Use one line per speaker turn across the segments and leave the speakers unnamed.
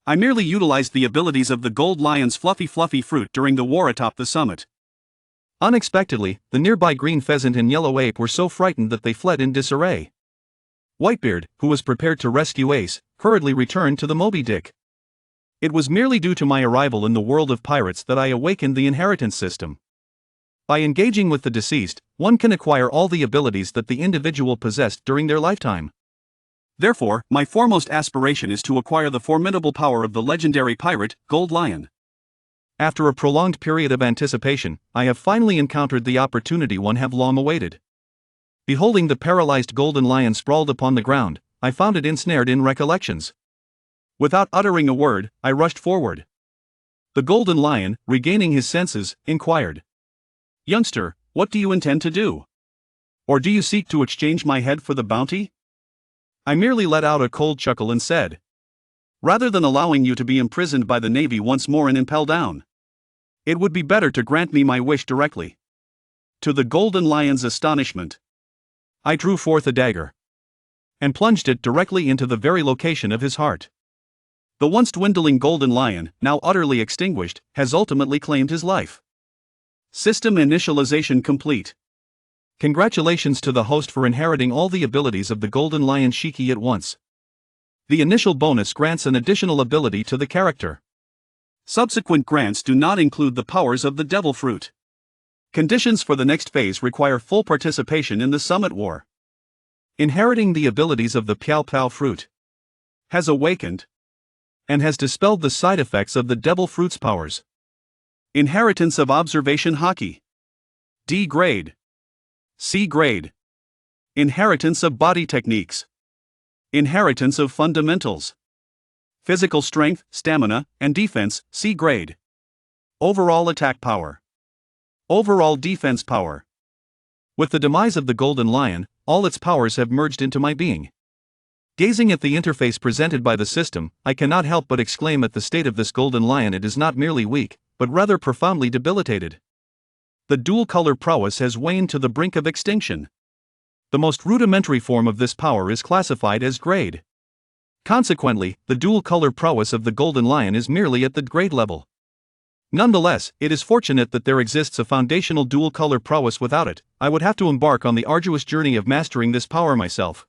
I merely utilized the abilities of the Gold Lion's fluffy fruit during the war atop the summit.
Unexpectedly, the nearby green pheasant and yellow ape were so frightened that they fled in disarray. Whitebeard, who was prepared to rescue Ace, hurriedly returned to the Moby Dick. It was merely due to my arrival in the world of pirates that I awakened the inheritance system. By engaging with the deceased, one can acquire all the abilities that the individual possessed during their lifetime.
Therefore, my foremost aspiration is to acquire the formidable power of the legendary pirate, Gold Lion.
After a prolonged period of anticipation, I have finally encountered the opportunity one have long awaited. Beholding the paralyzed golden lion sprawled upon the ground, I found it ensnared in recollections. Without uttering a word, I rushed forward. The golden lion, regaining his senses, inquired,
"Youngster, what do you intend to do? Or do you seek to exchange my head for the bounty?"
I merely let out a cold chuckle and said,
"Rather than allowing you to be imprisoned by the Navy once more and impelled down, it would be better to grant me my wish directly." To the golden lion's astonishment,
I drew forth a dagger and plunged it directly into the very location of his heart.
The once dwindling golden lion, now utterly extinguished, has ultimately claimed his life. System initialization complete.
Congratulations to the host for inheriting all the abilities of the golden lion Shiki at once. The initial bonus grants an additional ability to the character.
Subsequent grants do not include the powers of the devil fruit. Conditions for the next phase require full participation in the Summit War.
Inheriting the abilities of the Piao Piao fruit
has awakened
and has dispelled the side effects of the devil fruit's powers.
Inheritance of observation haki. D grade. C grade. Inheritance of body techniques. Inheritance of fundamentals. Physical strength, stamina, and defense, C grade. Overall attack power. Overall defense power.
With the demise of the golden lion, all its powers have merged into my being. Gazing at the interface presented by the system, I cannot help but exclaim at the state of this golden lion. It is not merely weak, but rather profoundly debilitated. The dual-color prowess has waned to the brink of extinction. The most rudimentary form of this power is classified as grade. Consequently, the dual-color prowess of the golden lion is merely at the grade level. Nonetheless, it is fortunate that there exists a foundational dual-color prowess. Without it, I would have to embark on the arduous journey of mastering this power myself.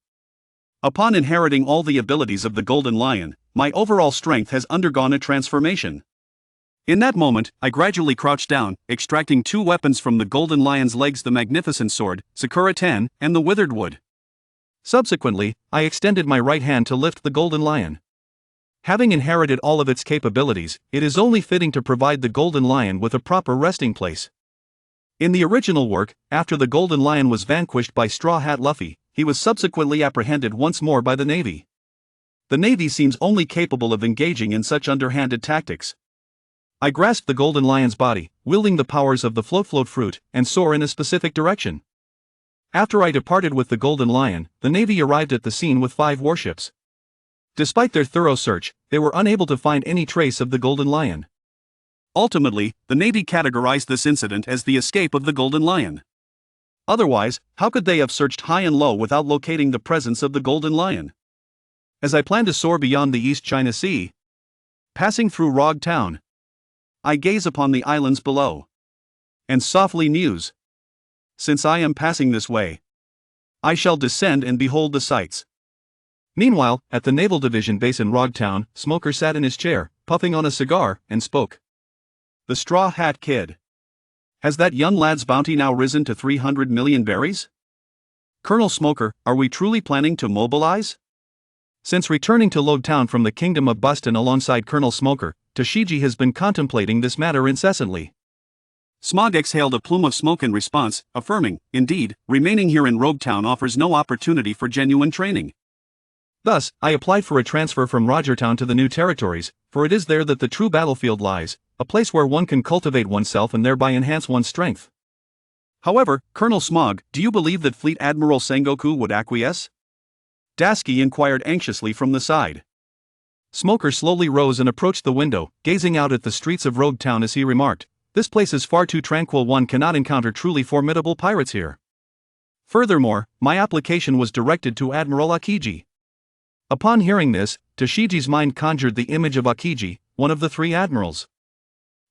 Upon inheriting all the abilities of the golden lion, my overall strength has undergone a transformation. In that moment, I gradually crouched down, extracting two weapons from the golden lion's legs: the magnificent sword, Sakura 10, and the withered wood.
Subsequently, I extended my right hand to lift the golden lion. Having inherited all of its capabilities, it is only fitting to provide the golden lion with a proper resting place. In the original work, after the golden lion was vanquished by Straw Hat Luffy, he was subsequently apprehended once more by the Navy. The Navy seems only capable of engaging in such underhanded tactics. I grasped the golden lion's body, wielding the powers of the float fruit, and soar in a specific direction. After I departed with the golden lion, the Navy arrived at the scene with 5 warships. Despite their thorough search, they were unable to find any trace of the golden lion.
Ultimately, the Navy categorized this incident as the escape of the golden lion. Otherwise, how could they have searched high and low without locating the presence of the golden lion? As I plan to soar beyond the East China Sea, passing through Rog Town, I gaze upon the islands below and softly muse. Since I am passing this way, I shall descend and behold the sights.
Meanwhile, at the Naval Division base in Rog Town, Smoker sat in his chair, puffing on a cigar, and spoke.
"The Straw Hat Kid. Has that young lad's bounty now risen to 300 million berries? Colonel Smoker, are we truly planning to mobilize?"
Since returning to Lode Town from the Kingdom of Buston alongside Colonel Smoker, Toshiji has been contemplating this matter incessantly.
Smog exhaled a plume of smoke in response, affirming, "Indeed, remaining here in Rogue Town offers no opportunity for genuine training."
Thus, I applied for a transfer from Rogertown to the new territories, for it is there that the true battlefield lies, a place where one can cultivate oneself and thereby enhance one's strength.
However, Colonel Smog, do you believe that Fleet Admiral Sengoku would acquiesce? Dasky inquired anxiously from the side.
Smoker slowly rose and approached the window, gazing out at the streets of Rogue Town as he remarked, "This place is far too tranquil. One cannot encounter truly formidable pirates here. Furthermore, my application was directed to Admiral Aokiji." Upon hearing this, Tashiji's mind conjured the image of Aokiji, one of the three admirals.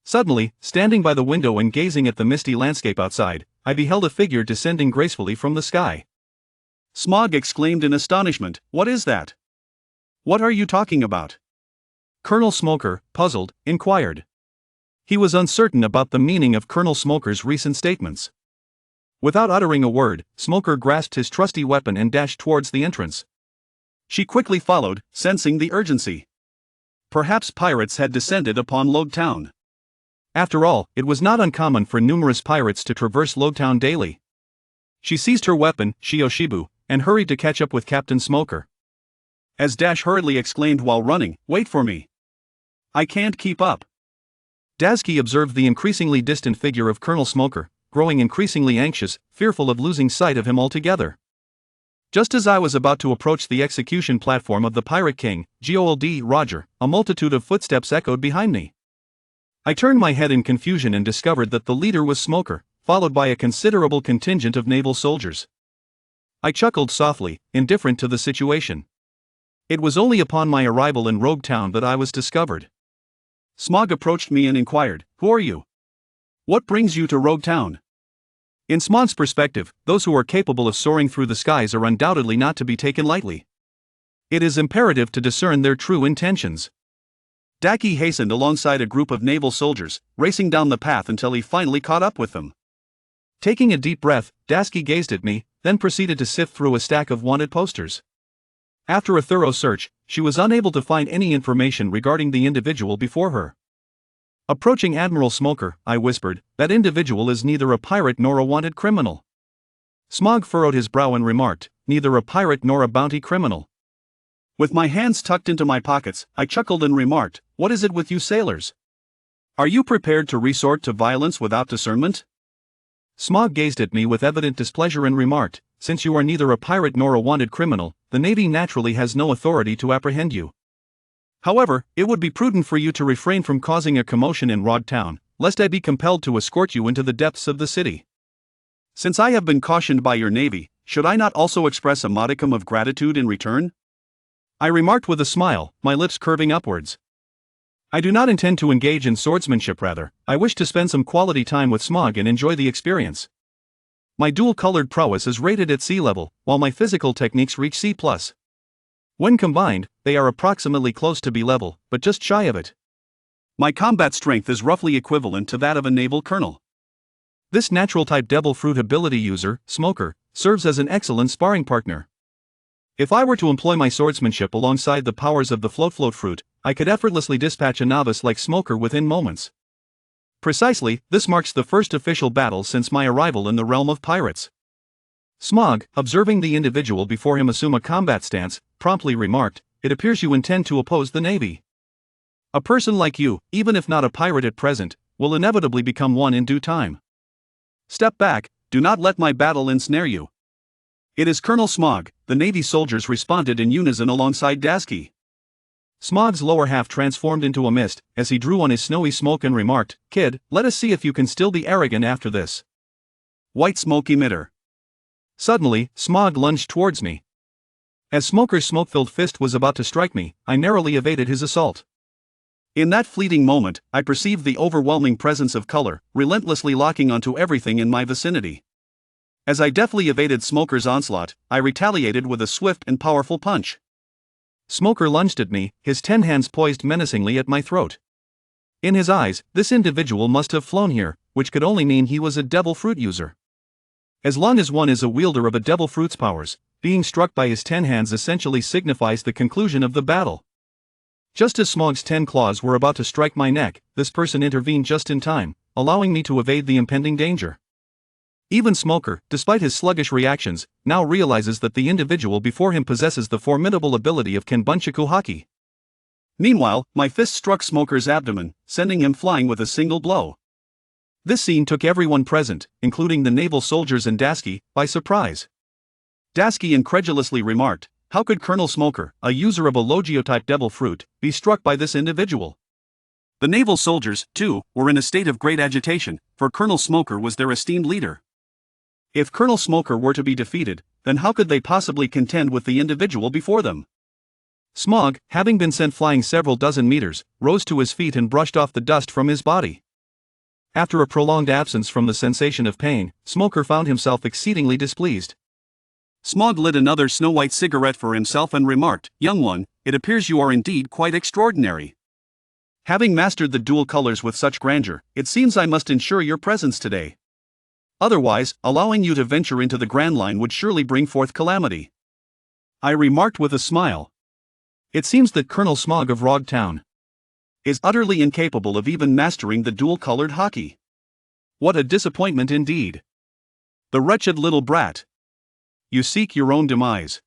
Suddenly, standing by the window and gazing at the misty landscape outside, I beheld a figure descending gracefully from the sky.
Smog exclaimed in astonishment, "What is that? What are you talking about?"
Colonel Smoker, puzzled, inquired. He was uncertain about the meaning of Colonel Smoker's recent statements. Without uttering a word, Smoker grasped his trusty weapon and dashed towards the entrance.
She quickly followed, sensing the urgency. Perhaps pirates had descended upon Log Town.
After all, it was not uncommon for numerous pirates to traverse Log Town daily. She seized her weapon, Shioshibu, and hurried to catch up with Captain Smoker.
As Dash hurriedly exclaimed while running, "Wait for me. I can't keep up."
Daisuke observed the increasingly distant figure of Colonel Smoker, growing increasingly anxious, fearful of losing sight of him altogether. Just as I was about to approach the execution platform of the Pirate King, Gold Roger, a multitude of footsteps echoed behind me. I turned my head in confusion and discovered that the leader was Smoker, followed by a considerable contingent of naval soldiers. I chuckled softly, indifferent to the situation. It was only upon my arrival in Rogue Town that I was discovered.
Smog approached me and inquired, "Who are you? What brings you to Rogue Town?"
In Smog's perspective, those who are capable of soaring through the skies are undoubtedly not to be taken lightly. It is imperative to discern their true intentions.
Daki hastened alongside a group of naval soldiers, racing down the path until he finally caught up with them.
Taking a deep breath, Daisuke gazed at me, then proceeded to sift through a stack of wanted posters. After a thorough search, she was unable to find any information regarding the individual before her. Approaching Admiral Smoker, I whispered, "That individual is neither a pirate nor a wanted criminal." Smog furrowed his brow and remarked, "Neither a pirate nor a bounty criminal."
With my hands tucked into my pockets, I chuckled and remarked, "What is it with you sailors? Are you prepared to resort to violence without discernment?"
Smog gazed at me with evident displeasure and remarked, "Since you are neither a pirate nor a wanted criminal, the Navy naturally has no authority to apprehend you. However, it would be prudent for you to refrain from causing a commotion in Rogue Town, lest I be compelled to escort you into the depths of the city."
"Since I have been cautioned by your Navy, should I not also express a modicum of gratitude in return?"
I remarked with a smile, my lips curving upwards. "I do not intend to engage in swordsmanship, rather, I wish to spend some quality time with Smog and enjoy the experience. My dual-colored prowess is rated at sea level, while my physical techniques reach C+. When combined, they are approximately close to B level, but just shy of it.
My combat strength is roughly equivalent to that of a naval colonel.
This natural-type Devil Fruit ability user, Smoker, serves as an excellent sparring partner. If I were to employ my swordsmanship alongside the powers of the Float Fruit, I could effortlessly dispatch a novice like Smoker within moments. Precisely, this marks the first official battle since my arrival in the realm of pirates." Smog, observing the individual before him assume a combat stance, promptly remarked, "It appears you intend to oppose the Navy. A person like you, even if not a pirate at present, will inevitably become one in due time.
Step back, do not let my battle ensnare you." "It is Colonel Smog," the Navy soldiers responded in unison alongside Daisuke.
Smog's lower half transformed into a mist, as he drew on his snowy smoke and remarked, "Kid, let us see if you can still be arrogant after this."
White smoke emitter.
Suddenly, Smog lunged towards me. As Smoker's smoke-filled fist was about to strike me, I narrowly evaded his assault.
In that fleeting moment, I perceived the overwhelming presence of color, relentlessly locking onto everything in my vicinity. As I deftly evaded Smoker's onslaught, I retaliated with a swift and powerful punch.
Smoker lunged at me, his 10 hands poised menacingly at my throat. In his eyes, this individual must have flown here, which could only mean he was a Devil Fruit user. As long as one is a wielder of a Devil Fruit's powers, being struck by his 10 hands essentially signifies the conclusion of the battle. Just as Smog's 10 claws were about to strike my neck, this person intervened just in time, allowing me to evade the impending danger. Even Smoker, despite his sluggish reactions, now realizes that the individual before him possesses the formidable ability of Kenbunchaku Haki.
Meanwhile, my fist struck Smoker's abdomen, sending him flying with a single blow. This scene took everyone present, including the naval soldiers and Daisuke, by surprise. Daisuke incredulously remarked, "How could Colonel Smoker, a user of a Logio-type Devil Fruit, be struck by this individual?" The naval soldiers, too, were in a state of great agitation, for Colonel Smoker was their esteemed leader. If Colonel Smoker were to be defeated, then how could they possibly contend with the individual before them?
Smog, having been sent flying several dozen meters, rose to his feet and brushed off the dust from his body. After a prolonged absence from the sensation of pain, Smoker found himself exceedingly displeased.
Smog lit another snow-white cigarette for himself and remarked, "Young one, it appears you are indeed quite extraordinary. Having mastered the dual colors with such grandeur, it seems I must ensure your presence today. Otherwise, allowing you to venture into the Grand Line would surely bring forth calamity," I remarked with a smile.
It seems that Colonel Smog of Rog Town
is utterly incapable of even mastering the dual-colored hockey.
What a disappointment indeed.
The wretched little brat. You seek your own demise.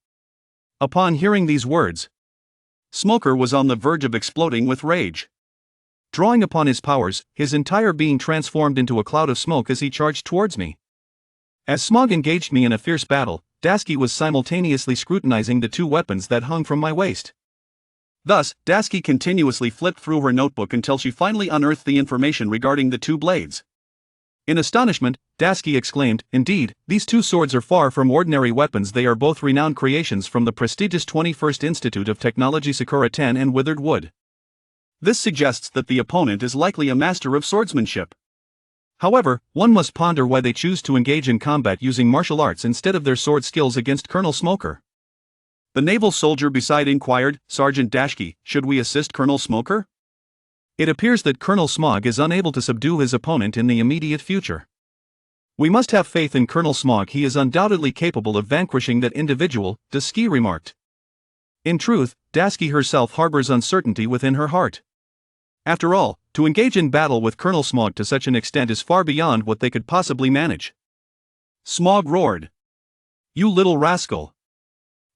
Upon hearing these words,
Smoker was on the verge of exploding with rage.
Drawing upon his powers, his entire being transformed into a cloud of smoke as he charged towards me. As Smog engaged me in a fierce battle, Dasky was simultaneously scrutinizing the two weapons that hung from my waist.
Thus, Dasky continuously flipped through her notebook until she finally unearthed the information regarding the two blades.
In astonishment, Dasky exclaimed, "Indeed, these two swords are far from ordinary weapons. They are both renowned creations from the prestigious 21st Institute of Technology Sakura 10 and Withered Wood.
This suggests that the opponent is likely a master of swordsmanship.
However, one must ponder why they choose to engage in combat using martial arts instead of their sword skills against Colonel Smoker."
The naval soldier beside inquired, "Sergeant Dashki, should we assist Colonel Smoker?"
It appears that Colonel Smog is unable to subdue his opponent in the immediate future. We must have faith in Colonel Smog. He is undoubtedly capable of vanquishing that individual, Dasky remarked. In truth, Dasky herself harbors uncertainty within her heart. After all, to engage in battle with Colonel Smog to such an extent is far beyond what they could possibly manage.
Smog roared. "You little rascal!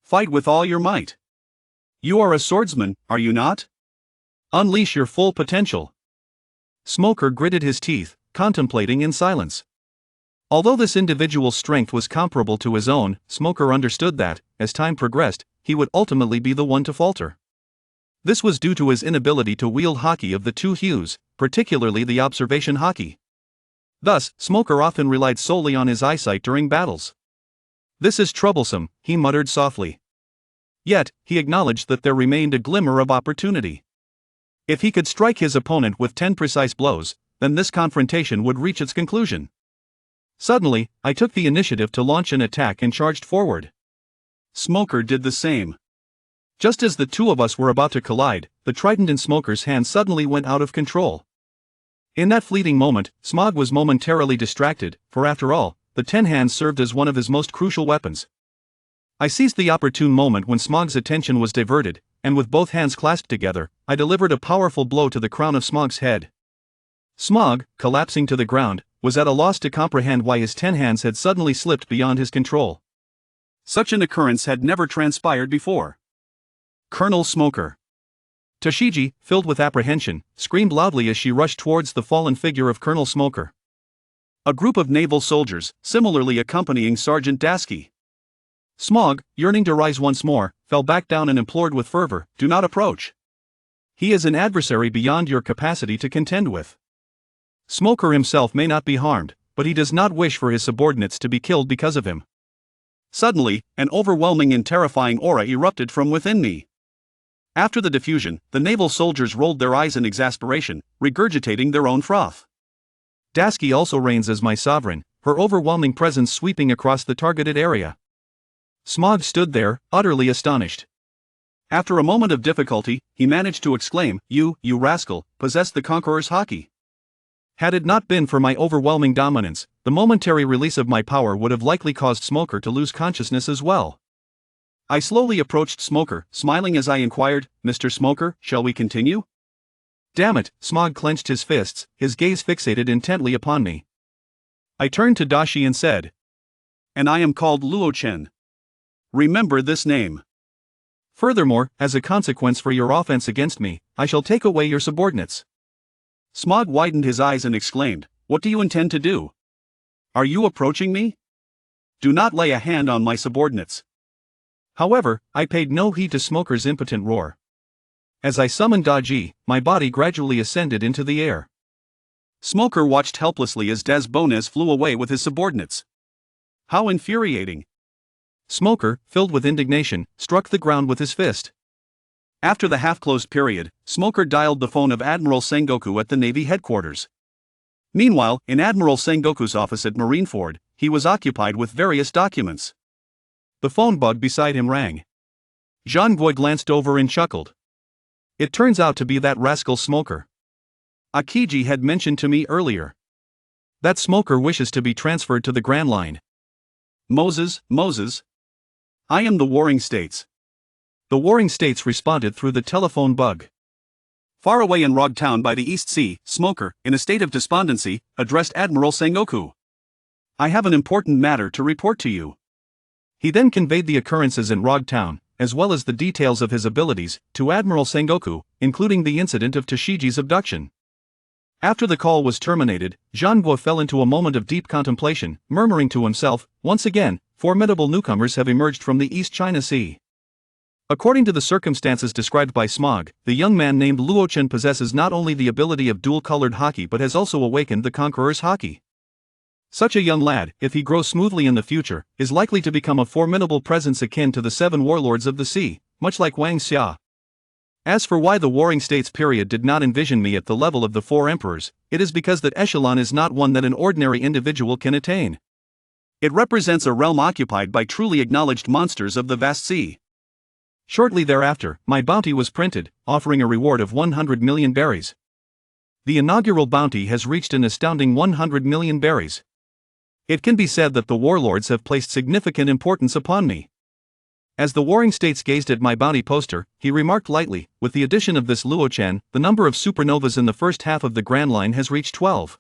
Fight with all your might. You are a swordsman, are you not? Unleash your full potential."
Smoker gritted his teeth, contemplating in silence. Although this individual's strength was comparable to his own, Smoker understood that, as time progressed, he would ultimately be the one to falter. This was due to his inability to wield hockey of the two hues, particularly the observation hockey. Thus, Smoker often relied solely on his eyesight during battles. "This is troublesome," he muttered softly. Yet, he acknowledged that there remained a glimmer of opportunity. If he could strike his opponent with 10 precise blows, then this confrontation would reach its conclusion. Suddenly, I took the initiative to launch an attack and charged forward.
Smoker did the same.
Just as the two of us were about to collide, the trident in Smoker's hand suddenly went out of control. In that fleeting moment, Smog was momentarily distracted, for after all, the 10 hands served as one of his most crucial weapons. I seized the opportune moment when Smog's attention was diverted, and with both hands clasped together, I delivered a powerful blow to the crown of Smog's head. Smog, collapsing to the ground, was at a loss to comprehend why his 10 hands had suddenly slipped beyond his control.
Such an occurrence had never transpired before. Colonel Smoker.
Toshiji, filled with apprehension, screamed loudly as she rushed towards the fallen figure of Colonel Smoker.
A group of naval soldiers, similarly accompanying Sergeant Dasky.
Smog, yearning to rise once more, fell back down and implored with fervor, "Do not approach. He is an adversary beyond your capacity to contend with. Smoker himself may not be harmed, but he does not wish for his subordinates to be killed because of him."
Suddenly, an overwhelming and terrifying aura erupted from within me. After the diffusion, the naval soldiers rolled their eyes in exasperation, regurgitating their own froth.
Dasky also reigns as my sovereign, her overwhelming presence sweeping across the targeted area. Smog stood there, utterly astonished.
After a moment of difficulty, he managed to exclaim, you rascal, possess the Conqueror's hockey."
Had it not been for my overwhelming dominance, the momentary release of my power would have likely caused Smoker to lose consciousness as well.
I slowly approached Smoker, smiling as I inquired, "Mr. Smoker, shall we continue?"
Damn it, Smog clenched his fists, his gaze fixated intently upon me. I turned to Dashi and said,
"And I am called Luo Chen. Remember this name.
Furthermore, as a consequence for your offense against me, I shall take away your subordinates."
Smog widened his eyes and exclaimed, "What do you intend to do? Are you approaching me? Do not lay a hand on my subordinates."
However, I paid no heed to Smoker's impotent roar. As I summoned Daji, my body gradually ascended into the air.
Smoker watched helplessly as Des Bones flew away with his subordinates. How infuriating.
Smoker, filled with indignation, struck the ground with his fist.
After the half-closed period, Smoker dialed the phone of Admiral Sengoku at the Navy headquarters. Meanwhile, in Admiral Sengoku's office at Marineford, he was occupied with various documents. The phone bug beside him rang. Jean-Guy glanced over and chuckled. It turns out to be that rascal Smoker. Aokiji had mentioned to me earlier. That Smoker wishes to be transferred to the Grand Line. Moses. I am the Warring States. The Warring States responded through the telephone bug. Far away in Rog Town by the East Sea, Smoker, in a state of despondency, addressed Admiral Sengoku. I have an important matter to report to you. He then conveyed the occurrences in Rog Town, as well as the details of his abilities, to Admiral Sengoku, including the incident of Tashiji's abduction. After the call was terminated, Jean-Guy fell into a moment of deep contemplation, murmuring to himself, once again, formidable newcomers have emerged from the East China Sea. According to the circumstances described by Smog, the young man named Luo Chen possesses not only the ability of dual-colored hockey but has also awakened the Conqueror's hockey. Such a young lad, if he grows smoothly in the future, is likely to become a formidable presence akin to the 7 warlords of the sea, much like Wang Xia. As for why the Warring States period did not envision me at the level of the 4 emperors, it is because that echelon is not one that an ordinary individual can attain. It represents a realm occupied by truly acknowledged monsters of the vast sea. Shortly thereafter, my bounty was printed, offering a reward of 100 million berries. The inaugural bounty has reached an astounding 100 million berries. It can be said that the warlords have placed significant importance upon me. As the Warring States gazed at my bounty poster, he remarked lightly, with the addition of this Luo Chen, the number of supernovas in the first half of the Grand Line has reached 12.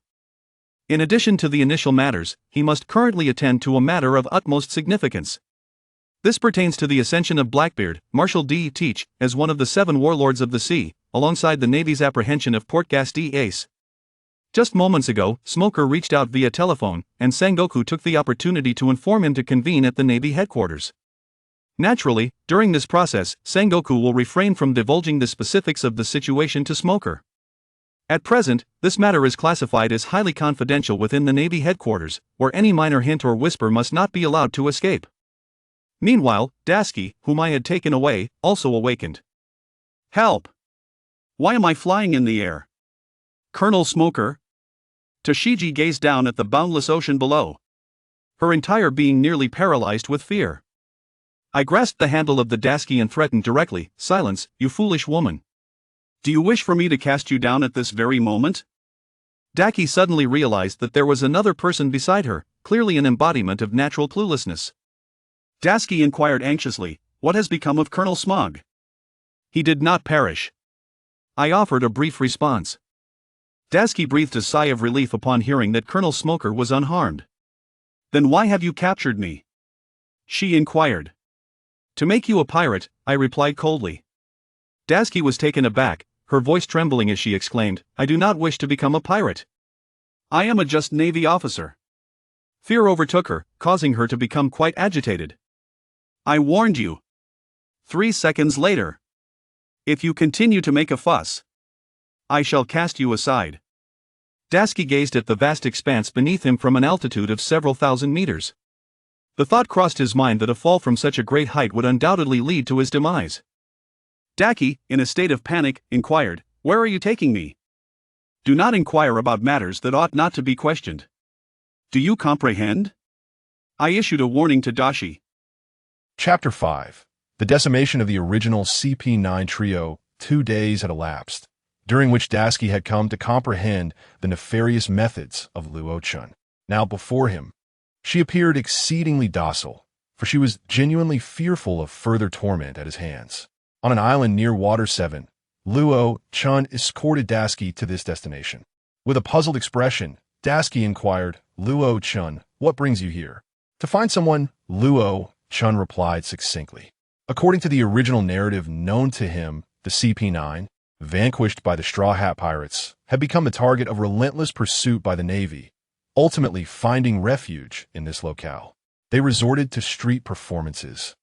In addition to the initial matters, he must currently attend to a matter of utmost significance. This pertains to the ascension of Blackbeard, Marshal D. Teach, as one of the 7 warlords of the sea, alongside the Navy's apprehension of Port Gasti Ace. Just moments ago, Smoker reached out via telephone, and Sengoku took the opportunity to inform him to convene at the Navy headquarters. Naturally, during this process, Sengoku will refrain from divulging the specifics of the situation to Smoker. At present, this matter is classified as highly confidential within the Navy headquarters, where any minor hint or whisper must not be allowed to escape. Meanwhile, Dasky, whom I had taken away, also awakened. Help! Why am I flying in the air? Colonel Smoker? Tashiji gazed down at the boundless ocean below. Her entire being nearly paralyzed with fear. I grasped the handle of the Dasky and threatened directly, "Silence, you foolish woman. Do you wish for me to cast you down at this very moment?" Daki suddenly realized that there was another person beside her, clearly an embodiment of natural cluelessness. Dasky inquired anxiously, "What has become of Colonel Smog?" "He did not perish." I offered a brief response. Dasky breathed a sigh of relief upon hearing that Colonel Smoker was unharmed. "Then why have you captured me?" she inquired. "To make you a pirate," I replied coldly. Dasky was taken aback, her voice trembling as she exclaimed, "I do not wish to become a pirate. I am a just Navy officer." Fear overtook her, causing her to become quite agitated. "I warned you." 3 seconds later. "If you continue to make a fuss, I shall cast you aside." Dasky gazed at the vast expanse beneath him from an altitude of several thousand meters. The thought crossed his mind that a fall from such a great height would undoubtedly lead to his demise. Daki, in a state of panic, inquired, "Where are you taking me? Do not inquire about matters that ought not to be questioned. Do you comprehend?" I issued a warning to Dashi.
Chapter 5. The decimation of the original CP9 trio. 2 days had elapsed, during which Dasky had come to comprehend the nefarious methods of Luo Chen. Now before him, she appeared exceedingly docile, for she was genuinely fearful of further torment at his hands. On an island near Water 7, Luo Chen escorted Dasky to this destination. With a puzzled expression, Dasky inquired, "Luo Chen, what brings you here?" "To find someone," Luo Chen replied succinctly. According to the original narrative known to him, the CP9, vanquished by the Straw Hat Pirates, had become the target of relentless pursuit by the Navy, ultimately finding refuge in this locale. They resorted to street performances,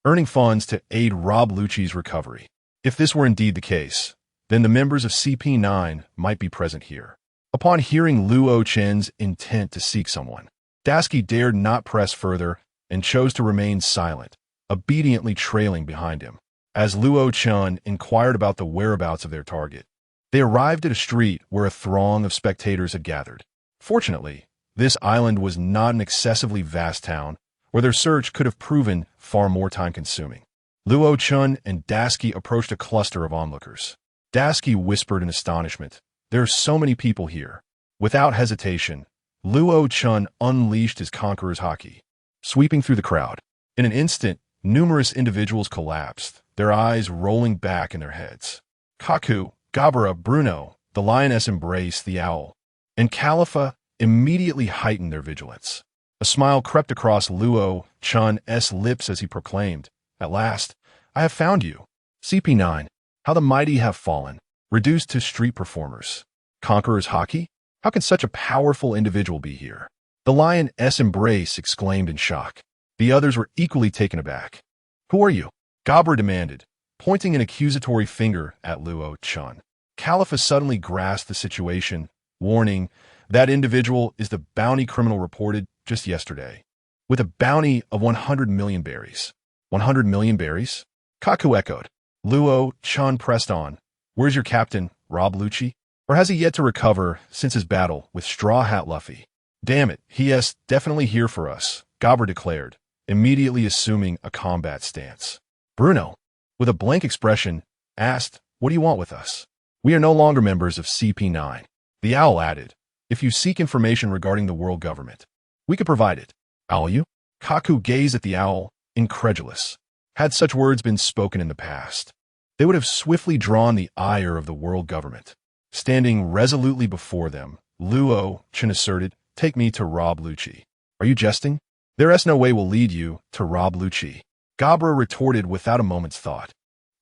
earning funds to aid Rob Lucci's recovery. If this were indeed the case, then the members of CP9 might be present here. Upon hearing Luo Chen's intent to seek someone, Dasky dared not press further and chose to remain silent, obediently trailing behind him. as Luo Chen inquired about the whereabouts of their target. They arrived at a street where a throng of spectators had gathered. Fortunately, this island was not an excessively vast town where their search could have proven far more time-consuming. Luo Chen and Dasky approached a cluster of onlookers. Dasky whispered in astonishment, "There are so many people here." Without hesitation, Luo Chen unleashed his conqueror's haki, sweeping through the crowd. In an instant, numerous individuals collapsed, their eyes rolling back in their heads. Kaku, Gabara, Bruno, the lioness embraced the owl, and Califa immediately heightened their vigilance. A smile crept across Luo Chen's lips as he proclaimed, "At last, I have found you. CP9, how the mighty have fallen, reduced to street performers. Conqueror's haki? How can such a powerful individual be here?" The lion's embrace exclaimed in shock. The others were equally taken aback. "Who are you?" Gabra demanded, pointing an accusatory finger at Luo Chen. Califa suddenly grasped the situation, warning, "That individual is the bounty criminal reported just yesterday, with a bounty of 100 million berries. 100 million berries? Kaku echoed. Luo Chen pressed on. "Where's your captain, Rob Lucci? Or has he yet to recover since his battle with Straw Hat Luffy?" "Damn it, he is definitely here for us," Gabra declared, immediately assuming a combat stance. Bruno, with a blank expression, asked, "What do you want with us?" "We are no longer members of CP9. The owl added, "If you seek information regarding the world government, we could provide it." "Owl you?" Kaku gazed at the owl, incredulous. Had such words been spoken in the past, they would have swiftly drawn the ire of the world government. Standing resolutely before them, Luo Chen asserted, "Take me to Rob Lucci." "Are you jesting? There is no way we'll lead you to Rob Lucci." Gabra retorted without a moment's thought.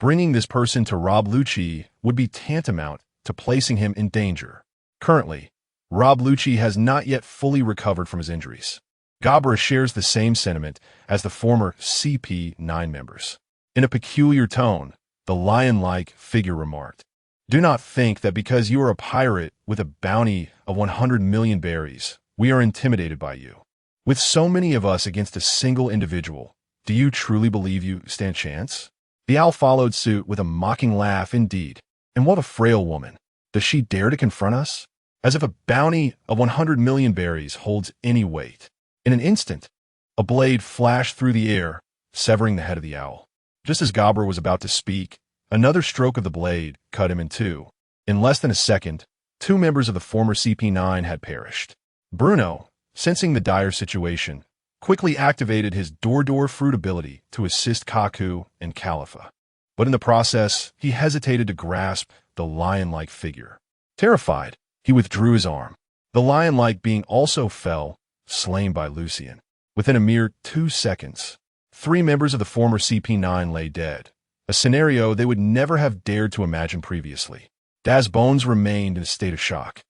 Bringing this person to Rob Lucci would be tantamount to placing him in danger. Currently, Rob Lucci has not yet fully recovered from his injuries. Gabra shares the same sentiment as the former CP9 members. In a peculiar tone, the lion-like figure remarked, "Do not think that because you are a pirate with a bounty of 100 million berries, we are intimidated by you. With so many of us against a single individual, do you truly believe you stand chance?" The owl followed suit with a mocking laugh indeed. "And what a frail woman. Does she dare to confront us? As if a bounty of 100 million berries holds any weight." In an instant, a blade flashed through the air, severing the head of the owl. Just as Gabra was about to speak, another stroke of the blade cut him in two. In less than a second, 2 members of the former CP9 had perished. Bruno, sensing the dire situation, quickly activated his door fruit ability to assist Kaku and Califa. But in the process, he hesitated to grasp the lion-like figure. Terrified, he withdrew his arm. The lion-like being also fell, slain by Lucien. Within a mere 2 seconds, 3 members of the former CP9 lay dead, a scenario they would never have dared to imagine previously. Daz Bones remained in a state of shock,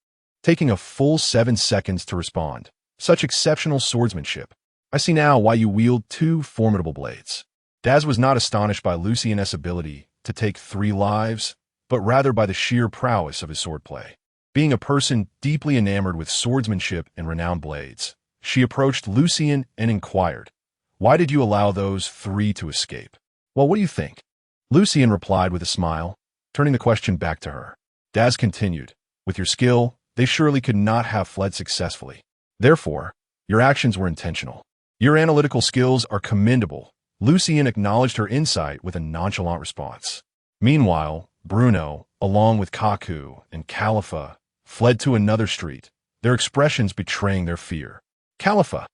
taking a full 7 seconds to respond. Such exceptional swordsmanship. I see now why you wield 2 formidable blades. Daz was not astonished by Lucien's ability to take 3 lives, but rather by the sheer prowess of his swordplay. Being a person deeply enamored with swordsmanship and renowned blades, she approached Lucien and inquired, "Why did you allow those 3 to escape?" "Well, what do you think?" Lucien replied with a smile, turning the question back to her. Daz continued, "With your skill, they surely could not have fled successfully. Therefore, your actions were intentional. Your analytical skills are commendable." Lucien acknowledged her insight with a nonchalant response. Meanwhile, Bruno, along with Kaku and Califa, fled to another street, their expressions betraying their fear. Califa,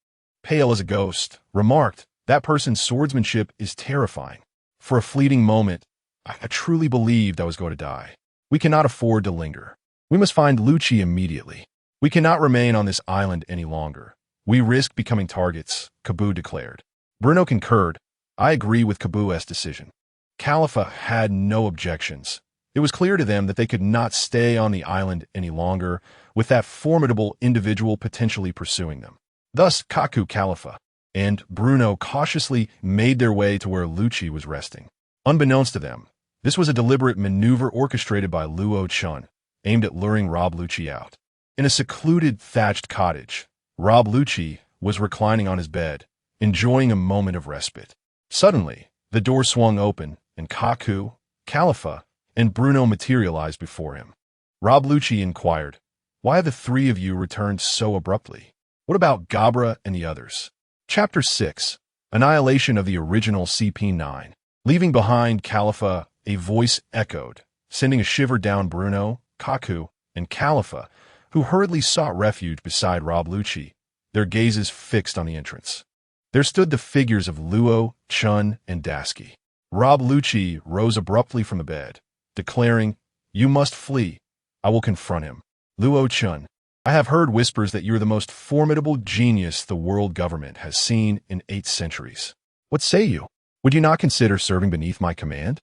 pale as a ghost, remarked, "That person's swordsmanship is terrifying. For a fleeting moment, I truly believed I was going to die. We cannot afford to linger. We must find Lucci immediately. We cannot remain on this island any longer. We risk becoming targets," Kabu declared. Bruno concurred. "I agree with Kabu's decision." Califa had no objections. It was clear to them that they could not stay on the island any longer, with that formidable individual potentially pursuing them. Thus, Kaku, Califa, and Bruno cautiously made their way to where Lucci was resting. Unbeknownst to them, this was a deliberate maneuver orchestrated by Luo Chen, aimed at luring Rob Lucci out. In a secluded thatched cottage, Rob Lucci was reclining on his bed, enjoying a moment of respite. Suddenly, the door swung open, and Kaku, Khalifa, and Bruno materialized before him. Rob Lucci inquired, "Why have the three of you returned so abruptly? What about Gabra and the others?" Chapter 6. Annihilation of the original CP9. Leaving behind Khalifa, a voice echoed, sending a shiver down Bruno, Kaku, and Khalifa, who hurriedly sought refuge beside Rob Lucci, their gazes fixed on the entrance. There stood the figures of Luo, Chen, and Dasky. Rob Lucci rose abruptly from the bed, declaring, "You must flee. I will confront him." Luo Chen, "I have heard whispers that you are the most formidable genius the world government has seen in 8 centuries. What say you? Would you not consider serving beneath my command?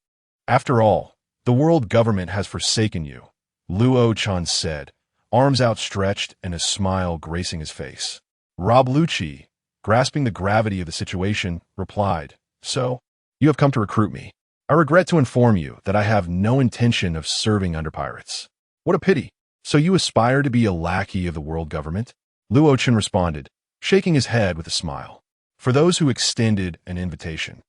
After all, the world government has forsaken you," Luo Chen said, arms outstretched and a smile gracing his face. Rob Lucci, grasping the gravity of the situation, replied, "So, you have come to recruit me. I regret to inform you that I have no intention of serving under pirates." "What a pity. So you aspire to be a lackey of the world government?" Luo Chen responded, shaking his head with a smile. For those who extended an invitation,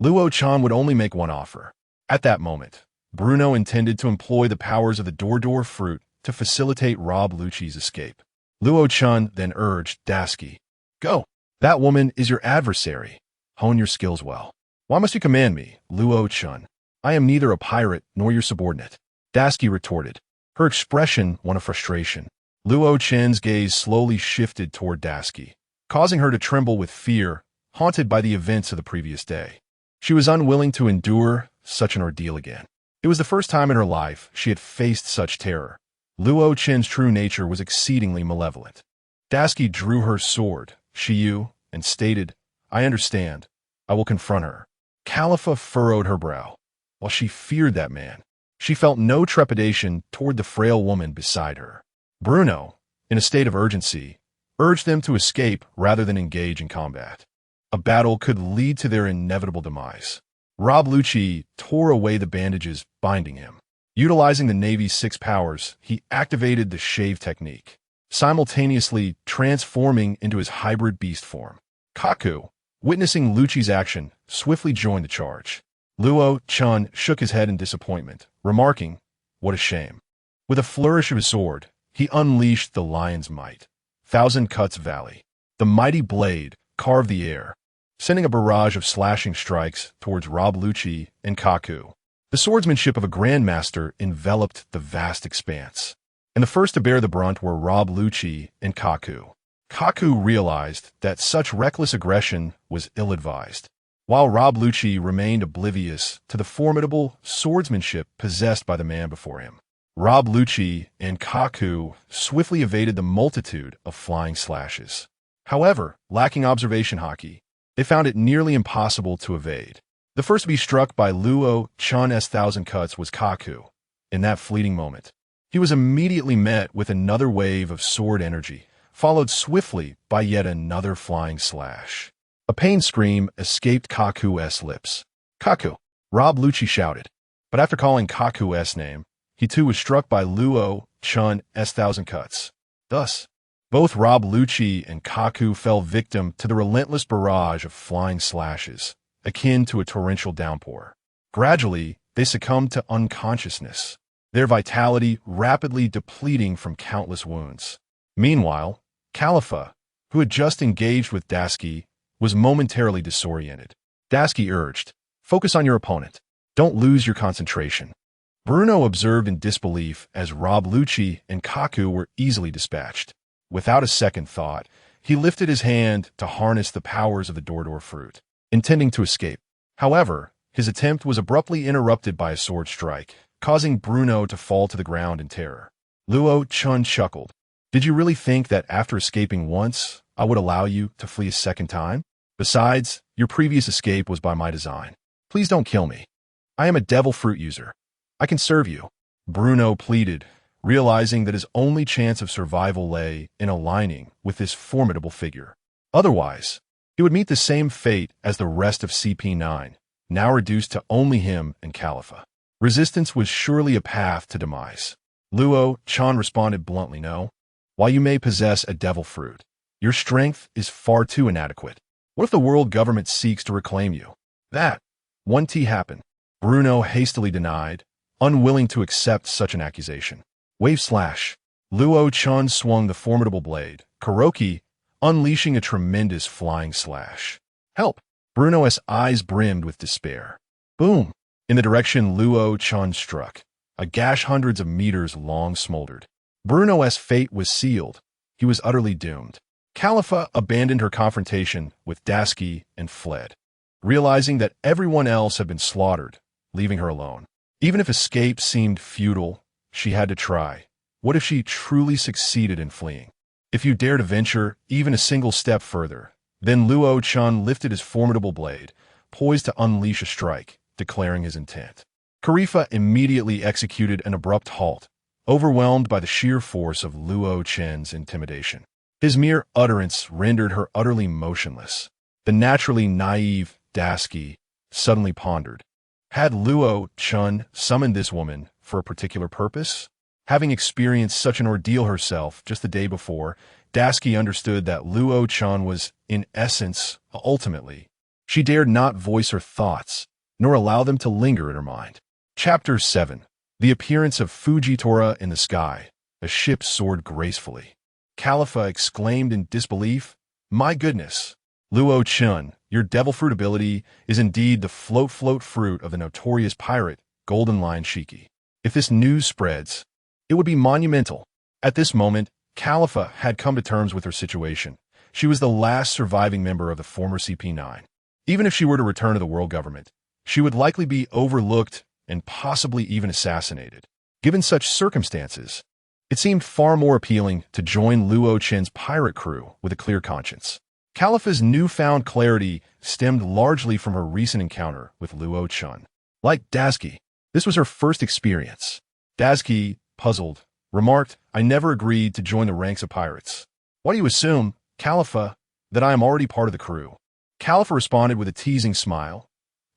Luo Chen would only make one offer. At that moment, Bruno intended to employ the powers of the Door fruit to facilitate Rob Lucci's escape. Luo Chen then urged Dasky, "Go. That woman is your adversary. Hone your skills well." "Why must you command me, Luo Chen? I am neither a pirate nor your subordinate," Dasky retorted, her expression one of frustration. Luo Chen's gaze slowly shifted toward Dasky, causing her to tremble with fear, haunted by the events of the previous day. She was unwilling to endure such an ordeal again. It was the first time in her life she had faced such terror. Luo Chen's true nature was exceedingly malevolent. Dasky drew her sword, Shiyu, and stated, "I understand. I will confront her." Khalifa furrowed her brow. While she feared that man, she felt no trepidation toward the frail woman beside her. Bruno, in a state of urgency, urged them to escape rather than engage in combat. A battle could lead to their inevitable demise. Rob Lucci tore away the bandages binding him. Utilizing the Navy's 6 powers, he activated the shave technique, simultaneously transforming into his hybrid beast form. Kaku, witnessing Lucci's action, swiftly joined the charge. Luo Chen shook his head in disappointment, remarking, "What a shame." With a flourish of his sword, he unleashed the lion's might. Thousand Cuts Valley. The mighty blade carved the air, sending a barrage of slashing strikes towards Rob Lucci and Kaku. The swordsmanship of a grandmaster enveloped the vast expanse, and the first to bear the brunt were Rob Lucci and Kaku. Kaku realized that such reckless aggression was ill-advised, while Rob Lucci remained oblivious to the formidable swordsmanship possessed by the man before him. Rob Lucci and Kaku swiftly evaded the multitude of flying slashes. However, lacking observation haki, they found it nearly impossible to evade. The first to be struck by Luo Chen's 1,000 cuts was Kaku. In that fleeting moment, he was immediately met with another wave of sword energy, followed swiftly by yet another flying slash. A pain scream escaped Kaku's lips. "Kaku!" Rob Lucci shouted. But after calling Kaku's name, he too was struck by Luo Chen's 1,000 cuts. Thus, both Rob Lucci and Kaku fell victim to the relentless barrage of flying slashes, akin to a torrential downpour. Gradually, they succumbed to unconsciousness, their vitality rapidly depleting from countless wounds. Meanwhile, Khalifa, who had just engaged with Dasky, was momentarily disoriented. Dasky urged, "Focus on your opponent. Don't lose your concentration." Bruno observed in disbelief as Rob Lucci and Kaku were easily dispatched. Without a second thought, he lifted his hand to harness the powers of the Door fruit, intending to escape. However, his attempt was abruptly interrupted by a sword strike, causing Bruno to fall to the ground in terror. Luo Chen chuckled. "Did you really think that after escaping once, I would allow you to flee a second time? Besides, your previous escape was by my design. Please don't kill me. I am a devil fruit user. I can serve you," Bruno pleaded, realizing that his only chance of survival lay in aligning with this formidable figure. Otherwise, he would meet the same fate as the rest of CP9, now reduced to only him and Khalifa. Resistance was surely a path to demise. Luo Chen responded bluntly, "No. While you may possess a devil fruit, your strength is far too inadequate. What if the world government seeks to reclaim you? That won't happen." Bruno hastily denied, unwilling to accept such an accusation. Wave slash. Luo Chen swung the formidable blade, Kuroki, unleashing a tremendous flying slash. Help! Bruno's eyes brimmed with despair. Boom! In the direction Luo Chen struck, a gash hundreds of meters long smoldered. Bruno's fate was sealed. He was utterly doomed. Califa abandoned her confrontation with Dasky and fled, realizing that everyone else had been slaughtered, leaving her alone. Even if escape seemed futile, she had to try. What if she truly succeeded in fleeing? If you dare to venture even a single step further, then Luo Chen lifted his formidable blade, poised to unleash a strike, declaring his intent. Karifa immediately executed an abrupt halt, overwhelmed by the sheer force of Luo Chen's intimidation. His mere utterance rendered her utterly motionless. The naturally naive Dasky suddenly pondered. Had Luo Chen summoned this woman for a particular purpose? Having experienced such an ordeal herself just the day before, Dasky understood that Luo Chen was, in essence, ultimately. She dared not voice her thoughts, nor allow them to linger in her mind. Chapter 7. The appearance of Fujitora in the sky. A ship soared gracefully. Califa exclaimed in disbelief, "My goodness! Luo Chen, your devil fruit ability is indeed the float fruit of the notorious pirate, Golden Lion Shiki. If this news spreads, it would be monumental." At this moment, Califa had come to terms with her situation. She was the last surviving member of the former CP9. Even if she were to return to the world government, she would likely be overlooked and possibly even assassinated. Given such circumstances, it seemed far more appealing to join Luo Chen's pirate crew with a clear conscience. Califa's newfound clarity stemmed largely from her recent encounter with Luo Chen. Like Dasky, this was her first experience. Dasky, puzzled, remarked, "I never agreed to join the ranks of pirates. Why do you assume, Califa, that I am already part of the crew?" Califa responded with a teasing smile.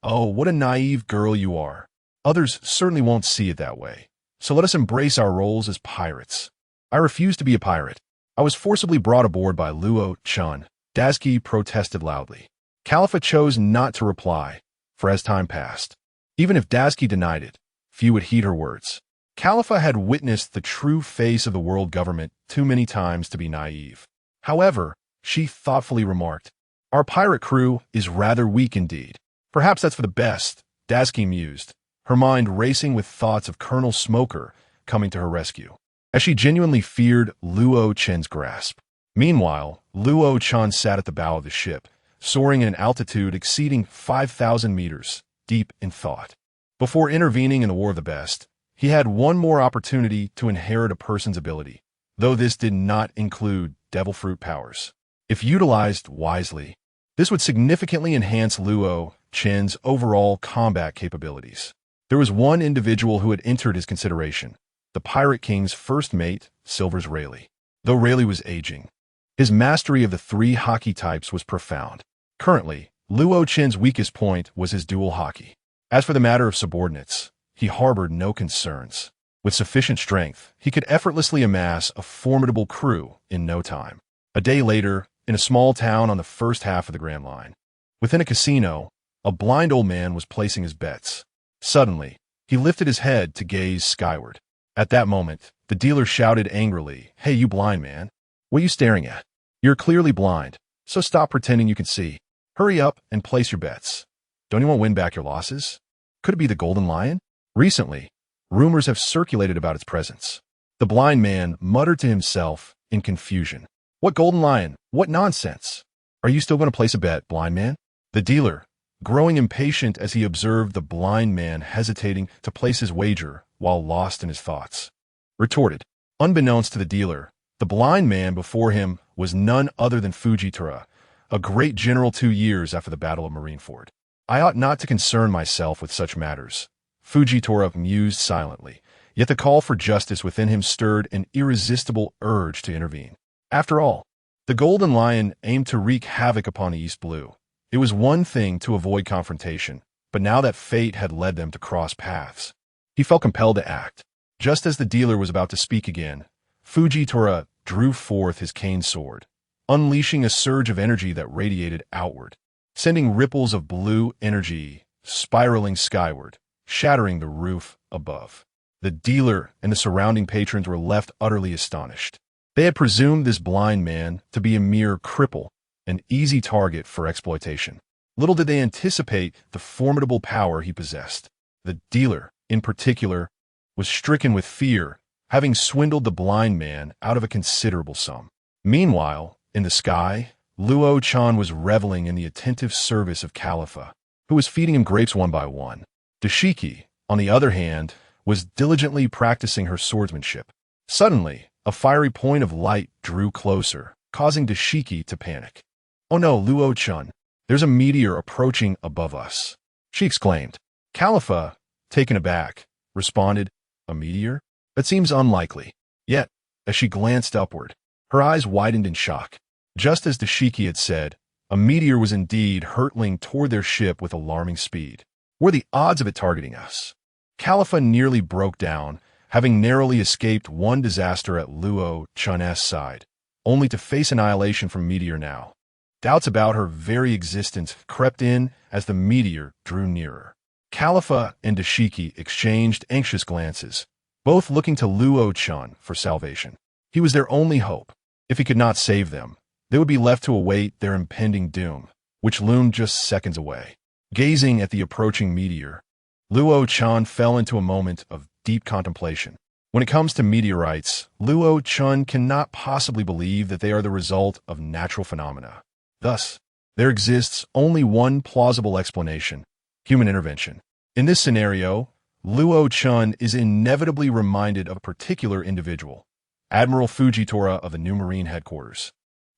"Oh, what a naive girl you are. Others certainly won't see it that way. So let us embrace our roles as pirates." "I refuse to be a pirate. I was forcibly brought aboard by Luo Chen." Dasky protested loudly. Califa chose not to reply, for as time passed, even if Dasky denied it, few would heed her words. Califa had witnessed the true face of the world government too many times to be naive. However, she thoughtfully remarked, "Our pirate crew is rather weak indeed." "Perhaps that's for the best," Dasky mused, her mind racing with thoughts of Colonel Smoker coming to her rescue, as she genuinely feared Luo Chen's grasp. Meanwhile, Luo Chen sat at the bow of the ship, soaring in an altitude exceeding 5,000 meters, deep in thought. Before intervening in the War of the Best, he had one more opportunity to inherit a person's ability, though this did not include devil fruit powers. If utilized wisely, this would significantly enhance Luo Chen's overall combat capabilities. There was one individual who had entered his consideration, the Pirate King's first mate, Silver's Rayleigh. Though Rayleigh was aging, his mastery of the three hockey types was profound. Currently, Luo Chen's weakest point was his dual hockey. As for the matter of subordinates, he harbored no concerns. With sufficient strength, he could effortlessly amass a formidable crew in no time. A day later, in a small town on the first half of the Grand Line, within a casino, a blind old man was placing his bets. Suddenly, he lifted his head to gaze skyward. At that moment, the dealer shouted angrily, "Hey, you blind man. What are you staring at? You're clearly blind, so stop pretending you can see. Hurry up and place your bets. Don't you want to win back your losses? Could it be the Golden Lion? Recently, rumors have circulated about its presence." The blind man muttered to himself in confusion. "What Golden Lion? What nonsense! Are you still going to place a bet, blind man?" The dealer, growing impatient as he observed the blind man hesitating to place his wager while lost in his thoughts, retorted. Unbeknownst to the dealer, the blind man before him was none other than Fujitora, a great general 2 years after the Battle of Marineford. "I ought not to concern myself with such matters," Fujitora mused silently, yet the call for justice within him stirred an irresistible urge to intervene. After all, the Golden Lion aimed to wreak havoc upon the East Blue. It was one thing to avoid confrontation, but now that fate had led them to cross paths, he felt compelled to act. Just as the dealer was about to speak again, Fujitora drew forth his cane sword, unleashing a surge of energy that radiated outward, sending ripples of blue energy spiraling skyward, shattering the roof above. The dealer and the surrounding patrons were left utterly astonished. They had presumed this blind man to be a mere cripple, an easy target for exploitation. Little did they anticipate the formidable power he possessed. The dealer, in particular, was stricken with fear, having swindled the blind man out of a considerable sum. Meanwhile, in the sky, Luo Chen was reveling in the attentive service of Khalifa, who was feeding him grapes one by one. Dashiki, on the other hand, was diligently practicing her swordsmanship. Suddenly, a fiery point of light drew closer, causing Dashiki to panic. "Oh no, Luo Chen, there's a meteor approaching above us," she exclaimed. Khalifa, taken aback, responded, "A meteor? That seems unlikely." Yet, as she glanced upward, her eyes widened in shock. Just as Dashiki had said, a meteor was indeed hurtling toward their ship with alarming speed. What were the odds of it targeting us? Khalifa nearly broke down, having narrowly escaped one disaster at Luo Chen's side, only to face annihilation from meteor now. Doubts about her very existence crept in as the meteor drew nearer. Khalifa and Dashiki exchanged anxious glances, both looking to Luo Chen for salvation. He was their only hope. If he could not save them, they would be left to await their impending doom, which loomed just seconds away. Gazing at the approaching meteor, Luo Chen fell into a moment of deep contemplation. When it comes to meteorites, Luo Chen cannot possibly believe that they are the result of natural phenomena. Thus, there exists only one plausible explanation: human intervention. In this scenario, Luo Chen is inevitably reminded of a particular individual, Admiral Fujitora of the new Marine headquarters.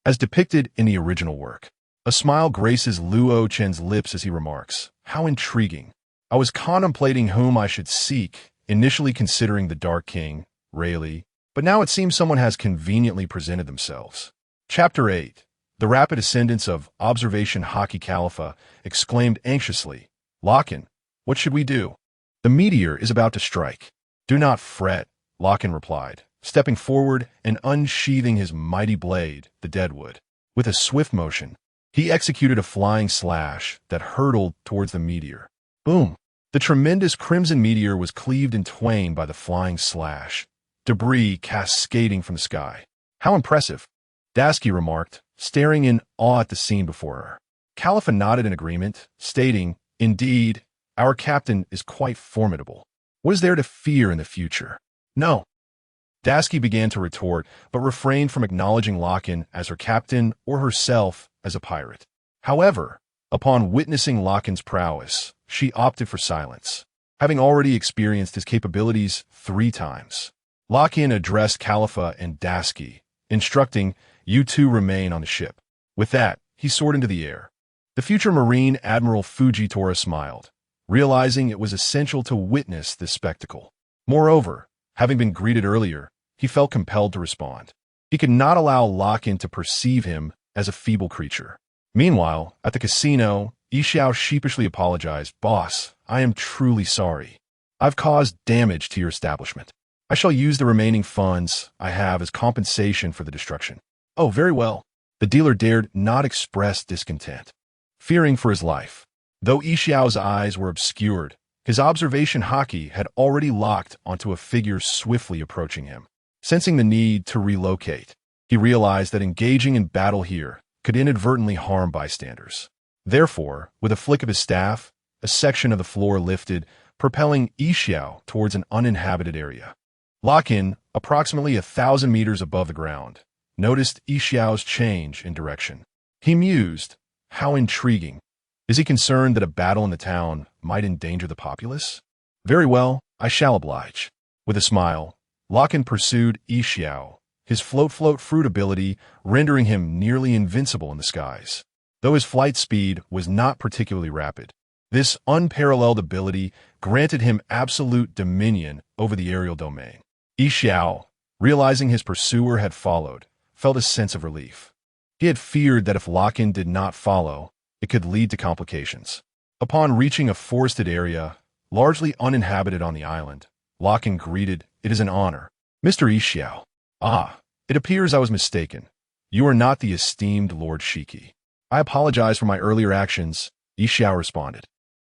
As depicted in the original work, a smile graces Luo Chen's lips as he remarks, "How intriguing. I was contemplating whom I should seek, initially considering the Dark King, Rayleigh, but now it seems someone has conveniently presented themselves." Chapter 8. The rapid ascendance of Observation Haki Khalifa exclaimed anxiously, "Lochin, what should we do? The meteor is about to strike." "Do not fret," Lochin replied, stepping forward and unsheathing his mighty blade, the deadwood. With a swift motion, he executed a flying slash that hurtled towards the meteor. Boom! The tremendous crimson meteor was cleaved in twain by the flying slash, debris cascading from the sky. "How impressive," Dasky remarked, staring in awe at the scene before her. Khalifa nodded in agreement, stating, "Indeed, our captain is quite formidable. What is there to fear in the future?" "No." Dasky began to retort, but refrained from acknowledging Lochin as her captain or herself as a pirate. However, upon witnessing Lochin's prowess, she opted for silence, having already experienced his capabilities 3 times. Lochin addressed Khalifa and Dasky, instructing, "You two remain on the ship." With that, he soared into the air. The future Marine Admiral Fujitora smiled, realizing it was essential to witness this spectacle. Moreover, having been greeted earlier, he felt compelled to respond. He could not allow Lochin to perceive him as a feeble creature. Meanwhile, at the casino, Yixiao sheepishly apologized. "Boss, I am truly sorry. I've caused damage to your establishment. I shall use the remaining funds I have as compensation for the destruction." "Oh, very well." The dealer dared not express discontent, fearing for his life. Though Yixiao's eyes were obscured, his observation haki had already locked onto a figure swiftly approaching him. Sensing the need to relocate, he realized that engaging in battle here could inadvertently harm bystanders. Therefore, with a flick of his staff, a section of the floor lifted, propelling Yixiao towards an uninhabited area. Lochin, approximately 1,000 meters above the ground, noticed Yixiao's change in direction. He mused, "How intriguing. Is he concerned that a battle in the town might endanger the populace? Very well, I shall oblige." With a smile, Lochin pursued Yixiao, his float fruit ability rendering him nearly invincible in the skies. Though his flight speed was not particularly rapid, this unparalleled ability granted him absolute dominion over the aerial domain. Yixiao, realizing his pursuer had followed, felt a sense of relief. He had feared that if Lochin did not follow, it could lead to complications. Upon reaching a forested area, largely uninhabited on the island, Lochin greeted, "It is an honor. Mr. Yixiao." "Ah, it appears I was mistaken. You are not the esteemed Lord Shiki." "I apologize for my earlier actions," Yixiao responded,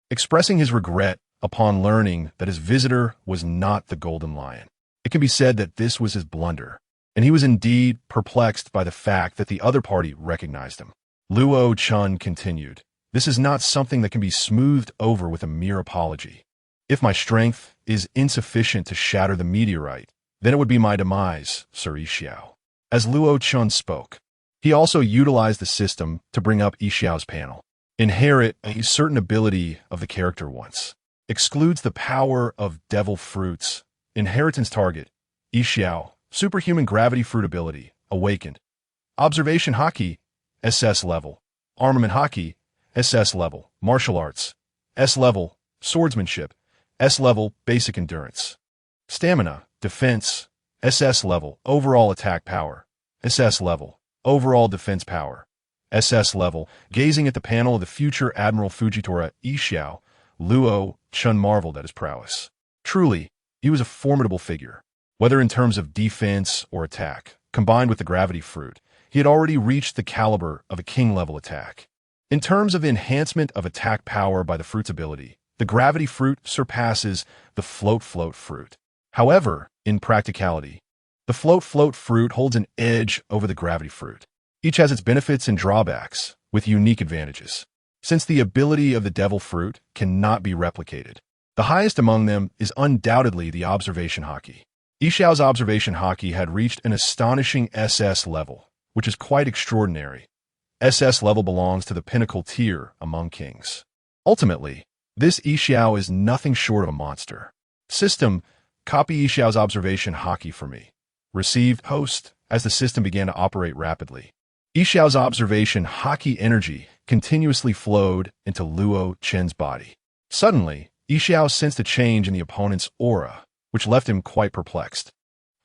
expressing his regret upon learning that his visitor was not the Golden Lion. It can be said that this was his blunder, and he was indeed perplexed by the fact that the other party recognized him. Luo Chen continued, "This is not something that can be smoothed over with a mere apology. If my strength is insufficient to shatter the meteorite, then it would be my demise, Sir Yixiao." As Luo Chen spoke, he also utilized the system to bring up Yixiao's panel. Inherit a certain ability of the character once. Excludes the power of devil fruits. Inheritance target, Yixiao, superhuman gravity fruit ability, awakened. Observation Haki, SS level. Armament Haki, SS level. Martial arts, S level. Swordsmanship, S level. Basic endurance. Stamina, defense, SS level. Overall attack power, SS level. Overall defense power, SS level. Gazing at the panel of the future Admiral Fujitora Yixiao, Luo Chen marveled at his prowess. Truly, he was a formidable figure. Whether in terms of defense or attack, combined with the gravity fruit, he had already reached the caliber of a king-level attack. In terms of enhancement of attack power by the fruit's ability, the gravity fruit surpasses the float fruit. However, in practicality, the float fruit holds an edge over the gravity fruit. Each has its benefits and drawbacks, with unique advantages. Since the ability of the devil fruit cannot be replicated, the highest among them is undoubtedly the observation Haki. Yixiao's observation Haki had reached an astonishing SS level, which is quite extraordinary. SS level belongs to the pinnacle tier among kings. Ultimately, this Yixiao is nothing short of a monster. System, copy Yixiao's observation Haki for me. Received host as the system began to operate rapidly. Yixiao's observation Haki energy continuously flowed into Luo Chen's body. Suddenly, Yixiao sensed a change in the opponent's aura, which left him quite perplexed.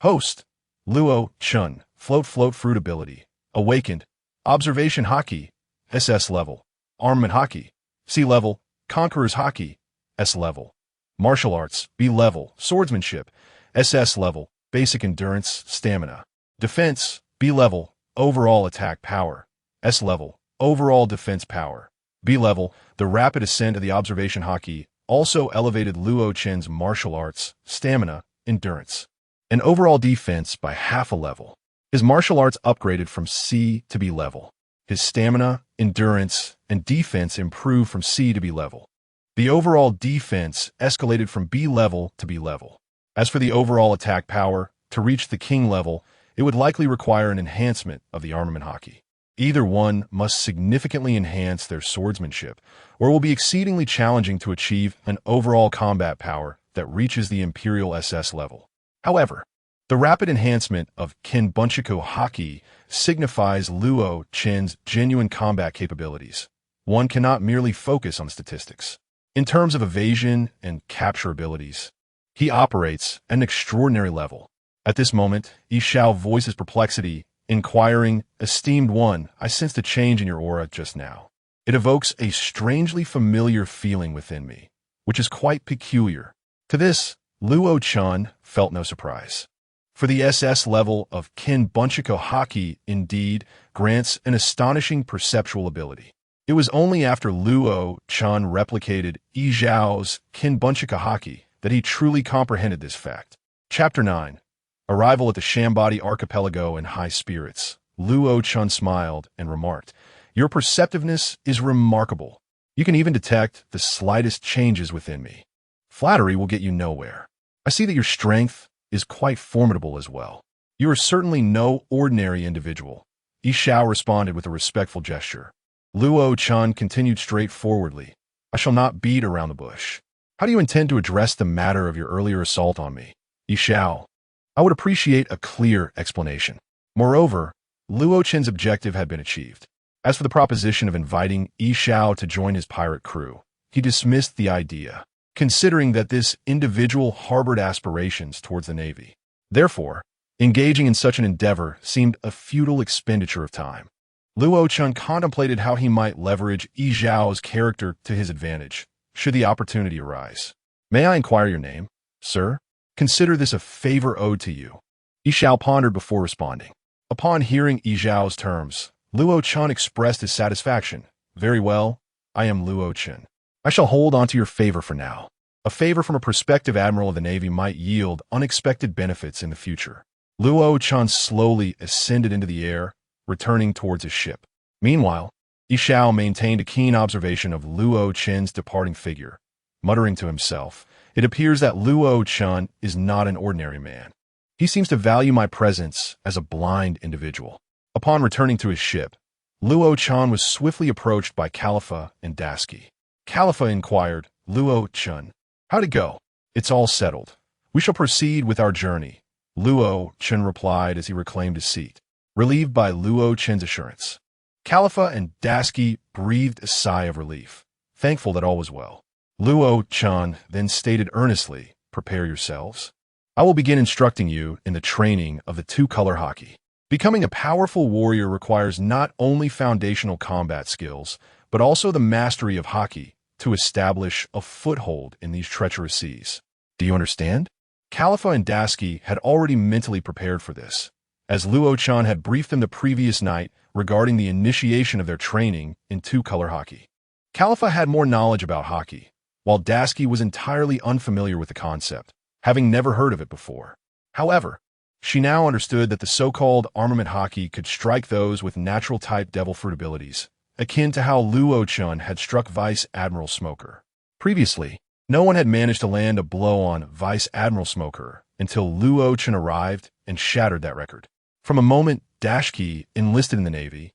Host, Luo Chen, float fruit ability, awakened, observation Haki, SS level, armament Haki, C level, conqueror's Haki, S level, martial arts, B level, swordsmanship, SS level, basic endurance, stamina, defense, B level, overall attack power, S level, overall defense power, B level. The rapid ascent of the observation Haki also elevated Luo Chen's martial arts, stamina, endurance, and overall defense by half a level. His martial arts upgraded from C to B level. His stamina, endurance, and defense improved from C to B level. The overall defense escalated from B level to B level. As for the overall attack power, to reach the king level, it would likely require an enhancement of the armament Haki. Either one must significantly enhance their swordsmanship, or will be exceedingly challenging to achieve an overall combat power that reaches the Imperial SS level. However, the rapid enhancement of Kenbunchiko Haki signifies Luo Chen's genuine combat capabilities. One cannot merely focus on statistics. In terms of evasion and capture abilities, he operates at an extraordinary level. At this moment, Yixiao voices perplexity, inquiring, "Esteemed one, I sensed a change in your aura just now. It evokes a strangely familiar feeling within me, which is quite peculiar." To this, Luo Chen felt no surprise. For the SS level of Kenbunchiko Haki indeed grants an astonishing perceptual ability. It was only after Luo Chen replicated Yixiao's Kenbunchiko Haki that he truly comprehended this fact. Chapter 9. Arrival at the Shambadi Archipelago in high spirits. Luo Chen smiled and remarked, "Your perceptiveness is remarkable. You can even detect the slightest changes within me. Flattery will get you nowhere. I see that your strength is quite formidable as well. You are certainly no ordinary individual." Yixiao responded with a respectful gesture. Luo Chen continued straightforwardly, "I shall not beat around the bush. How do you intend to address the matter of your earlier assault on me?" "Yixiao, I would appreciate a clear explanation." Moreover, Luo Chen's objective had been achieved. As for the proposition of inviting Yixiao to join his pirate crew, he dismissed the idea, considering that this individual harbored aspirations towards the Navy. Therefore, engaging in such an endeavor seemed a futile expenditure of time. Luo Chen contemplated how he might leverage Yixiao's character to his advantage, should the opportunity arise. "May I inquire your name, sir? Consider this a favor owed to you." Yixiao pondered before responding. Upon hearing Yixiao's terms, Luo Chen expressed his satisfaction. "Very well, I am Luo Chen. I shall hold on to your favor for now. A favor from a prospective admiral of the Navy might yield unexpected benefits in the future. Luo Chen slowly ascended into the air, returning towards his ship. Meanwhile, Yishao maintained a keen observation of Luo Chen's departing figure, muttering to himself, "It appears that Luo Chen is not an ordinary man. He seems to value my presence as a blind individual." Upon returning to his ship, Luo Chen was swiftly approached by Khalifa and Dasky. Khalifa inquired, "Luo Chen, how'd it go?" "It's all settled. We shall proceed with our journey," Luo Chen replied as he reclaimed his seat, relieved by Luo Chen's assurance. Khalifa and Dasky breathed a sigh of relief, thankful that all was well. Luo Chen then stated earnestly, "Prepare yourselves. I will begin instructing you in the training of the two-color haki." Becoming a powerful warrior requires not only foundational combat skills, but also the mastery of haki to establish a foothold in these treacherous seas. Do you understand? Khalifa and Dasky had already mentally prepared for this, as Luo Chen had briefed them the previous night regarding the initiation of their training in two-color haki. Khalifa had more knowledge about haki, while Dasky was entirely unfamiliar with the concept, having never heard of it before. However, she now understood that the so-called armament haki could strike those with natural-type devil fruit abilities, akin to how Luo Chen had struck Vice Admiral Smoker. Previously, no one had managed to land a blow on Vice Admiral Smoker until Luo Chen arrived and shattered that record. From a moment Dasky enlisted in the Navy,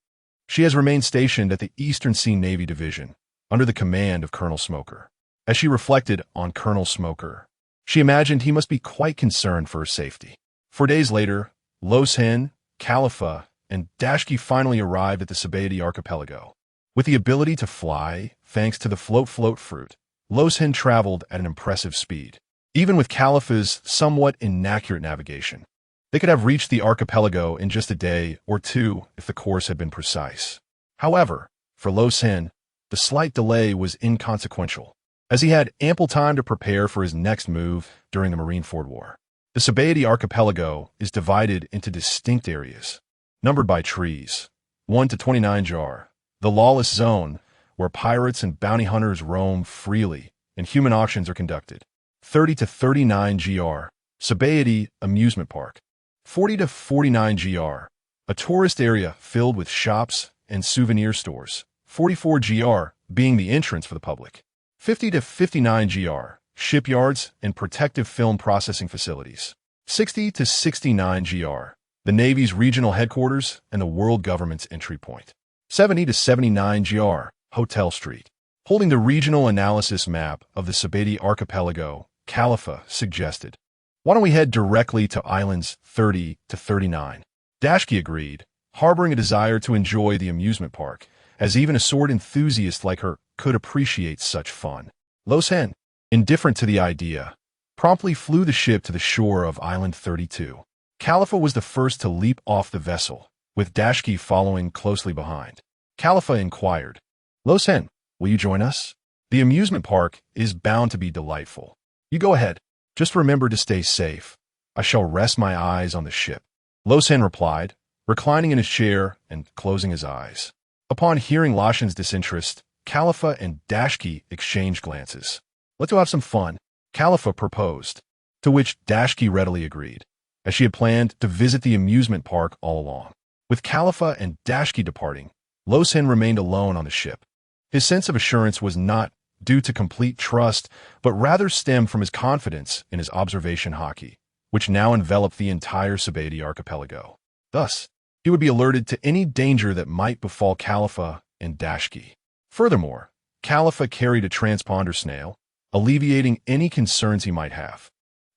she has remained stationed at the Eastern Sea Navy Division, under the command of Colonel Smoker. As she reflected on Colonel Smoker, she imagined he must be quite concerned for her safety. 4 days later, Luo Chen, Khalifa, and Dasky finally arrived at the Sabaody archipelago. With the ability to fly, thanks to the float fruit, Luo Chen traveled at an impressive speed. Even with Khalifa's somewhat inaccurate navigation, they could have reached the archipelago in just a day or two if the course had been precise. However, for Luo Chen, the slight delay was inconsequential, as he had ample time to prepare for his next move during the Marineford War. The Sabaody archipelago is divided into distinct areas, numbered by trees, 1 to 29 jar, the lawless zone, where pirates and bounty hunters roam freely and human auctions are conducted, 30 to 39 gr, Sabaody Amusement Park, 40 to 49 gr, a tourist area filled with shops and souvenir stores, 44 gr being the entrance for the public, 50 to 59 gr, shipyards and protective film processing facilities, 60 to 69 gr, the Navy's regional headquarters and the world government's entry point, 70 to 79 gr, Hotel Street. Holding the regional analysis map of the Sabaody archipelago, Khalifa suggested, "Why don't we head directly to islands 30 to 39? Dasky agreed, harboring a desire to enjoy the amusement park, as even a sword enthusiast like her could appreciate such fun. Luo Chen, indifferent to the idea, promptly flew the ship to the shore of Island 32. Khalifa was the first to leap off the vessel, with Dasky following closely behind. Khalifa inquired, "Luo Chen, will you join us? The amusement park is bound to be delightful. You go ahead. Just remember to stay safe. I shall rest my eyes on the ship." Luo Chen replied, reclining in his chair and closing his eyes. Upon hearing Luo Chen's disinterest, Khalifa and Dasky exchanged glances. "Let's go have some fun," Khalifa proposed, to which Dasky readily agreed, as she had planned to visit the amusement park all along. With Khalifa and Dasky departing, Luo Chen remained alone on the ship. His sense of assurance was not due to complete trust, but rather stemmed from his confidence in his observation haki, which now enveloped the entire Sabaody archipelago. Thus, he would be alerted to any danger that might befall Khalifa and Dasky. Furthermore, Khalifa carried a transponder snail, alleviating any concerns he might have.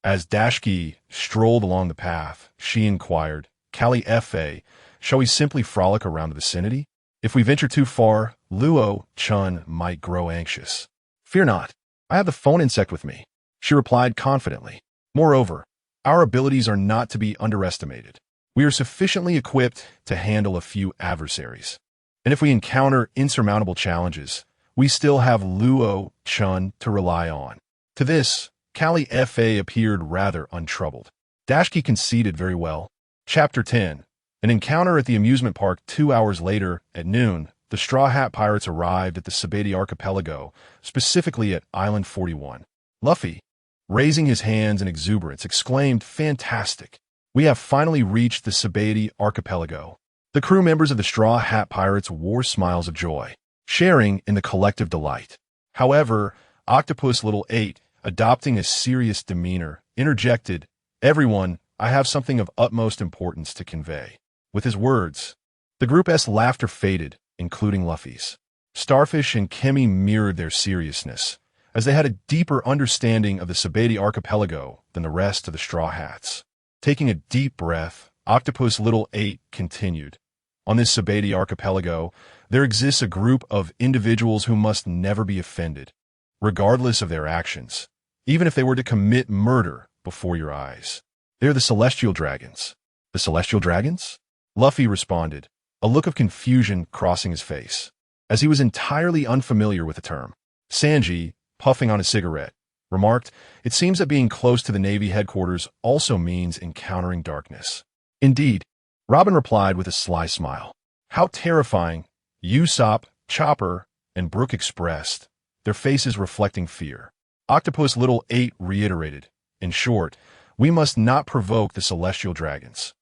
As Dasky strolled along the path, she inquired, "Khalifa, shall we simply frolic around the vicinity? If we venture too far, Luo Chen might grow anxious." "Fear not. I have the phone insect with me," she replied confidently. "Moreover, our abilities are not to be underestimated. We are sufficiently equipped to handle a few adversaries. And if we encounter insurmountable challenges, we still have Luo Chen to rely on." To this, Khalifa appeared rather untroubled. Dasky conceded very well. Chapter 10. An encounter at the amusement park 2 hours later, at noon, the Straw Hat Pirates arrived at the Sabaody archipelago, specifically at Island 41. Luffy, raising his hands in exuberance, exclaimed, "Fantastic! We have finally reached the Sabati archipelago." The crew members of the Straw Hat Pirates wore smiles of joy, sharing in the collective delight. However, Octopus Little 8, adopting a serious demeanor, interjected, "Everyone, I have something of utmost importance to convey." With his words, the group's laughter faded, including Luffy's. Starfish and Kimmy mirrored their seriousness, as they had a deeper understanding of the Sabati archipelago than the rest of the Straw Hats. Taking a deep breath, Octopus Little 8 continued, "On this Sabati archipelago, there exists a group of individuals who must never be offended, regardless of their actions, even if they were to commit murder before your eyes. They're the Celestial Dragons." "The Celestial Dragons?" Luffy responded, a look of confusion crossing his face, as he was entirely unfamiliar with the term. Sanji, puffing on a cigarette, remarked, "It seems that being close to the Navy headquarters also means encountering darkness." "Indeed," Robin replied with a sly smile. "How terrifying," Usopp, Chopper, and Brook expressed, their faces reflecting fear. Octopus Little 8 reiterated, "In short, we must not provoke the Celestial Dragons.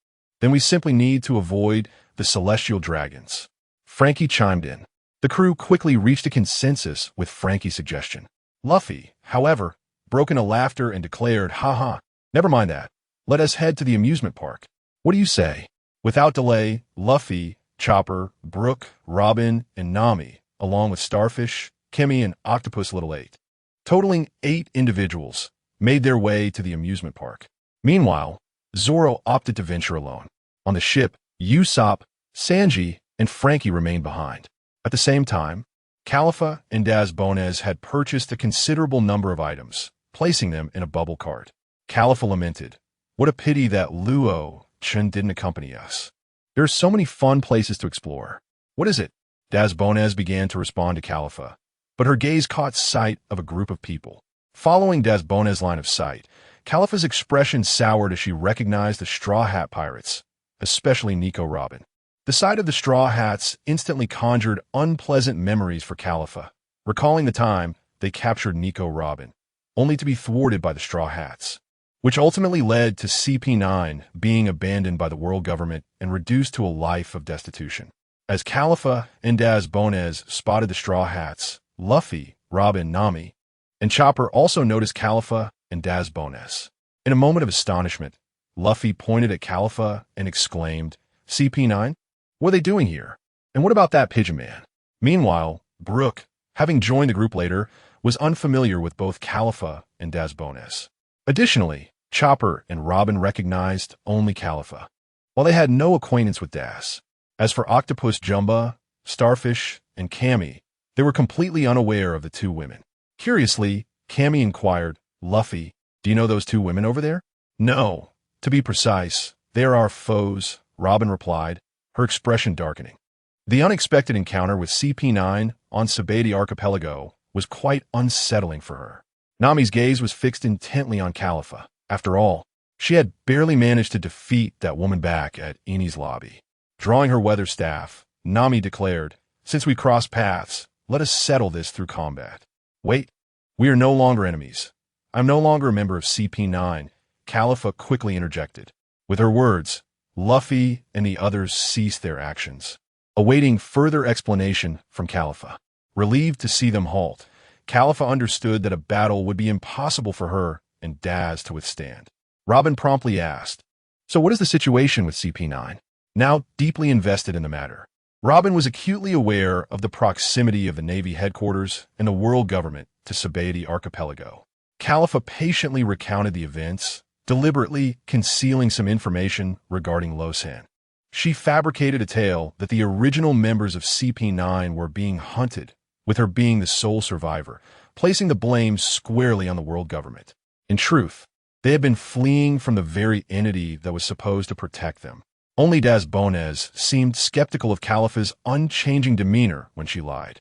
Then we simply need to avoid the Celestial Dragons." Frankie chimed in. The crew quickly reached a consensus with Frankie's suggestion. Luffy, however, broke into laughter and declared, "Ha, never mind that. Let us head to the amusement park. What do you say?" Without delay, Luffy, Chopper, Brook, Robin, and Nami, along with Starfish, Kimmy, and Octopus Little 8, totaling 8 individuals, made their way to the amusement park. Meanwhile, Zoro opted to venture alone. On the ship, Usopp, Sanji, and Frankie remained behind. At the same time, Califa and Daz Bonez had purchased a considerable number of items, placing them in a bubble cart. Califa lamented, "What a pity that Luo Chen didn't accompany us. There are so many fun places to explore." "What is it?" Daz Bonez began to respond to Califa, but her gaze caught sight of a group of people. Following Daz Bonez's line of sight, Califa's expression soured as she recognized the Straw Hat Pirates, especially Nico Robin. The sight of the Straw Hats instantly conjured unpleasant memories for Califa, recalling the time they captured Nico Robin, only to be thwarted by the Straw Hats, which ultimately led to CP9 being abandoned by the world government and reduced to a life of destitution. As Califa and Daz Bonez spotted the Straw Hats, Luffy, Robin, Nami, and Chopper also noticed Califa and Daz Bonez. In a moment of astonishment, Luffy pointed at Califa and exclaimed, "CP9? What are they doing here? And what about that pigeon man?" Meanwhile, Brook, having joined the group later, was unfamiliar with both Califa and Daz Bonez. Additionally, Chopper and Robin recognized only Califa, while they had no acquaintance with Daz. As for Octopus Jumba, Starfish, and Cammy, they were completely unaware of the two women. Curiously, Cammy inquired, "Luffy, do you know those two women over there?" "No. To be precise, they are our foes," Robin replied, her expression darkening. The unexpected encounter with CP9 on Sabati Archipelago was quite unsettling for her. Nami's gaze was fixed intently on Califa. After all, she had barely managed to defeat that woman back at Eni's lobby. Drawing her weather staff, Nami declared, "Since we crossed paths, let us settle this through combat." "Wait, we are no longer enemies. I'm no longer a member of CP9, Califa quickly interjected. With her words, Luffy and the others ceased their actions, awaiting further explanation from Califa. Relieved to see them halt, Califa understood that a battle would be impossible for her and Daz to withstand. Robin promptly asked, "So what is the situation with CP9?" Now deeply invested in the matter, Robin was acutely aware of the proximity of the Navy headquarters and the world government to Sabati Archipelago. Califa patiently recounted the events, deliberately concealing some information regarding Luo Chen. She fabricated a tale that the original members of CP9 were being hunted, with her being the sole survivor, placing the blame squarely on the world government. In truth, they had been fleeing from the very entity that was supposed to protect them. Only Daz Bonez seemed skeptical of Califa's unchanging demeanor when she lied.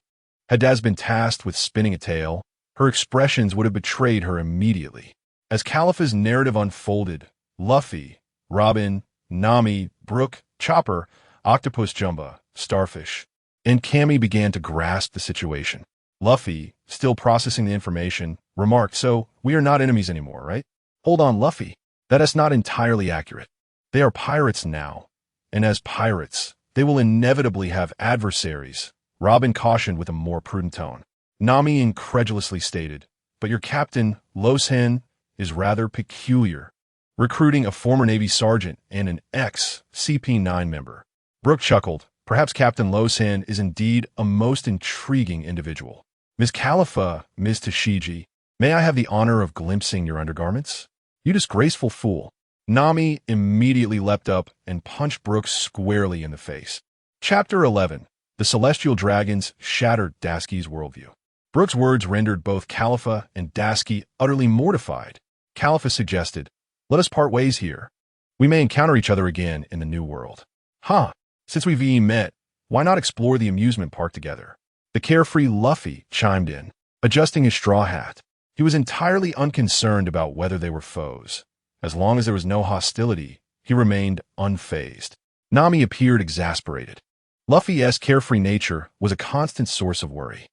Had Daz been tasked with spinning a tale, her expressions would have betrayed her immediately. As Califa's narrative unfolded, Luffy, Robin, Nami, Brook, Chopper, Octopus Jumba, Starfish, and Cammy began to grasp the situation. Luffy, still processing the information, remarked, "So, we are not enemies anymore, right?" "Hold on, Luffy. That is not entirely accurate. They are pirates now, and as pirates, they will inevitably have adversaries," Robin cautioned with a more prudent tone. Nami incredulously stated, "But your captain, Luo Chen, is rather peculiar, recruiting a former Navy sergeant and an ex-CP9 member." Brook chuckled. "Perhaps Captain Luo Chen is indeed a most intriguing individual. Ms. Khalifa, Ms. Tashiji, may I have the honor of glimpsing your undergarments?" "You disgraceful fool." Nami immediately leapt up and punched Brook squarely in the face. Chapter 11. The Celestial Dragons Shattered Daski's Worldview. Brook's words rendered both Khalifa and Daski utterly mortified. Khalifa suggested, "Let us part ways here. We may encounter each other again in the New World." "Huh, since we've met, why not explore the amusement park together?" The carefree Luffy chimed in, adjusting his straw hat. He was entirely unconcerned about whether they were foes. As long as there was no hostility, he remained unfazed. Nami appeared exasperated. Luffy's carefree nature was a constant source of worry.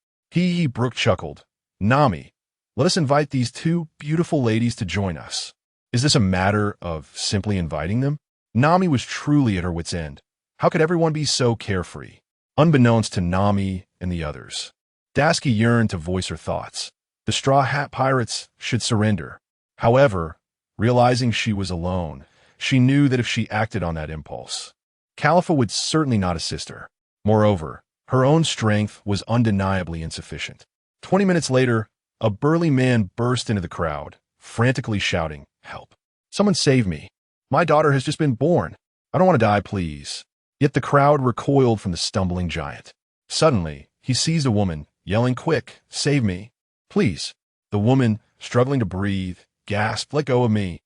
Brook chuckled. "Nami, let us invite these two beautiful ladies to join us. Is this a matter of simply inviting them?" Nami was truly at her wit's end. How could everyone be so carefree? Unbeknownst to Nami and the others, Daski yearned to voice her thoughts. The Straw Hat Pirates should surrender. However, realizing she was alone, she knew that if she acted on that impulse, Khalifa would certainly not assist her. Moreover, her own strength was undeniably insufficient. 20 minutes later, a burly man burst into the crowd, frantically shouting, "Help! Someone save me! My daughter has just been born! I don't want to die, please!" Yet the crowd recoiled from the stumbling giant. Suddenly, he seized a woman, yelling, "Quick, save me! Please!" The woman, struggling to breathe, gasped, "Let go of me!"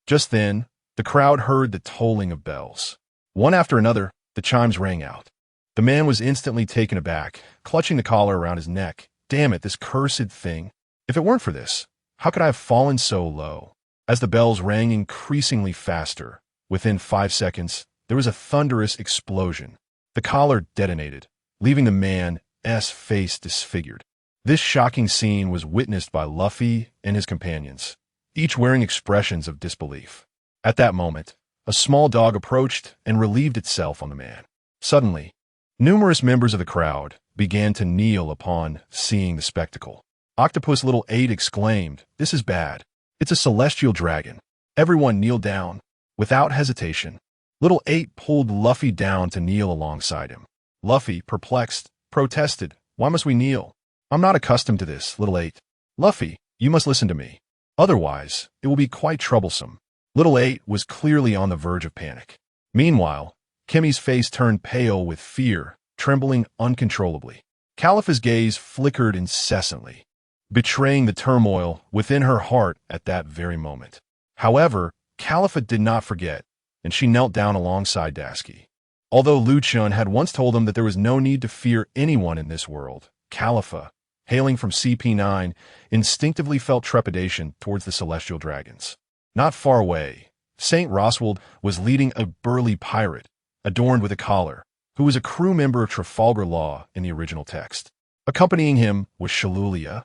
Just then, the crowd heard the tolling of bells. One after another, the chimes rang out. The man was instantly taken aback, clutching the collar around his neck. "Damn it, this cursed thing! If it weren't for this, how could I have fallen so low?" As the bells rang increasingly faster, within 5 seconds, there was a thunderous explosion. The collar detonated, leaving the man's face disfigured. This shocking scene was witnessed by Luffy and his companions, each wearing expressions of disbelief. At that moment, a small dog approached and relieved itself on the man. Suddenly, numerous members of the crowd began to kneel upon seeing the spectacle. Octopus Little 8 exclaimed, "This is bad. It's a celestial dragon." Everyone kneeled down. Without hesitation, Little 8 pulled Luffy down to kneel alongside him. Luffy, perplexed, protested, "Why must we kneel? I'm not accustomed to this, Little 8. Luffy, you must listen to me. Otherwise, it will be quite troublesome." Little 8 was clearly on the verge of panic. Meanwhile, Kimmy's face turned pale with fear, trembling uncontrollably. Khalifa's gaze flickered incessantly, betraying the turmoil within her heart at that very moment. However, Khalifa did not forget, and she knelt down alongside Daski. Although Luo Chen had once told him that there was no need to fear anyone in this world, Khalifa, hailing from CP9, instinctively felt trepidation towards the celestial dragons. Not far away, St. Roswald was leading a burly pirate, adorned with a collar, who was a crew member of Trafalgar Law in the original text. Accompanying him was Shalulia,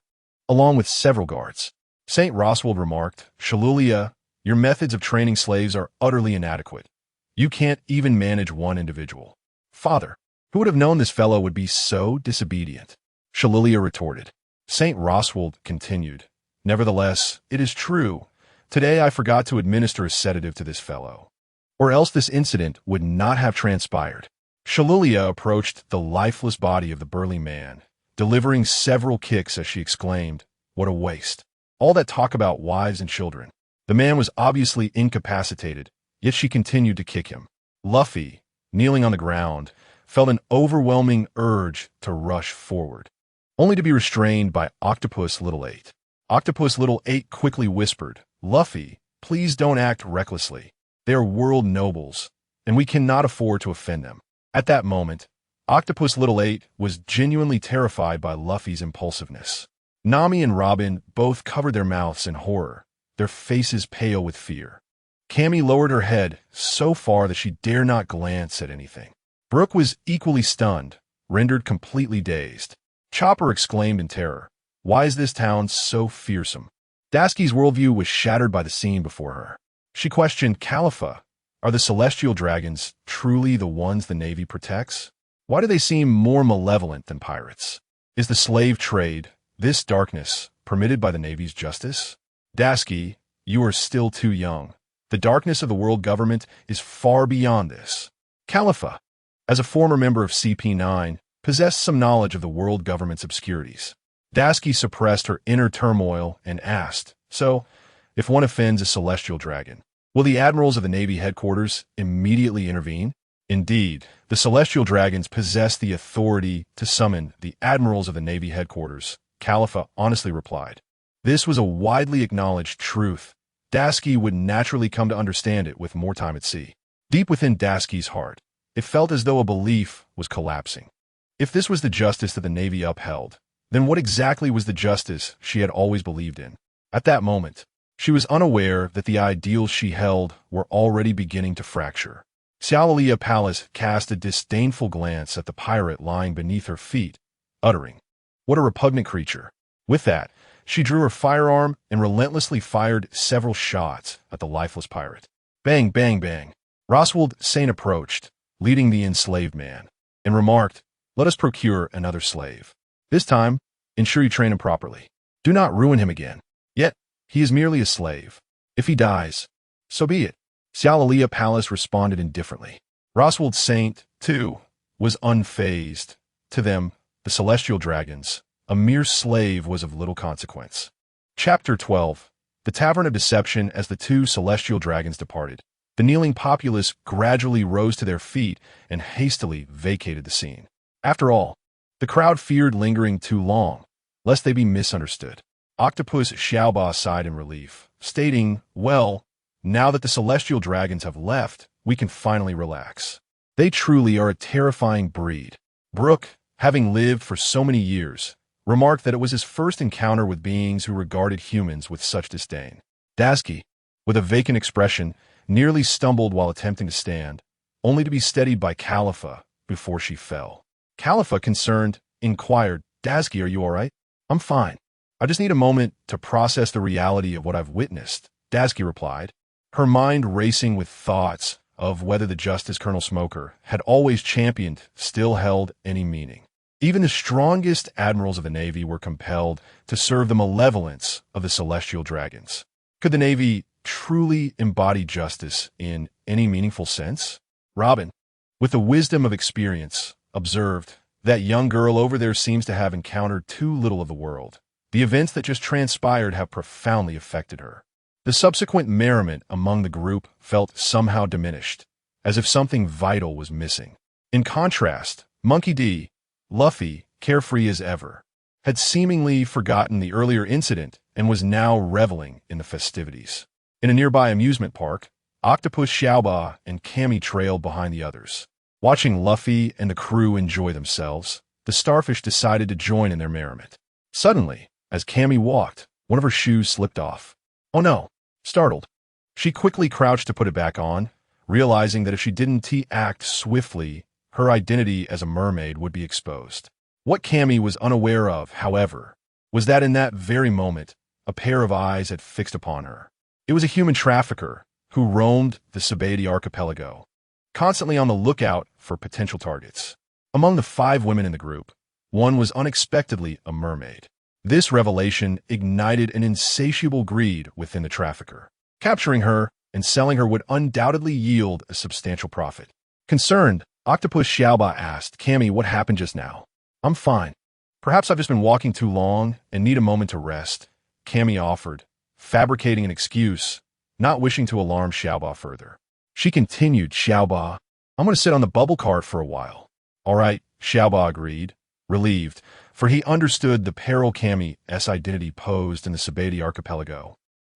along with several guards. St. Roswald remarked, "Shalulia, your methods of training slaves are utterly inadequate. You can't even manage one individual." "Father, who would have known this fellow would be so disobedient?" Shalulia retorted. St. Roswald continued, "Nevertheless, it is true. Today I forgot to administer a sedative to this fellow, or else this incident would not have transpired." Shalulia approached the lifeless body of the burly man, delivering several kicks as she exclaimed, "What a waste. All that talk about wives and children." The man was obviously incapacitated, yet she continued to kick him. Luffy, kneeling on the ground, felt an overwhelming urge to rush forward, only to be restrained by Octopus Little 8. Octopus Little 8 quickly whispered, "Luffy, please don't act recklessly. They are world nobles, and we cannot afford to offend them." At that moment, Octopus Little 8 was genuinely terrified by Luffy's impulsiveness. Nami and Robin both covered their mouths in horror, their faces pale with fear. Cammy lowered her head so far that she dare not glance at anything. Brook was equally stunned, rendered completely dazed. Chopper exclaimed in terror, Why is this town so fearsome? Daski's worldview was shattered by the scene before her. She questioned, Khalifa, are the celestial dragons truly the ones the Navy protects? Why do they seem more malevolent than pirates? Is the slave trade, this darkness, permitted by the Navy's justice? Daski, you are still too young. The darkness of the world government is far beyond this. Khalifa, as a former member of CP9, possessed some knowledge of the world government's obscurities. Daski suppressed her inner turmoil and asked, so, if one offends a celestial dragon, will the admirals of the Navy headquarters immediately intervene? Indeed, the celestial dragons possess the authority to summon the admirals of the Navy headquarters, Khalifa honestly replied. This was a widely acknowledged truth. Daski would naturally come to understand it with more time at sea. Deep within Daski's heart, it felt as though a belief was collapsing. If this was the justice that the Navy upheld, then what exactly was the justice she had always believed in? At that moment, she was unaware that the ideals she held were already beginning to fracture. Xiaolia Palace cast a disdainful glance at the pirate lying beneath her feet, uttering, "What a repugnant creature." With that, she drew her firearm and relentlessly fired several shots at the lifeless pirate. Bang, bang, bang. Roswald Saint approached, leading the enslaved man, and remarked, "Let us procure another slave. This time, ensure you train him properly. Do not ruin him again. Yet, he is merely a slave. If he dies, so be it." Xiaolia Palace responded indifferently. Roswald Saint, too, was unfazed. To them, the celestial dragons, a mere slave was of little consequence. Chapter 12. The Tavern of Deception. As the two celestial dragons departed, the kneeling populace gradually rose to their feet and hastily vacated the scene. After all, the crowd feared lingering too long, lest they be misunderstood. Octopus Xiaoba sighed in relief, stating, "Well, now that the celestial dragons have left, we can finally relax. They truly are a terrifying breed." Brooke, having lived for so many years, remarked that it was his first encounter with beings who regarded humans with such disdain. Daski, with a vacant expression, nearly stumbled while attempting to stand, only to be steadied by Khalifa before she fell. Khalifa, concerned, inquired, "Daski, are you all right?" "I'm fine. I just need a moment to process the reality of what I've witnessed," Daski replied, her mind racing with thoughts of whether the Justice Colonel Smoker had always championed still held any meaning. Even the strongest admirals of the Navy were compelled to serve the malevolence of the celestial dragons. Could the Navy truly embody justice in any meaningful sense? Robin, with the wisdom of experience, observed, "That young girl over there seems to have encountered too little of the world. The events that just transpired have profoundly affected her." The subsequent merriment among the group felt somehow diminished, as if something vital was missing. In contrast, Monkey D., Luffy, carefree as ever, had seemingly forgotten the earlier incident and was now reveling in the festivities. In a nearby amusement park, Octopus Xiaoba and Cammy trailed behind the others. Watching Luffy and the crew enjoy themselves, the starfish decided to join in their merriment. Suddenly, as Cammy walked, one of her shoes slipped off. "Oh no!" Startled, she quickly crouched to put it back on, realizing that if she didn't act swiftly, her identity as a mermaid would be exposed. What Cammy was unaware of, however, was that in that very moment, a pair of eyes had fixed upon her. It was a human trafficker who roamed the Sabedi archipelago, constantly on the lookout for potential targets. Among the 5 women in the group, one was unexpectedly a mermaid. This revelation ignited an insatiable greed within the trafficker. Capturing her and selling her would undoubtedly yield a substantial profit. Concerned, Octopus Xiaoba asked, "Cammy, what happened just now?" "I'm fine. Perhaps I've just been walking too long and need a moment to rest," Cammy offered, fabricating an excuse, not wishing to alarm Xiaoba further. She continued, "Xiaoba, I'm going to sit on the bubble cart for a while." "All right," Xiaoba agreed, relieved, for he understood the peril Cammy's identity posed in the Sabedi archipelago,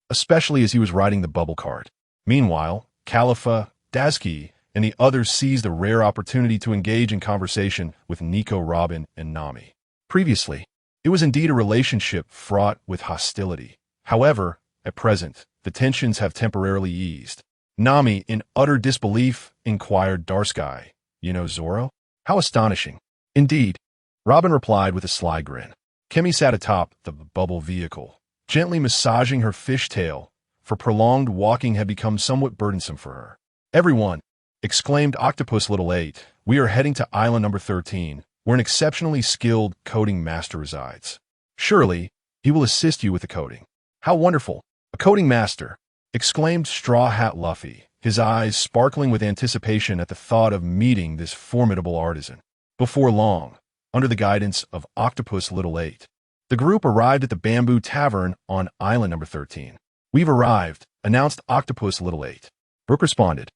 especially as he was riding the bubble cart. Meanwhile, Khalifa, Daski, and the others seized a rare opportunity to engage in conversation with Nico, Robin, and Nami. Previously, it was indeed a relationship fraught with hostility. However, at present, the tensions have temporarily eased. Nami, in utter disbelief, inquired, "Darsky, you know Zoro?" "How astonishing." "Indeed," Robin replied with a sly grin. Kimmy sat atop the bubble vehicle, gently massaging her fishtail, for prolonged walking had become somewhat burdensome for her. "Everyone," exclaimed Octopus Little 8, "we are heading to island number 13, where an exceptionally skilled coding master resides. Surely, he will assist you with the coding." "How wonderful! A coding master!" exclaimed Straw Hat Luffy, his eyes sparkling with anticipation at the thought of meeting this formidable artisan. Before long, under the guidance of Octopus Little 8, the group arrived at the Bamboo Tavern on island number 13. "We've arrived," announced Octopus Little 8. Brook responded,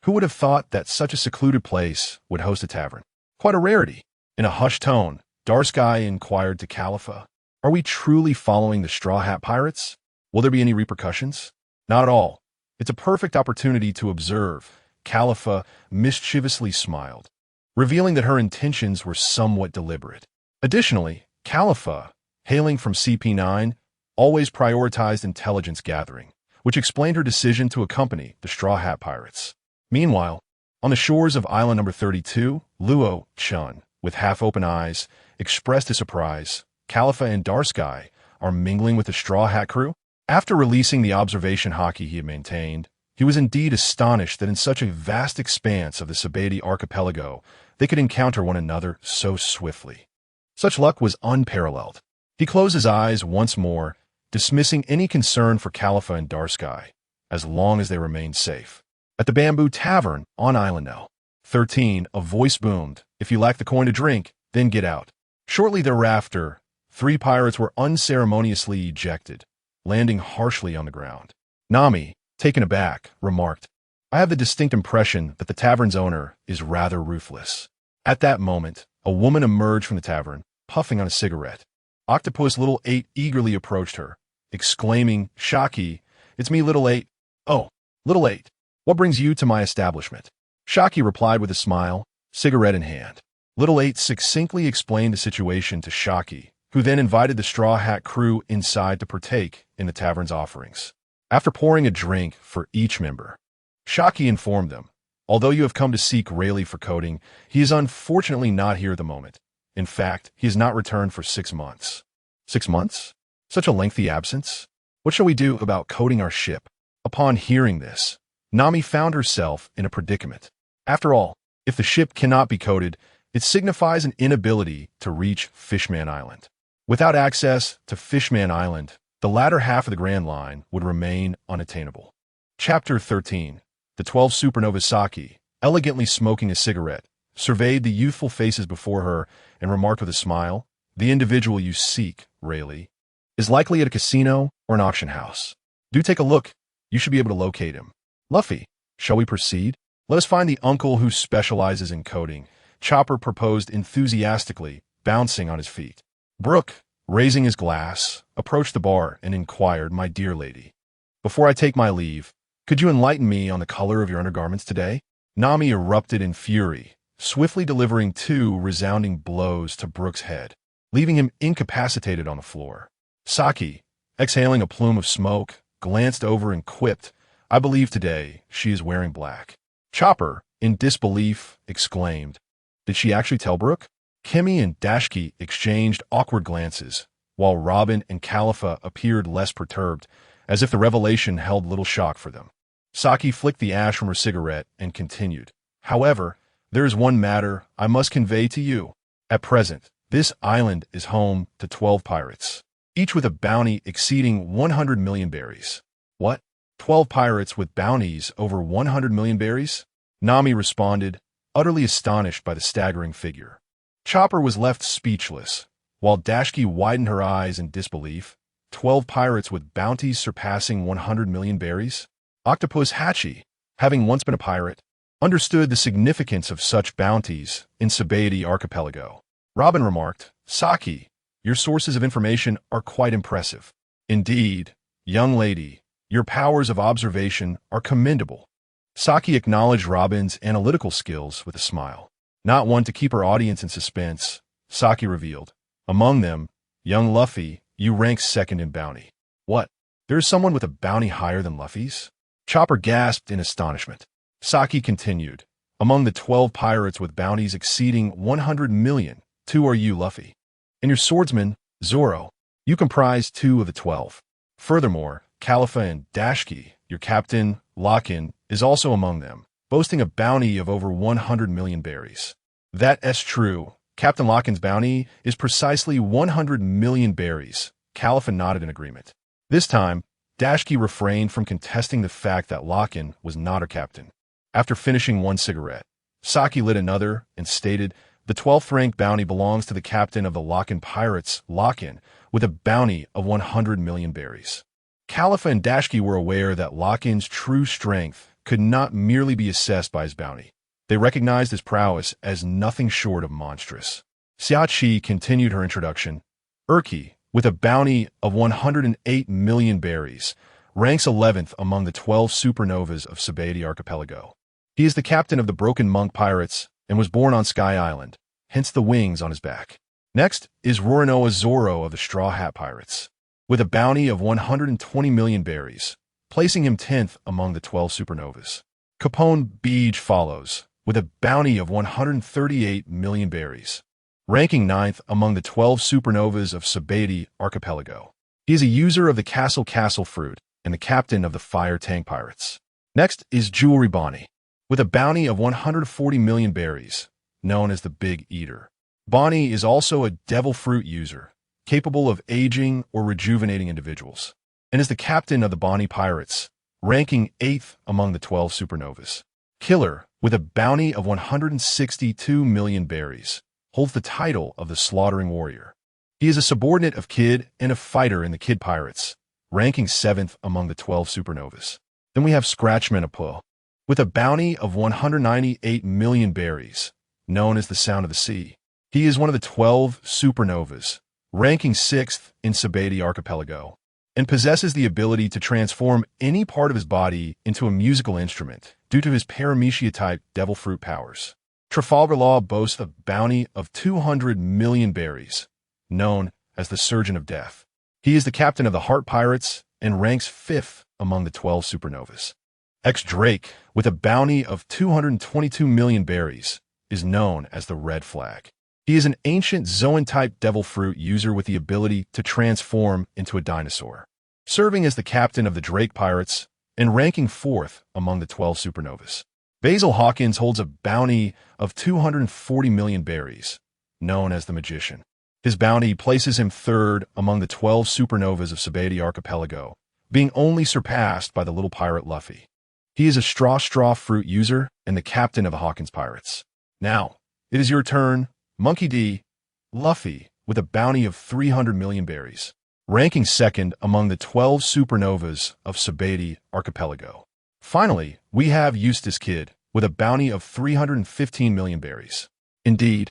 "Who would have thought that such a secluded place would host a tavern? Quite a rarity." In a hushed tone, Darsky inquired to Califa, "Are we truly following the Straw Hat Pirates? Will there be any repercussions?" "Not at all. It's a perfect opportunity to observe," Califa mischievously smiled, revealing that her intentions were somewhat deliberate. Additionally, Califa, hailing from CP9, always prioritized intelligence gathering, which explained her decision to accompany the Straw Hat Pirates. Meanwhile, on the shores of island number 32, Luo Chen, with half-open eyes, expressed his surprise. "Califa and Darsky are mingling with the Straw Hat crew?" After releasing the observation hockey he had maintained, he was indeed astonished that in such a vast expanse of the Sabati archipelago, they could encounter one another so swiftly. Such luck was unparalleled. He closed his eyes once more, dismissing any concern for Califa and Darsky, as long as they remained safe. At the Bamboo Tavern on Island No. 13, a voice boomed, "If you lack the coin to drink, then get out." Shortly thereafter, 3 pirates were unceremoniously ejected, landing harshly on the ground. Nami, taken aback, remarked, "I have the distinct impression that the tavern's owner is rather ruthless." At that moment, a woman emerged from the tavern, puffing on a cigarette. Octopus Little 8 eagerly approached her, exclaiming, "Shaki, it's me, Little 8. "Oh, Little 8, what brings you to my establishment?" Shaki replied with a smile, cigarette in hand. Little 8 succinctly explained the situation to Shaki, who then invited the Straw Hat crew inside to partake in the tavern's offerings. After pouring a drink for each member, Shaki informed them, "Although you have come to seek Rayleigh for coding, he is unfortunately not here at the moment. In fact, he has not returned for 6 months." 6 months? Such a lengthy absence? What shall we do about coding our ship? Upon hearing this, Nami found herself in a predicament. After all, if the ship cannot be coded, it signifies an inability to reach Fishman Island. Without access to Fishman Island, the latter half of the Grand Line would remain unattainable. Chapter 13. The 12 Supernova Saki, elegantly smoking a cigarette, surveyed the youthful faces before her and remarked with a smile, "The individual you seek, Rayleigh, is likely at a casino or an auction house. Do take a look. You should be able to locate him. Luffy, shall we proceed? Let us find the uncle who specializes in coding," Chopper proposed enthusiastically, bouncing on his feet. Brook, raising his glass, approached the bar and inquired, "My dear lady, before I take my leave, could you enlighten me on the color of your undergarments today?" Nami erupted in fury, swiftly delivering 2 resounding blows to Brook's head, leaving him incapacitated on the floor. Saki, exhaling a plume of smoke, glanced over and quipped, "I believe today she is wearing black." Chopper, in disbelief, exclaimed, "Did she actually tell Brook?" Kimmy and Dashki exchanged awkward glances, while Robin and Califa appeared less perturbed, as if the revelation held little shock for them. Saki flicked the ash from her cigarette and continued, "However, there is one matter I must convey to you. At present, this island is home to 12 pirates, each with a bounty exceeding 100 million berries." "What? 12 pirates with bounties over 100 million berries?" Nami responded, utterly astonished by the staggering figure. Chopper was left speechless, while Dashki widened her eyes in disbelief. 12 pirates with bounties surpassing 100 million berries? Octopus Hachi, having once been a pirate, understood the significance of such bounties in Sabati archipelago. Robin remarked, "Saki, your sources of information are quite impressive. Indeed, young lady, your powers of observation are commendable." Saki acknowledged Robin's analytical skills with a smile. Not one to keep her audience in suspense, Saki revealed, "Among them, young Luffy, you rank second in bounty." "What? There is someone with a bounty higher than Luffy's?" Chopper gasped in astonishment. Saki continued, "Among the 12 pirates with bounties exceeding 100 million, 2 are you, Luffy. And your swordsman, Zoro, you comprise 2 of the 12. Furthermore, Califa and Dashki, your captain, Locken, is also among them, boasting a bounty of over 100 million berries. That's true. Captain Locken's bounty is precisely 100 million berries. Califa nodded in agreement. This time, Dashki refrained from contesting the fact that Locken was not her captain. After finishing one cigarette, Saki lit another and stated, the 12th rank bounty belongs to the captain of the Locken pirates, Locken, with a bounty of 100 million berries. Califa and Dashki were aware that Locken's true strength could not merely be assessed by his bounty. They recognized his prowess as nothing short of monstrous. Xiachi continued her introduction. Urki, with a bounty of 108 million berries, ranks 11th among the 12 supernovas of Sabaody Archipelago. He is the captain of the Broken Monk Pirates and was born on Sky Island, hence the wings on his back. Next is Roronoa Zoro of the Straw Hat Pirates, with a bounty of 120 million berries, placing him 10th among the 12 supernovas. Capone Beej follows, with a bounty of 138 million berries, ranking 9th among the 12 supernovas of Sabaody Archipelago. He is a user of the Castle fruit and the captain of the Fire Tank Pirates. Next is Jewelry Bonnie, with a bounty of 140 million berries, known as the Big Eater. Bonnie is also a devil fruit user, capable of aging or rejuvenating individuals, and is the captain of the Bonnie Pirates, ranking 8th among the 12 supernovas. Killer, with a bounty of 162 million berries, holds the title of the Slaughtering Warrior. He is a subordinate of Kid and a fighter in the Kid Pirates, ranking 7th among the 12 supernovas. Then we have Scratchman with a bounty of 198 million berries, known as the Sound of the Sea. He is one of the 12 supernovas, ranking 6th in Sabaody Archipelago, and possesses the ability to transform any part of his body into a musical instrument due to his paramecia-type devil fruit powers. Trafalgar Law boasts a bounty of 200 million berries, known as the Surgeon of Death. He is the captain of the Heart Pirates and ranks 5th among the 12 supernovas. Drake, with a bounty of 222 million berries, is known as the Red Flag. He is an ancient Zoan-type devil fruit user with the ability to transform into a dinosaur, serving as the captain of the Drake Pirates and ranking 4th among the 12 supernovas. Basil Hawkins holds a bounty of 240 million berries, known as the Magician. His bounty places him 3rd among the 12 supernovas of Sabaody Archipelago, being only surpassed by the little pirate Luffy. He is a straw fruit user and the captain of the Hawkins Pirates. Now, it is your turn, Monkey D. Luffy, with a bounty of 300 million berries, ranking 2nd among the 12 supernovas of Sabaody Archipelago. Finally, we have Eustace Kid, with a bounty of 315 million berries. Indeed,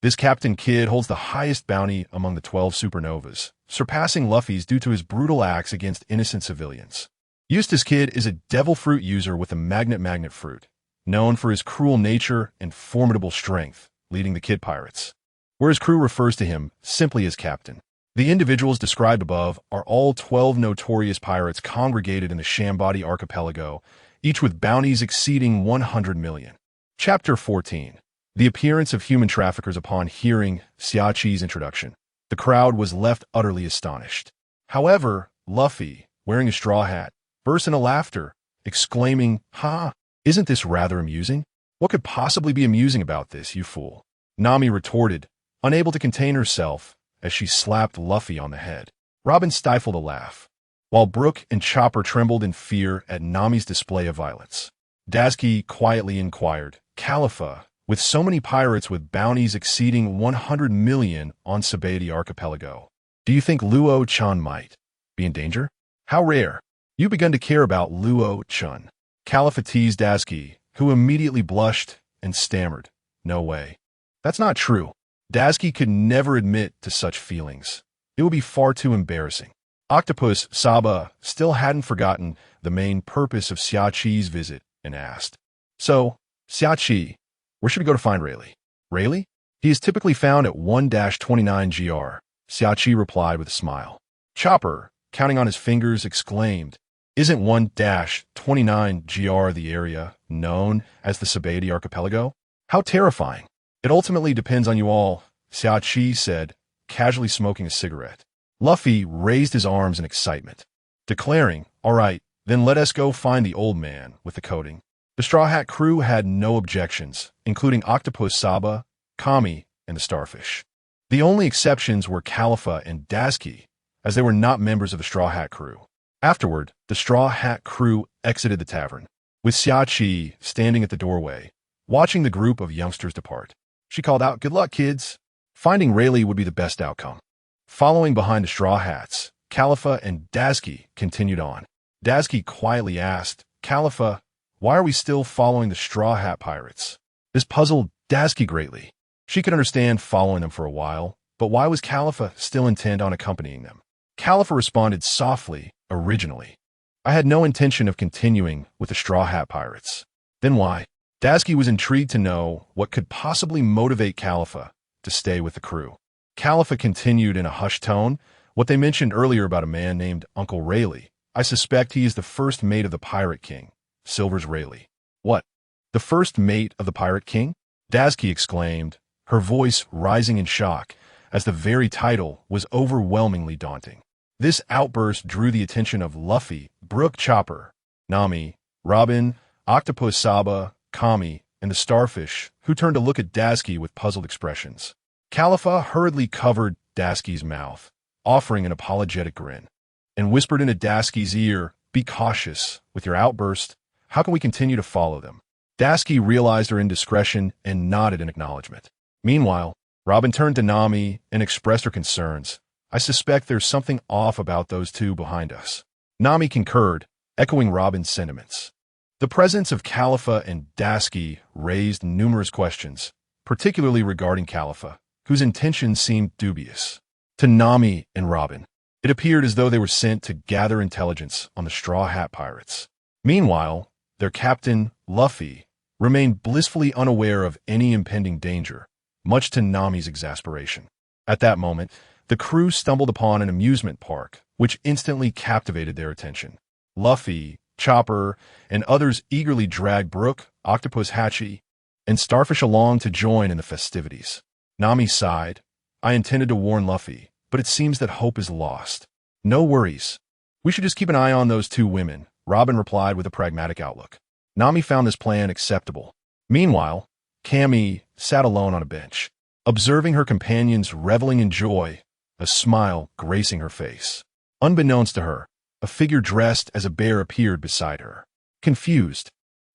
this Captain Kid holds the highest bounty among the 12 supernovas, surpassing Luffy's due to his brutal acts against innocent civilians. Eustace Kid is a devil fruit user with a magnet fruit, known for his cruel nature and formidable strength, leading the Kid Pirates, where his crew refers to him simply as Captain. The individuals described above are all 12 notorious pirates congregated in the Shambaudi Archipelago, each with bounties exceeding 100 million. Chapter 14. The appearance of human traffickers upon hearing Xiachi's introduction. The crowd was left utterly astonished. However, Luffy, wearing a straw hat, burst into laughter, exclaiming, "Ha! Isn't this rather amusing? What could possibly be amusing about this, you fool?" Nami retorted, unable to contain herself, as she slapped Luffy on the head. Robin stifled a laugh, while Brook and Chopper trembled in fear at Nami's display of violence. Dazki quietly inquired, "Califa, with so many pirates with bounties exceeding 100 million on Sabaody Archipelago, do you think Luo Chen might be in danger? How rare. You begun to care about Luo Chen." Califa teased Dazki, who immediately blushed and stammered, "No way. That's not true." Dazki could never admit to such feelings. It would be far too embarrassing. Octopus Saba still hadn't forgotten the main purpose of Xiachi's visit and asked, "So, Xiachi, where should we go to find Rayleigh?" "Rayleigh? He is typically found at 1-29 GR, Xiachi replied with a smile. Chopper, counting on his fingers, exclaimed, "Isn't 1-29 GR the area known as the Sabaody Archipelago? How terrifying." "It ultimately depends on you all," Xiachi said, casually smoking a cigarette. Luffy raised his arms in excitement, declaring, "All right, then let us go find the old man with the coating." The Straw Hat crew had no objections, including Octopus Saba, Kami, and the Starfish. The only exceptions were Califa and Dasky, as they were not members of the Straw Hat crew. Afterward, the Straw Hat crew exited the tavern, with Xiaoqi standing at the doorway, watching the group of youngsters depart. She called out, "Good luck, kids." Finding Rayleigh would be the best outcome. Following behind the Straw Hats, Califa and Dasky continued on. Dasky quietly asked, "Califa, why are we still following the Straw Hat pirates?" This puzzled Dasky greatly. She could understand following them for a while, but why was Califa still intent on accompanying them? Califa responded softly, "Originally, I had no intention of continuing with the Straw Hat pirates." "Then why?" Dasky was intrigued to know what could possibly motivate Califa to stay with the crew. Califa continued in a hushed tone, "What they mentioned earlier about a man named Uncle Rayleigh. I suspect he is the first mate of the Pirate King, Silver's Rayleigh." "What? The first mate of the Pirate King?" Dasky exclaimed, her voice rising in shock, as the very title was overwhelmingly daunting. This outburst drew the attention of Luffy, Brook Chopper, Nami, Robin, Octopus Saba, Kami, and the Starfish, who turned to look at Dasky with puzzled expressions. Califa hurriedly covered Dasky's mouth, offering an apologetic grin, and whispered into Dasky's ear, "Be cautious with your outburst. How can we continue to follow them?" Dasky realized her indiscretion and nodded in acknowledgement. Meanwhile, Robin turned to Nami and expressed her concerns. "I suspect there's something off about those two behind us." Nami concurred, echoing Robin's sentiments. The presence of Califa and Dasky raised numerous questions, particularly regarding Califa, whose intentions seemed dubious. To Nami and Robin, it appeared as though they were sent to gather intelligence on the Straw Hat pirates. Meanwhile, their captain, Luffy, remained blissfully unaware of any impending danger, much to Nami's exasperation. At that moment, the crew stumbled upon an amusement park, which instantly captivated their attention. Luffy, Chopper, and others eagerly dragged Brook, Octopus Hatchie, and Starfish along to join in the festivities. Nami sighed. "I intended to warn Luffy, but it seems that hope is lost." "No worries. We should just keep an eye on those two women," Robin replied with a pragmatic outlook. Nami found this plan acceptable. Meanwhile, Kami sat alone on a bench, observing her companions reveling in joy, a smile gracing her face. Unbeknownst to her, a figure dressed as a bear appeared beside her. Confused,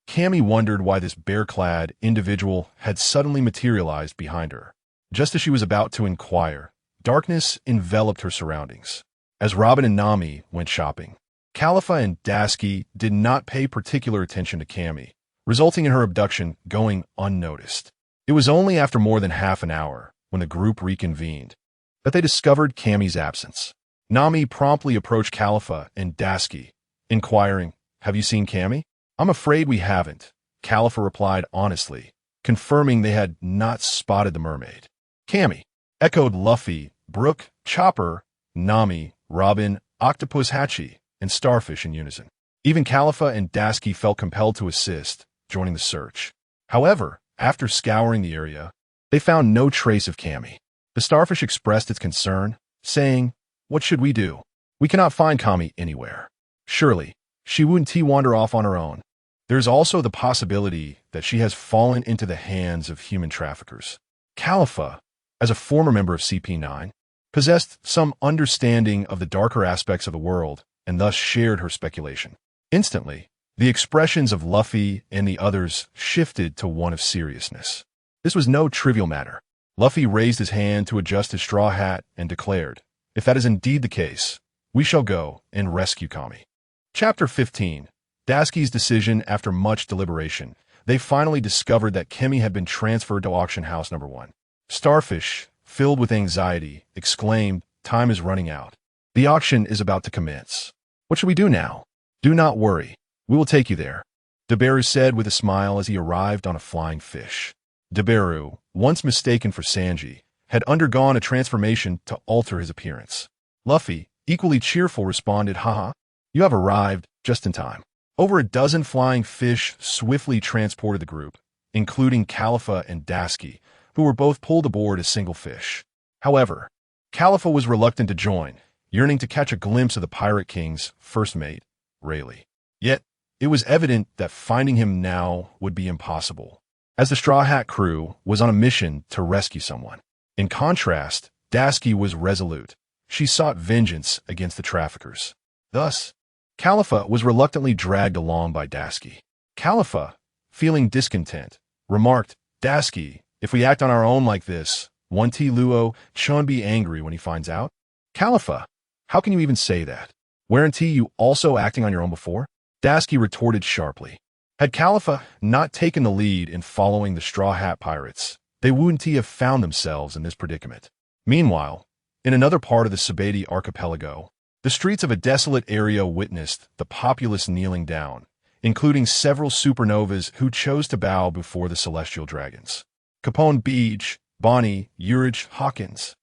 Kami wondered why this bear-clad individual had suddenly materialized behind her. Just as she was about to inquire, darkness enveloped her surroundings. As Robin and Nami went shopping, Califa and Dasky did not pay particular attention to Kami, resulting in her abduction going unnoticed. It was only after more than half an hour, when the group reconvened, that they discovered Kami's absence. Nami promptly approached Califa and Dasky, inquiring, "Have you seen Kami?" "I'm afraid we haven't," Califa replied honestly, confirming they had not spotted the mermaid. "Kami," echoed Luffy, Brook, Chopper, Nami, Robin, Octopus Hatchie, and Starfish in unison. Even Califa and Dasky felt compelled to assist, joining the search. However, after scouring the area, they found no trace of Kami. The Starfish expressed its concern, saying, "What should we do? We cannot find Kami anywhere. Surely, she wouldn't wander off on her own. There's also the possibility that she has fallen into the hands of human traffickers." Califa, as a former member of CP9, possessed some understanding of the darker aspects of the world and thus shared her speculation. Instantly, the expressions of Luffy and the others shifted to one of seriousness. This was no trivial matter. Luffy raised his hand to adjust his straw hat and declared, "If that is indeed the case, we shall go and rescue Kami." Chapter 15. Dasky's decision. After much deliberation, they finally discovered that Kami had been transferred to Auction House Number 1. Starfish, filled with anxiety, exclaimed, "Time is running out. The auction is about to commence. What should we do now?" "Do not worry. We will take you there," Deberu said with a smile as he arrived on a flying fish. Deberu, once mistaken for Sanji, had undergone a transformation to alter his appearance. Luffy, equally cheerful, responded, "Haha, you have arrived just in time." Over a dozen flying fish swiftly transported the group, including Califa and Dasky, who were both pulled aboard as single fish. However, Khalifa was reluctant to join, yearning to catch a glimpse of the Pirate King's first mate, Rayleigh. Yet, it was evident that finding him now would be impossible, as the Straw Hat crew was on a mission to rescue someone. In contrast, Dasky was resolute. She sought vengeance against the traffickers. Thus, Khalifa was reluctantly dragged along by Dasky. Khalifa, feeling discontent, remarked, "Dasky, if we act on our own like this, won't Luo Chen be angry when he finds out?" "Khalifa, how can you even say that? Weren't you also acting on your own before?" Dasky retorted sharply. Had Khalifa not taken the lead in following the Straw Hat pirates, they wouldn't have found themselves in this predicament. Meanwhile, in another part of the Sabeti archipelago, the streets of a desolate area witnessed the populace kneeling down, including several supernovas who chose to bow before the celestial dragons. Capone Beach, Bonnie, Urich, Hawkins,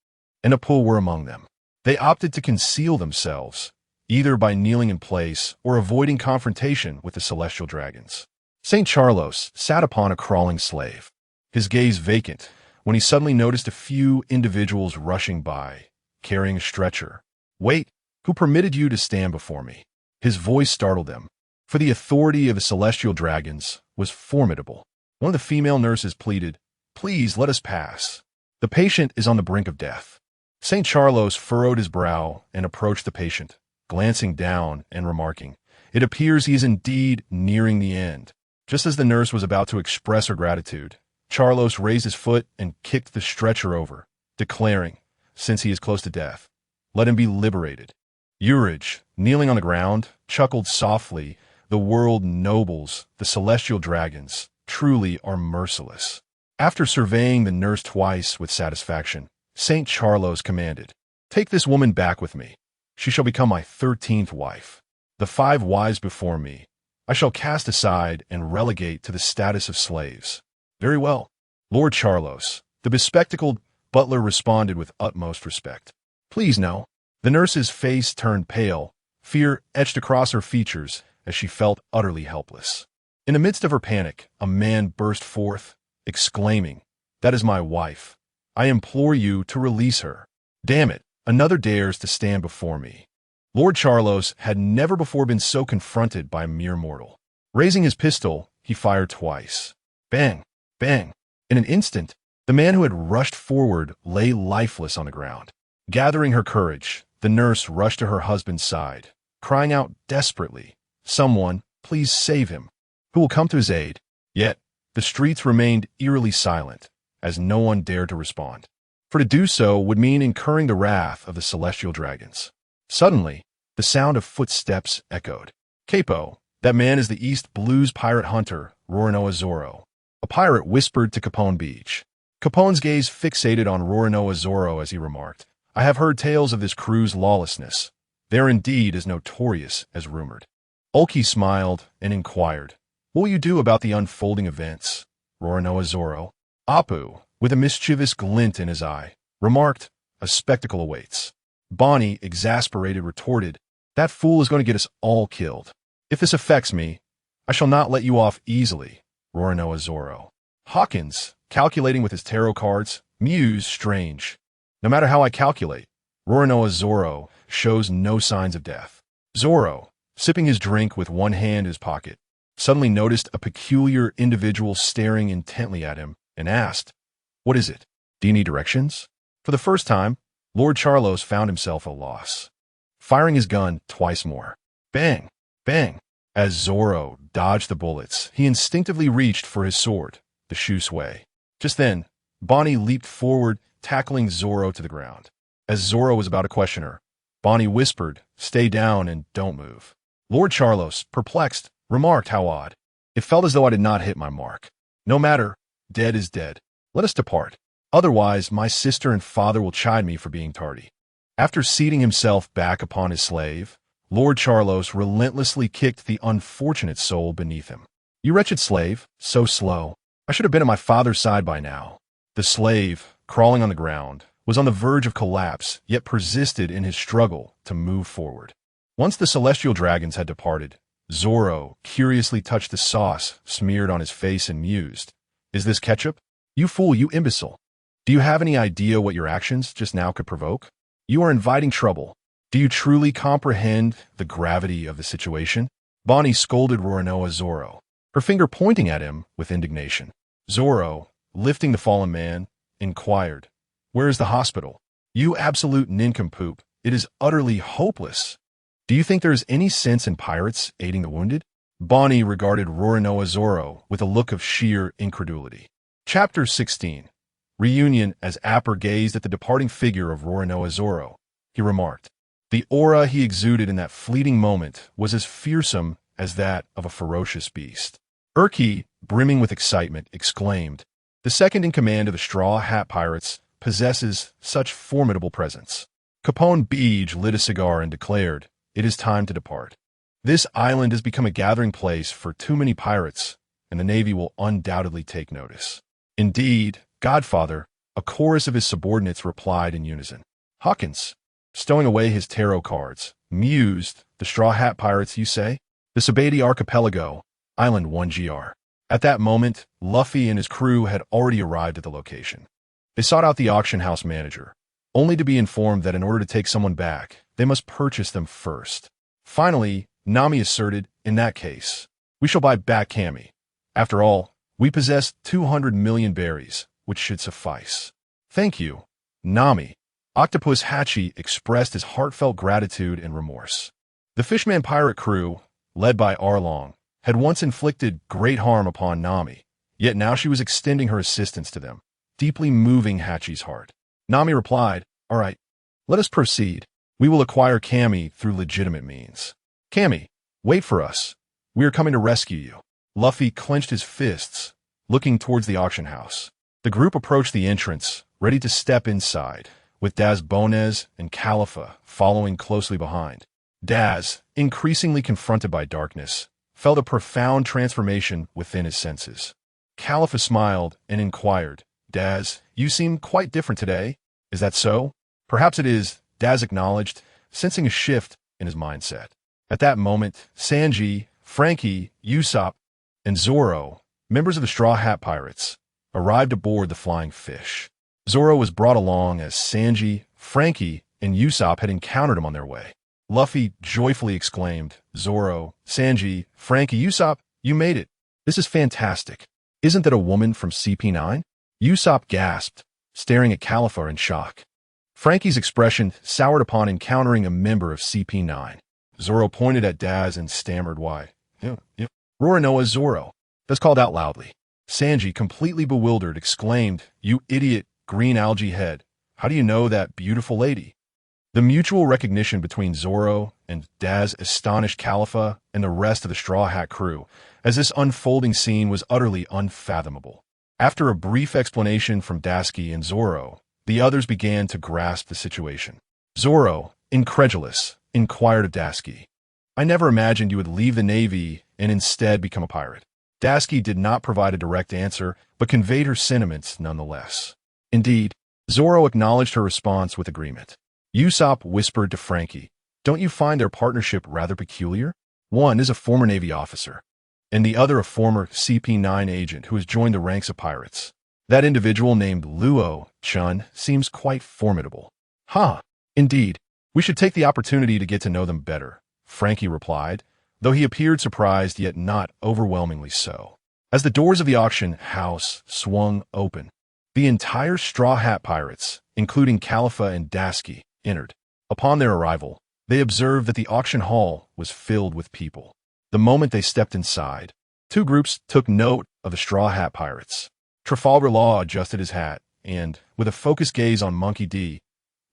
and Topple were among them. They opted to conceal themselves, either by kneeling in place or avoiding confrontation with the celestial dragons. St. Charlos sat upon a crawling slave, his gaze vacant, when he suddenly noticed a few individuals rushing by, carrying a stretcher. "Wait, who permitted you to stand before me?" His voice startled them, for the authority of the celestial dragons was formidable. One of the female nurses pleaded, "Please let us pass. The patient is on the brink of death." St. Charlos furrowed his brow and approached the patient, glancing down and remarking, "It appears he is indeed nearing the end." Just as the nurse was about to express her gratitude, Charlos raised his foot and kicked the stretcher over, declaring, "Since he is close to death, let him be liberated." Urich, kneeling on the ground, chuckled softly, "The world nobles, the celestial dragons, truly are merciless." After surveying the nurse twice with satisfaction, St. Charlos commanded, "Take this woman back with me. She shall become my 13th wife. The 5 wives before me I shall cast aside and relegate to the status of slaves." "Very well, Lord Charlos," the bespectacled butler responded with utmost respect. "Please no." The nurse's face turned pale, fear etched across her features as she felt utterly helpless. In the midst of her panic, a man burst forth, exclaiming, "That is my wife. I implore you to release her." "Damn it, another dares to stand before me." Lord Charlos had never before been so confronted by a mere mortal. Raising his pistol, he fired twice. Bang! Bang! In an instant, the man who had rushed forward lay lifeless on the ground. Gathering her courage, the nurse rushed to her husband's side, crying out desperately, "Someone, please save him. Who will come to his aid?" Yet, the streets remained eerily silent, as no one dared to respond. For to do so would mean incurring the wrath of the celestial dragons. Suddenly, the sound of footsteps echoed. "Capo, that man is the East Blues pirate hunter, Roronoa Zoro." A pirate whispered to Capone Beach. Capone's gaze fixated on Roronoa Zoro as he remarked, "I have heard tales of this crew's lawlessness. They are indeed as notorious as rumored." Ulki smiled and inquired, "What will you do about the unfolding events?" Roronoa Zoro, Apu, with a mischievous glint in his eye, remarked, "A spectacle awaits." Bonnie, exasperated, retorted, "That fool is going to get us all killed. If this affects me, I shall not let you off easily." Roronoa Zoro. Hawkins, calculating with his tarot cards, mused, "Strange. No matter how I calculate, Roronoa Zoro shows no signs of death." Zoro, sipping his drink with one hand in his pocket, suddenly noticed a peculiar individual staring intently at him and asked, "What is it? Do you need directions?" For the first time, Lord Charlos found himself at a loss, firing his gun twice more. Bang! Bang! As Zoro dodged the bullets, he instinctively reached for his sword, the Shu Sui. Just then, Bonnie leaped forward, tackling Zoro to the ground. As Zoro was about to question her, Bonnie whispered, "Stay down and don't move." Lord Charlos, perplexed, remarked, "How odd. It felt as though I did not hit my mark. No matter, dead is dead. Let us depart. Otherwise, my sister and father will chide me for being tardy." After seating himself back upon his slave, Lord Charlos relentlessly kicked the unfortunate soul beneath him. "You wretched slave, so slow. I should have been at my father's side by now." The slave, crawling on the ground, was on the verge of collapse, yet persisted in his struggle to move forward. Once the celestial dragons had departed, Zoro curiously touched the sauce smeared on his face and mused, "Is this ketchup? You fool, you imbecile." Do you have any idea what your actions just now could provoke? You are inviting trouble. Do you truly comprehend the gravity of the situation? Bonnie scolded Roronoa Zoro, her finger pointing at him with indignation. Zoro, lifting the fallen man, inquired, "Where is the hospital?" "You absolute nincompoop. It is utterly hopeless. Do you think there is any sense in pirates aiding the wounded?" Bonnie regarded Roronoa Zoro with a look of sheer incredulity. Chapter 16. Reunion. As Apper gazed at the departing figure of Roronoa Zoro, he remarked, the aura he exuded in that fleeting moment was as fearsome as that of a ferocious beast. Urki, brimming with excitement, exclaimed, "The second in command of the Straw Hat Pirates possesses such formidable presence." Capone Beej lit a cigar and declared, "It is time to depart. This island has become a gathering place for too many pirates, and the Navy will undoubtedly take notice." "Indeed, Godfather," a chorus of his subordinates replied in unison. Hawkins, stowing away his tarot cards, mused, "The Straw Hat Pirates, you say? The Sabati Archipelago, Island 1GR. At that moment, Luffy and his crew had already arrived at the location. They sought out the auction house manager, only to be informed that in order to take someone back, they must purchase them first. Finally, Nami asserted, "In that case, we shall buy back Kami. After all, we possess 200 million berries, which should suffice." "Thank you, Nami." Octopus Hachi expressed his heartfelt gratitude and remorse. The Fishman pirate crew, led by Arlong, had once inflicted great harm upon Nami, yet now she was extending her assistance to them, deeply moving Hachi's heart. Nami replied, "All right, let us proceed. We will acquire Kami through legitimate means." "Kami, wait for us. We are coming to rescue you." Luffy clenched his fists, looking towards the auction house. The group approached the entrance, ready to step inside, with Daz Bonez and Califa following closely behind. Daz, increasingly confronted by darkness, felt a profound transformation within his senses. Califa smiled and inquired, "Daz, you seem quite different today. Is that so?" "Perhaps it is," Daz acknowledged, sensing a shift in his mindset. At that moment, Sanji, Frankie, Usopp, and Zoro, members of the Straw Hat Pirates, arrived aboard the Flying Fish. Zoro was brought along as Sanji, Frankie, and Usopp had encountered him on their way. Luffy joyfully exclaimed, "Zoro, Sanji, Frankie, Usopp, you made it. This is fantastic. Isn't that a woman from CP9? Usopp gasped, staring at Califa in shock. Frankie's expression soured upon encountering a member of CP9. Zoro pointed at Daz and stammered, "Why? Roronoa Zoro." Daz called out loudly. Sanji, completely bewildered, exclaimed, "You idiot green algae head. How do you know that beautiful lady?" The mutual recognition between Zoro and Daz astonished Califa and the rest of the Straw Hat crew, as this unfolding scene was utterly unfathomable. After a brief explanation from Dasky and Zoro, the others began to grasp the situation. Zoro, incredulous, inquired of Dasky, "I never imagined you would leave the Navy and instead become a pirate." Dasky did not provide a direct answer, but conveyed her sentiments nonetheless. Indeed, Zoro acknowledged her response with agreement. Usopp whispered to Frankie, "Don't you find their partnership rather peculiar? One is a former Navy officer, and the other a former CP9 agent who has joined the ranks of pirates. That individual named Luo Chen seems quite formidable." "Huh, indeed. We should take the opportunity to get to know them better," Frankie replied, though he appeared surprised yet not overwhelmingly so. As the doors of the auction house swung open, the entire Straw Hat Pirates, including Califa and Dasky, entered. Upon their arrival, they observed that the auction hall was filled with people. The moment they stepped inside, two groups took note of the Straw Hat Pirates. Trafalgar Law adjusted his hat and, with a focused gaze on Monkey D,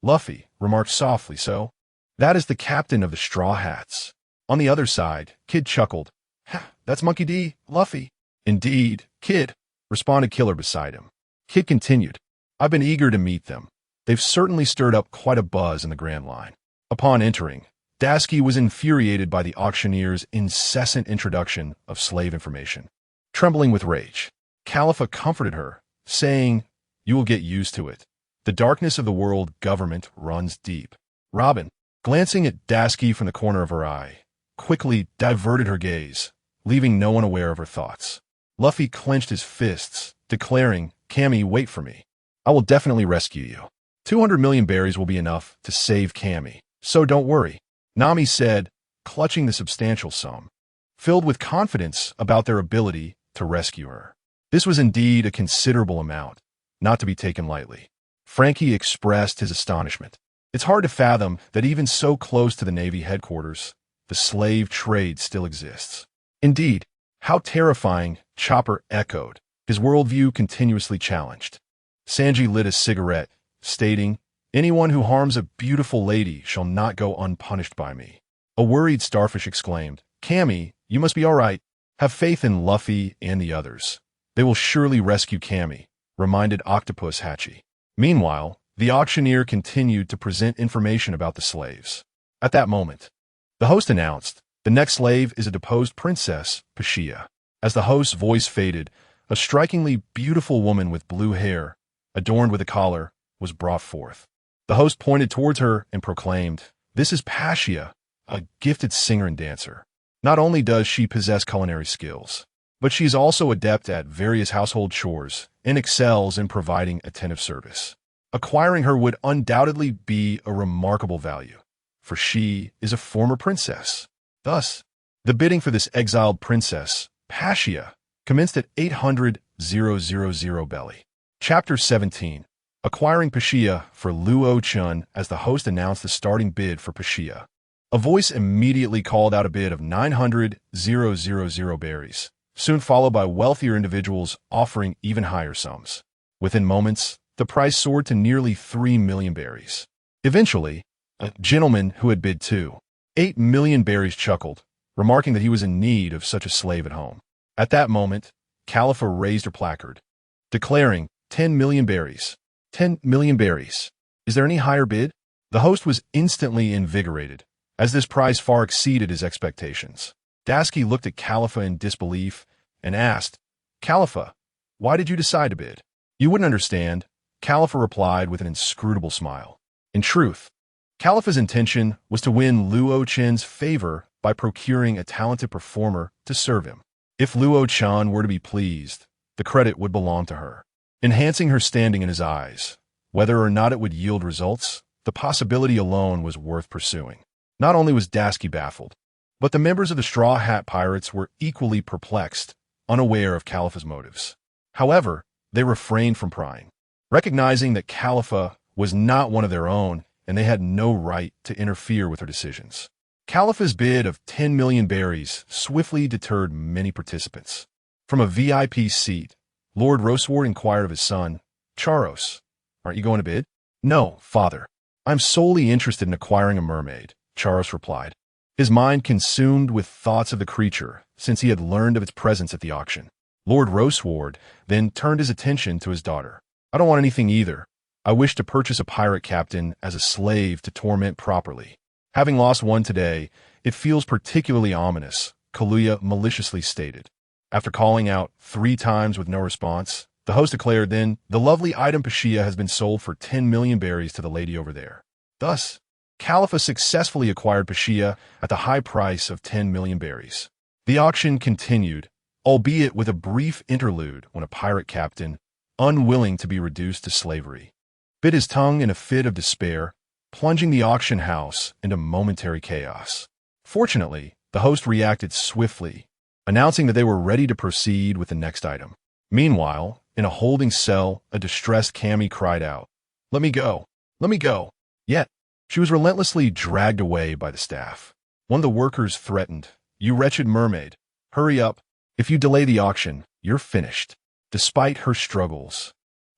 Luffy remarked softly, "So, that is the captain of the Straw Hats." On the other side, Kid chuckled, "Ha, that's Monkey D, Luffy." "Indeed, Kid," responded Killer beside him. Kid continued, "I've been eager to meet them. They've certainly stirred up quite a buzz in the Grand Line." Upon entering, Dasky was infuriated by the auctioneer's incessant introduction of slave information. Trembling with rage, Califa comforted her, saying, "You will get used to it. The darkness of the world government runs deep." Robin, glancing at Dasky from the corner of her eye, quickly diverted her gaze, leaving no one aware of her thoughts. Luffy clenched his fists, declaring, "Cammy, wait for me." I will definitely rescue you. 200 million berries will be enough to save Cammy, so don't worry, Nami said, clutching the substantial sum, filled with confidence about their ability to rescue her. This was indeed a considerable amount, not to be taken lightly. Frankie expressed his astonishment. It's hard to fathom that even so close to the Navy headquarters, the slave trade still exists. Indeed, how terrifying, Chopper echoed, his worldview continuously challenged. Sanji lit a cigarette, stating, "Anyone who harms a beautiful lady shall not go unpunished by me." A worried Starfish exclaimed, "Cammy, you must be all right. Have faith in Luffy and the others. They will surely rescue Cammy," reminded Octopus Hatchie. Meanwhile, the auctioneer continued to present information about the slaves. At that moment, the host announced, "The next slave is a deposed princess, Pashia." As the host's voice faded, a strikingly beautiful woman with blue hair, adorned with a collar, was brought forth. The host pointed towards her and proclaimed, "This is Pashia, a gifted singer and dancer. Not only does she possess culinary skills, but she is also adept at various household chores and excels in providing attentive service. Acquiring her would undoubtedly be a remarkable value, for she is a former princess." Thus, the bidding for this exiled princess, Pashia, commenced at 800,000 belly. Chapter 17. Acquiring Pashia for Luo Chen. As the host announced the starting bid for Pashia, a voice immediately called out a bid of 900,000 berries, soon followed by wealthier individuals offering even higher sums. Within moments, the price soared to nearly 3 million berries. Eventually, a gentleman who had bid 2.8 million berries chuckled, remarking that he was in need of such a slave at home. At that moment, Califa raised her placard, declaring 10 million berries. 10 million berries. Is there any higher bid? The host was instantly invigorated, as this prize far exceeded his expectations. Dasky looked at Califa in disbelief and asked, "Califa, why did you decide to bid?" "You wouldn't understand," Califa replied with an inscrutable smile. In truth, Califa's intention was to win Luo Chen's favor by procuring a talented performer to serve him. If Luo Chen were to be pleased, the credit would belong to her, enhancing her standing in his eyes. Whether or not it would yield results, the possibility alone was worth pursuing. Not only was Dasky baffled, but the members of the Straw Hat Pirates were equally perplexed, unaware of Califa's motives. However, they refrained from prying, recognizing that Califa was not one of their own and they had no right to interfere with her decisions. Califa's bid of 10 million berries swiftly deterred many participants. From a VIP seat, Lord Roseward inquired of his son, "Charos, aren't you going to bid?" "No, father. I'm solely interested in acquiring a mermaid," Charos replied, his mind consumed with thoughts of the creature since he had learned of its presence at the auction. Lord Roseward then turned his attention to his daughter. "I don't want anything either. I wish to purchase a pirate captain as a slave to torment properly. Having lost one today, it feels particularly ominous," Kaluya maliciously stated. After calling out 3 times with no response, the host declared, "Then the lovely item Pashia has been sold for 10 million berries to the lady over there." Thus, Califa successfully acquired Pashia at the high price of 10 million berries. The auction continued, albeit with a brief interlude when a pirate captain, unwilling to be reduced to slavery, bit his tongue in a fit of despair, plunging the auction house into momentary chaos. Fortunately, the host reacted swiftly, announcing that they were ready to proceed with the next item. Meanwhile, in a holding cell, a distressed Cammy cried out, "Let me go! Let me go!" Yet, she was relentlessly dragged away by the staff. One of the workers threatened, "You wretched mermaid, hurry up. If you delay the auction, you're finished." Despite her struggles,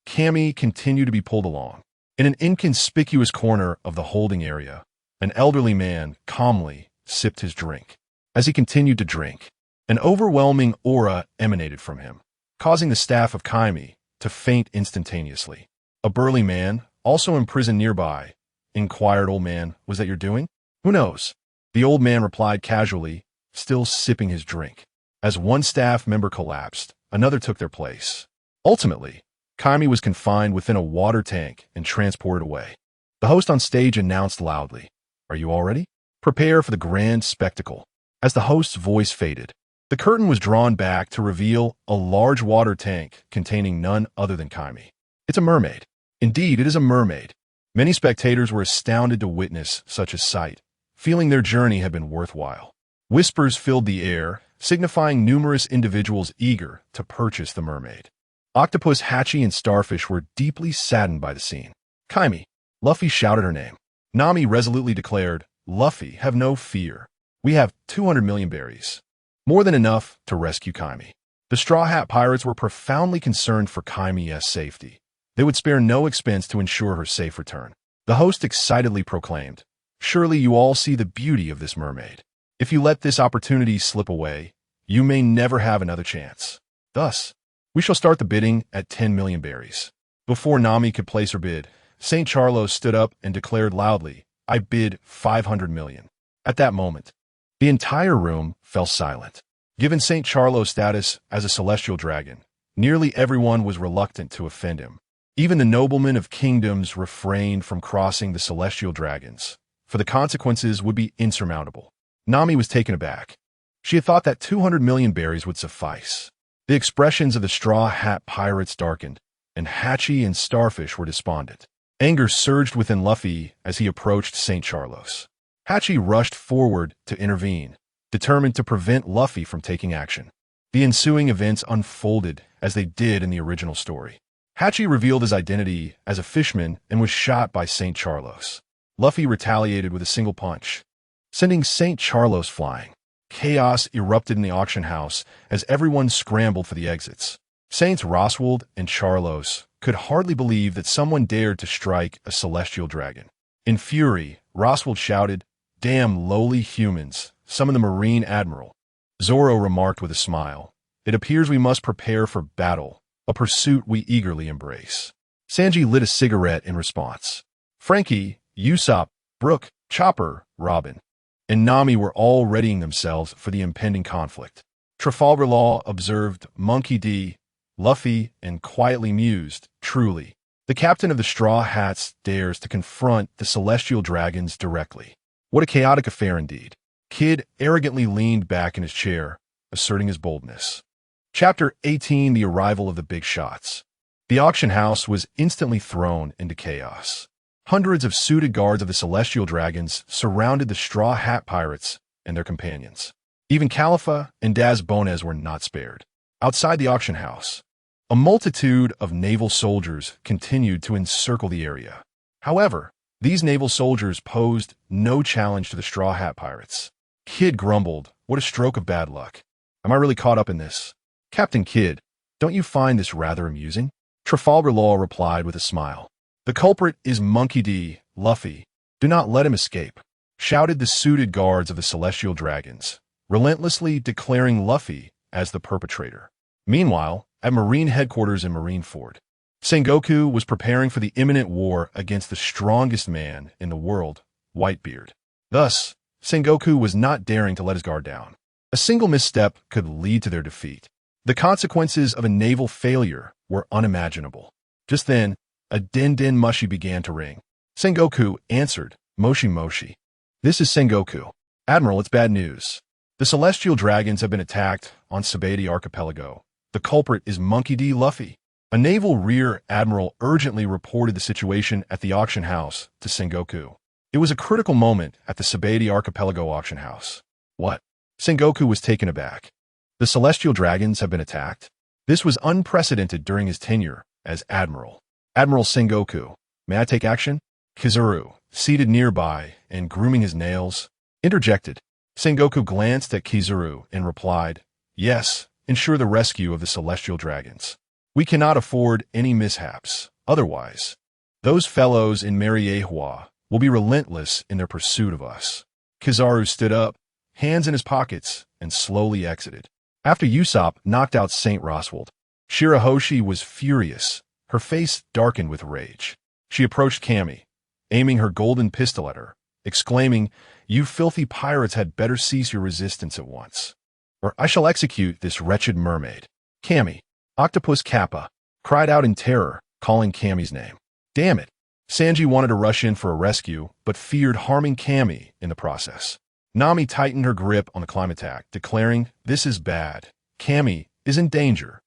Cammy continued to be pulled along. In an inconspicuous corner of the holding area, an elderly man calmly sipped his drink. As he continued to drink, an overwhelming aura emanated from him, causing the staff of Kaimi to faint instantaneously. A burly man, also imprisoned nearby, inquired, "Old man, was that your doing?" "Who knows?" The old man replied casually, still sipping his drink. As one staff member collapsed, another took their place. Ultimately, Kaimi was confined within a water tank and transported away. The host on stage announced loudly, "Are you all ready? Prepare for the grand spectacle." As the host's voice faded, the curtain was drawn back to reveal a large water tank containing none other than Kaimi. "It's a mermaid," Indeed, it is a mermaid. Many spectators were astounded to witness such a sight, feeling their journey had been worthwhile. Whispers filled the air, signifying numerous individuals eager to purchase the mermaid. Octopus, Hachi, and Starfish were deeply saddened by the scene. Kaimi. Luffy shouted her name. Nami resolutely declared, Luffy, have no fear. We have 200 million berries. More than enough to rescue Kaimi. The Straw Hat Pirates were profoundly concerned for Kaimi's safety. They would spare no expense to ensure her safe return. The host excitedly proclaimed, Surely you all see the beauty of this mermaid. If you let this opportunity slip away, you may never have another chance. Thus, we shall start the bidding at 10 million berries. Before Nami could place her bid, St. Charlos stood up and declared loudly, I bid 500 million. At that moment, the entire room fell silent. Given St. Charlos' status as a celestial dragon, nearly everyone was reluctant to offend him. Even the noblemen of kingdoms refrained from crossing the celestial dragons, for the consequences would be insurmountable. Nami was taken aback. She had thought that 200 million berries would suffice. The expressions of the Straw Hat Pirates darkened, and Hachi and Starfish were despondent. Anger surged within Luffy as he approached St. Charlos. Hachi rushed forward to intervene, determined to prevent Luffy from taking action. The ensuing events unfolded as they did in the original story. Hachi revealed his identity as a fishman and was shot by St. Charlos. Luffy retaliated with a single punch, sending St. Charlos flying. Chaos erupted in the auction house as everyone scrambled for the exits. Saints Roswald and Charlos could hardly believe that someone dared to strike a celestial dragon. In fury, Roswald shouted, Damn lowly humans, summon the Marine Admiral. Zoro remarked with a smile, It appears we must prepare for battle, a pursuit we eagerly embrace. Sanji lit a cigarette in response. Frankie, Usopp, Brook, Chopper, Robin, and Nami were all readying themselves for the impending conflict. Trafalgar Law observed Monkey D., Luffy, and quietly mused, Truly, the captain of the Straw Hats dares to confront the celestial dragons directly. What a chaotic affair indeed. Kid arrogantly leaned back in his chair, asserting his boldness. Chapter 18, The Arrival of the Big Shots. The auction house was instantly thrown into chaos. Hundreds of suited guards of the celestial dragons surrounded the Straw Hat Pirates and their companions. Even Khalifa and Daz Bonez were not spared. Outside the auction house, a multitude of naval soldiers continued to encircle the area. However, these naval soldiers posed no challenge to the Straw Hat Pirates. Kid grumbled, What a stroke of bad luck. Am I really caught up in this? Captain Kidd, don't you find this rather amusing? Trafalgar Law replied with a smile. The culprit is Monkey D., Luffy. Do not let him escape, shouted the suited guards of the celestial dragons, relentlessly declaring Luffy as the perpetrator. Meanwhile, at Marine headquarters in Marineford, Sengoku was preparing for the imminent war against the strongest man in the world, Whitebeard. Thus, Sengoku was not daring to let his guard down. A single misstep could lead to their defeat. The consequences of a naval failure were unimaginable. Just then, a din-din mushi began to ring. Sengoku answered, Moshi Moshi. This is Sengoku. Admiral, it's bad news. The celestial dragons have been attacked on Sabaody Archipelago. The culprit is Monkey D. Luffy. A naval rear admiral urgently reported the situation at the auction house to Sengoku. It was a critical moment at the Sabaody Archipelago auction house. What? Sengoku was taken aback. The celestial dragons have been attacked? This was unprecedented during his tenure as admiral. Admiral Sengoku, may I take action? Kizaru, seated nearby and grooming his nails, interjected. Sengoku glanced at Kizaru and replied, Yes, ensure the rescue of the celestial dragons. We cannot afford any mishaps. Otherwise, those fellows in Marineford will be relentless in their pursuit of us. Kizaru stood up, hands in his pockets, and slowly exited. After Usopp knocked out St. Roswald, Shirahoshi was furious. Her face darkened with rage. She approached Cammy, aiming her golden pistol at her, exclaiming, You filthy pirates had better cease your resistance at once, or I shall execute this wretched mermaid. Cammy, Octopus Kappa, cried out in terror, calling Cammy's name. Damn it. Sanji wanted to rush in for a rescue, but feared harming Cammy in the process. Nami tightened her grip on the Climatak, declaring, This is bad. Cammy is in danger.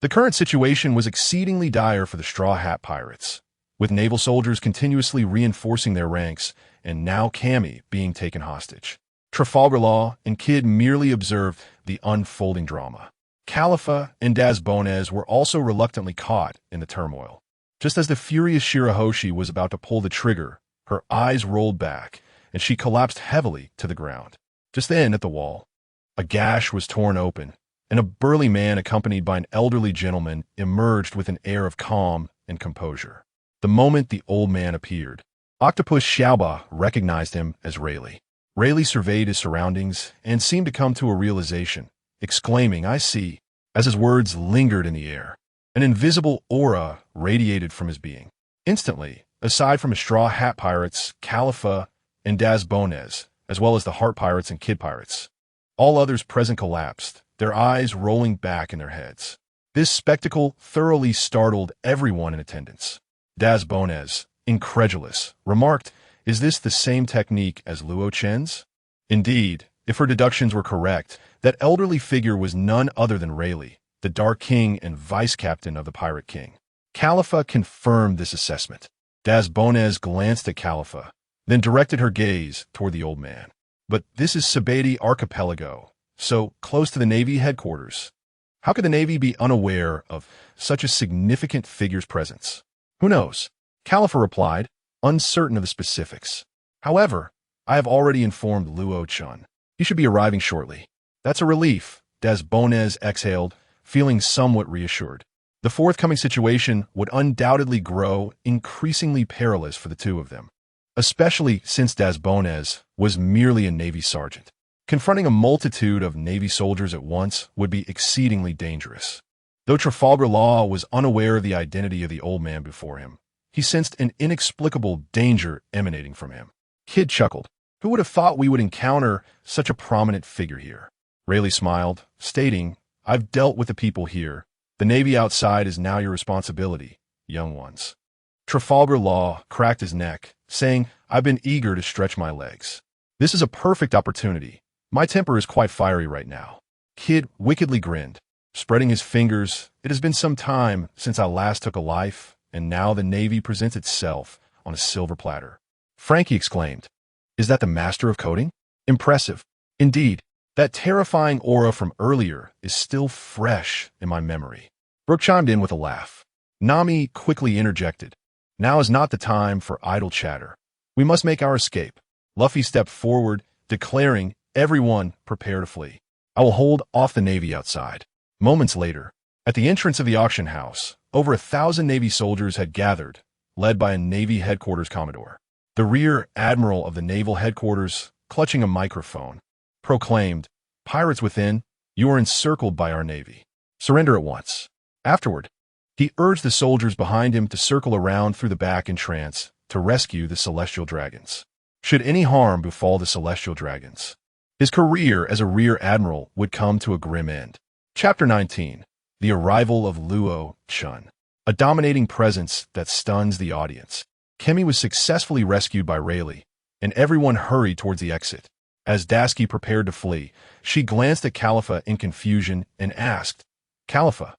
The current situation was exceedingly dire for the Straw Hat Pirates. with naval soldiers continuously reinforcing their ranks and now Cammy being taken hostage. Trafalgar Law and Kid merely observed the unfolding drama. Khalifa and Dazbones were also reluctantly caught in the turmoil. Just as the furious Shirahoshi was about to pull the trigger, her eyes rolled back, and she collapsed heavily to the ground. Just then, at the wall, a gash was torn open, and a burly man accompanied by an elderly gentleman emerged with an air of calm and composure. The moment the old man appeared, Octopus Xiaoba recognized him as Rayleigh. Rayleigh surveyed his surroundings and seemed to come to a realization, exclaiming, "I see," as his words lingered in the air. An invisible aura radiated from his being. Instantly, aside from his Straw Hat Pirates, Khalifa, and Dazbones, as well as the Heart Pirates and Kid Pirates, all others present collapsed, their eyes rolling back in their heads. This spectacle thoroughly startled everyone in attendance. Dazbones, incredulous, remarked, "Is this the same technique as Luo Chen's?" Indeed, if her deductions were correct, that elderly figure was none other than Rayleigh, the Dark King and Vice-Captain of the Pirate King. Khalifa confirmed this assessment. Dazbones glanced at Khalifa, then directed her gaze toward the old man. "But this is Sabeti Archipelago, so close to the Navy headquarters. How could the Navy be unaware of such a significant figure's presence?" "Who knows?" Khalifa replied, uncertain of the specifics. "However, I have already informed Luo Chen. He should be arriving shortly." "That's a relief," Dazbones exhaled, feeling somewhat reassured. The forthcoming situation would undoubtedly grow increasingly perilous for the two of them, especially since Dazbones was merely a Navy sergeant. Confronting a multitude of Navy soldiers at once would be exceedingly dangerous. Though Trafalgar Law was unaware of the identity of the old man before him, he sensed an inexplicable danger emanating from him. Kid chuckled. "Who would have thought we would encounter such a prominent figure here?" Rayleigh smiled, stating, "I've dealt with the people here. The Navy outside is now your responsibility, young ones." Trafalgar Law cracked his neck, saying, "I've been eager to stretch my legs. This is a perfect opportunity. My temper is quite fiery right now." Kid wickedly grinned, spreading his fingers. "It has been some time since I last took a life, and now the Navy presents itself on a silver platter." Frankie exclaimed, "Is that the master of coding? Impressive. Indeed, that terrifying aura from earlier is still fresh in my memory." Brooke chimed in with a laugh. Nami quickly interjected, "Now is not the time for idle chatter. We must make our escape." Luffy stepped forward, declaring, "Everyone prepare to flee. I will hold off the Navy outside." Moments later, at the entrance of the auction house, over 1,000 Navy soldiers had gathered, led by a Navy headquarters commodore. The rear admiral of the naval headquarters, clutching a microphone, proclaimed, "Pirates within, you are encircled by our Navy. Surrender at once." Afterward, he urged the soldiers behind him to circle around through the back entrance to rescue the Celestial Dragons. Should any harm befall the Celestial Dragons, his career as a rear admiral would come to a grim end. Chapter 19. The Arrival of Luo Chen. A dominating presence that stuns the audience. Kemi was successfully rescued by Rayleigh, and everyone hurried towards the exit. As Dasky prepared to flee, she glanced at Khalifa in confusion and asked, "Khalifa,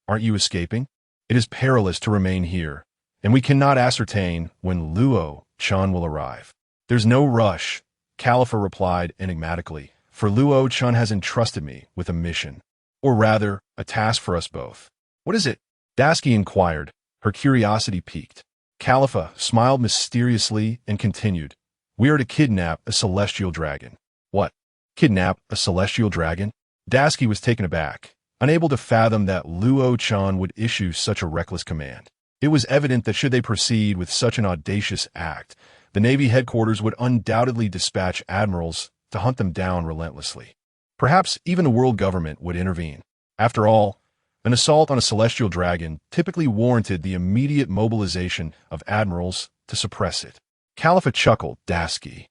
aren't you escaping? It is perilous to remain here, and we cannot ascertain when Luo Chen will arrive." "There's no rush," Khalifa replied enigmatically, "for Luo Chen has entrusted me with a mission, or rather, a task for us both." "What is it?" Dasky inquired, her curiosity piqued. Khalifa smiled mysteriously and continued, "We are to kidnap a celestial dragon." "What? Kidnap a celestial dragon?" Dasky was taken aback, unable to fathom that Luo Chen would issue such a reckless command. It was evident that should they proceed with such an audacious act, the Navy headquarters would undoubtedly dispatch admirals to hunt them down relentlessly. Perhaps even the world government would intervene. After all, an assault on a celestial dragon typically warranted the immediate mobilization of admirals to suppress it. Khalifa chuckled, "Dasky,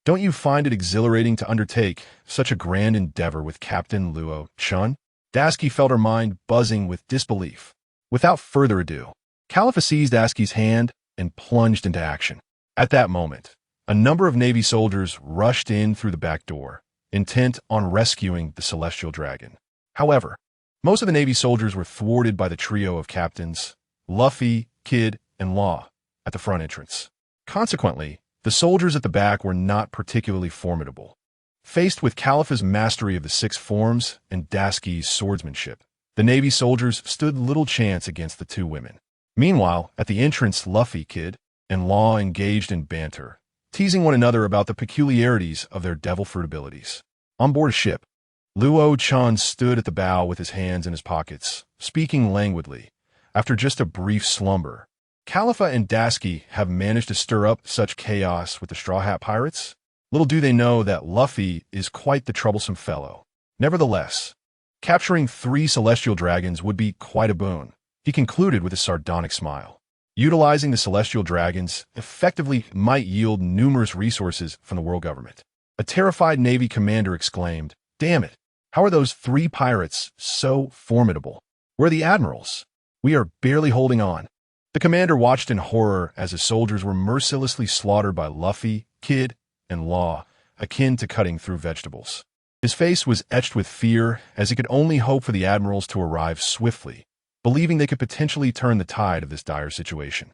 don't you find it exhilarating to undertake such a grand endeavor with Captain Luo Chen?" Dasky felt her mind buzzing with disbelief. Without further ado, Khalifa seized Dasky's hand and plunged into action. At that moment, a number of Navy soldiers rushed in through the back door, intent on rescuing the celestial dragon. However, most of the Navy soldiers were thwarted by the trio of captains, Luffy, Kid, and Law, at the front entrance. Consequently, the soldiers at the back were not particularly formidable. Faced with Khalifa's mastery of the six forms and Daski's swordsmanship, the Navy soldiers stood little chance against the two women. Meanwhile, at the entrance, Luffy, Kid, and Law engaged in banter, teasing one another about the peculiarities of their devil fruit abilities. On board a ship, Luo Chen stood at the bow with his hands in his pockets, speaking languidly. After just a brief slumber, Khalifa and Daski have managed to stir up such chaos with the Straw Hat Pirates. Little do they know that Luffy is quite the troublesome fellow. Nevertheless, capturing 3 celestial dragons would be quite a boon, he concluded with a sardonic smile. Utilizing the celestial dragons effectively might yield numerous resources from the world government. A terrified Navy commander exclaimed, "Damn it, how are those 3 pirates so formidable? We're the admirals. We are barely holding on." The commander watched in horror as his soldiers were mercilessly slaughtered by Luffy, Kid, and Law, akin to cutting through vegetables. His face was etched with fear as he could only hope for the admirals to arrive swiftly, believing they could potentially turn the tide of this dire situation.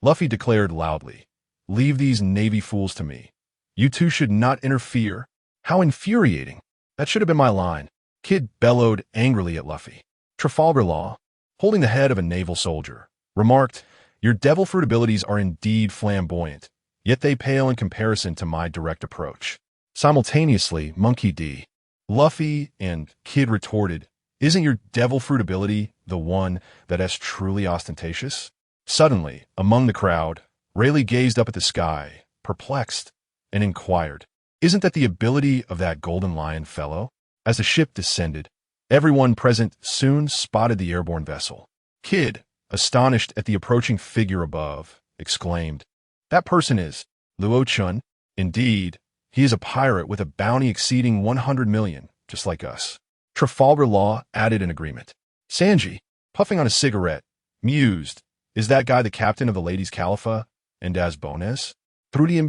Luffy declared loudly, "Leave these Navy fools to me. You two should not interfere." How infuriating. That should have been my line. Kid bellowed angrily at Luffy. Trafalgar Law, holding the head of a naval soldier, remarked, "Your devil fruit abilities are indeed flamboyant, yet they pale in comparison to my direct approach." Simultaneously, Monkey D, Luffy, and Kid retorted, "Isn't your devil fruit ability the one that is truly ostentatious?" Suddenly, among the crowd, Rayleigh gazed up at the sky, perplexed, and inquired, "Isn't that the ability of that golden lion fellow?" As the ship descended, everyone present soon spotted the airborne vessel. Kid, astonished at the approaching figure above, exclaimed, "That person is Luo Chen. Indeed, he is a pirate with a bounty exceeding 100 million, just like us." Trafalgar Law added in agreement. Sanji, puffing on a cigarette, mused, "Is that guy the captain of the Ladies Khalifa and as Bones? Trudy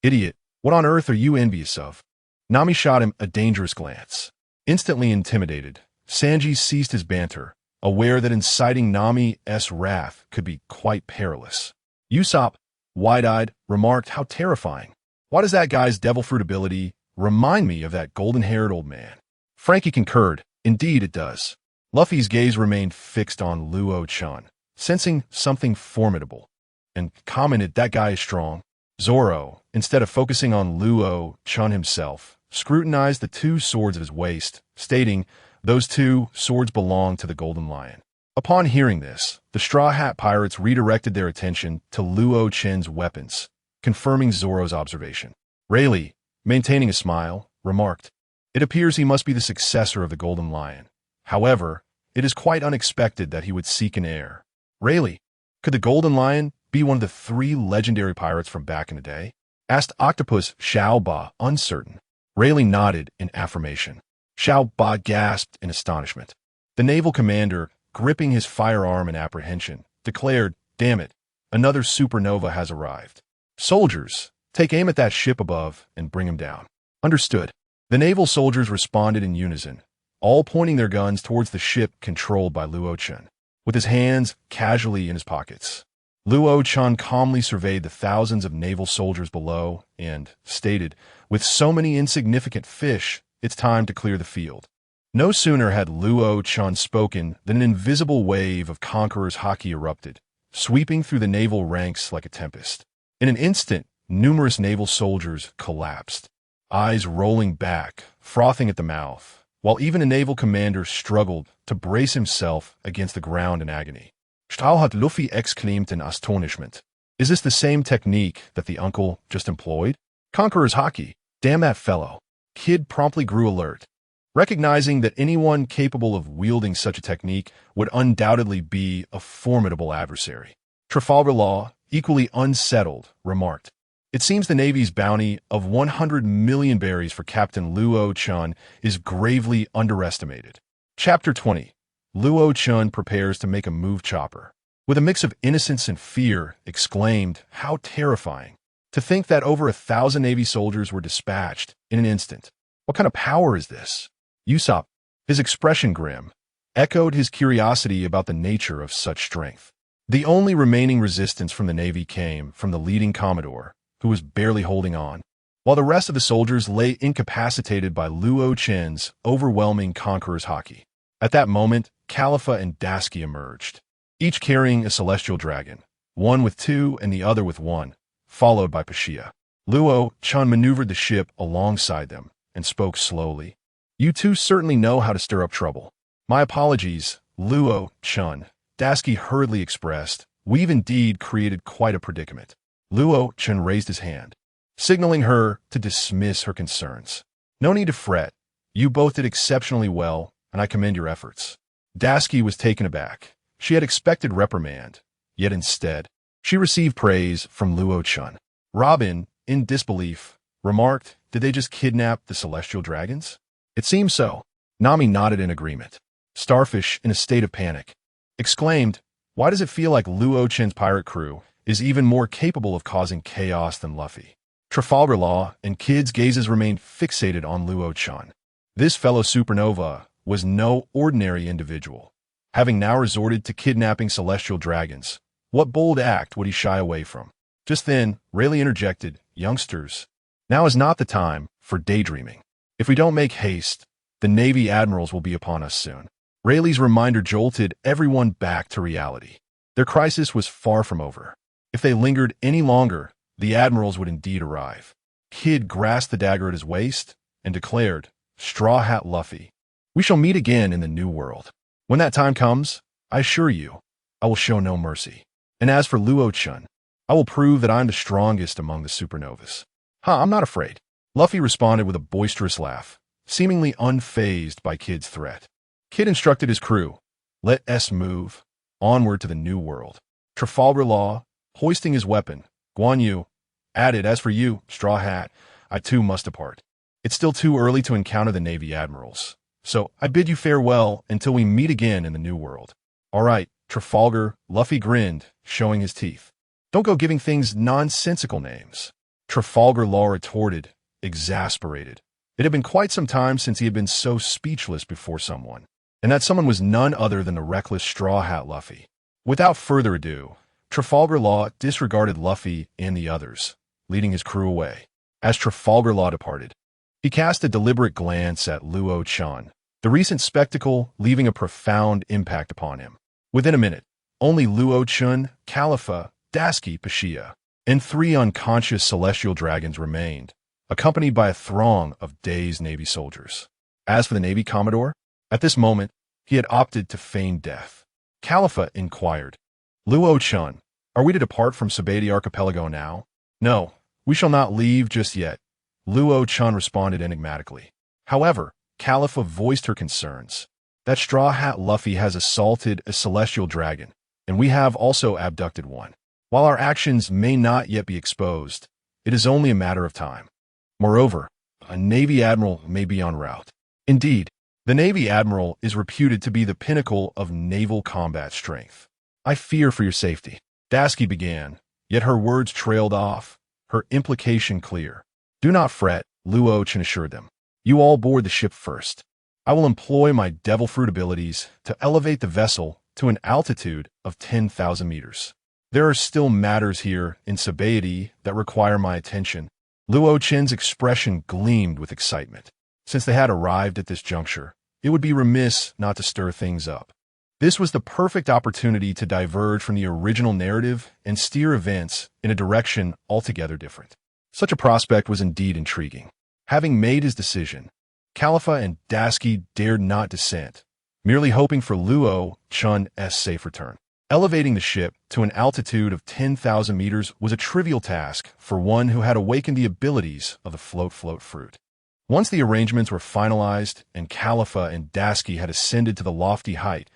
idiot, what on earth are you envious of?" Nami shot him a dangerous glance. Instantly intimidated, Sanji ceased his banter, aware that inciting Nami's wrath could be quite perilous. Usopp, wide-eyed, remarked, "How terrifying. Why does that guy's devil fruit ability remind me of that golden-haired old man?" Frankie concurred, "Indeed it does." Luffy's gaze remained fixed on Luo Chen, sensing something formidable, and commented, "That guy is strong." Zoro, instead of focusing on Luo Chen himself, scrutinized the 2 swords at his waist, stating, "Those 2 swords belong to the Golden Lion." Upon hearing this, the Straw Hat Pirates redirected their attention to Luo Chen's weapons, confirming Zoro's observation. Rayleigh, maintaining a smile, remarked, "It appears he must be the successor of the Golden Lion. However, it is quite unexpected that he would seek an heir." "Rayleigh, could the Golden Lion be one of the 3 legendary pirates from back in the day?" asked Octopus Xiao Ba, uncertain. Rayleigh nodded in affirmation. Xiao Ba gasped in astonishment. The naval commander, gripping his firearm in apprehension, declared, "Damn it, another supernova has arrived. Soldiers, take aim at that ship above and bring him down." "Understood." The naval soldiers responded in unison, all pointing their guns towards the ship controlled by Luo Chen, with his hands casually in his pockets. Luo Chen calmly surveyed the thousands of naval soldiers below and stated, "With so many insignificant fish, it's time to clear the field." No sooner had Luo Chen spoken than an invisible wave of Conqueror's haki erupted, sweeping through the naval ranks like a tempest. In an instant, numerous naval soldiers collapsed, eyes rolling back, frothing at the mouth, while even a naval commander struggled to brace himself against the ground in agony. Stahl hat Luffy exclaimed in astonishment. "Is this the same technique that the uncle just employed? Conqueror's haki, damn that fellow." Kid promptly grew alert, recognizing that anyone capable of wielding such a technique would undoubtedly be a formidable adversary. Trafalgar Law, equally unsettled, remarked, "It seems the Navy's bounty of 100 million berries for Captain Luo Chen is gravely underestimated." Chapter 20. Luo Chen prepares to make a move chopper. With a mix of innocence and fear, exclaimed, "How terrifying. To think that over 1,000 Navy soldiers were dispatched in an instant. What kind of power is this?" Usopp, his expression grim, echoed his curiosity about the nature of such strength. The only remaining resistance from the Navy came from the leading Commodore, who was barely holding on, while the rest of the soldiers lay incapacitated by Luo Chen's overwhelming conqueror's haki. At that moment, Khalifa and Dasky emerged, each carrying a celestial dragon, one with two and the other with one, followed by Pashia. Luo Chen maneuvered the ship alongside them and spoke slowly. "You two certainly know how to stir up trouble. My apologies, Luo Chen," Dasky hurriedly expressed. "We've indeed created quite a predicament." Luo Chen raised his hand, signaling her to dismiss her concerns. "No need to fret. You both did exceptionally well, and I commend your efforts." Dasky was taken aback. She had expected reprimand, yet instead, she received praise from Luo Chen. Robin, in disbelief, remarked, "Did they just kidnap the celestial dragons?" "It seems so." Nami nodded in agreement. Starfish, in a state of panic, exclaimed, "Why does it feel like Luo Chen's pirate crew is even more capable of causing chaos than Luffy?" Trafalgar Law and Kid's gazes remained fixated on Luo Chen. This fellow supernova was no ordinary individual. Having now resorted to kidnapping celestial dragons, what bold act would he shy away from? Just then, Rayleigh interjected, "Youngsters, now is not the time for daydreaming. If we don't make haste, the Navy admirals will be upon us soon." Rayleigh's reminder jolted everyone back to reality. Their crisis was far from over. If they lingered any longer, the admirals would indeed arrive. Kid grasped the dagger at his waist and declared, "Straw Hat Luffy, we shall meet again in the New World. When that time comes, I assure you, I will show no mercy. And as for Luo Chen, I will prove that I'm the strongest among the supernovas." I'm not afraid." Luffy responded with a boisterous laugh, seemingly unfazed by Kid's threat. Kid instructed his crew, "Let us move onward to the New World." Trafalgar Law, hoisting his weapon, Guan Yu, added, "As for you, Straw Hat, I too must depart. It's still too early to encounter the Navy admirals, so I bid you farewell until we meet again in the New World." "All right, Trafalgar," Luffy grinned, showing his teeth. "Don't go giving things nonsensical names." Trafalgar Law retorted, exasperated. It had been quite some time since he had been so speechless before someone, and that someone was none other than the reckless Straw Hat Luffy. Without further ado, Trafalgar Law disregarded Luffy and the others, leading his crew away. As Trafalgar Law departed, he cast a deliberate glance at Luo Chen, the recent spectacle leaving a profound impact upon him. Within a minute, only Luo Chen, Khalifa, Dasky, Pashia, and 3 unconscious celestial dragons remained, accompanied by a throng of dazed Navy soldiers. As for the Navy Commodore, at this moment, he had opted to feign death. Khalifa inquired, "Luo Chen, are we to depart from Sabati Archipelago now?" "No, we shall not leave just yet," Luo Chen responded enigmatically. However, Khalifa voiced her concerns. "That Straw Hat Luffy has assaulted a celestial dragon, and we have also abducted one. While our actions may not yet be exposed, it is only a matter of time. Moreover, a Navy admiral may be en route." Indeed, the Navy admiral is reputed to be the pinnacle of naval combat strength. "I fear for your safety," Dasky began, yet her words trailed off, her implication clear. "Do not fret," Luo Chen assured them. "You all board the ship first. I will employ my devil fruit abilities to elevate the vessel to an altitude of 10,000 meters. There are still matters here in Sabati that require my attention." Luo Chen's expression gleamed with excitement. Since they had arrived at this juncture, it would be remiss not to stir things up. This was the perfect opportunity to diverge from the original narrative and steer events in a direction altogether different. Such a prospect was indeed intriguing. Having made his decision, Khalifa and Dasky dared not dissent, merely hoping for Luo Chen's safe return. Elevating the ship to an altitude of 10,000 meters was a trivial task for one who had awakened the abilities of the float fruit. Once the arrangements were finalized and Khalifa and Dasky had ascended to the lofty height,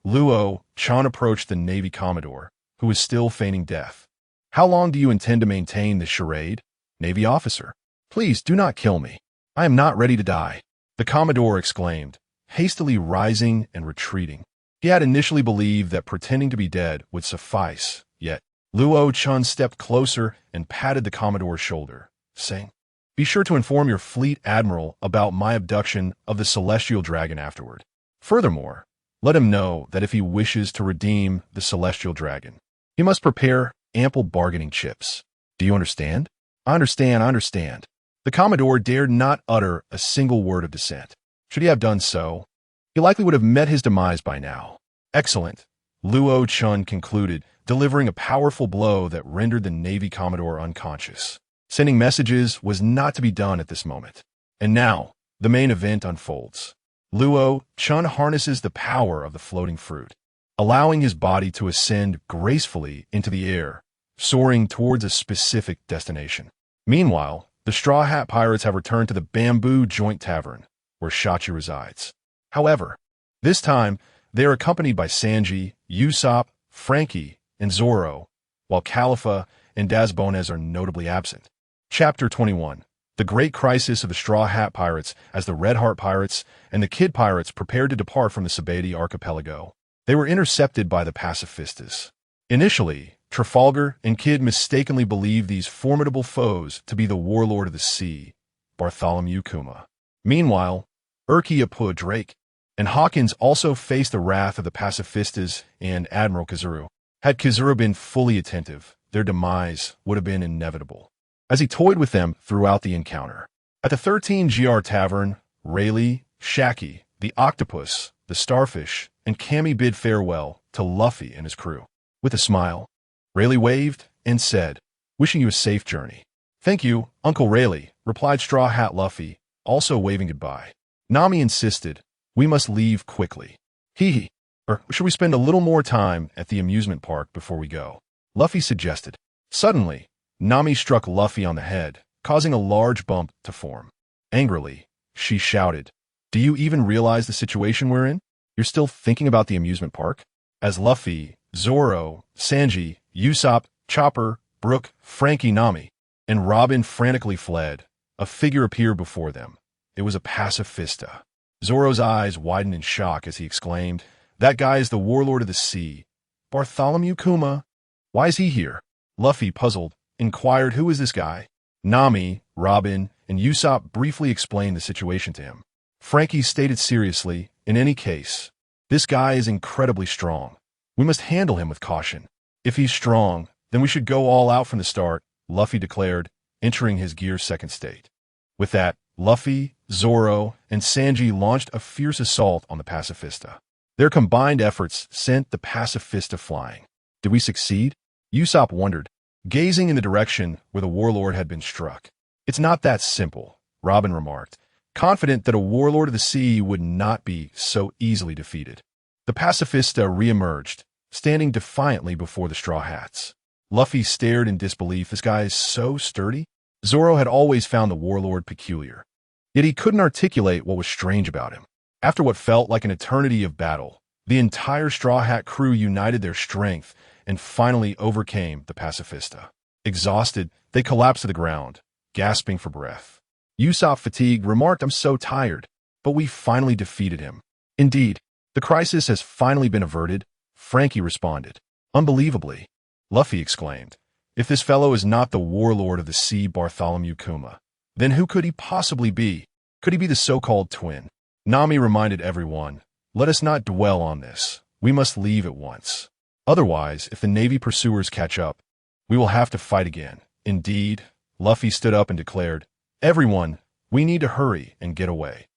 Luo Chen approached the Navy Commodore, who was still feigning death. "How long do you intend to maintain this charade, Navy officer? Please do not kill me. I am not ready to die," the Commodore exclaimed, hastily rising and retreating. He had initially believed that pretending to be dead would suffice, yet Luo Chen stepped closer and patted the Commodore's shoulder, saying, "Be sure to inform your fleet admiral about my abduction of the celestial dragon afterward. Furthermore, let him know that if he wishes to redeem the celestial dragon, He must prepare ample bargaining chips. Do you understand? I understand. The Commodore dared not utter a single word of dissent. Should he have done so, he likely would have met his demise by now. Excellent, Luo Chen concluded, delivering a powerful blow that rendered the Navy Commodore unconscious. Sending messages was not to be done at this moment. And now, the main event unfolds. Luo Chen harnesses the power of the floating fruit, allowing his body to ascend gracefully into the air, soaring towards a specific destination. Meanwhile, the Straw Hat Pirates have returned to the Bamboo Joint Tavern, where Shachi resides. However, this time, they are accompanied by Sanji, Usopp, Frankie, and Zoro, while Khalifa and Dazbones are notably absent. Chapter 21. The Great Crisis of the Straw Hat Pirates as the Red Heart Pirates and the Kid Pirates prepared to depart from the Sabeti archipelago. They were intercepted by the pacifistas. Initially, Trafalgar and Kid mistakenly believed these formidable foes to be the warlord of the sea, Bartholomew Kuma. Meanwhile, Urquiapua Drake and Hawkins also faced the wrath of the pacifistas and Admiral Kizaru. Had Kizaru been fully attentive, their demise would have been inevitable. As he toyed with them throughout the encounter. At the 13GR Tavern, Rayleigh, Shaki, the Octopus, the Starfish, and Cammy bid farewell to Luffy and his crew. With a smile, Rayleigh waved and said, "Wishing you a safe journey." "Thank you, Uncle Rayleigh," replied Straw Hat Luffy, also waving goodbye. Nami insisted, "We must leave quickly." "Hee. Or should we spend a little more time at the amusement park before we go?" Luffy suggested. Suddenly, Nami struck Luffy on the head, causing a large bump to form. Angrily, she shouted, "Do you even realize the situation we're in? You're still thinking about the amusement park?" As Luffy, Zoro, Sanji, Usopp, Chopper, Brook, Frankie, Nami, and Robin frantically fled, a figure appeared before them. It was a pacifista. Zoro's eyes widened in shock as he exclaimed, "That guy is the warlord of the sea, Bartholomew Kuma. Why is he here?" Luffy, puzzled, inquired, "Who is this guy?" Nami, Robin, and Usopp briefly explained the situation to him. Frankie stated seriously, "In any case, this guy is incredibly strong. We must handle him with caution. If he's strong, then we should go all out from the start," Luffy declared, entering his Gear second state. With that, Luffy, Zoro, and Sanji launched a fierce assault on the pacifista. Their combined efforts sent the pacifista flying. Did we succeed? Usopp wondered, gazing in the direction where the warlord had been struck. "It's not that simple," Robin remarked, confident that a warlord of the sea would not be so easily defeated. The pacifista re-emerged, standing defiantly before the Straw Hats. Luffy stared in disbelief. This guy is so sturdy? Zoro had always found the warlord peculiar. Yet he couldn't articulate what was strange about him. After what felt like an eternity of battle, the entire Straw Hat crew united their strength and finally overcame the pacifista. Exhausted, they collapsed to the ground, gasping for breath. Usopp, fatigued, remarked, "I'm so tired, but we finally defeated him." "Indeed, the crisis has finally been averted," Frankie responded. "Unbelievably," Luffy exclaimed. "If this fellow is not the warlord of the sea, Bartholomew Kuma, then who could he possibly be? Could he be the so-called twin?" Nami reminded everyone, "Let us not dwell on this. We must leave at once. Otherwise, if the Navy pursuers catch up, we will have to fight again." "Indeed," Luffy stood up and declared, "Everyone, we need to hurry and get away."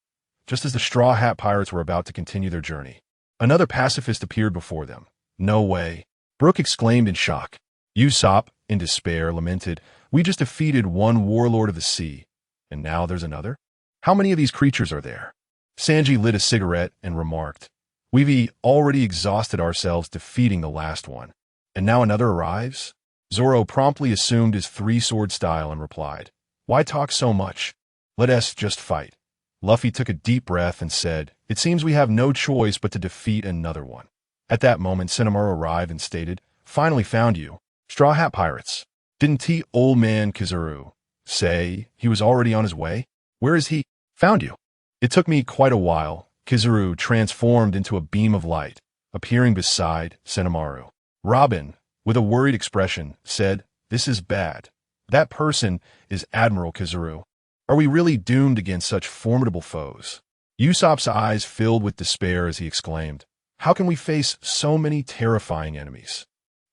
Just as the Straw Hat Pirates were about to continue their journey, another pacifist appeared before them. "No way," Brook exclaimed in shock. Usopp, in despair, lamented, "We just defeated one warlord of the sea, and now there's another? How many of these creatures are there?" Sanji lit a cigarette and remarked, "We've already exhausted ourselves defeating the last one, and now another arrives?" Zoro promptly assumed his three-sword style and replied, "Why talk so much? Let us just fight." Luffy took a deep breath and said, "It seems we have no choice but to defeat another one." At that moment, Senamaru arrived and stated, "Finally found you. Straw Hat Pirates. Didn't old man Kizaru say he was already on his way? Where is he? Found you." "It took me quite a while." Kizaru transformed into a beam of light, appearing beside Senamaru. Robin, with a worried expression, said, "This is bad. That person is Admiral Kizaru. Are we really doomed against such formidable foes?" Usopp's eyes filled with despair as he exclaimed, "How can we face so many terrifying enemies?"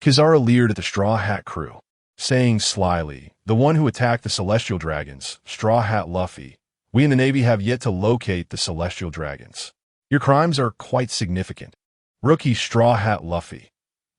Kizaru leered at the Straw Hat crew, saying slyly, "The one who attacked the Celestial Dragons, Straw Hat Luffy. We in the Navy have yet to locate the Celestial Dragons. Your crimes are quite significant." Rookie Straw Hat Luffy.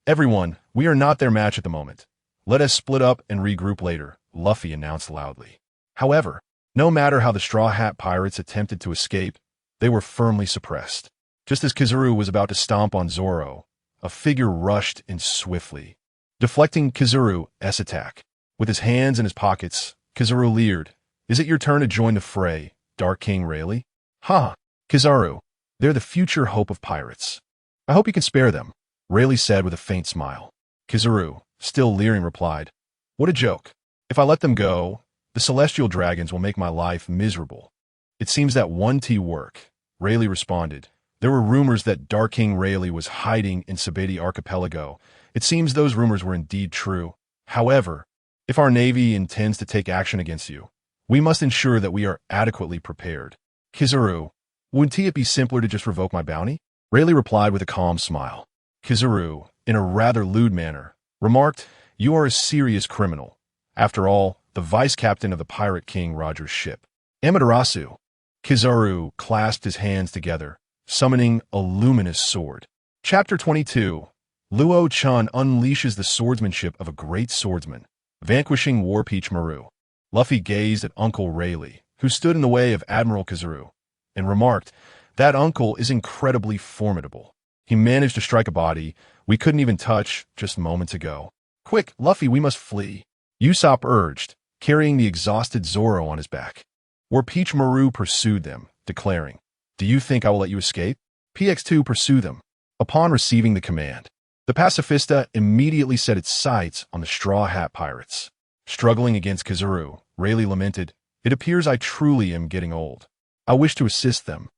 "Everyone, we are not their match at the moment. Let us split up and regroup later," Luffy announced loudly. However, no matter how the Straw Hat pirates attempted to escape, they were firmly suppressed. Just as Kizaru was about to stomp on Zoro, a figure rushed in swiftly, deflecting Kizaru's attack. With his hands in his pockets, Kizaru leered, "Is it your turn to join the fray, Dark King Rayleigh?" "Ha! Kizaru, they're the future hope of pirates. I hope you can spare them," Rayleigh said with a faint smile. Kizaru, still leering, replied, "What a joke. If I let them go, the Celestial Dragons will make my life miserable." "It seems that won't work," Rayleigh responded. "There were rumors that Dark King Rayleigh was hiding in Sabeti Archipelago. It seems those rumors were indeed true. However, if our Navy intends to take action against you, we must ensure that we are adequately prepared." "Kizaru, wouldn't it be simpler to just revoke my bounty?" Rayleigh replied with a calm smile. Kizaru, in a rather lewd manner, remarked, "You are a serious criminal. After all, the vice-captain of the Pirate King Roger's ship." "Amaterasu." Kizaru clasped his hands together, summoning a luminous sword. Chapter 22. Luo Chen unleashes the swordsmanship of a great swordsman, vanquishing War Peach Maru. Luffy gazed at Uncle Rayleigh, who stood in the way of Admiral Kizaru, and remarked, "That uncle is incredibly formidable. He managed to strike a body we couldn't even touch just moments ago." "Quick, Luffy, we must flee," Usopp urged, carrying the exhausted Zoro on his back. War Peach Maru pursued them, declaring, "Do you think I will let you escape?" "PX2 pursue them." Upon receiving the command, the Pacifista immediately set its sights on the Straw Hat pirates. Struggling against Kizaru, Rayleigh lamented, "It appears I truly am getting old. I wish to assist them,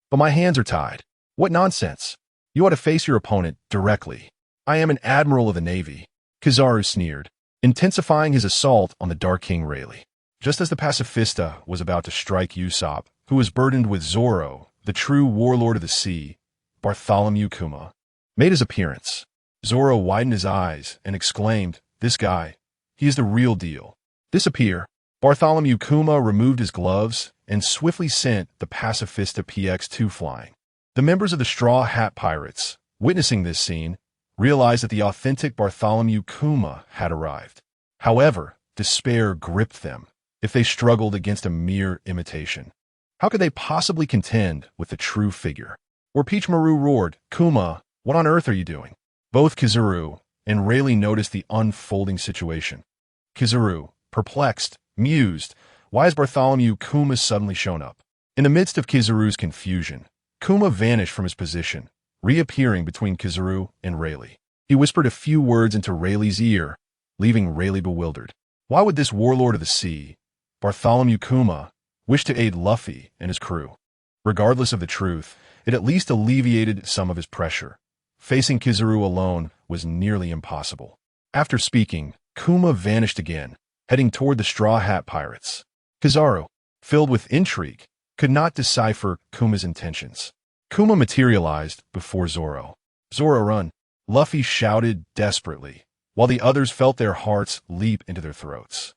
but my hands are tied." "What nonsense! You ought to face your opponent directly. I am an admiral of the Navy," Kizaru sneered, intensifying his assault on the Dark King Rayleigh. Just as the Pacifista was about to strike Usopp, who was burdened with Zoro, the true warlord of the sea, Bartholomew Kuma made his appearance. Zoro widened his eyes and exclaimed, "This guy, he is the real deal." "Disappear." Bartholomew Kuma removed his gloves and swiftly sent the Pacifista PX2 flying. The members of the Straw Hat Pirates, witnessing this scene, realized that the authentic Bartholomew Kuma had arrived. However, despair gripped them. If they struggled against a mere imitation, how could they possibly contend with the true figure? War Peach Maru roared, "Kuma, what on earth are you doing?" Both Kizaru and Rayleigh noticed the unfolding situation. Kizaru, perplexed, mused, "Why has Bartholomew Kuma suddenly shown up?" In the midst of Kizaru's confusion, Kuma vanished from his position, reappearing between Kizaru and Rayleigh. He whispered a few words into Rayleigh's ear, leaving Rayleigh bewildered. Why would this warlord of the sea, Bartholomew Kuma, wish to aid Luffy and his crew? Regardless of the truth, it at least alleviated some of his pressure. Facing Kizaru alone was nearly impossible. After speaking, Kuma vanished again, heading toward the Straw Hat Pirates. Kizaru, filled with intrigue, could not decipher Kuma's intentions. Kuma materialized before Zoro. "Zoro, run!" Luffy shouted desperately, while the others felt their hearts leap into their throats.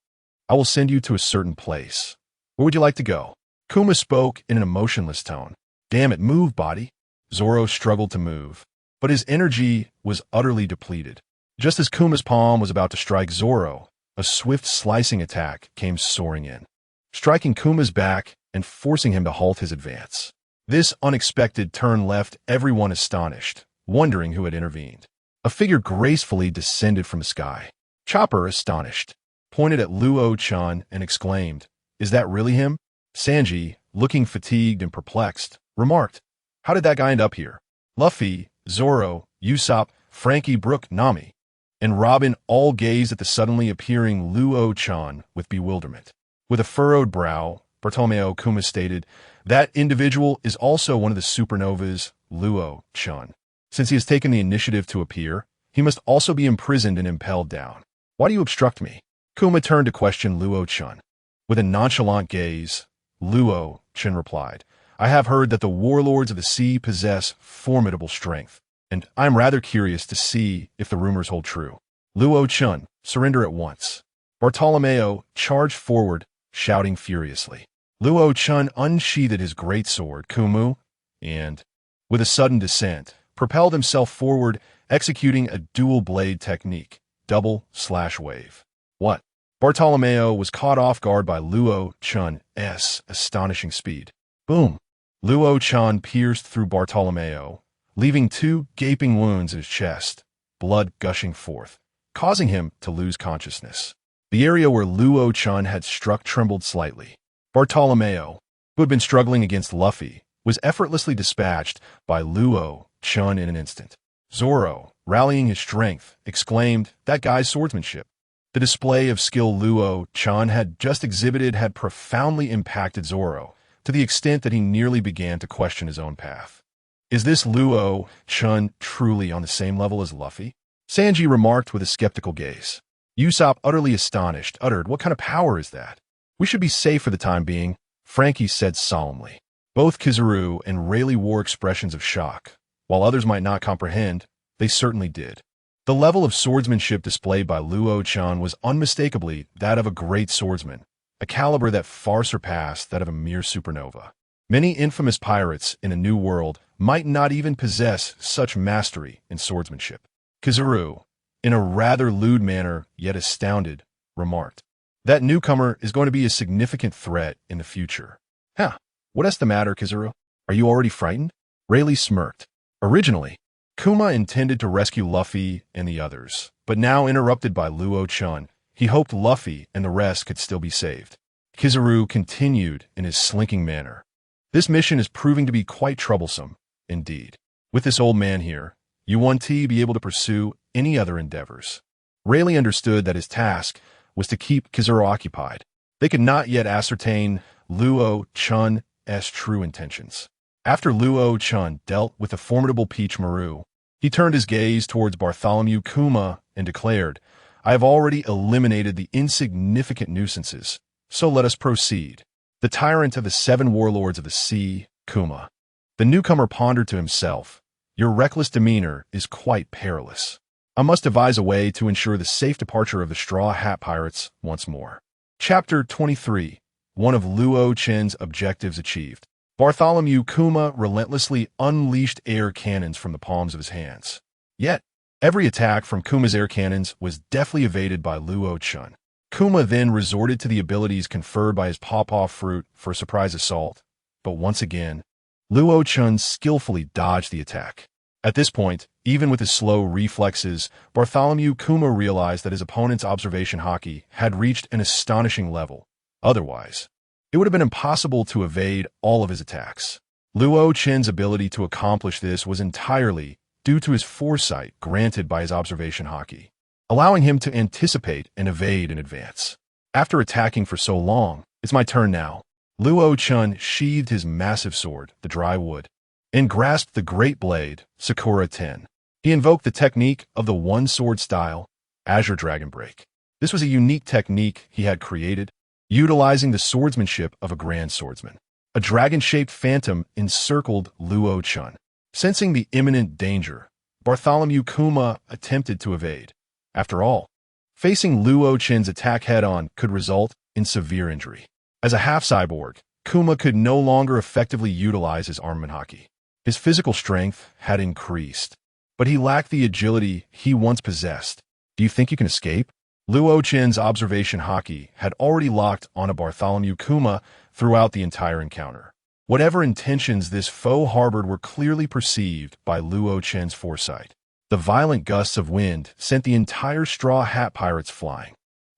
"I will send you to a certain place. Where would you like to go?" Kuma spoke in an emotionless tone. "Damn it, move, body!" Zoro struggled to move, but his energy was utterly depleted. Just as Kuma's palm was about to strike Zoro, a swift slicing attack came soaring in, striking Kuma's back and forcing him to halt his advance. This unexpected turn left everyone astonished, wondering who had intervened. A figure gracefully descended from the sky. Chopper, astonished, pointed at Luo Chen and exclaimed, "Is that really him?" Sanji, looking fatigued and perplexed, remarked, "How did that guy end up here?" Luffy, Zoro, Usopp, Frankie, Brook, Nami, and Robin all gazed at the suddenly appearing Luo Chen with bewilderment. With a furrowed brow, Bartolomeo Kuma stated, "That individual is also one of the supernovas, Luo Chen. Since he has taken the initiative to appear, he must also be imprisoned and impelled down. Why do you obstruct me?" Kuma turned to question Luo Chen. With a nonchalant gaze, Luo Chen replied, "I have heard that the warlords of the sea possess formidable strength, and I am rather curious to see if the rumors hold true." Luo Chen, surrender at once. Bartolomeo charged forward, shouting furiously. Luo Chen unsheathed his great sword, Kumu, and, with a sudden descent, propelled himself forward, executing a dual-blade technique, double/wave. What? Bartolomeo was caught off guard by Luo Chen's astonishing speed. Boom! Luo Chen pierced through Bartolomeo, leaving 2 gaping wounds in his chest, blood gushing forth, causing him to lose consciousness. The area where Luo Chen had struck trembled slightly. Bartolomeo, who had been struggling against Luffy, was effortlessly dispatched by Luo Chen in an instant. Zoro, rallying his strength, exclaimed, "That guy's swordsmanship." The display of skill Luo Chen had just exhibited had profoundly impacted Zoro, to the extent that he nearly began to question his own path. Is this Luo Chen truly on the same level as Luffy? Sanji remarked with a skeptical gaze. Usopp, utterly astonished, uttered, "What kind of power is that?" "We should be safe for the time being," Frankie said solemnly. Both Kizaru and Rayleigh wore expressions of shock. While others might not comprehend, they certainly did. The level of swordsmanship displayed by Luo Chen was unmistakably that of a great swordsman, a caliber that far surpassed that of a mere supernova. Many infamous pirates in a new world might not even possess such mastery in swordsmanship. Kizaru, in a rather lewd manner yet astounded, remarked, "That newcomer is going to be a significant threat in the future." "Huh, what's the matter, Kizaru? Are you already frightened?" Rayleigh smirked. Originally, Kuma intended to rescue Luffy and the others, but now interrupted by Luo Chen, he hoped Luffy and the rest could still be saved. Kizaru continued in his slinking manner. "This mission is proving to be quite troublesome, indeed. With this old man here, you won't be able to pursue any other endeavors." Rayleigh understood that his task was to keep Kizaru occupied. They could not yet ascertain Luo Chen's true intentions. After Luo Chen dealt with the formidable Peach Maru, he turned his gaze towards Bartholomew Kuma and declared, "I have already eliminated the insignificant nuisances, so let us proceed." The tyrant of the 7 warlords of the sea, Kuma. The newcomer pondered to himself, "Your reckless demeanor is quite perilous. I must devise a way to ensure the safe departure of the Straw Hat Pirates once more." Chapter 23. One of Luo Chen's objectives achieved. Bartholomew Kuma relentlessly unleashed air cannons from the palms of his hands. Yet, every attack from Kuma's air cannons was deftly evaded by Luo Chen. Kuma then resorted to the abilities conferred by his pawpaw fruit for a surprise assault, but once again, Luo Chen skillfully dodged the attack. At this point, even with his slow reflexes, Bartholomew Kuma realized that his opponent's observation haki had reached an astonishing level. Otherwise, it would have been impossible to evade all of his attacks. Luo Chen's ability to accomplish this was entirely due to his foresight granted by his observation haki, allowing him to anticipate and evade in advance. After attacking for so long, "It's my turn now." Luo Chen sheathed his massive sword, the dry wood, and grasped the great blade, Sakura 10. He invoked the technique of the one-sword style, Azure Dragon Break. This was a unique technique he had created, utilizing the swordsmanship of a grand swordsman. A dragon-shaped phantom encircled Luo Chen. Sensing the imminent danger, Bartholomew Kuma attempted to evade. After all, facing Luo Chen's attack head-on could result in severe injury. As a half-cyborg, Kuma could no longer effectively utilize his armament haki. His physical strength had increased, but he lacked the agility he once possessed. "Do you think you can escape?" Luo Chen's observation haki had already locked onto Bartholomew Kuma throughout the entire encounter. Whatever intentions this foe harbored were clearly perceived by Luo Chen's foresight. The violent gusts of wind sent the entire Straw Hat Pirates flying.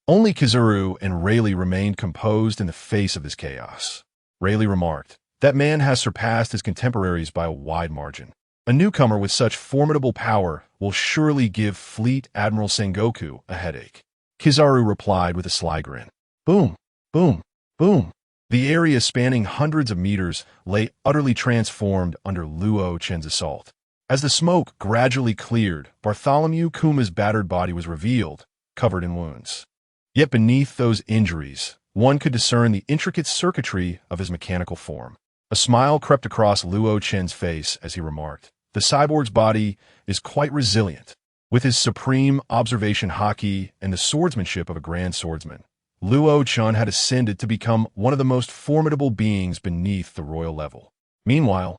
Only Kizaru and Rayleigh remained composed in the face of this chaos. Rayleigh remarked, "That man has surpassed his contemporaries by a wide margin. A newcomer with such formidable power will surely give Fleet Admiral Sengoku a headache." Kizaru replied with a sly grin. Boom, boom, boom. The area spanning hundreds of meters lay utterly transformed under Luo Chen's assault. As the smoke gradually cleared, Bartholomew Kuma's battered body was revealed, covered in wounds. Yet beneath those injuries, one could discern the intricate circuitry of his mechanical form. A smile crept across Luo Chen's face as he remarked, "The cyborg's body is quite resilient. With his supreme observation haki and the swordsmanship of a grand swordsman, Luo Chen had ascended to become one of the most formidable beings beneath the royal level. Meanwhile,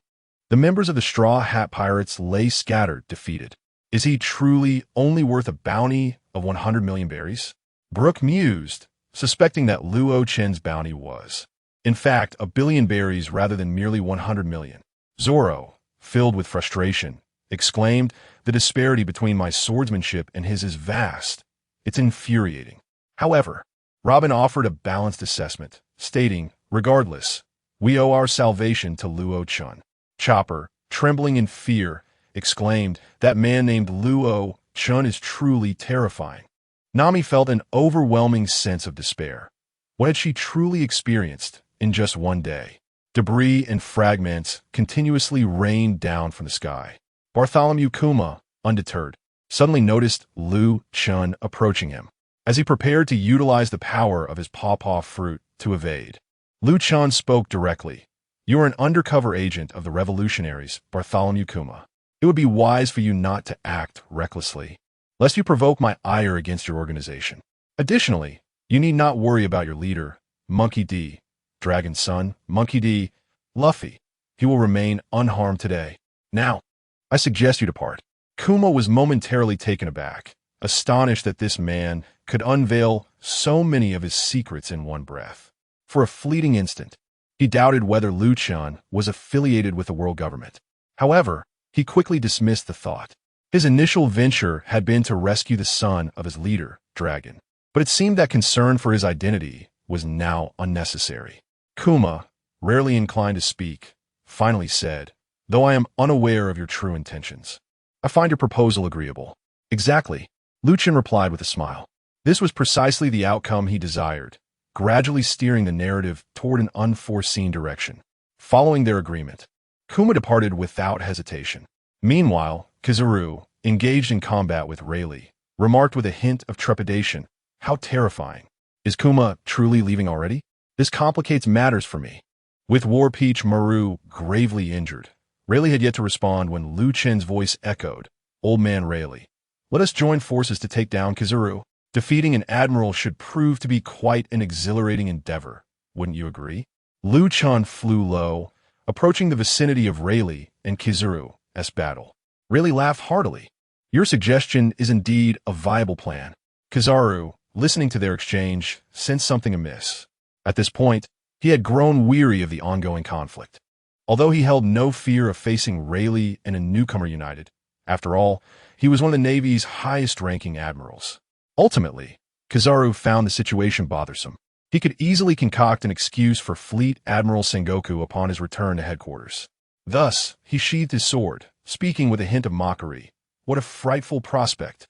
the members of the Straw Hat Pirates lay scattered, defeated. Is he truly only worth a bounty of 100 million berries? Brook mused, suspecting that Luo Chen's bounty was, in fact, 1 billion berries rather than merely 100 million. Zoro, filled with frustration, exclaimed, "The disparity between my swordsmanship and his is vast. It's infuriating." However, Robin offered a balanced assessment, stating, "Regardless, we owe our salvation to Luo Chen." Chopper, trembling in fear, exclaimed, "That man named Luo Chen is truly terrifying." Nami felt an overwhelming sense of despair. What had she truly experienced in just one day? Debris and fragments continuously rained down from the sky. Bartholomew Kuma, undeterred, suddenly noticed Luo Chen approaching him. As he prepared to utilize the power of his pawpaw fruit to evade, Luo Chen spoke directly. "You are an undercover agent of the revolutionaries, Bartholomew Kuma. It would be wise for you not to act recklessly, lest you provoke my ire against your organization. Additionally, you need not worry about your leader, Monkey D. Dragon's son, Monkey D. Luffy. He will remain unharmed today. Now, I suggest you depart." Kuma was momentarily taken aback, astonished that this man could unveil so many of his secrets in one breath. For a fleeting instant, he doubted whether Luo Chen was affiliated with the world government. However, he quickly dismissed the thought. His initial venture had been to rescue the son of his leader, Dragon, but it seemed that concern for his identity was now unnecessary. Kuma, rarely inclined to speak, finally said, "Though I am unaware of your true intentions, I find your proposal agreeable." "Exactly," Luo Chen replied with a smile. This was precisely the outcome he desired, gradually steering the narrative toward an unforeseen direction. Following their agreement, Kuma departed without hesitation. Meanwhile, Kizaru, engaged in combat with Rayleigh, remarked with a hint of trepidation, "How terrifying. Is Kuma truly leaving already? This complicates matters for me." With War Peach Maru gravely injured, Rayleigh had yet to respond when Luo Chen's voice echoed, "Old man Rayleigh, let us join forces to take down Kizaru. Defeating an admiral should prove to be quite an exhilarating endeavor, wouldn't you agree?" Luo Chen flew low, approaching the vicinity of Rayleigh and Kizaru's battle. Rayleigh laughed heartily. "Your suggestion is indeed a viable plan." Kizaru, listening to their exchange, sensed something amiss. At this point, he had grown weary of the ongoing conflict. Although he held no fear of facing Rayleigh and a newcomer united, after all, he was one of the Navy's highest-ranking admirals. Ultimately, Kizaru found the situation bothersome. He could easily concoct an excuse for Fleet Admiral Sengoku upon his return to headquarters. Thus, he sheathed his sword, speaking with a hint of mockery. What a frightful prospect.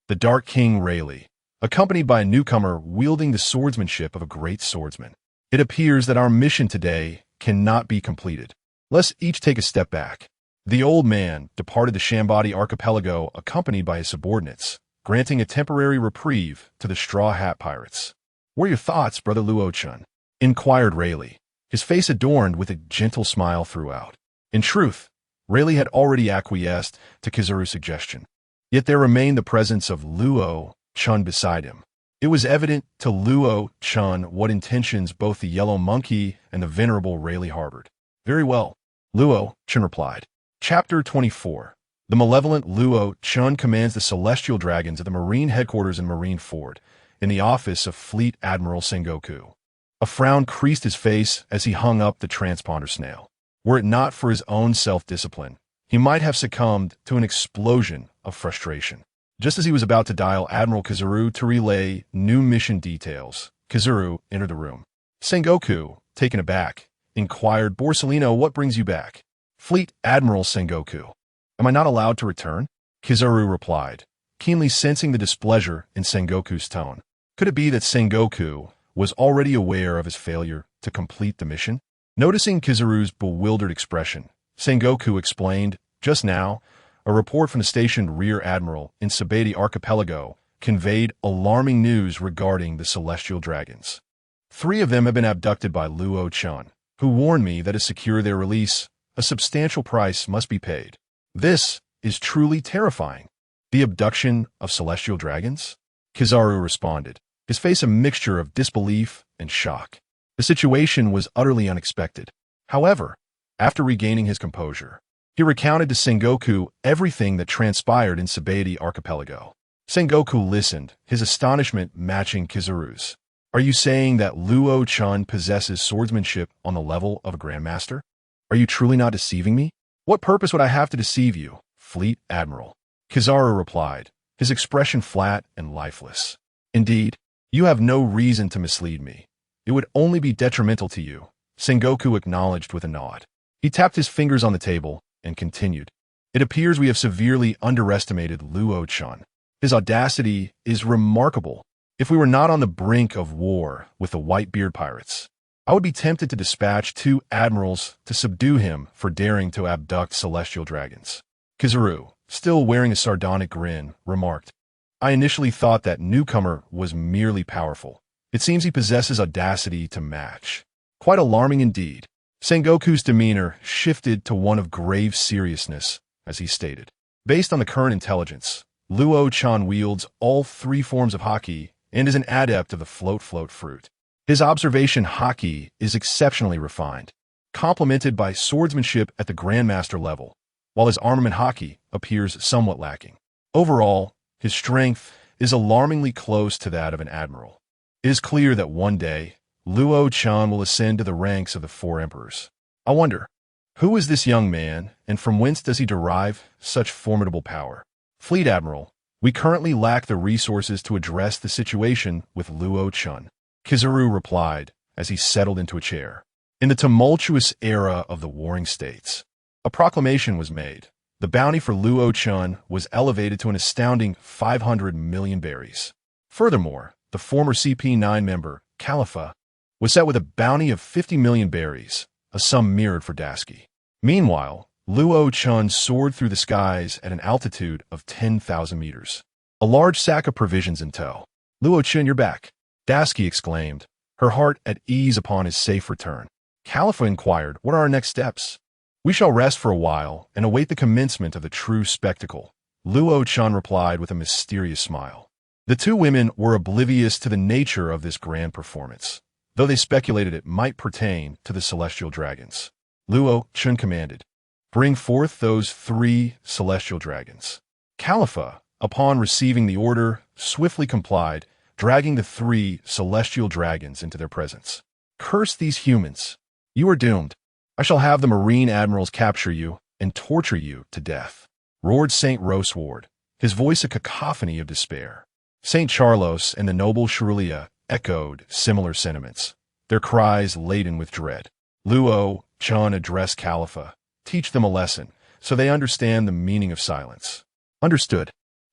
The Dark King Rayleigh, accompanied by a newcomer wielding the swordsmanship of a great swordsman. It appears that our mission today cannot be completed. Let's each take a step back. The old man departed the Shambadi archipelago accompanied by his subordinates, granting a temporary reprieve to the Straw Hat Pirates. "What are your thoughts, Brother Luo Chen?" inquired Rayleigh, his face adorned with a gentle smile throughout. In truth, Rayleigh had already acquiesced to Kizaru's suggestion. Yet there remained the presence of Luo Chen beside him. It was evident to Luo Chen what intentions both the Yellow Monkey and the venerable Rayleigh harbored. "Very well," Luo Chen replied. Chapter 24. The malevolent Luo Chen commands the celestial dragons at the Marine headquarters in Marineford, in the office of Fleet Admiral Sengoku. A frown creased his face as he hung up the transponder snail. Were it not for his own self-discipline, he might have succumbed to an explosion of frustration. Just as he was about to dial Admiral Kizaru to relay new mission details, Kizaru entered the room. Sengoku, taken aback, inquired, "Borsellino, what brings you back?" "Fleet Admiral Sengoku. Am I not allowed to return?" Kizaru replied, keenly sensing the displeasure in Sengoku's tone. Could it be that Sengoku was already aware of his failure to complete the mission? Noticing Kizaru's bewildered expression, Sengoku explained, "Just now, a report from the stationed rear admiral in Sabati Archipelago conveyed alarming news regarding the celestial dragons. 3 of them have been abducted by Luo Chen, who warned me that to secure their release, a substantial price must be paid. This is truly terrifying." The abduction of celestial dragons? Kizaru responded, his face a mixture of disbelief and shock. The situation was utterly unexpected. However, after regaining his composure, he recounted to Sengoku everything that transpired in Sabaody Archipelago. Sengoku listened, his astonishment matching Kizaru's. Are you saying that Luo Chen possesses swordsmanship on the level of a grandmaster? Are you truly not deceiving me? What purpose would I have to deceive you, Fleet Admiral? Kizaru replied, his expression flat and lifeless. Indeed, you have no reason to mislead me. It would only be detrimental to you, Sengoku acknowledged with a nod. He tapped his fingers on the table and continued. It appears we have severely underestimated Luo Chen. His audacity is remarkable. If we were not on the brink of war with the Whitebeard pirates, I would be tempted to dispatch 2 admirals to subdue him for daring to abduct celestial dragons. Kizaru, still wearing a sardonic grin, remarked, I initially thought that newcomer was merely powerful. It seems he possesses audacity to match. Quite alarming indeed. Sengoku's demeanor shifted to one of grave seriousness as he stated. Based on the current intelligence, Luo Chen wields all 3 forms of haki and is an adept of the float fruit. His observation haki is exceptionally refined, complemented by swordsmanship at the grandmaster level, while his armament haki appears somewhat lacking. Overall, his strength is alarmingly close to that of an admiral. It is clear that one day, Luo Chen will ascend to the ranks of the 4 emperors. I wonder, who is this young man, and from whence does he derive such formidable power? Fleet Admiral, we currently lack the resources to address the situation with Luo Chen, Kizaru replied as he settled into a chair. In the tumultuous era of the Warring States, a proclamation was made. The bounty for Luo Chen was elevated to an astounding 500 million berries. Furthermore, the former CP9 member, Khalifa, was set with a bounty of 50 million berries, a sum mirrored for Dasky. Meanwhile, Luo Chen soared through the skies at an altitude of 10,000 meters. A large sack of provisions in tow. Luo Chen, you're back, Dasky exclaimed, her heart at ease upon his safe return. Khalifa inquired, what are our next steps? We shall rest for a while and await the commencement of the true spectacle, Luo Chen replied with a mysterious smile. The 2 women were oblivious to the nature of this grand performance, though they speculated it might pertain to the celestial dragons. Luo Chen commanded, bring forth those 3 celestial dragons. Khalifa, upon receiving the order, swiftly complied, dragging the 3 celestial dragons into their presence. Curse these humans. You are doomed. I shall have the Marine Admirals capture you and torture you to death, roared Saint Roseward, his voice a cacophony of despair. Saint Charlos and the noble Shirulia echoed similar sentiments, their cries laden with dread. Luo Chen addressed Khalifa, teach them a lesson, so they understand the meaning of silence. Understood.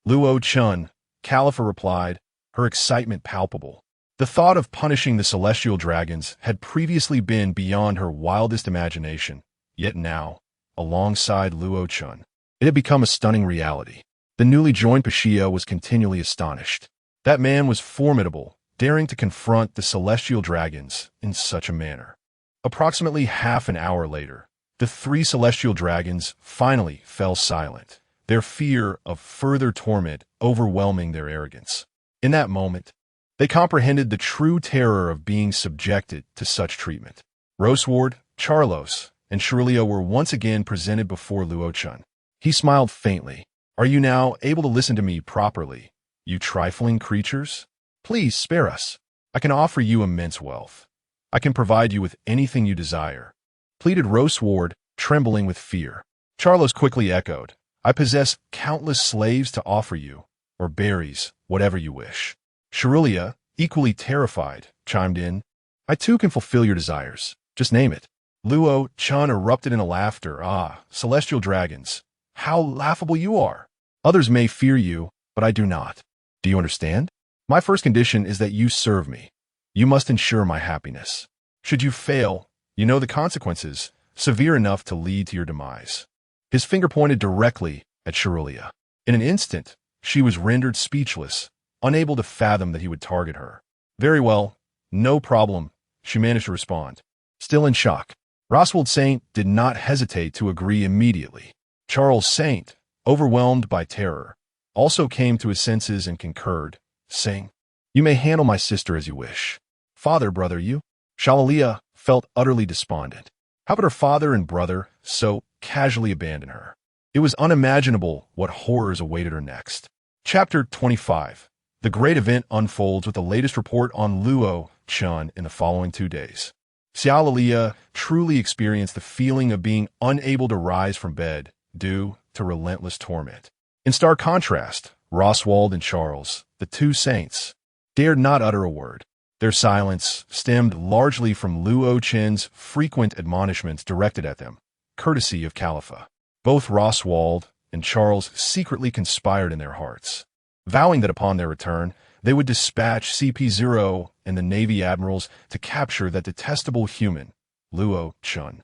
Luo Chen, Khalifa replied, her excitement palpable. The thought of punishing the celestial dragons had previously been beyond her wildest imagination, yet now, alongside Luo Chen, it had become a stunning reality. The newly joined Pashio was continually astonished. That man was formidable, daring to confront the celestial dragons in such a manner. Approximately half an hour later, the 3 celestial dragons finally fell silent, their fear of further torment overwhelming their arrogance. In that moment, they comprehended the true terror of being subjected to such treatment. Roseward, Charlos, and Shirulia were once again presented before Luo Chen. He smiled faintly. Are you now able to listen to me properly, you trifling creatures? Please spare us. I can offer you immense wealth. I can provide you with anything you desire, pleaded Roseward, trembling with fear. Charlos quickly echoed, I possess countless slaves to offer you, or berries, whatever you wish. Shirulia, equally terrified, chimed in, I too can fulfill your desires. Just name it. Luo Chen erupted in a laughter. Ah, celestial dragons, how laughable you are. Others may fear you, but I do not. Do you understand? My first condition is that you serve me. You must ensure my happiness. Should you fail, you know the consequences, severe enough to lead to your demise. His finger pointed directly at Shirulia. In an instant, she was rendered speechless, unable to fathom that he would target her. Very well, no problem, she managed to respond. Still in shock, Roswald Saint did not hesitate to agree immediately. Charles Saint, overwhelmed by terror, also came to his senses and concurred, saying, "You may handle my sister as you wish. Father, brother, you?" Shalalia felt utterly despondent. How could her father and brother so casually abandon her? It was unimaginable what horrors awaited her next. Chapter 25. The great event unfolds with the latest report on Luo Chen in the following 2 days. Xiaolia truly experienced the feeling of being unable to rise from bed due to relentless torment. In stark contrast, Roswald and Charles, the two saints, dared not utter a word. Their silence stemmed largely from Luo Chen's frequent admonishments directed at them, courtesy of Khalifa. Both Roswald and Charles secretly conspired in their hearts, vowing that upon their return, they would dispatch CP0 and the Navy admirals to capture that detestable human, Luo Chen,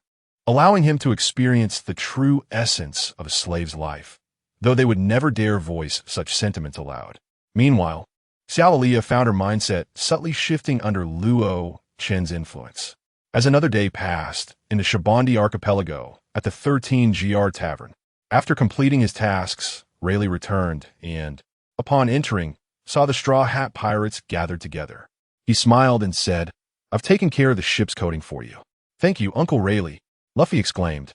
allowing him to experience the true essence of a slave's life, though they would never dare voice such sentiments aloud. Meanwhile, Xiaolia found her mindset subtly shifting under Luo Chen's influence. As another day passed in the Shabandi archipelago at the 13GR Tavern, after completing his tasks, Rayleigh returned and, upon entering, saw the Straw Hat Pirates gathered together. He smiled and said, "I've taken care of the ship's coating for you." "Thank you, Uncle Rayleigh," Luffy exclaimed,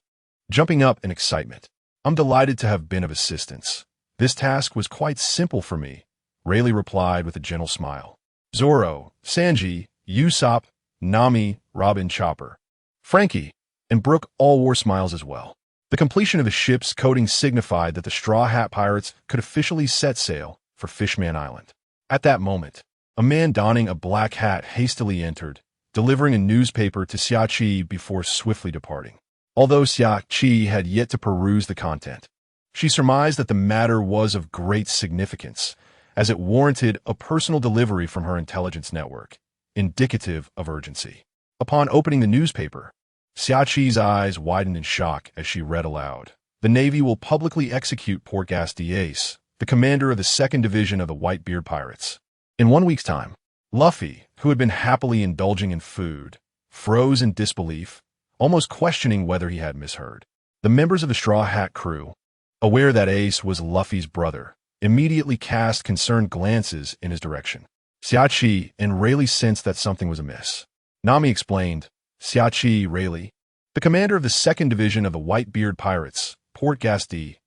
jumping up in excitement. "I'm delighted to have been of assistance. This task was quite simple for me," Rayleigh replied with a gentle smile. Zoro, Sanji, Usopp, Nami, Robin, Chopper, Frankie, and Brook all wore smiles as well. The completion of the ship's coating signified that the Straw Hat Pirates could officially set sail for Fishman Island. At that moment, a man donning a black hat hastily entered, delivering a newspaper to Xia Qi before swiftly departing. Although Xia Qi had yet to peruse the content, she surmised that the matter was of great significance, as it warranted a personal delivery from her intelligence network, indicative of urgency. Upon opening the newspaper, Xia Qi's eyes widened in shock as she read aloud. "The Navy will publicly execute Portgas Ace, the commander of the 2nd Division of the Whitebeard Pirates. In 1 week's time." Luffy, who had been happily indulging in food, froze in disbelief, almost questioning whether he had misheard. The members of the Straw Hat crew, aware that Ace was Luffy's brother, immediately cast concerned glances in his direction. Xia Qi and Rayleigh sensed that something was amiss. Nami explained, "Xia Qi, Rayleigh, the commander of the 2nd Division of the Whitebeard Pirates, Port Gasti,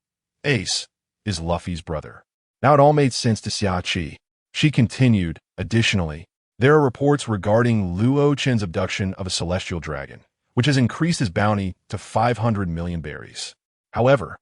Ace, is Luffy's brother." Now it all made sense to Xia Qi. She continued, "Additionally, there are reports regarding Luo Chen's abduction of a celestial dragon, which has increased his bounty to 500 million berries. However,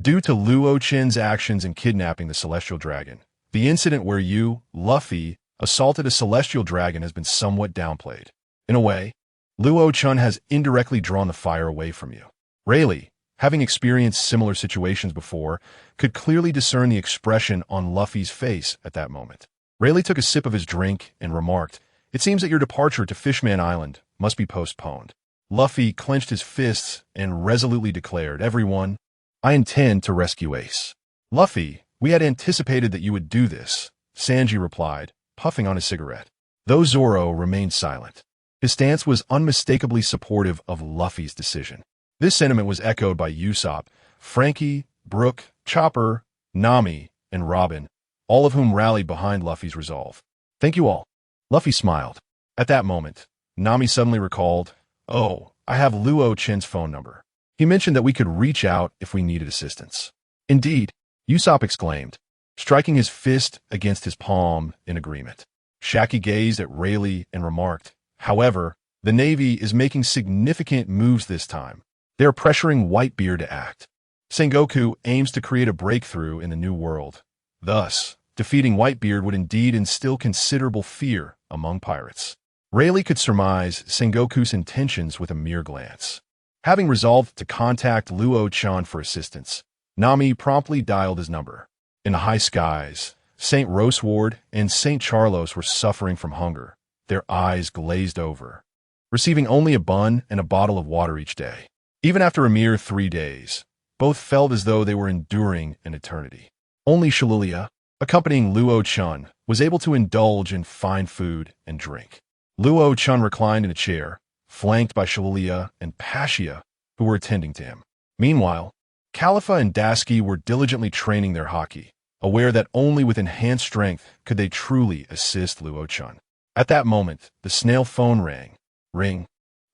due to Luo Chen's actions in kidnapping the celestial dragon, the incident where you, Luffy, assaulted a celestial dragon has been somewhat downplayed. In a way, Luo Chen has indirectly drawn the fire away from you." Rayleigh, having experienced similar situations before, could clearly discern the expression on Luffy's face at that moment. Rayleigh took a sip of his drink and remarked, "It seems that your departure to Fishman Island must be postponed." Luffy clenched his fists and resolutely declared, "Everyone, I intend to rescue Ace." "Luffy, we had anticipated that you would do this," Sanji replied, puffing on his cigarette. Though Zoro remained silent, his stance was unmistakably supportive of Luffy's decision. This sentiment was echoed by Usopp, Frankie, Brook, Chopper, Nami, and Robin, all of whom rallied behind Luffy's resolve. "Thank you all." Luffy smiled. At that moment, Nami suddenly recalled, "Oh, I have Luo Chen's phone number. He mentioned that we could reach out if we needed assistance." "Indeed," Usopp exclaimed, striking his fist against his palm in agreement. Shaki gazed at Rayleigh and remarked, "However, the Navy is making significant moves this time. They are pressuring Whitebeard to act. Sengoku aims to create a breakthrough in the New World. Thus, defeating Whitebeard would indeed instill considerable fear among pirates." Rayleigh could surmise Sengoku's intentions with a mere glance. Having resolved to contact Luo Chen for assistance, Nami promptly dialed his number. In the high skies, St. Roseward and St. Charlos were suffering from hunger, their eyes glazed over, receiving only a bun and a bottle of water each day. Even after a mere 3 days, both felt as though they were enduring an eternity. Only Shalalia, accompanying Luo Chen, was able to indulge in fine food and drink. Luo Chen reclined in a chair, flanked by Shalalia and Pasha, who were attending to him. Meanwhile, Khalifa and Dasky were diligently training their haki, aware that only with enhanced strength could they truly assist Luo Chen. At that moment, the snail phone rang. Ring.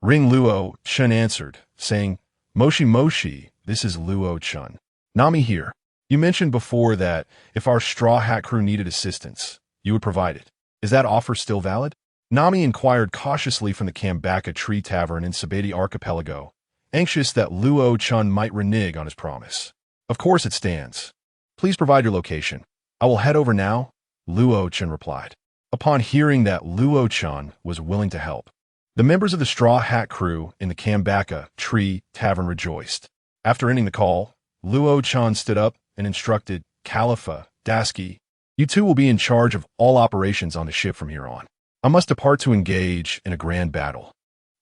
Luo Chen answered, saying, Moshi Moshi, this is Luo Chen. Nami here. You mentioned before that if our Straw Hat crew needed assistance, you would provide it. Is that offer still valid? Nami inquired cautiously from the Kambaka Tree Tavern in Sabeti Archipelago, anxious that Luo Chen might renege on his promise. Of course it stands. Please provide your location. I will head over now, Luo Chen replied. Upon hearing that Luo Chen was willing to help, the members of the Straw Hat crew in the Kambaka Tree Tavern rejoiced. After ending the call, Luo Chen stood up and instructed Khalifa, Dasky, you two will be in charge of all operations on the ship from here on. I must depart to engage in a grand battle,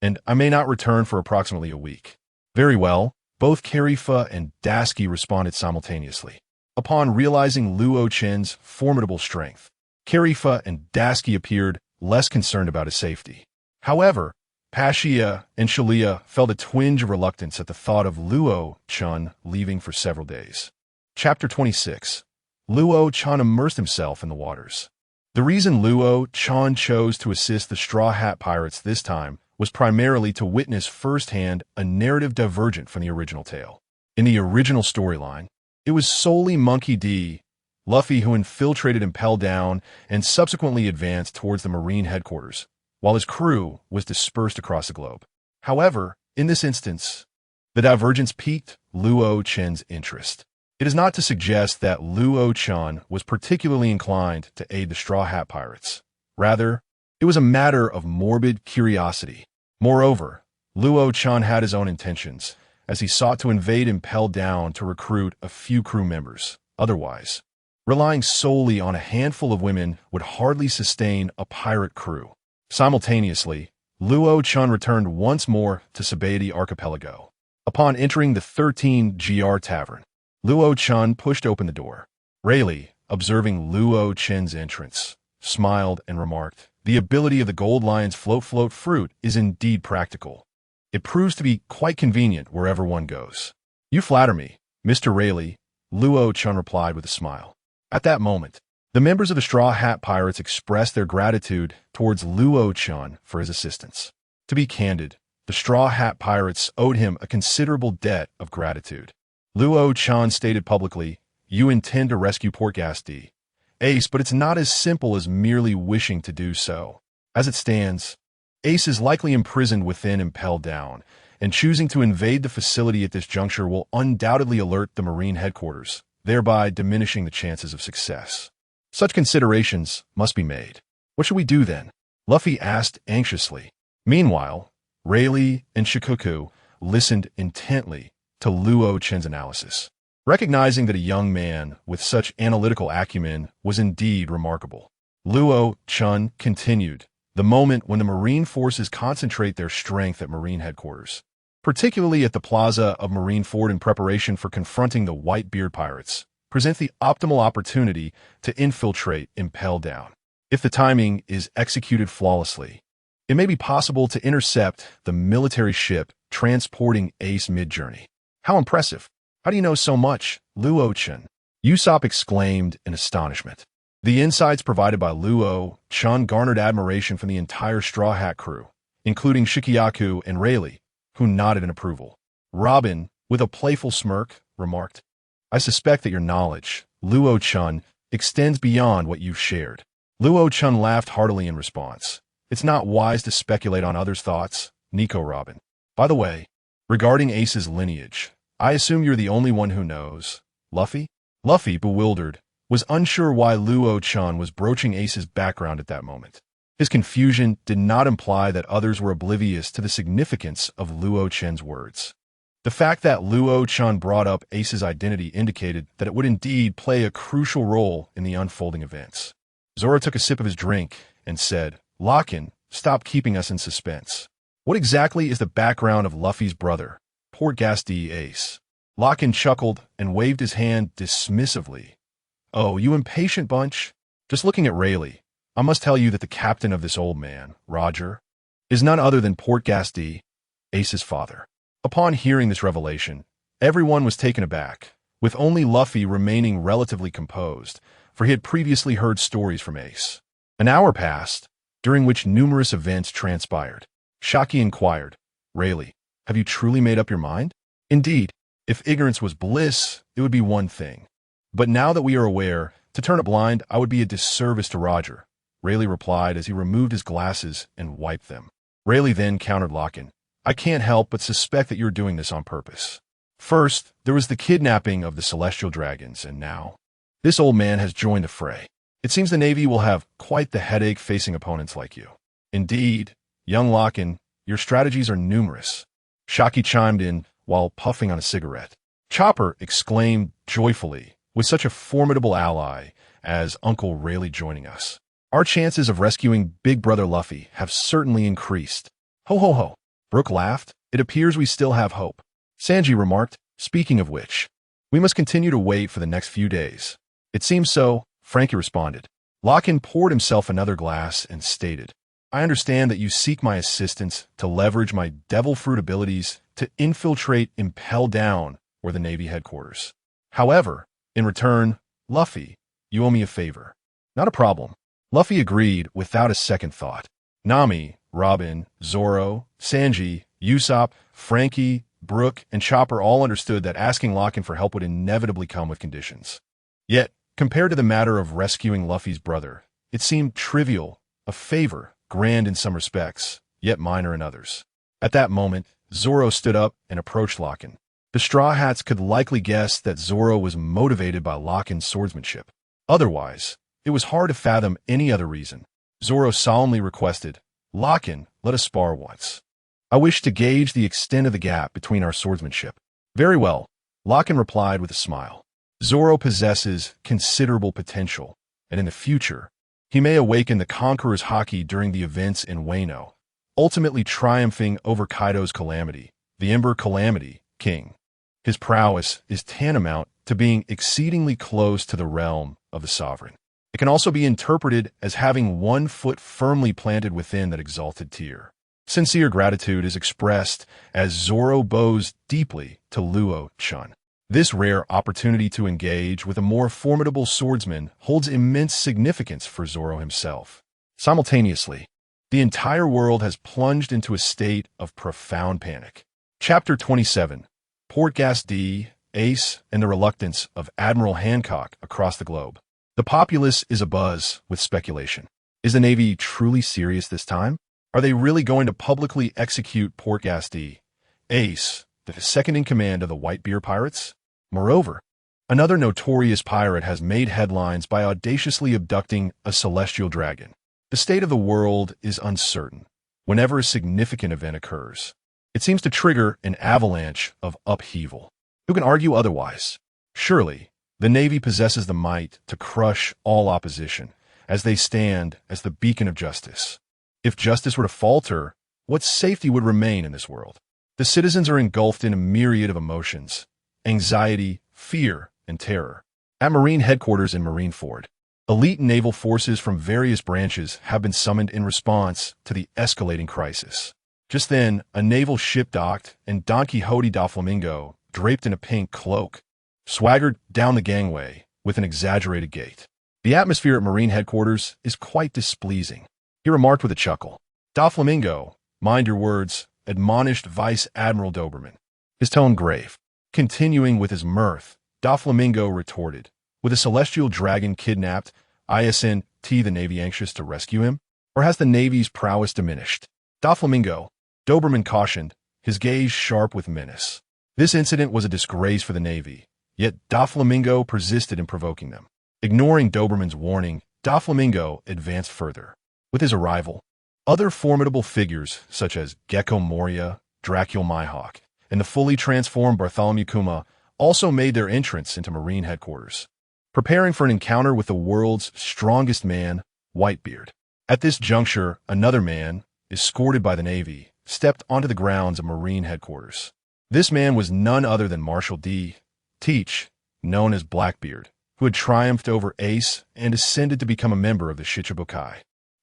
and I may not return for approximately a week. Very well, both Khalifa and Dasky responded simultaneously. Upon realizing Luo Chen's formidable strength, Khalifa and Dasky appeared less concerned about his safety. However, Pashia and Shalia felt a twinge of reluctance at the thought of Luo Chen leaving for several days. Chapter 26. Luo Chen immersed himself in the waters. The reason Luo Chen chose to assist the Straw Hat Pirates this time was primarily to witness firsthand a narrative divergent from the original tale. In the original storyline, it was solely Monkey D. Luffy who infiltrated Impel Down and subsequently advanced towards the Marine headquarters, while his crew was dispersed across the globe. However, in this instance, the divergence piqued Luo Chen's interest. It is not to suggest that Luo Chen was particularly inclined to aid the Straw Hat Pirates. Rather, it was a matter of morbid curiosity. Moreover, Luo Chen had his own intentions, as he sought to invade Impel Down to recruit a few crew members. Otherwise, relying solely on a handful of women would hardly sustain a pirate crew. Simultaneously, Luo Chen returned once more to Sabeti Archipelago. Upon entering the 13 GR Tavern, Luo Chen pushed open the door. Rayleigh, observing Luo Chen's entrance, smiled and remarked, the ability of the Gold Lion's float fruit is indeed practical. It proves to be quite convenient wherever one goes. You flatter me, Mr. Rayleigh, Luo Chen replied with a smile. At that moment, the members of the Straw Hat Pirates expressed their gratitude towards Luo Chen for his assistance. To be candid, the Straw Hat Pirates owed him a considerable debt of gratitude. Luo Chen stated publicly, you intend to rescue Portgasty, Ace, but it's not as simple as merely wishing to do so. As it stands, Ace is likely imprisoned within Impel Down, and choosing to invade the facility at this juncture will undoubtedly alert the Marine headquarters, thereby diminishing the chances of success. Such considerations must be made. What should we do then? Luffy asked anxiously. Meanwhile, Rayleigh and Shikoku listened intently to Luo Chen's analysis, recognizing that a young man with such analytical acumen was indeed remarkable. Luo Chen continued, the moment when the Marine forces concentrate their strength at Marine headquarters, particularly at the Plaza of Marineford in preparation for confronting the Whitebeard pirates, presents the optimal opportunity to infiltrate Impel Down. If the timing is executed flawlessly, it may be possible to intercept the military ship transporting Ace mid-journey. How impressive! How do you know so much, Luo Chen? Usopp exclaimed in astonishment. The insights provided by Luo Chen garnered admiration from the entire Straw Hat crew, including Shikiyaku and Rayleigh, who nodded in approval. Robin, with a playful smirk, remarked, I suspect that your knowledge, Luo Chen, extends beyond what you've shared. Luo Chen laughed heartily in response. It's not wise to speculate on others' thoughts, Nico Robin. By the way, regarding Ace's lineage, I assume you're the only one who knows. Luffy? Luffy, bewildered, was unsure why Luo Chen was broaching Ace's background at that moment. His confusion did not imply that others were oblivious to the significance of Luo Chen's words. The fact that Luo Chen brought up Ace's identity indicated that it would indeed play a crucial role in the unfolding events. Zoro took a sip of his drink and said, Lockin, stop keeping us in suspense. What exactly is the background of Luffy's brother, Portgasty Ace? Lockin chuckled and waved his hand dismissively. Oh, you impatient bunch. Just looking at Rayleigh, I must tell you that the captain of this old man, Roger, is none other than Portgasty, Ace's father. Upon hearing this revelation, everyone was taken aback, with only Luffy remaining relatively composed, for he had previously heard stories from Ace. An hour passed, during which numerous events transpired. Shaki inquired, "Rayleigh, have you truly made up your mind?" "Indeed, if ignorance was bliss, it would be one thing. But now that we are aware, to turn a blind, I would be a disservice to Roger," Rayleigh replied as he removed his glasses and wiped them. Rayleigh then countered Locken, "I can't help but suspect that you're doing this on purpose. First, there was the kidnapping of the celestial dragons, and now this old man has joined the fray. It seems the Navy will have quite the headache facing opponents like you." "Indeed, young Locken, your strategies are numerous," Shaki chimed in while puffing on a cigarette. Chopper exclaimed joyfully, "With such a formidable ally as Uncle Rayleigh joining us, our chances of rescuing Big Brother Luffy have certainly increased." "Ho ho ho." Brook laughed. "It appears we still have hope." Sanji remarked, "Speaking of which, we must continue to wait for the next few days." "It seems so," Frankie responded. Locken poured himself another glass and stated, "I understand that you seek my assistance to leverage my devil fruit abilities to infiltrate Impel Down or the Navy headquarters. However, in return, Luffy, you owe me a favor." "Not a problem." Luffy agreed without a second thought. Nami, Robin, Zoro, Sanji, Usopp, Frankie, Brook, and Chopper all understood that asking Locken for help would inevitably come with conditions. Yet, compared to the matter of rescuing Luffy's brother, it seemed trivial, a favor, grand in some respects, yet minor in others. At that moment, Zoro stood up and approached Locken. The Straw Hats could likely guess that Zoro was motivated by Locken's swordsmanship. Otherwise, it was hard to fathom any other reason. Zoro solemnly requested, "Locken, let us spar once. I wish to gauge the extent of the gap between our swordsmanship." "Very well," Locken replied with a smile. "Zoro possesses considerable potential, and in the future, he may awaken the Conqueror's Haki during the events in Wano, ultimately triumphing over Kaido's Calamity, the Ember Calamity King. His prowess is tantamount to being exceedingly close to the realm of the Sovereign. It can also be interpreted as having one foot firmly planted within that exalted tier. Sincere gratitude is expressed as Zoro bows deeply to Luo Chen. This rare opportunity to engage with a more formidable swordsman holds immense significance for Zoro himself. Simultaneously, the entire world has plunged into a state of profound panic. Chapter 27, Port Gas D, Ace, and the Reluctance of Admiral Hancock across the globe. The populace is abuzz with speculation. Is the Navy truly serious this time? Are they really going to publicly execute Port Gas D, Ace, the second in command of the Whitebeard pirates? Moreover, another notorious pirate has made headlines by audaciously abducting a celestial dragon. The state of the world is uncertain whenever a significant event occurs. It seems to trigger an avalanche of upheaval. Who can argue otherwise? Surely, the Navy possesses the might to crush all opposition, as they stand as the beacon of justice. If justice were to falter, what safety would remain in this world? The citizens are engulfed in a myriad of emotions: anxiety, fear, and terror. At Marine headquarters in Marineford, elite naval forces from various branches have been summoned in response to the escalating crisis. Just then, a naval ship docked, and Don Quixote da Flamingo, draped in a pink cloak, swaggered down the gangway with an exaggerated gait. The atmosphere at Marine headquarters is quite displeasing, he remarked with a chuckle. Da Flamingo, mind your words, admonished Vice Admiral Doberman, his tone grave. Continuing with his mirth, Da Flamingo retorted, "With a celestial dragon kidnapped, isn't the Navy anxious to rescue him? Or has the Navy's prowess diminished?" Da Flamingo, Doberman cautioned, his gaze sharp with menace. This incident was a disgrace for the Navy, yet Da Flamingo persisted in provoking them. Ignoring Doberman's warning, Da Flamingo advanced further. With his arrival, other formidable figures such as Gecko Moria, Dracula Mihawk, and the fully transformed Bartholomew Kuma also made their entrance into Marine headquarters, preparing for an encounter with the world's strongest man, Whitebeard. At this juncture, another man, escorted by the Navy, stepped onto the grounds of Marine headquarters. This man was none other than Marshal D. Teach, known as Blackbeard, who had triumphed over Ace and ascended to become a member of the Shichibukai.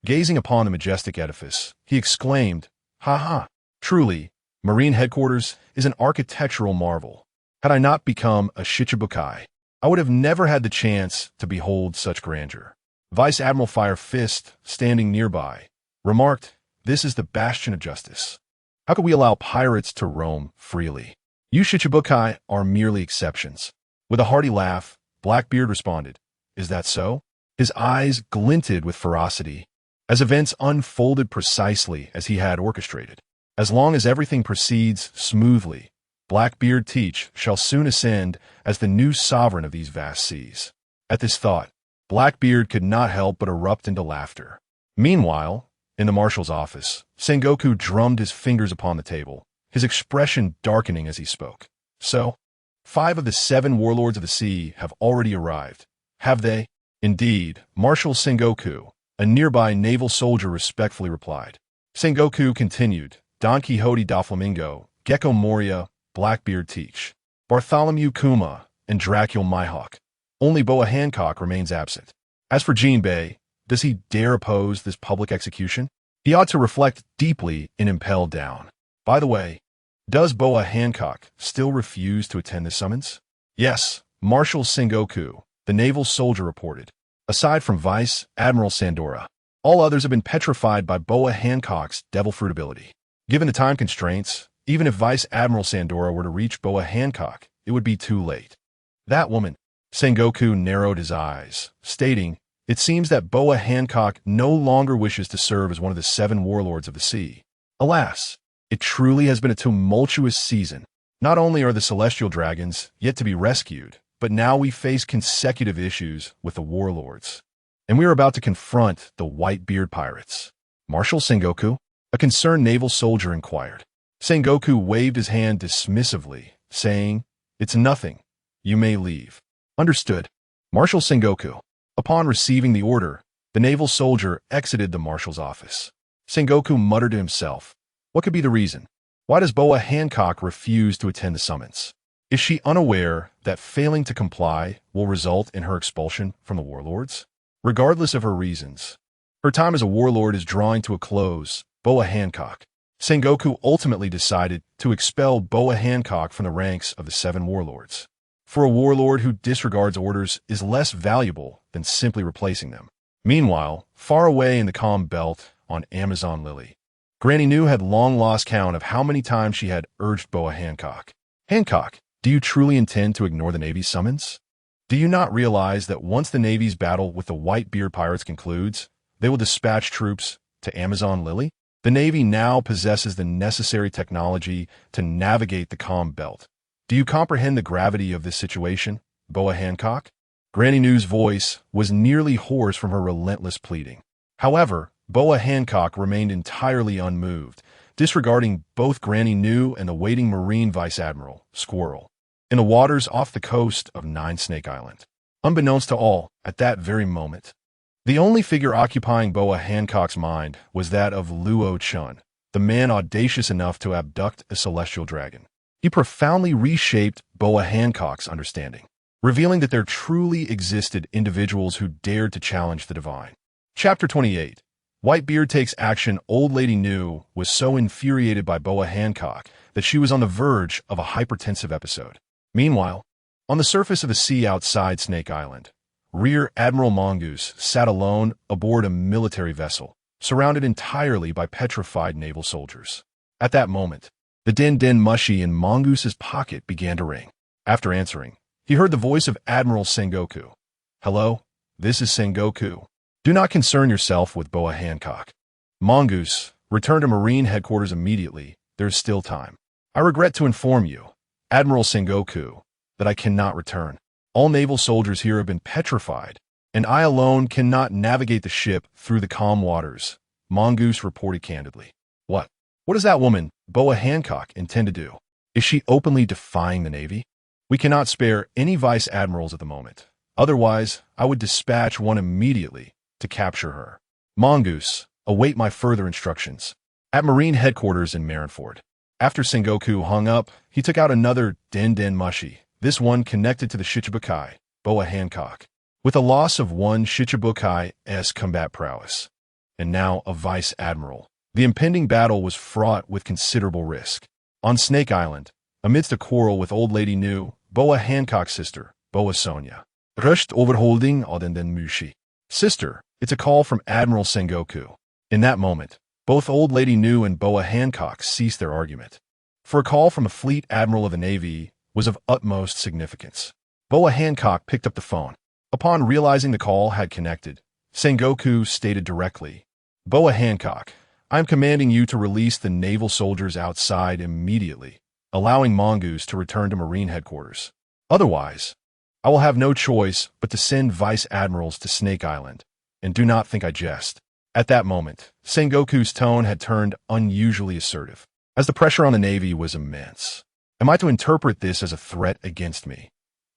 Gazing upon the majestic edifice, he exclaimed, "Ha ha! Truly, Marine headquarters is an architectural marvel. Had I not become a Shichibukai, I would have never had the chance to behold such grandeur. Vice Admiral Fire Fist, standing nearby, remarked, "This is the bastion of justice. How could we allow pirates to roam freely? You Shichibukai are merely exceptions." With a hearty laugh, Blackbeard responded, "Is that so?" His eyes glinted with ferocity, as events unfolded precisely as he had orchestrated. As long as everything proceeds smoothly, Blackbeard Teach shall soon ascend as the new sovereign of these vast seas. At this thought, Blackbeard could not help but erupt into laughter. Meanwhile, in the marshal's office, Sengoku drummed his fingers upon the table, his expression darkening as he spoke. "So, 5 of the 7 warlords of the sea have already arrived, have they?" "Indeed," Marshal Sengoku, a nearby naval soldier, respectfully replied. Sengoku continued, "Don Quixote da Flamingo, Gecko Moria, Blackbeard Teach, Bartholomew Kuma, and Dracula Mihawk. Only Boa Hancock remains absent. As for Jinbei, does he dare oppose this public execution? He ought to reflect deeply and impel down. By the way, does Boa Hancock still refuse to attend the summons?" "Yes," Marshal Sengoku, the naval soldier, reported. "Aside from Vice Admiral Sandora, all others have been petrified by Boa Hancock's devil fruit ability. Given the time constraints, even if Vice Admiral Sandora were to reach Boa Hancock, it would be too late." "That woman," Sengoku narrowed his eyes, stating, "It seems that Boa Hancock no longer wishes to serve as one of the 7 warlords of the sea. Alas, it truly has been a tumultuous season. Not only are the celestial dragons yet to be rescued, but now we face consecutive issues with the warlords. And we are about to confront the Whitebeard pirates." "Marshal Sengoku?" a concerned naval soldier inquired. Sengoku waved his hand dismissively, saying, "It's nothing. You may leave." "Understood." Marshal Sengoku. Upon receiving the order, the naval soldier exited the marshal's office. Sengoku muttered to himself, "What could be the reason? Why does Boa Hancock refuse to attend the summons? Is she unaware that failing to comply will result in her expulsion from the warlords? Regardless of her reasons, her time as a warlord is drawing to a close. Boa Hancock." Sengoku ultimately decided to expel Boa Hancock from the ranks of the 7 warlords. For a warlord who disregards orders is less valuable than simply replacing them. Meanwhile, far away in the calm belt on Amazon Lily, Granny Nu had long lost count of how many times she had urged Boa Hancock. "Hancock, do you truly intend to ignore the Navy's summons? Do you not realize that once the Navy's battle with the Whitebeard pirates concludes, they will dispatch troops to Amazon Lily? The Navy now possesses the necessary technology to navigate the calm belt. Do you comprehend the gravity of this situation, Boa Hancock?" Granny Nu's voice was nearly hoarse from her relentless pleading. However, Boa Hancock remained entirely unmoved, disregarding both Granny Nu and the waiting Marine Vice Admiral, Squirrel, in the waters off the coast of Nine Snake Island. Unbeknownst to all, at that very moment, the only figure occupying Boa Hancock's mind was that of Luo Chen, the man audacious enough to abduct a celestial dragon. He profoundly reshaped Boa Hancock's understanding, revealing that there truly existed individuals who dared to challenge the divine. Chapter 28. Whitebeard takes action. Old Lady Nu was so infuriated by Boa Hancock that she was on the verge of a hypertensive episode. Meanwhile, on the surface of the sea outside Snake Island, Rear Admiral Mongoose sat alone aboard a military vessel, surrounded entirely by petrified naval soldiers. At that moment, the den mushy in Mongoose's pocket began to ring. After answering, he heard the voice of Admiral Sengoku. "Hello, this is Sengoku. Do not concern yourself with Boa Hancock. Mongoose, return to Marine headquarters immediately. There is still time. I regret to inform you, Admiral Sengoku, that I cannot return. All naval soldiers here have been petrified, and I alone cannot navigate the ship through the calm waters," Mongoose reported candidly. What does that woman, Boa Hancock, intend to do? Is she openly defying the Navy? We cannot spare any vice admirals at the moment. Otherwise, I would dispatch one immediately to capture her. Mongoose, await my further instructions. At Marine headquarters in Marineford. After Sengoku hung up, he took out another den mushy, this one connected to the Shichibukai, Boa Hancock, with a loss of 1 Shichibukai's combat prowess, and now a vice admiral. The impending battle was fraught with considerable risk. On Snake Island, amidst a quarrel with Old Lady New, Boa Hancock's sister, Boa Sonia. Rushed overholding den Mushi. Sister, it's a call from Admiral Sengoku. In that moment, both Old Lady New and Boa Hancock ceased their argument. For a call from a fleet admiral of the Navy was of utmost significance. Boa Hancock picked up the phone. Upon realizing the call had connected, Sengoku stated directly, Boa Hancock, I am commanding you to release the naval soldiers outside immediately, allowing Mongoose to return to Marine headquarters. Otherwise, I will have no choice but to send vice admirals to Snake Island, and do not think I jest. At that moment, Sengoku's tone had turned unusually assertive, as the pressure on the Navy was immense. Am I to interpret this as a threat against me?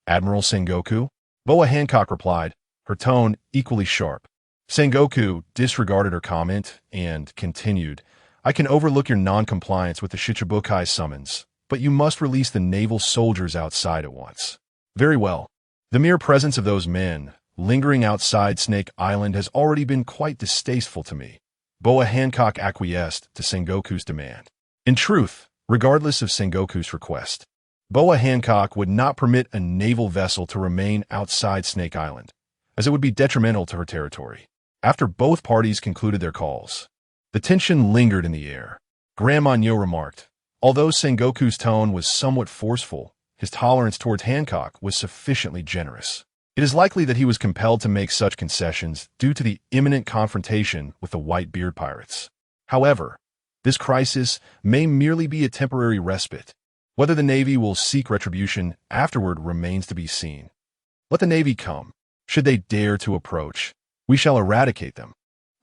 Admiral Sengoku? Boa Hancock replied, her tone equally sharp. Sengoku disregarded her comment and continued, I can overlook your non-compliance with the Shichibukai summons, but you must release the naval soldiers outside at once. Very well. The mere presence of those men, lingering outside Snake Island, has already been quite distasteful to me. Boa Hancock acquiesced to Sengoku's demand. In truth, regardless of Sengoku's request, Boa Hancock would not permit a naval vessel to remain outside Snake Island, as it would be detrimental to her territory. After both parties concluded their calls, the tension lingered in the air. Grand Magno remarked, although Sengoku's tone was somewhat forceful, his tolerance towards Hancock was sufficiently generous. It is likely that he was compelled to make such concessions due to the imminent confrontation with the Whitebeard pirates. However, this crisis may merely be a temporary respite. Whether the Navy will seek retribution afterward remains to be seen. Let the Navy come. Should they dare to approach, we shall eradicate them.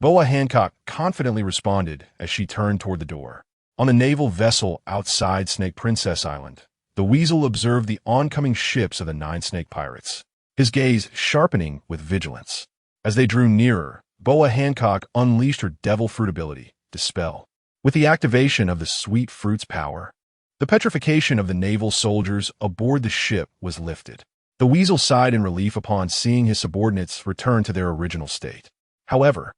Boa Hancock confidently responded as she turned toward the door. On the naval vessel outside Snake Princess Island, the Weasel observed the oncoming ships of the Nine Snake Pirates, his gaze sharpening with vigilance. As they drew nearer, Boa Hancock unleashed her devil fruit ability, Dispel. With the activation of the sweet fruit's power, the petrification of the naval soldiers aboard the ship was lifted. The Weasel sighed in relief upon seeing his subordinates return to their original state. However,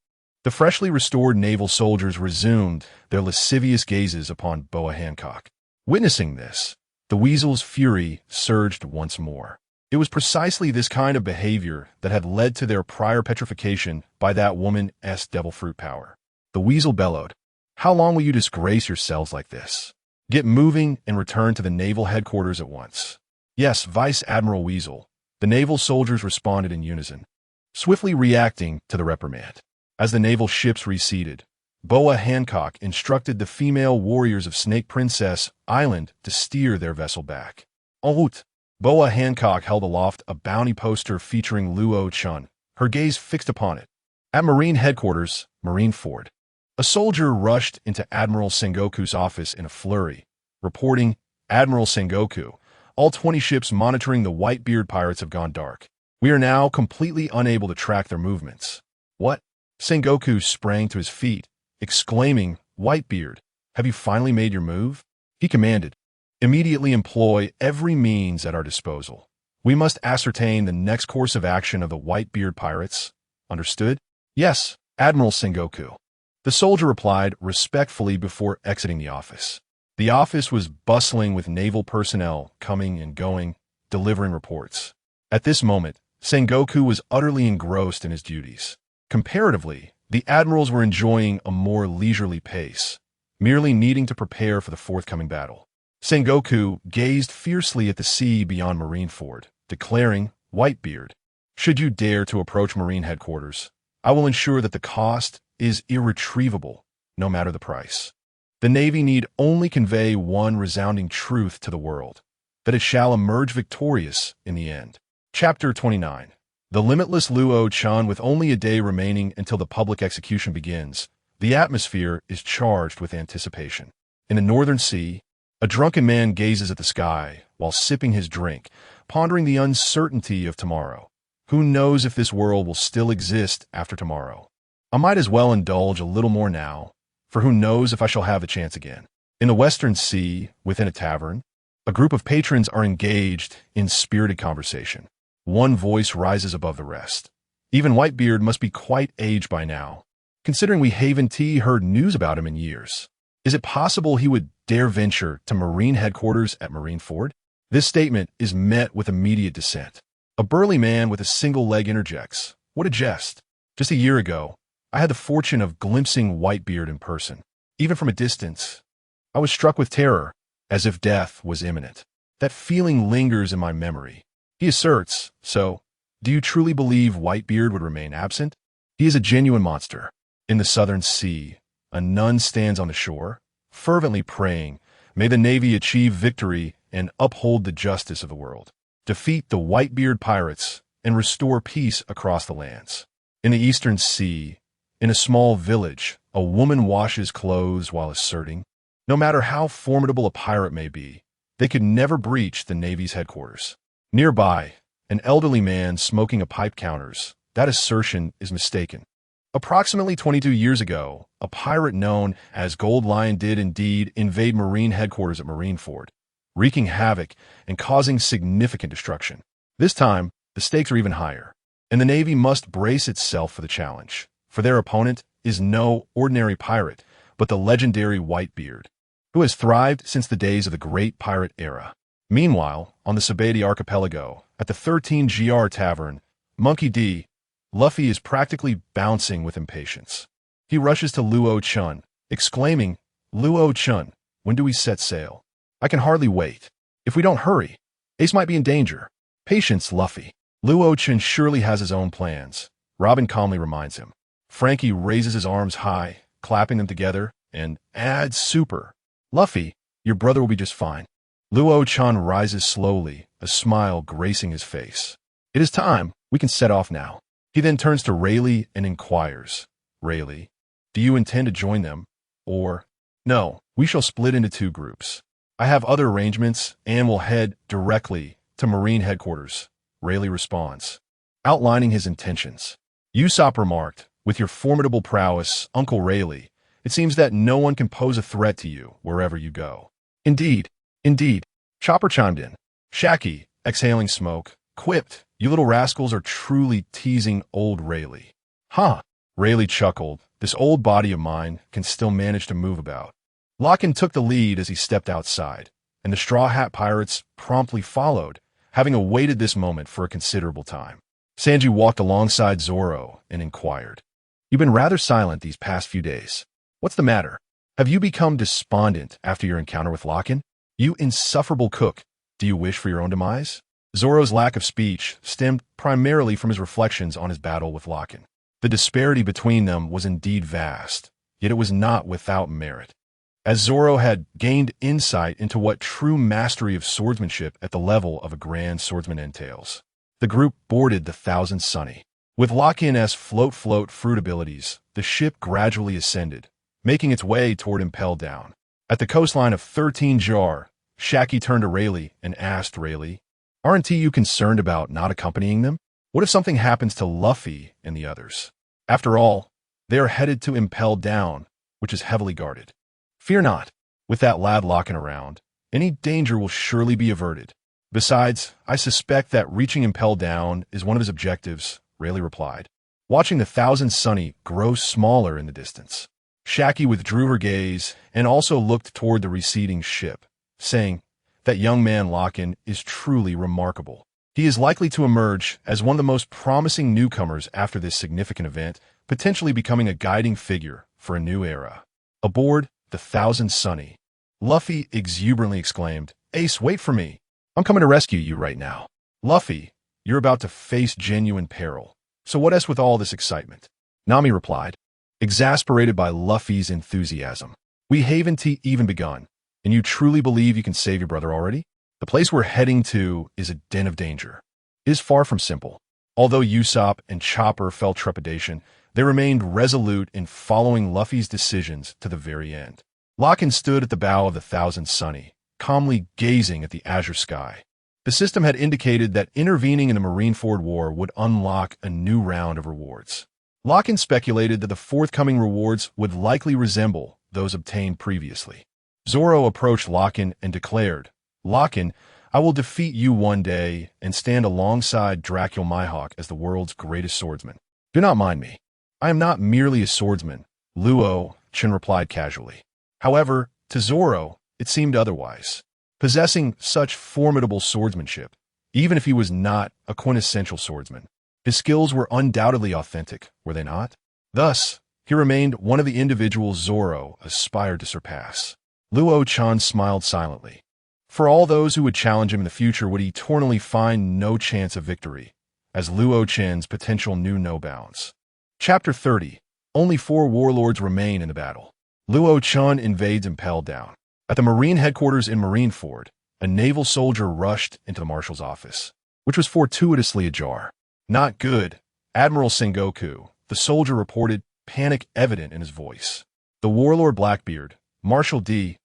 the freshly restored naval soldiers resumed their lascivious gazes upon Boa Hancock. Witnessing this, the Weasel's fury surged once more. It was precisely this kind of behavior that had led to their prior petrification by that woman's devil fruit power. The Weasel bellowed, How long will you disgrace yourselves like this? Get moving and return to the naval headquarters at once. Yes, Vice Admiral Weasel. The naval soldiers responded in unison, swiftly reacting to the reprimand. As the naval ships receded, Boa Hancock instructed the female warriors of Snake Princess Island to steer their vessel back. En route, Boa Hancock held aloft a bounty poster featuring Luo Chen, her gaze fixed upon it. At Marine headquarters, Marineford, a soldier rushed into Admiral Sengoku's office in a flurry, reporting, Admiral Sengoku, all 20 ships monitoring the Whitebeard pirates have gone dark. We are now completely unable to track their movements. What? Sengoku sprang to his feet, exclaiming, Whitebeard, have you finally made your move? He commanded, immediately employ every means at our disposal. We must ascertain the next course of action of the Whitebeard pirates. Understood? Yes, Admiral Sengoku. The soldier replied respectfully before exiting the office. The office was bustling with naval personnel coming and going, delivering reports. At this moment, Sengoku was utterly engrossed in his duties. Comparatively, the admirals were enjoying a more leisurely pace, merely needing to prepare for the forthcoming battle. Sengoku gazed fiercely at the sea beyond Marineford, declaring, Whitebeard, should you dare to approach Marine headquarters, I will ensure that the cost is irretrievable, no matter the price. The Navy need only convey one resounding truth to the world, that it shall emerge victorious in the end. Chapter 29. The limitless Luo Chen. With only a day remaining until the public execution begins, the atmosphere is charged with anticipation. In the northern sea, a drunken man gazes at the sky while sipping his drink, pondering the uncertainty of tomorrow. Who knows if this world will still exist after tomorrow? I might as well indulge a little more now, for who knows if I shall have a chance again. In the western sea, within a tavern, a group of patrons are engaged in spirited conversation. One voice rises above the rest. Even Whitebeard must be quite aged by now, considering we haven't heard news about him in years. Is it possible he would dare venture to Marine headquarters at Marineford? This statement is met with immediate dissent. A burly man with a single leg interjects, "What a jest. Just a year ago, I had the fortune of glimpsing Whitebeard in person. Even from a distance, I was struck with terror, as if death was imminent. That feeling lingers in my memory." He asserts, "So, do you truly believe Whitebeard would remain absent? He is a genuine monster." In the southern sea, a nun stands on the shore, fervently praying, "May the Navy achieve victory and uphold the justice of the world, defeat the Whitebeard pirates, and restore peace across the lands." In the eastern sea, in a small village, a woman washes clothes while asserting, "No matter how formidable a pirate may be, they could never breach the Navy's headquarters." Nearby, an elderly man smoking a pipe counters, "That assertion is mistaken. Approximately 22 years ago, a pirate known as Gold Lion did indeed invade Marine headquarters at Marineford, wreaking havoc and causing significant destruction. This time, the stakes are even higher, and the Navy must brace itself for the challenge, for their opponent is no ordinary pirate, but the legendary Whitebeard, who has thrived since the days of the Great Pirate Era." Meanwhile, on the Sabeti archipelago, at the 13 GR Tavern, Monkey D., Luffy is practically bouncing with impatience. He rushes to Luo Chen, exclaiming, "Luo Chen, when do we set sail? I can hardly wait. If we don't hurry, Ace might be in danger." "Patience, Luffy. Luo Chen surely has his own plans," Robin calmly reminds him. Frankie raises his arms high, clapping them together, and adds, "Super. Luffy, your brother will be just fine." Luo Chen rises slowly, a smile gracing his face. "It is time. We can set off now." He then turns to Rayleigh and inquires, "Rayleigh, do you intend to join them? Or, no, we shall split into two groups. I have other arrangements and will head directly to Marine headquarters," Rayleigh responds, outlining his intentions. Usopp remarked, "With your formidable prowess, Uncle Rayleigh, it seems that no one can pose a threat to you wherever you go." Indeed, Chopper chimed in. Shaggy, exhaling smoke, quipped, "You little rascals are truly teasing old Rayleigh." "Huh," Rayleigh chuckled, "this old body of mine can still manage to move about." Locken took the lead as he stepped outside, and the Straw Hat Pirates promptly followed, having awaited this moment for a considerable time. Sanji walked alongside Zoro and inquired, "You've been rather silent these past few days. What's the matter? Have you become despondent after your encounter with Locken? You insufferable cook, do you wish for your own demise?" Zoro's lack of speech stemmed primarily from his reflections on his battle with Locken. The disparity between them was indeed vast, yet it was not without merit, as Zoro had gained insight into what true mastery of swordsmanship at the level of a grand swordsman entails. The group boarded the Thousand Sunny. With Locken's float fruit abilities, the ship gradually ascended, making its way toward Impel Down. At the coastline of 13 Jar, Shaggy turned to Rayleigh and asked Rayleigh, "Aren't you concerned about not accompanying them? What if something happens to Luffy and the others? After all, they are headed to Impel Down, which is heavily guarded." "Fear not. With that lad Locken around, any danger will surely be averted. Besides, I suspect that reaching Impel Down is one of his objectives," Rayleigh replied, watching the Thousand Sunny grow smaller in the distance. Shaggy withdrew her gaze and also looked toward the receding ship, saying, "That young man Locken is truly remarkable. He is likely to emerge as one of the most promising newcomers after this significant event, potentially becoming a guiding figure for a new era." Aboard the Thousand Sunny, Luffy exuberantly exclaimed, "Ace, wait for me. I'm coming to rescue you right now." "Luffy, you're about to face genuine peril. So what else with all this excitement?" Nami replied, exasperated by Luffy's enthusiasm. "We haven't even begun, and you truly believe you can save your brother already? The place we're heading to is a den of danger. It is far from simple." Although Usopp and Chopper felt trepidation, they remained resolute in following Luffy's decisions to the very end. Locken stood at the bow of the Thousand Sunny, calmly gazing at the azure sky. The system had indicated that intervening in the Marineford War would unlock a new round of rewards. Locken speculated that the forthcoming rewards would likely resemble those obtained previously. Zoro approached Locken and declared, "Locken, I will defeat you one day and stand alongside Dracula Mihawk as the world's greatest swordsman. Do not mind me. I am not merely a swordsman," Luo Chen replied casually. However, to Zoro, it seemed otherwise. Possessing such formidable swordsmanship, even if he was not a quintessential swordsman, his skills were undoubtedly authentic, were they not? Thus, he remained one of the individuals Zoro aspired to surpass. Luo Chen smiled silently. For all those who would challenge him in the future would eternally find no chance of victory, as Luo Chen's potential knew no bounds. Chapter 30. Only 4 warlords remain in the battle. Luo Chen invades Impel Down. At the Marine headquarters in Marineford, a naval soldier rushed into the marshal's office, which was fortuitously ajar. Not good, Admiral Sengoku, the soldier reported, panic evident in his voice. The warlord Blackbeard, Marshal D.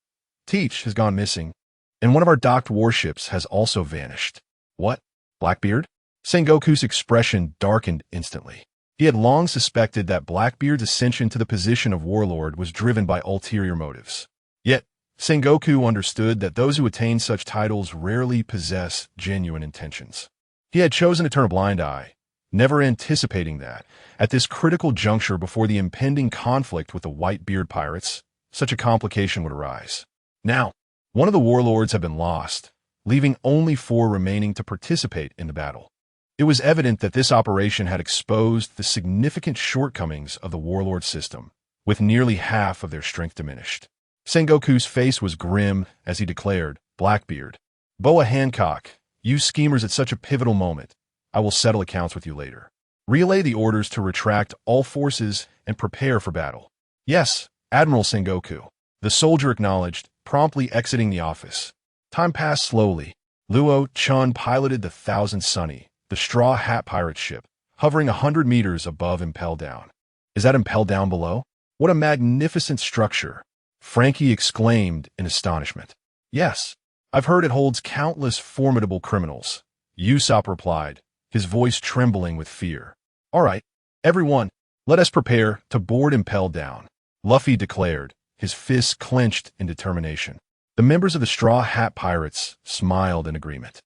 Teach, has gone missing, and one of our docked warships has also vanished. What? Blackbeard? Sengoku's expression darkened instantly. He had long suspected that Blackbeard's ascension to the position of warlord was driven by ulterior motives. Yet, Sengoku understood that those who attain such titles rarely possess genuine intentions. He had chosen to turn a blind eye, never anticipating that, at this critical juncture before the impending conflict with the Whitebeard pirates, such a complication would arise. Now, one of the warlords had been lost, leaving only 4 remaining to participate in the battle. It was evident that this operation had exposed the significant shortcomings of the warlord system, with nearly half of their strength diminished. Sengoku's face was grim as he declared, Blackbeard, Boa Hancock, you schemers at such a pivotal moment. I will settle accounts with you later. Relay the orders to retract all forces and prepare for battle. Yes, Admiral Sengoku. The soldier acknowledged, promptly exiting the office. Time passed slowly. Luo Chen piloted the Thousand Sunny, the Straw Hat pirate ship, hovering 100 meters above Impel Down. Is that Impel Down below? What a magnificent structure! Frankie exclaimed in astonishment. Yes, I've heard it holds countless formidable criminals. Usopp replied, his voice trembling with fear. All right, everyone, let us prepare to board Impel Down, Luffy declared, his fists clenched in determination. The members of the Straw Hat Pirates smiled in agreement.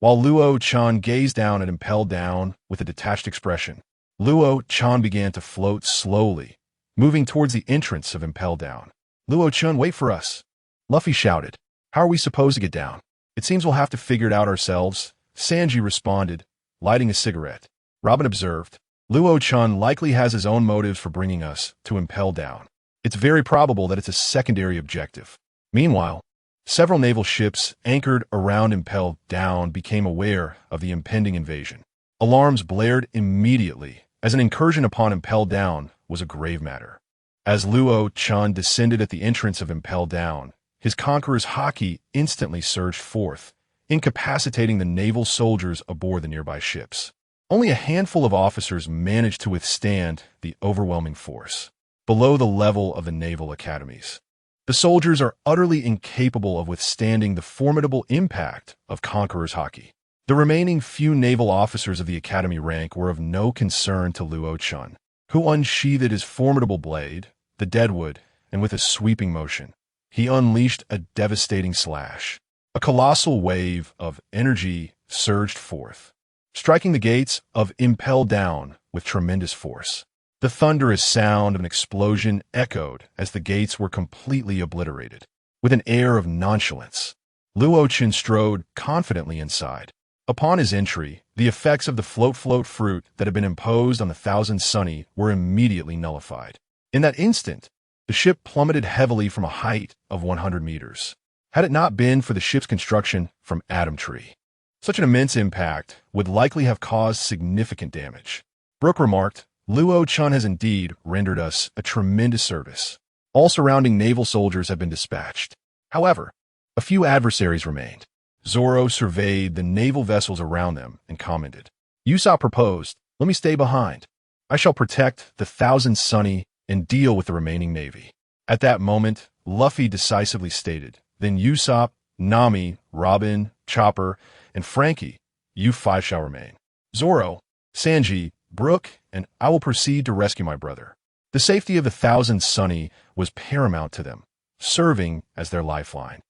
While Luo Chen gazed down at Impel Down with a detached expression, Luo Chen began to float slowly, moving towards the entrance of Impel Down. Luo Chen, wait for us, Luffy shouted. How are we supposed to get down? It seems we'll have to figure it out ourselves, Sanji responded, lighting a cigarette. Robin observed, Luo Chen likely has his own motives for bringing us to Impel Down. It's very probable that it's a secondary objective. Meanwhile, several naval ships anchored around Impel Down became aware of the impending invasion. Alarms blared immediately, as an incursion upon Impel Down was a grave matter. As Luo Chen descended at the entrance of Impel Down, his conqueror's haki instantly surged forth, incapacitating the naval soldiers aboard the nearby ships. Only a handful of officers managed to withstand the overwhelming force, below the level of the naval academies. The soldiers are utterly incapable of withstanding the formidable impact of conqueror's haki. The remaining few naval officers of the academy rank were of no concern to Luo Chen, who unsheathed his formidable blade, the Deadwood, and with a sweeping motion, he unleashed a devastating slash. A colossal wave of energy surged forth, striking the gates of Impel Down with tremendous force. The thunderous sound of an explosion echoed as the gates were completely obliterated. With an air of nonchalance, Luo Chen strode confidently inside. Upon his entry, the effects of the float fruit that had been imposed on the Thousand Sunny were immediately nullified. In that instant, the ship plummeted heavily from a height of 100 meters. Had it not been for the ship's construction from Atom Tree, such an immense impact would likely have caused significant damage. Brooke remarked, Luo Chen has indeed rendered us a tremendous service. All surrounding naval soldiers have been dispatched. However, a few adversaries remained. Zoro surveyed the naval vessels around them and commented, Usopp proposed, let me stay behind. I shall protect the Thousand Sunny and deal with the remaining navy. At that moment, Luffy decisively stated, then Usopp, Nami, Robin, Chopper, and Frankie, you 5 shall remain. Zoro, Sanji, Brooke, and I will proceed to rescue my brother. The safety of the Thousand Sunny was paramount to them, serving as their lifeline.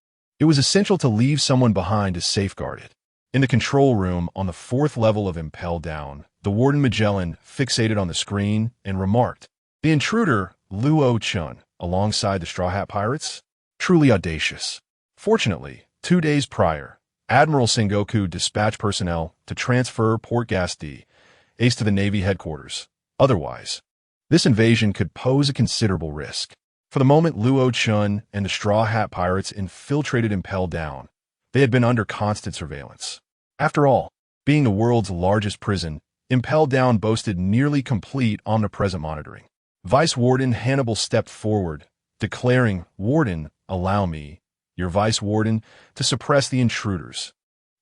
It was essential to leave someone behind to safeguard it. In the control room on the 4th level of Impel Down, the Warden Magellan fixated on the screen and remarked, the intruder, Luo Chen, alongside the Straw Hat Pirates? Truly audacious. Fortunately, 2 days prior, Admiral Sengoku dispatched personnel to transfer Port Gas D, Ace to the Navy headquarters. Otherwise, this invasion could pose a considerable risk. For the moment Luo Chen and the Straw Hat Pirates infiltrated Impel Down, they had been under constant surveillance. After all, being the world's largest prison, Impel Down boasted nearly complete omnipresent monitoring. Vice Warden Hannibal stepped forward, declaring, "Warden, allow me, your Vice Warden, to suppress the intruders."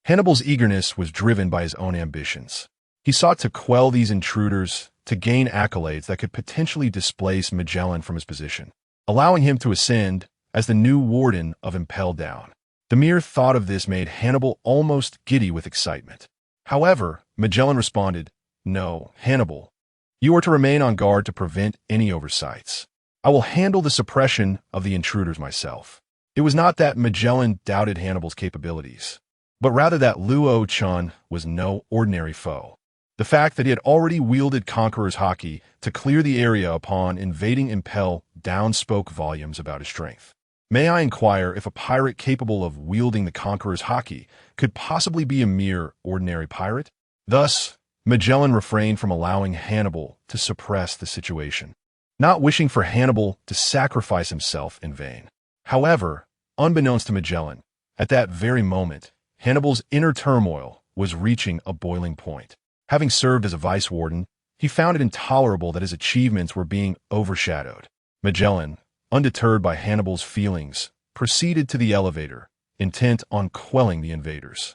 Hannibal's eagerness was driven by his own ambitions. He sought to quell these intruders to gain accolades that could potentially displace Magellan from his position, allowing him to ascend as the new Warden of Impel Down. The mere thought of this made Hannibal almost giddy with excitement. However, Magellan responded, "No, Hannibal, you are to remain on guard to prevent any oversights. I will handle the suppression of the intruders myself." It was not that Magellan doubted Hannibal's capabilities, but rather that Luo Chen was no ordinary foe. The fact that he had already wielded Conqueror's Haki to clear the area upon invading Impel Down spoke volumes about his strength. May I inquire if a pirate capable of wielding the Conqueror's Haki could possibly be a mere ordinary pirate? Thus, Magellan refrained from allowing Hannibal to suppress the situation, not wishing for Hannibal to sacrifice himself in vain. However, unbeknownst to Magellan, at that very moment, Hannibal's inner turmoil was reaching a boiling point. Having served as a vice warden, he found it intolerable that his achievements were being overshadowed. Magellan, undeterred by Hannibal's feelings, proceeded to the elevator, intent on quelling the invaders.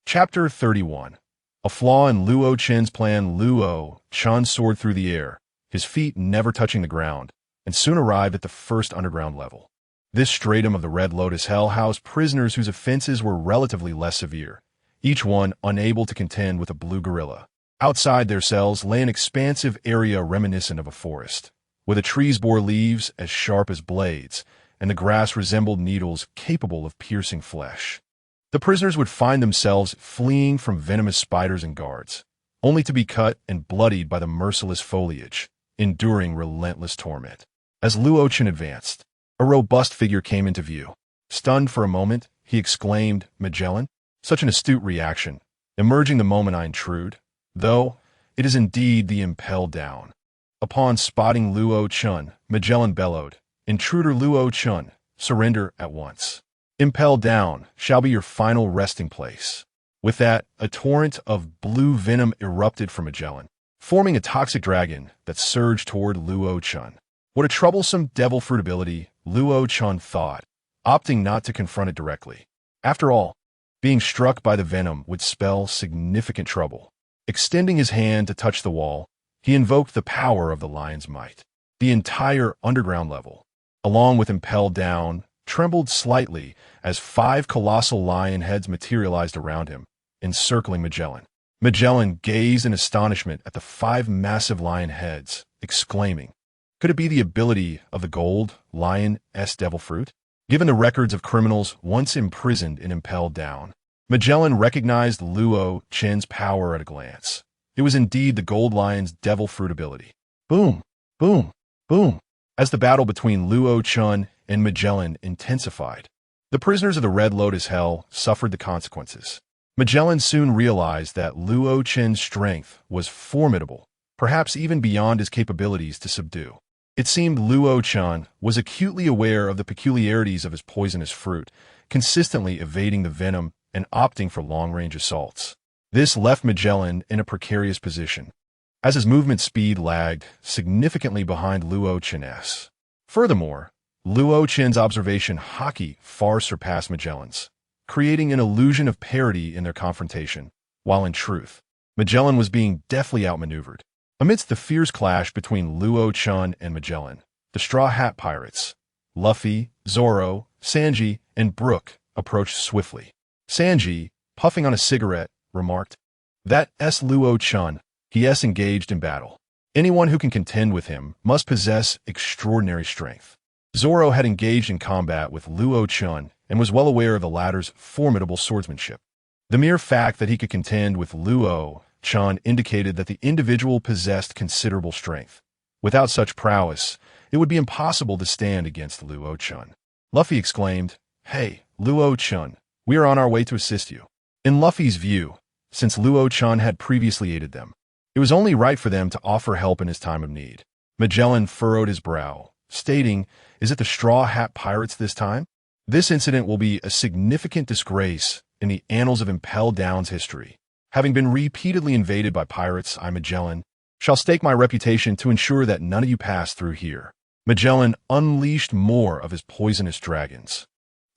Chapter 31. A flaw in Luo Chen's plan. Luo Chen soared through the air, his feet never touching the ground, and soon arrived at the first underground level. This stratum of the Red Lotus Hell housed prisoners whose offenses were relatively less severe, each one unable to contend with a blue gorilla. Outside their cells lay an expansive area reminiscent of a forest, where the trees bore leaves as sharp as blades, and the grass resembled needles capable of piercing flesh. The prisoners would find themselves fleeing from venomous spiders and guards, only to be cut and bloodied by the merciless foliage, enduring relentless torment. As Luo Chen advanced, a robust figure came into view. Stunned for a moment, he exclaimed, "Magellan? Such an astute reaction, emerging the moment I intrude. Though, it is indeed the Impel Down." Upon spotting Luo Chen, Magellan bellowed, "Intruder Luo Chen, surrender at once. Impel Down shall be your final resting place." With that, a torrent of blue venom erupted from Magellan, forming a toxic dragon that surged toward Luo Chen. What a troublesome devil fruit ability, Luo Chen thought, opting not to confront it directly. After all, being struck by the venom would spell significant trouble. Extending his hand to touch the wall, he invoked the power of the lion's might. The entire underground level, along with Impel Down, trembled slightly as 5 colossal lion heads materialized around him, encircling Magellan. Magellan gazed in astonishment at the 5 massive lion heads, exclaiming, "Could it be the ability of the gold lion-s devil fruit?" Given the records of criminals once imprisoned in Impel Down, Magellan recognized Luo Chen's power at a glance. It was indeed the Gold Lion's devil fruit ability. Boom, boom, boom. As the battle between Luo Chen and Magellan intensified, the prisoners of the Red Lotus Hell suffered the consequences. Magellan soon realized that Luo Chen's strength was formidable, perhaps even beyond his capabilities to subdue. It seemed Luo Chen was acutely aware of the peculiarities of his poisonous fruit, consistently evading the venom and opting for long-range assaults. This left Magellan in a precarious position, as his movement speed lagged significantly behind Luo Chen's. Furthermore, Luo Chen's observation haki far surpassed Magellan's, creating an illusion of parity in their confrontation, while in truth, Magellan was being deftly outmaneuvered. Amidst the fierce clash between Luo Chen and Magellan, the Straw Hat Pirates, Luffy, Zoro, Sanji, and Brook approached swiftly. Sanji, puffing on a cigarette, remarked, "That's Luo Chen. He is engaged in battle. Anyone who can contend with him must possess extraordinary strength." Zoro had engaged in combat with Luo Chen and was well aware of the latter's formidable swordsmanship. The mere fact that he could contend with Luo Chen indicated that the individual possessed considerable strength. Without such prowess, it would be impossible to stand against Luo Chen. Luffy exclaimed, "Hey, Luo Chen, we are on our way to assist you." In Luffy's view, since Luo Chen had previously aided them, it was only right for them to offer help in his time of need. Magellan furrowed his brow, stating, "Is it the Straw Hat Pirates this time? This incident will be a significant disgrace in the annals of Impel Down's history. Having been repeatedly invaded by pirates, I, Magellan, shall stake my reputation to ensure that none of you pass through here." Magellan unleashed more of his poisonous dragons,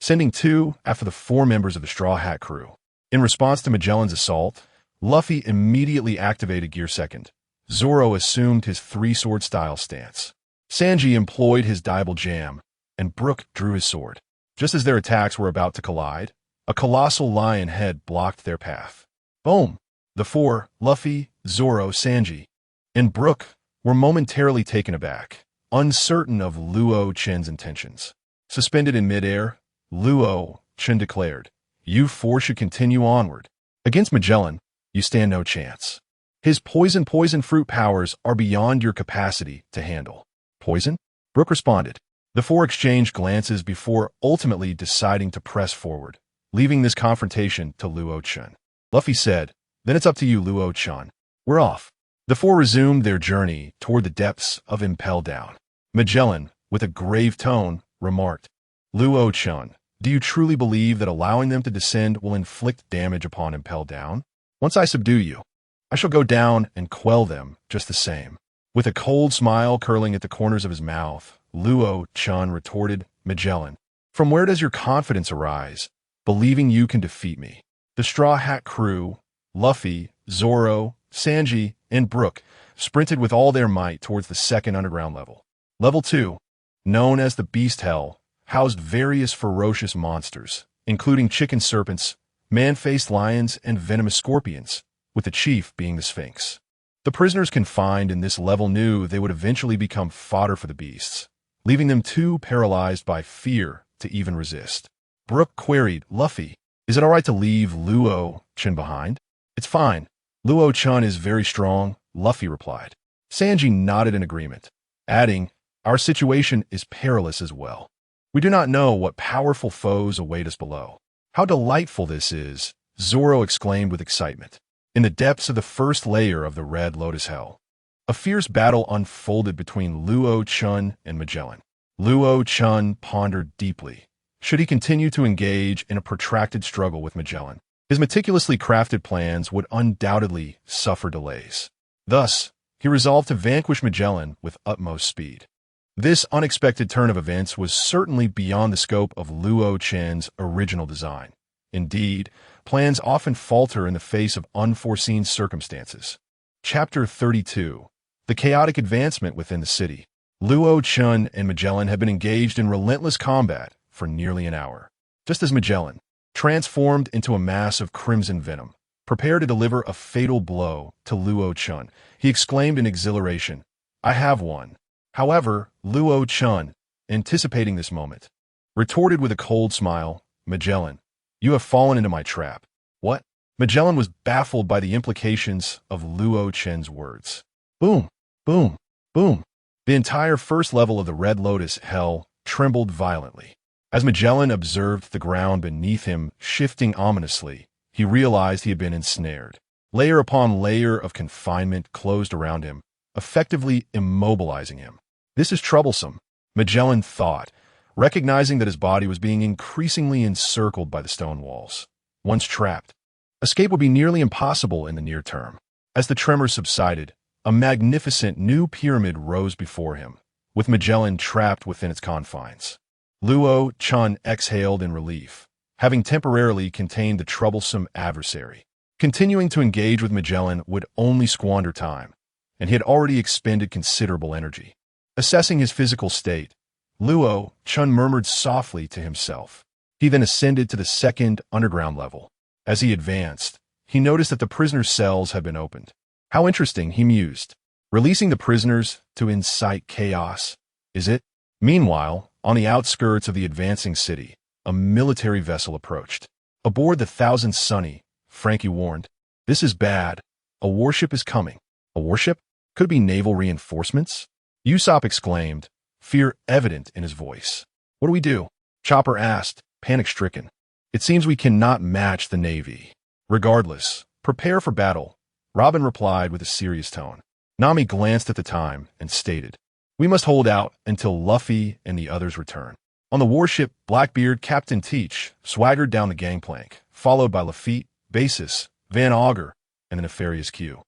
sending 2 after the 4 members of the Straw Hat crew. In response to Magellan's assault, Luffy immediately activated Gear Second. Zoro assumed his 3-sword style stance. Sanji employed his Diable Jam, and Brook drew his sword. Just as their attacks were about to collide, a colossal lion head blocked their path. Boom! The 4, Luffy, Zoro, Sanji, and Brook, were momentarily taken aback, uncertain of Luo Chen's intentions. Suspended in midair, Luo Chen declared, "You 4 should continue onward. Against Magellan, you stand no chance. His poison fruit powers are beyond your capacity to handle." "Poison?" Brook responded. The 4 exchanged glances before ultimately deciding to press forward, leaving this confrontation to Luo Chen. Luffy said, "Then it's up to you, Luo Chen. We're off." The 4 resumed their journey toward the depths of Impel Down. Magellan, with a grave tone, remarked, "Luo Chen, do you truly believe that allowing them to descend will inflict damage upon Impel Down? Once I subdue you, I shall go down and quell them just the same." With a cold smile curling at the corners of his mouth, Luo Chen retorted, "Magellan, from where does your confidence arise, believing you can defeat me?" The Straw Hat crew, Luffy, Zoro, Sanji, and Brook, sprinted with all their might towards the 2nd underground level. Level 2, known as the Beast Hell, housed various ferocious monsters, including chicken serpents, man-faced lions, and venomous scorpions, with the chief being the Sphinx. The prisoners confined in this level knew they would eventually become fodder for the beasts, leaving them too paralyzed by fear to even resist. Brook queried, "Luffy, is it all right to leave Luo Chen behind?" "It's fine. Luo Chen is very strong," Luffy replied. Sanji nodded in agreement, adding, "Our situation is perilous as well. We do not know what powerful foes await us below." "How delightful this is!" Zoro exclaimed with excitement. In the depths of the first layer of the Red Lotus Hell, a fierce battle unfolded between Luo Chen and Magellan. Luo Chen pondered deeply. Should he continue to engage in a protracted struggle with Magellan, his meticulously crafted plans would undoubtedly suffer delays. Thus, he resolved to vanquish Magellan with utmost speed. This unexpected turn of events was certainly beyond the scope of Luo Chen's original design. Indeed, plans often falter in the face of unforeseen circumstances. Chapter 32. The Chaotic Advancement Within the City. Luo Chen and Magellan had been engaged in relentless combat for nearly an hour. Just as Magellan, transformed into a mass of crimson venom, prepared to deliver a fatal blow to Luo Chen, he exclaimed in exhilaration, "I have won." However, Luo Chen, anticipating this moment, retorted with a cold smile, "Magellan, you have fallen into my trap." "What?" Magellan was baffled by the implications of Luo Chen's words. Boom, boom, boom. The entire first level of the Red Lotus Hell trembled violently. As Magellan observed the ground beneath him shifting ominously, he realized he had been ensnared. Layer upon layer of confinement closed around him, effectively immobilizing him. "This is troublesome," Magellan thought, recognizing that his body was being increasingly encircled by the stone walls. Once trapped, escape would be nearly impossible in the near term. As the tremors subsided, a magnificent new pyramid rose before him, with Magellan trapped within its confines. Luo Chen exhaled in relief, having temporarily contained the troublesome adversary. Continuing to engage with Magellan would only squander time, and he had already expended considerable energy. Assessing his physical state, Luo Chen murmured softly to himself. He then ascended to the 2nd underground level. As he advanced, he noticed that the prisoners' cells had been opened. How interesting, he mused. Releasing the prisoners to incite chaos, is it? Meanwhile, on the outskirts of the advancing city, a military vessel approached. Aboard the Thousand Sunny, Frankie warned, "This is bad. A warship is coming." "A warship? Could it be naval reinforcements?" Usopp exclaimed, fear evident in his voice. What do we do? Chopper asked, panic-stricken. It seems we cannot match the Navy. Regardless, prepare for battle, Robin replied with a serious tone. Nami glanced at the time and stated, we must hold out until Luffy and the others return. On the warship, Blackbeard, Captain Teach, swaggered down the gangplank, followed by Lafitte, Basis, Van Augur, and the nefarious Q.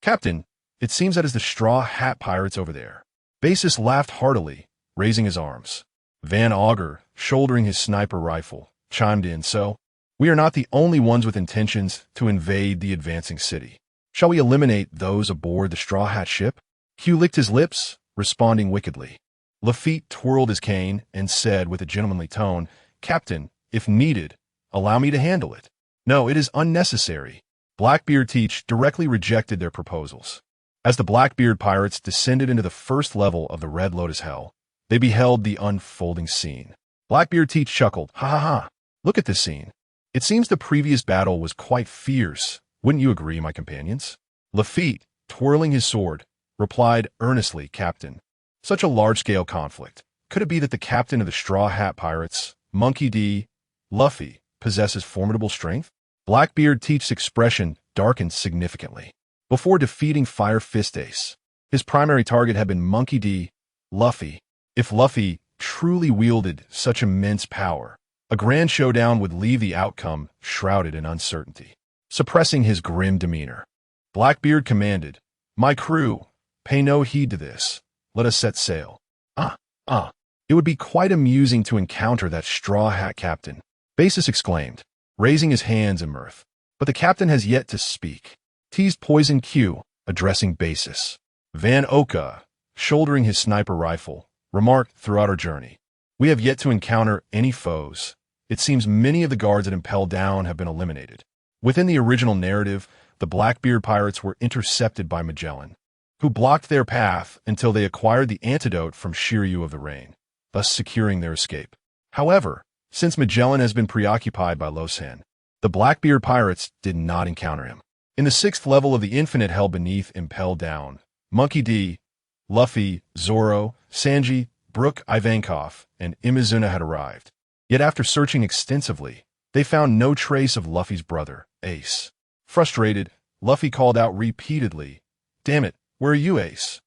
Captain, it seems that is the Straw Hat Pirates over there. Basis laughed heartily, raising his arms. Van Augur, shouldering his sniper rifle, chimed in, so, we are not the only ones with intentions to invade the advancing city. Shall we eliminate those aboard the Straw Hat ship? Hugh licked his lips, responding wickedly. Lafitte twirled his cane and said with a gentlemanly tone, Captain, if needed, allow me to handle it. No, it is unnecessary. Blackbeard Teach directly rejected their proposals. As the Blackbeard pirates descended into the first level of the Red Lotus Hell, they beheld the unfolding scene. Blackbeard Teach chuckled, ha ha ha, look at this scene. It seems the previous battle was quite fierce. Wouldn't you agree, my companions? Lafitte, twirling his sword, replied earnestly, Captain. Such a large-scale conflict. Could it be that the captain of the Straw Hat Pirates, Monkey D. Luffy, possesses formidable strength? Blackbeard Teach's expression darkened significantly. Before defeating Fire Fist Ace, his primary target had been Monkey D. Luffy. If Luffy truly wielded such immense power, a grand showdown would leave the outcome shrouded in uncertainty. Suppressing his grim demeanor, Blackbeard commanded, my crew, pay no heed to this. Let us set sail. It would be quite amusing to encounter that Straw Hat captain, Basis exclaimed, raising his hands in mirth. But the captain has yet to speak, teased Poison Q, addressing Basis. Van Oka, shouldering his sniper rifle, remarked throughout our journey, we have yet to encounter any foes. It seems many of the guards at Impel Down have been eliminated. Within the original narrative, the Blackbeard pirates were intercepted by Magellan, who blocked their path until they acquired the antidote from Shiryu of the Rain, thus securing their escape. However, since Magellan has been preoccupied by Luo Chen, the Blackbeard pirates did not encounter him. In the 6th level of the Infinite Hell beneath Impel Down, Monkey D., Luffy, Zoro, Sanji, Brook, Ivankov, and Imizuna had arrived. Yet after searching extensively, they found no trace of Luffy's brother, Ace. Frustrated, Luffy called out repeatedly, damn it, where are you, Ace?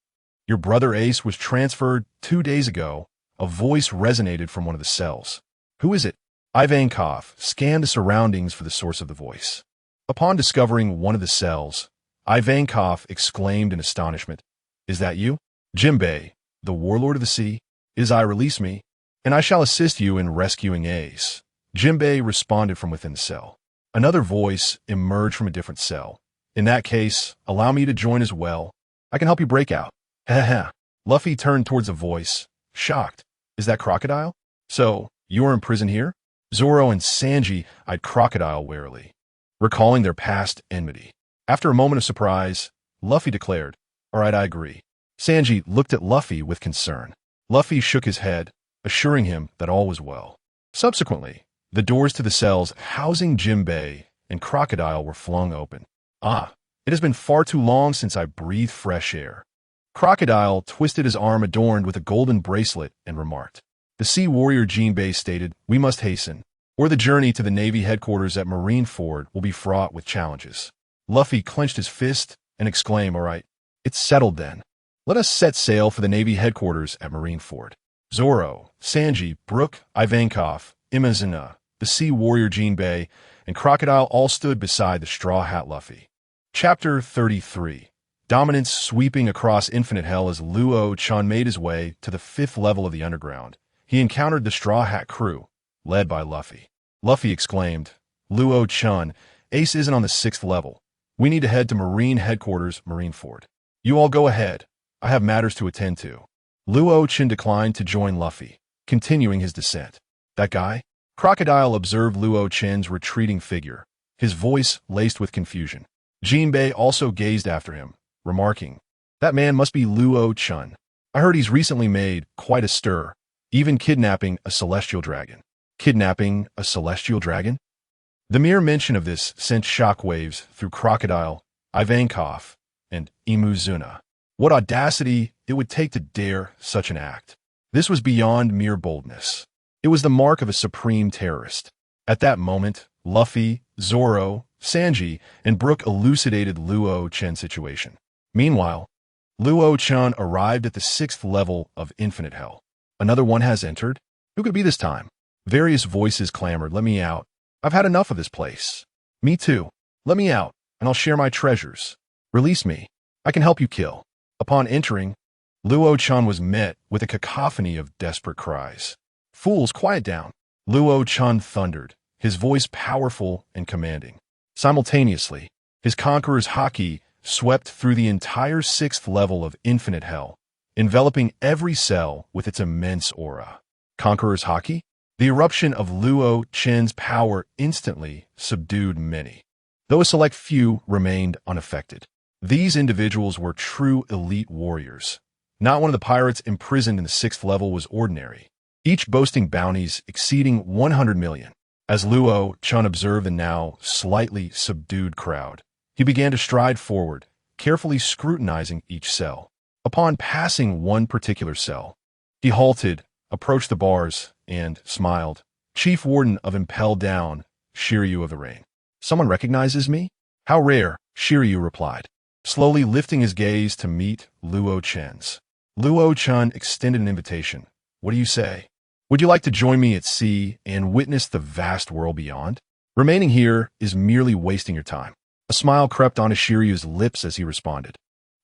Your brother Ace was transferred 2 days ago. A voice resonated from one of the cells. Who is it? Ivankov scanned the surroundings for the source of the voice. Upon discovering one of the cells, Ivankov exclaimed in astonishment, is that you? Jinbei, the warlord of the sea? It is I, release me, and I shall assist you in rescuing Ace. Jinbei responded from within the cell. Another voice emerged from a different cell. In that case, allow me to join as well. I can help you break out. Heh. Luffy turned towards the voice, shocked. Is that Crocodile? So, you are imprisoned here? Zoro and Sanji eyed Crocodile warily, recalling their past enmity. After a moment of surprise, Luffy declared, all right, I agree. Sanji looked at Luffy with concern. Luffy shook his head, assuring him that all was well. Subsequently, the doors to the cells housing Jinbei and Crocodile were flung open. It has been far too long since I breathed fresh air. Crocodile twisted his arm adorned with a golden bracelet and remarked. The sea warrior Jinbei stated, we must hasten, or the journey to the Navy headquarters at Marineford will be fraught with challenges. Luffy clenched his fist and exclaimed, all right, it's settled then. Let us set sail for the Navy headquarters at Marineford. Zoro, Sanji, Brook, Ivankov, Imizuna, the sea warrior Jinbei, and Crocodile all stood beside the Straw Hat Luffy. Chapter 33. Dominance sweeping across Infinite Hell as Luo Chen made his way to the 5th level of the underground. He encountered the Straw Hat crew, led by Luffy. Luffy exclaimed, Luo Chen, Ace isn't on the 6th level. We need to head to Marine Headquarters, Marineford. You all go ahead. I have matters to attend to. Luo Chen declined to join Luffy, continuing his descent. That guy? Crocodile observed Luo Chen's retreating figure, his voice laced with confusion. Jinbei also gazed after him, remarking, that man must be Luo Chen. I heard he's recently made quite a stir, even kidnapping a celestial dragon. Kidnapping a celestial dragon? The mere mention of this sent shockwaves through Crocodile, Ivankov, and Imizuna. What audacity it would take to dare such an act. This was beyond mere boldness. It was the mark of a supreme terrorist. At that moment, Luffy, Zoro, Sanji, and Brook elucidated Luo Chen's situation. Meanwhile, Luo Chen arrived at the 6th level of Infinite Hell. Another one has entered? Who could it be this time? Various voices clamored, "Let me out. I've had enough of this place." "Me too. Let me out, and I'll share my treasures. Release me. I can help you kill." Upon entering, Luo Chen was met with a cacophony of desperate cries. "Fools, quiet down!" Luo Chen thundered, his voice powerful and commanding. Simultaneously, his conqueror's haki swept through the entire 6th level of Infinite Hell, enveloping every cell with its immense aura. Conqueror's haki? The eruption of Luo Chen's power instantly subdued many, though a select few remained unaffected. These individuals were true elite warriors. Not one of the pirates imprisoned in the 6th level was ordinary, each boasting bounties exceeding 100 million. As Luo Chen observed the now slightly subdued crowd, he began to stride forward, carefully scrutinizing each cell. Upon passing one particular cell, he halted, approached the bars, and smiled. "Chief Warden of Impel Down, Shiryu of the Rain. Someone recognizes me?" "How rare," Shiryu replied, slowly lifting his gaze to meet Luo Chen's. Luo Chen extended an invitation. "What do you say? Would you like to join me at sea and witness the vast world beyond? Remaining here is merely wasting your time." A smile crept onto Shiryu's lips as he responded.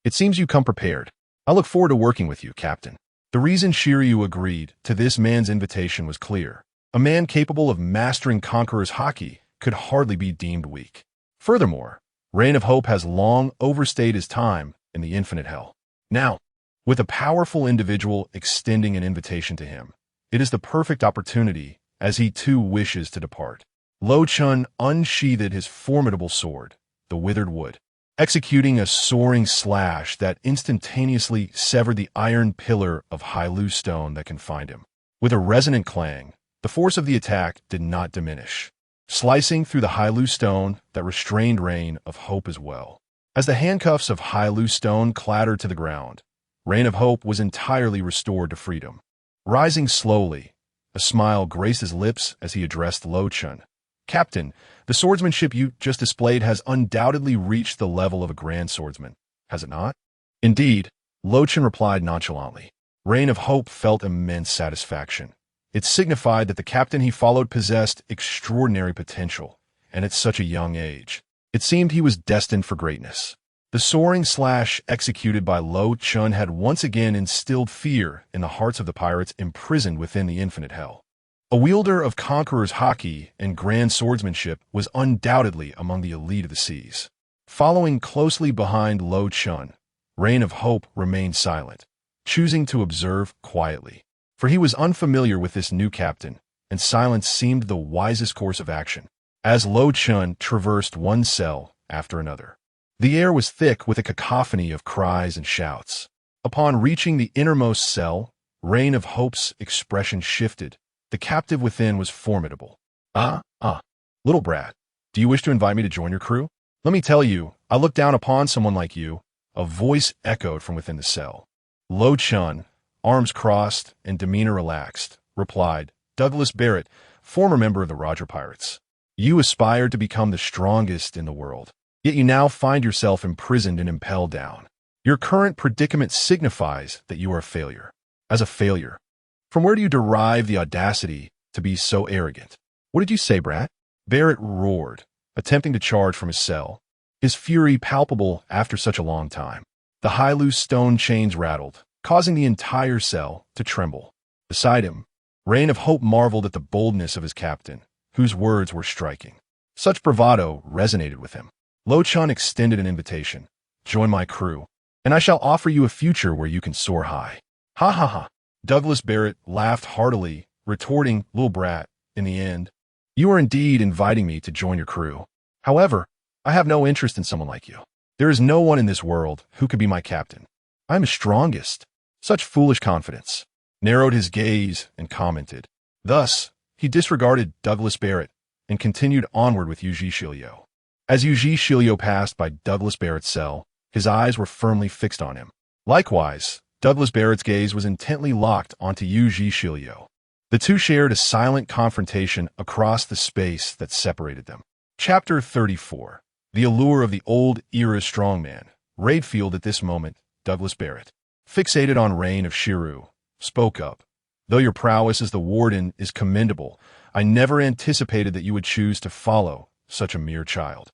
"It seems you come prepared. I look forward to working with you, Captain." The reason Shiryu agreed to this man's invitation was clear. A man capable of mastering Conqueror's haki could hardly be deemed weak. Furthermore, Reign of Hope has long overstayed his time in the Infinite Hell. Now, with a powerful individual extending an invitation to him, it is the perfect opportunity as he too wishes to depart. Luo Chen unsheathed his formidable sword, the Withered Wood, executing a soaring slash that instantaneously severed the iron pillar of Hailu stone that confined him. With a resonant clang, the force of the attack did not diminish, slicing through the Hailu stone that restrained Reign of Hope as well. As the handcuffs of Hailu stone clattered to the ground, Reign of Hope was entirely restored to freedom. Rising slowly, a smile graced his lips as he addressed Luo Chen. "Captain, the swordsmanship you just displayed has undoubtedly reached the level of a grand swordsman, has it not?" "Indeed," Luo Chen replied nonchalantly. Reign of Hope felt immense satisfaction. It signified that the captain he followed possessed extraordinary potential, and at such a young age. It seemed he was destined for greatness. The soaring slash executed by Luo Chen had once again instilled fear in the hearts of the pirates imprisoned within the Infinite Hell. A wielder of Conqueror's haki and grand swordsmanship was undoubtedly among the elite of the seas. Following closely behind Luo Chen, Reign of Hope remained silent, choosing to observe quietly. For he was unfamiliar with this new captain, and silence seemed the wisest course of action. As Luo Chen traversed one cell after another, the air was thick with a cacophony of cries and shouts. Upon reaching the innermost cell, Reign of Hope's expression shifted. The captive within was formidable. Little brat, do you wish to invite me to join your crew? Let me tell you, I look down upon someone like you." A voice echoed from within the cell. Luo Chen, arms crossed and demeanor relaxed, replied, "Douglas Barrett, former member of the Roger Pirates. You aspired to become the strongest in the world, yet you now find yourself imprisoned and impelled down. Your current predicament signifies that you are a failure. As a failure, from where do you derive the audacity to be so arrogant?" "What did you say, brat?" Barrett roared, attempting to charge from his cell, his fury palpable after such a long time. The Hailu stone chains rattled, causing the entire cell to tremble. Beside him, Reign of Hope marveled at the boldness of his captain, whose words were striking. Such bravado resonated with him. Luo Chen extended an invitation. "Join my crew, and I shall offer you a future where you can soar high." "Ha ha ha." Douglas Barrett laughed heartily, retorting, "Little brat, in the end, you are indeed inviting me to join your crew. However, I have no interest in someone like you. There is no one in this world who could be my captain. I am the strongest." Such foolish confidence. Narrowed his gaze and commented. Thus, he disregarded Douglas Barrett and continued onward with Yuji Shilio. As Yuji Shilio passed by Douglas Barrett's cell, his eyes were firmly fixed on him. Likewise, Douglas Barrett's gaze was intently locked onto Yuji Shilio. The two shared a silent confrontation across the space that separated them. Chapter 34. The Allure of the Old Era Strongman. Raidfield at this moment, Douglas Barrett, fixated on Reign of Shiru, spoke up. Though your prowess as the warden is commendable, I never anticipated that you would choose to follow such a mere child.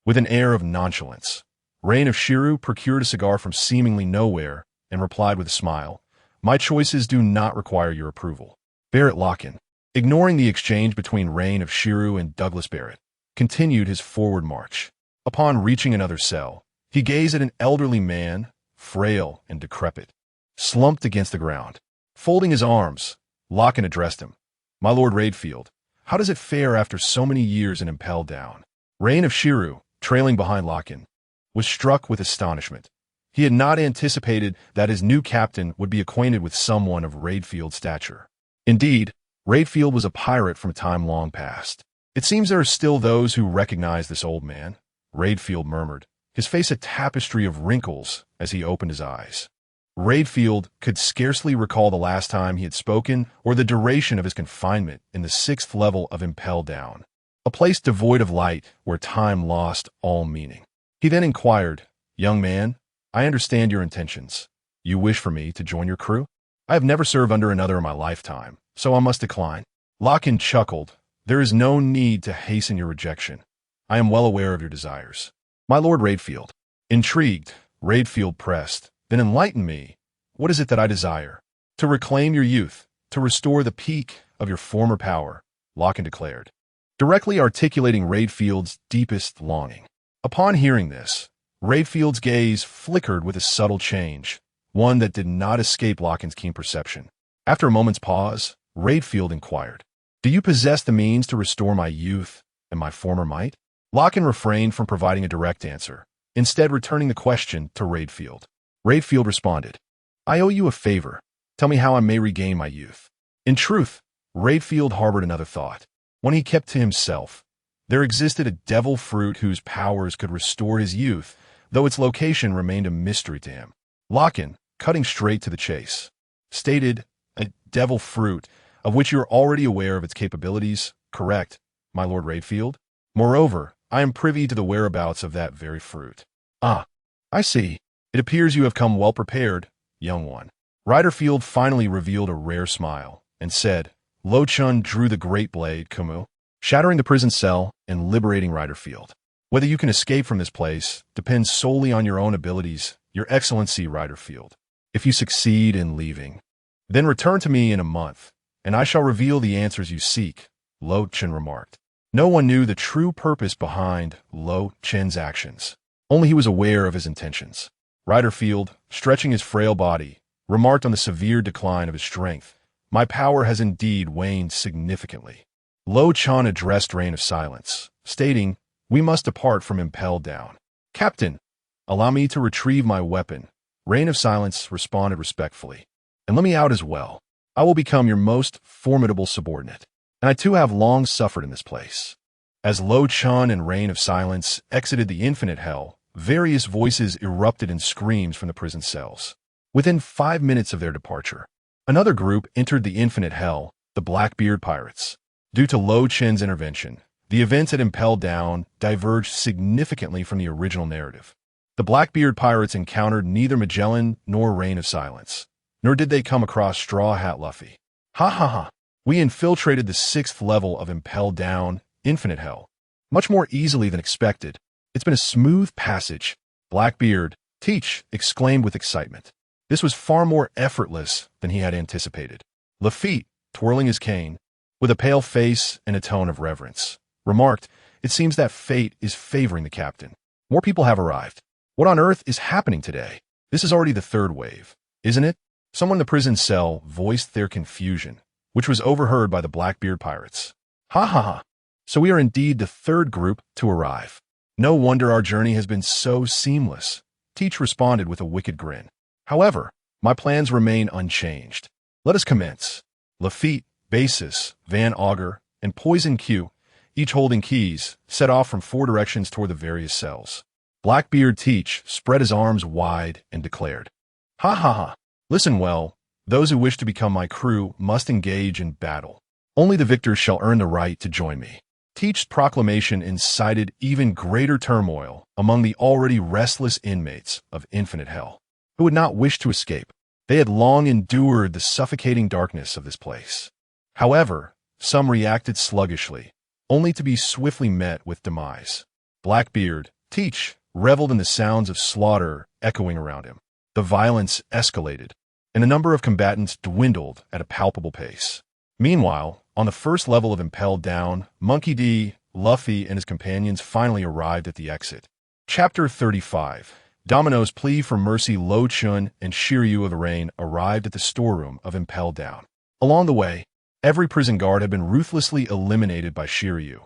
With an air of nonchalance, Reign of Shiru procured a cigar from seemingly nowhere and replied with a smile, My choices do not require your approval. Barrett Locken, ignoring the exchange between Reign of Shiru and Douglas Barrett, continued his forward march. Upon reaching another cell, he gazed at an elderly man, frail and decrepit, slumped against the ground. Folding his arms, Locken addressed him. My Lord Raidfield, how does it fare after so many years in Impelled Down? Reign of Shiru, trailing behind Locken, was struck with astonishment. He had not anticipated that his new captain would be acquainted with someone of Raidfield's stature. Indeed, Raidfield was a pirate from a time long past. It seems there are still those who recognize this old man, Raidfield murmured, his face a tapestry of wrinkles as he opened his eyes. Raidfield could scarcely recall the last time he had spoken or the duration of his confinement in the 6th level of Impelled Down, a place devoid of light where time lost all meaning. He then inquired, Young man, I understand your intentions. You wish for me to join your crew? I have never served under another in my lifetime, so I must decline. Locken chuckled. There is no need to hasten your rejection. I am well aware of your desires. My Lord Raidfield. Intrigued, Raidfield pressed. Then enlighten me. What is it that I desire? To reclaim your youth, to restore the peak of your former power, Locken declared, directly articulating Raidfield's deepest longing. Upon hearing this, Raidfield's gaze flickered with a subtle change, one that did not escape Locken's keen perception. After a moment's pause, Raidfield inquired, Do you possess the means to restore my youth and my former might? Locken refrained from providing a direct answer, instead returning the question to Raidfield. Raidfield responded, I owe you a favor. Tell me how I may regain my youth. In truth, Raidfield harbored another thought. One he kept to himself. There existed a devil fruit whose powers could restore his youth, though its location remained a mystery to him. Locken, cutting straight to the chase, stated, A devil fruit, of which you are already aware of its capabilities, correct, my Lord Raidfield? Moreover, I am privy to the whereabouts of that very fruit. Ah, I see. It appears you have come well prepared, young one. Riderfield finally revealed a rare smile and said, Luo Chen drew the great blade, Kumu, shattering the prison cell and liberating Riderfield. Whether you can escape from this place depends solely on your own abilities, Your Excellency Riderfield. If you succeed in leaving, then return to me in a month, and I shall reveal the answers you seek, Luo Chen remarked. No one knew the true purpose behind Luo Chen's actions. Only he was aware of his intentions. Riderfield, stretching his frail body, remarked on the severe decline of his strength. My power has indeed waned significantly. Luo Chen addressed Reign of Silence, stating, We must depart from Impelled Down. Captain, allow me to retrieve my weapon. Reign of Silence responded respectfully. And let me out as well. I will become your most formidable subordinate. And I too have long suffered in this place. As Luo Chen and Reign of Silence exited the infinite hell, various voices erupted in screams from the prison cells. Within 5 minutes of their departure, another group entered the infinite hell, the Blackbeard Pirates. Due to Luo Chen's intervention, the events at Impelled Down diverged significantly from the original narrative. The Blackbeard Pirates encountered neither Magellan nor Reign of Silence, nor did they come across Straw Hat Luffy. Ha ha ha! We infiltrated the 6th level of Impelled Down, Infinite Hell, much more easily than expected. It's been a smooth passage. Blackbeard, Teach, exclaimed with excitement. This was far more effortless than he had anticipated. Lafitte, twirling his cane, with a pale face and a tone of reverence, remarked, It seems that fate is favoring the captain. More people have arrived. What on earth is happening today? This is already the 3rd wave, isn't it? Someone in the prison cell voiced their confusion, which was overheard by the Blackbeard Pirates. Ha ha ha! So we are indeed the 3rd group to arrive. No wonder our journey has been so seamless. Teach responded with a wicked grin. However, my plans remain unchanged. Let us commence. Lafitte, Basis, Van Augur, and Poison Q, each holding keys, set off from 4 directions toward the various cells. Blackbeard Teach spread his arms wide and declared, Ha ha ha! Listen well, those who wish to become my crew must engage in battle. Only the victors shall earn the right to join me. Teach's proclamation incited even greater turmoil among the already restless inmates of Infinite Hell, who would not wish to escape. They had long endured the suffocating darkness of this place. However, some reacted sluggishly, only to be swiftly met with demise. Blackbeard, Teach, reveled in the sounds of slaughter echoing around him. The violence escalated, and the number of combatants dwindled at a palpable pace. Meanwhile, on the first level of Impelled Down, Monkey D, Luffy, and his companions finally arrived at the exit. Chapter 35. Domino's plea for mercy. Luo Chen and Shiryu of the Rain arrived at the storeroom of Impelled Down. Along the way, every prison guard had been ruthlessly eliminated by Shiryu.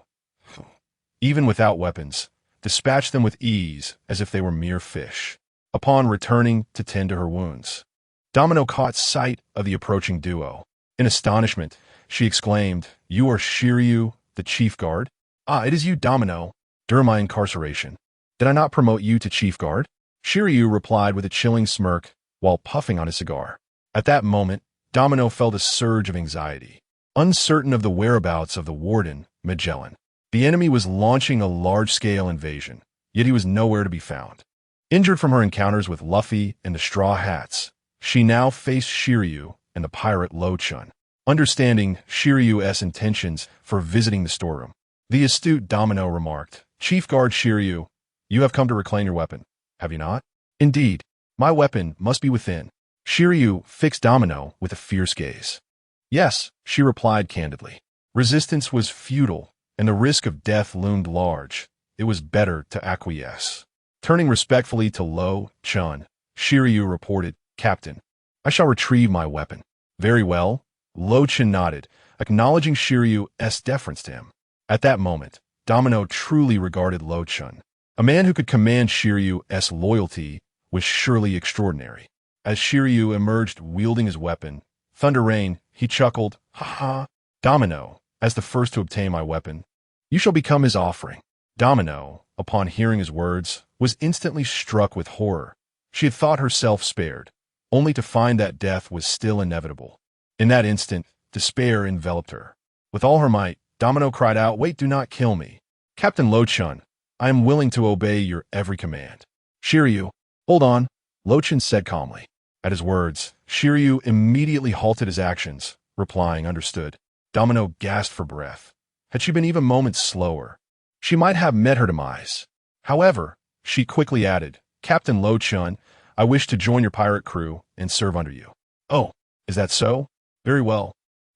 Even without weapons, dispatched them with ease as if they were mere fish. Upon returning to tend to her wounds, Domino caught sight of the approaching duo. In astonishment, she exclaimed, "You are Shiryu, the chief guard?" "Ah, it is you, Domino. During my incarceration, did I not promote you to chief guard?" Shiryu replied with a chilling smirk while puffing on his cigar. At that moment, Domino felt a surge of anxiety. Uncertain of the whereabouts of the warden, Magellan, the enemy was launching a large-scale invasion, yet he was nowhere to be found. Injured from her encounters with Luffy and the Straw Hats, she now faced Shiryu and the pirate Luo Chen. Understanding Shiryu's intentions for visiting the storeroom, the astute Domino remarked, "Chief Guard Shiryu, you have come to reclaim your weapon, have you not?" "Indeed, my weapon must be within." Shiryu fixed Domino with a fierce gaze. "Yes," she replied candidly. Resistance was futile, and the risk of death loomed large. It was better to acquiesce. Turning respectfully to Luo Chen, Shiryu reported, "Captain, I shall retrieve my weapon." "Very well." Luo Chen nodded, acknowledging Shiryu's deference to him. At that moment, Domino truly regarded Luo Chen. A man who could command Shiryu's loyalty was surely extraordinary. As Shiryu emerged wielding his weapon, Thunder Rain, he chuckled, "Ha ha, Domino, as the first to obtain my weapon, you shall become his offering." Domino, upon hearing his words, was instantly struck with horror. She had thought herself spared, only to find that death was still inevitable. In that instant, despair enveloped her. With all her might, Domino cried out, "Wait, do not kill me. Captain Luo Chen, I am willing to obey your every command." "Shiryu, hold on," Luo Chen said calmly. At his words, Shiryu immediately halted his actions, replying, "Understood." Domino gasped for breath. Had she been even moments slower, she might have met her demise. However, she quickly added, "Captain Luo Chen, I wish to join your pirate crew and serve under you." "Oh, is that so? Very well.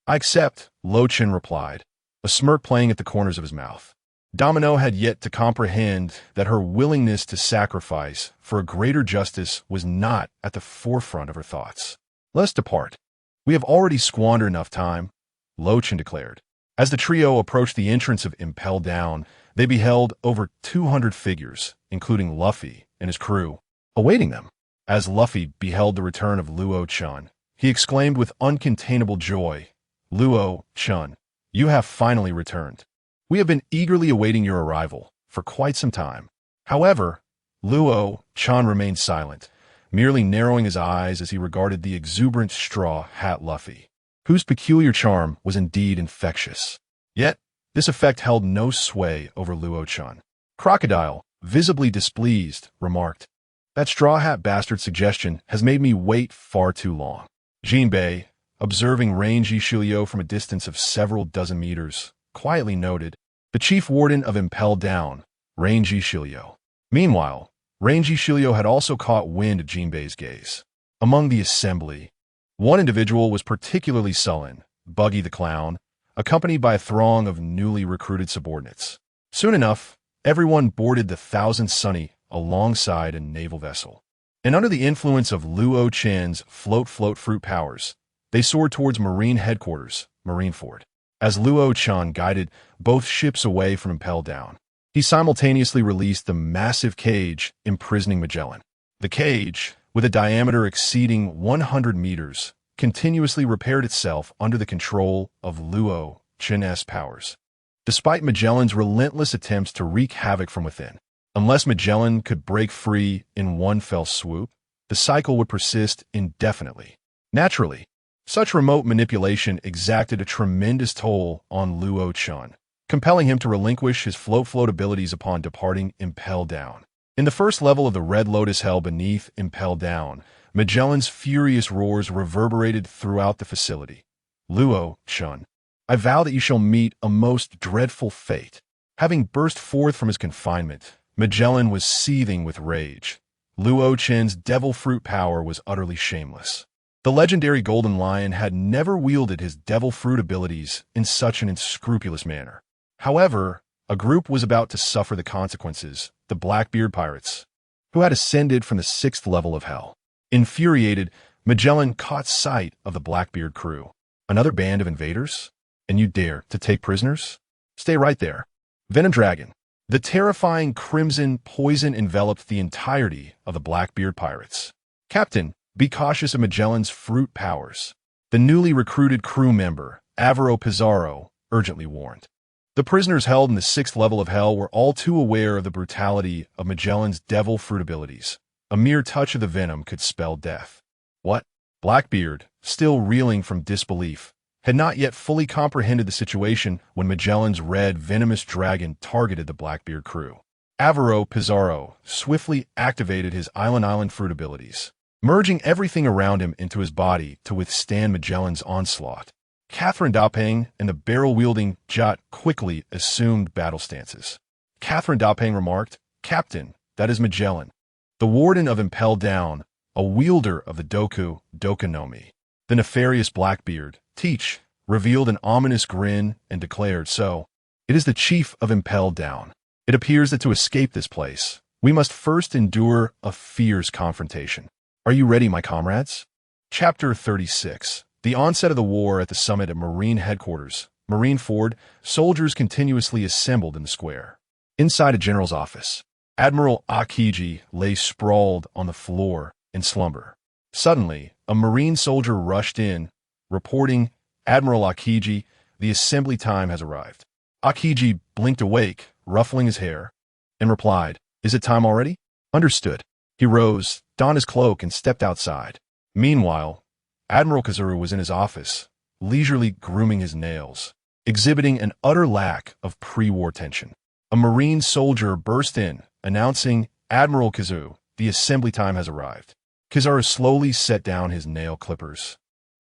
I accept," Luo Chen replied, a smirk playing at the corners of his mouth. Domino had yet to comprehend that her willingness to sacrifice for a greater justice was not at the forefront of her thoughts. "Let us depart. We have already squandered enough time," Luo Chen declared. As the trio approached the entrance of Impelled Down, they beheld over 200 figures, including Luffy and his crew, awaiting them. As Luffy beheld the return of Luo Chen, he exclaimed with uncontainable joy, "Luo Chen, you have finally returned. We have been eagerly awaiting your arrival for quite some time." However, Luo Chen remained silent, merely narrowing his eyes as he regarded the exuberant Straw Hat Luffy, whose peculiar charm was indeed infectious. Yet, this effect held no sway over Luo Chen. Crocodile, visibly displeased, remarked, "That Straw Hat bastard's suggestion has made me wait far too long." Jinbei, observing Rangy Shilio from a distance of several dozen meters, quietly noted, "The chief warden of Impelled Down, Rangy Shilio." Meanwhile, Rangy Shilio had also caught wind of Jinbei's gaze. Among the assembly, one individual was particularly sullen, Buggy the Clown, accompanied by a throng of newly recruited subordinates. Soon enough, everyone boarded the Thousand Sunny alongside a naval vessel. And under the influence of Luo Chen's float fruit powers, they soared towards Marine headquarters, Marineford. As Luo Chen guided both ships away from Impelled Down, he simultaneously released the massive cage imprisoning Magellan. The cage, with a diameter exceeding 100 meters, continuously repaired itself under the control of Luo Chen's powers. Despite Magellan's relentless attempts to wreak havoc from within, unless Magellan could break free in one fell swoop, the cycle would persist indefinitely. Naturally, such remote manipulation exacted a tremendous toll on Luo Chen, compelling him to relinquish his float abilities upon departing Impel Down. In the first level of the Red Lotus Hell beneath Impel Down, Magellan's furious roars reverberated throughout the facility. Luo Chen, I vow that you shall meet a most dreadful fate. Having burst forth from his confinement, Magellan was seething with rage. Luo Chen's devil fruit power was utterly shameless. The legendary Golden Lion had never wielded his devil fruit abilities in such an unscrupulous manner. However, a group was about to suffer the consequences, the Blackbeard pirates, who had ascended from the 6th level of hell. Infuriated, Magellan caught sight of the Blackbeard crew. Another band of invaders? And you dare to take prisoners? Stay right there. Venom Dragon. The terrifying crimson poison enveloped the entirety of the Blackbeard pirates. Captain, be cautious of Magellan's fruit powers. The newly recruited crew member, Admiral Pizarro, urgently warned. The prisoners held in the 6th level of hell were all too aware of the brutality of Magellan's devil fruit abilities. A mere touch of the venom could spell death. What? Blackbeard, still reeling from disbelief, had not yet fully comprehended the situation when Magellan's red venomous dragon targeted the Blackbeard crew. Admiral Pizarro swiftly activated his island fruit abilities, merging everything around him into his body to withstand Magellan's onslaught. Catherine Dapeng and the barrel-wielding Jot quickly assumed battle stances. Catherine Dapeng remarked, Captain, that is Magellan, the warden of Impel Down, a wielder of the Dokunomi. The nefarious Blackbeard, Teach, revealed an ominous grin and declared, so, it is the chief of Impel Down. It appears that to escape this place, we must first endure a fierce confrontation. Are you ready, my comrades? Chapter 36. The onset of the war at the summit at Marine Headquarters, Marineford, soldiers continuously assembled in the square. Inside a general's office, Admiral Aokiji lay sprawled on the floor in slumber. Suddenly, a Marine soldier rushed in, reporting, Admiral Aokiji, the assembly time has arrived. Aokiji blinked awake, ruffling his hair, and replied, Is it time already? Understood. He rose, donned his cloak, and stepped outside. Meanwhile, Admiral Kazuru was in his office, leisurely grooming his nails, exhibiting an utter lack of pre-war tension. A Marine soldier burst in, announcing, Admiral Kazuru, the assembly time has arrived. Kazuru slowly set down his nail clippers,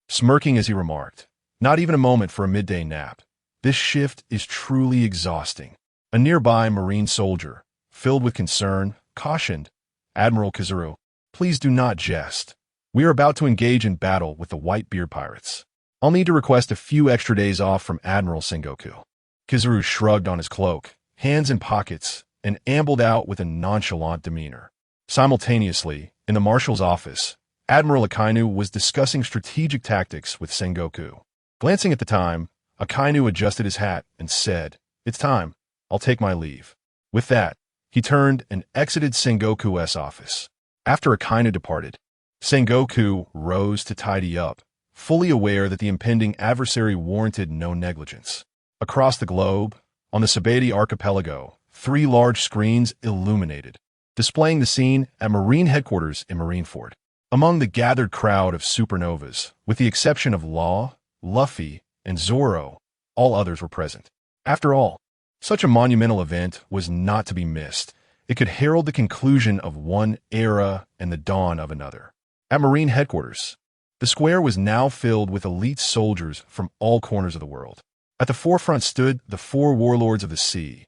smirking as he remarked, Not even a moment for a midday nap. This shift is truly exhausting. A nearby Marine soldier, filled with concern, cautioned, Admiral Kazuru, please do not jest. We are about to engage in battle with the Whitebeard pirates. I'll need to request a few extra days off from Admiral Sengoku. Kazuru shrugged on his cloak, hands in pockets, and ambled out with a nonchalant demeanor. Simultaneously, in the marshal's office, Admiral Akainu was discussing strategic tactics with Sengoku. Glancing at the time, Akainu adjusted his hat and said, It's time. I'll take my leave. With that, he turned and exited Sengoku's office. After Akainu departed, Sengoku rose to tidy up, fully aware that the impending adversary warranted no negligence. Across the globe, on the Sabeti archipelago, 3 large screens illuminated, displaying the scene at Marine Headquarters in Marineford. Among the gathered crowd of supernovas, with the exception of Law, Luffy, and Zoro, all others were present. After all, such a monumental event was not to be missed. It could herald the conclusion of one era and the dawn of another. At Marine Headquarters, the square was now filled with elite soldiers from all corners of the world. At the forefront stood the 4 warlords of the sea,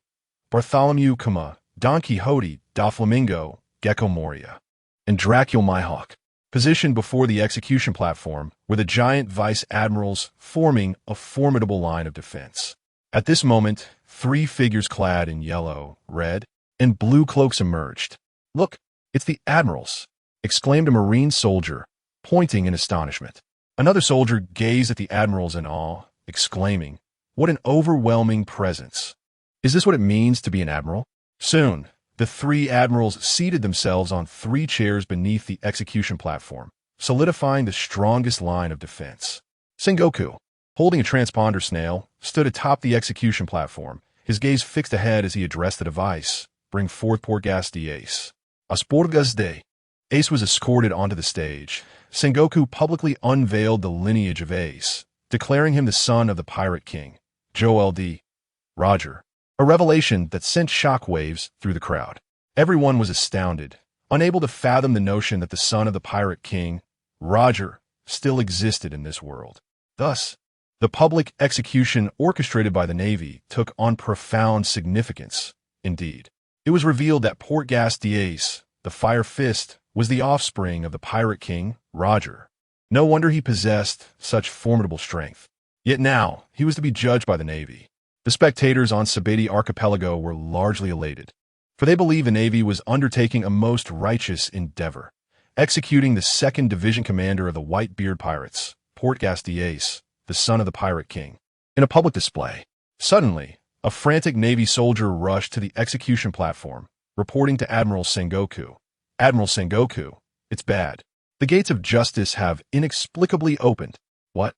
Bartholomew Kuma, Don Quixote, Doflamingo, Gecko Moria, and Dracula Mihawk. Positioned before the execution platform were the giant vice admirals forming a formidable line of defense. At this moment, 3 figures clad in yellow, red, and blue cloaks emerged. Look, it's the admirals, exclaimed a Marine soldier, pointing in astonishment. Another soldier gazed at the admirals in awe, exclaiming, What an overwhelming presence. Is this what it means to be an admiral? Soon, the 3 admirals seated themselves on 3 chairs beneath the execution platform, solidifying the strongest line of defense. Sengoku, holding a transponder snail, stood atop the execution platform, his gaze fixed ahead as he addressed the device. Bring forth Porgas Dias. Asporgas de. Ace was escorted onto the stage. Sengoku publicly unveiled the lineage of Ace, declaring him the son of the Pirate King, Joel D. Roger, a revelation that sent shockwaves through the crowd. Everyone was astounded, unable to fathom the notion that the son of the Pirate King, Roger, still existed in this world. Thus, the public execution orchestrated by the Navy took on profound significance. Indeed, it was revealed that Portgas d'Ace, the Fire Fist, was the offspring of the Pirate King, Roger. No wonder he possessed such formidable strength. Yet now, he was to be judged by the Navy. The spectators on Sabeti Archipelago were largely elated, for they believed the Navy was undertaking a most righteous endeavor, executing the 2nd Division commander of the Whitebeard Pirates, Portgas d'Ace, the son of the Pirate King, in a public display. Suddenly, a frantic Navy soldier rushed to the execution platform, reporting to Admiral Sengoku. Admiral Sengoku, it's bad. The gates of justice have inexplicably opened. What?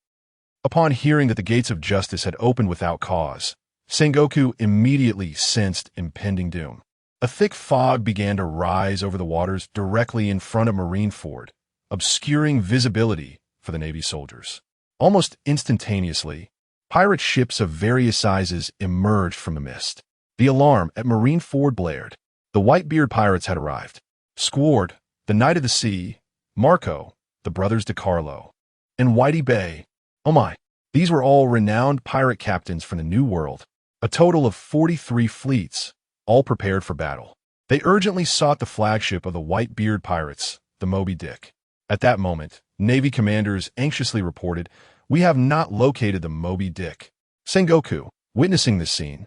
Upon hearing that the gates of justice had opened without cause, Sengoku immediately sensed impending doom. A thick fog began to rise over the waters directly in front of Marineford, obscuring visibility for the Navy soldiers. Almost instantaneously, pirate ships of various sizes emerged from the mist. The alarm at Marineford blared. The Whitebeard pirates had arrived. Squard, the Knight of the Sea, Marco, the brothers DeCarlo, and Whitey Bay. Oh my, these were all renowned pirate captains from the New World, a total of 43 fleets, all prepared for battle. They urgently sought the flagship of the Whitebeard pirates, the Moby Dick. At that moment, Navy commanders anxiously reported, "We have not located the Moby Dick." Sengoku, witnessing this scene,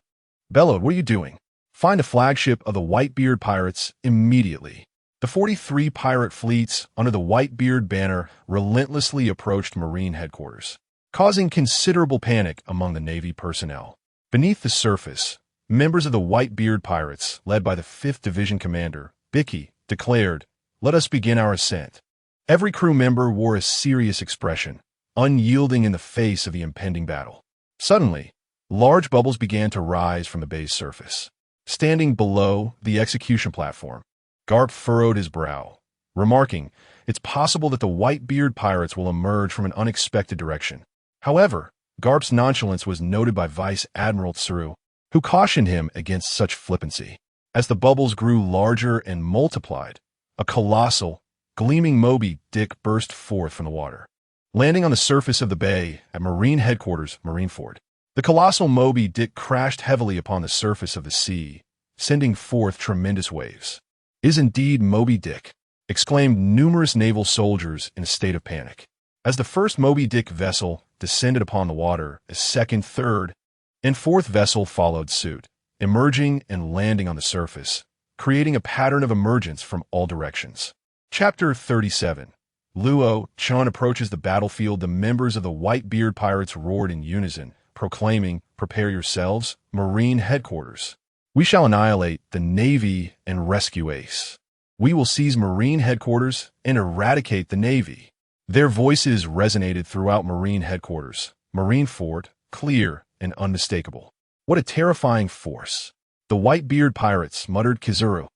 bellowed, "What are you doing? Find the flagship of the Whitebeard pirates immediately." The 43 pirate fleets under the Whitebeard banner relentlessly approached Marine headquarters, causing considerable panic among the Navy personnel. Beneath the surface, members of the Whitebeard pirates, led by the 5th Division commander, Bicky, declared, "Let us begin our ascent." Every crew member wore a serious expression, unyielding in the face of the impending battle. Suddenly, large bubbles began to rise from the bay's surface. Standing below the execution platform, Garp furrowed his brow, remarking, "It's possible that the Whitebeard pirates will emerge from an unexpected direction." However, Garp's nonchalance was noted by Vice Admiral Tsuru, who cautioned him against such flippancy. As the bubbles grew larger and multiplied, a colossal, gleaming Moby Dick burst forth from the water, landing on the surface of the bay at Marine Headquarters, Marineford. The colossal Moby Dick crashed heavily upon the surface of the sea, sending forth tremendous waves. "Is indeed Moby Dick," exclaimed numerous naval soldiers in a state of panic. As the first Moby Dick vessel descended upon the water, a second, third, and fourth vessel followed suit, emerging and landing on the surface, creating a pattern of emergence from all directions. Chapter 37. Luo Chen approaches the battlefield. The members of the Whitebeard pirates roared in unison, proclaiming, "Prepare yourselves, Marine headquarters. We shall annihilate the Navy and rescue Ace. We will seize Marine headquarters and eradicate the Navy." Their voices resonated throughout Marine headquarters, Marineford, clear and unmistakable. "What a terrifying force!" the Whitebeard pirates muttered. Kizuru,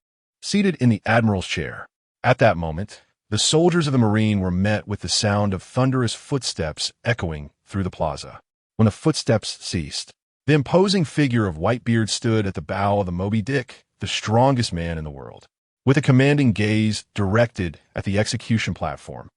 seated in the admiral's chair. At that moment, the soldiers of the Marine were met with the sound of thunderous footsteps echoing through the plaza. When the footsteps ceased, the imposing figure of Whitebeard stood at the bow of the Moby Dick, the strongest man in the world. With a commanding gaze directed at the execution platform,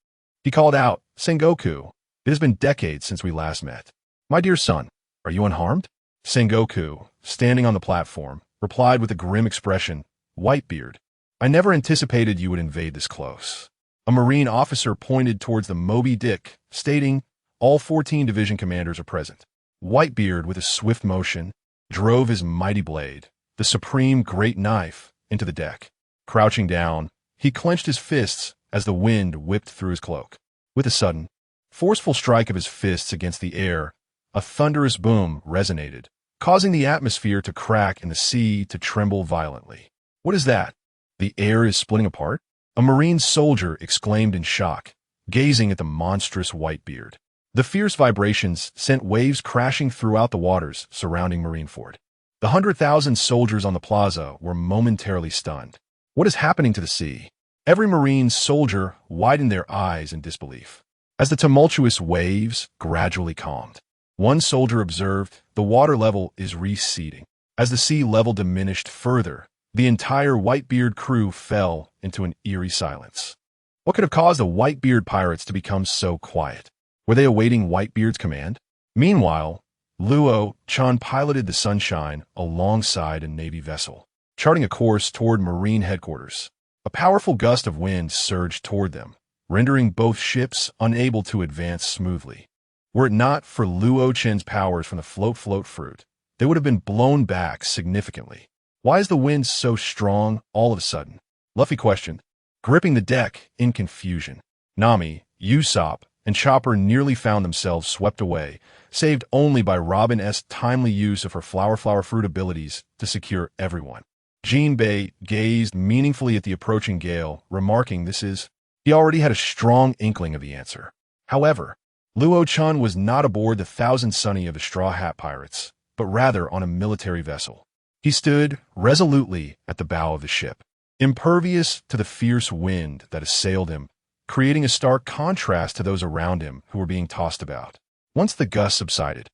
he called out, "Sengoku, it has been decades since we last met. My dear son, are you unharmed?" Sengoku, standing on the platform, replied with a grim expression, "Whitebeard, I never anticipated you would invade this close." A Marine officer pointed towards the Moby Dick, stating, "All 14 division commanders are present." Whitebeard, with a swift motion, drove his mighty blade, the supreme great knife, into the deck. Crouching down, he clenched his fists as the wind whipped through his cloak. With a sudden, forceful strike of his fists against the air, a thunderous boom resonated, causing the atmosphere to crack and the sea to tremble violently. "What is that? The air is splitting apart?" a Marine soldier exclaimed in shock, gazing at the monstrous Whitebeard. The fierce vibrations sent waves crashing throughout the waters surrounding Marineford. The 100,000 soldiers on the plaza were momentarily stunned. "What is happening to the sea?" Every Marine soldier widened their eyes in disbelief. As the tumultuous waves gradually calmed, one soldier observed the water level is receding. As the sea level diminished further, the entire Whitebeard crew fell into an eerie silence. What could have caused the Whitebeard pirates to become so quiet? Were they awaiting Whitebeard's command? Meanwhile, Luo Chen piloted the Sunshine alongside a Navy vessel, charting a course toward Marine headquarters. A powerful gust of wind surged toward them, rendering both ships unable to advance smoothly. Were it not for Luo Chen's powers from the float fruit, they would have been blown back significantly. Why is the wind so strong all of a sudden? Luffy questioned, gripping the deck in confusion. Nami, Usopp, and Chopper nearly found themselves swept away, saved only by Robin's timely use of her flower fruit abilities to secure everyone. Jinbei gazed meaningfully at the approaching gale, remarking he already had a strong inkling of the answer. However, Luo Chen was not aboard the Thousand Sunny of the Straw Hat Pirates, but rather on a military vessel. He stood resolutely at the bow of the ship, impervious to the fierce wind that assailed him, creating a stark contrast to those around him who were being tossed about. Once the gust subsided,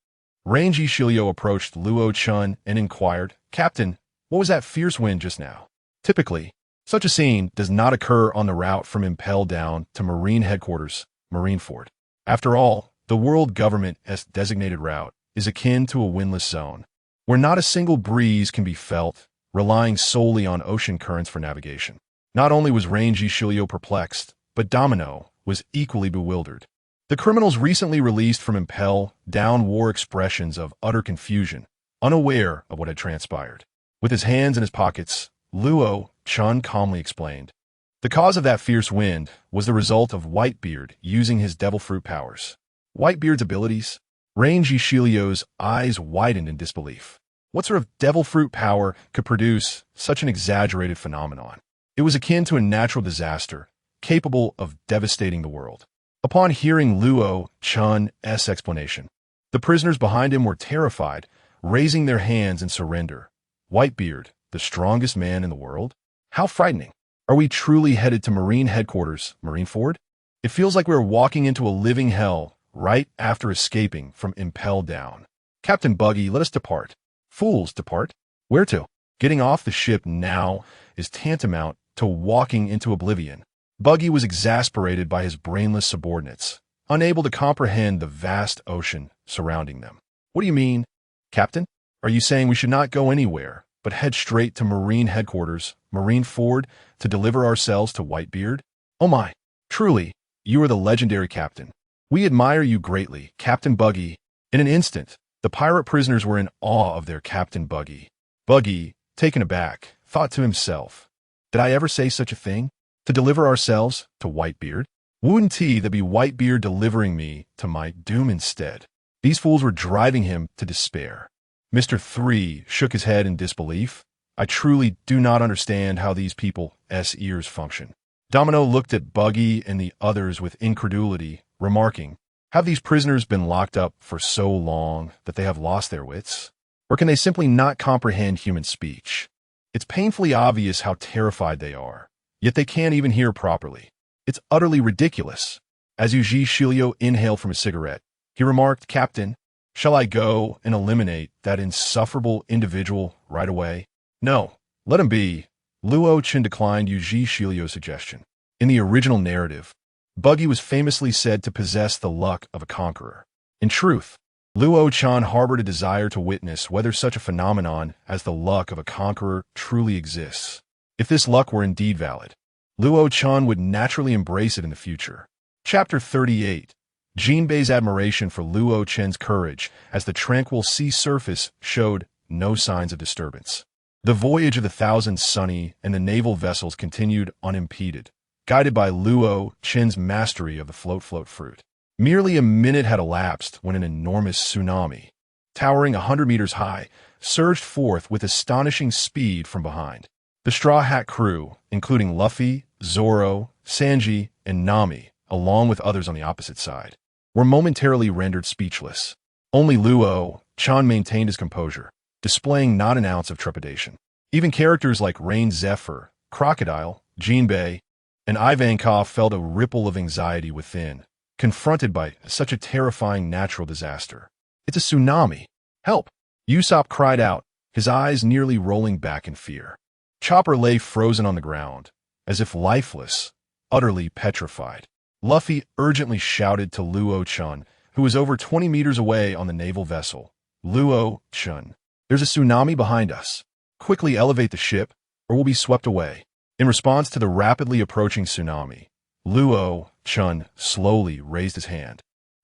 Rangy Shilio approached Luo Chen and inquired, "Captain, what was that fierce wind just now?" Typically, such a scene does not occur on the route from Impel down to Marine headquarters, Marineford. After all, the world government's designated route is akin to a windless zone, where not a single breeze can be felt, relying solely on ocean currents for navigation. Not only was Rangy Shilio perplexed, but Domino was equally bewildered. The criminals recently released from Impel down wore expressions of utter confusion, unaware of what had transpired. With his hands in his pockets, Luo Chen calmly explained, "The cause of that fierce wind was the result of Whitebeard using his devil fruit powers." Whitebeard's abilities? Rangy Shilio's eyes widened in disbelief. What sort of devil fruit power could produce such an exaggerated phenomenon? It was akin to a natural disaster, capable of devastating the world. Upon hearing Luo Chen's explanation, the prisoners behind him were terrified, raising their hands in surrender. Whitebeard, the strongest man in the world? How frightening. Are we truly headed to Marine headquarters, Marineford? It feels like we're walking into a living hell right after escaping from Impel Down. Captain Buggy, let us depart. Fools, depart? Where to? Getting off the ship now is tantamount to walking into oblivion. Buggy was exasperated by his brainless subordinates, unable to comprehend the vast ocean surrounding them. What do you mean, Captain? Are you saying we should not go anywhere, but head straight to Marine headquarters, Marineford, to deliver ourselves to Whitebeard? Oh my, truly, you are the legendary captain. We admire you greatly, Captain Buggy. In an instant, the pirate prisoners were in awe of their Captain Buggy. Buggy, taken aback, thought to himself, did I ever say such a thing? To deliver ourselves to Whitebeard? Wouldn't that be Whitebeard delivering me to my doom instead? These fools were driving him to despair. Mr. 3 shook his head in disbelief. I truly do not understand how these people's ears function. Domino looked at Buggy and the others with incredulity, remarking, have these prisoners been locked up for so long that they have lost their wits? Or can they simply not comprehend human speech? It's painfully obvious how terrified they are, yet they can't even hear properly. It's utterly ridiculous. As Yuji Shilio inhaled from a cigarette, he remarked, Captain, shall I go and eliminate that insufferable individual right away? No, let him be. Luo Chen declined Yuji Shilio's suggestion. In the original narrative, Buggy was famously said to possess the luck of a conqueror. In truth, Luo Chen harbored a desire to witness whether such a phenomenon as the luck of a conqueror truly exists. If this luck were indeed valid, Luo Chen would naturally embrace it in the future. Chapter 38. Jinbei's admiration for Luo Chen's courage as the tranquil sea surface showed no signs of disturbance. The voyage of the Thousand Sunny and the naval vessels continued unimpeded, guided by Luo Chen's mastery of the float fruit. Merely a minute had elapsed when an enormous tsunami, towering 100 meters high, surged forth with astonishing speed from behind. The Straw Hat crew, including Luffy, Zoro, Sanji, and Nami, along with others on the opposite side, were momentarily rendered speechless. Only Luo Chen maintained his composure, displaying not an ounce of trepidation. Even characters like Rain Zephyr, Crocodile, Jinbei, and Ivankov felt a ripple of anxiety within, confronted by such a terrifying natural disaster. "It's a tsunami! Help!" Usopp cried out, his eyes nearly rolling back in fear. Chopper lay frozen on the ground, as if lifeless, utterly petrified. Luffy urgently shouted to Luo Chen, who was over 20 meters away on the naval vessel. "Luo Chen, there's a tsunami behind us. Quickly elevate the ship, or we'll be swept away." In response to the rapidly approaching tsunami, Luo Chen slowly raised his hand,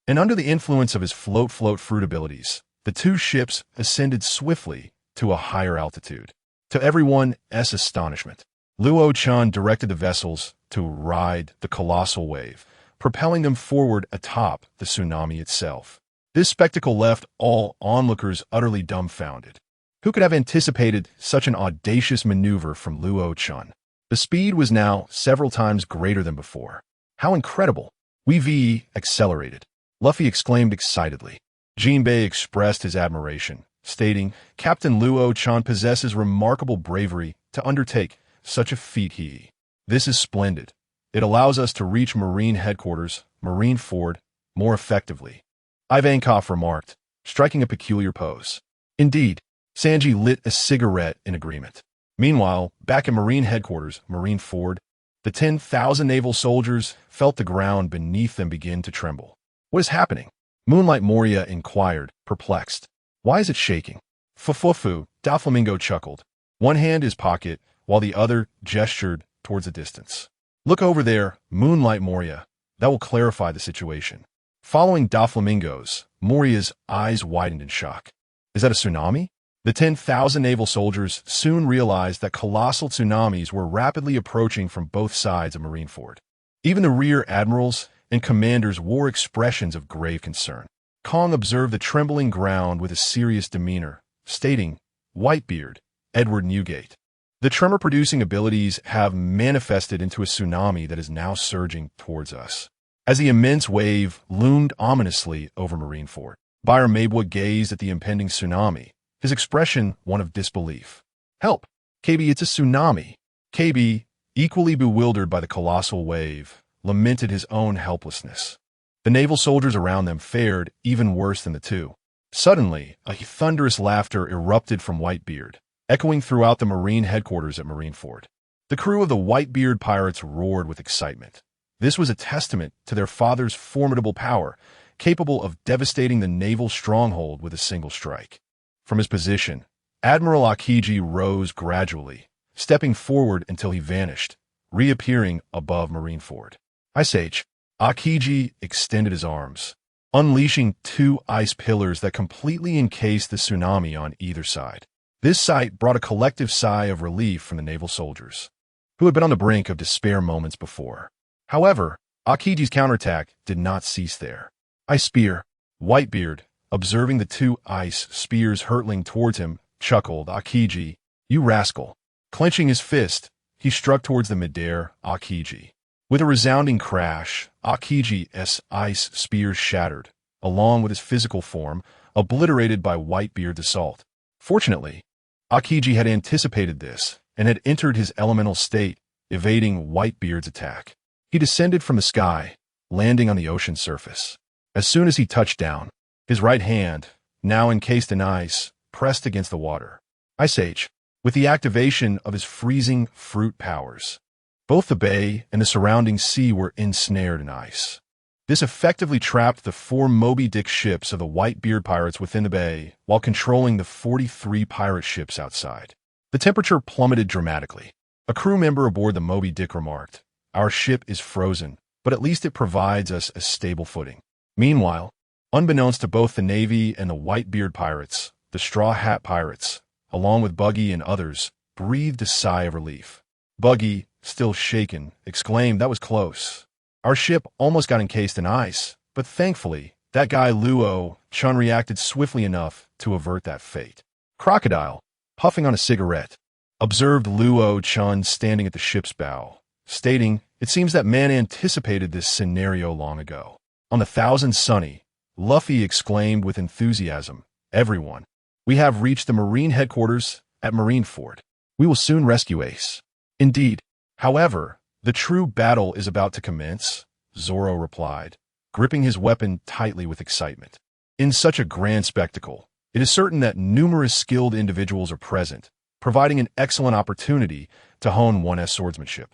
and under the influence of his float fruit abilities, the two ships ascended swiftly to a higher altitude. To everyone's astonishment, Luo Chen directed the vessels to ride the colossal wave, propelling them forward atop the tsunami itself. This spectacle left all onlookers utterly dumbfounded. Who could have anticipated such an audacious maneuver from Luo Chen? The speed was now several times greater than before. "How incredible! We've accelerated!" Luffy exclaimed excitedly. Jinbei expressed his admiration, stating, "Captain Luo Chen possesses remarkable bravery to undertake such a feat. This is splendid. It allows us to reach Marine headquarters, Marineford, more effectively," Ivankov remarked, striking a peculiar pose. Indeed, Sanji lit a cigarette in agreement. Meanwhile, back at Marine headquarters, Marineford, the 10,000 naval soldiers felt the ground beneath them begin to tremble. "What is happening?" Moonlight Moria inquired, perplexed. "Why is it shaking?" Fufufu, Doflamingo chuckled. One hand in his pocket, while the other gestured towards the distance. "Look over there, Moonlight Moria. That will clarify the situation." Following Doflamingo's, Moria's eyes widened in shock. "Is that a tsunami?" The 10,000 naval soldiers soon realized that colossal tsunamis were rapidly approaching from both sides of Marineford. Even the rear admirals and commanders wore expressions of grave concern. Kong observed the trembling ground with a serious demeanor, stating, "Whitebeard, Edward Newgate. The tremor-producing abilities have manifested into a tsunami that is now surging towards us." As the immense wave loomed ominously over Marineford, Byron Mabwood gazed at the impending tsunami, his expression one of disbelief. "Help! KB, it's a tsunami!" KB, equally bewildered by the colossal wave, lamented his own helplessness. The naval soldiers around them fared even worse than the two. Suddenly, a thunderous laughter erupted from Whitebeard, echoing throughout the Marine headquarters at Marineford. The crew of the Whitebeard pirates roared with excitement. This was a testament to their father's formidable power, capable of devastating the naval stronghold with a single strike. From his position, Admiral Aokiji rose gradually, stepping forward until he vanished, reappearing above Marineford. "Ice Age." Aokiji extended his arms, unleashing two ice pillars that completely encased the tsunami on either side. This sight brought a collective sigh of relief from the naval soldiers, who had been on the brink of despair moments before. However, Aokiji's counterattack did not cease there. "Ice Spear." Whitebeard, observing the two ice spears hurtling towards him, chuckled. "Aokiji, you rascal." Clenching his fist, he struck towards the midair Aokiji. With a resounding crash, Aokiji's ice spears shattered, along with his physical form, obliterated by Whitebeard's assault. Fortunately, Aokiji had anticipated this and had entered his elemental state, evading Whitebeard's attack. He descended from the sky, landing on the ocean surface. As soon as he touched down, his right hand, now encased in ice, pressed against the water. Ice Age, with the activation of his freezing fruit powers. Both the bay and the surrounding sea were ensnared in ice. This effectively trapped the 4 Moby Dick ships of the Whitebeard pirates within the bay, while controlling the 43 pirate ships outside. The temperature plummeted dramatically. A crew member aboard the Moby Dick remarked, "Our ship is frozen, but at least it provides us a stable footing." Meanwhile, unbeknownst to both the Navy and the Whitebeard pirates, the Straw Hat pirates, along with Buggy and others, breathed a sigh of relief. Buggy, still shaken, exclaimed, "That was close. Our ship almost got encased in ice, but thankfully, that guy Luo Chen reacted swiftly enough to avert that fate." Crocodile, puffing on a cigarette, observed Luo Chen standing at the ship's bow, stating, "It seems that man anticipated this scenario long ago." On the Thousand Sunny, Luffy exclaimed with enthusiasm, "Everyone, we have reached the Marine headquarters at Marineford. We will soon rescue Ace." Indeed, however, The true battle is about to commence, Zoro replied, gripping his weapon tightly with excitement. In such a grand spectacle, it is certain that numerous skilled individuals are present, providing an excellent opportunity to hone one's swordsmanship.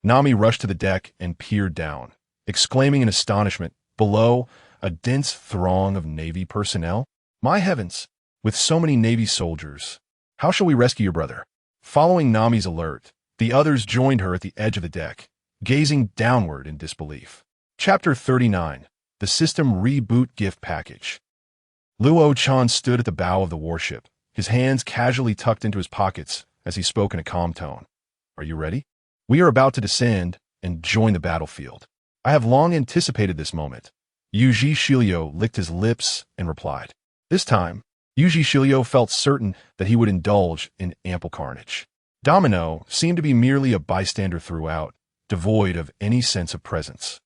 Nami rushed to the deck and peered down, exclaiming in astonishment, below, a dense throng of Navy personnel? My heavens! With so many Navy soldiers, how shall we rescue your brother? Following Nami's alert, the others joined her at the edge of the deck, gazing downward in disbelief. Chapter 39. The System Reboot Gift Package. Luo Chen stood at the bow of the warship, his hands casually tucked into his pockets as he spoke in a calm tone. Are you ready? We are about to descend and join the battlefield. I have long anticipated this moment. Yuji Shilio licked his lips and replied. This time, Yuji Shilio felt certain that he would indulge in ample carnage. Domino seemed to be merely a bystander throughout, devoid of any sense of presence.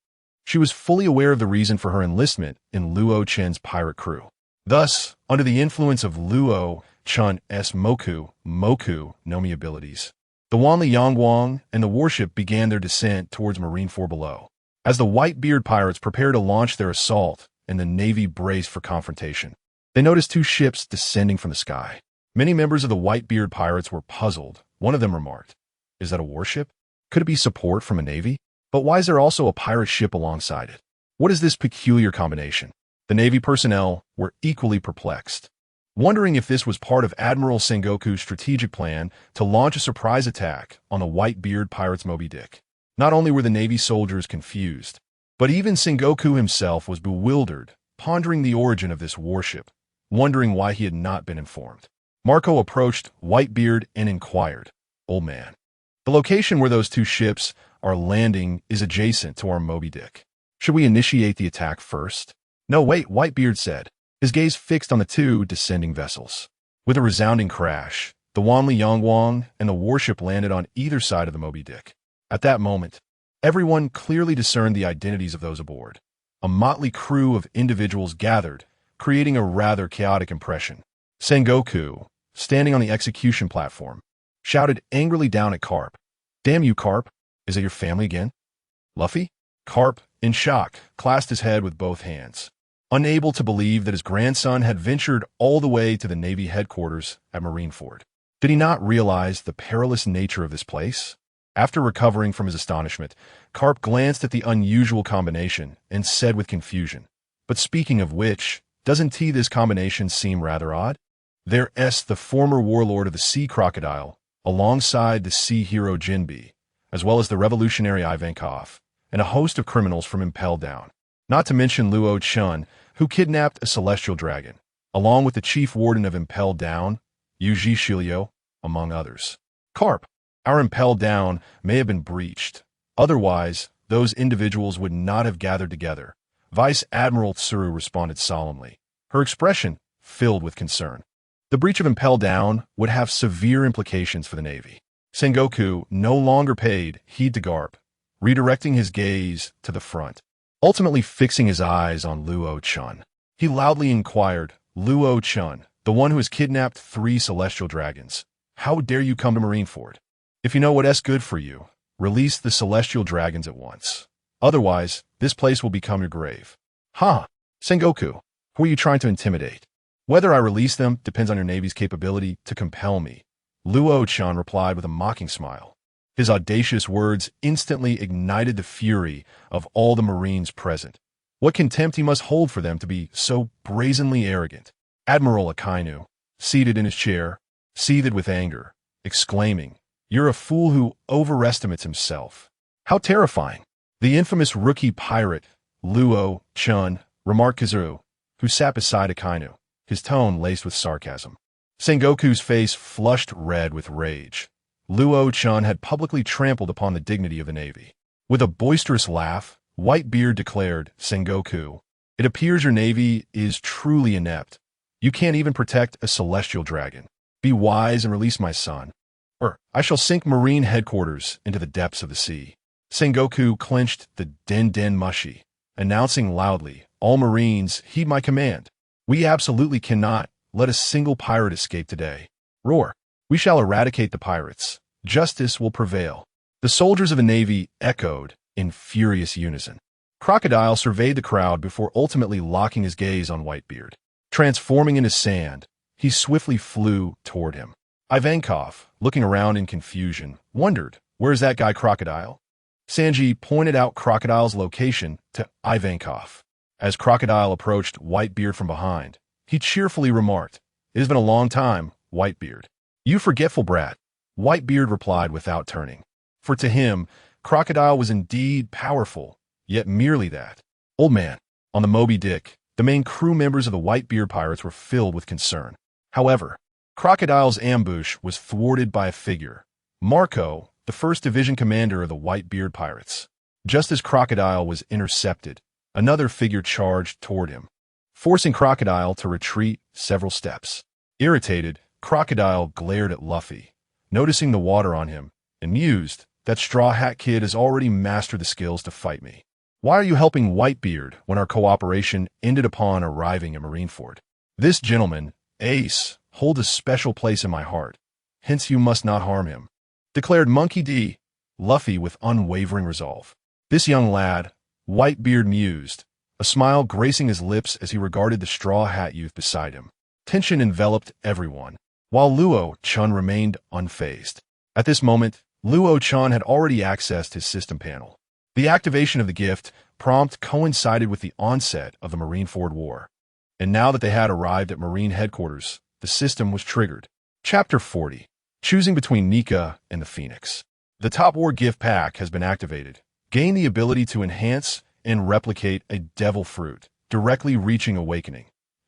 She was fully aware of the reason for her enlistment in Luo Chen's pirate crew. Thus, under the influence of Luo Chen's Moku no Mi abilities, the Wanli Yangwang and the warship began their descent towards Marineford below. As the Whitebeard pirates prepared to launch their assault and the Navy braced for confrontation, they noticed two ships descending from the sky. Many members of the Whitebeard pirates were puzzled. One of them remarked, "Is that a warship? Could it be support from a navy? But why is there also a pirate ship alongside it? What is this peculiar combination?" The Navy personnel were equally perplexed, wondering if this was part of Admiral Sengoku's strategic plan to launch a surprise attack on the Whitebeard pirates' Moby Dick. Not only were the Navy soldiers confused, but even Sengoku himself was bewildered, pondering the origin of this warship, wondering why he had not been informed. Marco approached Whitebeard and inquired, "Old man, the location where those two ships are landing is adjacent to our Moby Dick. Should we initiate the attack first?" "No, wait," Whitebeard said, his gaze fixed on the two descending vessels. With a resounding crash, the Wanli Yangwang and the warship landed on either side of the Moby Dick. At that moment, everyone clearly discerned the identities of those aboard. A motley crew of individuals gathered, creating a rather chaotic impression. Sengoku, standing on the execution platform, shouted angrily down at Carp. "Damn you, Carp! Is it your family again?" Luffy? Carp, in shock, clasped his head with both hands, unable to believe that his grandson had ventured all the way to the Navy headquarters at Marineford. Did he not realize the perilous nature of this place? After recovering from his astonishment, Carp glanced at the unusual combination and said with confusion, "But speaking of which, doesn't this combination seem rather odd? There's the former warlord of the sea crocodile, alongside the sea hero Jinbe, as well as the revolutionary Ivankov, and a host of criminals from Impel Down, not to mention Luo Chen, who kidnapped a celestial dragon, along with the chief warden of Impel Down, Yuji Shilio, among others. Carp, our Impel Down may have been breached. Otherwise, those individuals would not have gathered together." Vice Admiral Tsuru responded solemnly, her expression filled with concern. The breach of Impel Down would have severe implications for the Navy. Sengoku no longer paid heed to Garp, redirecting his gaze to the front, ultimately fixing his eyes on Luo Chen. He loudly inquired, "Luo Chen, the one who has kidnapped 3 celestial dragons, how dare you come to Marineford? If you know what's good for you, release the celestial dragons at once. Otherwise, this place will become your grave." "Ha! Sengoku, who are you trying to intimidate? Whether I release them depends on your Navy's capability to compel me," Luo Chen replied with a mocking smile. His audacious words instantly ignited the fury of all the Marines present. What contempt he must hold for them to be so brazenly arrogant. Admiral Aokiji, seated in his chair, seethed with anger, exclaiming, "You're a fool who overestimates himself. How terrifying!" The infamous rookie pirate, Luo Chen, remarked Kizaru, who sat beside Akainu, his tone laced with sarcasm. Sengoku's face flushed red with rage. Luo Chen had publicly trampled upon the dignity of the Navy. With a boisterous laugh, Whitebeard declared, "Sengoku, it appears your Navy is truly inept. You can't even protect a celestial dragon. Be wise and release my son, or I shall sink Marine headquarters into the depths of the sea." Sengoku clenched the Den Mushi, announcing loudly, "All Marines, heed my command. We absolutely cannot let a single pirate escape today. Roar! We shall eradicate the pirates. Justice will prevail." The soldiers of the Navy echoed in furious unison. Crocodile surveyed the crowd before ultimately locking his gaze on Whitebeard. Transforming into sand, he swiftly flew toward him. Ivankov, looking around in confusion, wondered, "Where's that guy Crocodile?" Sanji pointed out Crocodile's location to Ivankov. As Crocodile approached Whitebeard from behind, he cheerfully remarked, "It has been a long time, Whitebeard." "You forgetful brat," Whitebeard replied without turning. For to him, Crocodile was indeed powerful, yet merely that. "Old man." On the Moby Dick, the main crew members of the Whitebeard pirates were filled with concern. However, Crocodile's ambush was thwarted by a figure, Marco, the 1st Division commander of the Whitebeard pirates. Just as Crocodile was intercepted, another figure charged toward him, forcing Crocodile to retreat several steps. Irritated, Crocodile glared at Luffy, noticing the water on him, and mused, "That Straw Hat Kid has already mastered the skills to fight me. Why are you helping Whitebeard when our cooperation ended upon arriving at Marineford? This gentleman, Ace, holds a special place in my heart, hence you must not harm him," declared Monkey D. Luffy with unwavering resolve. "This young lad," Whitebeard mused, a smile gracing his lips as he regarded the Straw Hat youth beside him. Tension enveloped everyone, while Luo Chen remained unfazed. At this moment, Luo Chen had already accessed his system panel. The activation of the gift prompt coincided with the onset of the Marineford War, and now that they had arrived at Marine headquarters, the system was triggered. Chapter 40. Choosing between Nika and the Phoenix. The Top War gift pack has been activated. Gain the ability to enhance and replicate a devil fruit, directly reaching awakening.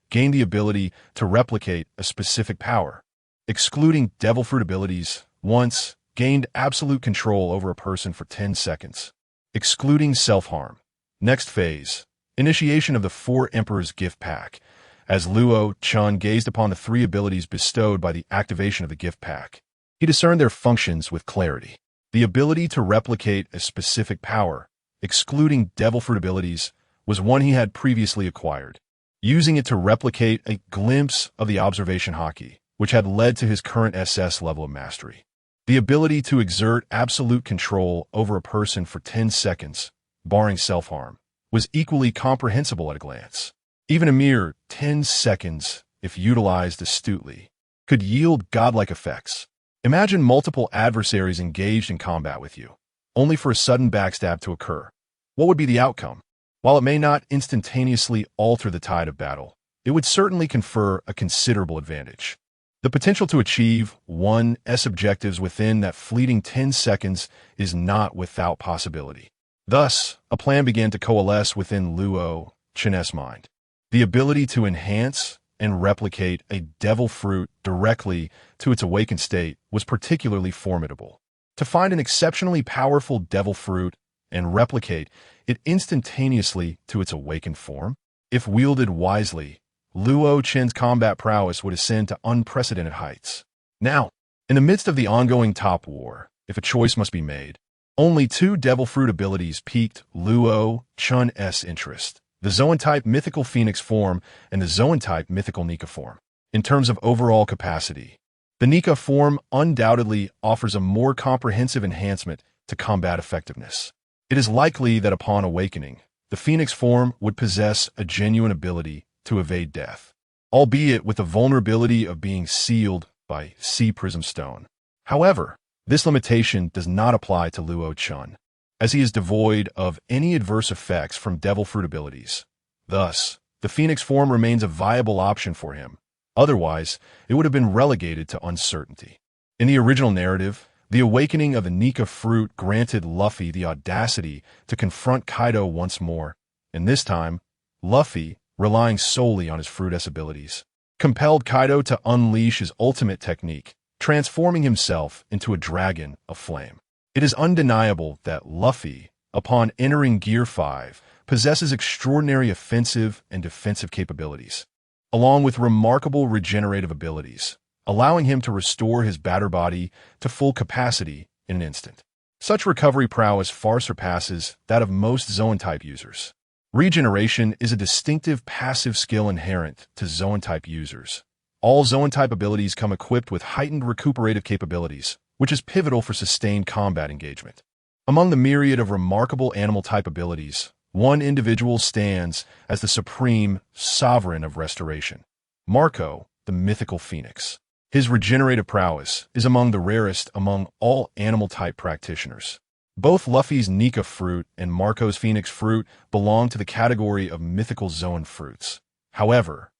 Gain the ability to replicate a specific power. Excluding devil fruit abilities, once gained absolute control over a person for 10 seconds. Excluding self-harm. Next phase. Initiation of the 4 Emperors gift pack. As Luo Chen gazed upon the 3 abilities bestowed by the activation of the gift pack, he discerned their functions with clarity. The ability to replicate a specific power, excluding devil fruit abilities, was one he had previously acquired, using it to replicate a glimpse of the observation haki, which had led to his current SS level of mastery. The ability to exert absolute control over a person for 10 seconds, barring self-harm, was equally comprehensible at a glance. Even a mere 10 seconds, if utilized astutely, could yield godlike effects. Imagine multiple adversaries engaged in combat with you, only for a sudden backstab to occur. What would be the outcome? While it may not instantaneously alter the tide of battle, it would certainly confer a considerable advantage. The potential to achieve 1's objectives within that fleeting 10 seconds is not without possibility. Thus, a plan began to coalesce within Luo Chen's mind. The ability to enhance and replicate a devil fruit directly to its awakened state was particularly formidable. To find an exceptionally powerful devil fruit and replicate it instantaneously to its awakened form, if wielded wisely, Luo Chen's combat prowess would ascend to unprecedented heights. Now, in the midst of the ongoing Top War, if a choice must be made, only 2 devil fruit abilities piqued Luo Chen's interest: the Zoan-type mythical Phoenix form and the Zoan-type mythical Nika form. In terms of overall capacity, the Nika form undoubtedly offers a more comprehensive enhancement to combat effectiveness. It is likely that upon awakening, the Phoenix form would possess a genuine ability to evade death, albeit with the vulnerability of being sealed by Sea Prism Stone. However, this limitation does not apply to Luo Chen, as he is devoid of any adverse effects from devil fruit abilities. Thus, the Phoenix form remains a viable option for him. Otherwise, it would have been relegated to uncertainty. In the original narrative, the awakening of the Nika fruit granted Luffy the audacity to confront Kaido once more, and this time, Luffy, relying solely on his fruit S abilities, compelled Kaido to unleash his ultimate technique, transforming himself into a dragon of flame. It is undeniable that Luffy, upon entering Gear 5, possesses extraordinary offensive and defensive capabilities, along with remarkable regenerative abilities, allowing him to restore his batter body to full capacity in an instant. Such recovery prowess far surpasses that of most Zoan-type users. Regeneration is a distinctive passive skill inherent to Zoan-type users. All Zoan-type abilities come equipped with heightened recuperative capabilities, which is pivotal for sustained combat engagement. Among the myriad of remarkable animal-type abilities, one individual stands as the supreme sovereign of restoration: Marco, the mythical phoenix. His regenerative prowess is among the rarest among all animal-type practitioners. Both Luffy's Nika fruit and Marco's Phoenix fruit belong to the category of mythical zoan fruits. However,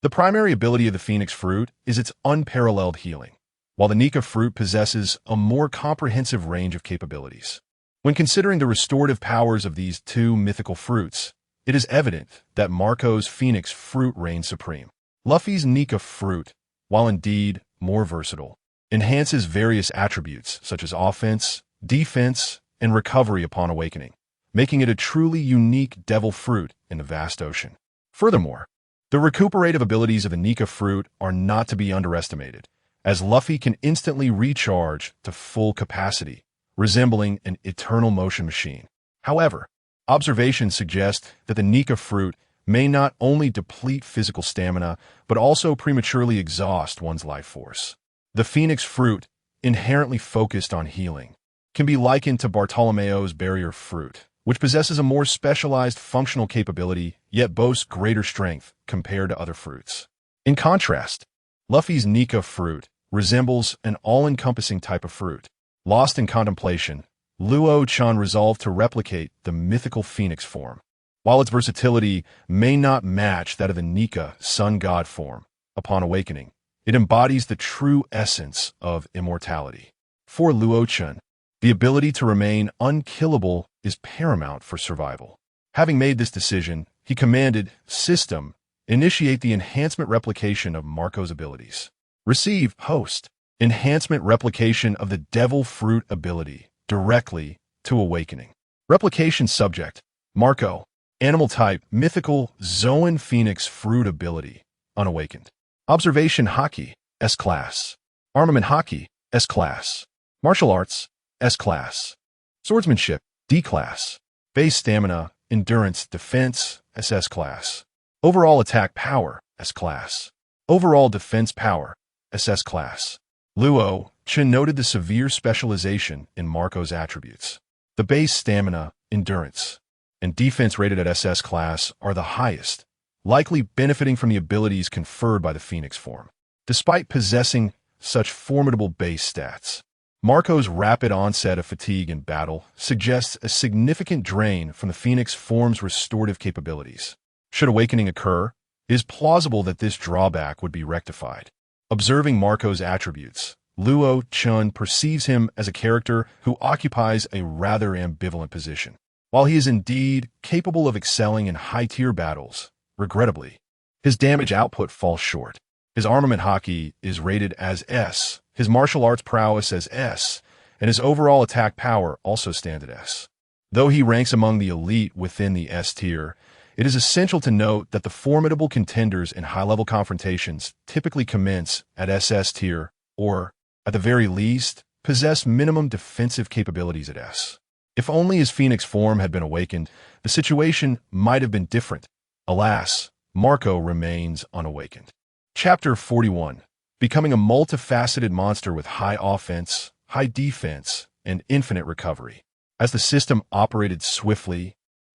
the primary ability of the Phoenix fruit is its unparalleled healing, while the Nika fruit possesses a more comprehensive range of capabilities. When considering the restorative powers of these two mythical fruits, it is evident that Marco's Phoenix fruit reigns supreme. Luffy's Nika fruit, while indeed more versatile, enhances various attributes such as offense, defense, and recovery upon awakening, making it a truly unique devil fruit in the vast ocean. Furthermore, the recuperative abilities of the Nika fruit are not to be underestimated, as Luffy can instantly recharge to full capacity, resembling an eternal motion machine. However, observations suggest that the Nika fruit may not only deplete physical stamina, but also prematurely exhaust one's life force. The Phoenix fruit, inherently focused on healing, can be likened to Bartolomeo's barrier fruit, which possesses a more specialized functional capability, yet boasts greater strength compared to other fruits. In contrast, Luffy's Nika fruit resembles an all-encompassing type of fruit. Lost in contemplation, Luo Chen resolved to replicate the mythical phoenix form. While its versatility may not match that of the Nika sun god form, upon awakening, it embodies the true essence of immortality. For Luo Chen, the ability to remain unkillable is paramount for survival. Having made this decision, he commanded System initiate the enhancement replication of Marco's abilities. Receive Host enhancement replication of the Devil Fruit ability directly to awakening. Replication subject Marco, animal type mythical Zoan Phoenix Fruit ability unawakened. Observation Haki S-Class. Armament Haki S-Class. Martial Arts S-Class. Swordsmanship D-Class. Base Stamina, Endurance, Defense SS-Class. Overall Attack Power S-Class. Overall Defense Power SS-Class. Luo Chen noted the severe specialization in Marco's attributes. The base Stamina, Endurance, and Defense rated at SS-Class are the highest, likely benefiting from the abilities conferred by the Phoenix form. Despite possessing such formidable base stats, Marco's rapid onset of fatigue in battle suggests a significant drain from the Phoenix form's restorative capabilities. Should awakening occur, it is plausible that this drawback would be rectified. Observing Marco's attributes, Luo Chen perceives him as a character who occupies a rather ambivalent position. While he is indeed capable of excelling in high-tier battles, regrettably, his damage output falls short. His armament Haki is rated as S, his martial arts prowess as S, and his overall attack power also stands at S. Though he ranks among the elite within the S tier, it is essential to note that the formidable contenders in high-level confrontations typically commence at SS tier or, at the very least, possess minimum defensive capabilities at S. If only his Phoenix form had been awakened, the situation might have been different. Alas, Marco remains unawakened. Chapter 41. Becoming a multifaceted monster with high offense, high defense, and infinite recovery. As the system operated swiftly,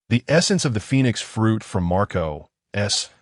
the essence of the Phoenix fruit from Marco's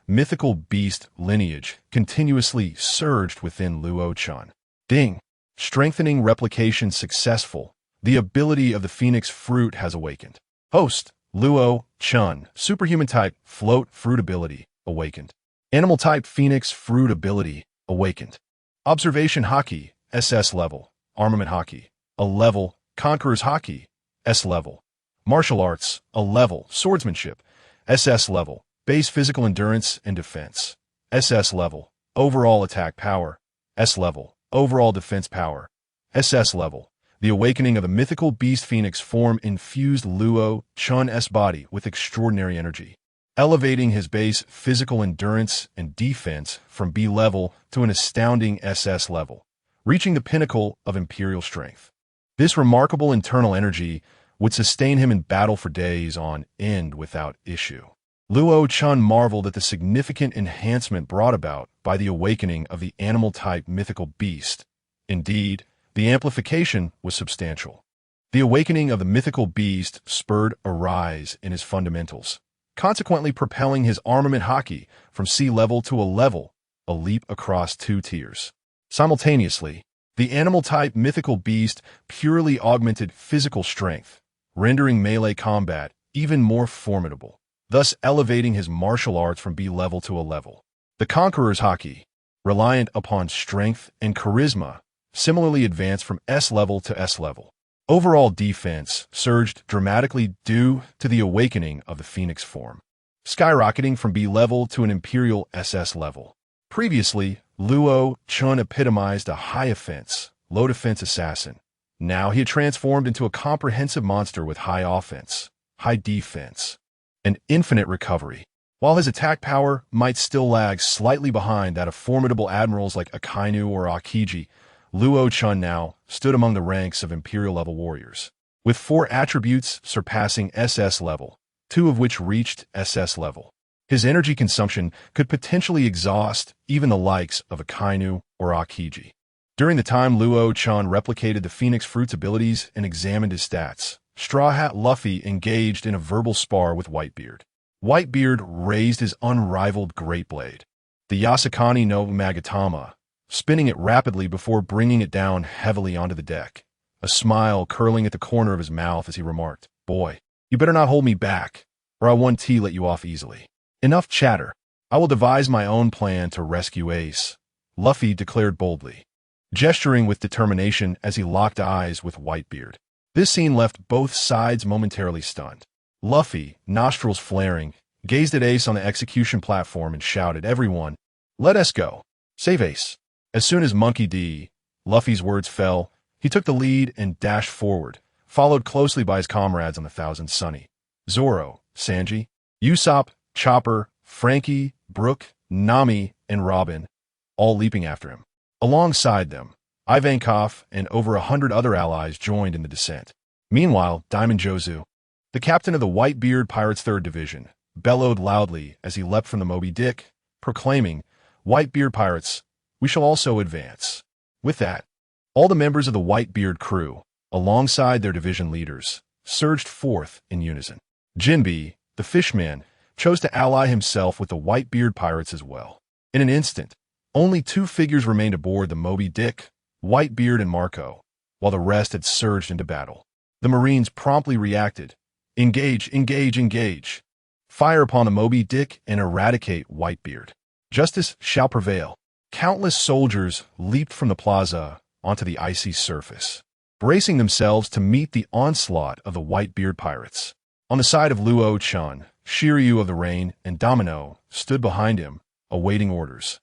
mythical beast lineage continuously surged within Luo Chen. Ding! Strengthening replication successful. The ability of the Phoenix fruit has awakened. Host, Luo Chen, superhuman type float fruit ability, awakened. Animal type Phoenix fruit ability, awakened. Observation Haki, SS level. Armament Haki, a level. Conqueror's Haki, S level. Martial arts, a level. Swordsmanship, SS level. Base physical endurance and defense, SS level. Overall attack power, S level. Overall defense power, SS level. The awakening of the mythical beast Phoenix form infused Luo Chen's body with extraordinary energy, elevating his base physical endurance and defense from B level to an astounding SS level, reaching the pinnacle of imperial strength. This remarkable internal energy would sustain him in battle for days on end without issue. Luo Chen marveled at the significant enhancement brought about by the awakening of the animal-type mythical beast. Indeed, The amplification was substantial. The awakening of the mythical beast spurred a rise in his fundamentals, consequently propelling his armament haki from sea level to a leap across 2 tiers. Simultaneously, the animal-type mythical beast purely augmented physical strength, rendering melee combat even more formidable, thus elevating his martial arts from B level to A level. The Conqueror's haki, reliant upon strength and charisma, similarly advanced from S level to S level. Overall defense surged dramatically due to the awakening of the Phoenix form, skyrocketing from B level to an Imperial SS level. Previously, Luo Chen epitomized a high offense, low defense assassin. Now he had transformed into a comprehensive monster with high offense, high defense, and infinite recovery. While his attack power might still lag slightly behind that of formidable admirals like Akainu or Aokiji, Luo Chen now stood among the ranks of Imperial-level warriors, with 4 attributes surpassing SS level, 2 of which reached SS level. His energy consumption could potentially exhaust even the likes of Akainu or Aokiji. During the time Luo Chen replicated the Phoenix Fruit's abilities and examined his stats, Straw Hat Luffy engaged in a verbal spar with Whitebeard. Whitebeard raised his unrivaled Great Blade, the Yasakani no Magatama, spinning it rapidly before bringing it down heavily onto the deck, a smile curling at the corner of his mouth as he remarked, "Boy, you better not hold me back, or I won't let you off easily." "Enough chatter. I will devise my own plan to rescue Ace," Luffy declared boldly, gesturing with determination as he locked eyes with Whitebeard. This scene left both sides momentarily stunned. Luffy, nostrils flaring, gazed at Ace on the execution platform and shouted, "Everyone, let us go. Save Ace." As soon as Monkey D. Luffy's words fell, he took the lead and dashed forward, followed closely by his comrades on the Thousand Sunny. Zoro, Sanji, Usopp, Chopper, Frankie, Brook, Nami, and Robin, all leaping after him. Alongside them, Ivankov and over 100 other allies joined in the descent. Meanwhile, Diamond Jozu, the captain of the Whitebeard Pirates' 3rd Division, bellowed loudly as he leapt from the Moby Dick, proclaiming, "Whitebeard Pirates, we shall also advance." With that, all the members of the Whitebeard crew, alongside their division leaders, surged forth in unison. Jinbe, the fishman, chose to ally himself with the Whitebeard pirates as well. In an instant, only 2 figures remained aboard the Moby Dick, Whitebeard and Marco, while the rest had surged into battle. The Marines promptly reacted. "Engage, engage, engage. Fire upon the Moby Dick and eradicate Whitebeard. Justice shall prevail." Countless soldiers leaped from the plaza onto the icy surface, bracing themselves to meet the onslaught of the Whitebeard pirates. On the side of Luo Chen, Shiryu of the Rain and Domino stood behind him, awaiting orders.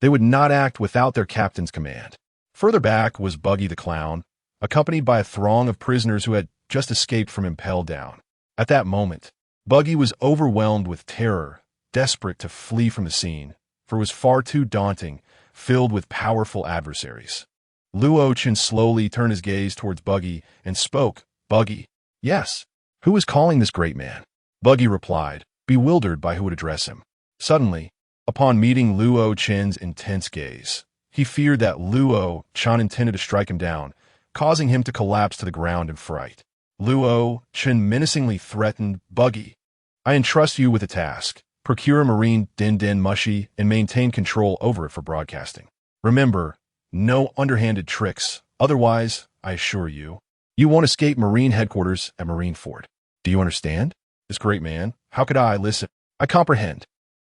They would not act without their captain's command. Further back was Buggy the Clown, accompanied by a throng of prisoners who had just escaped from Impel Down. At that moment, Buggy was overwhelmed with terror, desperate to flee from the scene, for it was far too daunting, filled with powerful adversaries. Luo Chen slowly turned his gaze towards Buggy and spoke. "Buggy." "Yes." "Who is calling this great man?" Buggy replied, bewildered by who would address him. Suddenly, upon meeting Luo Chen's intense gaze, he feared that Luo Chen intended to strike him down, causing him to collapse to the ground in fright. Luo Chen menacingly threatened, "Buggy, I entrust you with a task. Procure a marine Den Den Mushi and maintain control over it for broadcasting. Remember, no underhanded tricks, otherwise, I assure you, you won't escape Marine headquarters at Marineford. Do you understand?" "This great man, how could I listen?" "I comprehend.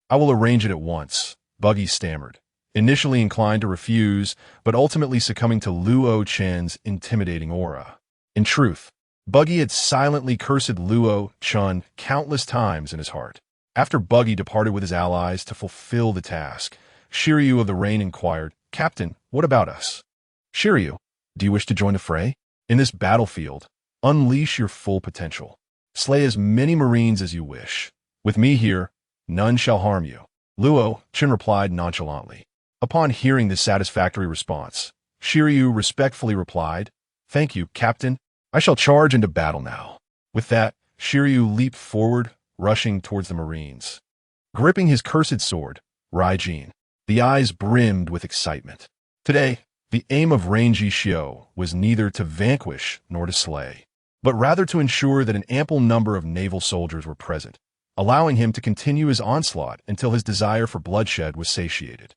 I will arrange it at once," Buggy stammered, initially inclined to refuse, but ultimately succumbing to Luo Chen's intimidating aura. In truth, Buggy had silently cursed Luo Chen countless times in his heart. After Buggy departed with his allies to fulfill the task, Shiryu of the Rain inquired, "Captain, what about us?" "Shiryu, do you wish to join the fray? In this battlefield, unleash your full potential. Slay as many Marines as you wish. With me here, none shall harm you." Luo Chen replied nonchalantly. Upon hearing this satisfactory response, Shiryu respectfully replied, "Thank you, Captain. I shall charge into battle now." With that, Shiryu leaped forward, rushing towards the Marines. Gripping his cursed sword, Raijin, the eyes brimmed with excitement. Today, The aim of Ranji Shio was neither to vanquish nor to slay, but rather to ensure that an ample number of naval soldiers were present, allowing him to continue his onslaught until his desire for bloodshed was satiated.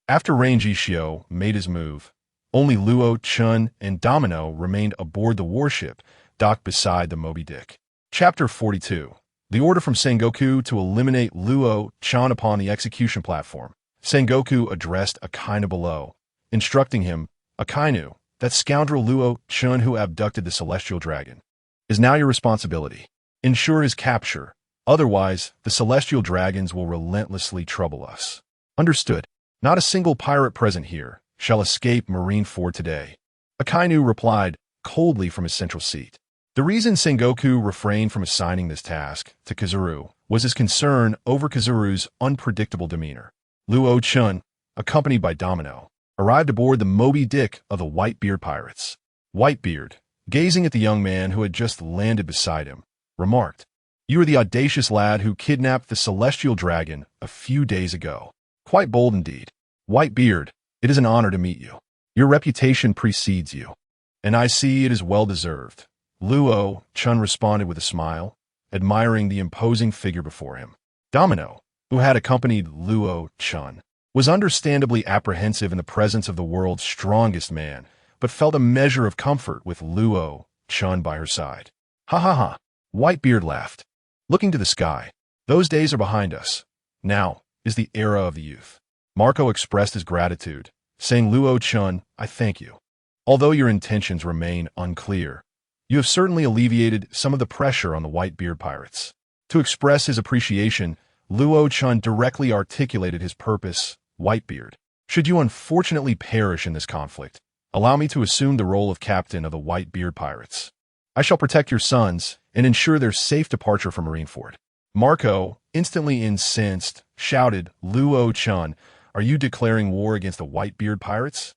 After Ranji Shio made his move, only Luo Chen and Domino remained aboard the warship docked beside the Moby Dick. Chapter 42. The order from Sengoku to eliminate Luo Chen upon the execution platform. Sengoku addressed Akainu below, instructing him, "Akainu, that scoundrel Luo Chen who abducted the celestial dragon is now your responsibility. Ensure his capture, otherwise the celestial dragons will relentlessly trouble us." "Understood. Not a single pirate present here shall escape Marineford today," Akainu replied coldly from his central seat. The reason Sengoku refrained from assigning this task to Kazuru was his concern over Kazuru's unpredictable demeanor. Luo Chen, accompanied by Domino, arrived aboard the Moby Dick of the Whitebeard pirates. Whitebeard, gazing at the young man who had just landed beside him, remarked, "You are the audacious lad who kidnapped the celestial dragon a few days ago. Quite bold indeed. Whitebeard, it is an honor to meet you. Your reputation precedes you, and I see it is well-deserved." Luo Chen responded with a smile, admiring the imposing figure before him. Domino, who had accompanied Luo Chen, was understandably apprehensive in the presence of the world's strongest man, but felt a measure of comfort with Luo Chen by her side. "Ha ha ha," Whitebeard laughed, looking to the sky. "Those days are behind us. Now is the era of the youth." Marco expressed his gratitude, saying, "Luo Chen, I thank you. Although your intentions remain unclear, you have certainly alleviated some of the pressure on the Whitebeard pirates." To express his appreciation, Luo Chen directly articulated his purpose. "Whitebeard, should you unfortunately perish in this conflict, allow me to assume the role of captain of the Whitebeard pirates. I shall protect your sons and ensure their safe departure from Marineford." Marco, instantly incensed, shouted, "Luo Chen, are you declaring war against the Whitebeard pirates?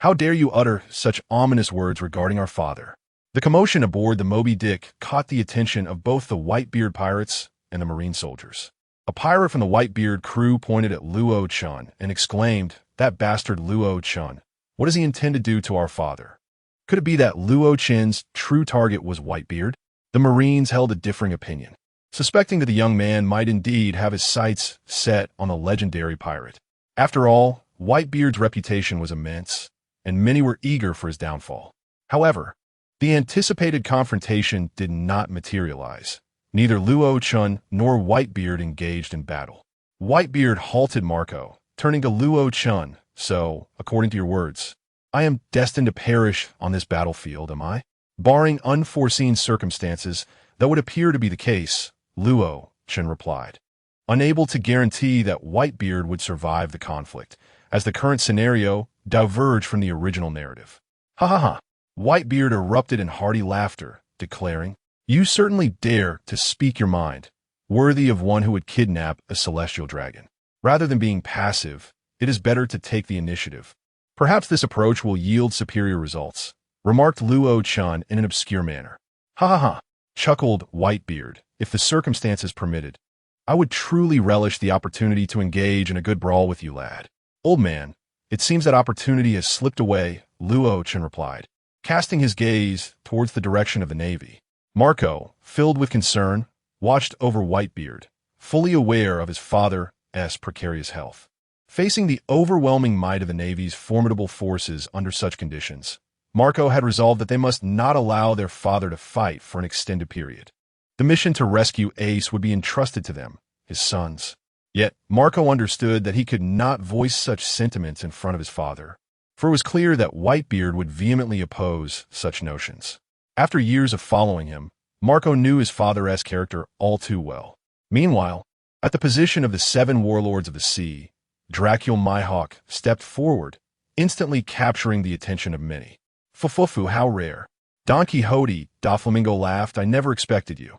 How dare you utter such ominous words regarding our father?" The commotion aboard the Moby Dick caught the attention of both the Whitebeard pirates and the marine soldiers. A pirate from the Whitebeard crew pointed at Luo Chen and exclaimed, "That bastard Luo Chen, what does he intend to do to our father?" Could it be that Luo Chen's true target was Whitebeard? The Marines held a differing opinion, suspecting that the young man might indeed have his sights set on the legendary pirate. After all, Whitebeard's reputation was immense, and many were eager for his downfall. However, the anticipated confrontation did not materialize. Neither Luo Chen nor Whitebeard engaged in battle. Whitebeard halted Marco, turning to Luo Chen. "So, according to your words, I am destined to perish on this battlefield, am I?" "Barring unforeseen circumstances, that would appear to be the case," Luo Chen replied, unable to guarantee that Whitebeard would survive the conflict, as the current scenario diverged from the original narrative. "Ha ha ha." Whitebeard erupted in hearty laughter, declaring, "You certainly dare to speak your mind, worthy of one who would kidnap a celestial dragon. Rather than being passive, it is better to take the initiative. Perhaps this approach will yield superior results," remarked Luo Chen in an obscure manner. "Ha ha ha," chuckled Whitebeard. "If the circumstances permitted, I would truly relish the opportunity to engage in a good brawl with you, lad." "Old man, it seems that opportunity has slipped away," Luo Chen replied, casting his gaze towards the direction of the Navy. Marco, filled with concern, watched over Whitebeard, fully aware of his father's precarious health. Facing the overwhelming might of the Navy's formidable forces under such conditions, Marco had resolved that they must not allow their father to fight for an extended period. The mission to rescue Ace would be entrusted to them, his sons. Yet, Marco understood that he could not voice such sentiments in front of his father, for it was clear that Whitebeard would vehemently oppose such notions. After years of following him, Marco knew his father's character all too well. Meanwhile, at the position of the 7 warlords of the sea, Dracul Mihawk stepped forward, instantly capturing the attention of many. "Fufufu, how rare." Don Quixote, Doflamingo laughed, "I never expected you,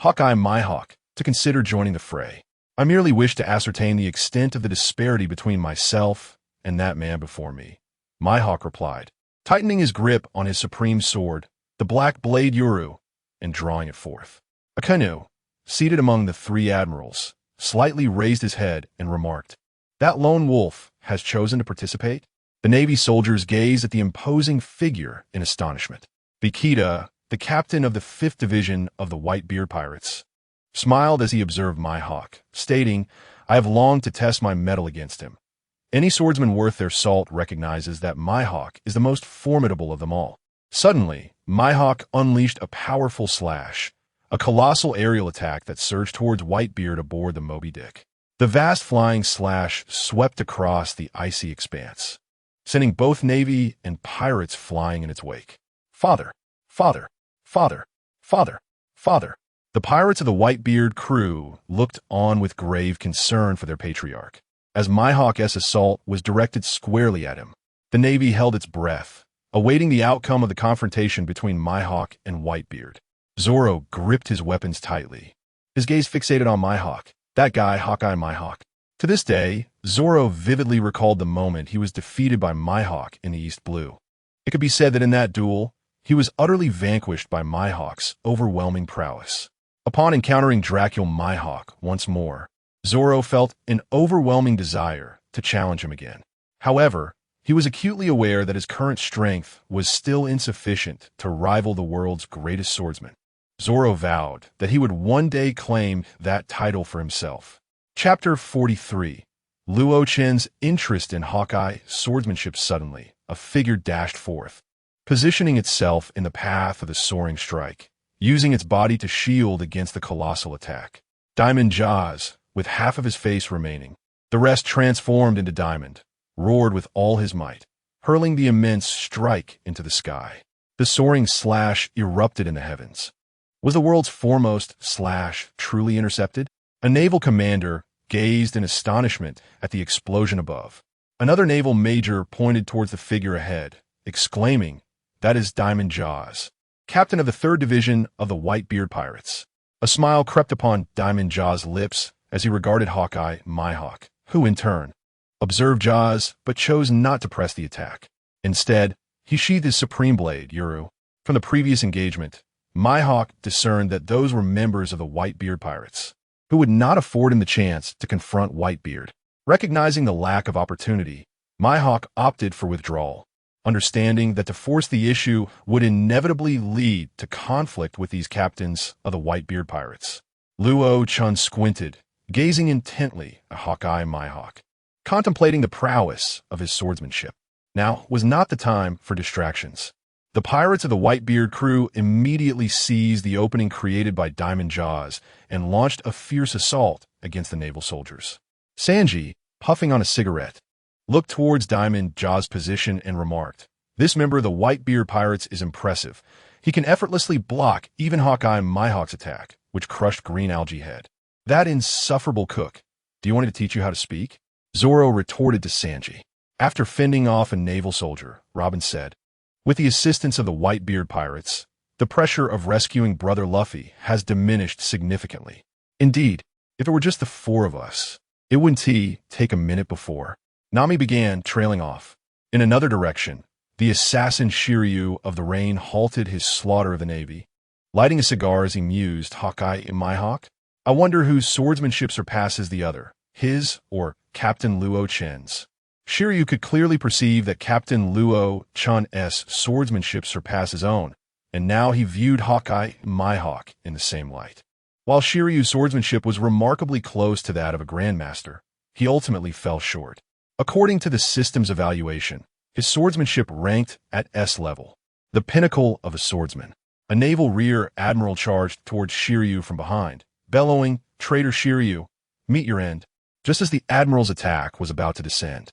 Hawkeye Mihawk, to consider joining the fray. I merely wish to ascertain the extent of the disparity between myself and that man before me," Mihawk replied, tightening his grip on his supreme sword, the black blade Yuru, and drawing it forth. Akainu, seated among the 3 admirals, slightly raised his head and remarked, "That lone wolf has chosen to participate?" The Navy soldiers gazed at the imposing figure in astonishment. Bikita, the captain of the 5th Division of the Whitebeard pirates, smiled as he observed Mihawk, stating, "I have longed to test my mettle against him. Any swordsman worth their salt recognizes that Mihawk is the most formidable of them all." Suddenly, Mihawk unleashed a powerful slash, a colossal aerial attack that surged towards Whitebeard aboard the Moby Dick. The vast flying slash swept across the icy expanse, sending both Navy and pirates flying in its wake. "Father! Father! Father! Father! Father!" The pirates of the Whitebeard crew looked on with grave concern for their patriarch, as Mihawk's assault was directed squarely at him. The Navy held its breath, awaiting the outcome of the confrontation between Mihawk and Whitebeard. Zoro gripped his weapons tightly, his gaze fixated on Mihawk. That guy, Hawkeye Mihawk. To this day, Zoro vividly recalled the moment he was defeated by Mihawk in the East Blue. It could be said that in that duel, he was utterly vanquished by Mihawk's overwhelming prowess. Upon encountering Dracula Mihawk once more, Zoro felt an overwhelming desire to challenge him again. However, he was acutely aware that his current strength was still insufficient to rival the world's greatest swordsman. Zoro vowed that he would one day claim that title for himself. Chapter 43. Luo Chen's interest in Hawkeye swordsmanship. Suddenly, a figure dashed forth, positioning itself in the path of the soaring strike, using its body to shield against the colossal attack. Diamond Jaws, with half of his face remaining, the rest transformed into diamond, roared with all his might, hurling the immense strike into the sky. The soaring slash erupted in the heavens. Was the world's foremost slash truly intercepted? A naval commander gazed in astonishment at the explosion above. Another naval major pointed towards the figure ahead, exclaiming, "That is Diamond Jaws, captain of the 3rd Division of the Whitebeard pirates." A smile crept upon Diamond Jaws' lips as he regarded Hawkeye Mihawk, who in turn observed Jaws but chose not to press the attack. Instead, he sheathed his supreme blade, Yuru. From the previous engagement, Mihawk discerned that those were members of the Whitebeard pirates, who would not afford him the chance to confront Whitebeard. Recognizing the lack of opportunity, Mihawk opted for withdrawal, understanding that to force the issue would inevitably lead to conflict with these captains of the Whitebeard pirates. Luo Chen squinted, gazing intently at Hawkeye Mihawk, contemplating the prowess of his swordsmanship. Now was not the time for distractions. The pirates of the Whitebeard crew immediately seized the opening created by Diamond Jaws and launched a fierce assault against the naval soldiers. Sanji, puffing on a cigarette, looked towards Diamond Jaws' position and remarked, "This member of the Whitebeard pirates is impressive. He can effortlessly block even Hawkeye Mihawk's attack, which crushed Green Algae Head. That insufferable cook. Do you want me to teach you how to speak?" Zoro retorted to Sanji. After fending off a naval soldier, Robin said, "With the assistance of the Whitebeard pirates, the pressure of rescuing Brother Luffy has diminished significantly. Indeed, if it were just the 4 of us, it wouldn't take a minute before." Nami began trailing off. In another direction, the assassin Shiryu of the Rain halted his slaughter of the Navy. Lighting a cigar as he mused, Hawkeye Mihawk, "I wonder whose swordsmanship surpasses the other, his or Captain Luo Chen's." Shiryu could clearly perceive that Captain Luo Chen's swordsmanship surpassed his own, and now he viewed Hawkeye Mihawk in the same light. While Shiryu's swordsmanship was remarkably close to that of a grandmaster, he ultimately fell short. According to the system's evaluation, his swordsmanship ranked at S level, the pinnacle of a swordsman. A naval rear admiral charged towards Shiryu from behind, bellowing, "Traitor Shiryu, meet your end," just as the admiral's attack was about to descend.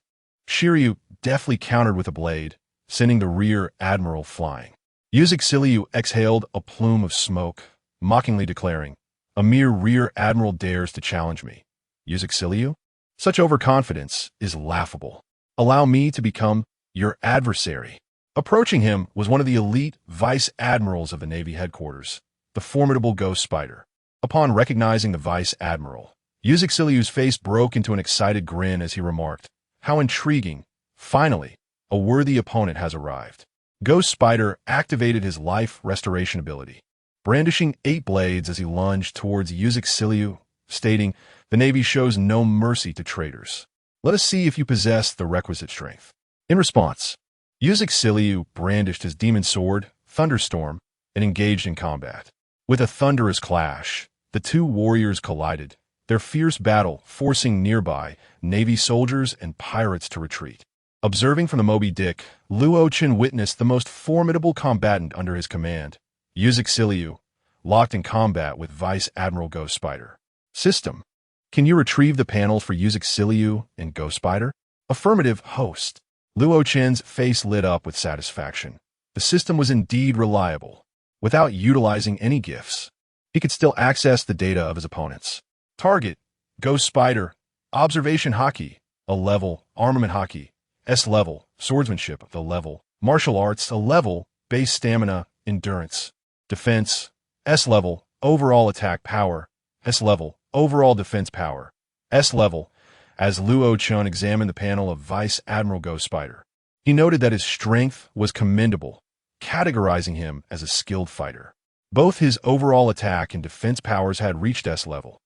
Shiryu deftly countered with a blade, sending the rear admiral flying. Uzixiliu exhaled a plume of smoke, mockingly declaring, "A mere rear admiral dares to challenge me. Uzixiliu? Such overconfidence is laughable. Allow me to become your adversary." Approaching him was one of the elite vice admirals of the Navy headquarters, the formidable Ghost Spider. Upon recognizing the vice admiral, Uzixiliu's face broke into an excited grin as he remarked, "How intriguing. Finally, a worthy opponent has arrived." Ghost Spider activated his life restoration ability, brandishing 8 blades as he lunged towards Uzixiliu, stating, "The Navy shows no mercy to traitors. Let us see if you possess the requisite strength." In response, Siliu brandished his demon sword, Thunderstorm, and engaged in combat. With a thunderous clash, the two warriors collided, their fierce battle forcing nearby Navy soldiers and pirates to retreat. Observing from the Moby Dick, Luo Chen witnessed the most formidable combatant under his command, Siliu, locked in combat with Vice Admiral Ghost Spider. System: can you retrieve the panels for Siliu and Ghost Spider? Affirmative, host. Luo Chen's face lit up with satisfaction. The system was indeed reliable. Without utilizing any gifts, he could still access the data of his opponents. Target: Ghost Spider. Observation Haki, a level. Armament Haki, S level. Swordsmanship, the level. Martial Arts, a level. Base Stamina, Endurance. Defense, S level. Overall Attack Power, S level. Overall Defense Power, S level. As Luo Chen examined the panel of Vice Admiral Ghost Spider, he noted that his strength was commendable, categorizing him as a skilled fighter. Both his overall attack and defense powers had reached S level,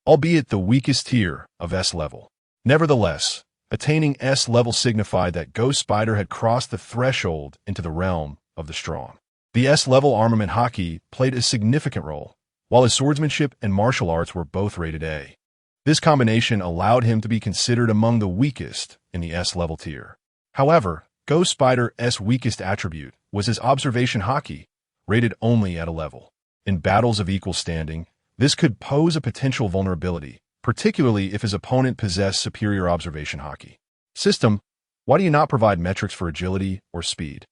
albeit the weakest tier of S level. Nevertheless, attaining S level signified that Ghost Spider had crossed the threshold into the realm of the strong. The S level armament Haki played a significant role, while his swordsmanship and martial arts were both rated A. This combination allowed him to be considered among the weakest in the S level tier. However, Ghost Spider's weakest attribute was his observation Haki, rated only at a level. In battles of equal standing, this could pose a potential vulnerability, particularly if his opponent possessed superior observation Haki. System: why do you not provide metrics for agility or speed?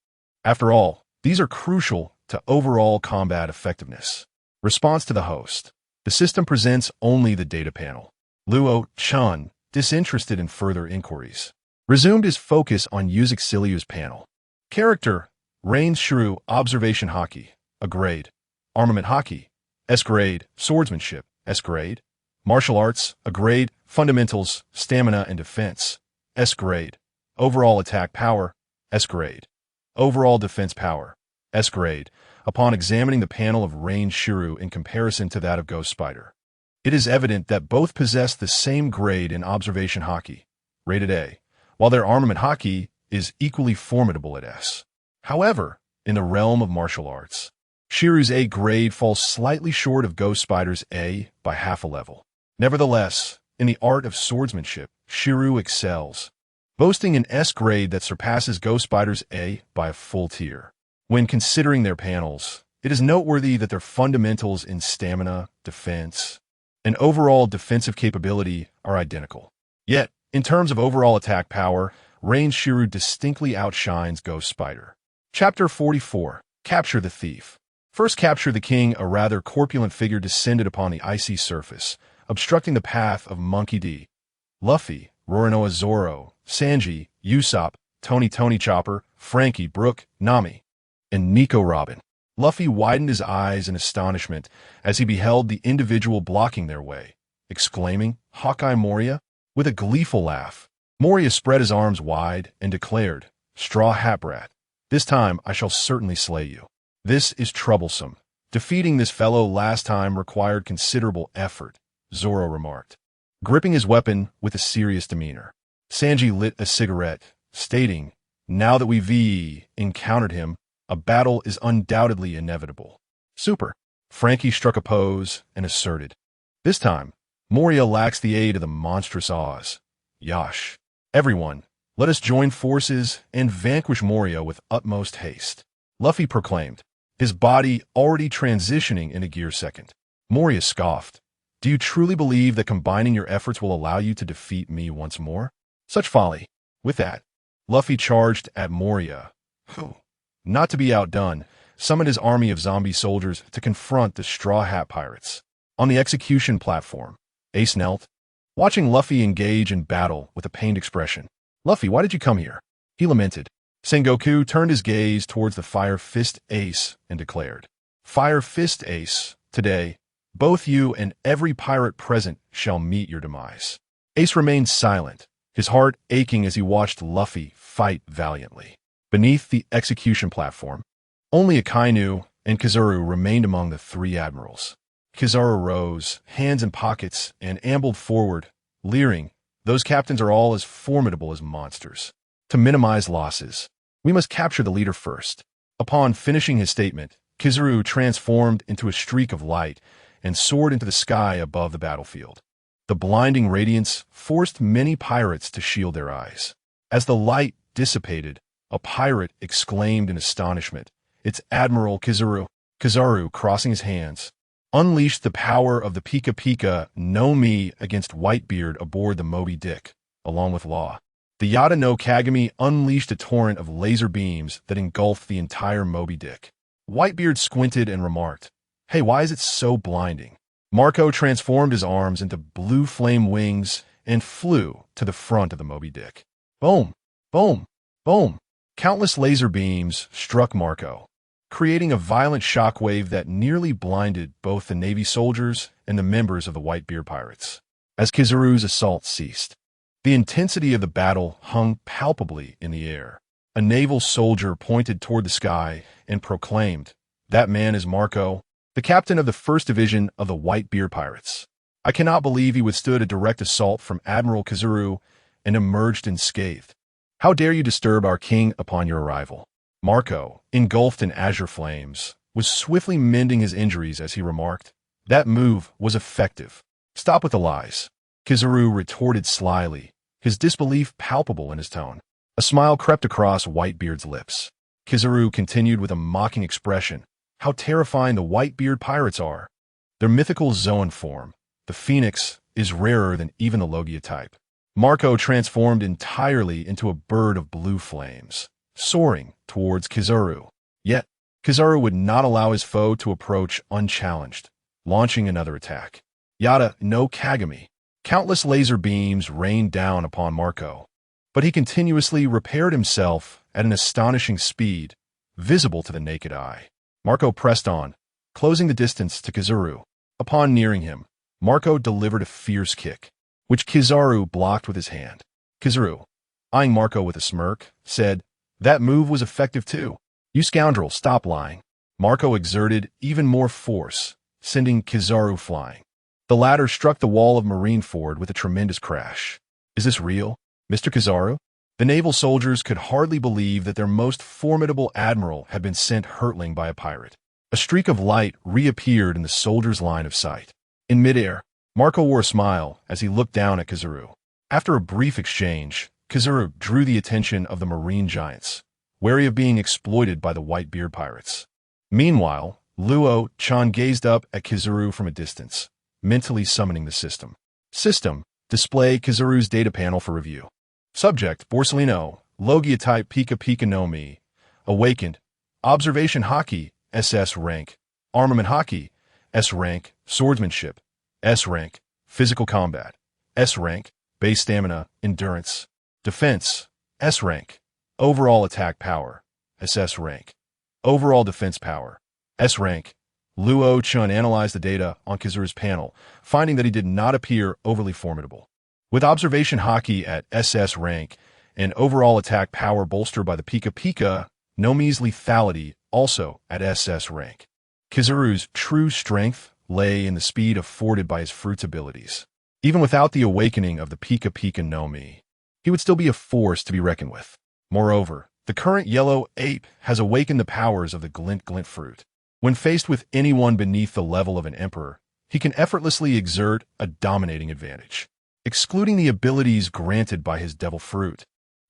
After all, these are crucial to overall combat effectiveness. Response to the host: the system presents only the data panel. Luo Chen, disinterested in further inquiries, resumed his focus on Siliu's panel. Character: Rain Shrew. Observation Haki, a grade. Armament Haki, S grade. Swordsmanship, S grade. Martial Arts, a grade. Fundamentals, Stamina and Defense, S grade. Overall Attack Power, S grade. Overall Defense Power, S grade. Upon examining the panel of Rain Shrew in comparison to that of Ghost Spider, it is evident that both possess the same grade in Observation Haki, rated A, while their Armament Haki is equally formidable at S. However, in the realm of martial arts, Shiru's A grade falls slightly short of Ghost Spider's A by half a level. Nevertheless, in the art of swordsmanship, Shiru excels, boasting an S grade that surpasses Ghost Spider's A by a full tier. When considering their panels, it is noteworthy that their fundamentals in stamina, defense, and overall defensive capability are identical. Yet, in terms of overall attack power, Rain Shrew distinctly outshines Ghost Spider. Chapter 44. Capture the Thief. First capture the king. A rather corpulent figure descended upon the icy surface, obstructing the path of Monkey D, Luffy, Roronoa Zoro, Sanji, Usopp, Tony Chopper, Frankie, Brook, Nami, and Nico Robin. Luffy widened his eyes in astonishment as he beheld the individual blocking their way, exclaiming, "Hawkeye Moria?" With a gleeful laugh, Moria spread his arms wide and declared, "Straw Hat Brat, this time I shall certainly slay you. This is troublesome. Defeating this fellow last time required considerable effort," Zoro remarked, gripping his weapon with a serious demeanor. Sanji lit a cigarette, stating, "Now that we've encountered him, a battle is undoubtedly inevitable." Super. Frankie struck a pose and asserted, "This time, Moria lacks the aid of the monstrous Oz. Yash. Everyone, let us join forces and vanquish Moria with utmost haste," Luffy proclaimed, his body already transitioning into Gear Second. Moria scoffed, "Do you truly believe that combining your efforts will allow you to defeat me once more? Such folly." With that, Luffy charged at Moria, who, not to be outdone, summoned his army of zombie soldiers to confront the Straw Hat Pirates. On the execution platform, Ace knelt, watching Luffy engage in battle with a pained expression. "Luffy, why did you come here?" he lamented. Sengoku turned his gaze towards the Fire Fist Ace and declared, "Fire Fist Ace, today, both you and every pirate present shall meet your demise." Ace remained silent, his heart aching as he watched Luffy fight valiantly. Beneath the execution platform, only Akainu and Kizaru remained among the three admirals. Kizaru rose, hands in pockets, and ambled forward, leering, "Those captains are all as formidable as monsters. To minimize losses, we must capture the leader first. Upon finishing his statement, Kizaru transformed into a streak of light and soared into the sky above the battlefield. The blinding radiance forced many pirates to shield their eyes. As the light dissipated, a pirate exclaimed in astonishment. "It's Admiral Kizaru." Kizaru, crossing his hands, unleashed the power of the Pika Pika no Mi against Whitebeard aboard the Moby Dick, along with Law. The Yata no Kagami unleashed a torrent of laser beams that engulfed the entire Moby Dick. Whitebeard squinted and remarked, "Hey, why is it so blinding?" Marco transformed his arms into blue flame wings and flew to the front of the Moby Dick. Boom! Boom! Boom! Countless laser beams struck Marco, creating a violent shockwave that nearly blinded both the Navy soldiers and the members of the Whitebeard pirates. As Kizaru's assault ceased, the intensity of the battle hung palpably in the air. A naval soldier pointed toward the sky and proclaimed, "That man is Marco, the captain of the 1st Division of the Whitebeard pirates. I cannot believe he withstood a direct assault from Admiral Kizaru and emerged unscathed. How dare you disturb our king upon your arrival?" Marco, engulfed in azure flames, was swiftly mending his injuries as he remarked, "That move was effective. Stop with the lies." Kizaru retorted slyly, his disbelief palpable in his tone. A smile crept across Whitebeard's lips. Kizaru continued with a mocking expression, "How terrifying the Whitebeard pirates are. Their mythical Zoan form, the Phoenix, is rarer than even the Logia type." Marco transformed entirely into a bird of blue flames, soaring towards Kizaru. Yet, Kizaru would not allow his foe to approach unchallenged, launching another attack. Yata no Kagami. Countless laser beams rained down upon Marco, but he continuously repaired himself at an astonishing speed, visible to the naked eye. Marco pressed on, closing the distance to Kizaru. Upon nearing him, Marco delivered a fierce kick, which Kizaru blocked with his hand. Kizaru, eyeing Marco with a smirk, said, "That move was effective too. You scoundrel, stop lying." Marco exerted even more force, sending Kizaru flying. The latter struck the wall of Marineford with a tremendous crash. "Is this real, Mr. Kizaru?" The naval soldiers could hardly believe that their most formidable admiral had been sent hurtling by a pirate. A streak of light reappeared in the soldiers' line of sight. In midair, Marco wore a smile as he looked down at Kizaru. After a brief exchange, Kizaru drew the attention of the marine giants, wary of being exploited by the Whitebeard pirates. Meanwhile, Luo Chen gazed up at Kizaru from a distance, mentally summoning the system. System, display Kizaru's data panel for review. Subject, Borsellino, Logia type Pika Pika no Mi. Awakened, Observation Hockey, SS rank. Armament Hockey, S rank. Swordsmanship, S rank. Physical Combat, S rank. Base Stamina, Endurance. Defense, S rank. Overall Attack Power, SS rank. Overall Defense Power, S rank. Luo Chen analyzed the data on Kizaru's panel, finding that he did not appear overly formidable. With Observation Hockey at SS rank and overall attack power bolstered by the Pika Pika, no Mi's lethality also at SS rank. Kizaru's true strength lay in the speed afforded by his fruit's abilities. Even without the awakening of the Pika Pika no Mi, he would still be a force to be reckoned with. Moreover, the current yellow ape has awakened the powers of the Glint Glint fruit. When faced with anyone beneath the level of an emperor, he can effortlessly exert a dominating advantage. Excluding the abilities granted by his devil fruit,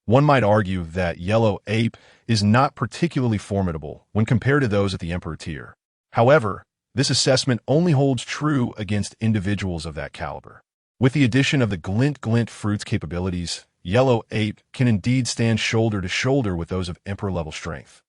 one might argue that Yellow Ape is not particularly formidable when compared to those at the Emperor tier. However, this assessment only holds true against individuals of that caliber. With the addition of the Glint Glint fruit's capabilities, Yellow Ape can indeed stand shoulder to shoulder with those of Emperor-level strength.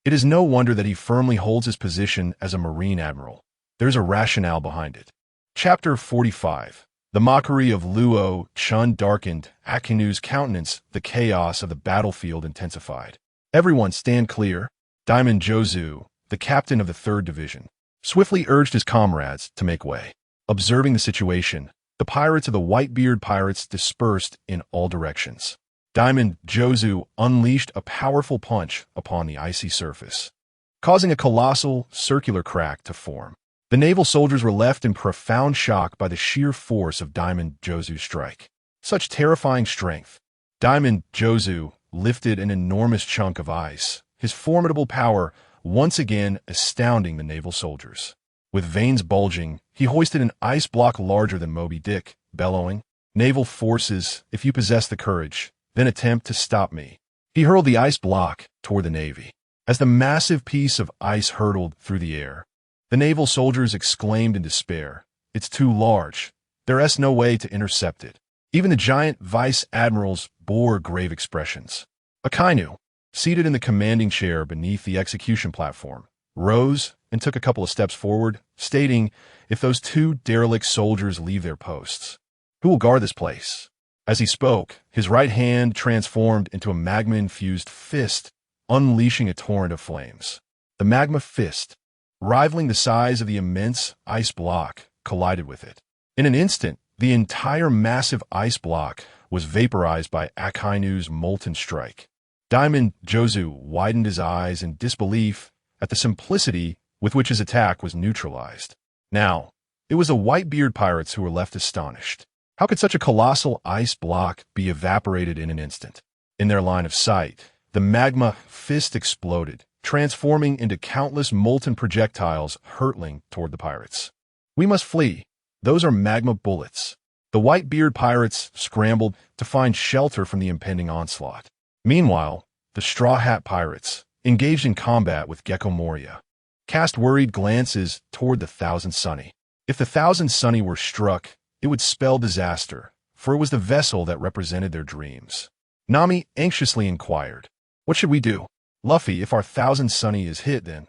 It is no wonder that he firmly holds his position as a Marine Admiral. There's a rationale behind it. Chapter 45. The mockery of Luo Chen darkened Akinu's countenance. The chaos of the battlefield intensified. "Everyone stand clear." Diamond Jozu, the captain of the 3rd Division, swiftly urged his comrades to make way. Observing the situation, the pirates of the Whitebeard pirates dispersed in all directions. Diamond Jozu unleashed a powerful punch upon the icy surface, causing a colossal circular crack to form. The naval soldiers were left in profound shock by the sheer force of Diamond Jozu's strike. Such terrifying strength. Diamond Jozu, lifted an enormous chunk of ice, his formidable power once again astounding the naval soldiers. With veins bulging, he hoisted an ice block larger than Moby Dick, bellowing, "Naval forces, if you possess the courage, then attempt to stop me." He hurled the ice block toward the Navy. As the massive piece of ice hurtled through the air, the naval soldiers exclaimed in despair, "It's too large. There's no way to intercept it." Even the giant vice admirals bore grave expressions. Akainu, seated in the commanding chair beneath the execution platform, rose and took a couple of steps forward, stating, "If those two derelict soldiers leave their posts, who will guard this place?" As he spoke, his right hand transformed into a magma-infused fist, unleashing a torrent of flames. The magma fist, rivaling the size of the immense ice block, collided with it. In an instant, the entire massive ice block was vaporized by Akainu's molten strike. Diamond Jozu widened his eyes in disbelief at the simplicity with which his attack was neutralized. Now, it was the Whitebeard pirates who were left astonished. How could such a colossal ice block be evaporated in an instant? In their line of sight, the magma fist exploded, transforming into countless molten projectiles hurtling toward the pirates. "We must flee. Those are magma bullets." The Whitebeard pirates scrambled to find shelter from the impending onslaught. Meanwhile, the Straw Hat pirates, engaged in combat with Gecko Moria, cast worried glances toward the Thousand Sunny. If the Thousand Sunny were struck, it would spell disaster, for it was the vessel that represented their dreams. Nami anxiously inquired, "What should we do? Luffy, if our Thousand Sunny is hit, then—"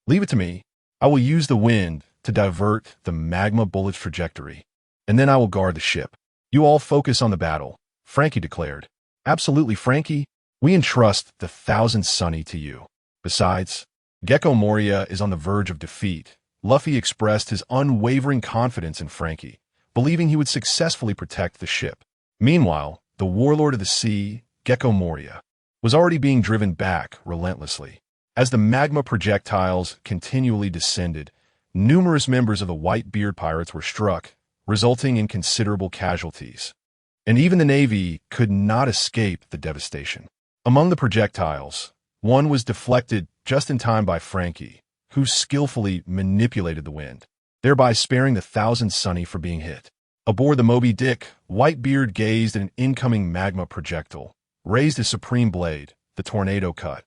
"Leave it to me. I will use the wind to divert the magma bullet's trajectory, and then I will guard the ship. You all focus on the battle," Frankie declared. "Absolutely, Frankie. We entrust the Thousand Sunny to you. Besides, Gecko Moria is on the verge of defeat." Luffy expressed his unwavering confidence in Frankie, believing he would successfully protect the ship. Meanwhile, the warlord of the sea, Gecko Moria, was already being driven back relentlessly. As the magma projectiles continually descended, numerous members of the Whitebeard pirates were struck, resulting in considerable casualties. And even the Navy could not escape the devastation. Among the projectiles, one was deflected just in time by Frankie, who skillfully manipulated the wind, thereby sparing the Thousand Sunny from being hit. Aboard the Moby Dick, Whitebeard gazed at an incoming magma projectile, raised his supreme blade, the Tornado Cut,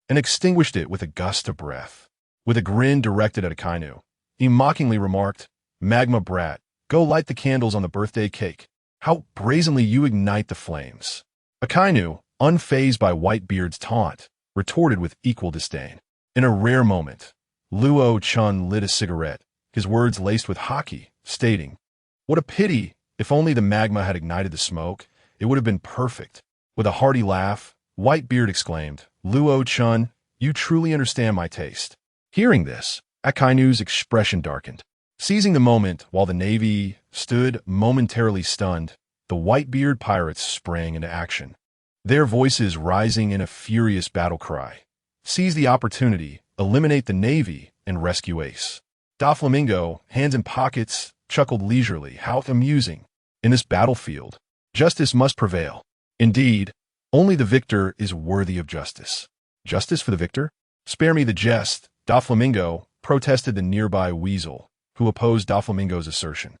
and extinguished it with a gust of breath. With a grin directed at Akainu, he mockingly remarked, "Magma brat, go light the candles on the birthday cake. How brazenly you ignite the flames." Akainu, unfazed by Whitebeard's taunt, retorted with equal disdain. In a rare moment, Luo Chen lit a cigarette, his words laced with haki, stating, "What a pity! If only the magma had ignited the smoke, it would have been perfect." With a hearty laugh, Whitebeard exclaimed, "Luo Chen, you truly understand my taste." Hearing this, Akainu's expression darkened. Seizing the moment while the Navy stood momentarily stunned, the Whitebeard pirates sprang into action, their voices rising in a furious battle cry. "Seize the opportunity, eliminate the Navy, and rescue Ace." Doflamingo, hands in pockets, chuckled leisurely. "How amusing. In this battlefield, justice must prevail. Indeed, only the victor is worthy of justice." "Justice for the victor? Spare me the jest," Doflamingo, protested the nearby Weasel, who opposed Doflamingo's assertion.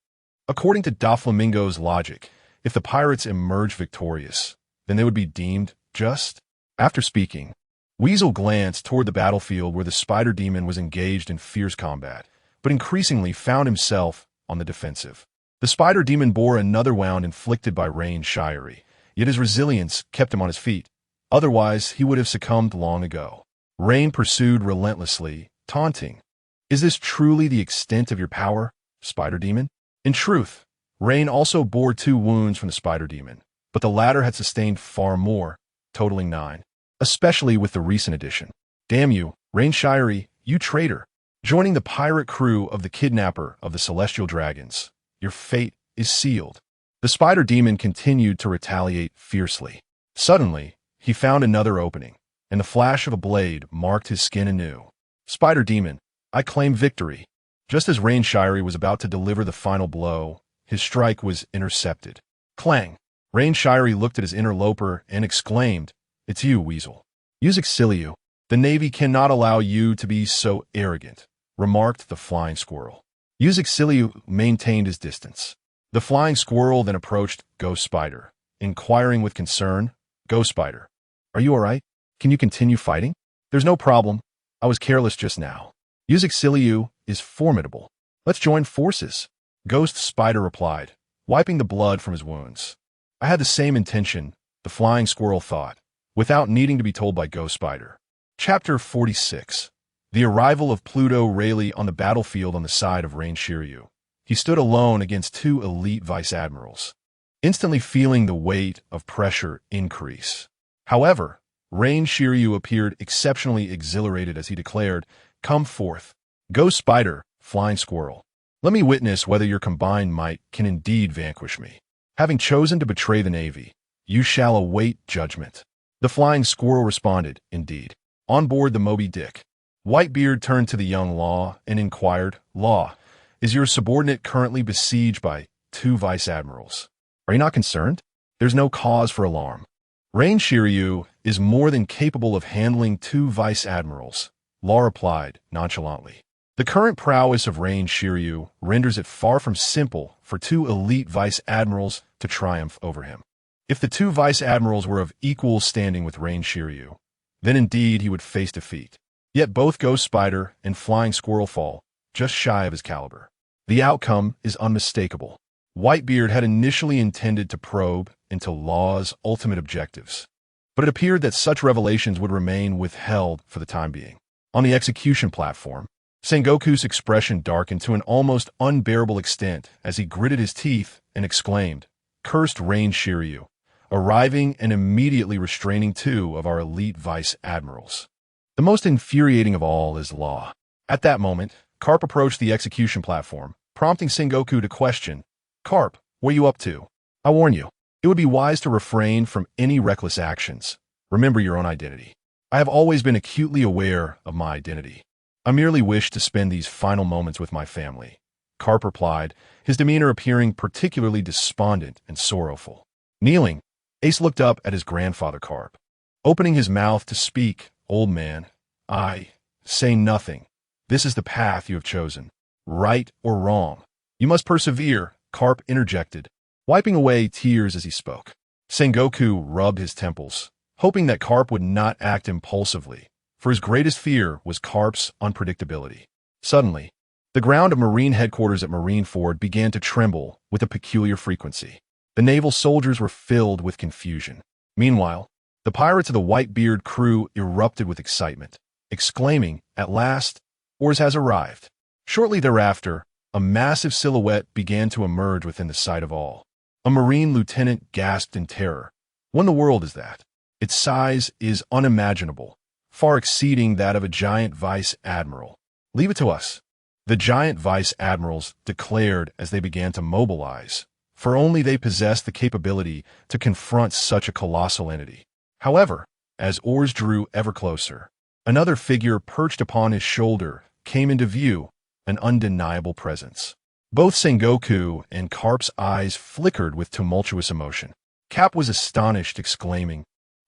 According to Doflamingo's logic, if the pirates emerged victorious, then they would be deemed just. After speaking, Weasel glanced toward the battlefield where the Spider Demon was engaged in fierce combat, but increasingly found himself on the defensive. The Spider Demon bore another wound inflicted by Rain Shirey, yet his resilience kept him on his feet. Otherwise, he would have succumbed long ago. Rain pursued relentlessly, taunting, "Is this truly the extent of your power, Spider Demon?" In truth, Rain also bore 2 wounds from the Spider Demon, but the latter had sustained far more, totaling 9, especially with the recent addition. "Damn you, Rain Shirey, you traitor! Joining the pirate crew of the kidnapper of the Celestial Dragons, your fate is sealed." The Spider Demon continued to retaliate fiercely. Suddenly, he found another opening, and the flash of a blade marked his skin anew. "Spider Demon, I claim victory." Just as Rain Shirey was about to deliver the final blow, his strike was intercepted. Clang! Rain Shirey looked at his interloper and exclaimed, It's you, Weasel. Use Exiliu. The Navy cannot allow you to be so arrogant, remarked the Flying Squirrel. Use Exiliu maintained his distance. The Flying Squirrel then approached Ghost Spider, inquiring with concern, Ghost Spider, are you alright? Can you continue fighting? There's no problem. I was careless just now. Use Exiliu is formidable. Let's join forces. Ghost Spider replied, wiping the blood from his wounds. I had the same intention, the Flying Squirrel thought, without needing to be told by Ghost Spider. Chapter 46. The arrival of Pluto Rayleigh on the battlefield on the side of Rain Shiryu. He stood alone against two elite vice admirals, instantly feeling the weight of pressure increase. However, Rain Shiryu appeared exceptionally exhilarated as he declared, come forth. Ghost Spider, Flying Squirrel. Let me witness whether your combined might can indeed vanquish me. Having chosen to betray the Navy, you shall await judgment. The Flying Squirrel responded, indeed. On board the Moby Dick, Whitebeard turned to the young Law and inquired, Law, is your subordinate currently besieged by two vice admirals? Are you not concerned? There's no cause for alarm. Rain Shiryu is more than capable of handling two vice admirals, Law replied nonchalantly. The current prowess of Rain Shiryu renders it far from simple for two elite vice admirals to triumph over him. If the two vice admirals were of equal standing with Rain Shiryu, then indeed he would face defeat. Yet both Ghost Spider and Flying Squirrel fall just shy of his caliber. The outcome is unmistakable. Whitebeard had initially intended to probe into Law's ultimate objectives, but it appeared that such revelations would remain withheld for the time being. On the execution platform, Sengoku's expression darkened to an almost unbearable extent as he gritted his teeth and exclaimed, Cursed Rain Shiryu, arriving and immediately restraining two of our elite vice admirals. The most infuriating of all is Law. At that moment, Carp approached the execution platform, prompting Sengoku to question, Carp, what are you up to? I warn you, it would be wise to refrain from any reckless actions. Remember your own identity. I have always been acutely aware of my identity. I merely wish to spend these final moments with my family. Carp replied, his demeanor appearing particularly despondent and sorrowful. Kneeling, Ace looked up at his grandfather Carp. Opening his mouth to speak, old man, I say nothing. This is the path you have chosen. Right or wrong. You must persevere, Carp interjected, wiping away tears as he spoke. Sengoku rubbed his temples, hoping that Carp would not act impulsively, for his greatest fear was Carp's unpredictability. Suddenly, the ground of Marine headquarters at Marineford began to tremble with a peculiar frequency. The naval soldiers were filled with confusion. Meanwhile, the pirates of the Whitebeard crew erupted with excitement, exclaiming, At last, ours has arrived. Shortly thereafter, a massive silhouette began to emerge within the sight of all. A Marine lieutenant gasped in terror. What in the world is that? Its size is unimaginable, far exceeding that of a giant vice admiral. Leave it to us. The giant vice admirals declared as they began to mobilize, for only they possessed the capability to confront such a colossal entity. However, as oars drew ever closer, another figure perched upon his shoulder came into view, an undeniable presence. Both Sengoku and Carp's eyes flickered with tumultuous emotion. Cap was astonished, exclaiming,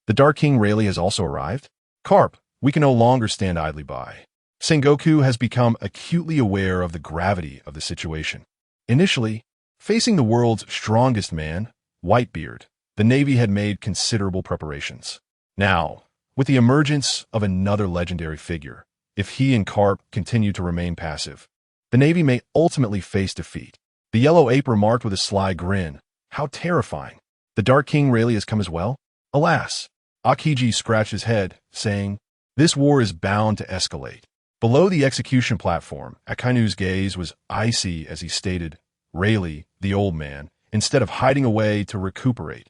The Dark King Rayleigh has also arrived? Carp, we can no longer stand idly by. Sengoku has become acutely aware of the gravity of the situation. Initially, facing the world's strongest man, Whitebeard, the Navy had made considerable preparations. Now, with the emergence of another legendary figure, if he and Carp continue to remain passive, the Navy may ultimately face defeat. The Yellow Ape remarked with a sly grin, How terrifying. The Dark King Rayleigh has come as well? Alas. Aokiji scratched his head, saying, This war is bound to escalate. Below the execution platform, Akainu's gaze was icy as he stated, Rayleigh, the old man, instead of hiding away to recuperate,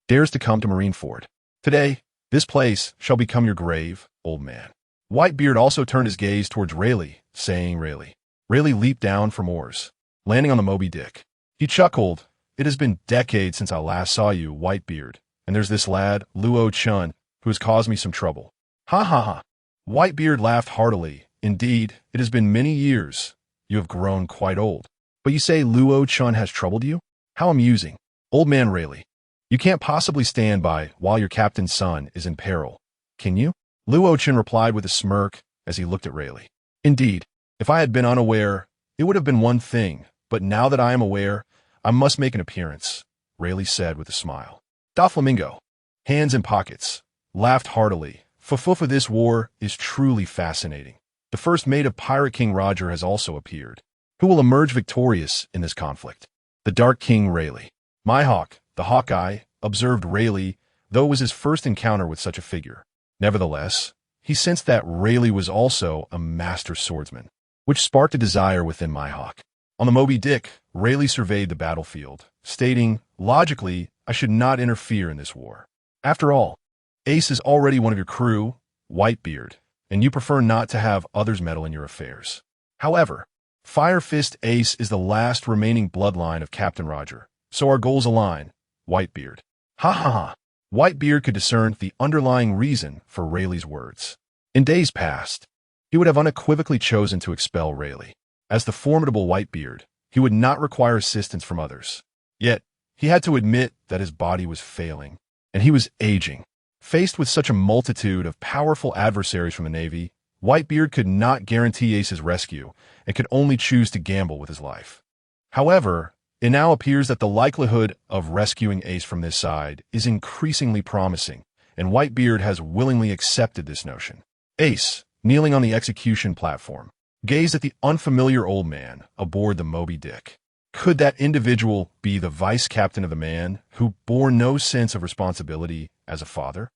dares to come to Marineford. Today, this place shall become your grave, old man. Whitebeard also turned his gaze towards Rayleigh, saying, Rayleigh. Rayleigh leaped down from oars, landing on the Moby Dick. He chuckled, It has been decades since I last saw you, Whitebeard, and there's this lad, Luo Chen, who has caused me some trouble. Ha ha ha. Whitebeard laughed heartily. Indeed, it has been many years. You have grown quite old. But you say Luo Chen has troubled you? How amusing. Old man Rayleigh, You can't possibly stand by while your captain's son is in peril, can you? Luo Chen replied with a smirk as he looked at Rayleigh. Indeed, if I had been unaware, it would have been one thing, but now that I am aware, I must make an appearance, Rayleigh said with a smile. Doflamingo, hands in pockets, laughed heartily. For this war is truly fascinating. The first mate of Pirate King Roger has also appeared. Who will emerge victorious in this conflict? The Dark King Rayleigh. My hawk, the Hawkeye, observed Rayleigh, though it was his first encounter with such a figure. Nevertheless, he sensed that Rayleigh was also a master swordsman, which sparked a desire within my hawk. On the Moby Dick, Rayleigh surveyed the battlefield, stating, logically, I should not interfere in this war. After all, Ace is already one of your crew, Whitebeard, and you prefer not to have others meddle in your affairs. However, Fire Fist Ace is the last remaining bloodline of Captain Roger, so our goals align, Whitebeard. Ha ha ha. Whitebeard could discern the underlying reason for Rayleigh's words. In days past, he would have unequivocally chosen to expel Rayleigh. As the formidable Whitebeard, he would not require assistance from others. Yet, he had to admit that his body was failing, and he was aging. Faced with such a multitude of powerful adversaries from the Navy, Whitebeard could not guarantee Ace's rescue and could only choose to gamble with his life. However, it now appears that the likelihood of rescuing Ace from this side is increasingly promising, and Whitebeard has willingly accepted this notion. Ace, kneeling on the execution platform, gazed at the unfamiliar old man aboard the Moby Dick. Could that individual be the vice captain of the man who bore no sense of responsibility as a father?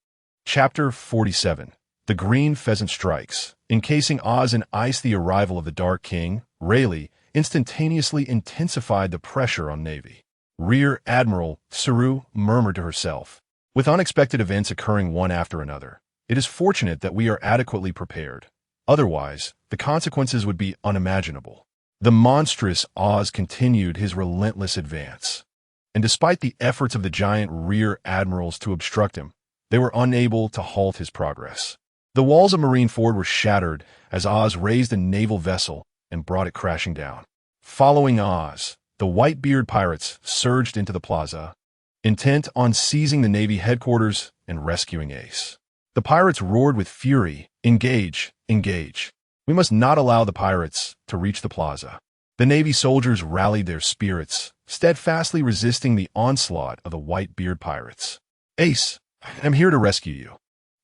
Chapter 47. The Green Pheasant Strikes. Encasing Oz in ice, the arrival of the Dark King, Rayleigh, instantaneously intensified the pressure on Navy. Rear Admiral Saru murmured to herself, with unexpected events occurring one after another, it is fortunate that we are adequately prepared. Otherwise, the consequences would be unimaginable. The monstrous Oz continued his relentless advance, and despite the efforts of the giant rear admirals to obstruct him, they were unable to halt his progress. The walls of Marineford were shattered as Oz raised a naval vessel and brought it crashing down. Following Oz, the Whitebeard pirates surged into the plaza, intent on seizing the Navy headquarters and rescuing Ace. The pirates roared with fury, "Engage! Engage! We must not allow the pirates to reach the plaza." The Navy soldiers rallied their spirits, steadfastly resisting the onslaught of the Whitebeard pirates. "Ace, I'm here to rescue you,"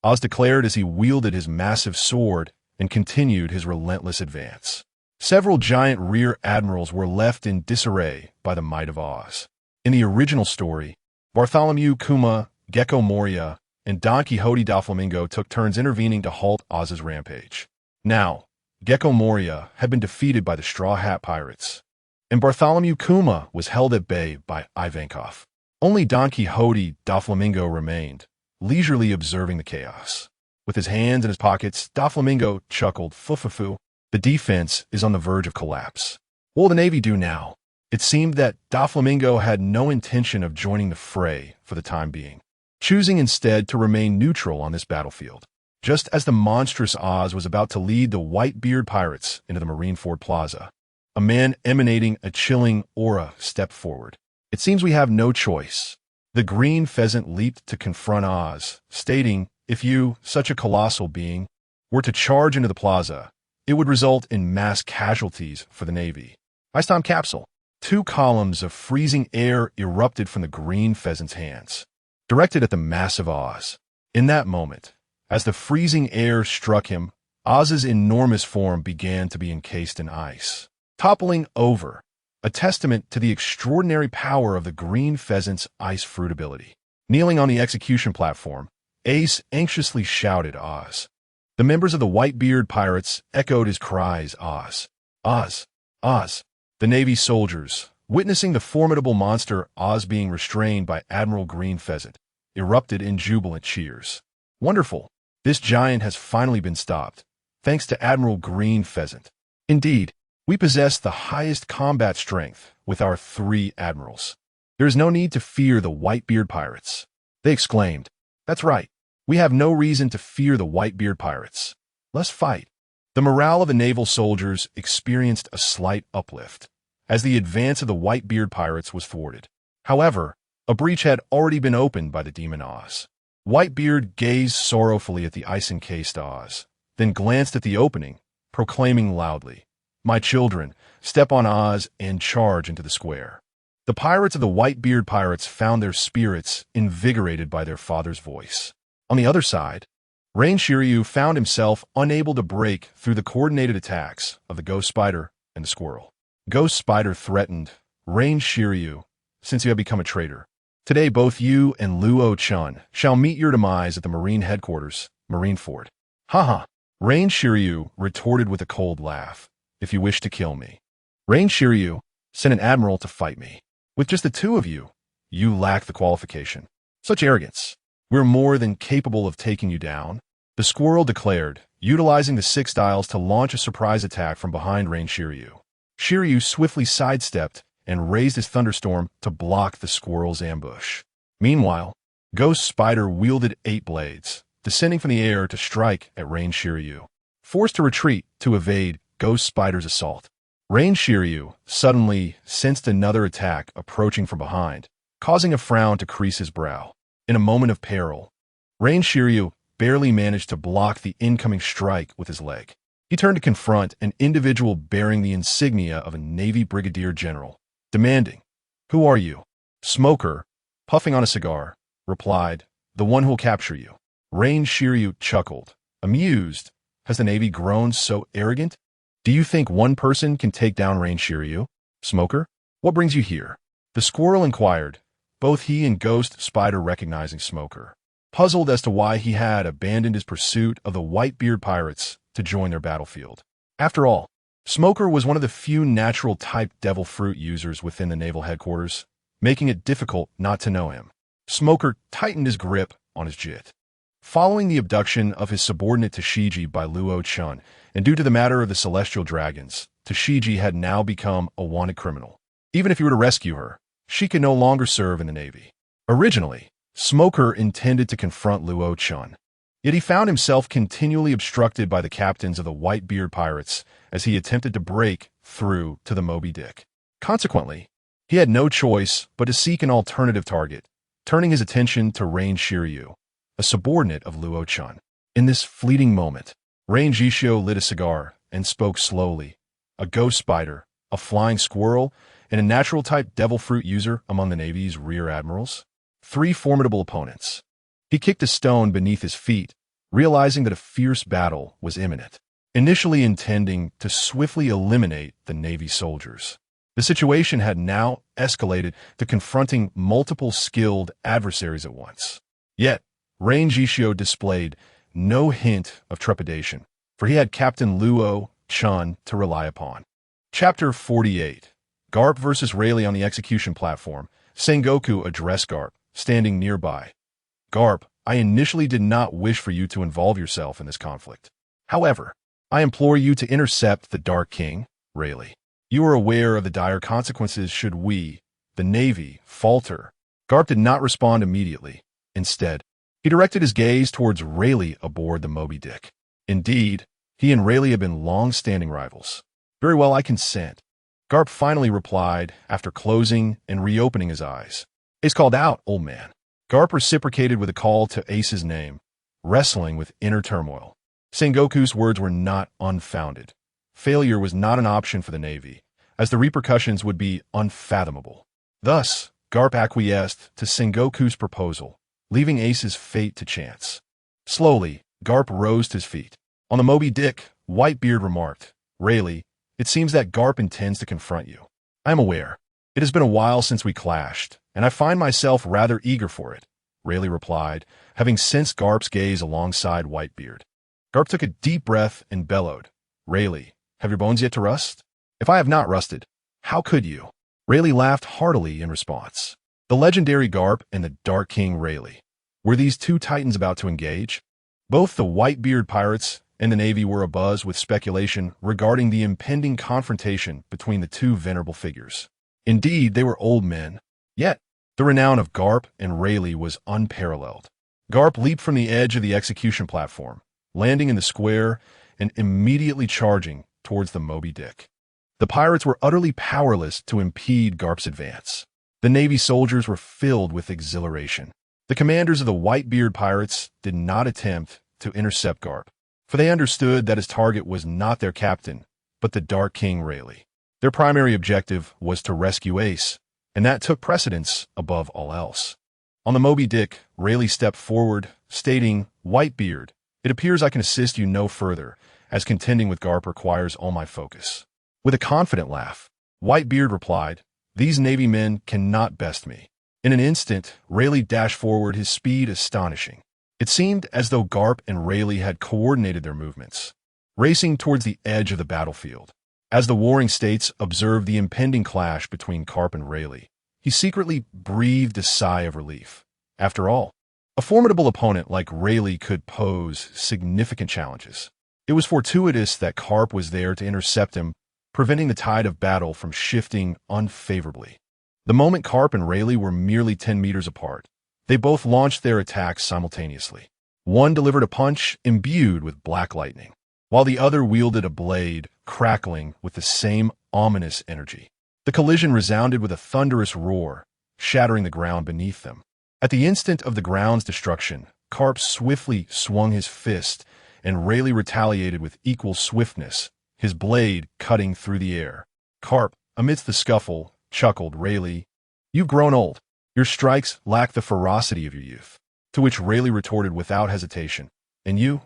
Oz declared as he wielded his massive sword and continued his relentless advance. Several giant rear admirals were left in disarray by the might of Oz. In the original story, Bartholomew Kuma, Gecko Moria, and Don Quixote Doflamingo took turns intervening to halt Oz's rampage. Now, Gecko Moria had been defeated by the Straw Hat Pirates, and Bartholomew Kuma was held at bay by Ivankov. Only Don Quixote Doflamingo remained, leisurely observing the chaos. With his hands in his pockets, Doflamingo chuckled, "Fufufu, the defense is on the verge of collapse. What will the Navy do now?" It seemed that Doflamingo had no intention of joining the fray for the time being, choosing instead to remain neutral on this battlefield. Just as the monstrous Oz was about to lead the Whitebeard pirates into the Marineford Plaza, a man emanating a chilling aura stepped forward. "It seems we have no choice." The green pheasant leaped to confront Oz, stating, "If you, such a colossal being, were to charge into the plaza, it would result in mass casualties for the Navy." Ice time capsule. 2 columns of freezing air erupted from the green pheasant's hands, directed at the massive Oz. In that moment, as the freezing air struck him, Oz's enormous form began to be encased in ice, toppling over, a testament to the extraordinary power of the green pheasant's ice fruit ability. Kneeling on the execution platform, Ace anxiously shouted Oz. The members of the Whitebeard pirates echoed his cries, "Oz! Oz! Oz!" The Navy soldiers, witnessing the formidable monster Oz being restrained by Admiral Green Pheasant, erupted in jubilant cheers. "Wonderful! This giant has finally been stopped, thanks to Admiral Green Pheasant. Indeed, we possess the highest combat strength with our 3 admirals. There is no need to fear the Whitebeard pirates," they exclaimed. "That's right. We have no reason to fear the Whitebeard pirates. Let's fight." The morale of the naval soldiers experienced a slight uplift as the advance of the Whitebeard pirates was thwarted. However, A breach had already been opened by the demon Oz. Whitebeard gazed sorrowfully at the ice-encased Oz, then glanced at the opening, proclaiming loudly, "My children, step on Oz and charge into the square." The pirates of the Whitebeard pirates found their spirits invigorated by their father's voice. On the other side, Rain Shiryu found himself unable to break through the coordinated attacks of the Ghost Spider and the Squirrel. Ghost Spider threatened, "Rain Shiryu, since you have become a traitor, today both you and Luo Chen shall meet your demise at the Marine headquarters, Marineford." "Haha," Rain Shiryu retorted with a cold laugh. "If you wish to kill me, Rain Shiryu, send an admiral to fight me. With just the two of you, you lack the qualification. Such arrogance. We're more than capable of taking you down," the Squirrel declared, utilizing the 6 dials to launch a surprise attack from behind Rain Shiryu. Shiryu swiftly sidestepped and raised his thunderstorm to block the Squirrel's ambush. Meanwhile, Ghost Spider wielded 8 blades, descending from the air to strike at Rain Shiryu. Forced to retreat to evade Ghost Spider's assault, Rain Shiryu suddenly sensed another attack approaching from behind, causing a frown to crease his brow. In a moment of peril, Rain Shiryu barely managed to block the incoming strike with his leg. He turned to confront an individual bearing the insignia of a Navy brigadier general, demanding, "Who are you?" Smoker, puffing on a cigar, replied, "The one who'll capture you." Rain Shiryu chuckled, amused. Has the Navy grown so arrogant? "Do you think one person can take down Rain Shiryu, Smoker? What brings you here?" The Squirrel inquired, both he and Ghost Spider recognizing Smoker, puzzled as to why he had abandoned his pursuit of the Whitebeard pirates to join their battlefield. After all, Smoker was one of the few natural-type devil fruit users within the naval headquarters, making it difficult not to know him. Smoker tightened his grip on his jit. Following the abduction of his subordinate Tashigi by Luo Chen, and due to the matter of the Celestial Dragons, Tashigi had now become a wanted criminal. Even if he were to rescue her, she could no longer serve in the Navy. Originally, Smoker intended to confront Luo Chen, yet he found himself continually obstructed by the captains of the Whitebeard pirates as he attempted to break through to the Moby Dick. Consequently, he had no choice but to seek an alternative target, turning his attention to Rain Shiryu, a subordinate of Luo Chen. In this fleeting moment, Rain Jishio lit a cigar and spoke slowly. A Ghost Spider, a Flying Squirrel, and a natural-type devil fruit user among the Navy's rear admirals. 3 formidable opponents. He kicked a stone beneath his feet, realizing that a fierce battle was imminent, initially intending to swiftly eliminate the Navy soldiers. The situation had now escalated to confronting multiple skilled adversaries at once. Yet, Rain Jishio displayed no hint of trepidation, for he had Captain Luo Chen to rely upon. Chapter 48. Garp versus Rayleigh on the execution platform. Sengoku addressed Garp, standing nearby. "Garp, I initially did not wish for you to involve yourself in this conflict. However, I implore you to intercept the Dark King, Rayleigh. You are aware of the dire consequences should we, the Navy, falter." Garp did not respond immediately. Instead, he directed his gaze towards Rayleigh aboard the Moby Dick. Indeed, he and Rayleigh had been long-standing rivals. "Very well, I consent," Garp finally replied after closing and reopening his eyes. "Ace called out, old man." Garp reciprocated with a call to Ace's name, wrestling with inner turmoil. Sengoku's words were not unfounded. Failure was not an option for the Navy, as the repercussions would be unfathomable. Thus, Garp acquiesced to Sengoku's proposal, leaving Ace's fate to chance. Slowly, Garp rose to his feet. On the Moby Dick, Whitebeard remarked, "Rayleigh, it seems that Garp intends to confront you. I am aware. It has been a while since we clashed, and I find myself rather eager for it," Rayleigh replied, having sensed Garp's gaze alongside Whitebeard. Garp took a deep breath and bellowed, "Rayleigh, have your bones yet to rust? If I have not rusted, how could you?" Rayleigh laughed heartily in response. The legendary Garp and the Dark King Rayleigh. Were these two titans about to engage? Both the Whitebeard pirates and the Navy were abuzz with speculation regarding the impending confrontation between the two venerable figures. Indeed, they were old men. Yet, the renown of Garp and Rayleigh was unparalleled. Garp leaped from the edge of the execution platform, landing in the square and immediately charging towards the Moby Dick. The pirates were utterly powerless to impede Garp's advance. The Navy soldiers were filled with exhilaration. The commanders of the Whitebeard pirates did not attempt to intercept Garp, for they understood that his target was not their captain, but the Dark King Rayleigh. Their primary objective was to rescue Ace, and that took precedence above all else. On the Moby Dick, Rayleigh stepped forward, stating, "Whitebeard, it appears I can assist you no further, as contending with Garp requires all my focus." With a confident laugh, Whitebeard replied, "These Navy men cannot best me." In an instant, Rayleigh dashed forward, his speed astonishing. It seemed as though Garp and Rayleigh had coordinated their movements, racing towards the edge of the battlefield. As the warring states observed the impending clash between Garp and Rayleigh, he secretly breathed a sigh of relief. After all, a formidable opponent like Rayleigh could pose significant challenges. It was fortuitous that Garp was there to intercept him, preventing the tide of battle from shifting unfavorably. The moment Garp and Rayleigh were merely 10 meters apart, they both launched their attacks simultaneously. One delivered a punch imbued with black lightning, while the other wielded a blade crackling with the same ominous energy. The collision resounded with a thunderous roar, shattering the ground beneath them. At the instant of the ground's destruction, Garp swiftly swung his fist, and Rayleigh retaliated with equal swiftness, his blade cutting through the air. Garp, amidst the scuffle, chuckled, "Rayleigh, you've grown old. Your strikes lack the ferocity of your youth." To which Rayleigh retorted without hesitation, "And you,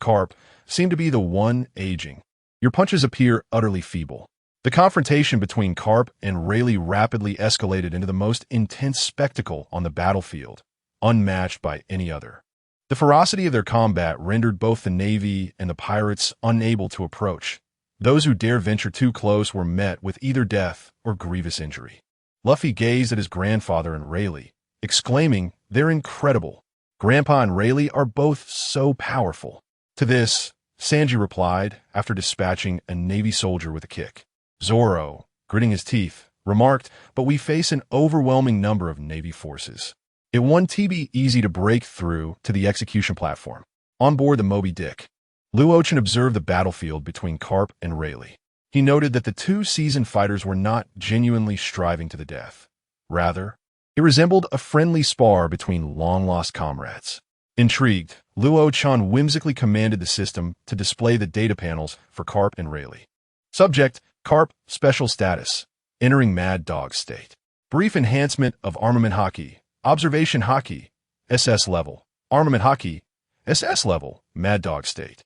Garp, seem to be the one aging. Your punches appear utterly feeble." The confrontation between Garp and Rayleigh rapidly escalated into the most intense spectacle on the battlefield, unmatched by any other. The ferocity of their combat rendered both the Navy and the pirates unable to approach. Those who dare venture too close were met with either death or grievous injury. Luffy gazed at his grandfather and Rayleigh, exclaiming, "They're incredible. Grandpa and Rayleigh are both so powerful." To this, Sanji replied, after dispatching a Navy soldier with a kick. Zoro, gritting his teeth, remarked, "But we face an overwhelming number of Navy forces. It won't be easy to break through to the execution platform." On board the Moby Dick, Luo Chen observed the battlefield between Garp and Rayleigh. He noted that the two seasoned fighters were not genuinely striving to the death. Rather, it resembled a friendly spar between long-lost comrades. Intrigued, Luo Chen whimsically commanded the system to display the data panels for Garp and Rayleigh. Subject, Garp, special status, entering Mad Dog state. Brief enhancement of armament haki, observation haki, SS level, armament haki, SS level, Mad Dog state.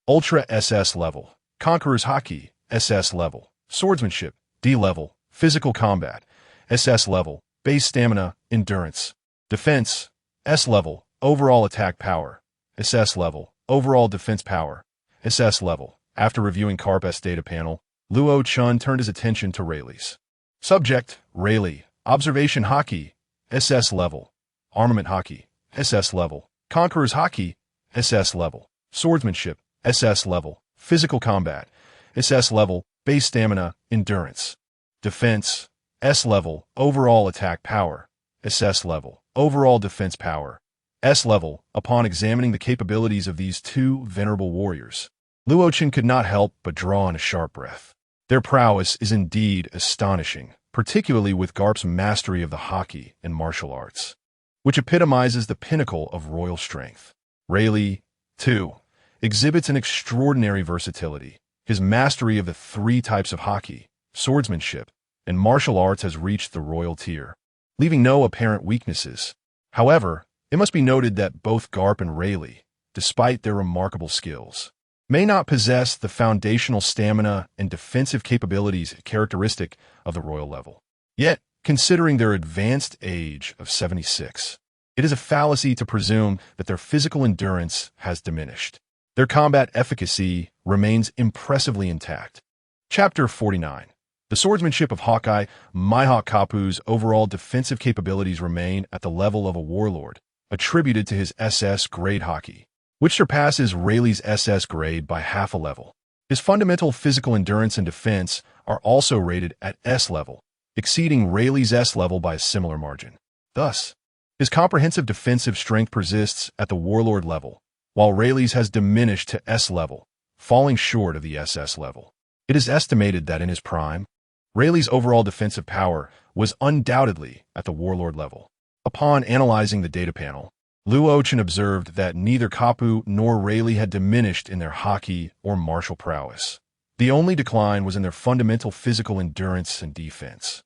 Ultra SS level, Conqueror's haki, SS level, swordsmanship, D level, physical combat, SS level, base stamina, endurance, defense, S level, overall attack power, SS level, overall defense power, SS level. After reviewing Garp's data panel, Luo Chen turned his attention to Rayleigh's. Subject, Rayleigh, observation haki, SS level, armament haki, SS level, Conqueror's haki, SS level, swordsmanship, SS level, physical combat, SS level, base stamina, endurance, defense, S level, overall attack power, SS level, overall defense power, S level. Upon examining the capabilities of these two venerable warriors, Luo Chen could not help but draw in a sharp breath. Their prowess is indeed astonishing, particularly with Garp's mastery of the haki and martial arts, which epitomizes the pinnacle of royal strength. Rayleigh, too, exhibits an extraordinary versatility. His mastery of the three types of haki, swordsmanship, and martial arts has reached the royal tier, leaving no apparent weaknesses. However, it must be noted that both Garp and Rayleigh, despite their remarkable skills, may not possess the foundational stamina and defensive capabilities characteristic of the royal level. Yet, considering their advanced age of 76, it is a fallacy to presume that their physical endurance has diminished. Their combat efficacy remains impressively intact. Chapter 49. The swordsmanship of Hawkeye, Mihawk Kapu's overall defensive capabilities remain at the level of a warlord, attributed to his SS grade haki, which surpasses Rayleigh's SS grade by half a level. His fundamental physical endurance and defense are also rated at S level, exceeding Rayleigh's S level by a similar margin. Thus, his comprehensive defensive strength persists at the warlord level, while Rayleigh's has diminished to S level, falling short of the SS level. It is estimated that in his prime, Rayleigh's overall defensive power was undoubtedly at the warlord level. Upon analyzing the data panel, Luo Chen observed that neither Kapu nor Rayleigh had diminished in their haki or martial prowess. The only decline was in their fundamental physical endurance and defense,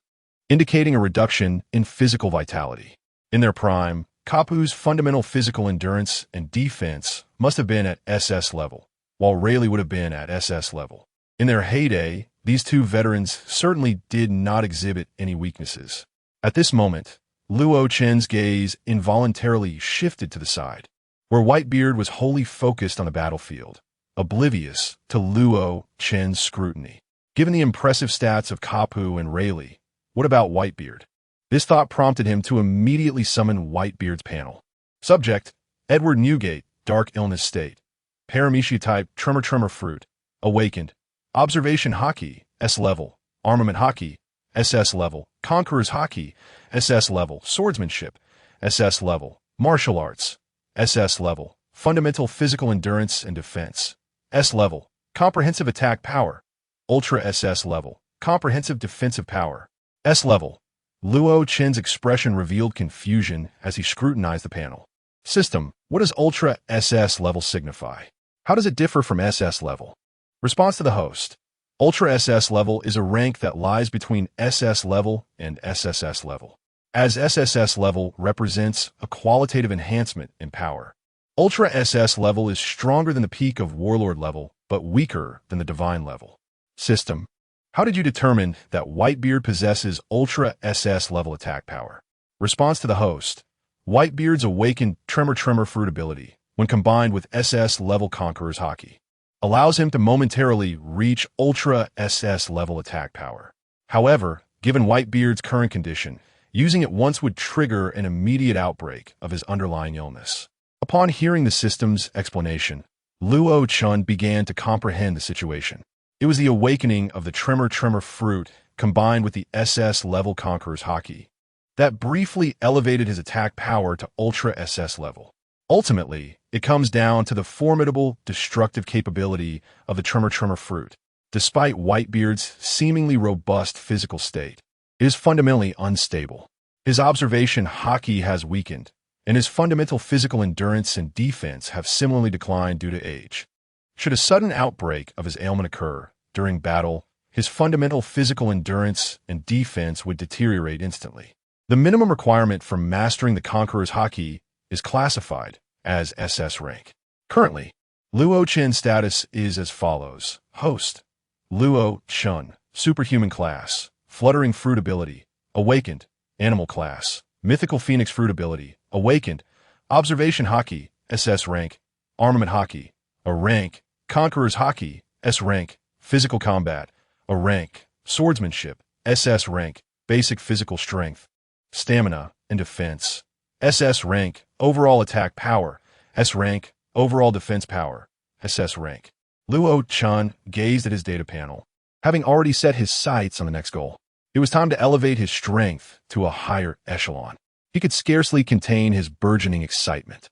indicating a reduction in physical vitality. In their prime, Kapu's fundamental physical endurance and defense must have been at SS level, while Rayleigh would have been at SS level. In their heyday, these two veterans certainly did not exhibit any weaknesses. At this moment, Luo Chen's gaze involuntarily shifted to the side, where Whitebeard was wholly focused on the battlefield, oblivious to Luo Chen's scrutiny. Given the impressive stats of Kapu and Rayleigh, what about Whitebeard? This thought prompted him to immediately summon Whitebeard's panel. Subject: Edward Newgate, Dark Illness State. Paramecia type, Tremor Fruit. Awakened. Observation Haki, S level. Armament Haki, SS level. Conqueror's Haki, SS level. Swordsmanship, SS level. Martial Arts, SS level. Fundamental Physical Endurance and Defense, S level. Comprehensive Attack Power, Ultra SS level. Comprehensive Defensive Power, S level. Luo Chen's expression revealed confusion as he scrutinized the panel. System: what does Ultra SS level signify? How does it differ from SS level? Response to the host: Ultra SS level is a rank that lies between SS level and SSS level, as SSS level represents a qualitative enhancement in power. Ultra SS level is stronger than the peak of Warlord level, but weaker than the Divine level. System: how did you determine that Whitebeard possesses Ultra SS level attack power? Response to the host: Whitebeard's awakened Tremor Fruit ability, when combined with SS level Conqueror's Haki, allows him to momentarily reach Ultra SS level attack power. However, given Whitebeard's current condition, using it once would trigger an immediate outbreak of his underlying illness. Upon hearing the system's explanation, Luo Chen began to comprehend the situation. It was the awakening of the Tremor Fruit combined with the SS level Conqueror's Haki that briefly elevated his attack power to Ultra SS level. Ultimately, it comes down to the formidable, destructive capability of the Tremor Fruit. Despite Whitebeard's seemingly robust physical state, it is fundamentally unstable. His observation Haki has weakened, and his fundamental physical endurance and defense have similarly declined due to age. Should a sudden outbreak of his ailment occur during battle, his fundamental physical endurance and defense would deteriorate instantly. The minimum requirement for mastering the Conqueror's Haki is classified as SS rank. Currently, Luo Chen's status is as follows. Host: Luo Chen, Superhuman Class, Fluttering Fruit Ability, Awakened, Animal Class, Mythical Phoenix Fruit Ability, Awakened, Observation Haki, SS rank, Armament Haki, a rank, Conqueror's Haki, S rank, Physical Combat, a rank, Swordsmanship, SS rank, Basic Physical Strength, Stamina, and Defense, SS rank, Overall Attack Power, S rank, Overall Defense Power, SS rank. Luo Chen gazed at his data panel, having already set his sights on the next goal. It was time to elevate his strength to a higher echelon. He could scarcely contain his burgeoning excitement.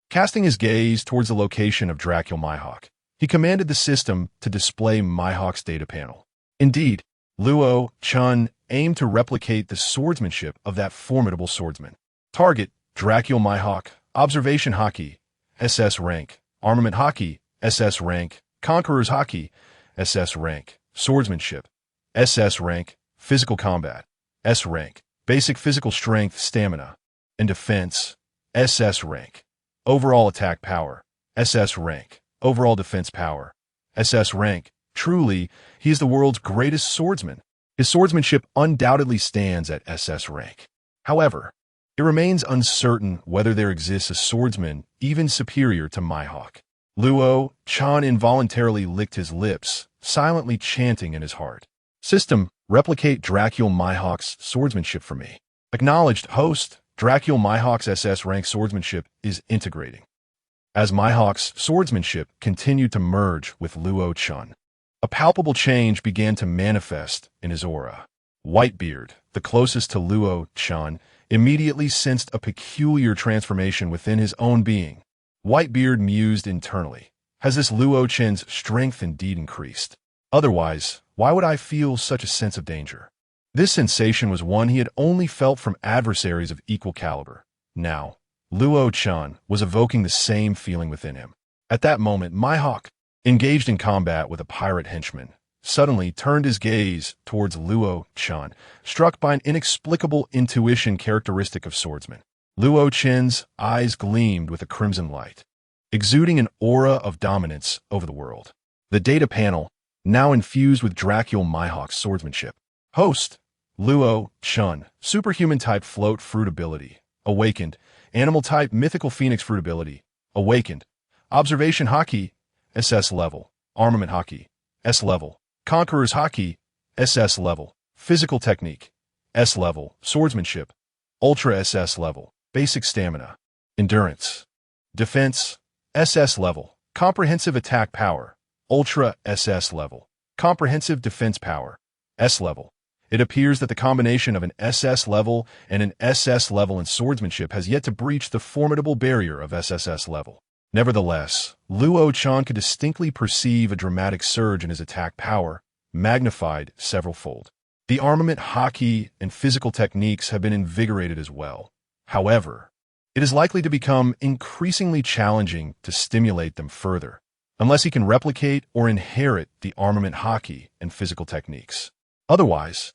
Casting his gaze towards the location of Dracul Mihawk, he commanded the system to display Mihawk's data panel. Indeed, Luo Chen aimed to replicate the swordsmanship of that formidable swordsman. Target: Dracul Mihawk, Observation Haki, SS rank, Armament Haki, SS rank, Conqueror's Haki, SS rank, Swordsmanship, SS rank, Physical Combat, S rank, Basic Physical Strength, Stamina, and Defense, SS rank. Overall Attack Power, SS rank. Overall Defense Power, SS rank. Truly, he is the world's greatest swordsman. His swordsmanship undoubtedly stands at SS rank. However, it remains uncertain whether there exists a swordsman even superior to Mihawk. Luo Chen involuntarily licked his lips, silently chanting in his heart. System: replicate Dracul Mihawk's swordsmanship for me. Acknowledged. Host: Dracul Mihawk's SS rank swordsmanship is integrating. As Mihawk's swordsmanship continued to merge with Luo Chen, a palpable change began to manifest in his aura. Whitebeard, the closest to Luo Chen, immediately sensed a peculiar transformation within his own being. Whitebeard mused internally. Has this Luo Chen's strength indeed increased? Otherwise, why would I feel such a sense of danger? This sensation was one he had only felt from adversaries of equal caliber. Now, Luo Chen was evoking the same feeling within him. At that moment, Mihawk, engaged in combat with a pirate henchman, suddenly turned his gaze towards Luo Chen, struck by an inexplicable intuition characteristic of swordsmen. Luo Chen's eyes gleamed with a crimson light, exuding an aura of dominance over the world. The data panel, now infused with Dracul Mihawk's swordsmanship. Host, Luo Chen, superhuman-type float fruit ability, awakened. Animal-type mythical phoenix fruit ability, awakened. Observation Haki, SS level. Armament Haki, S level. Conqueror's Haki, SS level. Physical technique, S level. Swordsmanship, Ultra SS level. Basic stamina, endurance. Defense, SS level. Comprehensive attack power, Ultra SS level. Comprehensive defense power, S level. It appears that the combination of an SS level and an SS level in swordsmanship has yet to breach the formidable barrier of SSS level. Nevertheless, Luo Chen could distinctly perceive a dramatic surge in his attack power, magnified several-fold. The armament haki and physical techniques have been invigorated as well. However, it is likely to become increasingly challenging to stimulate them further, unless he can replicate or inherit the armament haki and physical techniques. Otherwise,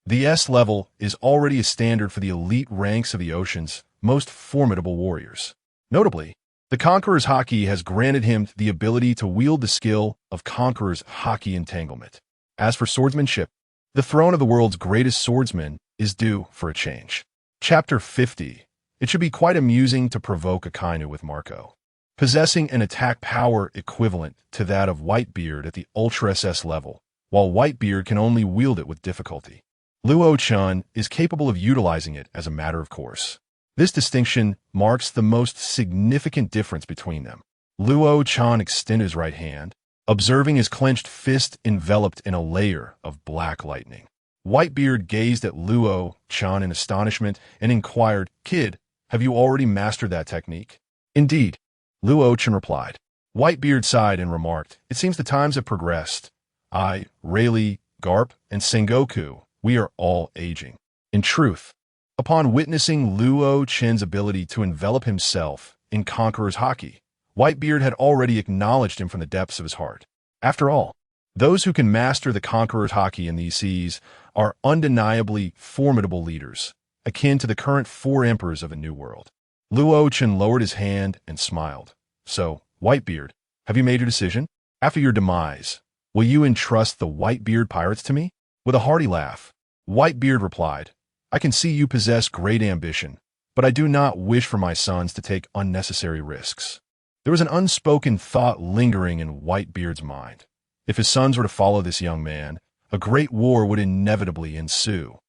the S level is already a standard for the elite ranks of the ocean's most formidable warriors. Notably, the Conqueror's Haki has granted him the ability to wield the skill of Conqueror's Haki entanglement. As for swordsmanship, the throne of the world's greatest swordsman is due for a change. Chapter 50. It should be quite amusing to provoke Akainu with Marco, possessing an attack power equivalent to that of Whitebeard at the Ultra SS level, while Whitebeard can only wield it with difficulty. Luo Chen is capable of utilizing it as a matter of course. This distinction marks the most significant difference between them. Luo Chen extended his right hand, observing his clenched fist enveloped in a layer of black lightning. Whitebeard gazed at Luo Chen in astonishment and inquired, "Kid, have you already mastered that technique?" "Indeed," Luo Chen replied. Whitebeard sighed and remarked, "It seems the times have progressed. I, Rayleigh, Garp, and Sengoku, we are all aging." In truth, upon witnessing Luo Chen's ability to envelop himself in Conqueror's Haki, Whitebeard had already acknowledged him from the depths of his heart. After all, those who can master the Conqueror's Haki in these seas are undeniably formidable leaders, akin to the current 4 emperors of a new world. Luo Chen lowered his hand and smiled. "So, Whitebeard, have you made your decision? After your demise, will you entrust the Whitebeard pirates to me?" With a hearty laugh, Whitebeard replied, "I can see you possess great ambition, but I do not wish for my sons to take unnecessary risks." There was an unspoken thought lingering in Whitebeard's mind. If his sons were to follow this young man, a great war would inevitably ensue.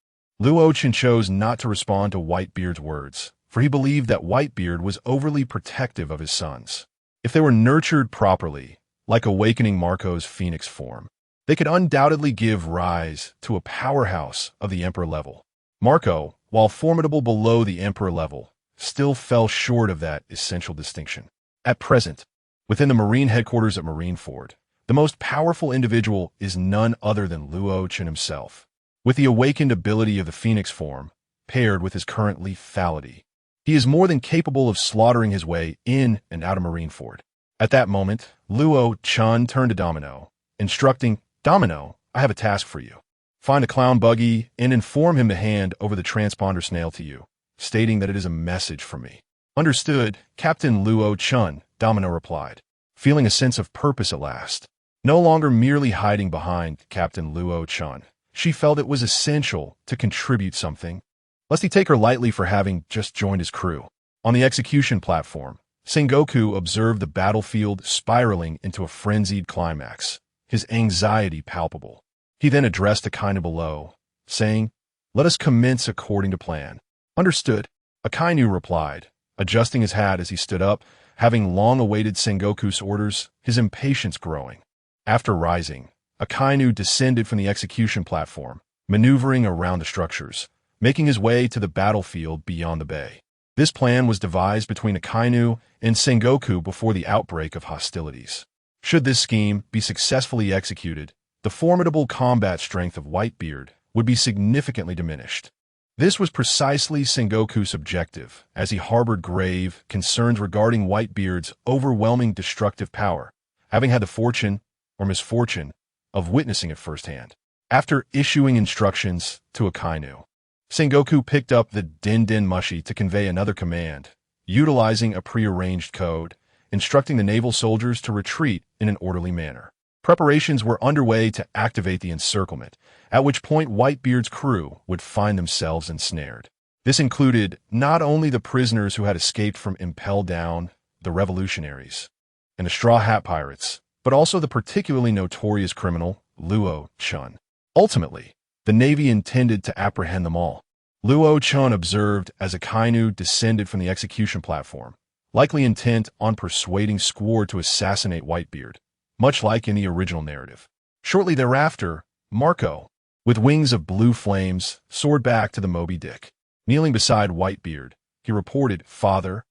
Luo Chen chose not to respond to Whitebeard's words, for he believed that Whitebeard was overly protective of his sons. If they were nurtured properly, like awakening Marco's phoenix form, they could undoubtedly give rise to a powerhouse of the Emperor level. Marco, while formidable below the Emperor level, still fell short of that essential distinction. At present, within the Marine headquarters at Marineford, the most powerful individual is none other than Luo Chen himself. With the awakened ability of the phoenix form, paired with his current lethality, he is more than capable of slaughtering his way in and out of Marineford. At that moment, Luo Chen turned to Domino, instructing, "Domino, I have a task for you. Find a clown buggy and inform him to hand over the transponder snail to you, stating that it is a message from me." "Understood, Captain Luo Chen," Domino replied, feeling a sense of purpose at last. No longer merely hiding behind Captain Luo Chen, she felt it was essential to contribute something, lest he take her lightly for having just joined his crew. On the execution platform, Sengoku observed the battlefield spiraling into a frenzied climax, his anxiety palpable. He then addressed Akainu below, saying, "Let us commence according to plan." "Understood," Akainu replied, adjusting his hat as he stood up, having long awaited Sengoku's orders, his impatience growing. After rising, Akainu descended from the execution platform, maneuvering around the structures, making his way to the battlefield beyond the bay. This plan was devised between Akainu and Sengoku before the outbreak of hostilities. Should this scheme be successfully executed, the formidable combat strength of Whitebeard would be significantly diminished. This was precisely Sengoku's objective, as he harbored grave concerns regarding Whitebeard's overwhelming destructive power, having had the fortune, or misfortune, of witnessing it firsthand. After issuing instructions to Akainu, Sengoku picked up the Din Mushi to convey another command, utilizing a prearranged code, instructing the naval soldiers to retreat in an orderly manner. Preparations were underway to activate the encirclement, at which point Whitebeard's crew would find themselves ensnared. This included not only the prisoners who had escaped from Impel Down, the revolutionaries, and the Straw Hat Pirates, but also the particularly notorious criminal, Luo Chen. Ultimately, the Navy intended to apprehend them all. Luo Chen observed as Akainu descended from the execution platform, likely intent on persuading Squard to assassinate Whitebeard, much like in the original narrative. Shortly thereafter, Marco, with wings of blue flames, soared back to the Moby Dick. Kneeling beside Whitebeard, he reported, "Father,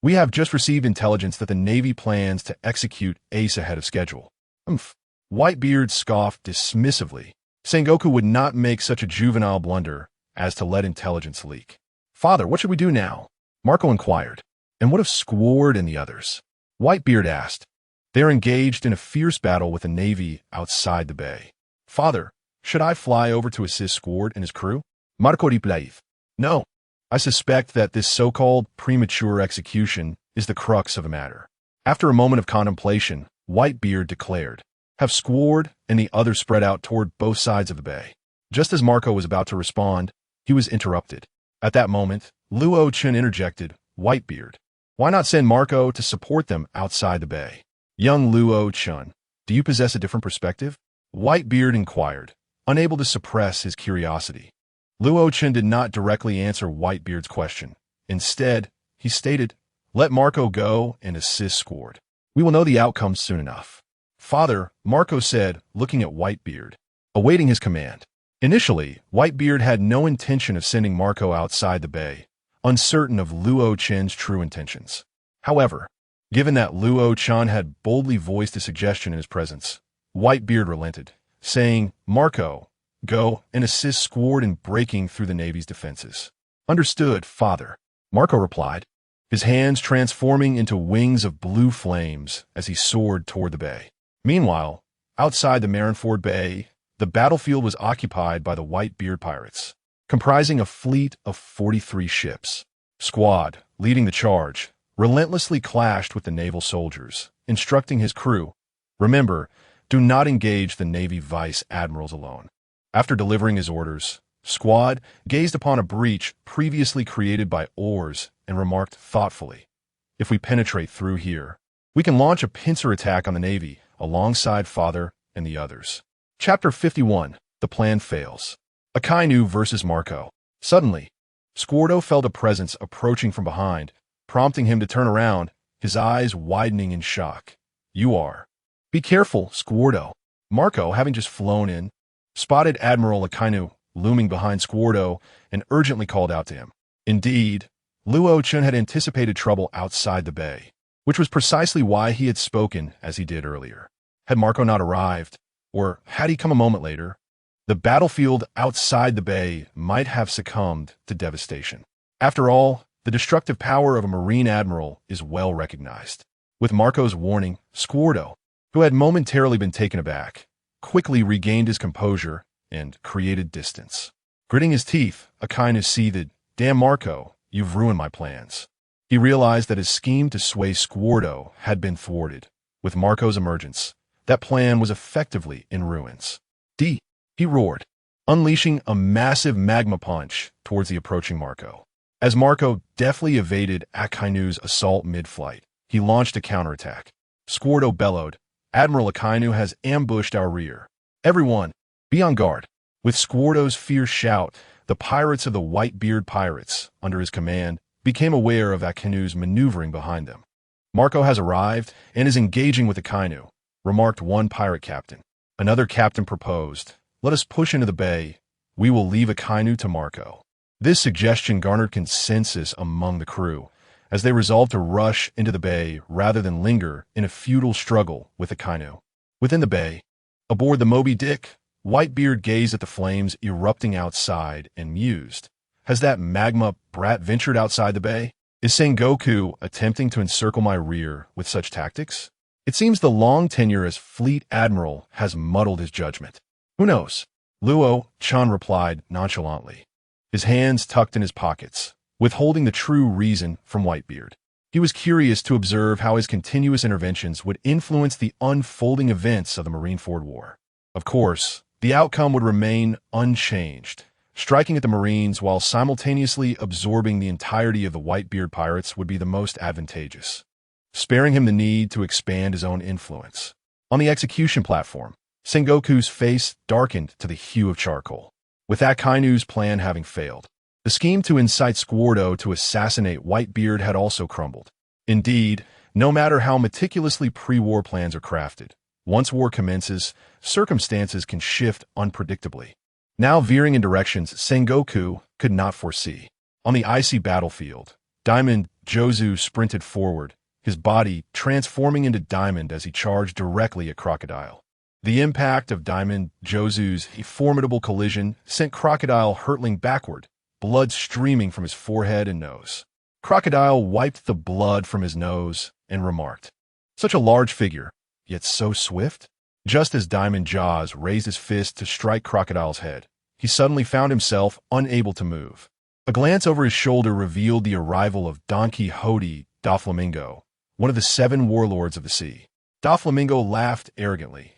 we have just received intelligence that the Navy plans to execute Ace ahead of schedule." Whitebeard scoffed dismissively. Sengoku would not make such a juvenile blunder as to let intelligence leak. "Father, what should we do now?" Marco inquired. "And what of Squard and the others?" Whitebeard asked. "They are engaged in a fierce battle with the Navy outside the bay." "Father, should I fly over to assist Squard and his crew?" Marco replied. "No. I suspect that this so-called premature execution is the crux of the matter." After a moment of contemplation, Whitebeard declared, "Have Squard and the others spread out toward both sides of the bay." Just as Marco was about to respond, he was interrupted. At that moment, Luo Chen interjected, "Whitebeard, why not send Marco to support them outside the bay?" "Young Luo Chen, do you possess a different perspective?" Whitebeard inquired, unable to suppress his curiosity. Luo Chen did not directly answer Whitebeard's question. Instead, he stated, "Let Marco go and assist Squard. We will know the outcome soon enough." "Father," Marco said, looking at Whitebeard, awaiting his command. Initially, Whitebeard had no intention of sending Marco outside the bay, uncertain of Luo Chen's true intentions. However, given that Luo Chen had boldly voiced a suggestion in his presence, Whitebeard relented, saying, "Marco, go and assist Squard in breaking through the Navy's defenses." "Understood, Father," Marco replied, his hands transforming into wings of blue flames as he soared toward the bay. Meanwhile, outside the Marineford Bay, the battlefield was occupied by the Whitebeard pirates, comprising a fleet of 43 ships. Squad, leading the charge, relentlessly clashed with the naval soldiers, instructing his crew, "Remember, do not engage the Navy vice admirals alone." After delivering his orders, Squad gazed upon a breach previously created by oars and remarked thoughtfully, "If we penetrate through here, we can launch a pincer attack on the Navy alongside Father and the others." Chapter 51. The Plan Fails. Akainu versus Marco. Suddenly, Squardo felt a presence approaching from behind, prompting him to turn around, his eyes widening in shock. "You are." "Be careful, Squardo." Marco, having just flown in, spotted Admiral Akainu looming behind Squardo and urgently called out to him. Indeed, Luo Chen had anticipated trouble outside the bay, which was precisely why he had spoken as he did earlier. Had Marco not arrived, or had he come a moment later, the battlefield outside the bay might have succumbed to devastation. After all, the destructive power of a marine admiral is well recognized. With Marco's warning, Squardo, who had momentarily been taken aback, quickly regained his composure and created distance. Gritting his teeth, Akainu seethed, "Damn Marco, you've ruined my plans." He realized that his scheme to sway Squardo had been thwarted. With Marco's emergence, that plan was effectively in ruins. He roared, unleashing a massive magma punch towards the approaching Marco. As Marco deftly evaded Akainu's assault mid-flight, he launched a counterattack. Squardo bellowed, "Admiral Akainu has ambushed our rear. Everyone, be on guard." With Squardo's fierce shout, the pirates of the Whitebeard pirates, under his command, became aware of Akainu's maneuvering behind them. "Marco has arrived and is engaging with Akainu," remarked one pirate captain. Another captain proposed, "Let us push into the bay. We will leave Akainu to Marco." This suggestion garnered consensus among the crew, as they resolved to rush into the bay rather than linger in a futile struggle with Akainu. Within the bay, Aboard the Moby Dick, Whitebeard gazed at the flames erupting outside and mused. Has that magma brat ventured outside the bay? Is Sengoku attempting to encircle my rear with such tactics? It seems the long tenure as fleet admiral has muddled his judgment. Who knows? Luo Chen replied nonchalantly, his hands tucked in his pockets, withholding the true reason from Whitebeard. He was curious to observe how his continuous interventions would influence the unfolding events of the Marineford War. Of course, the outcome would remain unchanged. Striking at the Marines while simultaneously absorbing the entirety of the Whitebeard pirates would be the most advantageous, sparing him the need to expand his own influence. On the execution platform, Sengoku's face darkened to the hue of charcoal. With Akainu's plan having failed, the scheme to incite Squardo to assassinate Whitebeard had also crumbled. Indeed, no matter how meticulously pre-war plans are crafted, once war commences, circumstances can shift unpredictably, now veering in directions Sengoku could not foresee. On the icy battlefield, Diamond Jozu sprinted forward, his body transforming into diamond as he charged directly at Crocodile. The impact of Diamond Jozu's formidable collision sent Crocodile hurtling backward, blood streaming from his forehead and nose. Crocodile wiped the blood from his nose and remarked, "Such a large figure, yet so swift?" Just as Diamond Jaws raised his fist to strike Crocodile's head, he suddenly found himself unable to move. A glance over his shoulder revealed the arrival of Don Quixote Doflamingo, one of the 7 warlords of the sea. Doflamingo laughed arrogantly.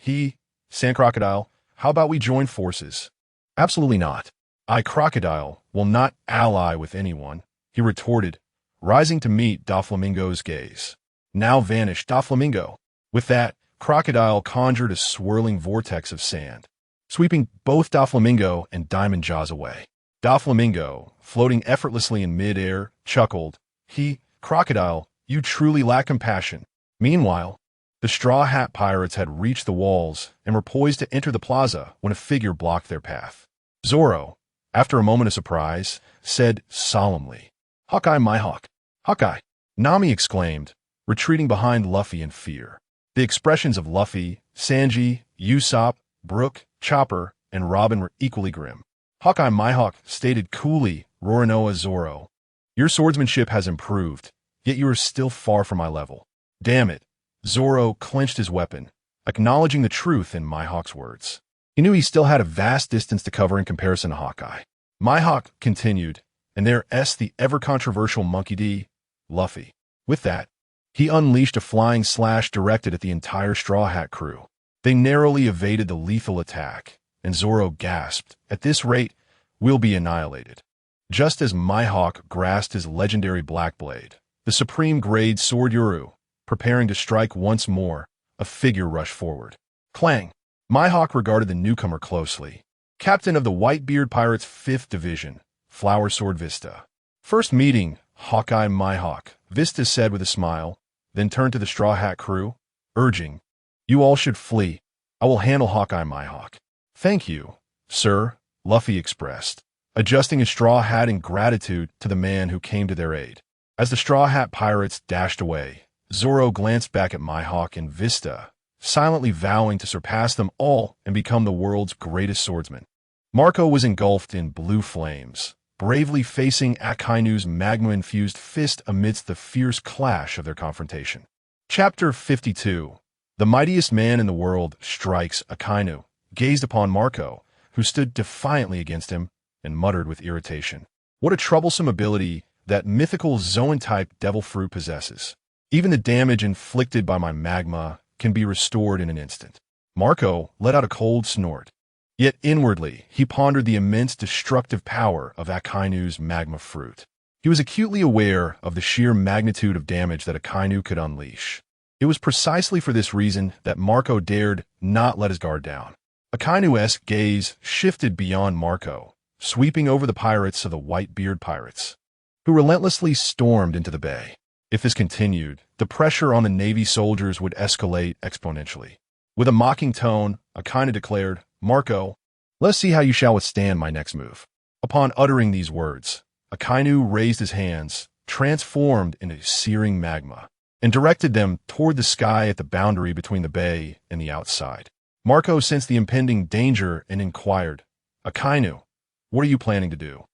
"Sand Crocodile, how about we join forces?" "Absolutely not. I, Crocodile, will not ally with anyone," he retorted, rising to meet Doflamingo's gaze. Now vanished Doflamingo. With that, Crocodile conjured a swirling vortex of sand, sweeping both Doflamingo and Diamond Jaws away. Doflamingo, floating effortlessly in midair, chuckled. "Crocodile, you truly lack compassion." Meanwhile, the Straw Hat Pirates had reached the walls and were poised to enter the plaza when a figure blocked their path. Zoro, after a moment of surprise, said solemnly, "Hawkeye, my hawk." "Hawkeye!" Nami exclaimed, retreating behind Luffy in fear. The expressions of Luffy, Sanji, Usopp, Brook, Chopper, and Robin were equally grim. "Hawkeye, my hawk," stated coolly Roronoa Zoro. "Your swordsmanship has improved, yet you are still far from my level." "Damn it." Zoro clenched his weapon, acknowledging the truth in Mihawk's words. He knew he still had a vast distance to cover in comparison to Hawkeye. Mihawk continued, and there's the ever-controversial Monkey D. Luffy. With that, he unleashed a flying slash directed at the entire Straw Hat crew. They narrowly evaded the lethal attack, and Zoro gasped, "At this rate, we'll be annihilated." Just as Mihawk grasped his legendary Black Blade, the supreme-grade sword Yuru, preparing to strike once more, a figure rushed forward. Clang! Mihawk regarded the newcomer closely. Captain of the Whitebeard Pirates' 5th Division, Flower Sword Vista. "First meeting, Hawkeye Mihawk," Vista said with a smile, then turned to the Straw Hat crew, urging, "You all should flee. I will handle Hawkeye Mihawk." "Thank you, sir," Luffy expressed, adjusting his straw hat in gratitude to the man who came to their aid. As the Straw Hat Pirates dashed away, Zoro glanced back at Mihawk and Vista, silently vowing to surpass them all and become the world's greatest swordsman. Marco was engulfed in blue flames, bravely facing Akainu's magma-infused fist amidst the fierce clash of their confrontation. Chapter 52. The mightiest man in the world strikes. Akainu gazed upon Marco, who stood defiantly against him, and muttered with irritation. What a troublesome ability that mythical Zoan-type devil fruit possesses. Even the damage inflicted by my magma can be restored in an instant. Marco let out a cold snort. Yet inwardly, he pondered the immense destructive power of Akainu's magma fruit. He was acutely aware of the sheer magnitude of damage that Akainu could unleash. It was precisely for this reason that Marco dared not let his guard down. Akainu's gaze shifted beyond Marco, sweeping over the pirates of the Whitebeard Pirates, who relentlessly stormed into the bay. If this continued, the pressure on the Navy soldiers would escalate exponentially. With a mocking tone, Akainu declared, "Marco, let's see how you shall withstand my next move." Upon uttering these words, Akainu raised his hands, transformed into searing magma, and directed them toward the sky at the boundary between the bay and the outside. Marco sensed the impending danger and inquired, Akainu, what are you planning to do?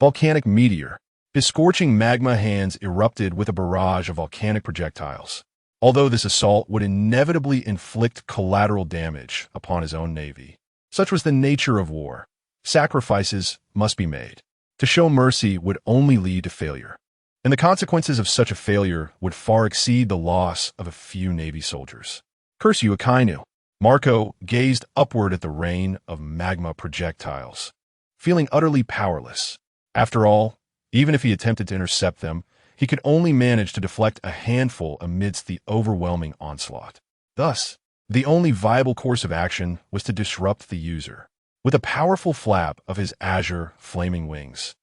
Volcanic meteor. His scorching magma hands erupted with a barrage of volcanic projectiles. Although this assault would inevitably inflict collateral damage upon his own navy. Such was the nature of war. Sacrifices must be made. To show mercy would only lead to failure. And the consequences of such a failure would far exceed the loss of a few Navy soldiers. Curse you, Akainu. Marco gazed upward at the rain of magma projectiles, feeling utterly powerless. After all, even if he attempted to intercept them, he could only manage to deflect a handful amidst the overwhelming onslaught. Thus, the only viable course of action was to disrupt the user. With a powerful flap of his azure, flaming wings,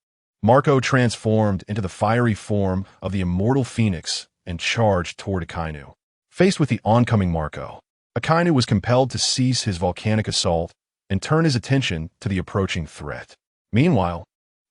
Marco transformed into the fiery form of the immortal phoenix and charged toward Akainu. Faced with the oncoming Marco, Akainu was compelled to cease his volcanic assault and turn his attention to the approaching threat. Meanwhile,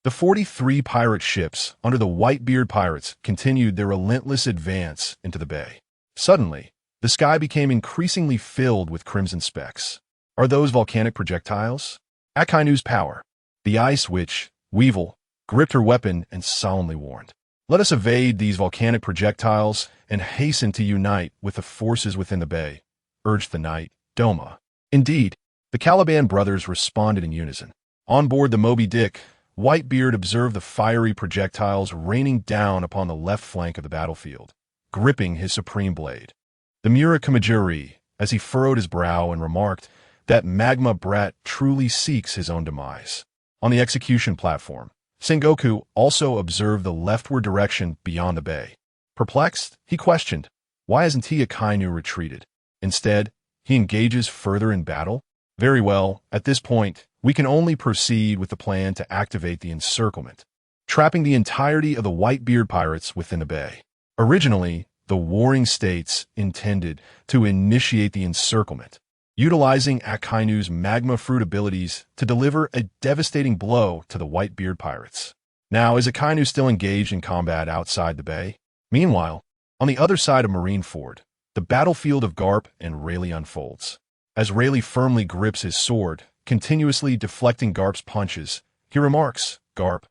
the 43 pirate ships under the Whitebeard pirates continued their relentless advance into the bay. Suddenly, the sky became increasingly filled with crimson specks. Are those volcanic projectiles? Akainu's power. The Ice Witch, Weevil, gripped her weapon and solemnly warned, let us evade these volcanic projectiles and hasten to unite with the forces within the bay, urged the knight, Doma. Indeed, the Caliban brothers responded in unison. On board the Moby Dick, Whitebeard observed the fiery projectiles raining down upon the left flank of the battlefield, gripping his supreme blade. The Murakamajiri, as he furrowed his brow and remarked, that magma brat truly seeks his own demise. On the execution platform, Sengoku also observed the leftward direction beyond the bay. Perplexed, he questioned, why hasn't Akainu retreated? Instead, he engages further in battle? Very well, at this point, we can only proceed with the plan to activate the encirclement, trapping the entirety of the Whitebeard pirates within the bay. Originally, the warring states intended to initiate the encirclement, utilizing Akainu's magma fruit abilities to deliver a devastating blow to the Whitebeard pirates. Now, is Akainu still engaged in combat outside the bay? Meanwhile, on the other side of Marineford, the battlefield of Garp and Rayleigh unfolds. As Rayleigh firmly grips his sword, continuously deflecting Garp's punches, he remarks, Garp,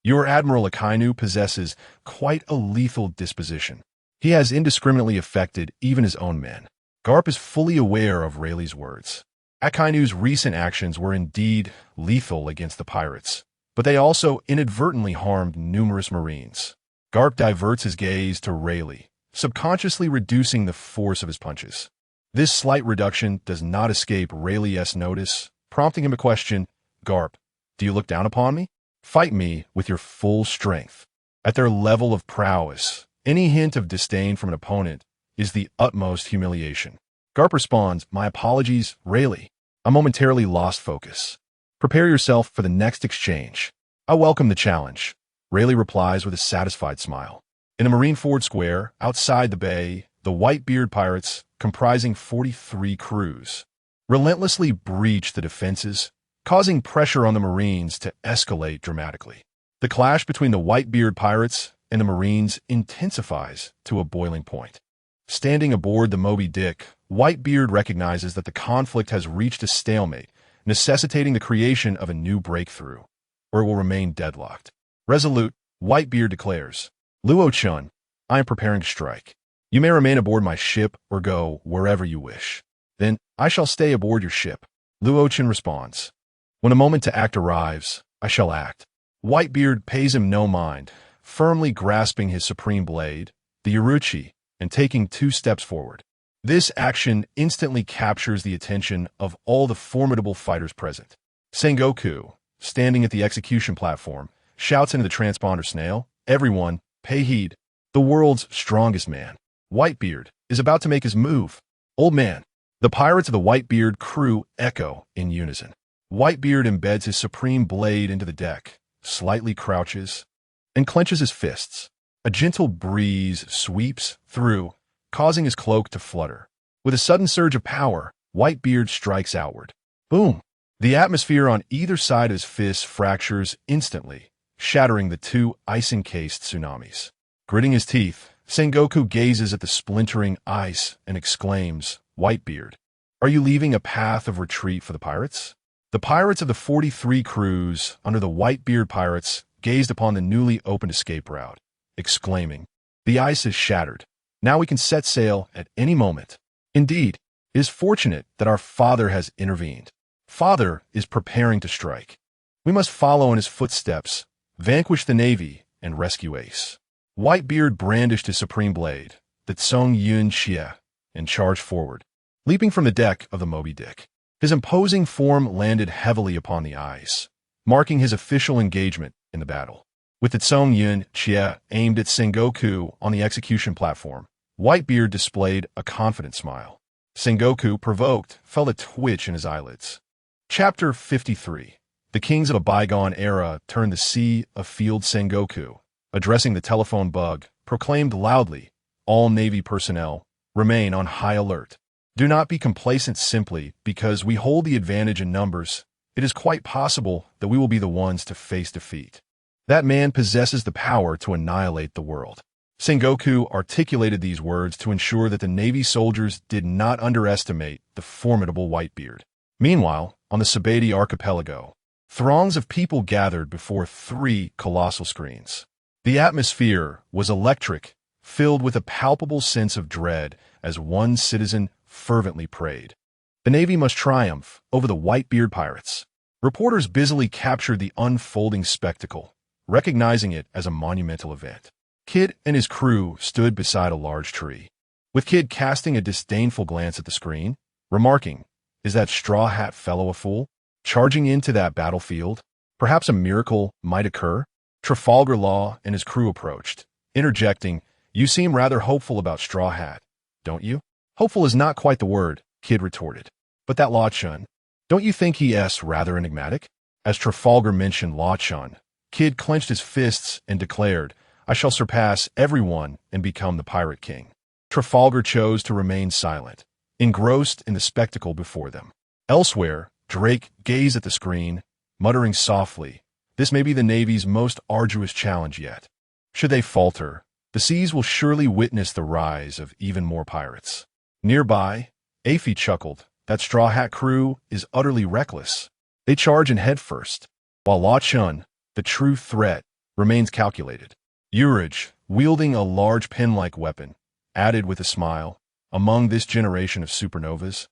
your Admiral Akainu possesses quite a lethal disposition. He has indiscriminately affected even his own men. Garp is fully aware of Rayleigh's words. Akainu's recent actions were indeed lethal against the pirates, but they also inadvertently harmed numerous Marines. Garp diverts his gaze to Rayleigh, subconsciously reducing the force of his punches. This slight reduction does not escape Rayleigh's notice, prompting him to question, Garp, do you look down upon me? Fight me with your full strength. At their level of prowess, any hint of disdain from an opponent is the utmost humiliation. Garp responds, my apologies, Rayleigh. I momentarily lost focus. Prepare yourself for the next exchange. I welcome the challenge. Rayleigh replies with a satisfied smile. In a Marineford square, outside the bay, the Whitebeard pirates, comprising 43 crews, relentlessly breach the defenses, causing pressure on the Marines to escalate dramatically. The clash between the Whitebeard pirates and the Marines intensifies to a boiling point. Standing aboard the Moby Dick, Whitebeard recognizes that the conflict has reached a stalemate, necessitating the creation of a new breakthrough, or it will remain deadlocked. Resolute, Whitebeard declares, Luo Chen, I am preparing to strike. You may remain aboard my ship or go wherever you wish. Then I shall stay aboard your ship. Luo Chen responds, when a moment to act arrives, I shall act. Whitebeard pays him no mind, firmly grasping his supreme blade, the Uruchi, and taking 2 steps forward. This action instantly captures the attention of all the formidable fighters present. Sengoku, standing at the execution platform, shouts into the transponder snail, everyone, pay heed. The world's strongest man, Whitebeard, is about to make his move. Old man. The pirates of the Whitebeard crew echo in unison. Whitebeard embeds his supreme blade into the deck, slightly crouches, and clenches his fists. A gentle breeze sweeps through, causing his cloak to flutter. With a sudden surge of power, Whitebeard strikes outward. Boom! The atmosphere on either side of his fist fractures instantly, shattering the 2 ice-encased tsunamis. Gritting his teeth, Sengoku gazes at the splintering ice and exclaims, Whitebeard, Are you leaving a path of retreat for the pirates? The pirates of the 43 crews under the Whitebeard pirates gazed upon the newly opened escape route, exclaiming, "The ice is shattered. Now we can set sail at any moment. Indeed, it is fortunate that our father has intervened. Father is preparing to strike. We must follow in his footsteps, vanquish the navy, and rescue Ace." Whitebeard brandished his supreme blade, the Tsung Yun Xie, and charged forward, leaping from the deck of the Moby Dick. His imposing form landed heavily upon the ice, marking his official engagement in the battle. With the Tsung Yun Xie aimed at Sengoku on the execution platform, Whitebeard displayed a confident smile. Sengoku, provoked, felt a twitch in his eyelids. Chapter 53. The kings of a bygone era turned the sea afield. Sengoku, addressing the telephone bug, proclaimed loudly, "All Navy personnel, remain on high alert. Do not be complacent simply because we hold the advantage in numbers. It is quite possible that we will be the ones to face defeat. That man possesses the power to annihilate the world." Sengoku articulated these words to ensure that the Navy soldiers did not underestimate the formidable Whitebeard. Meanwhile, on the Sabeti archipelago, throngs of people gathered before 3 colossal screens. The atmosphere was electric, filled with a palpable sense of dread as one citizen fervently prayed. The Navy must triumph over the Whitebeard pirates. Reporters busily captured the unfolding spectacle, recognizing it as a monumental event. Kid and his crew stood beside a large tree, with Kid casting a disdainful glance at the screen, remarking, "Is that straw hat fellow a fool? Charging into that battlefield? Perhaps a miracle might occur." Trafalgar Law and his crew approached, interjecting, "You seem rather hopeful about Straw Hat, don't you?" "Hopeful is not quite the word," Kid retorted. "But that Luo Chen, don't you think he is rather enigmatic?" As Trafalgar mentioned Luo Chen, Kid clenched his fists and declared, "I shall surpass everyone and become the Pirate King." Trafalgar chose to remain silent, engrossed in the spectacle before them. Elsewhere, Drake gazed at the screen, muttering softly, "This may be the Navy's most arduous challenge yet. Should they falter, the seas will surely witness the rise of even more pirates." Nearby, Afy chuckled, "That Straw Hat crew is utterly reckless. They charge in head first, while Luo Chen, the true threat, remains calculated." Urage, wielding a large pen-like weapon, added with a smile, "Among this generation of supernovas,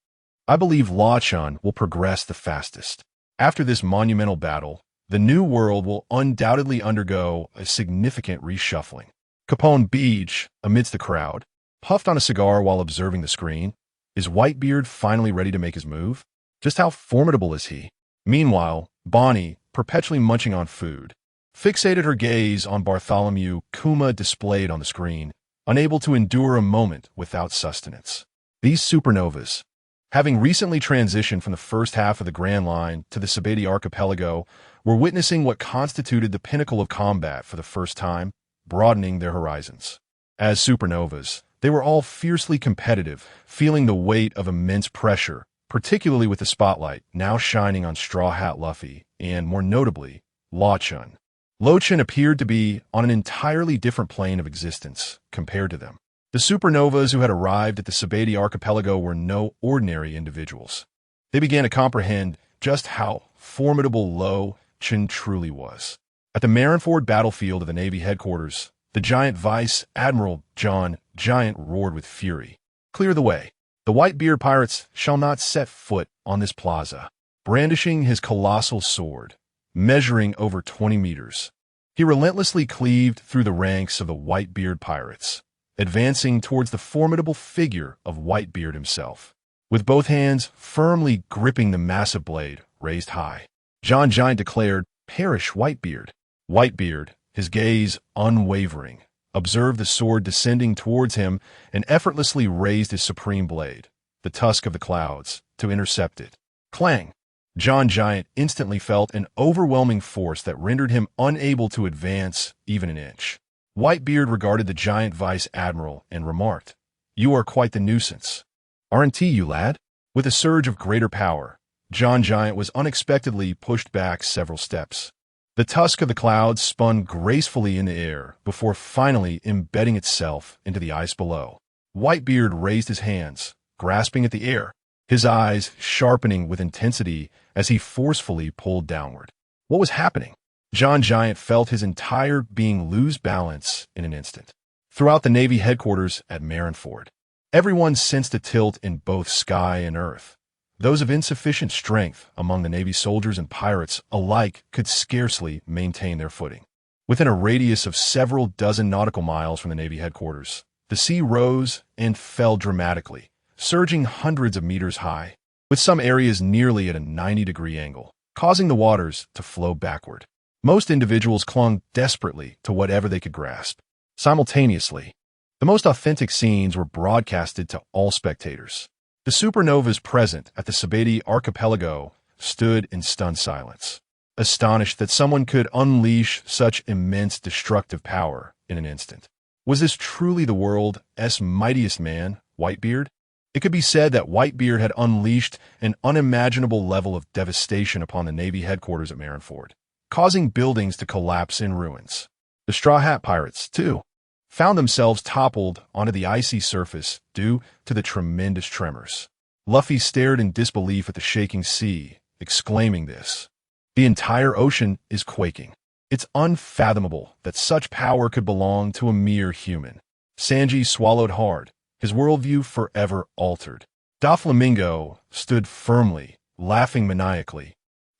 I believe Luo Chen will progress the fastest." After this monumental battle, the New World will undoubtedly undergo a significant reshuffling. Capone Beach, amidst the crowd, puffed on a cigar while observing the screen. Is Whitebeard finally ready to make his move? Just how formidable is he? Meanwhile, Bonnie, perpetually munching on food, fixated her gaze on Bartholomew Kuma displayed on the screen, unable to endure a moment without sustenance. These supernovas, having recently transitioned from the first half of the Grand Line to the Sabeti archipelago, were witnessing what constituted the pinnacle of combat for the first time, broadening their horizons. As supernovas, they were all fiercely competitive, feeling the weight of immense pressure, particularly with the spotlight now shining on Straw Hat Luffy and, more notably, Luo Chen. Luo Chen appeared to be on an entirely different plane of existence compared to them. The supernovas who had arrived at the Sabeti archipelago were no ordinary individuals. They began to comprehend just how formidable Luo Chen truly was. At the Marineford battlefield of the Navy headquarters, the giant Vice Admiral John Giant roared with fury. "Clear the way. The Whitebeard pirates shall not set foot on this plaza." Brandishing his colossal sword, measuring over 20 meters, he relentlessly cleaved through the ranks of the Whitebeard pirates, advancing towards the formidable figure of Whitebeard himself, with both hands firmly gripping the massive blade raised high. John Giant declared, "Perish Whitebeard." Whitebeard, his gaze unwavering, observed the sword descending towards him and effortlessly raised his supreme blade, the tusk of the clouds, to intercept it. Clang! John Giant instantly felt an overwhelming force that rendered him unable to advance even an inch. Whitebeard regarded the giant Vice Admiral and remarked, "You are quite the nuisance. Aren't you, lad?" With a surge of greater power, John Giant was unexpectedly pushed back several steps. The tusk of the clouds spun gracefully in the air before finally embedding itself into the ice below. Whitebeard raised his hands, grasping at the air, his eyes sharpening with intensity as he forcefully pulled downward. What was happening? John Giant felt his entire being lose balance in an instant. Throughout the Navy headquarters at Marineford, everyone sensed a tilt in both sky and earth. Those of insufficient strength among the Navy soldiers and pirates alike could scarcely maintain their footing. Within a radius of several dozen nautical miles from the Navy headquarters, the sea rose and fell dramatically, surging hundreds of meters high, with some areas nearly at a 90-degree angle, causing the waters to flow backward. Most individuals clung desperately to whatever they could grasp. Simultaneously, the most authentic scenes were broadcasted to all spectators. The supernovas present at the Sabeti archipelago stood in stunned silence, astonished that someone could unleash such immense destructive power in an instant. Was this truly the world's mightiest man, Whitebeard? It could be said that Whitebeard had unleashed an unimaginable level of devastation upon the Navy headquarters at Marineford, causing buildings to collapse in ruins. The Straw Hat Pirates, too, found themselves toppled onto the icy surface due to the tremendous tremors. Luffy stared in disbelief at the shaking sea, exclaiming this. The entire ocean is quaking. It's unfathomable that such power could belong to a mere human. Sanji swallowed hard, his worldview forever altered. Doflamingo stood firmly, laughing maniacally.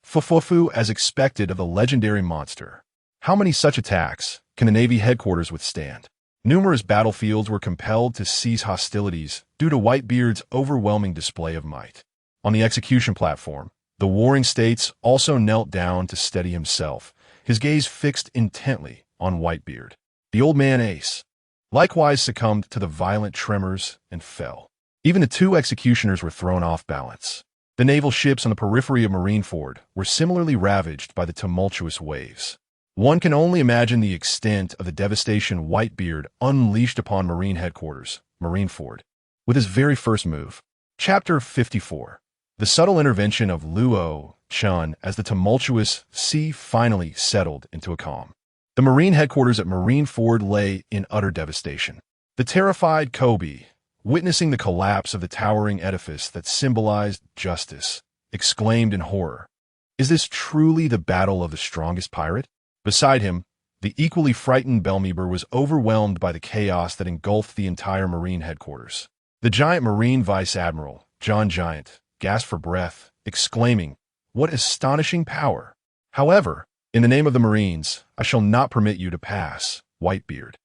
Fufufu as expected of the legendary monster. How many such attacks can the Navy headquarters withstand? Numerous battlefields were compelled to cease hostilities due to Whitebeard's overwhelming display of might. On the execution platform, the warring states also knelt down to steady himself, his gaze fixed intently on Whitebeard. The old man Ace likewise succumbed to the violent tremors and fell. Even the two executioners were thrown off balance. The naval ships on the periphery of Marineford were similarly ravaged by the tumultuous waves. One can only imagine the extent of the devastation Whitebeard unleashed upon Marine headquarters, Marineford, with his very first move. Chapter 54. The subtle intervention of Luo Chen as the tumultuous sea finally settled into a calm. The Marine headquarters at Marineford lay in utter devastation. The terrified Kobe, witnessing the collapse of the towering edifice that symbolized justice, exclaimed in horror, "Is this truly the battle of the strongest pirate?" Beside him, the equally frightened Belmeber was overwhelmed by the chaos that engulfed the entire Marine headquarters. The giant Marine Vice Admiral, John Giant, gasped for breath, exclaiming, "What astonishing power! However, in the name of the Marines, I shall not permit you to pass, Whitebeard."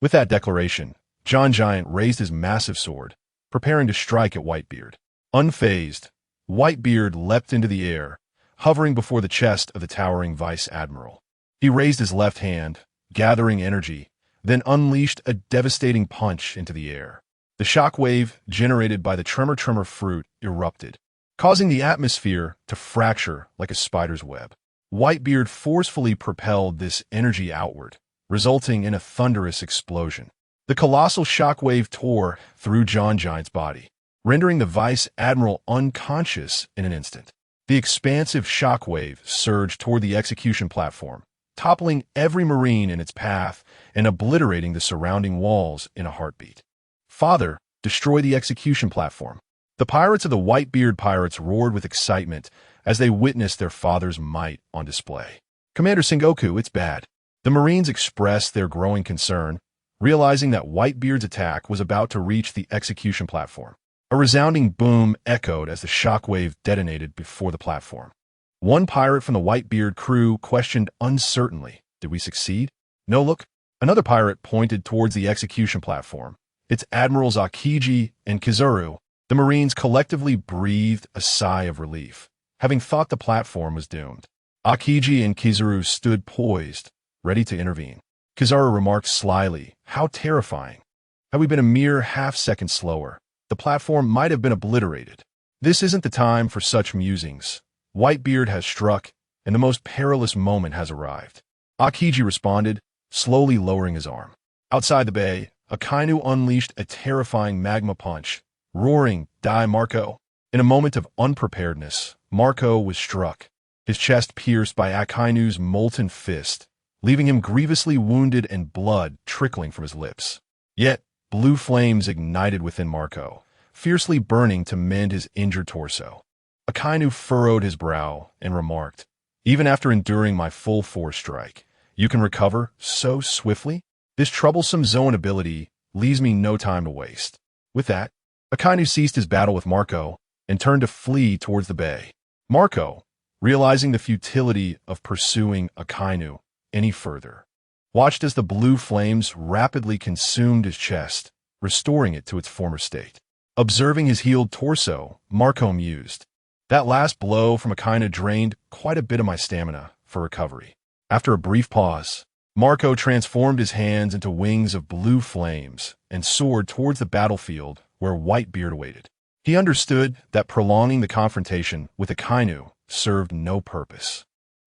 With that declaration, John Giant raised his massive sword, preparing to strike at Whitebeard. Unfazed, Whitebeard leapt into the air, hovering before the chest of the towering Vice Admiral. He raised his left hand, gathering energy, then unleashed a devastating punch into the air. The shockwave generated by the tremor fruit erupted, causing the atmosphere to fracture like a spider's web. Whitebeard forcefully propelled this energy outward, resulting in a thunderous explosion. The colossal shockwave tore through John Giant's body, rendering the Vice Admiral unconscious in an instant. The expansive shockwave surged toward the execution platform, toppling every Marine in its path and obliterating the surrounding walls in a heartbeat. "Father, destroy the execution platform." The pirates of the Whitebeard Pirates roared with excitement as they witnessed their father's might on display. "Commander Sengoku, it's bad." The Marines expressed their growing concern, realizing that Whitebeard's attack was about to reach the execution platform. A resounding boom echoed as the shockwave detonated before the platform. One pirate from the Whitebeard crew questioned uncertainly, "Did we succeed?" "No, look." Another pirate pointed towards the execution platform. Its Admirals Aokiji and Kizaru. The Marines collectively breathed a sigh of relief, having thought the platform was doomed. Aokiji and Kizaru stood poised, ready to intervene. Kizaru remarked slyly, "How terrifying. Had we been a mere half-second slower, the platform might have been obliterated." "This isn't the time for such musings. Whitebeard has struck, and the most perilous moment has arrived." Aokiji responded, slowly lowering his arm. Outside the bay, Akainu unleashed a terrifying magma punch, roaring, "Die, Marco!" In a moment of unpreparedness, Marco was struck, his chest pierced by Akainu's molten fist, leaving him grievously wounded and blood trickling from his lips. Yet, blue flames ignited within Marco, fiercely burning to mend his injured torso. Akainu furrowed his brow and remarked, "Even after enduring my full force strike, you can recover so swiftly? This troublesome Zoan ability leaves me no time to waste." With that, Akainu ceased his battle with Marco and turned to flee towards the bay. Marco, realizing the futility of pursuing Akainu any further, watched as the blue flames rapidly consumed his chest, restoring it to its former state. Observing his healed torso, Marco mused, "That last blow from Akainu drained quite a bit of my stamina for recovery." After a brief pause, Marco transformed his hands into wings of blue flames and soared towards the battlefield where Whitebeard awaited. He understood that prolonging the confrontation with Akainu served no purpose.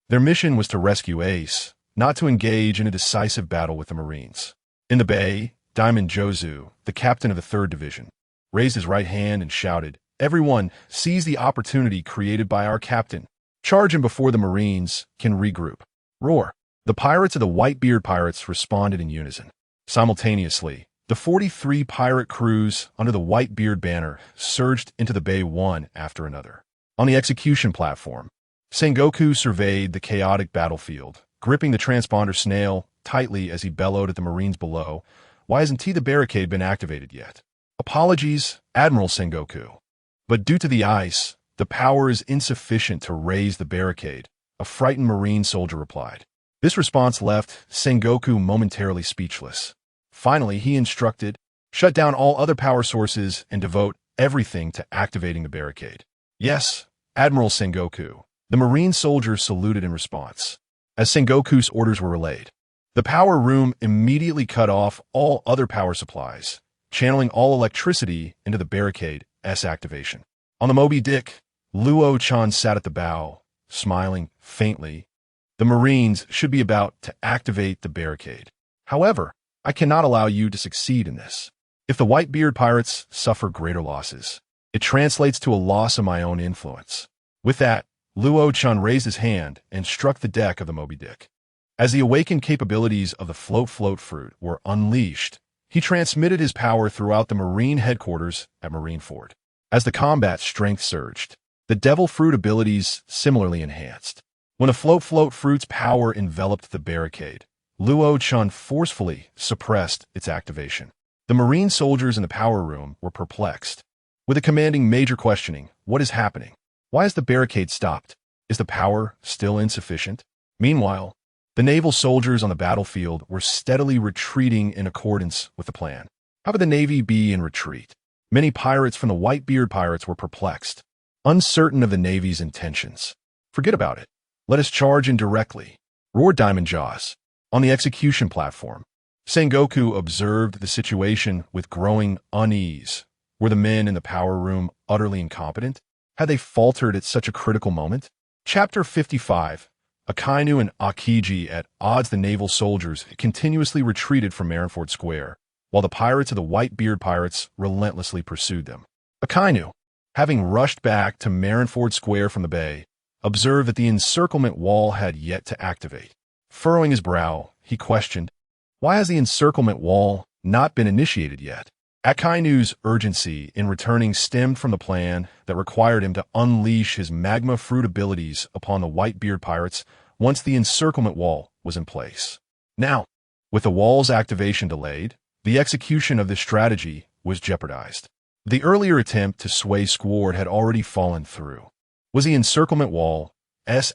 Their mission was to rescue Ace, not to engage in a decisive battle with the Marines. In the bay, Diamond Jozu, the captain of the 3rd Division, raised his right hand and shouted, "Everyone, seize the opportunity created by our captain. Charge him before the Marines can regroup." Roar. The pirates of the Whitebeard pirates responded in unison. Simultaneously, the 43 pirate crews under the Whitebeard banner surged into the bay one after another. On the execution platform, Sengoku surveyed the chaotic battlefield, gripping the transponder snail tightly as he bellowed at the Marines below, "Why hasn't the barricade been activated yet?" "Apologies, Admiral Sengoku. But due to the ice, the power is insufficient to raise the barricade," a frightened Marine soldier replied. This response left Sengoku momentarily speechless. Finally, he instructed, "Shut down all other power sources and devote everything to activating the barricade." "Yes, Admiral Sengoku." The Marine soldiers saluted in response. As Sengoku's orders were relayed, the power room immediately cut off all other power supplies, channeling all electricity into the barricade's activation. On the Moby Dick, Luo Chen sat at the bow, smiling faintly. "The Marines should be about to activate the barricade. However, I cannot allow you to succeed in this. If the Whitebeard pirates suffer greater losses, it translates to a loss of my own influence." With that, Luo Chen raised his hand and struck the deck of the Moby Dick. As the awakened capabilities of the float fruit were unleashed, he transmitted his power throughout the Marine headquarters at Marineford. As the combat strength surged, the devil fruit abilities similarly enhanced. When the float fruit's power enveloped the barricade, Luo Chen forcefully suppressed its activation. The Marine soldiers in the power room were perplexed, with a commanding major questioning, "What is happening? Why is the barricade stopped? Is the power still insufficient?" Meanwhile, the naval soldiers on the battlefield were steadily retreating in accordance with the plan. How could the Navy be in retreat? Many pirates from the Whitebeard pirates were perplexed, uncertain of the Navy's intentions. "Forget about it. Let us charge in directly," roared Diamond Jaws. On the execution platform, Sengoku observed the situation with growing unease. Were the men in the power room utterly incompetent? Had they faltered at such a critical moment? Chapter 55. Akainu and Aokiji at odds. The naval soldiers continuously retreated from Marineford Square, while the pirates of the Whitebeard pirates relentlessly pursued them. Akainu, having rushed back to Marineford Square from the bay, observed that the encirclement wall had yet to activate. Furrowing his brow, he questioned, "Why has the encirclement wall not been initiated yet?" Akainu's urgency in returning stemmed from the plan that required him to unleash his magma fruit abilities upon the Whitebeard pirates once the encirclement wall was in place. Now, with the wall's activation delayed, the execution of this strategy was jeopardized. The earlier attempt to sway Squard had already fallen through. Was the encirclement wall's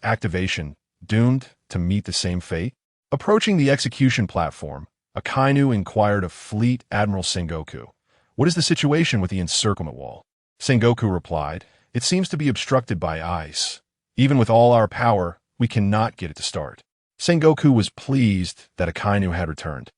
activation doomed to meet the same fate? Approaching the execution platform, Akainu inquired of Fleet Admiral Sengoku, "What is the situation with the encirclement wall?" Sengoku replied, "It seems to be obstructed by ice. Even with all our power, we cannot get it to start." Sengoku was pleased that Akainu had returned.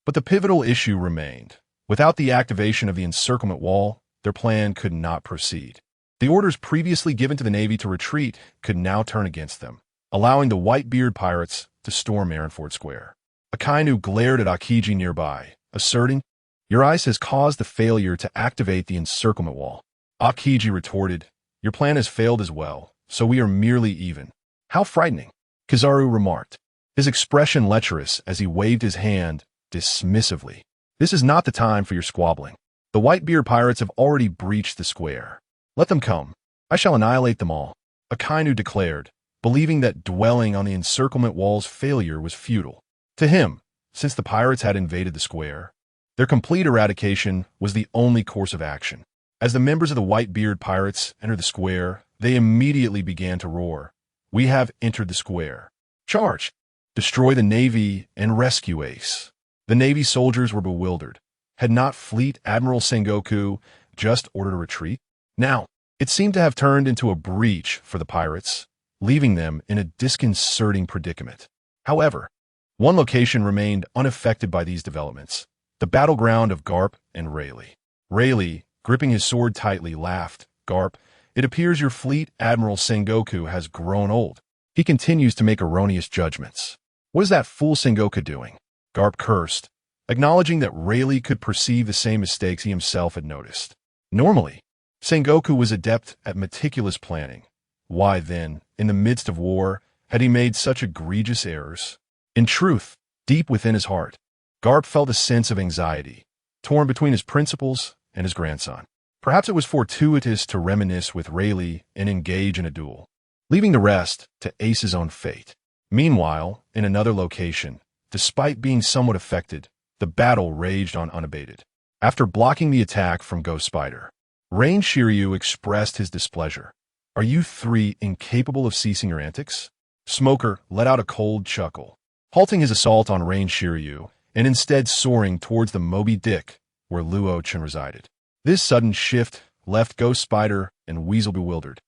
But the pivotal issue remained. Without the activation of the encirclement wall, their plan could not proceed. The orders previously given to the Navy to retreat could now turn against them, allowing the Whitebeard pirates to storm Marineford Square. Akainu glared at Aokiji nearby, asserting, "Your ice has caused the failure to activate the encirclement wall." Aokiji retorted, "Your plan has failed as well, so we are merely even." "How frightening," Kizaru remarked, his expression lecherous as he waved his hand dismissively. "This is not the time for your squabbling. The Whitebeard pirates have already breached the square. Let them come. I shall annihilate them all, Akainu declared, believing that dwelling on the encirclement wall's failure was futile. To him, since the pirates had invaded the square, their complete eradication was the only course of action. As the members of the Whitebeard pirates entered the square, they immediately began to roar. We have entered the square. Charge! Destroy the Navy and rescue Ace. The Navy soldiers were bewildered. Had not Fleet Admiral Sengoku just ordered a retreat? Now, it seemed to have turned into a breach for the pirates, leaving them in a disconcerting predicament. However, one location remained unaffected by these developments, the battleground of Garp and Rayleigh. Rayleigh, gripping his sword tightly, laughed. Garp, it appears your Fleet Admiral Sengoku has grown old. He continues to make erroneous judgments. What is that fool Sengoku doing? Garp cursed, acknowledging that Rayleigh could perceive the same mistakes he himself had noticed. Normally, Sengoku was adept at meticulous planning. Why then, in the midst of war, had he made such egregious errors? In truth, deep within his heart, Garp felt a sense of anxiety, torn between his principles and his grandson. Perhaps it was fortuitous to reminisce with Rayleigh and engage in a duel, leaving the rest to Ace's own fate. Meanwhile, in another location, despite being somewhat affected, the battle raged on unabated. After blocking the attack from Ghost Spider, Rain Shiryu expressed his displeasure. Are you three incapable of ceasing your antics? Smoker let out a cold chuckle, halting his assault on Rain Shiryu and instead soaring towards the Moby Dick where Luo Chen resided. This sudden shift left Ghost Spider and Weasel bewildered.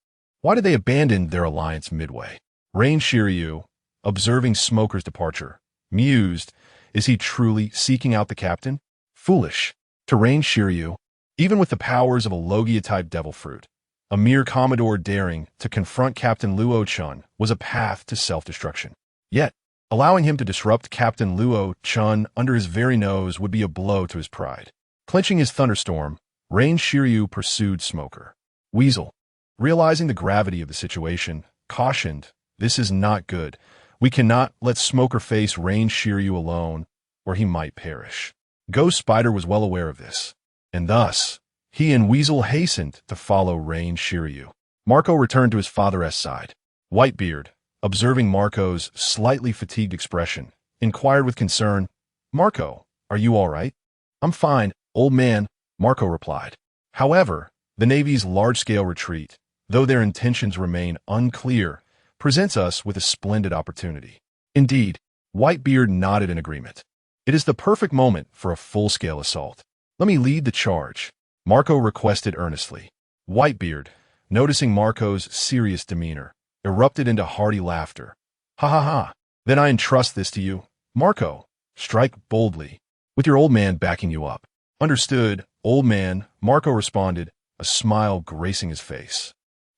Why did they abandon their alliance midway? Rain Shiryu, observing Smoker's departure, mused, is he truly seeking out the captain? Foolish. To Rain Shiryu, even with the powers of a Logia-type devil fruit, a mere Commodore daring to confront Captain Luo Chen was a path to self-destruction. Yet, allowing him to disrupt Captain Luo Chen under his very nose would be a blow to his pride. Clenching his thunderstorm, Rain Shiryu pursued Smoker. Weasel, realizing the gravity of the situation, cautioned, this is not good. We cannot let Smoker face Rain Shiryu alone, or he might perish. Ghost Spider was well aware of this, and thus, he and Weasel hastened to follow Rain Shiryu. Marco returned to his father's side. Whitebeard, observing Marco's slightly fatigued expression, inquired with concern, Marco, are you all right? I'm fine, old man, Marco replied. However, the Navy's large-scale retreat, though their intentions remain unclear, presents us with a splendid opportunity. Indeed, Whitebeard nodded in agreement. It is the perfect moment for a full-scale assault. Let me lead the charge, Marco requested earnestly. Whitebeard, noticing Marco's serious demeanor, erupted into hearty laughter. Ha ha ha, then I entrust this to you. Marco, strike boldly, with your old man backing you up. Understood, old man, Marco responded, a smile gracing his face.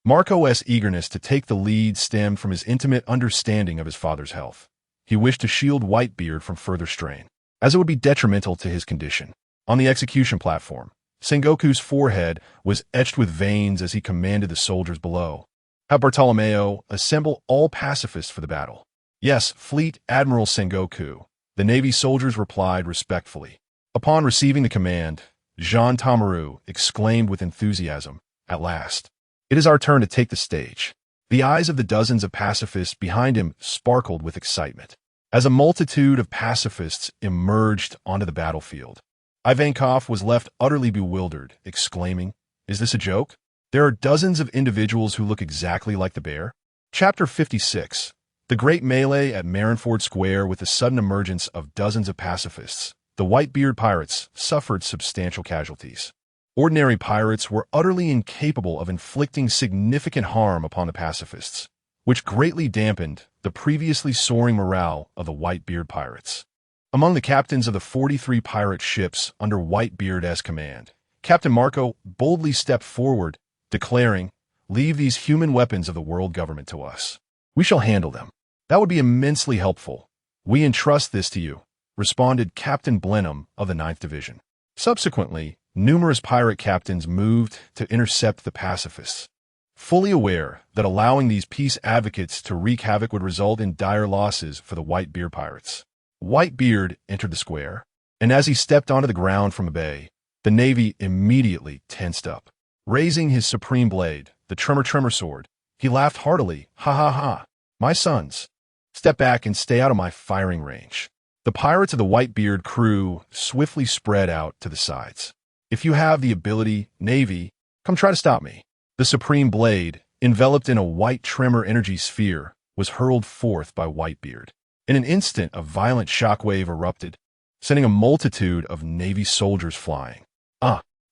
Marco's eagerness to take the lead stemmed from his intimate understanding of his father's health. He wished to shield Whitebeard from further strain, as it would be detrimental to his condition. On the execution platform, Sengoku's forehead was etched with veins as he commanded the soldiers below. Have Bartolomeo assemble all pacifists for the battle. Yes, Fleet Admiral Sengoku, the Navy soldiers replied respectfully. Upon receiving the command, Jean Tamaru exclaimed with enthusiasm, at last. It is our turn to take the stage. The eyes of the dozens of pacifists behind him sparkled with excitement, as a multitude of pacifists emerged onto the battlefield. Ivankov was left utterly bewildered, exclaiming, is this a joke? There are dozens of individuals who look exactly like the bear? Chapter 56. The Great Melee at Marineford Square. With the sudden emergence of dozens of pacifists, the Whitebeard pirates suffered substantial casualties. Ordinary pirates were utterly incapable of inflicting significant harm upon the pacifists, which greatly dampened the previously soaring morale of the Whitebeard pirates. Among the captains of the 43 pirate ships under Whitebeard's command, Captain Marco boldly stepped forward, declaring, leave these human weapons of the world government to us. We shall handle them. That would be immensely helpful. We entrust this to you, responded Captain Blenheim of the 9th Division. Subsequently, numerous pirate captains moved to intercept the pacifists, fully aware that allowing these peace advocates to wreak havoc would result in dire losses for the Whitebeard pirates. Whitebeard entered the square, and as he stepped onto the ground from a bay, The Navy immediately tensed up. Raising his supreme blade, the Tremor sword, he laughed heartily. Ha ha ha. My sons, step back and stay out of my firing range. The pirates of the Whitebeard crew swiftly spread out to the sides. If you have the ability, Navy, come try to stop me. The supreme blade, enveloped in a white tremor energy sphere, was hurled forth by Whitebeard. In an instant, a violent shockwave erupted, sending a multitude of Navy soldiers flying.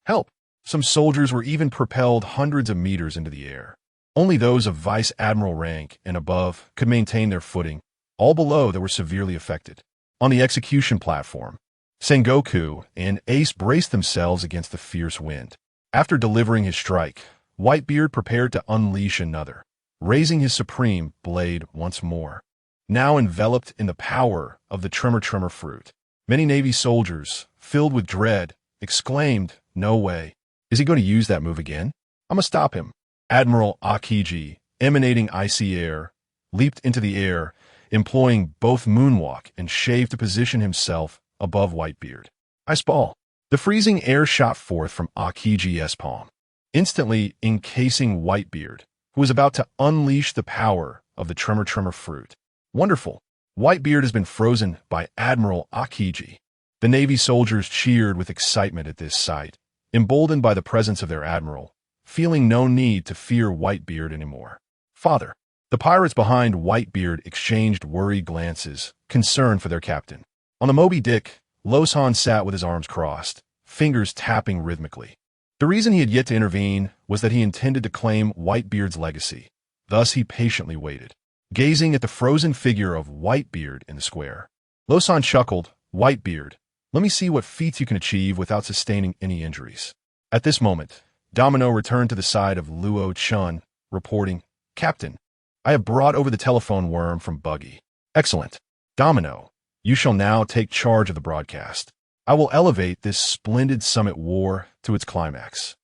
Help! Some soldiers were even propelled hundreds of meters into the air. Only those of Vice Admiral rank and above could maintain their footing. All below that were severely affected. On the execution platform, Sengoku and Ace braced themselves against the fierce wind. After delivering his strike, Whitebeard prepared to unleash another, raising his supreme blade once more. Now enveloped in the power of the Tremor fruit, many Navy soldiers, filled with dread, exclaimed, "No way. Is he going to use that move again? I'm gonna stop him." Admiral Aokiji, emanating icy air, leaped into the air, employing both moonwalk and shave to position himself above Whitebeard. Ice ball. The freezing air shot forth from Aokiji's palm, instantly encasing Whitebeard, who was about to unleash the power of the Tremor fruit. Wonderful. Whitebeard has been frozen by Admiral Aokiji. The Navy soldiers cheered with excitement at this sight, emboldened by the presence of their admiral, feeling no need to fear Whitebeard anymore. Father. The pirates behind Whitebeard exchanged worried glances, concerned for their captain. On the Moby Dick, Luo Chen sat with his arms crossed, fingers tapping rhythmically. The reason he had yet to intervene was that he intended to claim Whitebeard's legacy. Thus he patiently waited, gazing at the frozen figure of Whitebeard in the square. Luo Chen chuckled. "Whitebeard, let me see what feats you can achieve without sustaining any injuries." At this moment, Domino returned to the side of Luo Chen, reporting, "Captain, I have brought over the telephone worm from Buggy." "Excellent. Domino, you shall now take charge of the broadcast. I will elevate this splendid summit war to its climax."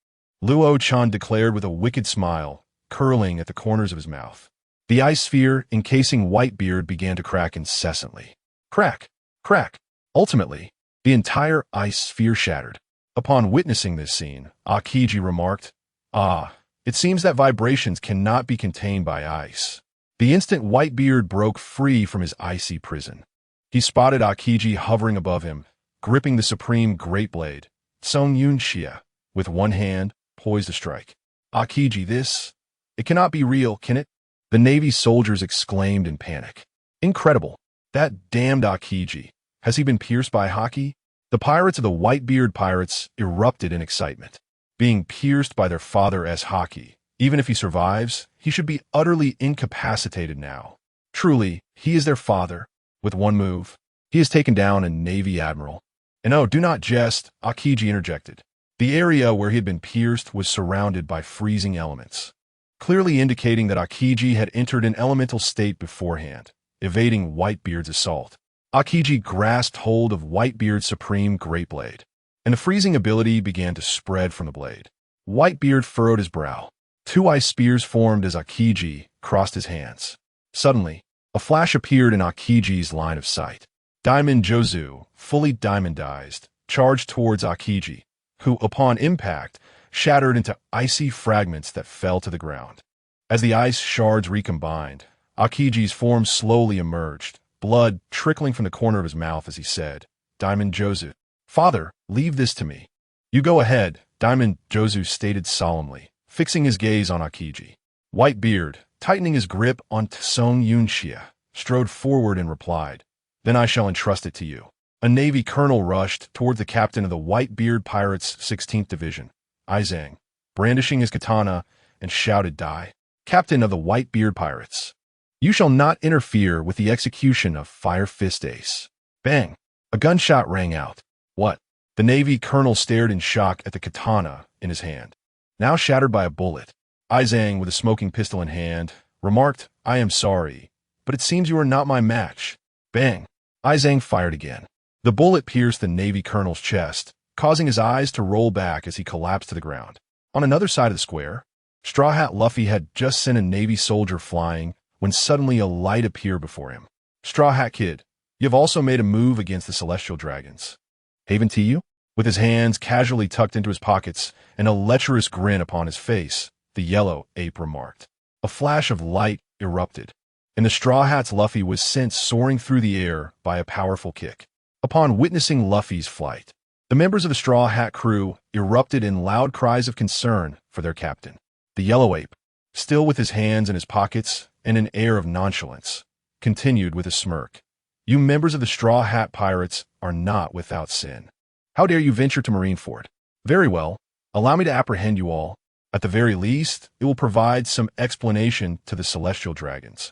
Luo Chen declared with a wicked smile, curling at the corners of his mouth. The ice sphere encasing Whitebeard began to crack incessantly. Crack, crack. Ultimately, the entire ice sphere shattered. Upon witnessing this scene, Aokiji remarked, "It seems that vibrations cannot be contained by ice." The instant Whitebeard broke free from his icy prison, he spotted Aokiji hovering above him, gripping the supreme great blade, Song Yun Xia, with one hand poised to strike. "Aokiji, it cannot be real, can it?" The Navy soldiers exclaimed in panic. "Incredible. That damned Aokiji. Has he been pierced by Haki?" The pirates of the Whitebeard pirates erupted in excitement. Being pierced by their father's Haki, even if he survives, he should be utterly incapacitated now. Truly, he is their father. With one move, he has taken down a Navy admiral. And oh, do not jest, Aokiji interjected. The area where he had been pierced was surrounded by freezing elements, clearly indicating that Aokiji had entered an elemental state beforehand, evading Whitebeard's assault. Aokiji grasped hold of Whitebeard's supreme great blade, and the freezing ability began to spread from the blade. Whitebeard furrowed his brow. Two ice spears formed as Aokiji crossed his hands. Suddenly, a flash appeared in Aokiji's line of sight. Diamond Jozu, fully diamondized, charged towards Aokiji, who, upon impact, shattered into icy fragments that fell to the ground. As the ice shards recombined, Aokiji's form slowly emerged, blood trickling from the corner of his mouth as he said, "Diamond Jozu, father, leave this to me." "You go ahead," Diamond Jozu stated solemnly, fixing his gaze on Aokiji. Whitebeard, tightening his grip on Song Yun Xia, strode forward and replied, "Then I shall entrust it to you." A Navy colonel rushed toward the captain of the Whitebeard Pirates' 16th Division, Izang, brandishing his katana, and shouted, "Captain of the Whitebeard Pirates, you shall not interfere with the execution of Fire Fist Ace." Bang! A gunshot rang out. What? The Navy colonel stared in shock at the katana in his hand, now shattered by a bullet. Izang, with a smoking pistol in hand, remarked, "I am sorry, but it seems you are not my match." Bang! Izang fired again. The bullet pierced the Navy colonel's chest, causing his eyes to roll back as he collapsed to the ground. On another side of the square, Straw Hat Luffy had just sent a Navy soldier flying when suddenly a light appeared before him. "Straw Hat Kid, you have also made a move against the Celestial Dragons. Haven to you?" With his hands casually tucked into his pockets and a lecherous grin upon his face, the yellow ape remarked. A flash of light erupted, and the Straw Hat's Luffy was sent soaring through the air by a powerful kick. Upon witnessing Luffy's flight, the members of the Straw Hat crew erupted in loud cries of concern for their captain. The yellow ape, still with his hands in his pockets and an air of nonchalance, continued with a smirk. You members of the Straw Hat Pirates are not without sin. How dare you venture to Marineford? Very well, allow me to apprehend you all. At the very least, it will provide some explanation to the celestial dragons.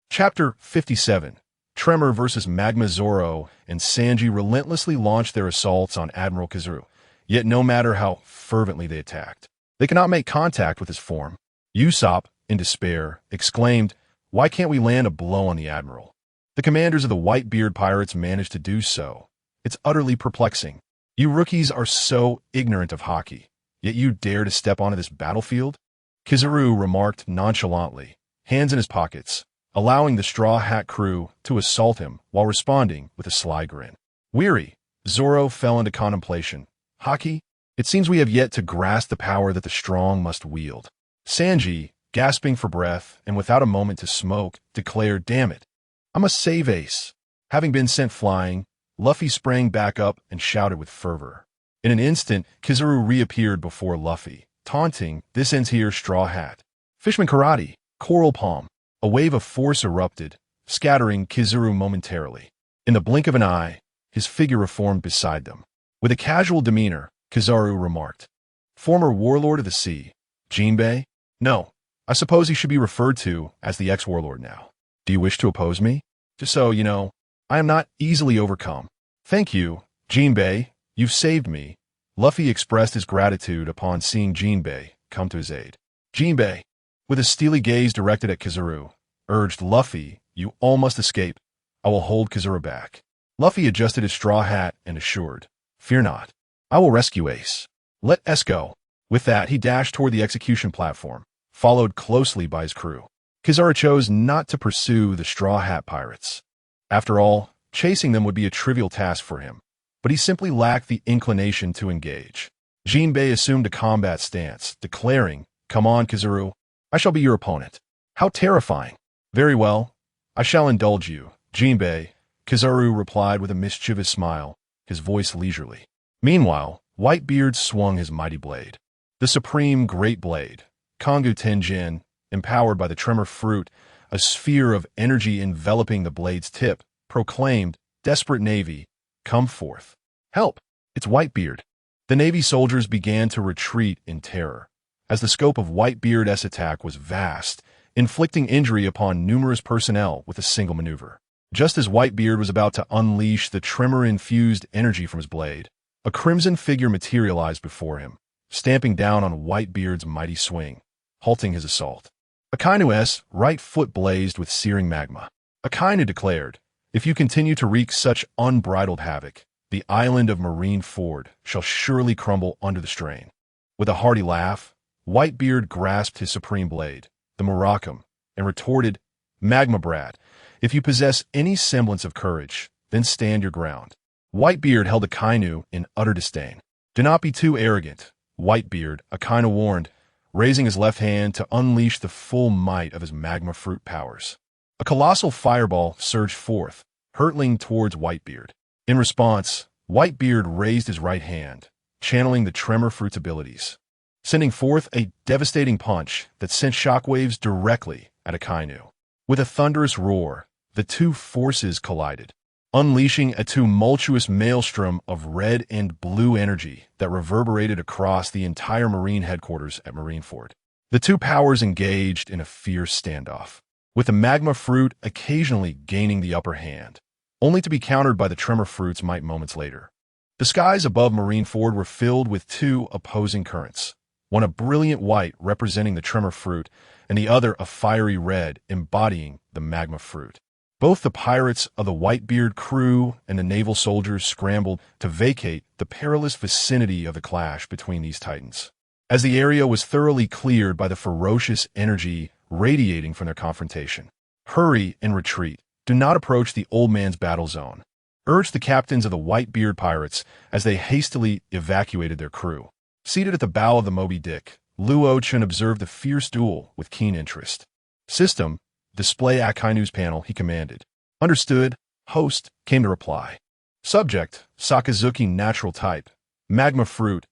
Chapter 57. Tremor vs. Magma. Zoro and Sanji relentlessly launched their assaults on Admiral Kizaru, yet no matter how fervently they attacked, they cannot make contact with his form. Usopp, in despair, exclaimed, "Why can't we land a blow on the Admiral?" The commanders of the Whitebeard pirates managed to do so. It's utterly perplexing. You rookies are so ignorant of hockey, yet you dare to step onto this battlefield? Kizaru remarked nonchalantly, hands in his pockets, allowing the Straw Hat crew to assault him while responding with a sly grin. Weary, Zoro fell into contemplation. Hockey? It seems we have yet to grasp the power that the strong must wield. Sanji, gasping for breath and without a moment to smoke, declared, "Damn it, I must save Ace." Having been sent flying, Luffy sprang back up and shouted with fervor. In an instant, Kizaru reappeared before Luffy, taunting, "This ends here, Straw Hat." Fishman karate, coral palm. A wave of force erupted, scattering Kizaru momentarily. In the blink of an eye, his figure reformed beside them. With a casual demeanor, Kizaru remarked, "Former warlord of the sea, Jinbei? No, I suppose he should be referred to as the ex-warlord now. Do you wish to oppose me? Just so you know, I am not easily overcome." "Thank you, Jinbei, you've saved me." Luffy expressed his gratitude upon seeing Jinbei come to his aid. "Jinbei," with a steely gaze directed at Kizaru, urged Luffy, "You all must escape. I will hold Kizaru back." Luffy adjusted his straw hat and assured, "Fear not. I will rescue Ace. Let S go." With that, he dashed toward the execution platform, followed closely by his crew. Kizaru chose not to pursue the Straw Hat Pirates. After all, chasing them would be a trivial task for him, but he simply lacked the inclination to engage. Jinbei assumed a combat stance, declaring, "Come on, Kizaru. I shall be your opponent." "How terrifying." "Very well. I shall indulge you, Jinbei," Kizaru replied with a mischievous smile, his voice leisurely. Meanwhile, Whitebeard swung his mighty blade. The supreme great blade, Kongu Tenjin, empowered by the tremor fruit, a sphere of energy enveloping the blade's tip, proclaimed, "Desperate Navy, come forth. Help! It's Whitebeard." The Navy soldiers began to retreat in terror, as the scope of Whitebeard's attack was vast, inflicting injury upon numerous personnel with a single maneuver. Just as Whitebeard was about to unleash the tremor-infused energy from his blade, a crimson figure materialized before him, stamping down on Whitebeard's mighty swing, halting his assault. Akainu's right foot blazed with searing magma. Akainu declared, "If you continue to wreak such unbridled havoc, the island of Marineford shall surely crumble under the strain." With a hearty laugh, Whitebeard grasped his supreme blade, the Murakam, and retorted, "Magma brat, if you possess any semblance of courage, then stand your ground." Whitebeard held Akainu in utter disdain. "Do not be too arrogant, Whitebeard," Akainu warned, raising his left hand to unleash the full might of his magma fruit powers. A colossal fireball surged forth, hurtling towards Whitebeard. In response, Whitebeard raised his right hand, channeling the tremor fruit's abilities, sending forth a devastating punch that sent shockwaves directly at Akainu. With a thunderous roar, the two forces collided, unleashing a tumultuous maelstrom of red and blue energy that reverberated across the entire Marine headquarters at Marineford. The two powers engaged in a fierce standoff, with the magma fruit occasionally gaining the upper hand, only to be countered by the tremor fruit's might moments later. The skies above Marineford were filled with two opposing currents, one a brilliant white representing the tremor fruit, and the other a fiery red embodying the magma fruit. Both the pirates of the Whitebeard crew and the naval soldiers scrambled to vacate the perilous vicinity of the clash between these titans, as the area was thoroughly cleared by the ferocious energy radiating from their confrontation. "Hurry and retreat. Do not approach the old man's battle zone." urged the captains of the Whitebeard pirates as they hastily evacuated their crew. Seated at the bow of the Moby Dick, Luo Chen observed the fierce duel with keen interest. System, display Akainu's panel, he commanded. Understood, host, came the reply. Subject, Sakazuki natural type, magma fruit,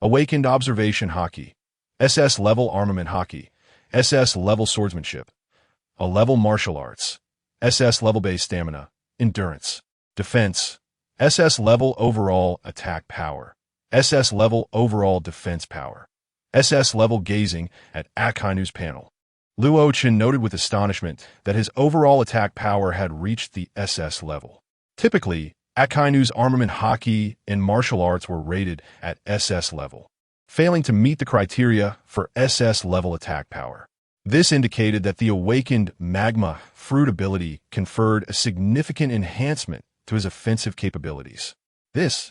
awakened observation hockey, SS level armament hockey, SS level swordsmanship, a level martial arts, SS level base stamina, endurance, defense, SS level overall attack power, SS level overall defense power, SS level gazing at Akainu's panel. Luo Chen noted with astonishment that his overall attack power had reached the SS level. Typically, Akainu's armament hockey and martial arts were rated at SS level, failing to meet the criteria for SS level attack power. This indicated that the awakened magma fruit ability conferred a significant enhancement to his offensive capabilities. This,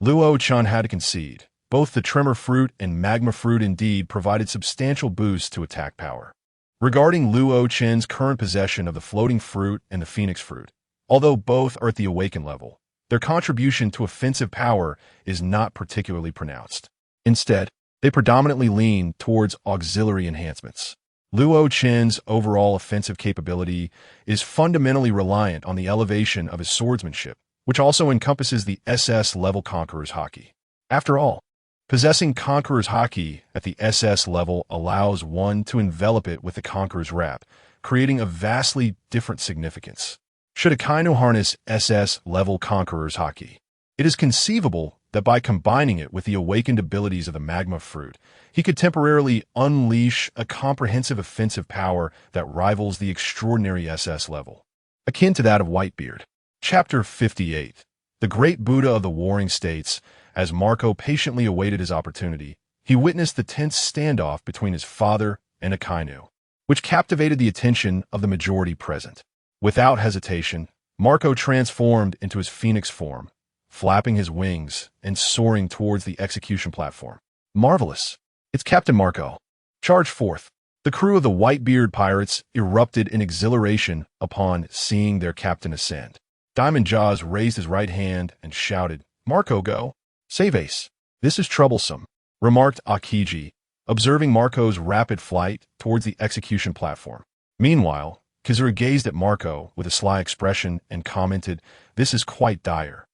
Luo Chen had to concede. Both the tremor fruit and magma fruit indeed provided substantial boosts to attack power. Regarding Luo Chen's current possession of the floating fruit and the phoenix fruit, although both are at the awakened level, their contribution to offensive power is not particularly pronounced. Instead, they predominantly lean towards auxiliary enhancements. Luo Chen's overall offensive capability is fundamentally reliant on the elevation of his swordsmanship, which also encompasses the SS level Conqueror's Haki. After all, possessing Conqueror's Haki at the SS level allows one to envelop it with the Conqueror's wrap, creating a vastly different significance. Should Akainu harness SS level Conqueror's Haki, it is conceivable that by combining it with the awakened abilities of the magma fruit, he could temporarily unleash a comprehensive offensive power that rivals the extraordinary SS level, akin to that of Whitebeard. Chapter 58. The Great Buddha of the Warring States. As Marco patiently awaited his opportunity, he witnessed the tense standoff between his father and Akainu, which captivated the attention of the majority present. Without hesitation, Marco transformed into his phoenix form, flapping his wings and soaring towards the execution platform. Marvelous! It's Captain Marco. Charge forth! The crew of the Whitebeard pirates erupted in exhilaration upon seeing their captain ascend. Diamond Jaws raised his right hand and shouted, "Marco, go! Save Ace! This is troublesome," remarked Aokiji, observing Marco's rapid flight towards the execution platform. Meanwhile, Kizura gazed at Marco with a sly expression and commented, "This is quite dire."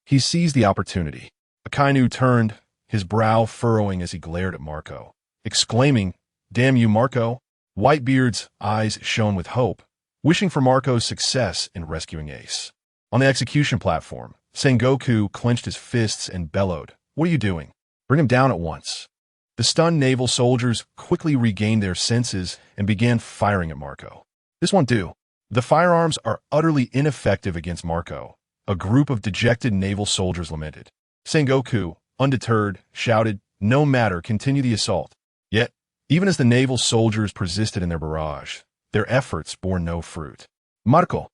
He seized the opportunity. Akainu turned, his brow furrowing as he glared at Marco, exclaiming, "Damn you, Marco!" Whitebeard's eyes shone with hope, wishing for Marco's success in rescuing Ace. On the execution platform, Sengoku clenched his fists and bellowed, "What are you doing? Bring him down at once." The stunned naval soldiers quickly regained their senses and began firing at Marco. "This won't do. The firearms are utterly ineffective against Marco," a group of dejected naval soldiers lamented. Sengoku, undeterred, shouted, "No matter, continue the assault." Yet, even as the naval soldiers persisted in their barrage, their efforts bore no fruit. "Marco,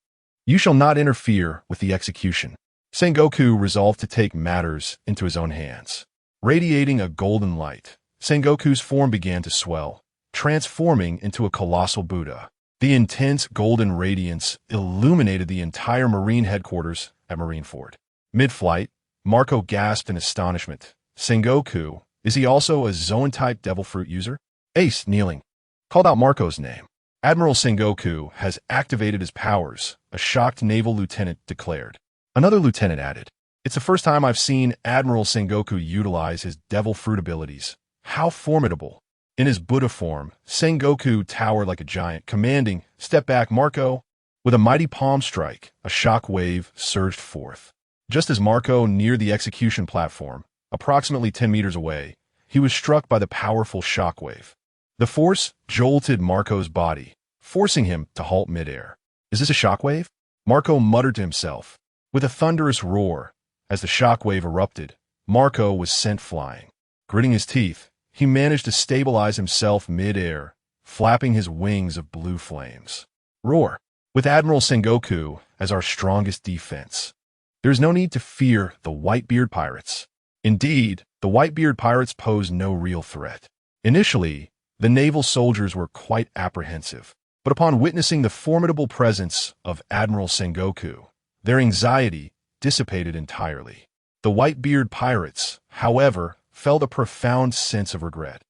you shall not interfere with the execution." Sengoku resolved to take matters into his own hands. Radiating a golden light, Sengoku's form began to swell, transforming into a colossal Buddha. The intense golden radiance illuminated the entire Marine headquarters at Marineford. Mid-flight, Marco gasped in astonishment. "Sengoku, is he also a Zoan-type devil fruit user?" Ace, kneeling, called out Marco's name. "Admiral Sengoku has activated his powers," a shocked naval lieutenant declared. Another lieutenant added, "It's the first time I've seen Admiral Sengoku utilize his devil fruit abilities. How formidable!" In his Buddha form, Sengoku towered like a giant, commanding, "Step back, Marco." With a mighty palm strike, a shock wave surged forth. Just as Marco neared the execution platform, approximately 10 meters away, he was struck by the powerful shock wave. The force jolted Marco's body, forcing him to halt midair. "Is this a shock wave?" Marco muttered to himself. With a thunderous roar, as the shock wave erupted, Marco was sent flying. Gritting his teeth, he managed to stabilize himself mid-air, flapping his wings of blue flames. Roar! With Admiral Sengoku as our strongest defense, there is no need to fear the Whitebeard pirates. Indeed, the Whitebeard pirates pose no real threat. Initially, the naval soldiers were quite apprehensive, but upon witnessing the formidable presence of Admiral Sengoku, their anxiety dissipated entirely. The Whitebeard pirates, however, felt a profound sense of regret,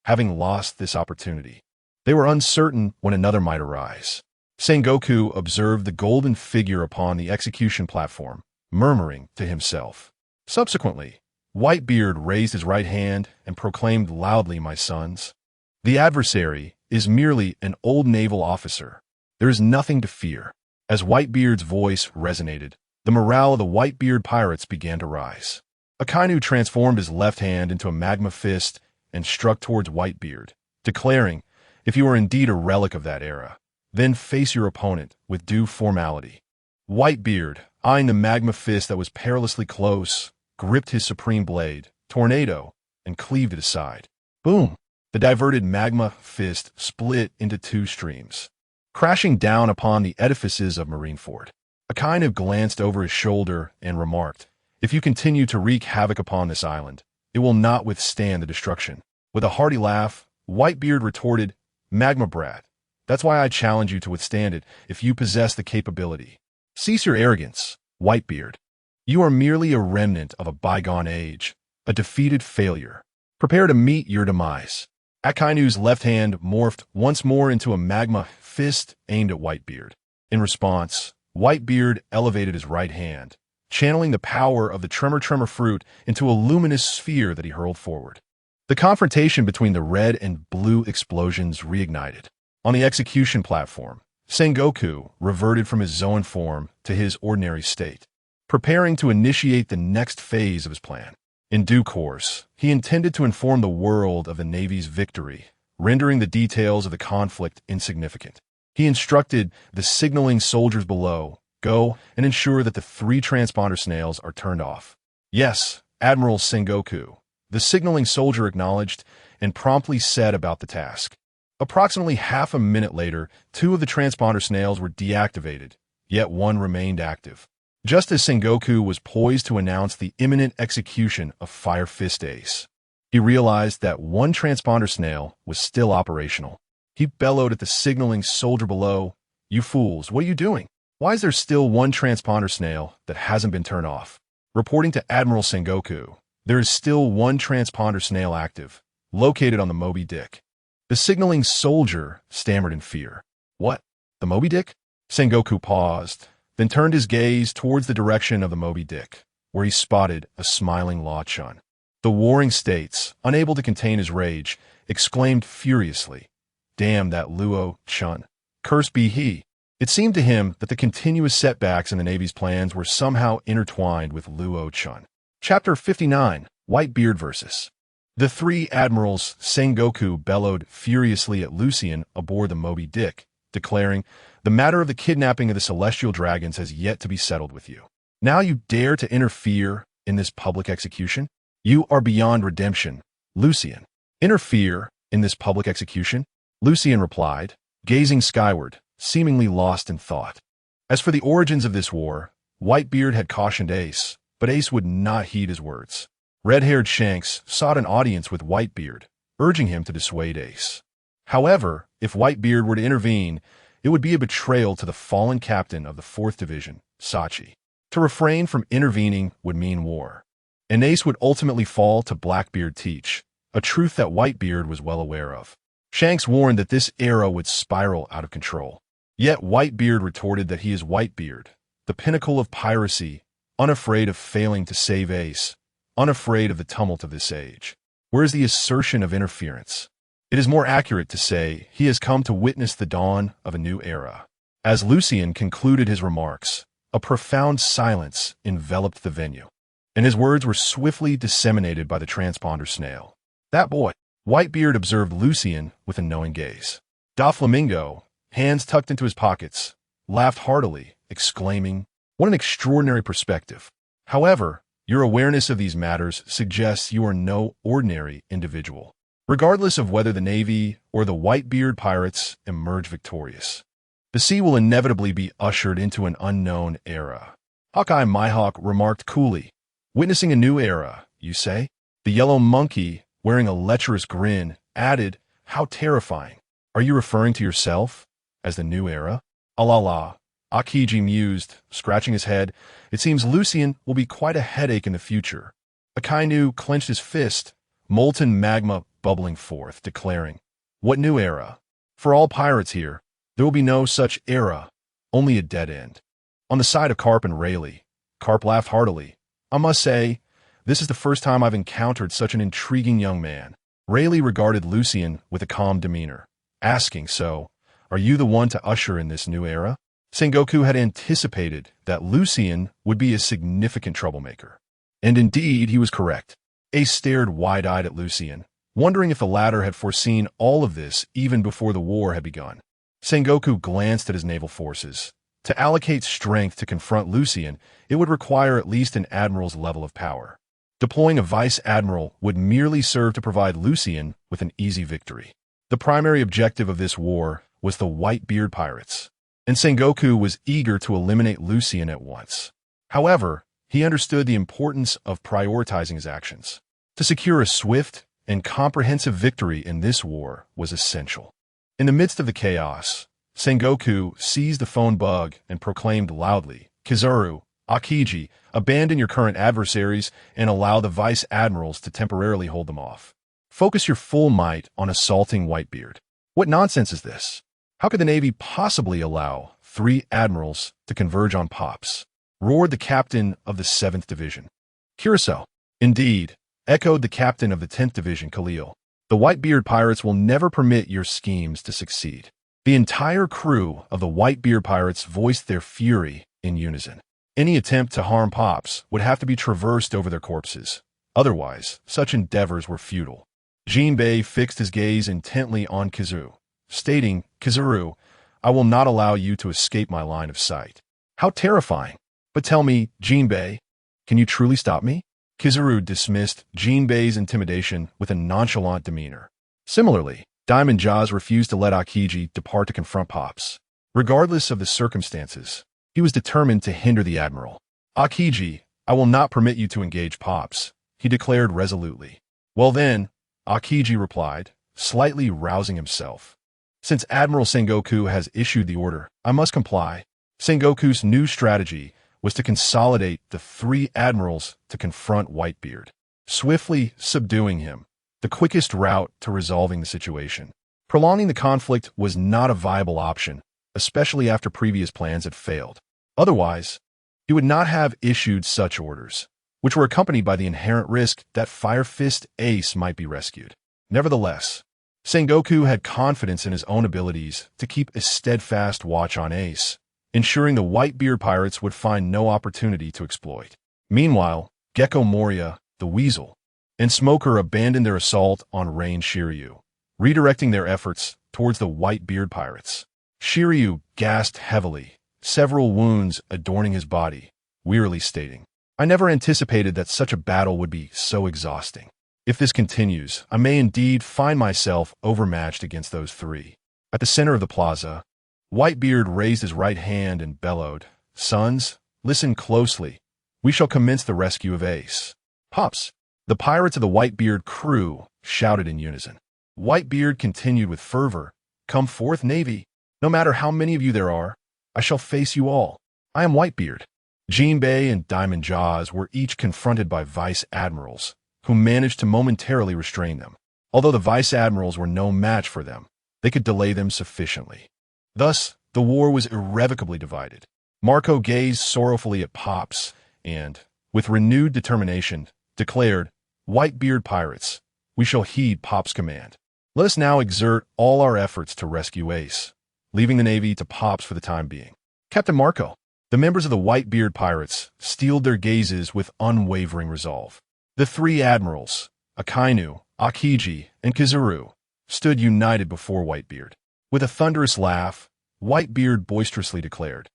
having lost this opportunity. They were uncertain when another might arise. Sengoku observed the golden figure upon the execution platform, murmuring to himself. Subsequently, Whitebeard raised his right hand and proclaimed loudly, "My sons, the adversary is merely an old naval officer. There is nothing to fear." As Whitebeard's voice resonated, the morale of the Whitebeard pirates began to rise. Akainu transformed his left hand into a magma fist and struck towards Whitebeard, declaring, "If you are indeed a relic of that era, then face your opponent with due formality." Whitebeard, eyeing the magma fist that was perilously close, gripped his supreme blade, Tornado, and cleaved it aside. Boom! The diverted magma fist split into two streams, crashing down upon the edifices of Marineford. Akainu glanced over his shoulder and remarked, "If you continue to wreak havoc upon this island, it will not withstand the destruction." With a hearty laugh, Whitebeard retorted, "Magma brat, that's why I challenge you to withstand it if you possess the capability. Cease your arrogance, Whitebeard. You are merely a remnant of a bygone age, a defeated failure. Prepare to meet your demise." Akainu's left hand morphed once more into a magma fist aimed at Whitebeard. In response, Whitebeard elevated his right hand, channeling the power of the Tremor fruit into a luminous sphere that he hurled forward. The confrontation between the red and blue explosions reignited. On the execution platform, Sengoku reverted from his Zoan form to his ordinary state, preparing to initiate the next phase of his plan. In due course, he intended to inform the world of the Navy's victory, rendering the details of the conflict insignificant. He instructed the signaling soldiers below, "Go and ensure that the 3 transponder snails are turned off." "Yes, Admiral Sengoku," the signaling soldier acknowledged and promptly set about the task. Approximately half a minute later, 2 of the transponder snails were deactivated, yet 1 remained active. Just as Sengoku was poised to announce the imminent execution of Fire Fist Ace, he realized that 1 transponder snail was still operational. He bellowed at the signaling soldier below, "You fools, what are you doing? Why is there still 1 transponder snail that hasn't been turned off?" Reporting to Admiral Sengoku, "There is still 1 transponder snail active, located on the Moby Dick." The signaling soldier stammered in fear. "What? The Moby Dick?" Sengoku paused, then turned his gaze towards the direction of the Moby Dick, where he spotted a smiling Luo Chen. The warring states, unable to contain his rage, exclaimed furiously, "Damn that Luo Chen! Cursed be he!" It seemed to him that the continuous setbacks in the Navy's plans were somehow intertwined with Luo Chen. Chapter 59, Whitebeard vs. The 3 admirals. Sengoku bellowed furiously at Lucian aboard the Moby Dick, declaring, "The matter of the kidnapping of the celestial dragons has yet to be settled with you. Now you dare to interfere in this public execution? You are beyond redemption, Lucian." "Interfere in this public execution?" Lucian replied, gazing skyward, seemingly lost in thought. As for the origins of this war, Whitebeard had cautioned Ace, but Ace would not heed his words. Red-haired Shanks sought an audience with Whitebeard, urging him to dissuade Ace. However, if Whitebeard were to intervene, it would be a betrayal to the fallen captain of the 4th Division, Sachi. To refrain from intervening would mean war. And Ace would ultimately fall to Blackbeard Teach, a truth that Whitebeard was well aware of. Shanks warned that this era would spiral out of control. Yet Whitebeard retorted that he is Whitebeard, the pinnacle of piracy, unafraid of failing to save Ace, unafraid of the tumult of this age. Where is the assertion of interference? It is more accurate to say he has come to witness the dawn of a new era. As Lucian concluded his remarks, a profound silence enveloped the venue, and his words were swiftly disseminated by the transponder snail. "That boy," Whitebeard observed Lucian with a knowing gaze. Doflamingo, hands tucked into his pockets, laughed heartily, exclaiming, "What an extraordinary perspective. However, your awareness of these matters suggests you are no ordinary individual. Regardless of whether the Navy or the Whitebeard pirates emerge victorious, the sea will inevitably be ushered into an unknown era." Hawkeye Mihawk remarked coolly, "Witnessing a new era, you say?" The yellow monkey, wearing a lecherous grin, added, "How terrifying. Are you referring to yourself as the new era?" "Alala, Aokiji mused, scratching his head. It seems Lucien will be quite a headache in the future. Akainu clenched his fist, molten magma bubbling forth, declaring, "What new era? For all pirates here, there will be no such era, only a dead end." On the side of Carp and Rayleigh, Carp laughed heartily. "I must say, this is the first time I've encountered such an intriguing young man." Rayleigh regarded Lucien with a calm demeanor, asking, "So, are you the one to usher in this new era?" Sengoku had anticipated that Lucien would be a significant troublemaker. And indeed, he was correct. Ace stared wide-eyed at Lucien, wondering if the latter had foreseen all of this even before the war had begun. Sengoku glanced at his naval forces. To allocate strength to confront Lucien, it would require at least an admiral's level of power. Deploying a vice admiral would merely serve to provide Lucien with an easy victory. The primary objective of this war was the Whitebeard pirates, and Sengoku was eager to eliminate Lucien at once. However, he understood the importance of prioritizing his actions. To secure a swift and comprehensive victory in this war was essential. In the midst of the chaos, Sengoku seized the phone bug and proclaimed loudly, "Kizaru, Aokiji, abandon your current adversaries and allow the vice admirals to temporarily hold them off. Focus your full might on assaulting Whitebeard." What nonsense is this? How could the Navy possibly allow 3 admirals to converge on Pops? Roared the captain of the 7th Division. "Curacao." "Indeed," echoed the captain of the 10th Division, Khalil. "The Whitebeard pirates will never permit your schemes to succeed." The entire crew of the Whitebeard pirates voiced their fury in unison. Any attempt to harm Pops would have to be traversed over their corpses. Otherwise, such endeavors were futile. Jinbei fixed his gaze intently on Kizaru, stating, "Kizaru, I will not allow you to escape my line of sight." How terrifying! But tell me, Jinbei, can you truly stop me? Kizaru dismissed Jinbei's intimidation with a nonchalant demeanor. Similarly, Diamond Jaws refused to let Aokiji depart to confront Pops. Regardless of the circumstances, he was determined to hinder the admiral. "Aokiji, I will not permit you to engage Pops," he declared resolutely. "Well then," Aokiji replied, slightly rousing himself. "Since Admiral Sengoku has issued the order, I must comply." Sengoku's new strategy was to consolidate the 3 admirals to confront Whitebeard, swiftly subduing him, the quickest route to resolving the situation. Prolonging the conflict was not a viable option, especially after previous plans had failed. Otherwise, he would not have issued such orders, which were accompanied by the inherent risk that Fire Fist Ace might be rescued. Nevertheless, Sengoku had confidence in his own abilities to keep a steadfast watch on Ace, ensuring the Whitebeard pirates would find no opportunity to exploit. Meanwhile, Gecko Moria, the Weasel, and Smoker abandoned their assault on Rain Shiryu, redirecting their efforts towards the Whitebeard pirates. Shiryu gasped heavily, several wounds adorning his body, wearily stating, "I never anticipated that such a battle would be so exhausting. If this continues, I may indeed find myself overmatched against those 3. At the center of the plaza, Whitebeard raised his right hand and bellowed, "Sons, listen closely. We shall commence the rescue of Ace." "Pops!" The pirates of the Whitebeard crew shouted in unison. Whitebeard continued with fervor, "Come forth, Navy. No matter how many of you there are, I shall face you all. I am Whitebeard." Jinbei and Diamond Jaws were each confronted by vice admirals, who managed to momentarily restrain them. Although the vice admirals were no match for them, they could delay them sufficiently. Thus, the war was irrevocably divided. Marco gazed sorrowfully at Pops and, with renewed determination, declared, "Whitebeard pirates, we shall heed Pop's command. Let us now exert all our efforts to rescue Ace," leaving the Navy to Pops for the time being. "Captain Marco." The members of the Whitebeard pirates steeled their gazes with unwavering resolve. The 3 admirals, Akainu, Aokiji, and Kizaru, stood united before Whitebeard. With a thunderous laugh, Whitebeard boisterously declared,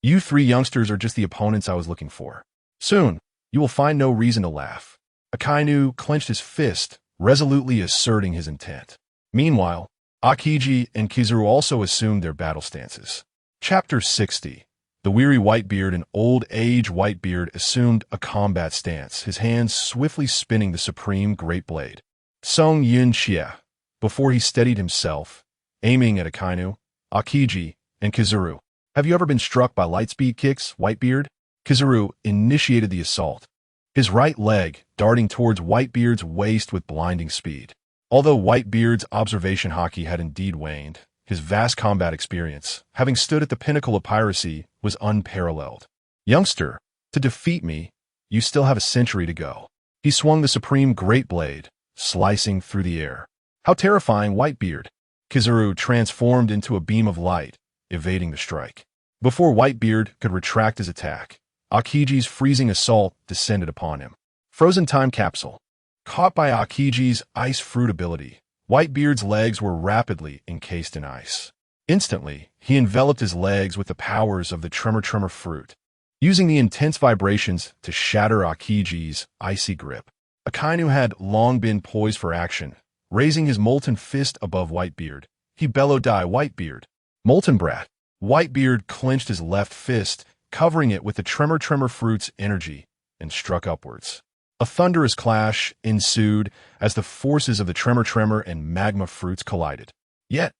"You 3 youngsters are just the opponents I was looking for. Soon, you will find no reason to laugh." Akainu clenched his fist, resolutely asserting his intent. Meanwhile, Aokiji and Kizaru also assumed their battle stances. Chapter 60. The weary Whitebeard and old age Whitebeard assumed a combat stance, his hands swiftly spinning the supreme great blade. Song Yin Xie, before he steadied himself, aiming at Akainu, Aokiji, and Kizaru. Have you ever been struck by lightspeed kicks, Whitebeard? Kizaru initiated the assault, his right leg darting towards Whitebeard's waist with blinding speed. Although Whitebeard's observation haki had indeed waned, his vast combat experience, having stood at the pinnacle of piracy, was unparalleled. Youngster, to defeat me, you still have a century to go. He swung the supreme great blade, slicing through the air. How terrifying, Whitebeard! Kizaru transformed into a beam of light, evading the strike. Before Whitebeard could retract his attack, Aokiji's freezing assault descended upon him. Frozen time capsule. Caught by Aokiji's ice fruit ability, Whitebeard's legs were rapidly encased in ice. Instantly, he enveloped his legs with the powers of the tremor fruit, using the intense vibrations to shatter Aokiji's icy grip. Akainu had long been poised for action. Raising his molten fist above Whitebeard, he bellowed, "Die, Whitebeard! Molten brat!" Whitebeard clenched his left fist, covering it with the tremor fruit's energy, and struck upwards. A thunderous clash ensued as the forces of the tremor and magma fruits collided. Yet,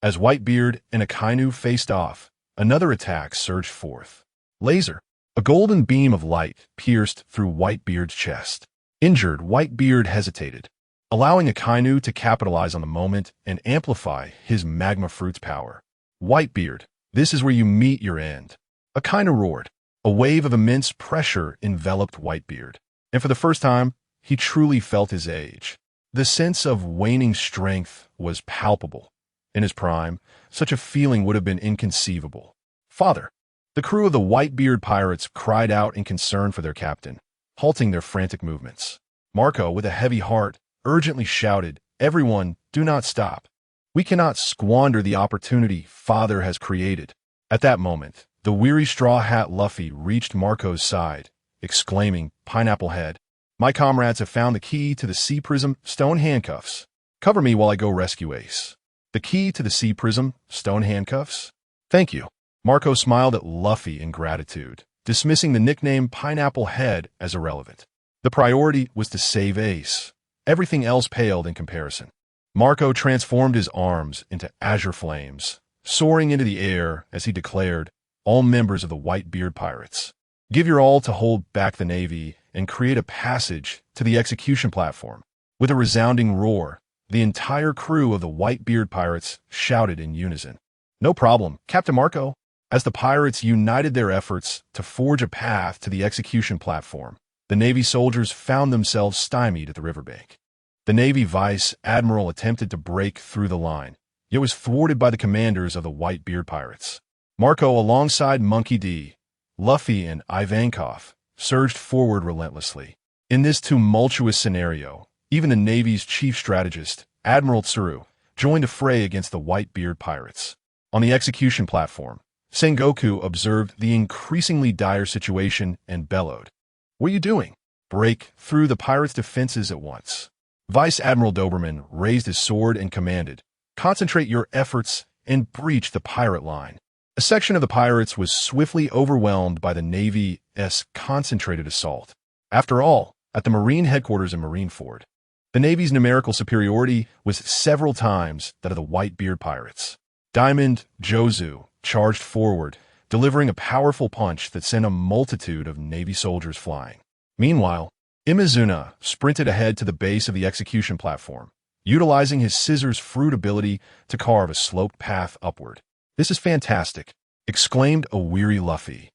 as Whitebeard and Akainu faced off, another attack surged forth. Laser. A golden beam of light pierced through Whitebeard's chest. Injured, Whitebeard hesitated, allowing Akainu to capitalize on the moment and amplify his magma fruit's power. "Whitebeard, this is where you meet your end." Akainu roared. A wave of immense pressure enveloped Whitebeard, and for the first time, he truly felt his age. The sense of waning strength was palpable. In his prime, such a feeling would have been inconceivable. "Father!" The crew of the Whitebeard pirates cried out in concern for their captain, halting their frantic movements. Marco, with a heavy heart, urgently shouted, "Everyone, do not stop. We cannot squander the opportunity Father has created." At that moment, the weary straw hat Luffy reached Marco's side, exclaiming, "Pineapple Head, my comrades have found the key to the Sea Prism stone handcuffs. Cover me while I go rescue Ace." The key to the Sea Prism stone handcuffs? Thank you. Marco smiled at Luffy in gratitude, dismissing the nickname Pineapple Head as irrelevant. The priority was to save Ace. Everything else paled in comparison. Marco transformed his arms into azure flames, soaring into the air as he declared, "All members of the Whitebeard pirates, give your all to hold back the Navy and create a passage to the execution platform." With a resounding roar, the entire crew of the Whitebeard pirates shouted in unison, "No problem, Captain Marco." As the pirates united their efforts to forge a path to the execution platform, the Navy soldiers found themselves stymied at the riverbank. The Navy Vice Admiral attempted to break through the line, yet was thwarted by the commanders of the Whitebeard pirates. Marco, alongside Monkey D., Luffy, and Ivankov, surged forward relentlessly. In this tumultuous scenario, even the Navy's chief strategist, Admiral Tsuru, joined a fray against the Whitebeard pirates. On the execution platform, Sengoku observed the increasingly dire situation and bellowed, "What are you doing? Break through the pirates' defenses at once." Vice Admiral Doberman raised his sword and commanded, "Concentrate your efforts and breach the pirate line." A section of the pirates was swiftly overwhelmed by the Navy's concentrated assault. After all, at the Marine headquarters in Marineford, the Navy's numerical superiority was several times that of the Whitebeard pirates. Diamond Jozu charged forward, delivering a powerful punch that sent a multitude of Navy soldiers flying. Meanwhile, Imizuna sprinted ahead to the base of the execution platform, utilizing his scissors fruit ability to carve a sloped path upward. "This is fantastic," exclaimed a weary Luffy.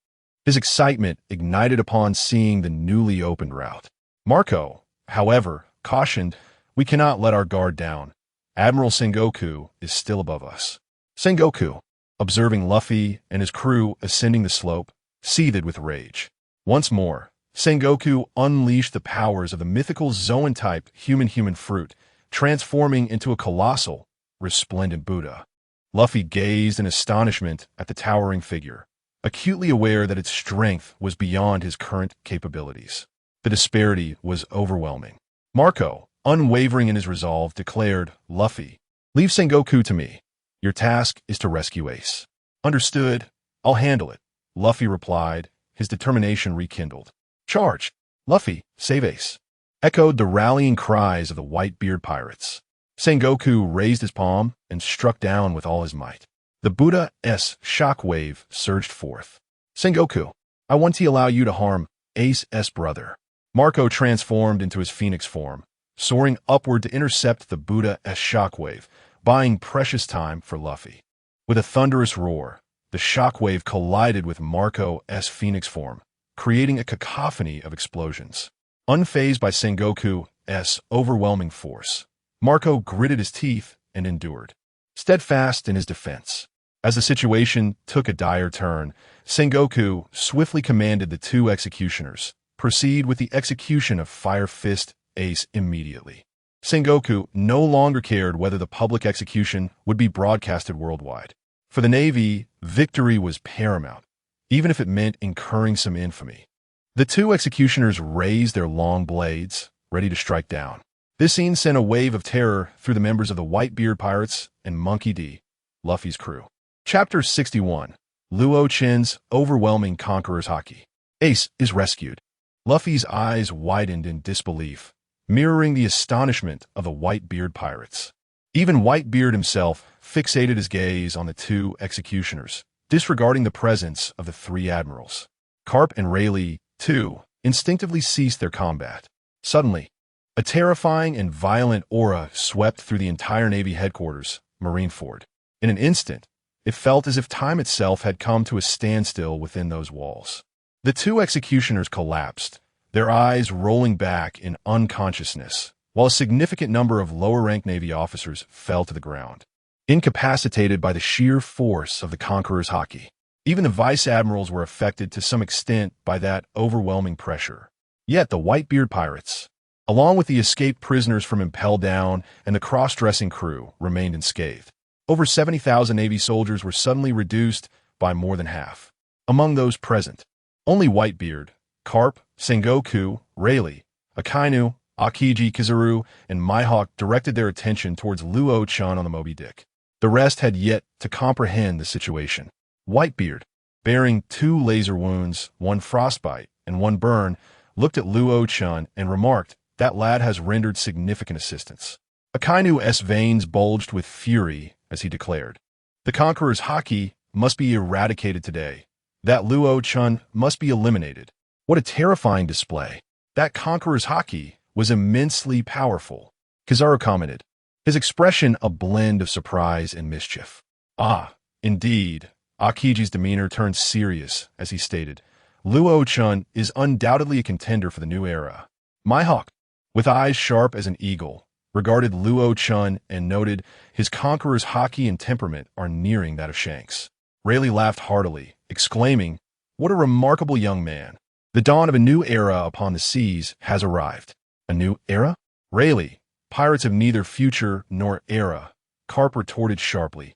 His excitement ignited upon seeing the newly opened route. Marco, however, cautioned, "We cannot let our guard down. Admiral Sengoku is still above us." Sengoku, observing Luffy and his crew ascending the slope, seethed with rage. Once more, Sengoku unleashed the powers of the mythical Zoan-type human fruit, transforming into a colossal, resplendent Buddha. Luffy gazed in astonishment at the towering figure, acutely aware that its strength was beyond his current capabilities. The disparity was overwhelming. Marco, unwavering in his resolve, declared, "Luffy, leave Sengoku to me. Your task is to rescue Ace." "Understood. I'll handle it," Luffy replied, his determination rekindled. "Charge! Luffy, save Ace!" Echoed the rallying cries of the Whitebeard pirates. Sengoku raised his palm and struck down with all his might. The Buddha-s shockwave surged forth. Sengoku, I want to allow you to harm Ace's brother. Marco transformed into his phoenix form, soaring upward to intercept the Buddha-s shockwave, buying precious time for Luffy. With a thunderous roar, the shockwave collided with Marco's phoenix form, creating a cacophony of explosions. Unfazed by Sengoku's overwhelming force, Marco gritted his teeth and endured, steadfast in his defense. As the situation took a dire turn, Sengoku swiftly commanded the two executioners, proceed with the execution of Fire Fist Ace immediately. Sengoku no longer cared whether the public execution would be broadcasted worldwide. For the Navy, victory was paramount, even if it meant incurring some infamy. The two executioners raised their long blades, ready to strike down. This scene sent a wave of terror through the members of the Whitebeard pirates and Monkey D, Luffy's crew. Chapter 61. Luo Chen's overwhelming conqueror's haki. Ace is rescued. Luffy's eyes widened in disbelief, mirroring the astonishment of the Whitebeard pirates. Even Whitebeard himself fixated his gaze on the two executioners, disregarding the presence of the three admirals. Carp and Rayleigh, too, instinctively ceased their combat. Suddenly, a terrifying and violent aura swept through the entire Navy headquarters, Marineford. In an instant, it felt as if time itself had come to a standstill within those walls. The two executioners collapsed, their eyes rolling back in unconsciousness, while a significant number of lower-ranked Navy officers fell to the ground, incapacitated by the sheer force of the conqueror's haki. Even the vice admirals were affected to some extent by that overwhelming pressure. Yet the Whitebeard pirates, along with the escaped prisoners from Impel Down and the cross-dressing crew, remained unscathed. Over 70,000 Navy soldiers were suddenly reduced by more than half. Among those present, only Whitebeard, Carp, Sengoku, Rayleigh, Akainu, Aokiji, Kizaru, and Mihawk directed their attention towards Luo Chen on the Moby Dick. The rest had yet to comprehend the situation. Whitebeard, bearing 2 laser wounds, 1 frostbite, and 1 burn, looked at Luo Chen and remarked, "That lad has rendered significant assistance." Akainu's veins bulged with fury as he declared, "The Conqueror's haki must be eradicated today. That Luo Chen must be eliminated." What a terrifying display. That Conqueror's haki was immensely powerful, Kizaru commented, his expression a blend of surprise and mischief. "Ah, indeed." Aokiji's demeanor turned serious as he stated, "Luo Chen is undoubtedly a contender for the new era." Mihawk, with eyes sharp as an eagle, regarded Luo Chen and noted his conqueror's haki and temperament are nearing that of Shanks. Rayleigh laughed heartily, exclaiming, "What a remarkable young man. The dawn of a new era upon the seas has arrived." "A new era?" "Rayleigh, pirates have neither future nor era," Carp retorted sharply.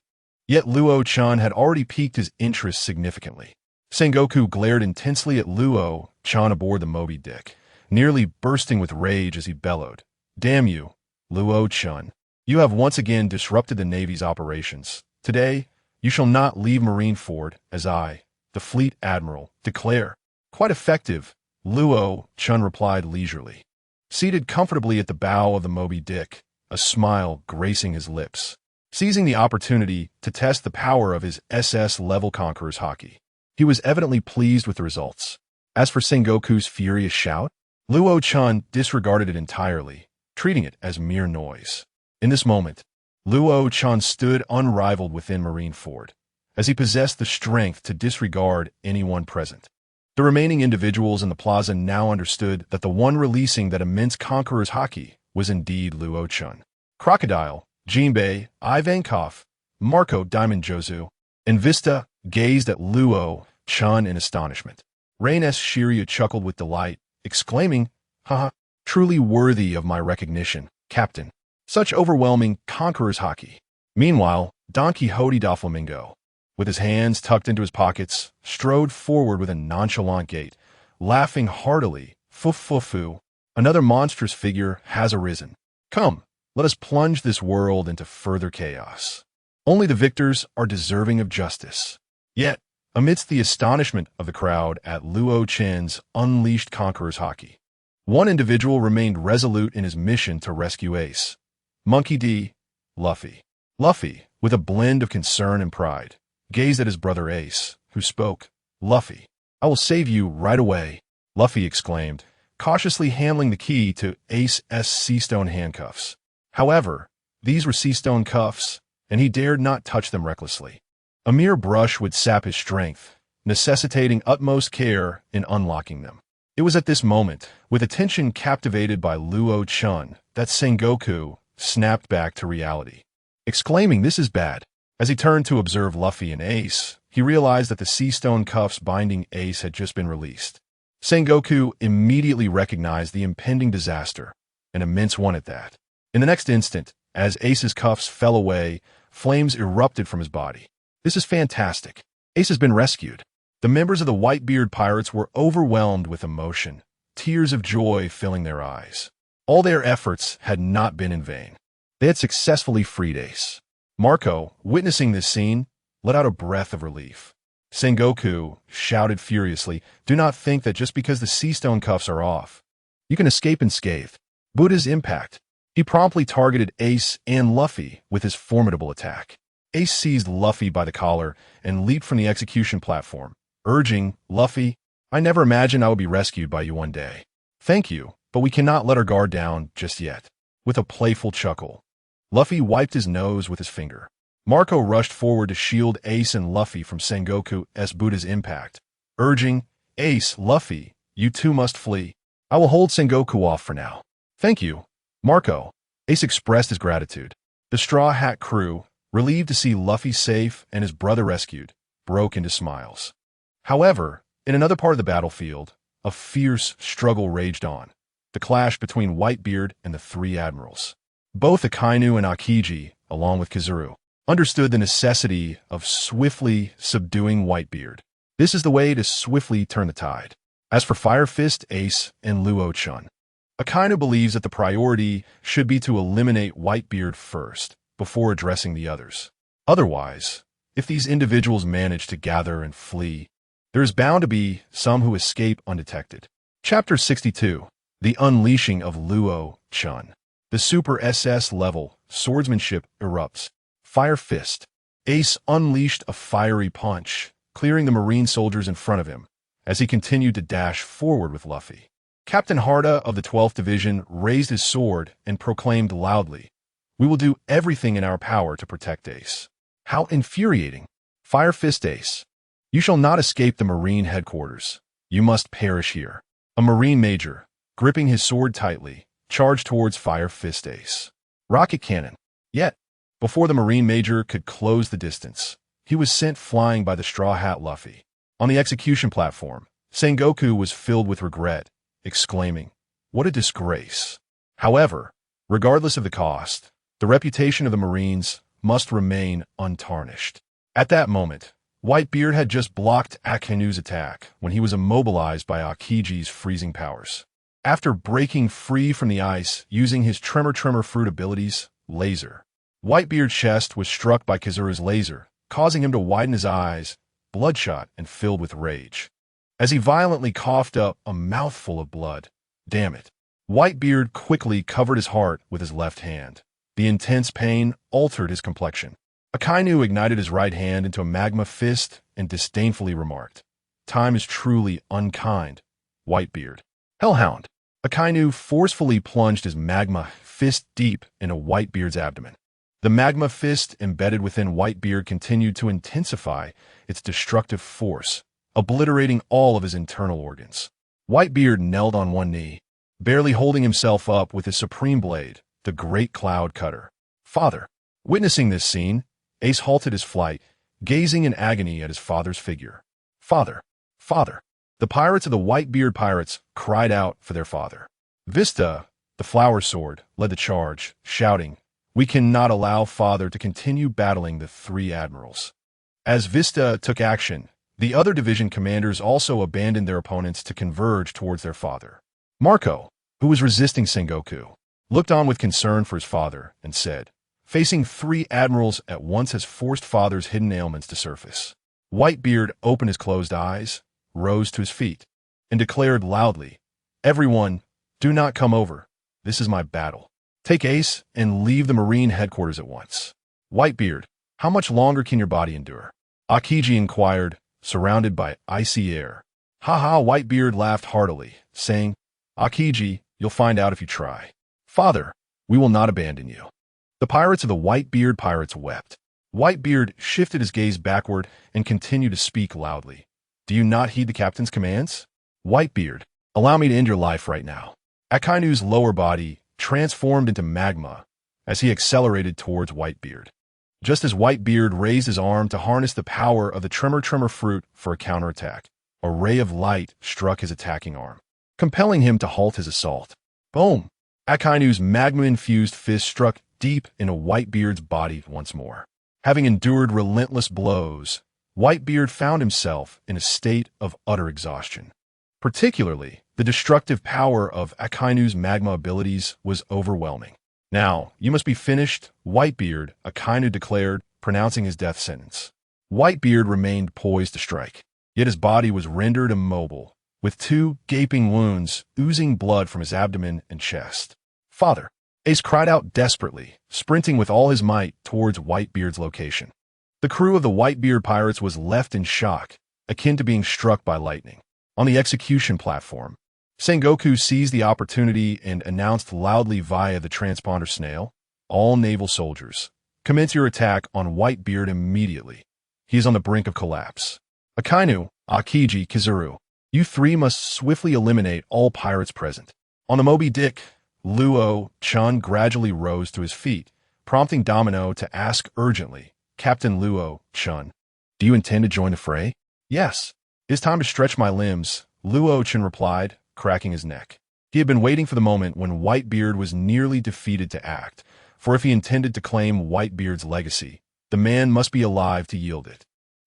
Yet Luo Chen had already piqued his interest significantly. Sengoku glared intensely at Luo Chen aboard the Moby Dick, nearly bursting with rage as he bellowed, "Damn you, Luo Chen. You have once again disrupted the Navy's operations. Today, you shall not leave Marineford as I, the Fleet Admiral, declare." "Quite effective," Luo Chen replied leisurely. Seated comfortably at the bow of the Moby Dick, a smile gracing his lips, seizing the opportunity to test the power of his SS-level Conqueror's haki. He was evidently pleased with the results. As for Sengoku's furious shout, Luo Chen disregarded it entirely, treating it as mere noise. In this moment, Luo Chen stood unrivaled within Marineford, as he possessed the strength to disregard anyone present. The remaining individuals in the plaza now understood that the one releasing that immense conqueror's haki was indeed Luo Chen. Crocodile, Jinbei, Ivankov, Marco Diamond Jozu, and Vista gazed at Luo Chen in astonishment. Rain-S Shiryu chuckled with delight, exclaiming, "Haha, truly worthy of my recognition, Captain. Such overwhelming conqueror's haki." Meanwhile, Don Quixote Doflamingo, with his hands tucked into his pockets, strode forward with a nonchalant gait, laughing heartily. "Fu-fu-fu, another monstrous figure has arisen. Come, let us plunge this world into further chaos. Only the victors are deserving of justice." Yet, amidst the astonishment of the crowd at Luo Chen's unleashed conqueror's haki, one individual remained resolute in his mission to rescue Ace. Monkey D. Luffy. Luffy, with a blend of concern and pride, gazed at his brother Ace, who spoke. "Luffy, I will save you right away," Luffy exclaimed, cautiously handling the key to Ace's sea-stone handcuffs. However, these were sea-stone cuffs, and he dared not touch them recklessly. A mere brush would sap his strength, necessitating utmost care in unlocking them. It was at this moment, with attention captivated by Luo Chen, that Sengoku snapped back to reality, exclaiming, "This is bad." As he turned to observe Luffy and Ace, he realized that the sea-stone cuffs binding Ace had just been released. Sengoku immediately recognized the impending disaster, an immense one at that. In the next instant, as Ace's cuffs fell away, flames erupted from his body. "This is fantastic. Ace has been rescued." The members of the Whitebeard pirates were overwhelmed with emotion, tears of joy filling their eyes. All their efforts had not been in vain. They had successfully freed Ace. Marco, witnessing this scene, let out a breath of relief. Sengoku shouted furiously, "Do not think that just because the sea-stone cuffs are off, you can escape unscathed." Buddha's impact. He promptly targeted Ace and Luffy with his formidable attack. Ace seized Luffy by the collar and leaped from the execution platform, urging, "Luffy, I never imagined I would be rescued by you one day. Thank you, but we cannot let our guard down just yet." With a playful chuckle, Luffy wiped his nose with his finger. Marco rushed forward to shield Ace and Luffy from Sengoku's Buddha's impact, urging, "Ace, Luffy, you two must flee. I will hold Sengoku off for now." "Thank you, Marco." Ace expressed his gratitude. The Straw Hat crew, relieved to see Luffy safe and his brother rescued, broke into smiles. However, in another part of the battlefield, a fierce struggle raged on, the clash between Whitebeard and the three admirals. Both Akainu and Aokiji, along with Kazuru, understood the necessity of swiftly subduing Whitebeard. This is the way to swiftly turn the tide. As for Fire Fist, Ace, and Luo Chen, Akainu believes that the priority should be to eliminate Whitebeard first, before addressing the others. Otherwise, if these individuals manage to gather and flee, there is bound to be some who escape undetected. Chapter 62. The Unleashing of Luo Chen. The Super SS level swordsmanship erupts. Fire Fist. Ace unleashed a fiery punch, clearing the Marine soldiers in front of him, as he continued to dash forward with Luffy. Captain Harda of the 12th Division raised his sword and proclaimed loudly, "We will do everything in our power to protect Ace." How infuriating! Fire Fist Ace. "You shall not escape the Marine headquarters. You must perish here." A Marine major, gripping his sword tightly, charged towards Fire Fist Ace. Rocket cannon. Yet, before the Marine major could close the distance, he was sent flying by the Straw Hat Luffy. On the execution platform, Sengoku was filled with regret, exclaiming, "What a disgrace." However, regardless of the cost, the reputation of the Marines must remain untarnished. At that moment, Whitebeard had just blocked Akainu's attack when he was immobilized by Aokiji's freezing powers. After breaking free from the ice using his Tremor Fruit abilities, Laser, Whitebeard's chest was struck by Kazuru's laser, causing him to widen his eyes, bloodshot and filled with rage. As he violently coughed up a mouthful of blood, "Damn it." Whitebeard quickly covered his heart with his left hand. The intense pain altered his complexion. Akainu ignited his right hand into a magma fist and disdainfully remarked, "Time is truly unkind, Whitebeard." Hellhound. Akainu forcefully plunged his magma fist deep into Whitebeard's abdomen. The magma fist embedded within Whitebeard continued to intensify its destructive force, obliterating all of his internal organs. Whitebeard knelt on one knee, barely holding himself up with his supreme blade, the Great Cloud Cutter. "Father." Witnessing this scene, Ace halted his flight, gazing in agony at his father's figure. "Father! Father!" The pirates of the Whitebeard pirates cried out for their father. Vista, the Flower Sword, led the charge, shouting, "We cannot allow father to continue battling the three admirals." As Vista took action, the other division commanders also abandoned their opponents to converge towards their father. Marco, who was resisting Sengoku, looked on with concern for his father and said, "Facing three admirals at once has forced father's hidden ailments to surface." Whitebeard opened his closed eyes, rose to his feet, and declared loudly, "Everyone, do not come over. This is my battle. Take Ace and leave the Marine headquarters at once." "Whitebeard, how much longer can your body endure?" Aokiji inquired, surrounded by icy air. Ha! Whitebeard laughed heartily, saying, Aokiji, you'll find out if you try. Father, we will not abandon you. The pirates of the Whitebeard pirates wept. Whitebeard shifted his gaze backward and continued to speak loudly. Do you not heed the captain's commands? Whitebeard, allow me to end your life right now. Akainu's lower body transformed into magma as he accelerated towards Whitebeard. Just as Whitebeard raised his arm to harness the power of the Tremor fruit for a counterattack, a ray of light struck his attacking arm, compelling him to halt his assault. Boom! Akainu's magma-infused fist struck deep into Whitebeard's body once more. Having endured relentless blows, Whitebeard found himself in a state of utter exhaustion. Particularly, the destructive power of Akainu's magma abilities was overwhelming. Now, you must be finished, Whitebeard, Akainu declared, pronouncing his death sentence. Whitebeard remained poised to strike, yet his body was rendered immobile, with 2 gaping wounds oozing blood from his abdomen and chest. Father! Ace cried out desperately, sprinting with all his might towards Whitebeard's location. The crew of the Whitebeard pirates was left in shock, akin to being struck by lightning. On the execution platform, Sengoku seized the opportunity and announced loudly via the transponder snail, all naval soldiers, commence your attack on Whitebeard immediately. He is on the brink of collapse. Akainu, Aokiji, Kizaru, you 3 must swiftly eliminate all pirates present. On the Moby Dick, Luo Chen gradually rose to his feet, prompting Domino to ask urgently, Captain Luo Chen, do you intend to join the fray? Yes. It is time to stretch my limbs, Luo Chen replied, cracking his neck. He had been waiting for the moment when Whitebeard was nearly defeated to act, for if he intended to claim Whitebeard's legacy, the man must be alive to yield it.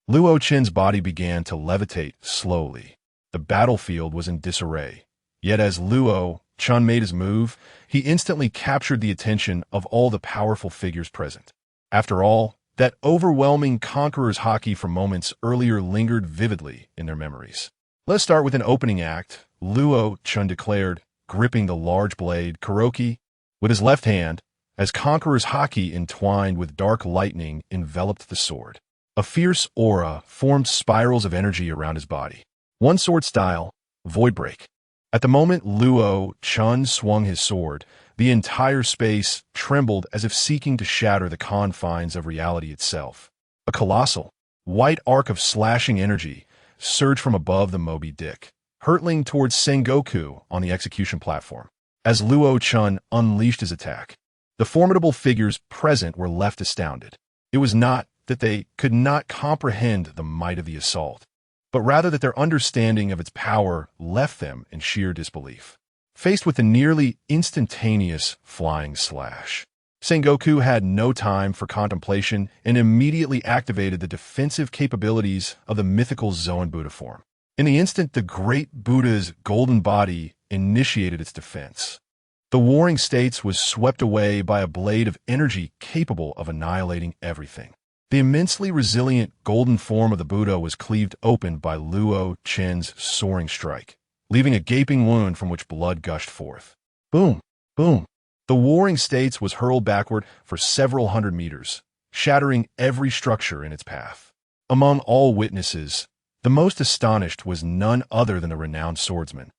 Luo Chen's body began to levitate slowly. The battlefield was in disarray. Yet as Luo Chen made his move, he instantly captured the attention of all the powerful figures present. After all, that overwhelming conqueror's haki from moments earlier lingered vividly in their memories. Let's start with an opening act, Luo Chen declared, gripping the large blade Kuroki with his left hand, as Conqueror's haki entwined with dark lightning enveloped the sword. A fierce aura formed spirals of energy around his body. One sword style, Void Break. At the moment Luo Chen swung his sword, the entire space trembled as if seeking to shatter the confines of reality itself. A colossal, white arc of slashing energy surged from above the Moby Dick, hurtling towards Sengoku on the execution platform. As Luo Chen unleashed his attack, the formidable figures present were left astounded. It was not that they could not comprehend the might of the assault, but rather that their understanding of its power left them in sheer disbelief. Faced with the nearly instantaneous flying slash, Sengoku had no time for contemplation and immediately activated the defensive capabilities of the mythical Zoan Buddha form. In the instant the great Buddha's golden body initiated its defense, the warring states was swept away by a blade of energy capable of annihilating everything. The immensely resilient golden form of the Buddha was cleaved open by Luo Chen's soaring strike, leaving a gaping wound from which blood gushed forth. Boom! Boom! The warring states was hurled backward for several hundred meters, shattering every structure in its path. Among all witnesses, the most astonished was none other than the renowned swordsman,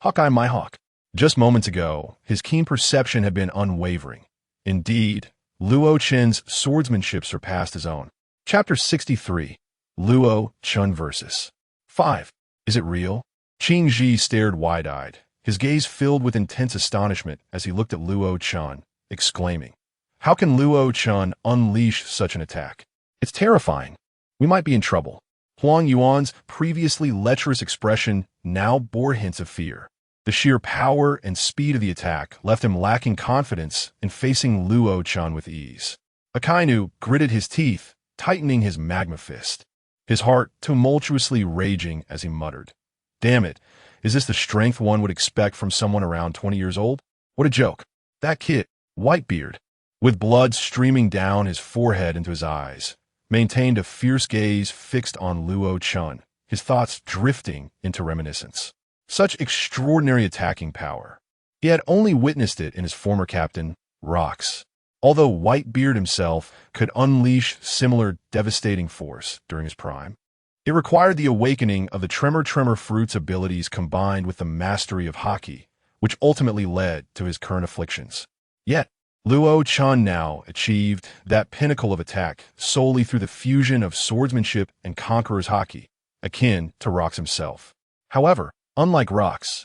Hawkeye Mihawk. Just moments ago, his keen perception had been unwavering. Indeed, Luo Chen's swordsmanship surpassed his own. Chapter 63, Luo Chen vs. 5. Is it real? Qing Ji stared wide-eyed, his gaze filled with intense astonishment as he looked at Luo Chen, exclaiming, how can Luo Chen unleash such an attack? It's terrifying. We might be in trouble. Huang Yuan's previously lecherous expression now bore hints of fear. The sheer power and speed of the attack left him lacking confidence in facing Luo Chen with ease. Akainu gritted his teeth, tightening his magma fist, his heart tumultuously raging as he muttered, damn it, is this the strength one would expect from someone around 20 years old? What a joke. That kid, Whitebeard, with blood streaming down his forehead into his eyes, maintained a fierce gaze fixed on Luo Chen, his thoughts drifting into reminiscence. Such extraordinary attacking power. He had only witnessed it in his former captain, Rox. although Whitebeard himself could unleash similar devastating force during his prime. It required the awakening of the Tremor Fruit's abilities combined with the mastery of Haki, which ultimately led to his current afflictions. Yet, Luo Chen now achieved that pinnacle of attack solely through the fusion of swordsmanship and conqueror's Haki, akin to Rox himself. However, unlike Rox,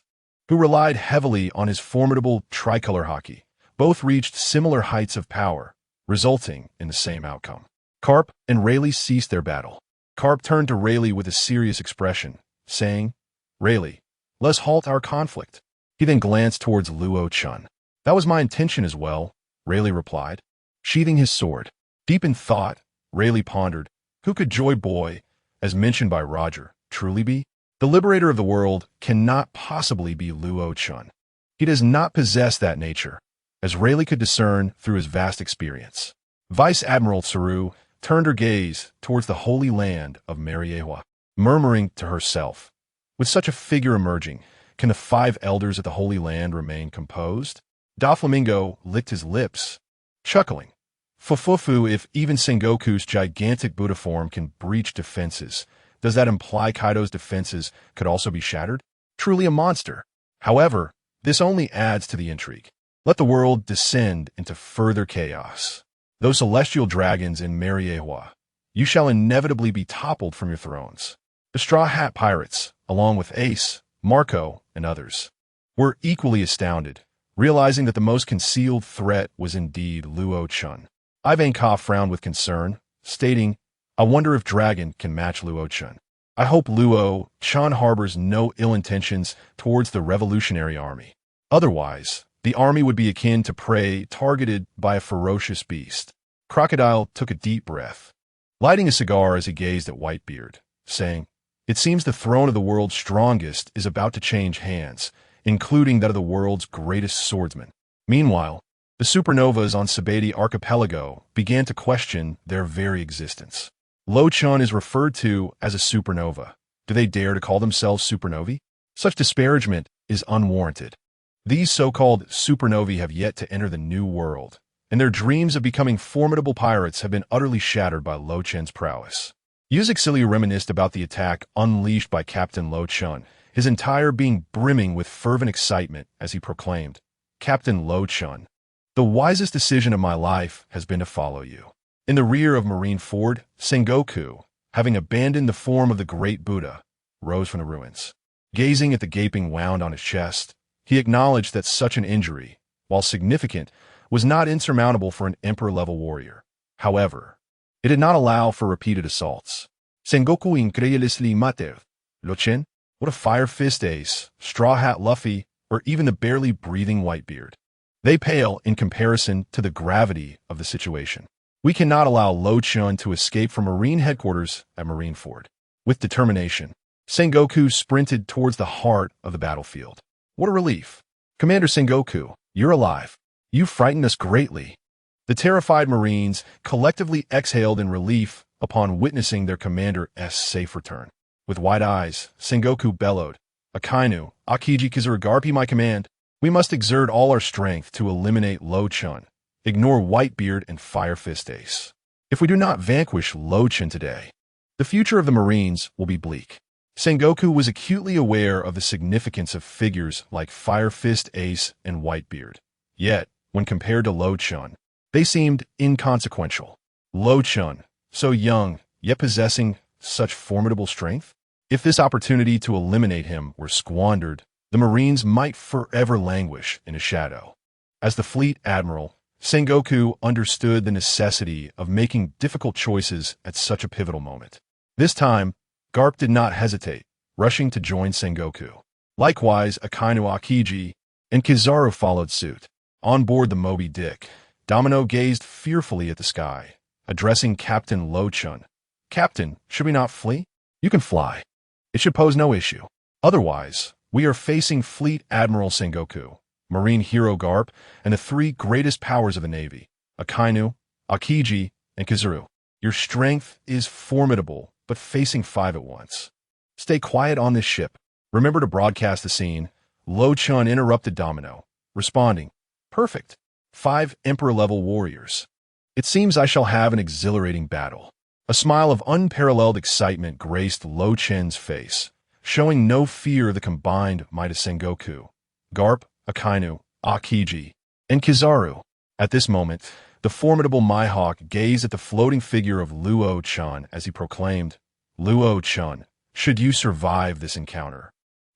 who relied heavily on his formidable tricolor Haki, both reached similar heights of power, resulting in the same outcome. Carp and Rayleigh ceased their battle. Carp turned to Rayleigh with a serious expression, saying, "Rayleigh, let's halt our conflict." He then glanced towards Luo Chen. "That was my intention as well," Rayleigh replied, sheathing his sword. Deep in thought, Rayleigh pondered, who could Joy Boy, as mentioned by Roger, truly be? The liberator of the world cannot possibly be Luo Chen. He does not possess that nature, as Rayleigh could discern through his vast experience. Vice Admiral Saru turned her gaze towards the holy land of Marineford, murmuring to herself, "With such a figure emerging, can the 5 elders of the Holy Land remain composed?" Doflamingo licked his lips, chuckling. Fufufu, if even Sengoku's gigantic Buddha form can breach defenses, does that imply Kaido's defenses could also be shattered? Truly a monster. However, this only adds to the intrigue. Let the world descend into further chaos. Those celestial dragons in Marineford, you shall inevitably be toppled from your thrones. The Straw Hat Pirates, along with Ace, Marco, and others, were equally astounded, realizing that the most concealed threat was indeed Luo Chen. Ivankov frowned with concern, stating, "I wonder if Dragon can match Luo Chen. I hope Luo Chen harbors no ill intentions towards the revolutionary army. Otherwise, the army would be akin to prey targeted by a ferocious beast." Crocodile took a deep breath, lighting a cigar as he gazed at Whitebeard, saying, "It seems the throne of the world's strongest is about to change hands, including that of the world's greatest swordsman." Meanwhile, the supernovas on Sabati Archipelago began to question their very existence. Luo Chen is referred to as a supernova. Do they dare to call themselves supernovae? Such disparagement is unwarranted. These so-called supernovae have yet to enter the new world, and their dreams of becoming formidable pirates have been utterly shattered by Luo Chen's prowess. Yuzixili reminisced about the attack unleashed by Captain Luo Chen, his entire being brimming with fervent excitement as he proclaimed, "Captain Luo Chen, the wisest decision of my life has been to follow you." In the rear of Marineford, Sengoku, having abandoned the form of the great Buddha, rose from the ruins. Gazing at the gaping wound on his chest, he acknowledged that such an injury, while significant, was not insurmountable for an emperor-level warrior. However, it did not allow for repeated assaults. Sengoku incredulously muttered, "Luo Chen? What a Fire Fist Ace, Straw Hat Luffy, or even the barely breathing Whitebeard. They pale in comparison to the gravity of the situation. We cannot allow Luo Chen to escape from Marine headquarters at Marineford." With determination, Sengoku sprinted towards the heart of the battlefield. What a relief. "Commander Sengoku, you're alive. You frightened us greatly." The terrified Marines collectively exhaled in relief upon witnessing their commander's safe return. With wide eyes, Sengoku bellowed, "Akainu, Aokiji Kizuragarpi, my command. We must exert all our strength to eliminate Luo Chen. Ignore Whitebeard and Fire Fist Ace. If we do not vanquish Luo Chen today, the future of the Marines will be bleak." Sengoku was acutely aware of the significance of figures like Fire Fist Ace and Whitebeard. Yet, when compared to Luo Chen, they seemed inconsequential. Luo Chen, so young, yet possessing such formidable strength? If this opportunity to eliminate him were squandered, the Marines might forever languish in his shadow. As the fleet admiral, Sengoku understood the necessity of making difficult choices at such a pivotal moment. This time, Garp did not hesitate, rushing to join Sengoku. Likewise, Akainu Aokiji and Kizaru followed suit. On board the Moby Dick, Domino gazed fearfully at the sky, addressing Captain Luo Chen. "Captain, should we not flee? You can fly. It should pose no issue. Otherwise, we are facing Fleet Admiral Sengoku, Marine Hero Garp, and the 3 greatest powers of the Navy, Akainu, Aokiji, and Kizaru. Your strength is formidable, but facing 5 at once. Stay quiet on this ship. Remember to broadcast the scene." Luo Chen interrupted Domino, responding, "Perfect. 5 Emperor-level warriors. It seems I shall have an exhilarating battle. A smile of unparalleled excitement graced Luo Chen's face, showing no fear of the combined might of Sengoku, Garp, Akainu, Aokiji, and Kizaru. At this moment, the formidable Mihawk gazed at the floating figure of Luo Chen as he proclaimed, "Luo Chen, should you survive this encounter,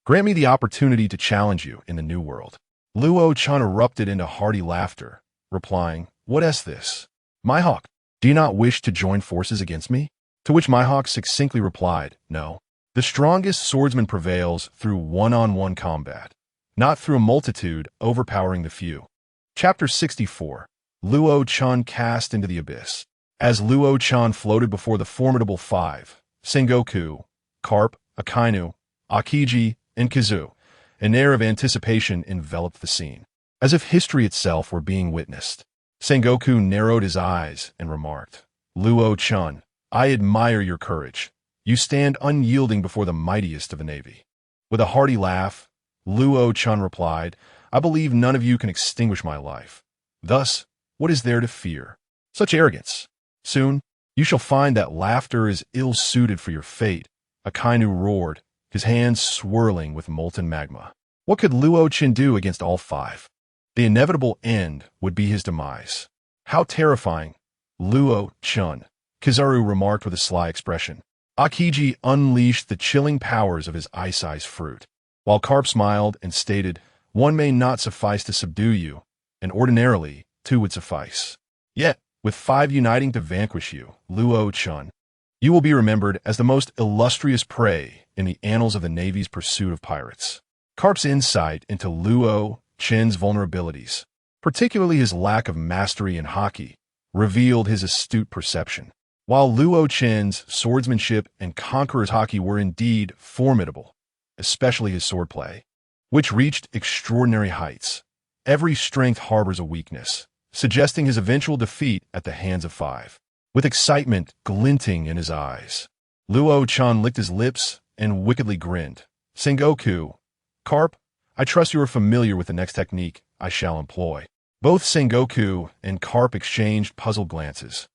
grant me the opportunity to challenge you in the New World." Luo Chen erupted into hearty laughter, replying, "What is this? Mihawk, do you not wish to join forces against me?" To which Mihawk succinctly replied, "No. The strongest swordsman prevails through one-on-one combat, not through a multitude overpowering the few." Chapter 64. Luo Chen cast into the abyss. As Luo Chen floated before the formidable 5, Sengoku, Garp, Akainu, Aokiji, and Kizu, an air of anticipation enveloped the scene, as if history itself were being witnessed. Sengoku narrowed his eyes and remarked, "Luo Chen, I admire your courage. You stand unyielding before the mightiest of the Navy." With a hearty laugh, Luo Chen replied, "I believe none of you can extinguish my life. Thus, what is there to fear? Such arrogance. Soon, you shall find that laughter is ill-suited for your fate." Akainu roared, his hands swirling with molten magma. What could Luo Chen do against all 5? The inevitable end would be his demise. "How terrifying, Luo Chen," Kizaru remarked with a sly expression. Aokiji unleashed the chilling powers of his ice fruit, while Garp smiled and stated, "One may not suffice to subdue you, and ordinarily, 2 would suffice. Yet, with 5 uniting to vanquish you, Luo Chen, you will be remembered as the most illustrious prey in the annals of the Navy's pursuit of pirates." Garp's insight into Luo Chen's vulnerabilities, particularly his lack of mastery in hockey, revealed his astute perception. While Luo Chen's swordsmanship and conqueror's hockey were indeed formidable, especially his swordplay, which reached extraordinary heights, every strength harbors a weakness, suggesting his eventual defeat at the hands of 5. With excitement glinting in his eyes, Luo Chen licked his lips and wickedly grinned. "Sengoku, Garp, I trust you are familiar with the next technique I shall employ." Both Sengoku and Garp exchanged puzzled glances,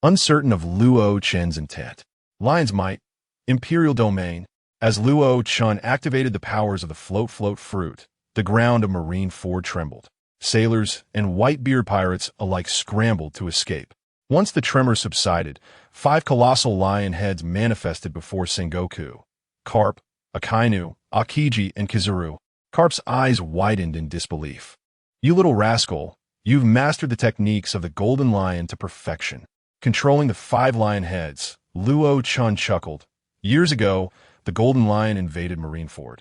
uncertain of Luo Chen's intent. Lion's Might, Imperial Domain. As Luo Chen activated the powers of the float fruit, the ground of Marineford trembled. Sailors and Whitebeard pirates alike scrambled to escape. Once the tremor subsided, 5 colossal lion heads manifested before Sengoku, Garp, Akainu, Aokiji, and Kizaru. Garp's eyes widened in disbelief. "You little rascal, you've mastered the techniques of the Golden Lion to perfection." Controlling the 5 lion heads, Luo Chen chuckled. "Years ago, the Golden Lion invaded Marineford,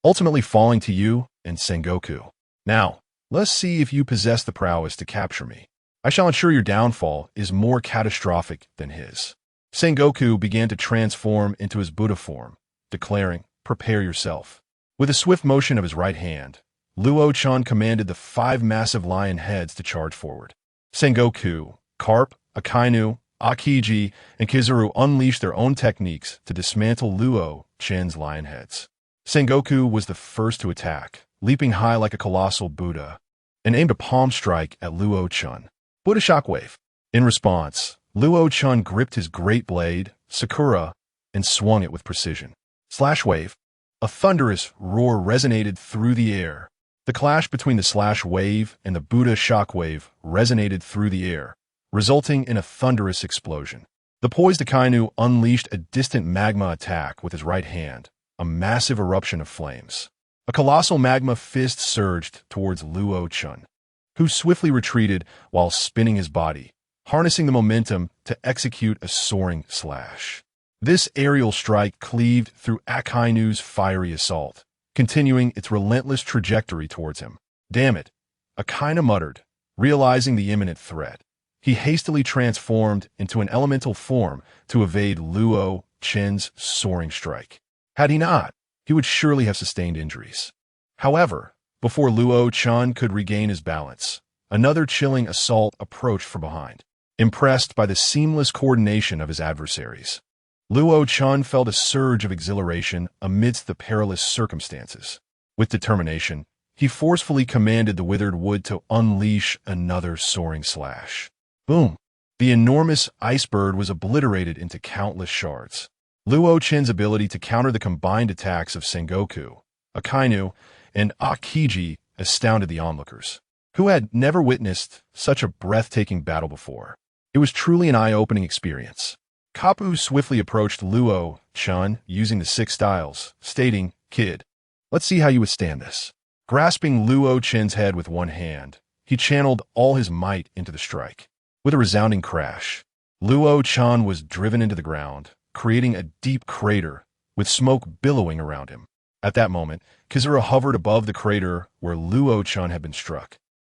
ultimately falling to you and Sengoku. Now, let's see if you possess the prowess to capture me. I shall ensure your downfall is more catastrophic than his." Sengoku began to transform into his Buddha form, declaring, "Prepare yourself." With a swift motion of his right hand, Luo Chen commanded the 5 massive lion heads to charge forward. Sengoku, Garp, Akainu, Aokiji, and Kizaru unleashed their own techniques to dismantle Luo Chen's lion heads. Sengoku was the first to attack, leaping high like a colossal Buddha, and aimed a palm strike at Luo Chen. Buddha Shockwave. In response, Luo Chen gripped his great blade, Sakura, and swung it with precision. Slash Wave. A thunderous roar resonated through the air. The clash between the Slash Wave and the Buddha Shockwave resonated through the air, resulting in a thunderous explosion. The poised Akainu unleashed a distant magma attack with his right hand, a massive eruption of flames. A colossal magma fist surged towards Luo Chen, who swiftly retreated while spinning his body, harnessing the momentum to execute a soaring slash. This aerial strike cleaved through Akainu's fiery assault, continuing its relentless trajectory towards him. "Damn it," Akainu muttered, realizing the imminent threat. He hastily transformed into an elemental form to evade Luo Chen's soaring strike. Had he not, he would surely have sustained injuries. However, before Luo Chen could regain his balance, another chilling assault approached from behind. Impressed by the seamless coordination of his adversaries, Luo Chen felt a surge of exhilaration amidst the perilous circumstances. With determination, he forcefully commanded the withered wood to unleash another soaring slash. Boom! The enormous ice bird was obliterated into countless shards. Luo Chen's ability to counter the combined attacks of Sengoku, Akainu, and Aokiji astounded the onlookers, who had never witnessed such a breathtaking battle before. It was truly an eye-opening experience. Kapu swiftly approached Luo Chen using the 6 styles, stating, "Kid, let's see how you withstand this." Grasping Luo Chen's head with one hand, he channeled all his might into the strike. With a resounding crash, Luo Chen was driven into the ground, creating a deep crater with smoke billowing around him. At that moment, Kizura hovered above the crater where Luo Chen had been struck.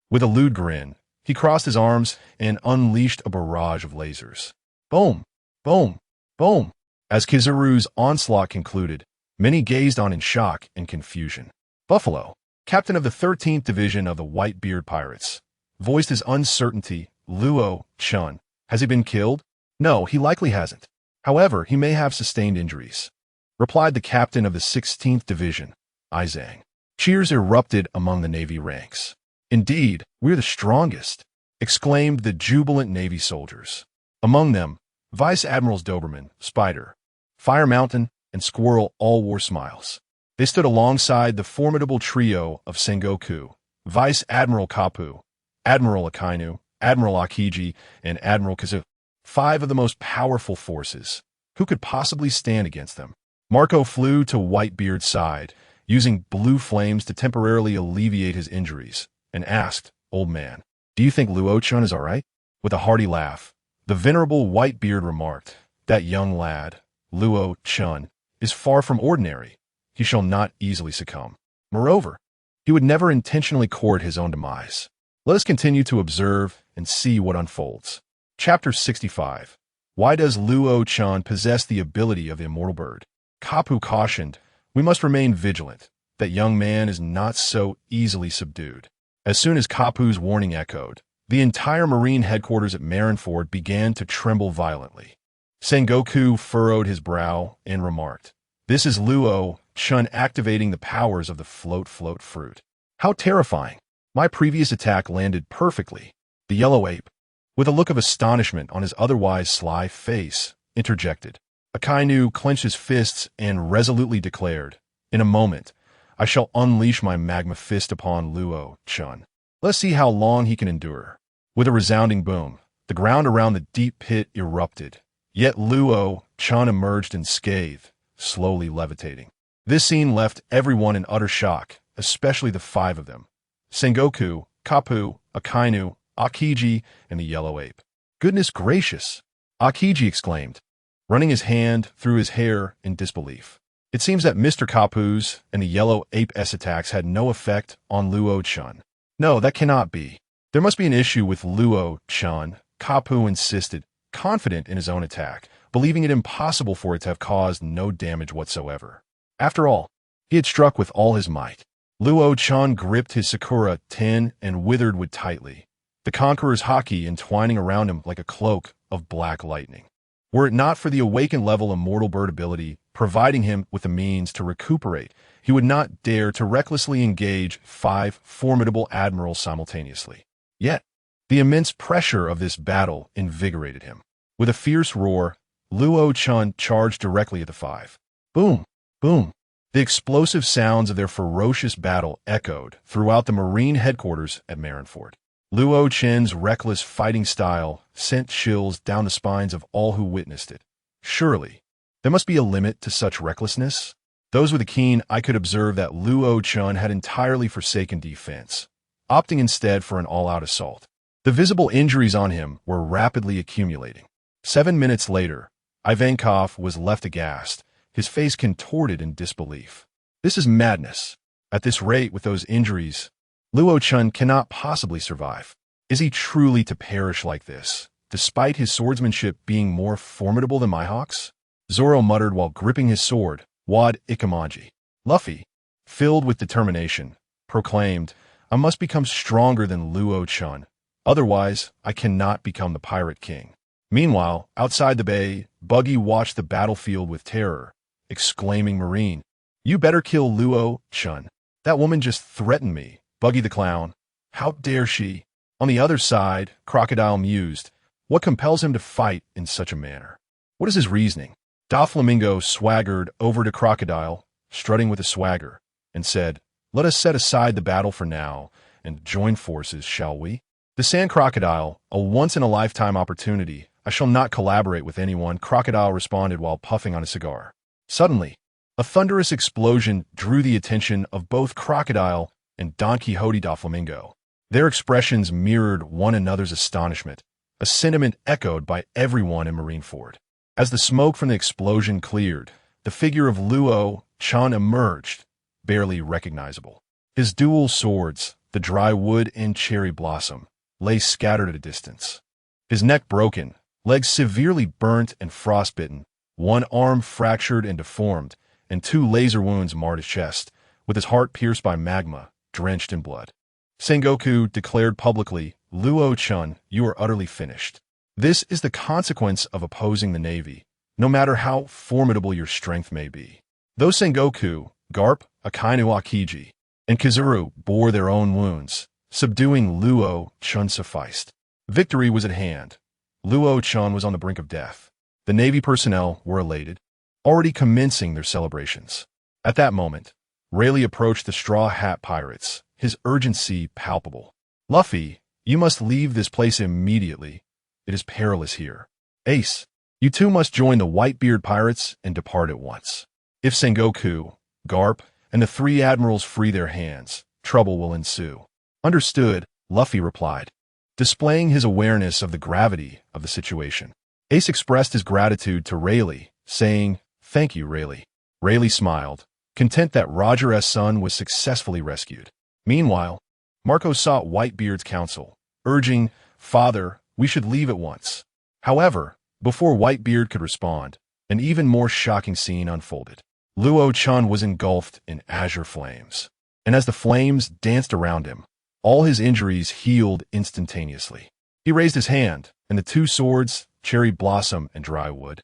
With a lewd grin, he crossed his arms and unleashed a barrage of lasers. Boom! Boom! Boom! As Kizuru's onslaught concluded, many gazed on in shock and confusion. Buffalo, captain of the 13th Division of the Whitebeard Pirates, voiced his uncertainty. Luo Chen, has he been killed? No, he likely hasn't. However, he may have sustained injuries, replied the captain of the 16th Division, Izang. Cheers erupted among the Navy ranks. Indeed, we're the strongest, exclaimed the jubilant Navy soldiers. Among them, Vice Admirals Doberman, Spider, Fire Mountain, and Squirrel all wore smiles. They stood alongside the formidable trio of Sengoku, Vice Admiral Kapu, Admiral Akainu, Admiral Aokiji, and Admiral Kizu, 5 of the most powerful forces. Who could possibly stand against them? Marco flew to Whitebeard's side, using blue flames to temporarily alleviate his injuries, and asked, "Old man, do you think Luo Chen is all right?" With a hearty laugh, the venerable Whitebeard remarked, "That young lad, Luo Chen, is far from ordinary. He shall not easily succumb. Moreover, he would never intentionally court his own demise." Let us continue to observe and see what unfolds. Chapter 65. Why does Luo Chen possess the ability of the immortal bird? Kapu cautioned, "We must remain vigilant. That young man is not so easily subdued." As soon as Kapu's warning echoed, the entire Marine headquarters at Marineford began to tremble violently. Sengoku furrowed his brow and remarked, "This is Luo Chen activating the powers of the float fruit. How terrifying! My previous attack landed perfectly." The yellow ape, with a look of astonishment on his otherwise sly face, interjected. Akainu clenched his fists and resolutely declared, "In a moment, I shall unleash my magma fist upon Luo Chen. Let's see how long he can endure." With a resounding boom, the ground around the deep pit erupted, yet Luo Chen emerged unscathed, slowly levitating. This scene left everyone in utter shock, especially the 5 of them: Sengoku, Kapu, Akainu, Aokiji, and the yellow ape. "Goodness gracious!" Aokiji exclaimed, running his hand through his hair in disbelief. It seems that Mr. Kapu's and the yellow ape's attacks had no effect on Luo Chen. No, that cannot be. There must be an issue with Luo Chen, Kapu insisted, confident in his own attack, believing it impossible for it to have caused no damage whatsoever. After all, he had struck with all his might. Luo Chen gripped his Sakura 10 and withered wood tightly, the conqueror's haki entwining around him like a cloak of black lightning. Were it not for the awakened level immortal bird ability providing him with the means to recuperate, he would not dare to recklessly engage 5 formidable admirals simultaneously. Yet, the immense pressure of this battle invigorated him. With a fierce roar, Luo Chen charged directly at the 5. Boom! Boom! The explosive sounds of their ferocious battle echoed throughout the Marine headquarters at Marineford. Luo Chen's reckless fighting style sent chills down the spines of all who witnessed it. Surely, there must be a limit to such recklessness. Those with a keen eye could observe that Luo Chen had entirely forsaken defense, opting instead for an all-out assault. The visible injuries on him were rapidly accumulating. 7 minutes later, Ivankov was left aghast, his face contorted in disbelief. This is madness. At this rate, with those injuries, Luo Chen cannot possibly survive. Is he truly to perish like this, despite his swordsmanship being more formidable than Mihawk's? Zoro muttered while gripping his sword, Wad Ikamaji. Luffy, filled with determination, proclaimed, "I must become stronger than Luo Chen. Otherwise, I cannot become the Pirate King." Meanwhile, outside the bay, Buggy watched the battlefield with terror, exclaiming, "Marine, you better kill Luo Chen. That woman just threatened me. Buggy the Clown. How dare she? On the other side, Crocodile mused. What compels him to fight in such a manner? What is his reasoning? Doflamingo swaggered over to Crocodile, strutting with a swagger, and said, "Let us set aside the battle for now and join forces, shall we?" The Sand Crocodile, a once-in-a-lifetime opportunity. I shall not collaborate with anyone, Crocodile responded while puffing on a cigar. Suddenly, a thunderous explosion drew the attention of both Crocodile and Don Quixote Doflamingo. Their expressions mirrored one another's astonishment, a sentiment echoed by everyone in Marineford. As the smoke from the explosion cleared, the figure of Luo Chen emerged, barely recognizable. His dual swords, the dry wood and cherry blossom, lay scattered at a distance. His neck broken, legs severely burnt and frostbitten, one arm fractured and deformed, and 2 laser wounds marred his chest, with his heart pierced by magma, drenched in blood. Sengoku declared publicly, "Luo Chen, you are utterly finished. This is the consequence of opposing the Navy, no matter how formidable your strength may be." Though Sengoku, Garp, Akainu Aokiji, and Kizaru bore their own wounds, subduing Luo Chen sufficed. Victory was at hand. Luo Chen was on the brink of death. The Navy personnel were elated, already commencing their celebrations. At that moment, Rayleigh approached the Straw Hat Pirates, his urgency palpable. "Luffy, you must leave this place immediately. It is perilous here. Ace, you two must join the Whitebeard pirates and depart at once. If Sengoku, Garp, and the 3 admirals free their hands, trouble will ensue." "Understood," Luffy replied, displaying his awareness of the gravity of the situation. Ace expressed his gratitude to Rayleigh, saying, "Thank you, Rayleigh." Rayleigh smiled, content that Roger S. Son was successfully rescued. Meanwhile, Marco sought Whitebeard's counsel, urging, "Father, we should leave at once." However, before Whitebeard could respond, an even more shocking scene unfolded. Luo Chen was engulfed in azure flames, and as the flames danced around him, all his injuries healed instantaneously. He raised his hand, and the 2 swords, Cherry Blossom and Dry Wood,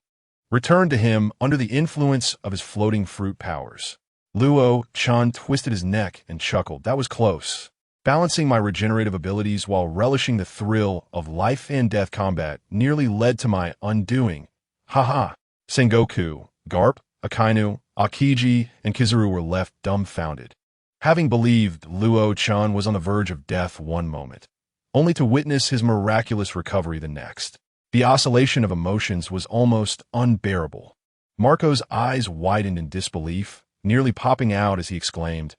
returned to him under the influence of his floating fruit powers. Luo Chen twisted his neck and chuckled. "That was close. Balancing my regenerative abilities while relishing the thrill of life-and-death combat nearly led to my undoing. Haha." Sengoku, Garp, Akainu, Aokiji, and Kizaru were left dumbfounded, having believed Luo Chen was on the verge of death one moment, only to witness his miraculous recovery the next. The oscillation of emotions was almost unbearable. Marco's eyes widened in disbelief, nearly popping out as he exclaimed,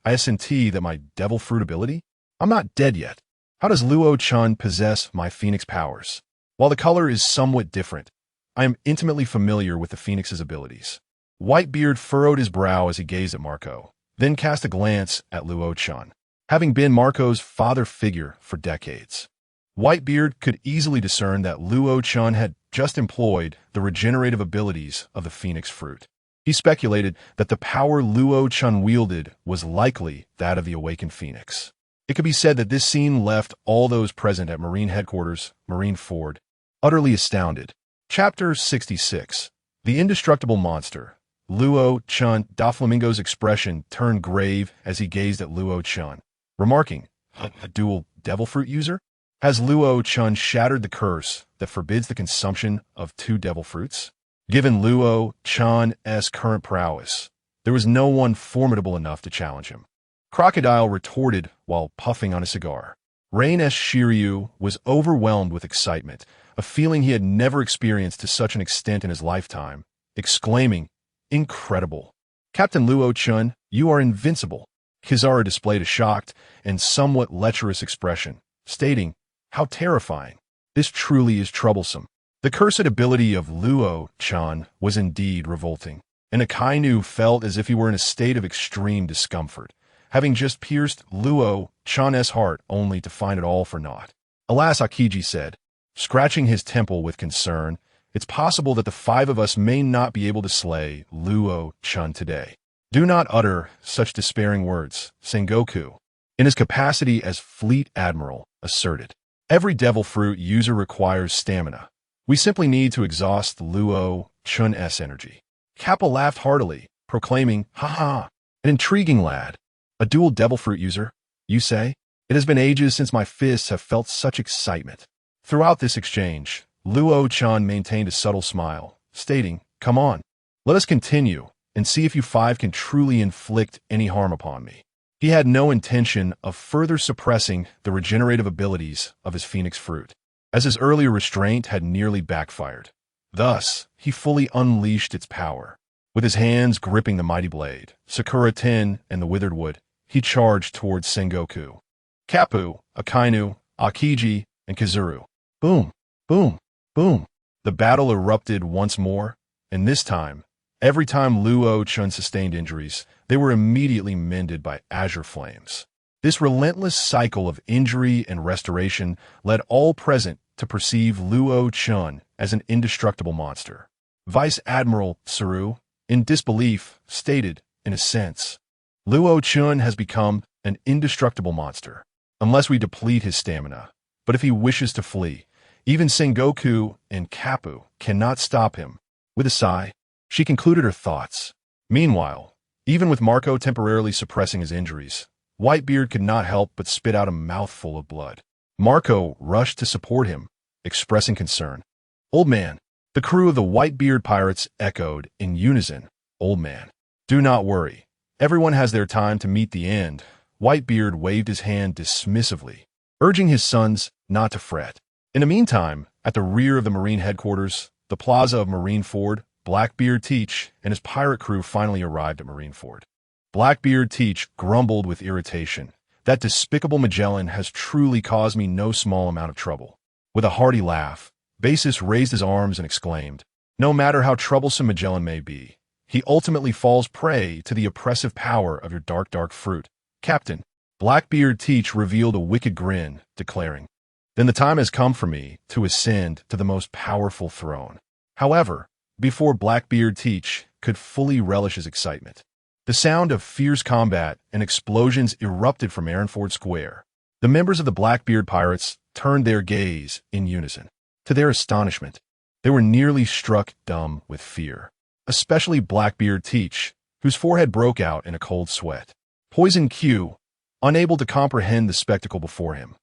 "I assent that my devil fruit ability? I'm not dead yet. How does Luo Chen possess my phoenix powers? While the color is somewhat different, I am intimately familiar with the phoenix's abilities." Whitebeard furrowed his brow as he gazed at Marco, then cast a glance at Luo Chen. Having been Marco's father figure for decades, Whitebeard could easily discern that Luo Chen had just employed the regenerative abilities of the phoenix fruit. He speculated that the power Luo Chen wielded was likely that of the awakened phoenix. It could be said that this scene left all those present at Marine Headquarters, Marineford, utterly astounded. Chapter 66. The Indestructible Monster. Luo Chen Doflamingo's expression turned grave as he gazed at Luo Chen, remarking, "A dual devil fruit user? Has Luo Chen shattered the curse that forbids the consumption of 2 devil fruits?" Given Luo Chen's current prowess, there was no one formidable enough to challenge him. Crocodile retorted while puffing on a cigar. Rain S. Shiryu was overwhelmed with excitement, a feeling he had never experienced to such an extent in his lifetime, exclaiming, "Incredible! Captain Luo Chen, you are invincible." Kizaru displayed a shocked and somewhat lecherous expression, stating, "How terrifying! This truly is troublesome." The cursed ability of Luo Chen was indeed revolting, and Akainu felt as if he were in a state of extreme discomfort, having just pierced Luo Chen's heart only to find it all for naught. "Alas," Aokiji said, scratching his temple with concern, "it's possible that the 5 of us may not be able to slay Luo Chen today." "Do not utter such despairing words," Sengoku, in his capacity as Fleet Admiral, asserted. "Every devil fruit user requires stamina. We simply need to exhaust Luo Chen's energy." Kappa laughed heartily, proclaiming, "Ha ha, an intriguing lad. A dual devil fruit user, you say? It has been ages since my fists have felt such excitement. Throughout this exchange, Luo Chen maintained a subtle smile, stating, "Come on, let us continue and see if you five can truly inflict any harm upon me." He had no intention of further suppressing the regenerative abilities of his phoenix fruit, as his earlier restraint had nearly backfired. Thus, he fully unleashed its power. With his hands gripping the mighty blade, Sakura Tin, and the withered wood, he charged towards Sengoku. Kappu, Akainu, Aokiji, and Kizuru. Boom, boom, boom. The battle erupted once more, and this time, every time Luo Chen sustained injuries, they were immediately mended by azure flames. This relentless cycle of injury and restoration led all present to perceive Luo Chen as an indestructible monster. Vice Admiral Saru, in disbelief, stated, in a sense, Luo Chen has become an indestructible monster, unless we deplete his stamina. But if he wishes to flee, even Sengoku and Kappu cannot stop him. With a sigh, she concluded her thoughts. Meanwhile, even with Marco temporarily suppressing his injuries, Whitebeard could not help but spit out a mouthful of blood. Marco rushed to support him, expressing concern. "Old man." The crew of the Whitebeard pirates echoed in unison, "Old man." "Do not worry. Everyone has their time to meet the end." Whitebeard waved his hand dismissively, urging his sons not to fret. In the meantime, at the rear of the Marine headquarters, the plaza of Marineford, Blackbeard Teach and his pirate crew finally arrived at Marineford. Blackbeard Teach grumbled with irritation. "That despicable Magellan has truly caused me no small amount of trouble." With a hearty laugh, Basis raised his arms and exclaimed, "No matter how troublesome Magellan may be, he ultimately falls prey to the oppressive power of your dark fruit. Captain." Blackbeard Teach revealed a wicked grin, declaring, "Then the time has come for me to ascend to the most powerful throne." However, before Blackbeard Teach could fully relish his excitement, the sound of fierce combat and explosions erupted from Marineford Square. The members of the Blackbeard pirates turned their gaze in unison. To their astonishment, they were nearly struck dumb with fear, especially Blackbeard Teach, whose forehead broke out in a cold sweat. Poison Q, unable to comprehend the spectacle before him,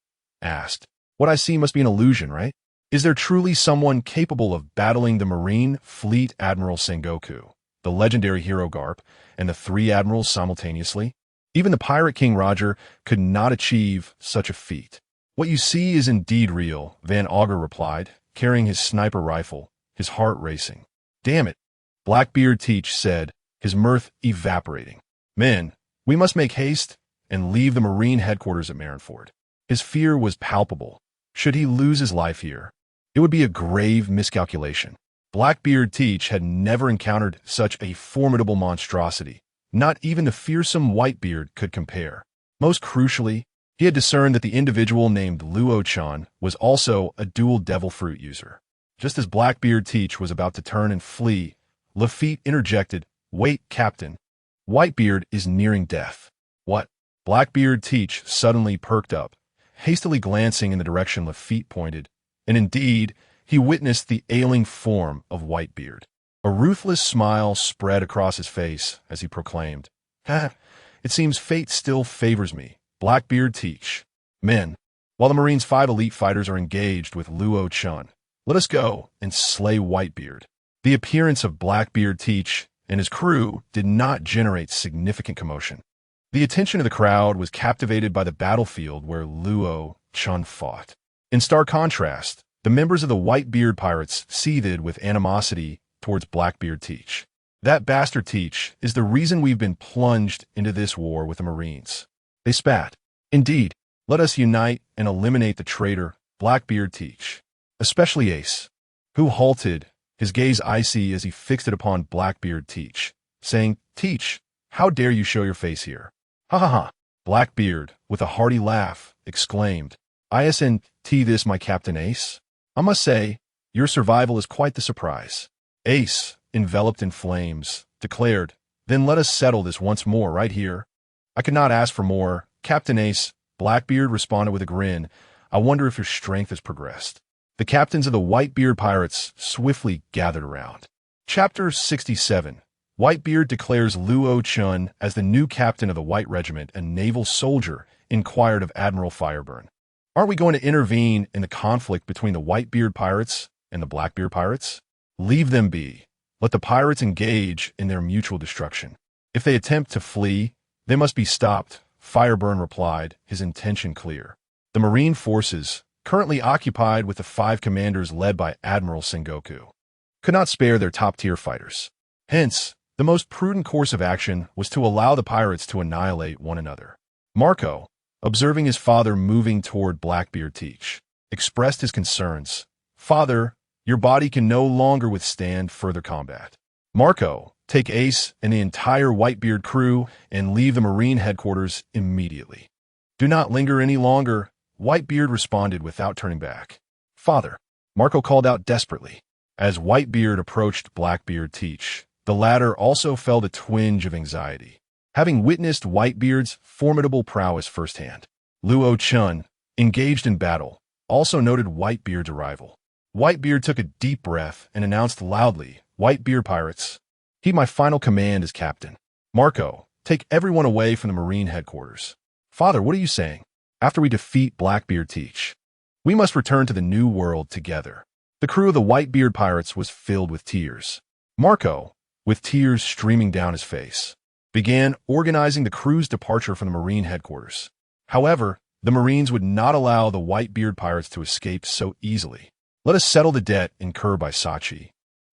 asked, "What I see must be an illusion, right? Is there truly someone capable of battling the Marine Fleet Admiral Sengoku, the legendary hero Garp, and the three admirals simultaneously? Even the Pirate King Roger could not achieve such a feat." "What you see is indeed real," Van Augur replied, carrying his sniper rifle, his heart racing. "Damn it," Blackbeard Teach said, his mirth evaporating. "Men, we must make haste and leave the Marine headquarters at Marineford." His fear was palpable. Should he lose his life here, it would be a grave miscalculation. Blackbeard Teach had never encountered such a formidable monstrosity. Not even the fearsome Whitebeard could compare. Most crucially, he had discerned that the individual named Luo Chen was also a dual devil fruit user. Just as Blackbeard Teach was about to turn and flee, Lafitte interjected, "Wait, Captain. Whitebeard is nearing death." "What?" Blackbeard Teach suddenly perked up, hastily glancing in the direction Lafitte pointed, and indeed, he witnessed the ailing form of Whitebeard. A ruthless smile spread across his face as he proclaimed, "Ha! It seems fate still favors me. Blackbeard Teach. Men, while the Marines' 5 elite fighters are engaged with Luo Chen, let us go and slay Whitebeard." The appearance of Blackbeard Teach and his crew did not generate significant commotion. The attention of the crowd was captivated by the battlefield where Luo Chen fought. In stark contrast, the members of the Whitebeard pirates seethed with animosity towards Blackbeard Teach. "That bastard Teach is the reason we've been plunged into this war with the Marines." They spat. "Indeed, let us unite and eliminate the traitor Blackbeard Teach." Especially Ace, who halted, his gaze icy as he fixed it upon Blackbeard Teach, saying, "Teach, how dare you show your face here?" "Ha ha ha!" Blackbeard, with a hearty laugh, exclaimed, "Isn't this my Captain Ace? I must say, your survival is quite the surprise." Ace, enveloped in flames, declared, "Then let us settle this once more right here." "I could not ask for more, Captain Ace," Blackbeard responded with a grin. "I wonder if your strength has progressed." The captains of the Whitebeard pirates swiftly gathered around. Chapter 67. Whitebeard declares Luo Chen as the new captain of the White Regiment and naval soldier inquired of Admiral Fireburn. Aren't we going to intervene in the conflict between the Whitebeard pirates and the Blackbeard pirates? Leave them be. Let the pirates engage in their mutual destruction. If they attempt to flee, they must be stopped, Fireburn replied, his intention clear. The marine forces, currently occupied with the 5 commanders led by Admiral Sengoku, could not spare their top-tier fighters. Hence, the most prudent course of action was to allow the pirates to annihilate one another. Marco, observing his father moving toward Blackbeard Teach, expressed his concerns. Father, your body can no longer withstand further combat. Marco, take Ace and the entire Whitebeard crew and leave the Marine headquarters immediately. Do not linger any longer, Whitebeard responded without turning back. Father, Marco called out desperately. As Whitebeard approached Blackbeard Teach, the latter also felt a twinge of anxiety, having witnessed Whitebeard's formidable prowess firsthand. Luo Chen, engaged in battle, also noted Whitebeard's arrival. Whitebeard took a deep breath and announced loudly, Whitebeard pirates, heed my final command as captain. Marco, take everyone away from the Marine headquarters. Father, what are you saying? After we defeat Blackbeard Teach, we must return to the New World together. The crew of the Whitebeard pirates was filled with tears. Marco, with tears streaming down his face, began organizing the crew's departure from the Marine headquarters. However, the Marines would not allow the Whitebeard pirates to escape so easily. Let us settle the debt incurred by Sachi.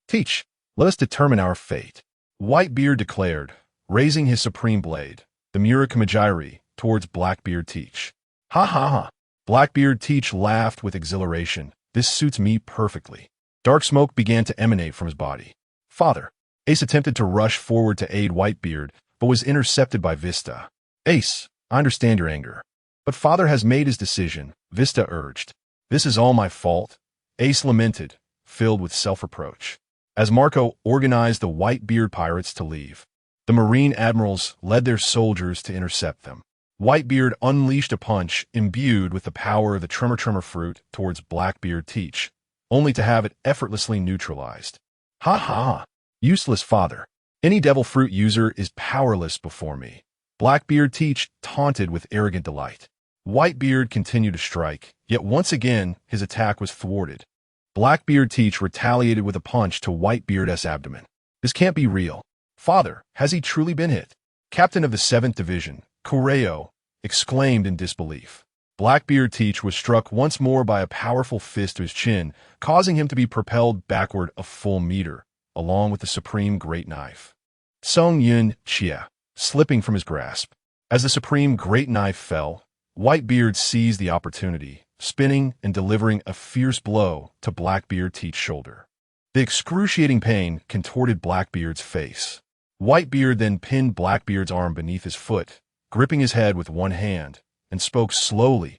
Teach, let us determine our fate. Whitebeard declared, raising his supreme blade, the Murakamijairi, towards Blackbeard Teach. Ha ha ha. Blackbeard Teach laughed with exhilaration. This suits me perfectly. Dark smoke began to emanate from his body. Father, Ace attempted to rush forward to aid Whitebeard, but was intercepted by Vista. Ace, I understand your anger. But father has made his decision, Vista urged. This is all my fault. Ace lamented, filled with self-reproach. As Marco organized the Whitebeard pirates to leave, the Marine admirals led their soldiers to intercept them. Whitebeard unleashed a punch imbued with the power of the Tremor fruit towards Blackbeard Teach, only to have it effortlessly neutralized. Ha ha! Useless father. Any devil fruit user is powerless before me. Blackbeard Teach taunted with arrogant delight. Whitebeard continued to strike, yet once again his attack was thwarted. Blackbeard Teach retaliated with a punch to Whitebeard's abdomen. This can't be real. Father, has he truly been hit? Captain of the 7th Division, Kureo, exclaimed in disbelief. Blackbeard Teach was struck once more by a powerful fist to his chin, causing him to be propelled backward a full meter, along with the supreme great knife. Sung Yun Chia, slipping from his grasp. As the supreme great knife fell, Whitebeard seized the opportunity, spinning and delivering a fierce blow to Blackbeard Teach's shoulder. The excruciating pain contorted Blackbeard's face. Whitebeard then pinned Blackbeard's arm beneath his foot, gripping his head with one hand, and spoke slowly,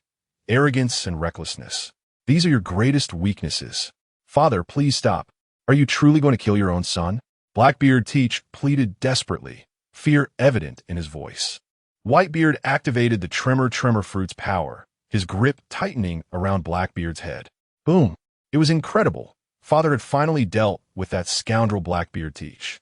arrogance and recklessness. These are your greatest weaknesses. Father, please stop. Are you truly going to kill your own son? Blackbeard Teach pleaded desperately, fear evident in his voice. Whitebeard activated the Tremor fruit's power, his grip tightening around Blackbeard's head. Boom! It was incredible. Father had finally dealt with that scoundrel Blackbeard Teach.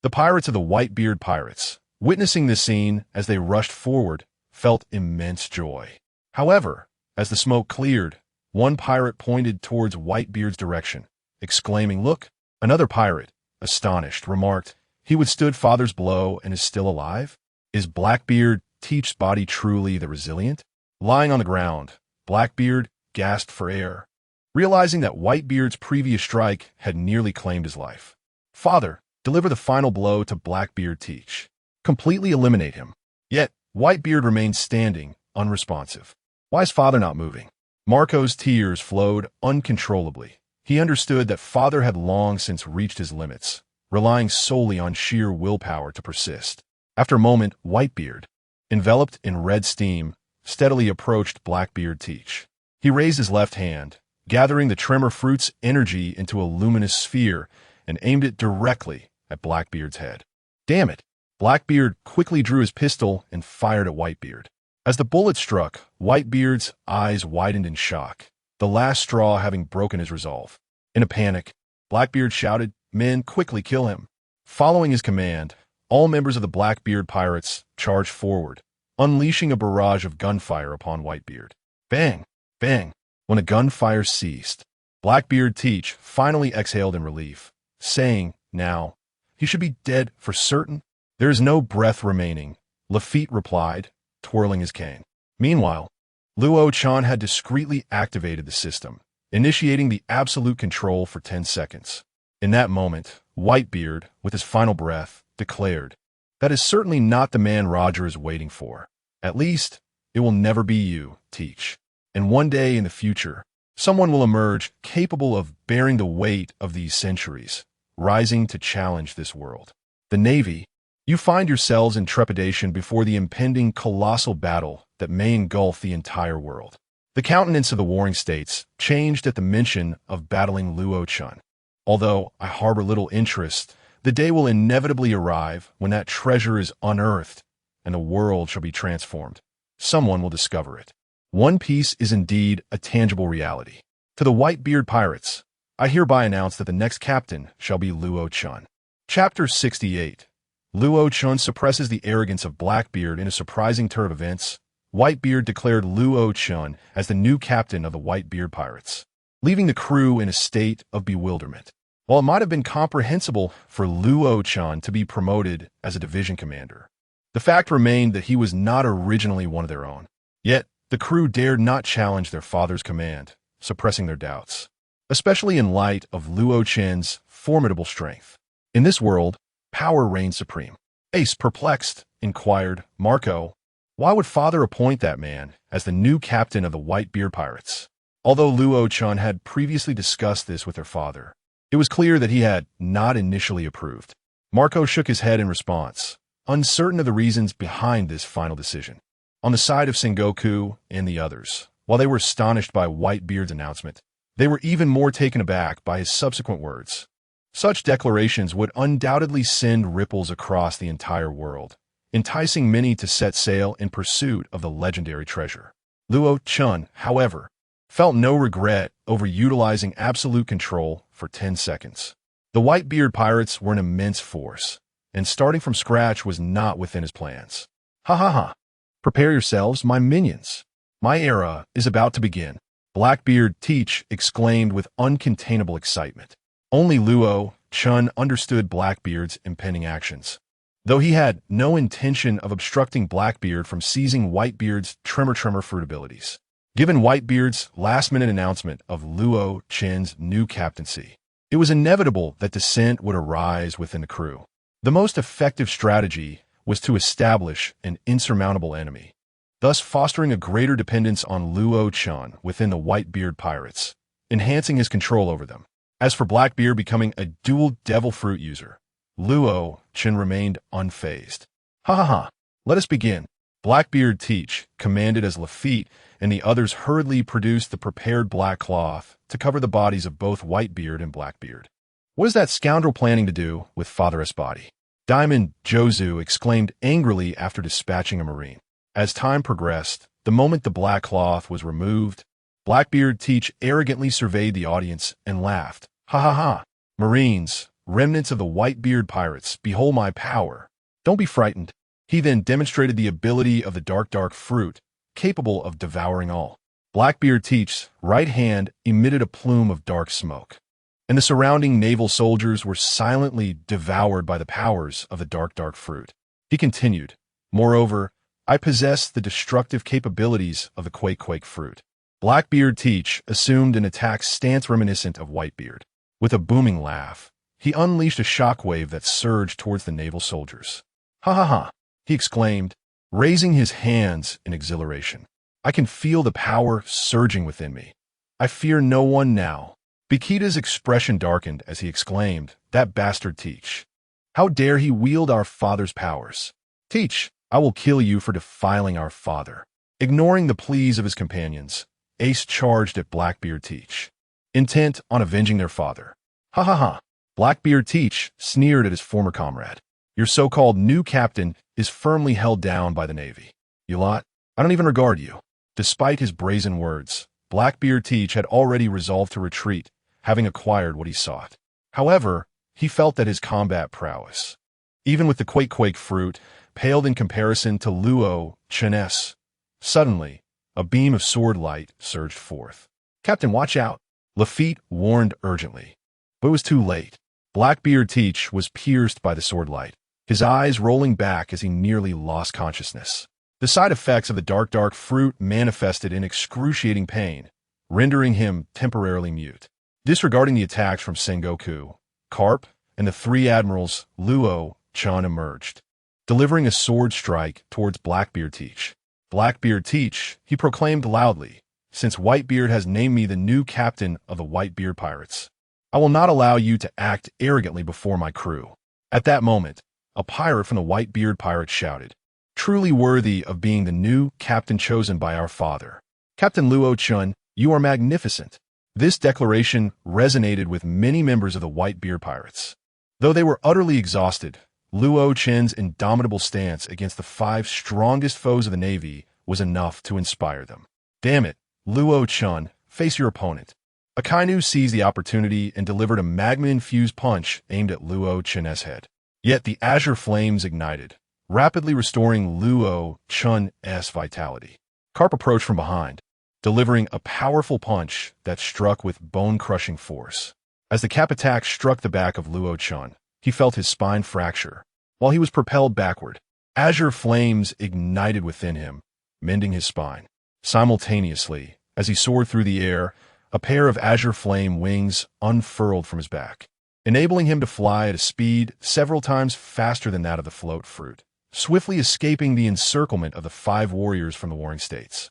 The pirates of the Whitebeard pirates, witnessing this scene as they rushed forward, felt immense joy. However, as the smoke cleared, one pirate pointed towards Whitebeard's direction, exclaiming, "Look!" Another pirate, astonished, remarked, "He withstood father's blow and is still alive? Is Blackbeard Teach's body truly the resilient?" Lying on the ground, Blackbeard gasped for air, realizing that Whitebeard's previous strike had nearly claimed his life. Father, deliver the final blow to Blackbeard Teach. Completely eliminate him. Yet, Whitebeard remained standing, unresponsive. Why is father not moving? Marco's tears flowed uncontrollably. He understood that father had long since reached his limits, relying solely on sheer willpower to persist. After a moment, Whitebeard, enveloped in red steam, steadily approached Blackbeard Teach. He raised his left hand, gathering the Tremor fruit's energy into a luminous sphere, and aimed it directly at Blackbeard's head. Damn it! Blackbeard quickly drew his pistol and fired at Whitebeard. As the bullet struck, Whitebeard's eyes widened in shock, the last straw having broken his resolve. In a panic, Blackbeard shouted, "Men, quickly kill him!" Following his command, all members of the Blackbeard pirates charged forward, unleashing a barrage of gunfire upon Whitebeard. Bang! Bang! When the gunfire ceased, Blackbeard Teach finally exhaled in relief, saying, "Now, he should be dead for certain." "There is no breath remaining," Lafitte replied, twirling his cane. Meanwhile, Luo Chen had discreetly activated the system, initiating the absolute control for 10 seconds. In that moment, Whitebeard, with his final breath, declared, "That is certainly not the man Roger is waiting for. At least, it will never be you, Teach. And one day in the future, someone will emerge capable of bearing the weight of these centuries, rising to challenge this world." The Navy, you find yourselves in trepidation before the impending colossal battle that may engulf the entire world. The countenance of the warring states changed at the mention of battling Luo Chen. Although I harbor little interest, the day will inevitably arrive when that treasure is unearthed and the world shall be transformed. Someone will discover it. One Piece is indeed a tangible reality. To the Whitebeard pirates, I hereby announce that the next captain shall be Luo Chen. Chapter 68. Luo Chen suppresses the arrogance of Blackbeard in a surprising turn of events. Whitebeard declared Luo Chen as the new captain of the Whitebeard pirates, leaving the crew in a state of bewilderment. While it might have been comprehensible for Luo Chen to be promoted as a division commander, the fact remained that he was not originally one of their own. Yet, the crew dared not challenge their father's command, suppressing their doubts, especially in light of Luo Chen's formidable strength. In this world, power reigns supreme. Ace, perplexed, inquired, "Marco, why would father appoint that man as the new captain of the Whitebeard pirates?" Although Luo Chen had previously discussed this with their father, it was clear that he had not initially approved. Marco shook his head in response, uncertain of the reasons behind this final decision. On the side of Sengoku and the others, while they were astonished by Whitebeard's announcement, they were even more taken aback by his subsequent words. Such declarations would undoubtedly send ripples across the entire world, enticing many to set sail in pursuit of the legendary treasure. Luo Chen, however, felt no regret over utilizing absolute control for 10 seconds. The Whitebeard pirates were an immense force, and starting from scratch was not within his plans. "Ha ha ha! Prepare yourselves, my minions. My era is about to begin," Blackbeard Teach exclaimed with uncontainable excitement. Only Luo Chen understood Blackbeard's impending actions, though he had no intention of obstructing Blackbeard from seizing Whitebeard's tremor fruit abilities. Given Whitebeard's last-minute announcement of Luo Chen's new captaincy, it was inevitable that dissent would arise within the crew. The most effective strategy was to establish an insurmountable enemy, thus fostering a greater dependence on Luo Chen within the Whitebeard pirates, enhancing his control over them. As for Blackbeard becoming a dual devil fruit user, Luo Chen remained unfazed. "Ha ha ha! Let us begin." Blackbeard Teach commanded as Lafitte and the others hurriedly produced the prepared black cloth to cover the bodies of both Whitebeard and Blackbeard. "What is that scoundrel planning to do with Father's body?" Diamond Jozu exclaimed angrily after dispatching a marine. As time progressed, the moment the black cloth was removed, Blackbeard Teach arrogantly surveyed the audience and laughed. "Ha ha ha! Marines, remnants of the Whitebeard pirates, behold my power. Don't be frightened." He then demonstrated the ability of the dark fruit, capable of devouring all. Blackbeard Teach's right hand emitted a plume of dark smoke, and the surrounding naval soldiers were silently devoured by the powers of the dark fruit. He continued, "Moreover, I possess the destructive capabilities of the quake fruit." Blackbeard Teach assumed an attack stance reminiscent of Whitebeard. With a booming laugh, he unleashed a shockwave that surged towards the naval soldiers. "Ha ha ha!" he exclaimed, raising his hands in exhilaration. "I can feel the power surging within me. I fear no one now." Bikita's expression darkened as he exclaimed, "That bastard Teach! How dare he wield our father's powers? Teach, I will kill you for defiling our father." Ignoring the pleas of his companions, Ace charged at Blackbeard Teach, intent on avenging their father. "Ha ha ha!" Blackbeard Teach sneered at his former comrade. "Your so-called new captain is firmly held down by the Navy. You lot, I don't even regard you." Despite his brazen words, Blackbeard Teach had already resolved to retreat, having acquired what he sought. However, he felt that his combat prowess, even with the quake fruit, paled in comparison to Luo Chen's. Suddenly, a beam of sword light surged forth. "Captain, watch out!" Lafitte warned urgently. But it was too late. Blackbeard Teach was pierced by the sword light, his eyes rolling back as he nearly lost consciousness. The side effects of the dark fruit manifested in excruciating pain, rendering him temporarily mute. Disregarding the attacks from Sengoku, Carp, and the three admirals, Luo Chen emerged, delivering a sword strike towards Blackbeard Teach. "Blackbeard Teach," he proclaimed loudly, "since Whitebeard has named me the new captain of the Whitebeard pirates, I will not allow you to act arrogantly before my crew." At that moment, a pirate from the Whitebeard pirates shouted, "Truly worthy of being the new captain chosen by our father. Captain Luo Chen, you are magnificent." This declaration resonated with many members of the Whitebeard pirates. Though they were utterly exhausted, Luo Chen's indomitable stance against the 5 strongest foes of the Navy was enough to inspire them. "Damn it, Luo Chen, face your opponent." Akainu seized the opportunity and delivered a magma-infused punch aimed at Luo Chen's head. Yet the azure flames ignited, rapidly restoring Luo Chen's vitality. Carp approached from behind, delivering a powerful punch that struck with bone-crushing force. As the cap attack struck the back of Luo Chen, he felt his spine fracture. While he was propelled backward, azure flames ignited within him, mending his spine. Simultaneously, as he soared through the air, a pair of azure flame wings unfurled from his back, enabling him to fly at a speed several times faster than that of the float fruit, swiftly escaping the encirclement of the 5 warriors from the Warring States.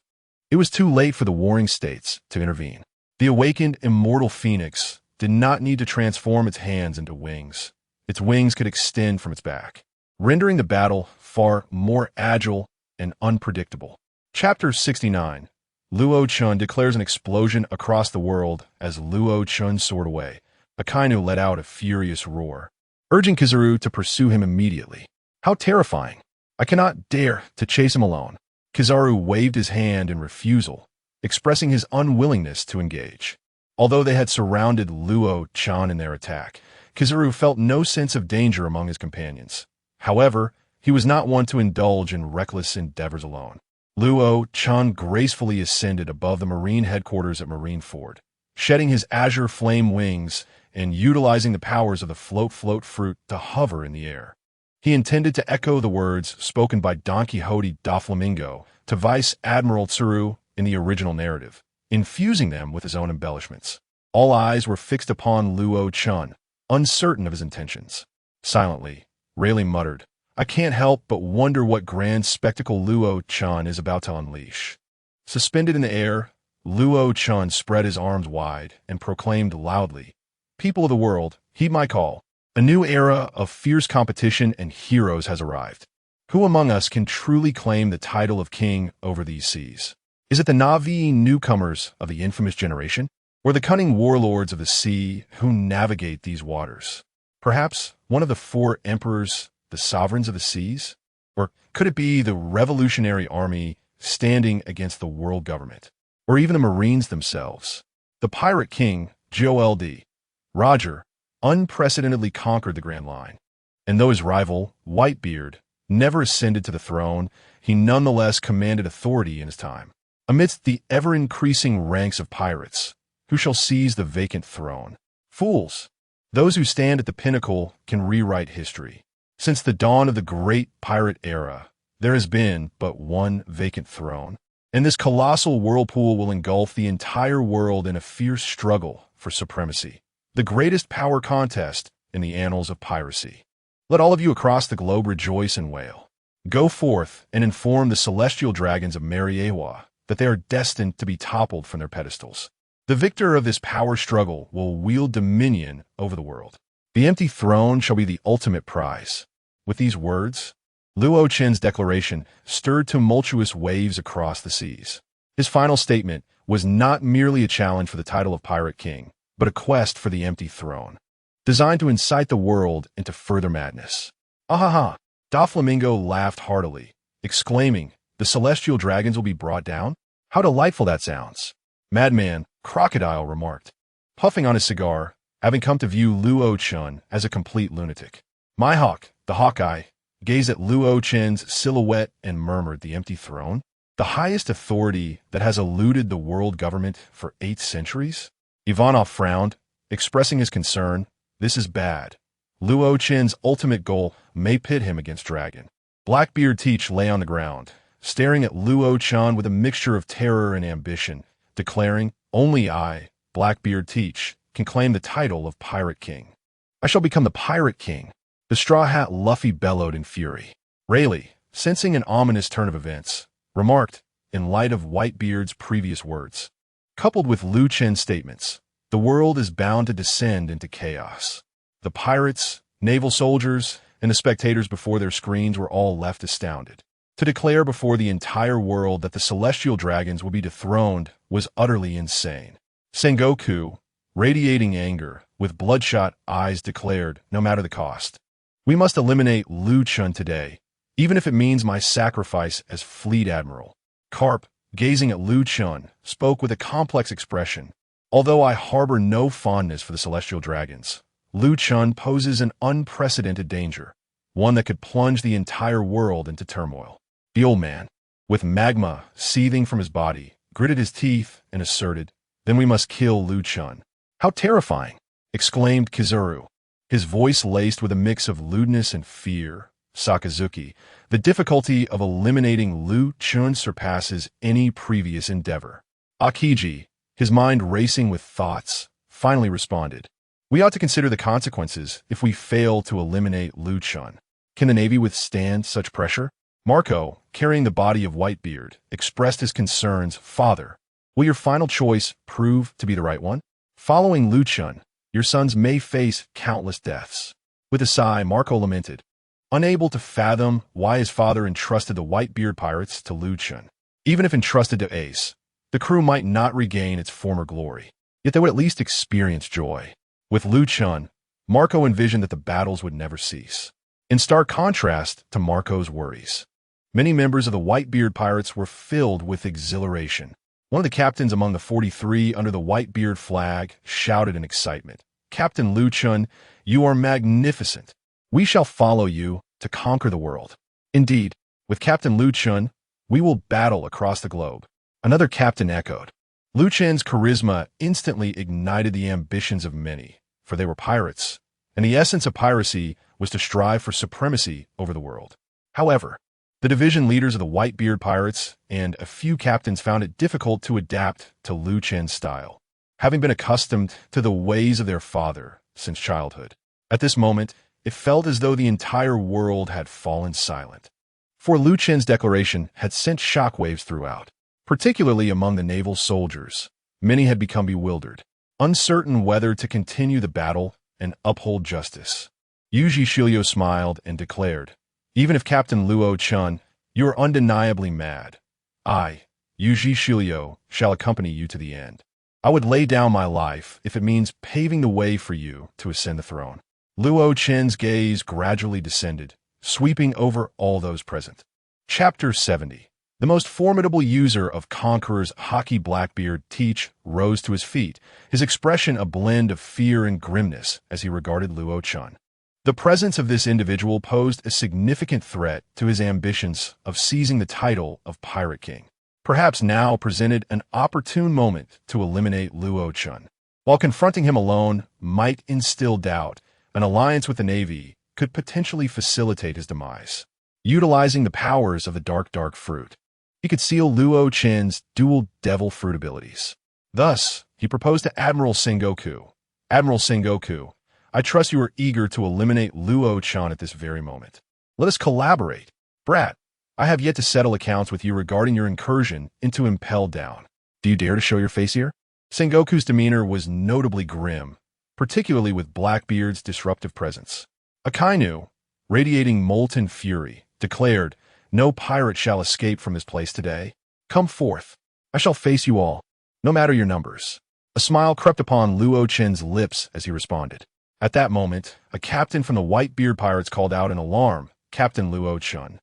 It was too late for the Warring States to intervene. The awakened immortal phoenix did not need to transform its hands into wings. Its wings could extend from its back, rendering the battle far more agile and unpredictable. Chapter 69. Luo Chen declares an explosion across the world as Luo Chen soared away. Akainu let out a furious roar, urging Kizaru to pursue him immediately. How terrifying! I cannot dare to chase him alone. Kizaru waved his hand in refusal, expressing his unwillingness to engage. Although they had surrounded Luo Chen in their attack, Kizaru felt no sense of danger among his companions. However, he was not one to indulge in reckless endeavors alone. Luo Chen gracefully ascended above the Marine headquarters at Marineford, shedding his azure flame wings and utilizing the powers of the float fruit to hover in the air. He intended to echo the words spoken by Don Quixote da Flamingo to Vice Admiral Tsuru in the original narrative, infusing them with his own embellishments. All eyes were fixed upon Luo Chen, uncertain of his intentions. Silently, Rayleigh muttered, "I can't help but wonder what grand spectacle Luo Chen is about to unleash." Suspended in the air, Luo Chen spread his arms wide and proclaimed loudly, "People of the world, heed my call. A new era of fierce competition and heroes has arrived. Who among us can truly claim the title of king over these seas? Is it the Na'vi newcomers of the infamous generation, or the cunning warlords of the sea who navigate these waters? Perhaps one of the 4 emperors, the sovereigns of the seas? Or could it be the revolutionary army standing against the world government? Or even the Marines themselves? The pirate king, Joel D. Roger, unprecedentedly conquered the Grand Line. And though his rival, Whitebeard, never ascended to the throne, he nonetheless commanded authority in his time. Amidst the ever-increasing ranks of pirates, who shall seize the vacant throne? Fools! Those who stand at the pinnacle can rewrite history. Since the dawn of the great pirate era, there has been but one vacant throne, and this colossal whirlpool will engulf the entire world in a fierce struggle for supremacy, the greatest power contest in the annals of piracy. Let all of you across the globe rejoice and wail. Go forth and inform the celestial dragons of Marineford that they are destined to be toppled from their pedestals. The victor of this power struggle will wield dominion over the world. The empty throne shall be the ultimate prize. With these words, Luo Chen's declaration stirred tumultuous waves across the seas. His final statement was not merely a challenge for the title of Pirate King, but a quest for the empty throne, designed to incite the world into further madness. "Ahaha!" Doflamingo laughed heartily, exclaiming, "The celestial dragons will be brought down? How delightful that sounds!" Madman Crocodile remarked. Puffing on his cigar, having come to view Luo Chen as a complete lunatic. Mihawk, the Hawkeye, gazed at Luo Chen's silhouette and murmured, "The empty throne? The highest authority that has eluded the world government for 8 centuries?" Ivanov frowned, expressing his concern. "This is bad. Luo Chen's ultimate goal may pit him against Dragon." Blackbeard Teach lay on the ground, staring at Luo Chen with a mixture of terror and ambition, declaring, "Only I, Blackbeard Teach, can claim the title of Pirate King. I shall become the Pirate King." The Straw Hat Luffy bellowed in fury. Rayleigh, sensing an ominous turn of events, remarked, in light of Whitebeard's previous words, coupled with Luo Chen's statements, "The world is bound to descend into chaos." The pirates, naval soldiers, and the spectators before their screens were all left astounded. To declare before the entire world that the celestial dragons would be dethroned was utterly insane. Sengoku, radiating anger, with bloodshot eyes declared, "No matter the cost. We must eliminate Luo Chen today, even if it means my sacrifice as Fleet Admiral." Carp, gazing at Luo Chen, spoke with a complex expression. "Although I harbor no fondness for the celestial dragons, Luo Chen poses an unprecedented danger, one that could plunge the entire world into turmoil." The old man, with magma seething from his body, gritted his teeth and asserted, "Then we must kill Luo Chen." "How terrifying!" exclaimed Kizaru, his voice laced with a mix of lewdness and fear. Sakazuki, "The difficulty of eliminating Luo Chen surpasses any previous endeavor." Aokiji, his mind racing with thoughts, finally responded, "We ought to consider the consequences if we fail to eliminate Luo Chen. Can the Navy withstand such pressure?" Marco, carrying the body of Whitebeard, expressed his concerns. "Father, will your final choice prove to be the right one? Following Luo Chen, your sons may face countless deaths." With a sigh, Marco lamented, unable to fathom why his father entrusted the Whitebeard pirates to Luo Chen. Even if entrusted to Ace, the crew might not regain its former glory, yet they would at least experience joy. With Luo Chen, Marco envisioned that the battles would never cease. In stark contrast to Marco's worries, many members of the Whitebeard pirates were filled with exhilaration. One of the captains among the 43 under the Whitebeard flag shouted in excitement, "Captain Luo Chen, you are magnificent. We shall follow you to conquer the world." "Indeed, with Captain Luo Chen, we will battle across the globe." Another captain echoed. Luo Chen's charisma instantly ignited the ambitions of many, for they were pirates, and the essence of piracy was to strive for supremacy over the world. However, the division leaders of the Whitebeard pirates and a few captains found it difficult to adapt to Luo Chen's style, having been accustomed to the ways of their father since childhood. At this moment, it felt as though the entire world had fallen silent. For Luo Chen's declaration had sent shockwaves throughout, particularly among the naval soldiers. Many had become bewildered, uncertain whether to continue the battle and uphold justice. Yuji Shilio smiled and declared, "Even if Captain Luo Chen, you are undeniably mad. I, Yuji Shilio, shall accompany you to the end. I would lay down my life if it means paving the way for you to ascend the throne." Luo Chen's gaze gradually descended, sweeping over all those present. Chapter 70. The most formidable user of Conqueror's Haki Blackbeard Teach rose to his feet, his expression a blend of fear and grimness as he regarded Luo Chen. The presence of this individual posed a significant threat to his ambitions of seizing the title of Pirate King. Perhaps now presented an opportune moment to eliminate Luo Chen. While confronting him alone might instill doubt, an alliance with the Navy could potentially facilitate his demise. Utilizing the powers of the dark fruit, he could seal Luo Chen's dual devil fruit abilities. Thus, he proposed to Admiral Sengoku, "Admiral Sengoku, I trust you are eager to eliminate Luo Chen at this very moment. Let us collaborate. Brat, I have yet to settle accounts with you regarding your incursion into Impel Down. Do you dare to show your face here?" Sengoku's demeanor was notably grim, particularly with Blackbeard's disruptive presence. Akainu, radiating molten fury, declared, "No pirate shall escape from this place today. Come forth. I shall face you all, no matter your numbers." A smile crept upon Luo Chen's lips as he responded. At that moment, a captain from the Whitebeard pirates called out in alarm, "Captain Luo Chen,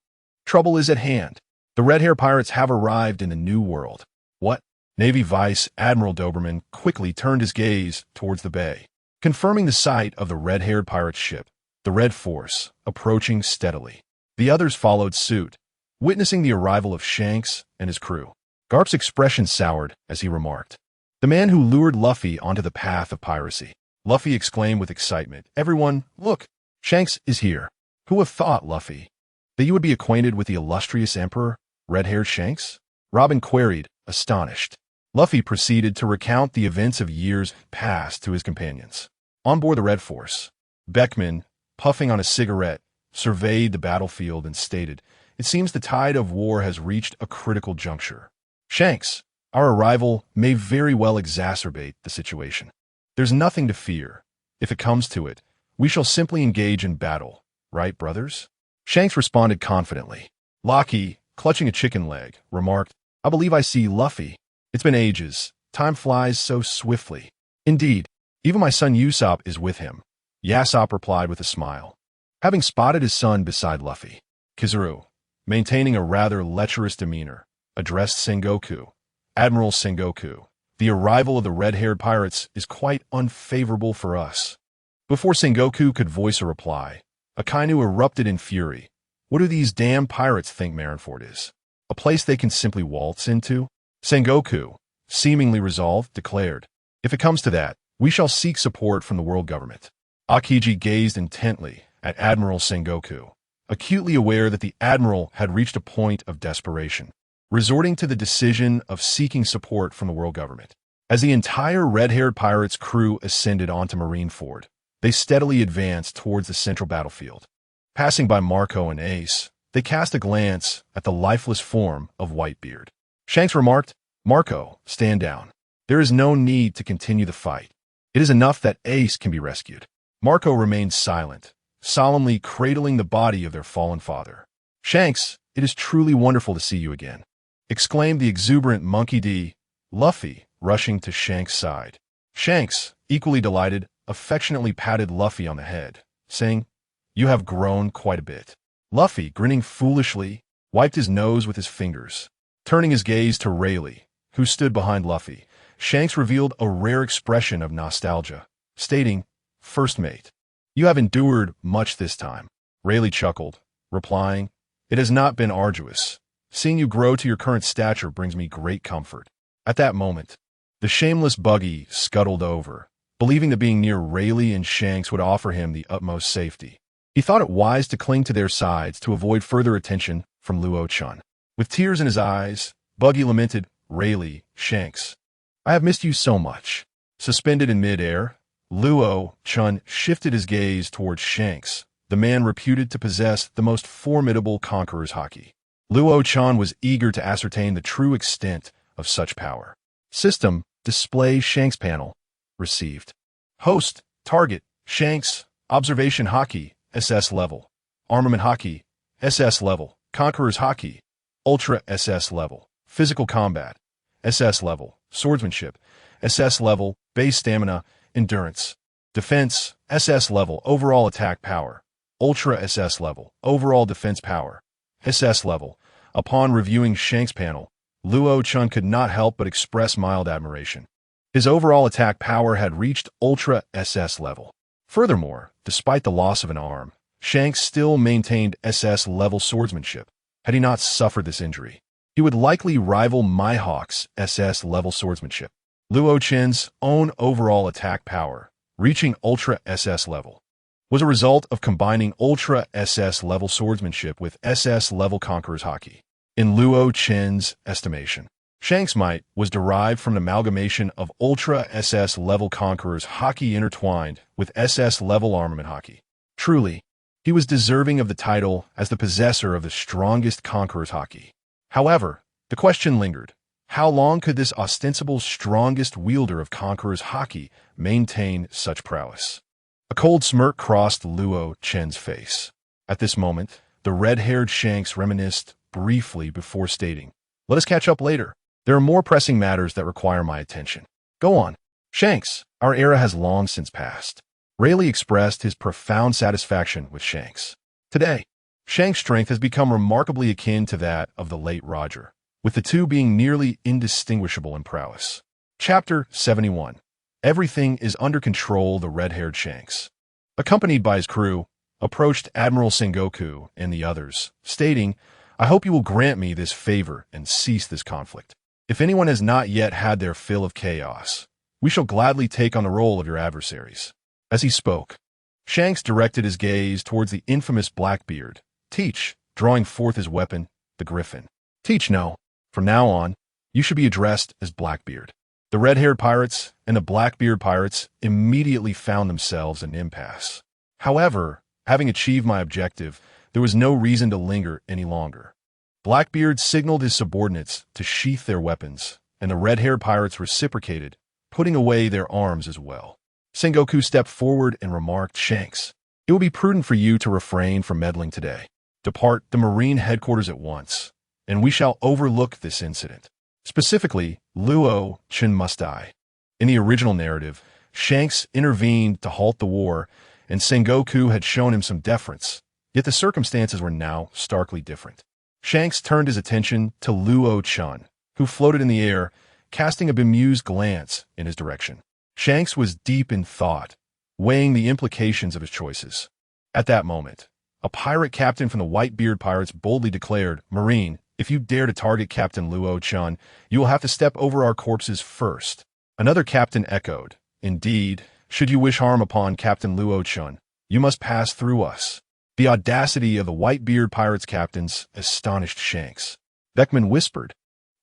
trouble is at hand. The red-hair pirates have arrived in the New World." "What?" Navy Vice Admiral Doberman quickly turned his gaze towards the bay. confirming the sight of the red-haired pirate's ship, the Red Force, approaching steadily. The others followed suit, witnessing the arrival of Shanks and his crew. Garp's expression soured as he remarked, "The man who lured Luffy onto the path of piracy." Luffy exclaimed with excitement, "Everyone, look! Shanks is here. Who would have thought, Luffy, that you would be acquainted with the illustrious Emperor, red-haired Shanks?" Robin queried, astonished. Luffy proceeded to recount the events of years past to his companions. On board the Red Force, Beckman, puffing on a cigarette, surveyed the battlefield and stated, "It seems the tide of war has reached a critical juncture. Shanks, our arrival may very well exacerbate the situation. There's nothing to fear. If it comes to it, we shall simply engage in battle. Right, brothers?" Shanks responded confidently. Locky, clutching a chicken leg, remarked, "I believe I see Luffy. It's been ages. Time flies so swiftly." "Indeed, even my son Usopp is with him," Yasopp replied with a smile, having spotted his son beside Luffy. Kizaru, maintaining a rather lecherous demeanor, addressed Sengoku. "Admiral Sengoku, the arrival of the red-haired pirates is quite unfavorable for us." Before Sengoku could voice a reply, Akainu erupted in fury. "What do these damn pirates think Marineford is? A place they can simply waltz into?" Sengoku, seemingly resolved, declared, "If it comes to that, we shall seek support from the world government." Aokiji gazed intently at Admiral Sengoku, acutely aware that the Admiral had reached a point of desperation, resorting to the decision of seeking support from the world government. As the entire red-haired pirates' crew ascended onto Marineford, they steadily advanced towards the central battlefield. Passing by Marco and Ace, they cast a glance at the lifeless form of Whitebeard. Shanks remarked, "Marco, stand down. There is no need to continue the fight. It is enough that Ace can be rescued." Marco remained silent, solemnly cradling the body of their fallen father. "Shanks, it is truly wonderful to see you again," exclaimed the exuberant Monkey D. Luffy, rushing to Shanks' side. Shanks, equally delighted, affectionately patted Luffy on the head, saying, "You have grown quite a bit." Luffy, grinning foolishly, wiped his nose with his fingers. Turning his gaze to Rayleigh, who stood behind Luffy, Shanks revealed a rare expression of nostalgia, stating, "First mate, you have endured much this time." Rayleigh chuckled, replying, "It has not been arduous. Seeing you grow to your current stature brings me great comfort." At that moment, the shameless Buggy scuttled over, believing that being near Rayleigh and Shanks would offer him the utmost safety. He thought it wise to cling to their sides to avoid further attention from Luo Chen. With tears in his eyes, Buggy lamented, "Rayleigh, Shanks, I have missed you so much." Suspended in mid-air, Luo Chen shifted his gaze towards Shanks, the man reputed to possess the most formidable conqueror's haki. Luo Chen was eager to ascertain the true extent of such power. System, display Shanks panel. Received. Host, target, Shanks, observation haki, SS level. Armament haki, SS level. Conqueror's haki, Ultra SS level. Physical combat, SS level. Swordsmanship, SS level. Base stamina, endurance. Defense, SS level. Overall attack power, Ultra SS level. Overall defense power, SS level. Upon reviewing Shanks' panel, Luo Chen could not help but express mild admiration. His overall attack power had reached Ultra SS level. Furthermore, despite the loss of an arm, Shanks still maintained SS level swordsmanship. Had he not suffered this injury, he would likely rival Mihawk's SS level swordsmanship. Luo Chen's own overall attack power, reaching Ultra SS level, was a result of combining Ultra SS level swordsmanship with SS level Conqueror's haki. In Luo Chen's estimation, Shanks' might was derived from an amalgamation of Ultra SS level Conqueror's haki intertwined with SS level armament haki. Truly, he was deserving of the title as the possessor of the strongest Conqueror's haki. However, the question lingered. How long could this ostensible strongest wielder of Conqueror's haki maintain such prowess? A cold smirk crossed Luo Chen's face. At this moment, the red-haired Shanks reminisced briefly before stating, "Let us catch up later. There are more pressing matters that require my attention." "Go on. Shanks, our era has long since passed." Rayleigh expressed his profound satisfaction with Shanks. Today, Shanks' strength has become remarkably akin to that of the late Roger, with the two being nearly indistinguishable in prowess. Chapter 71. Everything is under control. The red-haired Shanks, accompanied by his crew, approached Admiral Sengoku and the others, stating, "I hope you will grant me this favor and cease this conflict. If anyone has not yet had their fill of chaos, we shall gladly take on the role of your adversaries." As he spoke, Shanks directed his gaze towards the infamous Blackbeard, Teach, drawing forth his weapon, the Griffin. "Teach, no. From now on, you should be addressed as Blackbeard." The red-haired pirates and the Blackbeard pirates immediately found themselves in an impasse. However, having achieved my objective, there was no reason to linger any longer. Blackbeard signaled his subordinates to sheath their weapons, and the red-haired pirates reciprocated, putting away their arms as well. Sengoku stepped forward and remarked, "Shanks, it will be prudent for you to refrain from meddling today. Depart the Marine headquarters at once, and we shall overlook this incident. Specifically, Luo Chen must die." In the original narrative, Shanks intervened to halt the war, and Sengoku had shown him some deference, yet the circumstances were now starkly different. Shanks turned his attention to Luo Chen, who floated in the air, casting a bemused glance in his direction. Shanks was deep in thought, weighing the implications of his choices. At that moment, a pirate captain from the Whitebeard pirates boldly declared, "Marine, if you dare to target Captain Luo Chen, you will have to step over our corpses first." Another captain echoed, "Indeed, should you wish harm upon Captain Luo Chen, you must pass through us." The audacity of the Whitebeard pirates' captains astonished Shanks. Beckman whispered,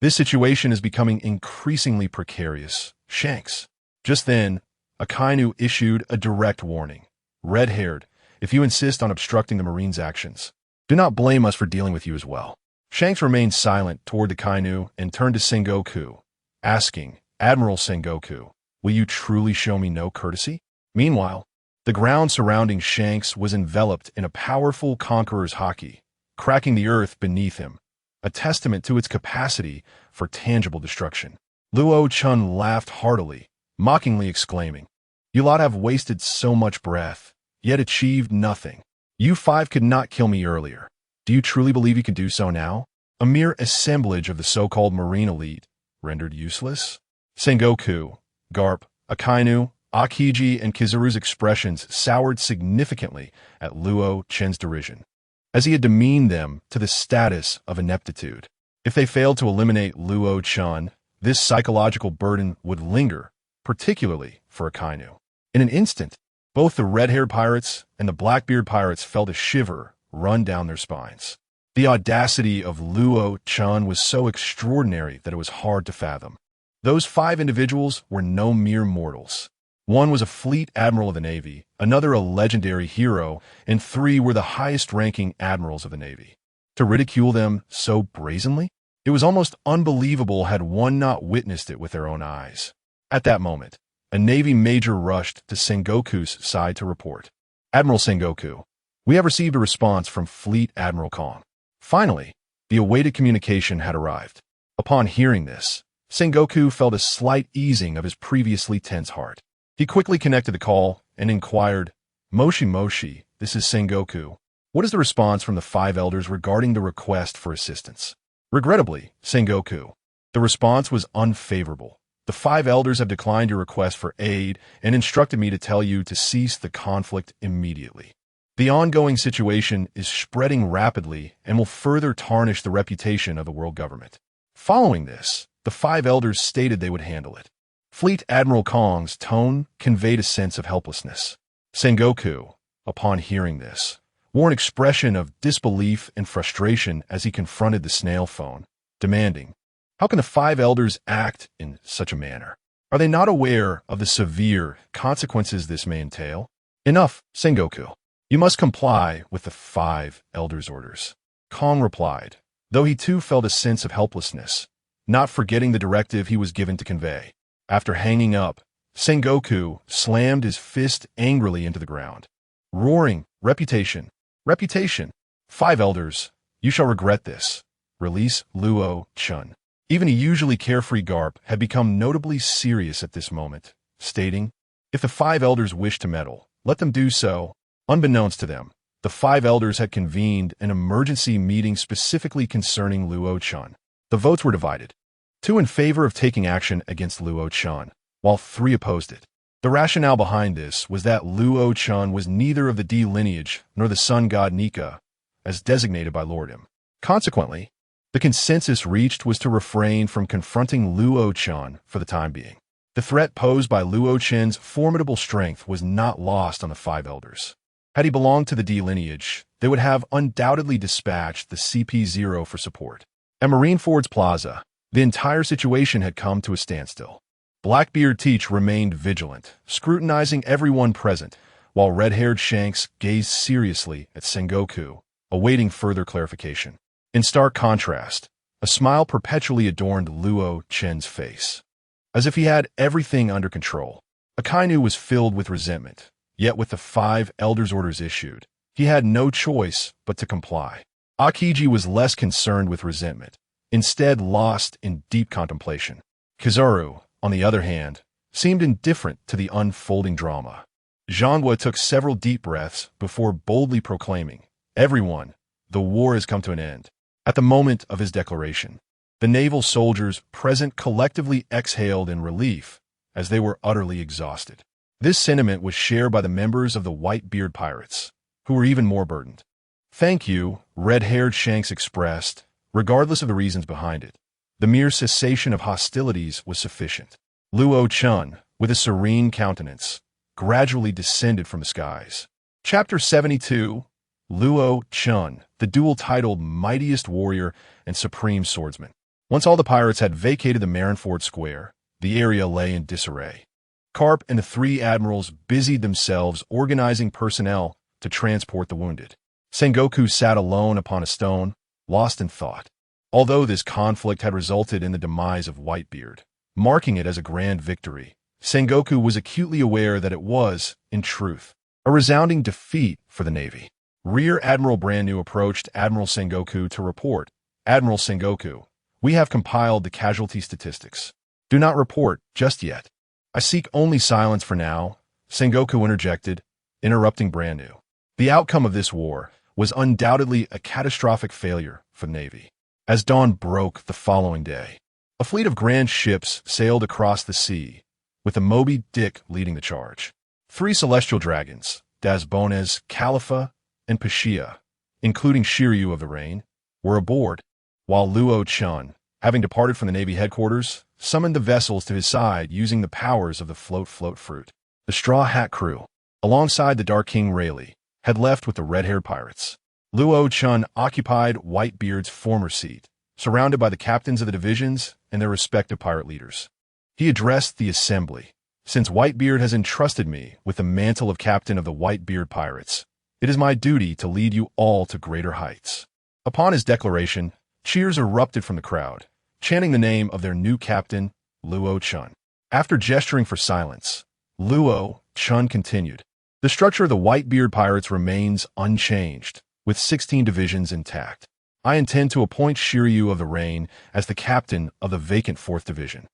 "This situation is becoming increasingly precarious, Shanks." Just then, Akainu issued a direct warning. "Red-haired, if you insist on obstructing the Marines' actions, do not blame us for dealing with you as well." Shanks remained silent toward the Kainu and turned to Sengoku, asking, "Admiral Sengoku, will you truly show me no courtesy?" Meanwhile, the ground surrounding Shanks was enveloped in a powerful conqueror's haki, cracking the earth beneath him, a testament to its capacity for tangible destruction. Luo Chen laughed heartily, mockingly exclaiming, "You lot have wasted so much breath, yet achieved nothing. You five could not kill me earlier. Do you truly believe you can do so now? A mere assemblage of the so-called Marine elite, rendered useless?" Sengoku, Garp, Akainu, Aokiji, and Kizaru's expressions soured significantly at Luo Chen's derision, as he had demeaned them to the status of ineptitude. If they failed to eliminate Luo Chen, this psychological burden would linger, particularly for Akainu. In an instant, both the red-haired pirates and the Blackbeard pirates felt a shiver run down their spines. The audacity of Luo Chen was so extraordinary that it was hard to fathom. Those five individuals were no mere mortals. One was a fleet admiral of the Navy, another a legendary hero, and three were the highest-ranking admirals of the Navy. To ridicule them so brazenly? It was almost unbelievable had one not witnessed it with their own eyes. At that moment, a Navy major rushed to Sengoku's side to report, "Admiral Sengoku, we have received a response from Fleet Admiral Kong." Finally, the awaited communication had arrived. Upon hearing this, Sengoku felt a slight easing of his previously tense heart. He quickly connected the call and inquired, "Moshi Moshi, this is Sengoku. What is the response from the five elders regarding the request for assistance?" "Regrettably, Sengoku, the response was unfavorable. The five elders have declined your request for aid and instructed me to tell you to cease the conflict immediately. The ongoing situation is spreading rapidly and will further tarnish the reputation of the world government." Following this, the five elders stated they would handle it. Fleet Admiral Kong's tone conveyed a sense of helplessness. Sengoku, upon hearing this, wore an expression of disbelief and frustration as he confronted the snail phone, demanding, "How can the five elders act in such a manner? Are they not aware of the severe consequences this may entail?" "Enough, Sengoku. You must comply with the five elders' orders," Kong replied, though he too felt a sense of helplessness, not forgetting the directive he was given to convey. After hanging up, Sengoku slammed his fist angrily into the ground, roaring, "Reputation! Reputation! Five elders, you shall regret this. Release Luo Chen." Even a usually carefree Garp had become notably serious at this moment, stating, "If the five elders wish to meddle, let them do so." Unbeknownst to them, the five elders had convened an emergency meeting specifically concerning Luo Chen. The votes were divided, 2 in favor of taking action against Luo Chen, while 3 opposed it. The rationale behind this was that Luo Chen was neither of the D lineage nor the sun god Nika, as designated by Lord M. Consequently, the consensus reached was to refrain from confronting Luo Chen for the time being. The threat posed by Luo Chen's formidable strength was not lost on the five elders. Had he belonged to the D lineage, they would have undoubtedly dispatched the CP0 for support. At Marineford's Plaza, the entire situation had come to a standstill. Blackbeard Teach remained vigilant, scrutinizing everyone present, while red-haired Shanks gazed seriously at Sengoku, awaiting further clarification. In stark contrast, a smile perpetually adorned Luo Chen's face. As if he had everything under control, Akainu was filled with resentment, yet with the five elders' orders issued, he had no choice but to comply. Aokiji was less concerned with resentment, instead lost in deep contemplation. Kizaru, on the other hand, seemed indifferent to the unfolding drama. Zhanhua took several deep breaths before boldly proclaiming, "Everyone, the war has come to an end." At the moment of his declaration, the naval soldiers present collectively exhaled in relief as they were utterly exhausted. This sentiment was shared by the members of the Whitebeard pirates, who were even more burdened. "Thank you," red-haired Shanks expressed, regardless of the reasons behind it. The mere cessation of hostilities was sufficient. Luo Chen, with a serene countenance, gradually descended from the skies. Chapter 72, Luo Chen, the dual-titled Mightiest Warrior and Supreme Swordsman. Once all the pirates had vacated the Marineford Square, the area lay in disarray. Carp and the three admirals busied themselves organizing personnel to transport the wounded. Sengoku sat alone upon a stone, lost in thought. Although this conflict had resulted in the demise of Whitebeard, marking it as a grand victory, Sengoku was acutely aware that it was, in truth, a resounding defeat for the Navy. Rear Admiral Brandnew approached Admiral Sengoku to report, "Admiral Sengoku, we have compiled the casualty statistics. Do not report just yet." "I seek only silence for now," Sengoku interjected, interrupting Brandnew. The outcome of this war was undoubtedly a catastrophic failure for the Navy. As dawn broke the following day, a fleet of grand ships sailed across the sea, with the Moby Dick leading the charge. 3 celestial dragons, Dasbones, Khalifa, and Pashia, including Shiryu of the Rain, were aboard, while Luo Chen, having departed from the Navy headquarters, summoned the vessels to his side using the powers of the float fruit. The Straw Hat crew, alongside the Dark King Rayleigh, had left with the red-haired pirates. Luo Chen occupied Whitebeard's former seat, surrounded by the captains of the divisions and their respective pirate leaders. He addressed the assembly. "Since Whitebeard has entrusted me with the mantle of captain of the Whitebeard pirates, it is my duty to lead you all to greater heights." Upon his declaration, cheers erupted from the crowd, chanting the name of their new captain, Luo Chen. After gesturing for silence, Luo Chen continued, "The structure of the Whitebeard pirates remains unchanged, with 16 divisions intact. I intend to appoint Shiryu of the Rain as the captain of the vacant 4th Division.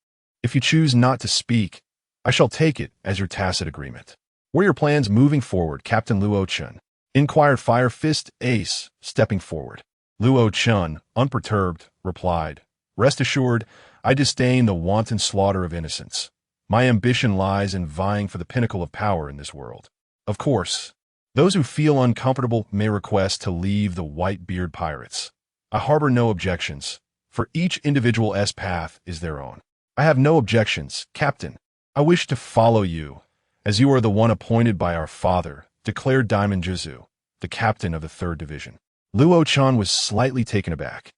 If you choose not to speak, I shall take it as your tacit agreement." "What are your plans moving forward, Captain Luo Chen?" inquired Fire Fist Ace, stepping forward. Luo Chen, unperturbed, replied, "Rest assured, I disdain the wanton slaughter of innocents. My ambition lies in vying for the pinnacle of power in this world. Of course, those who feel uncomfortable may request to leave the Whitebeard pirates. I harbor no objections, for each individual's path is their own." "I have no objections, Captain. I wish to follow you, as you are the one appointed by our father," declared Diamond Jozu, the captain of the 3rd Division. Luo Chen was slightly taken aback.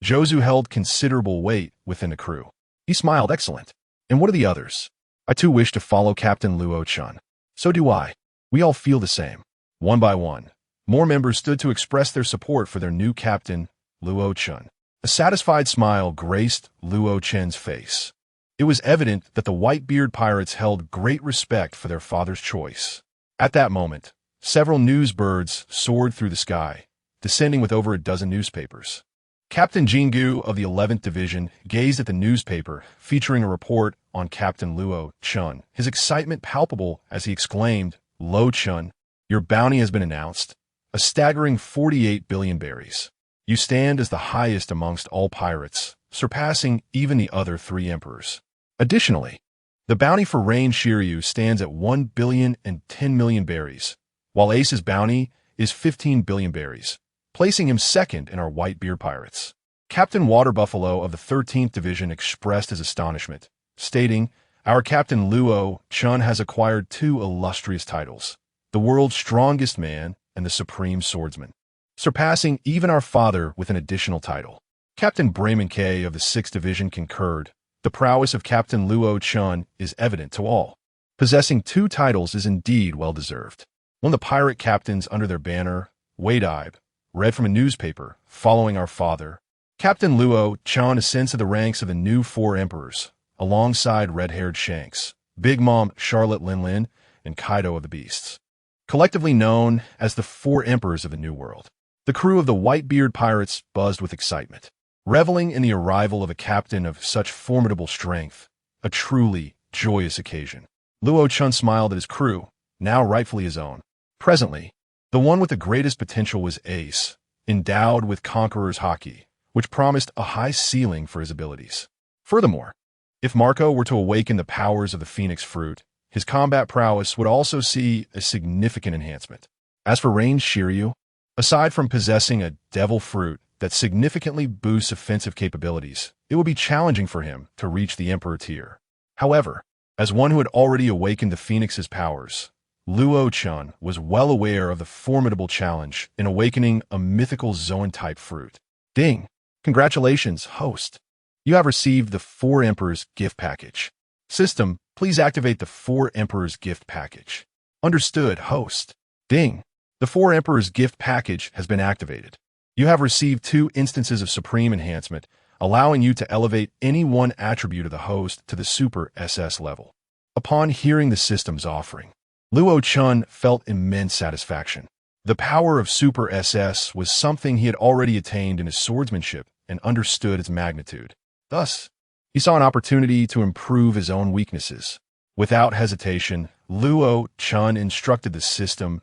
Jozu held considerable weight within the crew. He smiled. "Excellent. And what are the others?" "I too wish to follow Captain Luo Chen." "So do I. We all feel the same." One by one, more members stood to express their support for their new captain, Luo Chen. A satisfied smile graced Luo Chen's face. It was evident that the Whitebeard pirates held great respect for their father's choice. At that moment, several news birds soared through the sky, descending with over a dozen newspapers. Captain Jingu of the 11th Division gazed at the newspaper featuring a report on Captain Luo Chen, his excitement palpable as he exclaimed, "Luo Chen, your bounty has been announced, a staggering 48 billion berries. You stand as the highest amongst all pirates, surpassing even the other 3 emperors. Additionally, The bounty for Rain Shiryu stands at 1,010,000,000 berries, while Ace's bounty is 15 billion berries, placing him second in our Whitebeard pirates. Captain Water Buffalo of the 13th Division expressed his astonishment, stating, "Our Captain Luo Chen has acquired 2 illustrious titles, the world's strongest man and the supreme swordsman, surpassing even our father with an additional title." Captain Brayman K of the 6th Division concurred, "The prowess of Captain Luo Chen is evident to all. Possessing 2 titles is indeed well-deserved." One of the pirate captains under their banner, Whitebeard, read from a newspaper, "Following our father, Captain Luo Chen ascends to the ranks of the new 4 emperors, alongside red-haired Shanks, Big Mom Charlotte Linlin, and Kaido of the Beasts, collectively known as the 4 emperors of the New World." The crew of the Whitebeard pirates buzzed with excitement, reveling in the arrival of a captain of such formidable strength, a truly joyous occasion. Luo Chen smiled at his crew, now rightfully his own. Presently, the one with the greatest potential was Ace, endowed with Conqueror's Haki, which promised a high ceiling for his abilities. Furthermore, if Marco were to awaken the powers of the Phoenix Fruit, his combat prowess would also see a significant enhancement. As for Rain Shiryu, aside from possessing a devil fruit that significantly boosts offensive capabilities, it would be challenging for him to reach the Emperor tier. However, as one who had already awakened the Phoenix's powers, Luo Chen was well aware of the formidable challenge in awakening a mythical Zoan-type fruit. Ding! Congratulations, host. You have received the 4 Emperors gift package. System, please activate the 4 Emperors gift package. Understood, host. Ding! The 4 Emperors gift package has been activated. You have received 2 instances of supreme enhancement, allowing you to elevate any one attribute of the host to the Super SS level. Upon hearing the system's offering, Luo Chen felt immense satisfaction. The power of Super SS was something he had already attained in his swordsmanship and understood its magnitude. Thus, he saw an opportunity to improve his own weaknesses. Without hesitation, Luo Chen instructed the system,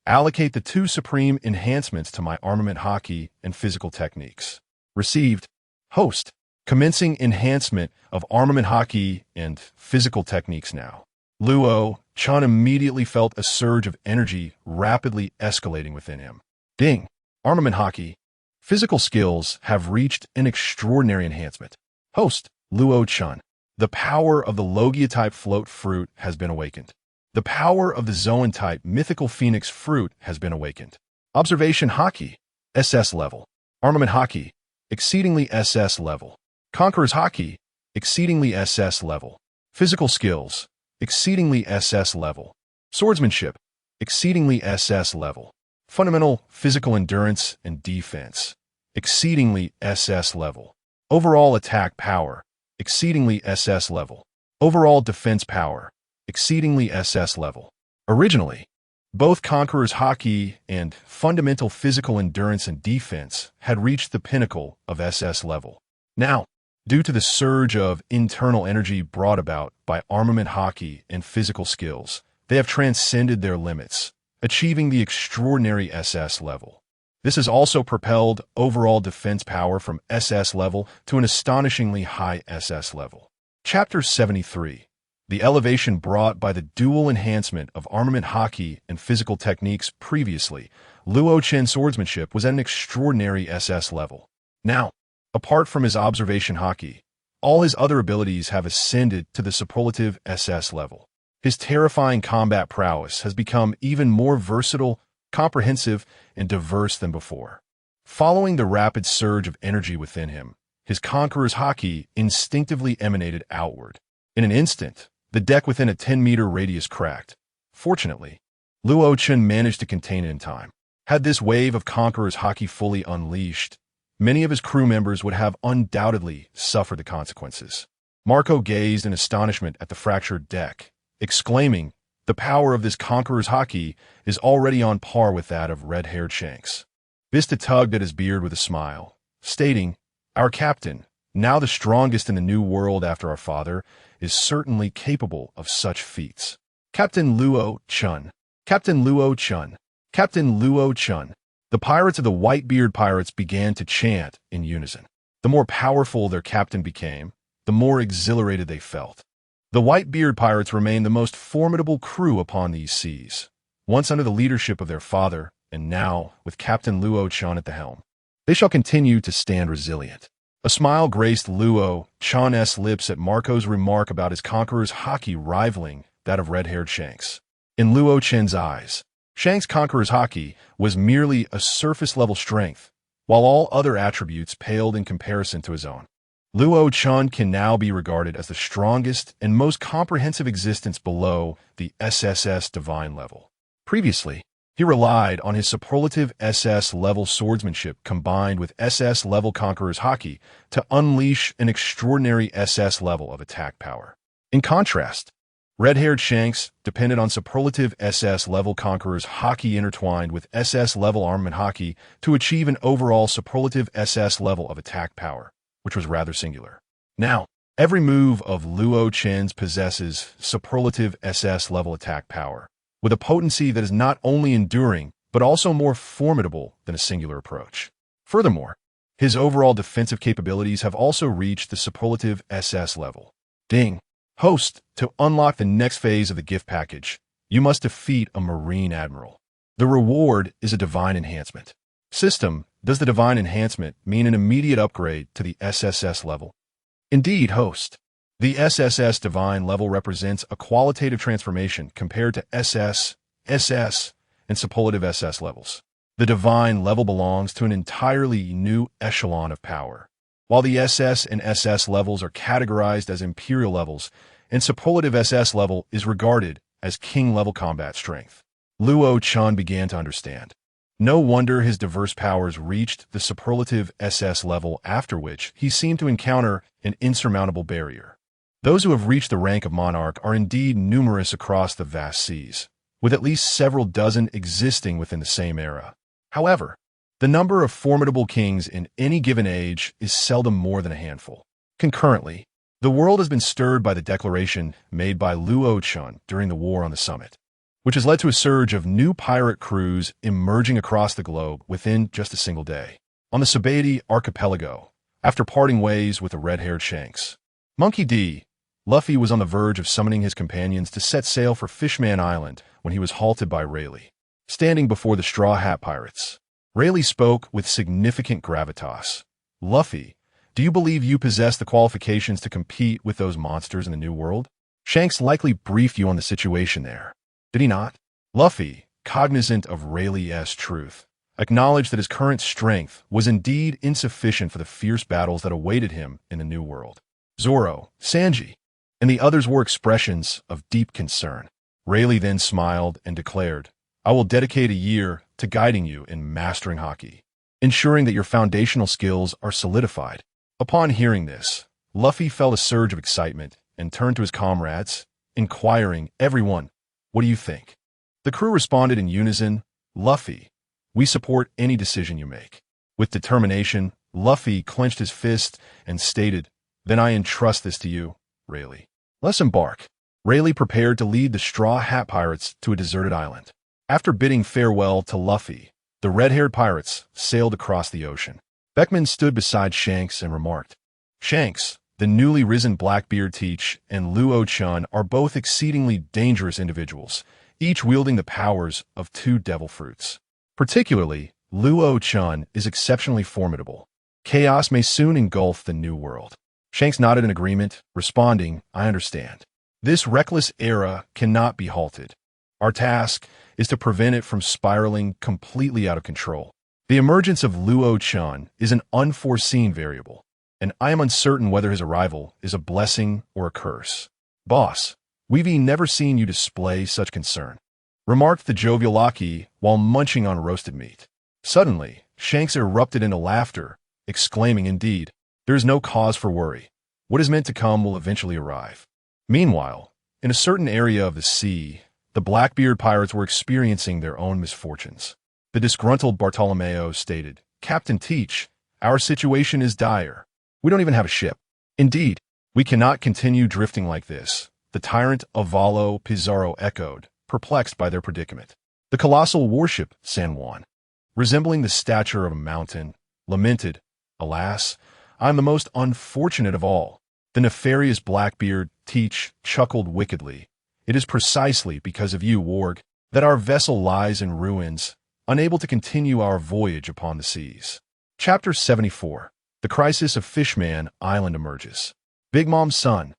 allocate the 2 supreme enhancements to my armament haki and physical techniques. Received, host, commencing enhancement of armament haki and physical techniques now. Luo Chen immediately felt a surge of energy rapidly escalating within him. Ding! Armament haki. Physical skills have reached an extraordinary enhancement. Host, Luo Chen. The power of the Logia-type float fruit has been awakened. The power of the Zoan-type mythical phoenix fruit has been awakened. Observation haki. SS level. Armament haki. Exceedingly SS level. Conqueror's haki. Exceedingly SS level. Physical skills. Exceedingly SS level. Swordsmanship. Exceedingly SS level. Fundamental physical endurance and defense. Exceedingly SS level. Overall attack power. Exceedingly SS level. Overall defense power. Exceedingly SS level. Originally, both Conqueror's Haki and fundamental physical endurance and defense had reached the pinnacle of SS level. Now, due to the surge of internal energy brought about by armament haki and physical skills, they have transcended their limits, achieving the extraordinary SS level. This has also propelled overall defense power from SS level to an astonishingly high SS level. Chapter 73. The elevation brought by the dual enhancement of armament haki and physical techniques. Previously, Luo Chen's swordsmanship was at an extraordinary SS level. Now, apart from his observation haki, all his other abilities have ascended to the superlative SS level. His terrifying combat prowess has become even more versatile, comprehensive, and diverse than before. Following the rapid surge of energy within him, his Conqueror's Haki instinctively emanated outward. In an instant, the deck within a 10-meter radius cracked. Fortunately, Luo Chen managed to contain it in time. Had this wave of Conqueror's Haki fully unleashed, many of his crew members would have undoubtedly suffered the consequences. Marco gazed in astonishment at the fractured deck, exclaiming, "The power of this Conqueror's Haki is already on par with that of red-haired Shanks." Vista tugged at his beard with a smile, stating, "Our captain, now the strongest in the New World after our father, is certainly capable of such feats." Captain Luo Chen. Captain Luo Chen. Captain Luo Chen. The pirates of the Whitebeard pirates began to chant in unison. The more powerful their captain became, the more exhilarated they felt. The Whitebeard pirates remain the most formidable crew upon these seas, once under the leadership of their father, and now with Captain Luo Chen at the helm. They shall continue to stand resilient. A smile graced Luo Chen's lips at Marco's remark about his conqueror's haki rivaling that of red-haired Shanks. In Luo Chen's eyes, Shanks' conqueror's haki was merely a surface-level strength, while all other attributes paled in comparison to his own. Luo Chen can now be regarded as the strongest and most comprehensive existence below the SSS divine level. Previously, he relied on his superlative SS-level swordsmanship combined with SS-level conqueror's haki to unleash an extraordinary SS level of attack power. In contrast, red-haired Shanks depended on superlative SS-level conqueror's haki intertwined with SS-level armament haki to achieve an overall superlative SS level of attack power, which was rather singular. Now, every move of Luo Chen's possesses superlative SS-level attack power, with a potency that is not only enduring, but also more formidable than a singular approach. Furthermore, his overall defensive capabilities have also reached the superlative SS level. Ding! Host, to unlock the next phase of the gift package, you must defeat a Marine Admiral. The reward is a divine enhancement. System, does the divine enhancement mean an immediate upgrade to the SSS level? Indeed, host. The SSS divine level represents a qualitative transformation compared to SS, SS, and superlative SS levels. The divine level belongs to an entirely new echelon of power. While the SS and SS levels are categorized as imperial levels, and superlative SS level is regarded as king-level combat strength. Luo Chen began to understand. No wonder his diverse powers reached the superlative SS level, after which he seemed to encounter an insurmountable barrier. Those who have reached the rank of monarch are indeed numerous across the vast seas, with at least several dozen existing within the same era. However, the number of formidable kings in any given age is seldom more than a handful. Concurrently, the world has been stirred by the declaration made by Luo Chen during the war on the summit, which has led to a surge of new pirate crews emerging across the globe within just a single day. On the Sabeti archipelago, after parting ways with the red-haired Shanks, Monkey D. Luffy was on the verge of summoning his companions to set sail for Fishman Island when he was halted by Rayleigh. Standing before the Straw Hat Pirates, Rayleigh spoke with significant gravitas. Luffy, do you believe you possess the qualifications to compete with those monsters in the New World? Shanks likely briefed you on the situation there, did he not? Luffy, cognizant of Rayleigh's truth, acknowledged that his current strength was indeed insufficient for the fierce battles that awaited him in the New World. Zoro, Sanji, and the others wore expressions of deep concern. Rayleigh then smiled and declared, I will dedicate a year to guiding you in mastering haki, ensuring that your foundational skills are solidified. Upon hearing this, Luffy felt a surge of excitement and turned to his comrades, inquiring, everyone, what do you think? The crew responded in unison, Luffy, we support any decision you make. With determination, Luffy clenched his fist and stated, then I entrust this to you, Rayleigh. Let's embark. Rayleigh prepared to lead the Straw Hat Pirates to a deserted island. After bidding farewell to Luffy, the red-haired pirates sailed across the ocean. Beckman stood beside Shanks and remarked, Shanks, the newly risen Blackbeard Teach and Luo Chen are both exceedingly dangerous individuals, each wielding the powers of two devil fruits. Particularly, Luo Chen is exceptionally formidable. Chaos may soon engulf the New World. Shanks nodded in agreement, responding, I understand. This reckless era cannot be halted. Our task is to prevent it from spiraling completely out of control. The emergence of Luo Chen is an unforeseen variable, and I am uncertain whether his arrival is a blessing or a curse. Boss, we've never seen you display such concern, remarked the jovial Aki while munching on roasted meat. Suddenly, Shanks erupted into laughter, exclaiming, indeed, there is no cause for worry. What is meant to come will eventually arrive. Meanwhile, in a certain area of the sea, the Blackbeard pirates were experiencing their own misfortunes. The disgruntled Bartolomeo stated, Captain Teach, our situation is dire. We don't even have a ship. Indeed, we cannot continue drifting like this, the tyrant Avalo Pizarro echoed, perplexed by their predicament. The colossal warship, San Juan, resembling the stature of a mountain, lamented, Alas, I am the most unfortunate of all. The nefarious Blackbeard Teach chuckled wickedly. It is precisely because of you, Warg, that our vessel lies in ruins, unable to continue our voyage upon the seas. Chapter 74. The Crisis of Fishman Island emerges. Big Mom's son.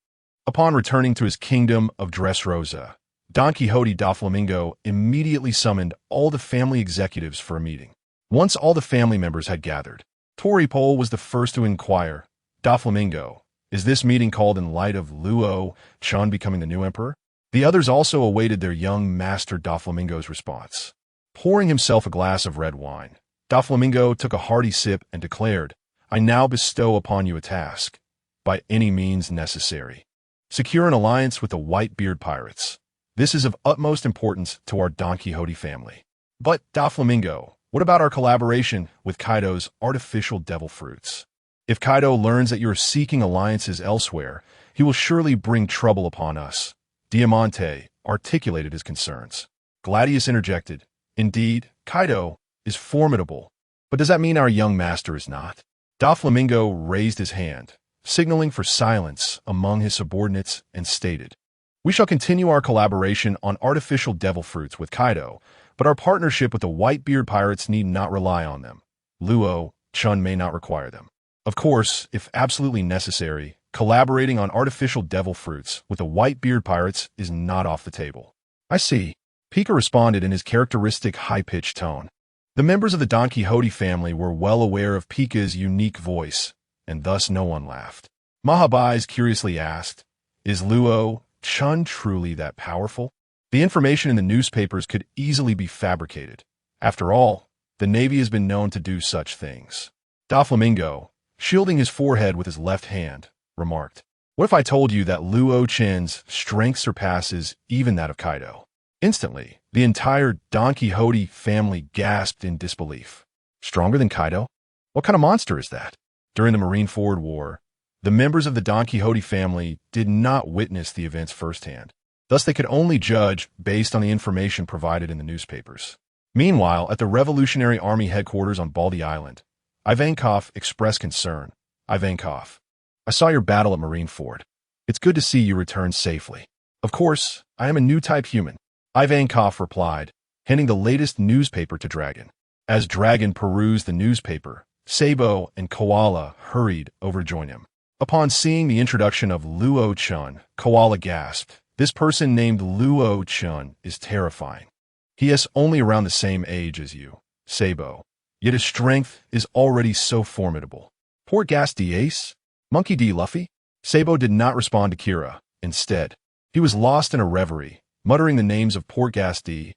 Upon returning to his kingdom of Dressrosa, Don Quixote Doflamingo immediately summoned all the family executives for a meeting. Once all the family members had gathered, Topple was the first to inquire, "Doflamingo, is this meeting called in light of Luo Chen becoming the new emperor?" The others also awaited their young master Doflamingo's response. Pouring himself a glass of red wine, Doflamingo took a hearty sip and declared, "I now bestow upon you a task, by any means necessary. Secure an alliance with the Whitebeard pirates. This is of utmost importance to our Don Quixote family." "But, Doflamingo, what about our collaboration with Kaido's artificial devil fruits? If Kaido learns that you are seeking alliances elsewhere, he will surely bring trouble upon us." Diamante articulated his concerns. Gladius interjected, "Indeed, Kaido is formidable, but does that mean our young master is not?" Doflamingo raised his hand, signaling for silence among his subordinates, and stated, "We shall continue our collaboration on artificial devil fruits with Kaido, but our partnership with the Whitebeard pirates need not rely on them. Luo Chen may not require them. Of course, if absolutely necessary, collaborating on artificial devil fruits with the Whitebeard pirates is not off the table." "I see," Pika responded in his characteristic high-pitched tone. The members of the Don Quixote family were well aware of Pika's unique voice, and thus no one laughed. Mahabais curiously asked, "Is Luo Chen truly that powerful?" The information in the newspapers could easily be fabricated. After all, the Navy has been known to do such things. Doflamingo, shielding his forehead with his left hand, remarked, "What if I told you that Luo Chen's strength surpasses even that of Kaido?" Instantly, the entire Don Quixote family gasped in disbelief. "Stronger than Kaido? What kind of monster is that?" During the Marineford War, the members of the Don Quixote family did not witness the events firsthand. Thus, they could only judge based on the information provided in the newspapers. Meanwhile, at the Revolutionary Army headquarters on Baldy Island, Ivankov expressed concern. "Ivankov, I saw your battle at Marineford. It's good to see you return safely." "Of course, I am a new type human," Ivankov replied, handing the latest newspaper to Dragon. As Dragon perused the newspaper, Sabo and Koala hurried over to join him. Upon seeing the introduction of Luo Chen, Koala gasped, "This person named Luo Chen is terrifying. He is only around the same age as you, Sabo, yet his strength is already so formidable. Poor Gas D. Ace? Monkey D. Luffy?" Sabo did not respond to Kira. Instead, he was lost in a reverie, muttering the names of Port Gas D,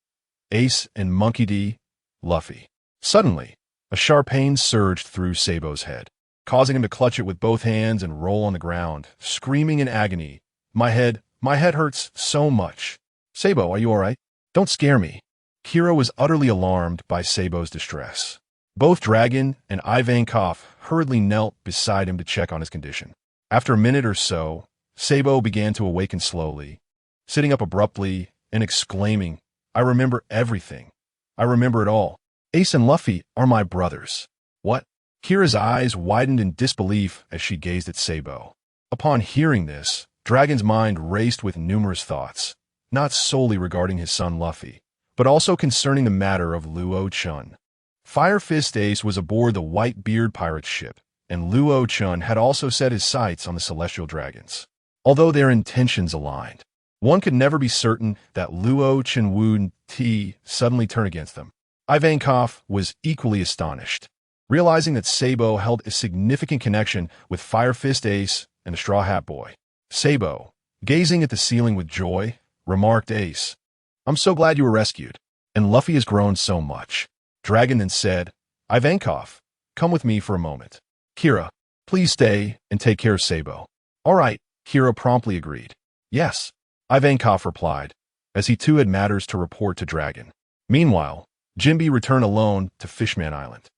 Ace, and Monkey D. Luffy. Suddenly, a sharp pain surged through Sabo's head, causing him to clutch it with both hands and roll on the ground, screaming in agony, my head hurts so much." "Sabo, are you all right? Don't scare me." Kira was utterly alarmed by Sabo's distress. Both Dragon and Ivankov hurriedly knelt beside him to check on his condition. After a minute or so, Sabo began to awaken slowly, sitting up abruptly and exclaiming, "I remember everything. I remember it all. Ace and Luffy are my brothers." "What?" Kira's eyes widened in disbelief as she gazed at Sabo. Upon hearing this, Dragon's mind raced with numerous thoughts, not solely regarding his son Luffy, but also concerning the matter of Luo Chen. Fire Fist Ace was aboard the Whitebeard pirate's ship, and Luo Chen had also set his sights on the Celestial Dragons. Although their intentions aligned, one could never be certain that Luo Chen would suddenly turn against them. Ivankov was equally astonished, realizing that Sabo held a significant connection with Fire Fist Ace and the Straw Hat Boy. Sabo, gazing at the ceiling with joy, remarked, "Ace, I'm so glad you were rescued, and Luffy has grown so much." Dragon then said, "Ivankov, come with me for a moment. Kira, please stay and take care of Sabo." "All right," Kira promptly agreed. "Yes," Ivankov replied, as he too had matters to report to Dragon. Meanwhile, Jinbe returned alone to Fishman Island.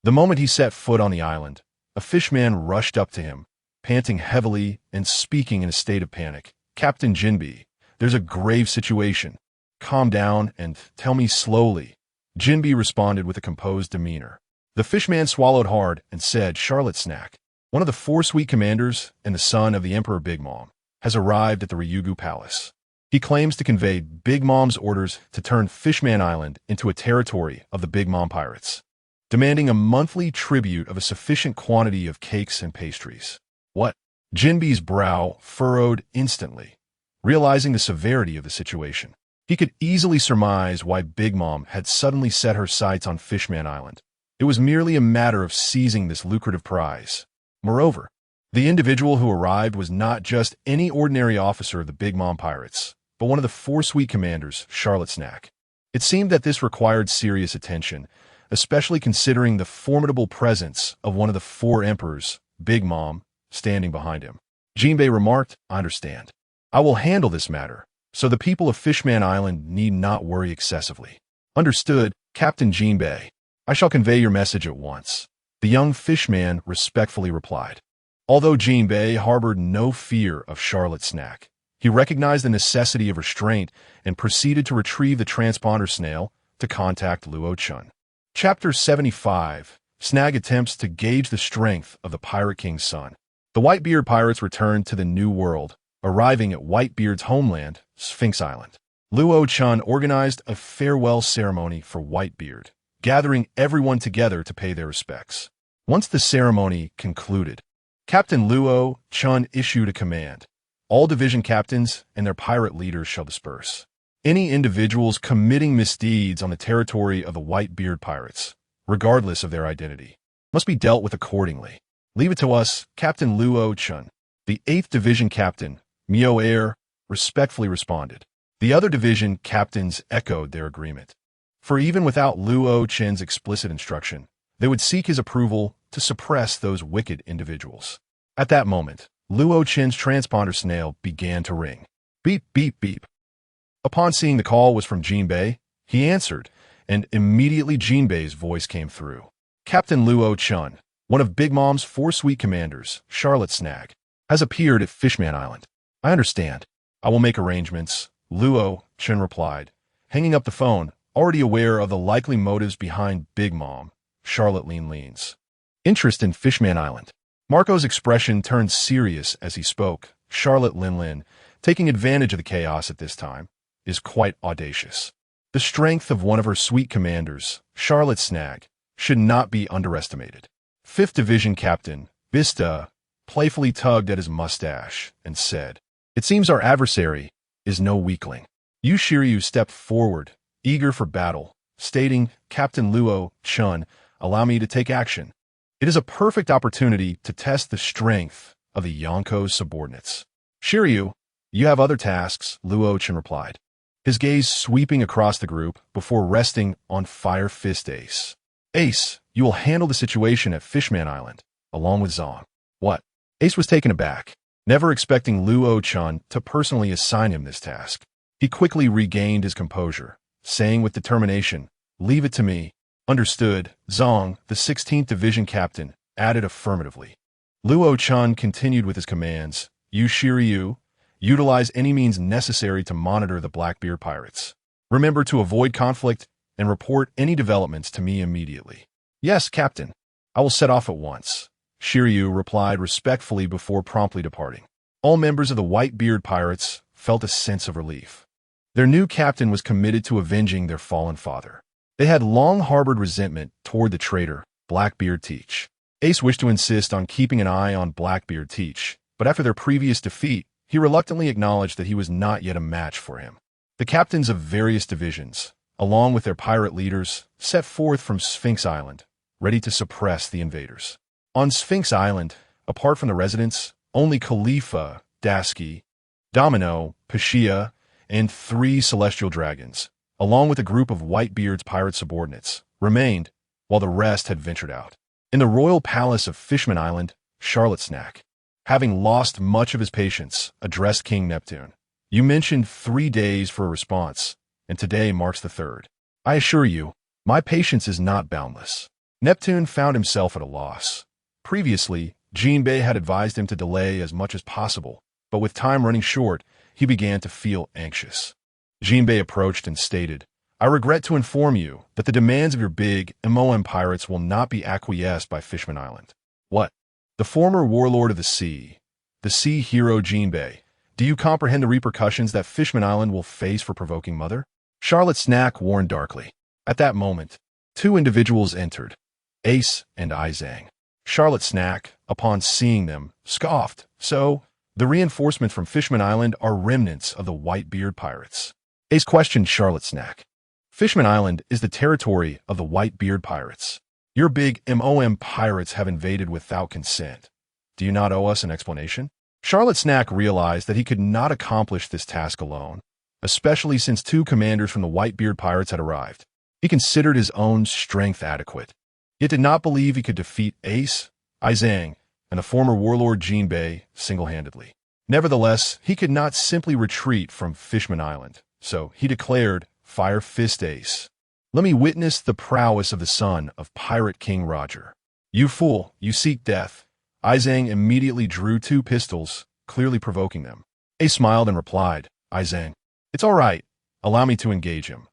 The moment he set foot on the island, a fishman rushed up to him, panting heavily and speaking in a state of panic. "Captain Jinbe, there's a grave situation. Calm down and tell me slowly." Jinbe responded with a composed demeanor. The fishman swallowed hard and said, "Charlotte Snack, one of the 4 sweet commanders and the son of the Emperor Big Mom, has arrived at the Ryugu Palace. He claims to convey Big Mom's orders to turn Fishman Island into a territory of the Big Mom pirates, demanding a monthly tribute of a sufficient quantity of cakes and pastries. What? Jinbe's brow furrowed instantly, realizing the severity of the situation. He could easily surmise why Big Mom had suddenly set her sights on Fishman Island. It was merely a matter of seizing this lucrative prize. Moreover, the individual who arrived was not just any ordinary officer of the Big Mom pirates, but one of the four sweet commanders, Charlotte Snack. It seemed that this required serious attention, especially considering the formidable presence of one of the four emperors, Big Mom, standing behind him. Jinbei remarked, "I understand. I will handle this matter, so the people of Fishman Island need not worry excessively." "Understood, Captain Jinbei. I shall convey your message at once," the young fishman respectfully replied. Although Jinbei harbored no fear of Charlotte Snack, he recognized the necessity of restraint and proceeded to retrieve the transponder snail to contact Luo Chen. Chapter 75. Snag attempts to gauge the strength of the Pirate King's son. The Whitebeard pirates returned to the New World, arriving at Whitebeard's homeland, Sphinx Island. Luo Chen organized a farewell ceremony for Whitebeard, gathering everyone together to pay their respects. Once the ceremony concluded, Captain Luo Chen issued a command. All division captains and their pirate leaders shall disperse. Any individuals committing misdeeds on the territory of the Whitebeard pirates, regardless of their identity, must be dealt with accordingly. Leave it to us, Captain Luo Chen. The 8th Division Captain, Mio Air, respectfully responded. The other division captains echoed their agreement. For even without Luo Chen's explicit instruction, they would seek his approval to suppress those wicked individuals. At that moment, Luo Chen's transponder snail began to ring. Beep, beep, beep. Upon seeing the call was from Jinbei, he answered, and immediately Jinbei's voice came through. Captain Luo Chen, one of Big Mom's four sweet commanders, Charlotte Snag, has appeared at Fishman Island. I understand. I will make arrangements, Luo Chen replied, hanging up the phone, already aware of the likely motives behind Big Mom, Charlotte Lean's interest in Fishman Island. Marco's expression turned serious as he spoke. Charlotte Lin, taking advantage of the chaos at this time, is quite audacious. The strength of one of her sweet commanders, Charlotte Snag, should not be underestimated. 5th Division Captain, Vista, playfully tugged at his mustache and said, "It seems our adversary is no weakling." Yu Shiryu stepped forward, eager for battle, stating, Captain Luo Chen, allow me to take action. It is a perfect opportunity to test the strength of the Yonko's subordinates. Shiryu, you have other tasks, Luo Chen replied, his gaze sweeping across the group before resting on Fire Fist Ace. Ace, you will handle the situation at Fishman Island, along with Zong. What? Ace was taken aback, never expecting Luo Chen to personally assign him this task. He quickly regained his composure, saying with determination, leave it to me. Understood, Zong, the 16th Division Captain, added affirmatively. Luo Chen continued with his commands. Yu Shiryu, utilize any means necessary to monitor the Blackbeard pirates. Remember to avoid conflict and report any developments to me immediately. Yes, Captain. I will set off at once, Shiryu replied respectfully before promptly departing. All members of the Whitebeard pirates felt a sense of relief. Their new captain was committed to avenging their fallen father. They had long harbored resentment toward the traitor, Blackbeard Teach. Ace wished to insist on keeping an eye on Blackbeard Teach, but after their previous defeat, he reluctantly acknowledged that he was not yet a match for him. The captains of various divisions, along with their pirate leaders, set forth from Sphinx Island, ready to suppress the invaders. On Sphinx Island, apart from the residents, only Khalifa, Dasky, Domino, Pashia, and 3 celestial dragons, along with a group of Whitebeard's pirate subordinates, remained, while the rest had ventured out. In the royal palace of Fishman Island, Charlotte Snack, having lost much of his patience, addressed King Neptune. You mentioned 3 days for a response, and today marks the 3rd. I assure you, my patience is not boundless. Neptune found himself at a loss. Previously, Jinbei had advised him to delay as much as possible, but with time running short, he began to feel anxious. Jinbei approached and stated, I regret to inform you that the demands of your big MOM pirates will not be acquiesced by Fishman Island. What? The former warlord of the sea hero Jinbei, Do you comprehend the repercussions that Fishman Island will face for provoking Mother? Charlotte Snack warned darkly. At that moment, two individuals entered, Ace and Izang. Charlotte Snack, upon seeing them, scoffed. So, the reinforcements from Fishman Island are remnants of the Whitebeard pirates. Ace questioned Charlotte Snack. Fishman Island is the territory of the Whitebeard pirates. Your big MOM pirates have invaded without consent. Do you not owe us an explanation? Charlotte Snack realized that he could not accomplish this task alone, especially since two commanders from the Whitebeard pirates had arrived. He considered his own strength adequate, yet did not believe he could defeat Ace, Izang, and the former warlord Jinbei single-handedly. Nevertheless, he could not simply retreat from Fishman Island, so he declared, Fire Fist Ace. Let me witness the prowess of the son of Pirate King Roger. You fool, you seek death. Izang immediately drew two pistols, clearly provoking them. Ace smiled and replied, Izang, it's all right. Allow me to engage him.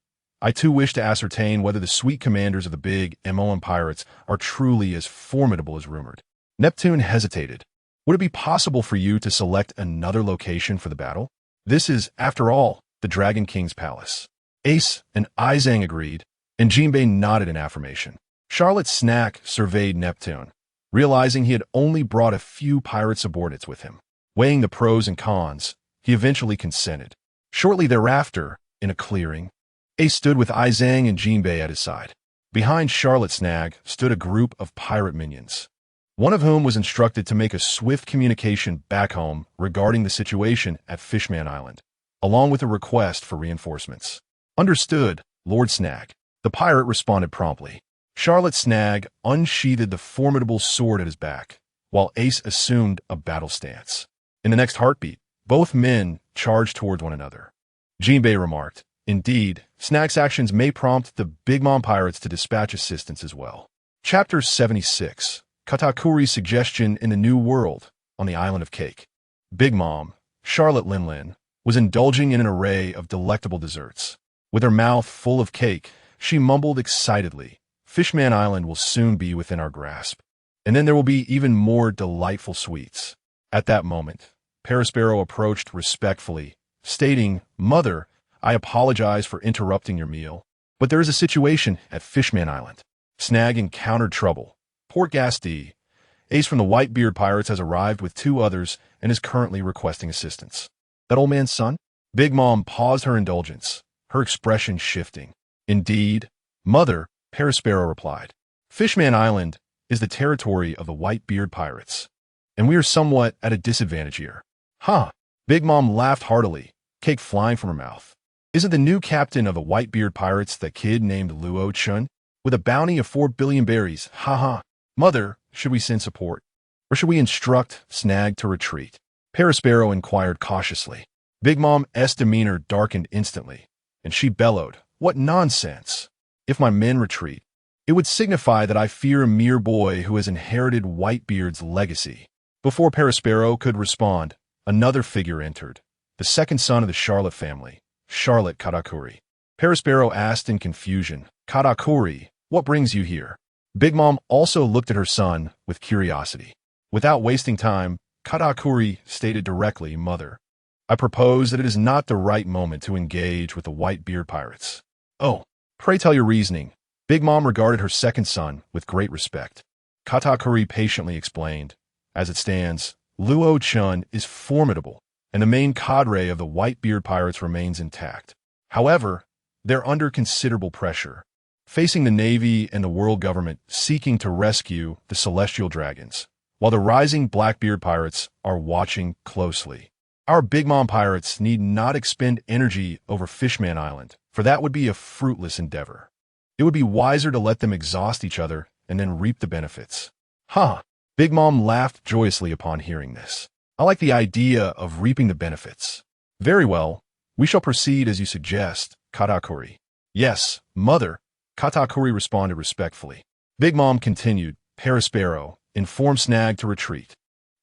I too wish to ascertain whether the sweet commanders of the big MOM pirates are truly as formidable as rumored. Neptune hesitated. Would it be possible for you to select another location for the battle? This is, after all, the Dragon King's palace. Ace and Izang agreed, and Jinbei nodded in affirmation. Charlotte Snack surveyed Neptune, realizing he had only brought a few pirate subordinates with him. Weighing the pros and cons, he eventually consented. Shortly thereafter, in a clearing, Ace stood with Izang and Jinbei at his side. Behind Charlotte Snack stood a group of pirate minions, one of whom was instructed to make a swift communication back home regarding the situation at Fishman Island, along with a request for reinforcements. Understood, Lord Snag. The pirate responded promptly. Charlotte Snag unsheathed the formidable sword at his back, while Ace assumed a battle stance. In the next heartbeat, both men charged towards one another. Jinbei remarked, Indeed, Snag's actions may prompt the Big Mom pirates to dispatch assistance as well. Chapter 76. Katakuri's Suggestion in the New World on the Island of Cake. Big Mom, Charlotte Linlin, was indulging in an array of delectable desserts. With her mouth full of cake, she mumbled excitedly, Fishman Island will soon be within our grasp, and then there will be even more delightful sweets. At that moment, Parasparrow approached respectfully, stating, Mother, I apologize for interrupting your meal, but there is a situation at Fishman Island. Snag encountered trouble. Port Gasti, Ace from the Whitebeard pirates has arrived with two others and is currently requesting assistance. That old man's son? Big Mom paused her indulgence, her expression shifting. Indeed, Mother, Parasparrow replied. Fishman Island is the territory of the Whitebeard pirates, and we are somewhat at a disadvantage here. Huh. Big Mom laughed heartily, cake flying from her mouth. Isn't the new captain of the Whitebeard pirates that kid named Luo Chen? With a bounty of 4 billion berries, haha. Mother, should we send support? Or should we instruct Snag to retreat? Parasparrow inquired cautiously. Big Mom's demeanor darkened instantly, and she bellowed, What nonsense! If my men retreat, it would signify that I fear a mere boy who has inherited Whitebeard's legacy. Before Parasparrow could respond, another figure entered, the second son of the Charlotte family, Charlotte Katakuri. Parasparrow asked in confusion, Katakuri, what brings you here? Big Mom also looked at her son with curiosity. Without wasting time, Katakuri stated directly, Mother, I propose that it is not the right moment to engage with the Whitebeard pirates. Oh, pray tell your reasoning. Big Mom regarded her second son with great respect. Katakuri patiently explained, As it stands, Luo Chen is formidable, and the main cadre of the Whitebeard pirates remains intact. However, they're under considerable pressure, facing the Navy and the world government seeking to rescue the Celestial Dragons, while the rising Blackbeard pirates are watching closely. Our Big Mom pirates need not expend energy over Fishman Island, for that would be a fruitless endeavor. It would be wiser to let them exhaust each other and then reap the benefits. Huh. Big Mom laughed joyously upon hearing this. I like the idea of reaping the benefits. Very well. We shall proceed as you suggest, Katakuri. Yes, Mother, Katakuri responded respectfully. Big Mom continued, Parasparrow, inform Snag to retreat.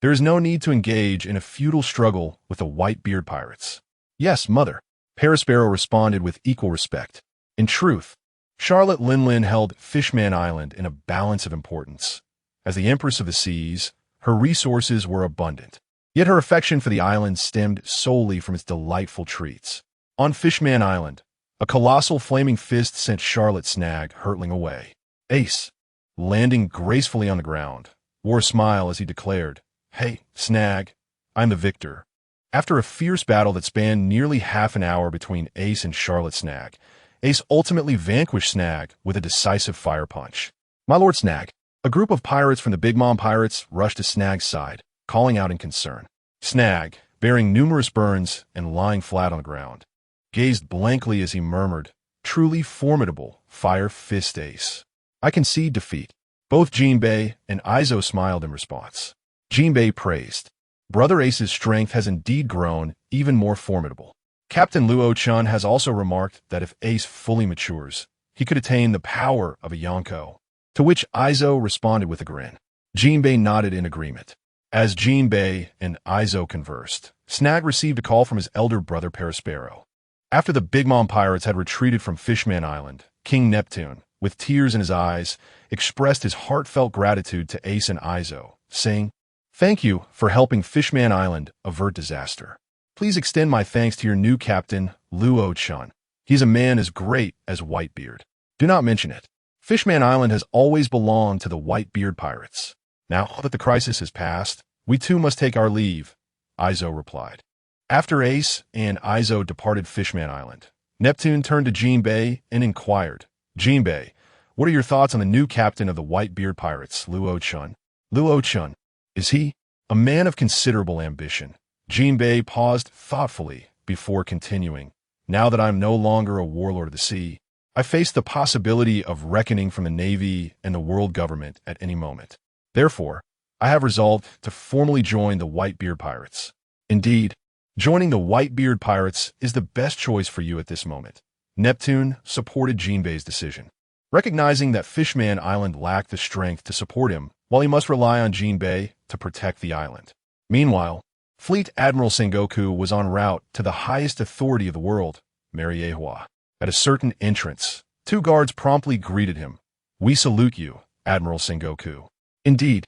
There is no need to engage in a futile struggle with the Whitebeard pirates. Yes, Mother, Parasparrow responded with equal respect. In truth, Charlotte Linlin held Fishman Island in a balance of importance. As the Empress of the Seas, her resources were abundant. Yet her affection for the island stemmed solely from its delightful treats. On Fishman Island, a colossal flaming fist sent Charlotte Snag hurtling away. Ace, landing gracefully on the ground, wore a smile as he declared, "Hey, Snag, I'm the victor." After a fierce battle that spanned nearly half an hour between Ace and Charlotte Snag, Ace ultimately vanquished Snag with a decisive fire punch. "My Lord Snag." A group of pirates from the Big Mom Pirates rushed to Snag's side, calling out in concern. Snag, bearing numerous burns and lying flat on the ground, gazed blankly as he murmured, "Truly formidable, Fire Fist Ace. I concede defeat." Both Jinbei and Izo smiled in response. Jinbei praised, "Brother Ace's strength has indeed grown even more formidable." Captain Luo Chen has also remarked that if Ace fully matures, he could attain the power of a Yonko. To which Izo responded with a grin. Jinbei nodded in agreement. As Jinbei and Izo conversed, Snag received a call from his elder brother Perispero. After the Big Mom Pirates had retreated from Fishman Island, King Neptune, with tears in his eyes, expressed his heartfelt gratitude to Ace and Izo, saying, "Thank you for helping Fishman Island avert disaster. Please extend my thanks to your new captain, Luo Chen. He's a man as great as Whitebeard. Do not mention it. Fishman Island has always belonged to the Whitebeard pirates. Now that the crisis has passed, we too must take our leave," Izo replied. After Ace and Izo departed Fishman Island, Neptune turned to Jinbei and inquired, "Jinbei, what are your thoughts on the new captain of the Whitebeard pirates, Luo Chen?" "Luo Chen, is he a man of considerable ambition?" Jinbei paused thoughtfully before continuing, "Now that I'm no longer a warlord of the sea, I face the possibility of reckoning from the Navy and the world government at any moment. Therefore, I have resolved to formally join the Whitebeard pirates. Indeed, joining the Whitebeard pirates is the best choice for you at this moment." Neptune supported Jinbei's decision. Recognizing that Fishman Island lacked the strength to support him, while he must rely on Jinbei to protect the island. Meanwhile, Fleet Admiral Sengoku was en route to the highest authority of the world, Marineford. At a certain entrance, two guards promptly greeted him. "We salute you, Admiral Sengoku." Indeed,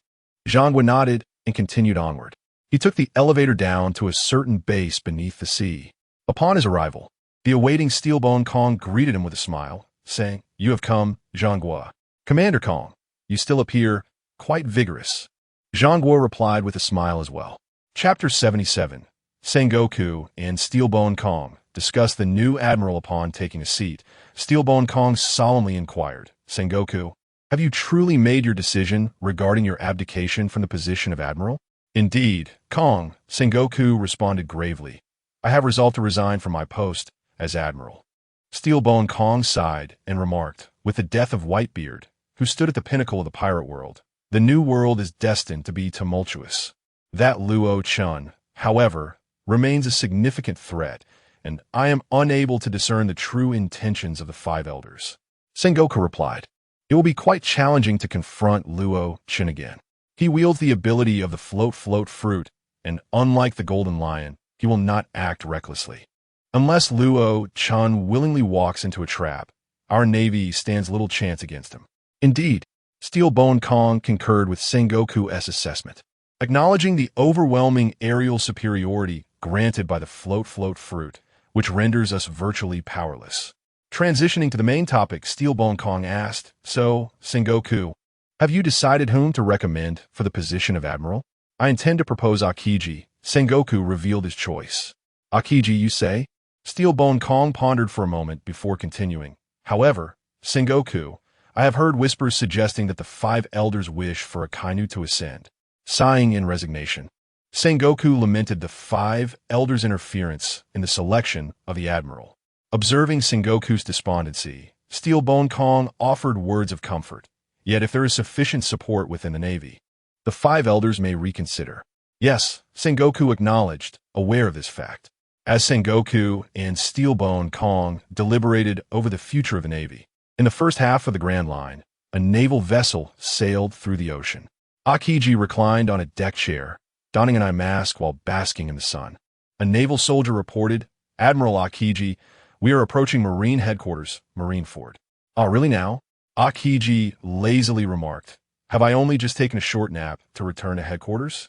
Zhangguo nodded and continued onward. He took the elevator down to a certain base beneath the sea. Upon his arrival, the awaiting Steelbone Kong greeted him with a smile, saying, "You have come, Zhangguo. Commander Kong, you still appear quite vigorous." Zhangguo replied with a smile as well. Chapter 77. Sengoku and Steelbone Kong discussed the new admiral upon taking a seat. Steelbone Kong solemnly inquired, "Sengoku, have you truly made your decision regarding your abdication from the position of admiral?" "Indeed, Kong," Sengoku responded gravely. "I have resolved to resign from my post as admiral." Steelbone Kong sighed and remarked, "With the death of Whitebeard, who stood at the pinnacle of the pirate world, the new world is destined to be tumultuous. That Luo Chen, however, remains a significant threat, and I am unable to discern the true intentions of the five elders." Sengoku replied, "It will be quite challenging to confront Luo Chen again. He wields the ability of the float fruit, and unlike the Golden Lion, he will not act recklessly. Unless Luo Chen willingly walks into a trap, our navy stands little chance against him." Indeed, Steelbone Kong concurred with Sengoku's assessment. Acknowledging the overwhelming aerial superiority granted by the float fruit, which renders us virtually powerless. Transitioning to the main topic, Steelbone Kong asked, "So, Sengoku, have you decided whom to recommend for the position of admiral?" "I intend to propose Aokiji." Sengoku revealed his choice. "Aokiji, you say?" Steelbone Kong pondered for a moment before continuing. "However, Sengoku, I have heard whispers suggesting that the five elders wish for Akainu to ascend." Sighing in resignation, Sengoku lamented the five elders' interference in the selection of the admiral. Observing Sengoku's despondency, Steelbone Kong offered words of comfort. "Yet if there is sufficient support within the navy, the five elders may reconsider." Yes, Sengoku acknowledged, aware of this fact. As Sengoku and Steelbone Kong deliberated over the future of the navy, in the first half of the Grand Line, a naval vessel sailed through the ocean. Aokiji reclined on a deck chair, donning an eye mask while basking in the sun. A naval soldier reported, "Admiral Aokiji, we are approaching Marine headquarters, Marineford." "Oh, really now?" Aokiji lazily remarked. "Have I only just taken a short nap to return to headquarters?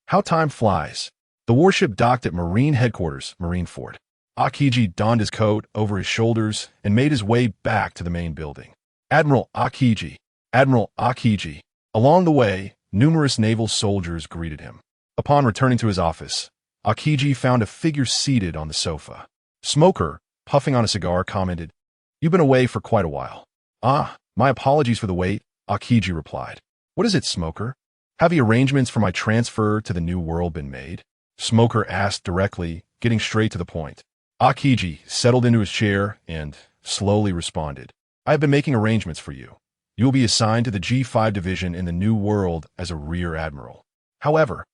How time flies." The warship docked at Marine Headquarters, Marineford. Aokiji donned his coat over his shoulders and made his way back to the main building. Admiral Aokiji, Admiral Aokiji. Along the way, numerous naval soldiers greeted him. Upon returning to his office, Aokiji found a figure seated on the sofa. Smoker, puffing on a cigar, commented, "You've been away for quite a while." "Ah, my apologies for the wait," Aokiji replied. "What is it, Smoker? Have the arrangements for my transfer to the New World been made?" Smoker asked directly, getting straight to the point. Aokiji settled into his chair and slowly responded, "I have been making arrangements for you. You will be assigned to the G5 Division in the New World as a Rear Admiral. However,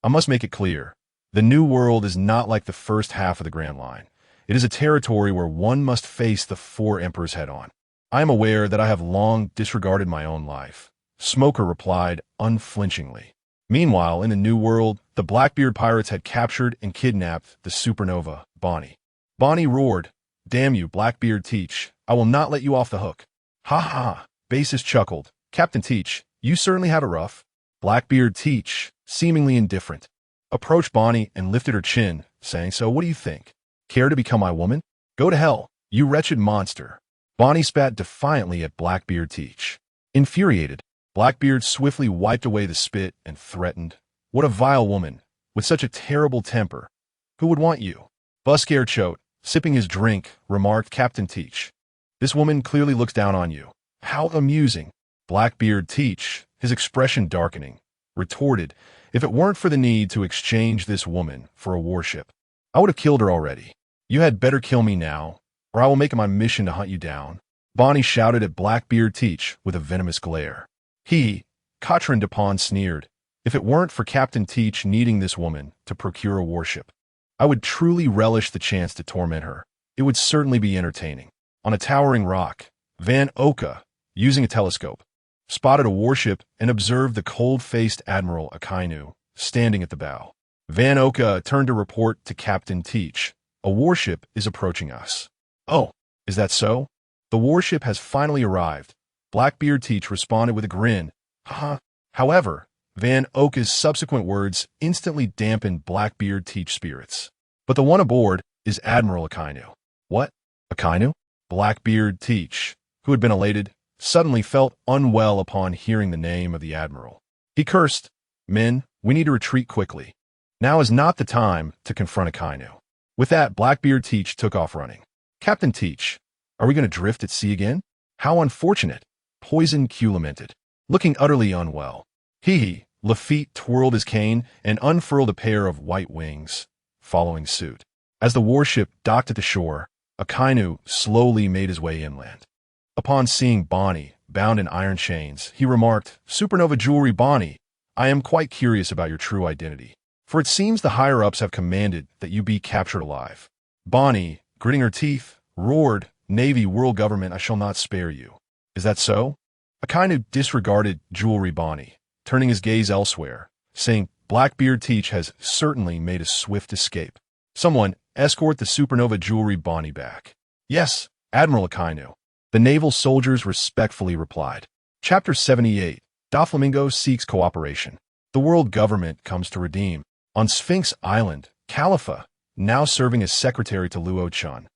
I must make it clear, the New World is not like the first half of the Grand Line. It is a territory where one must face the four emperors head-on. I am aware that I have long disregarded my own life," Smoker replied unflinchingly. Meanwhile, in the New World, the Blackbeard pirates had captured and kidnapped the supernova, Bonnie. Bonnie roared, "Damn you, Blackbeard Teach, I will not let you off the hook." "Ha ha," Basis chuckled. "Captain Teach, you certainly have it rough." Blackbeard Teach, seemingly indifferent, approached Bonnie and lifted her chin, saying, "So what do you think? Care to become my woman? Go to hell, you wretched monster." Bonnie spat defiantly at Blackbeard Teach. Infuriated, Blackbeard swiftly wiped away the spit and threatened, "What a vile woman, with such a terrible temper. Who would want you?" Busker Choate, sipping his drink, remarked, "Captain Teach, this woman clearly looks down on you." "How amusing." Blackbeard Teach, his expression darkening, retorted, "If it weren't for the need to exchange this woman for a warship, I would have killed her already. You had better kill me now, or I will make it my mission to hunt you down." Bonnie shouted at Blackbeard Teach with a venomous glare. Cotrin Dupont sneered, "If it weren't for Captain Teach needing this woman to procure a warship, I would truly relish the chance to torment her. It would certainly be entertaining." On a towering rock, Van Oka, using a telescope, spotted a warship and observed the cold-faced Admiral Aokiji standing at the bow. Van Oka turned to report to Captain Teach, "A warship is approaching us." "Oh, is that so? The warship has finally arrived," Blackbeard Teach responded with a grin. "Haha." However, Van Oka's subsequent words instantly dampened Blackbeard Teach's spirits. "But the one aboard is Admiral Aokiji." "What? Aokiji?" Blackbeard Teach, who had been elated, suddenly felt unwell upon hearing the name of the Admiral. He cursed, "Men, we need to retreat quickly. Now is not the time to confront Aokiji." With that, Blackbeard Teach took off running. "Captain Teach, are we going to drift at sea again? How unfortunate." Poison Q lamented, looking utterly unwell. Lafitte twirled his cane and unfurled a pair of white wings, following suit. As the warship docked at the shore, Aokiji slowly made his way inland. Upon seeing Bonnie, bound in iron chains, he remarked, "Supernova Jewelry Bonnie, I am quite curious about your true identity, for it seems the higher-ups have commanded that you be captured alive." Bonnie, gritting her teeth, roared, "Navy World Government, I shall not spare you." "Is that so?" Aokiji disregarded Jewelry Bonnie, turning his gaze elsewhere, saying, "Blackbeard Teach has certainly made a swift escape. Someone escort the Supernova Jewelry Bonnie back." "Yes, Admiral Aokiji," the naval soldiers respectfully replied. Chapter 78, Doflamingo Seeks Cooperation. The world government comes to redeem. On Sphinx Island, Khalifa, now serving as secretary to Luo Chen,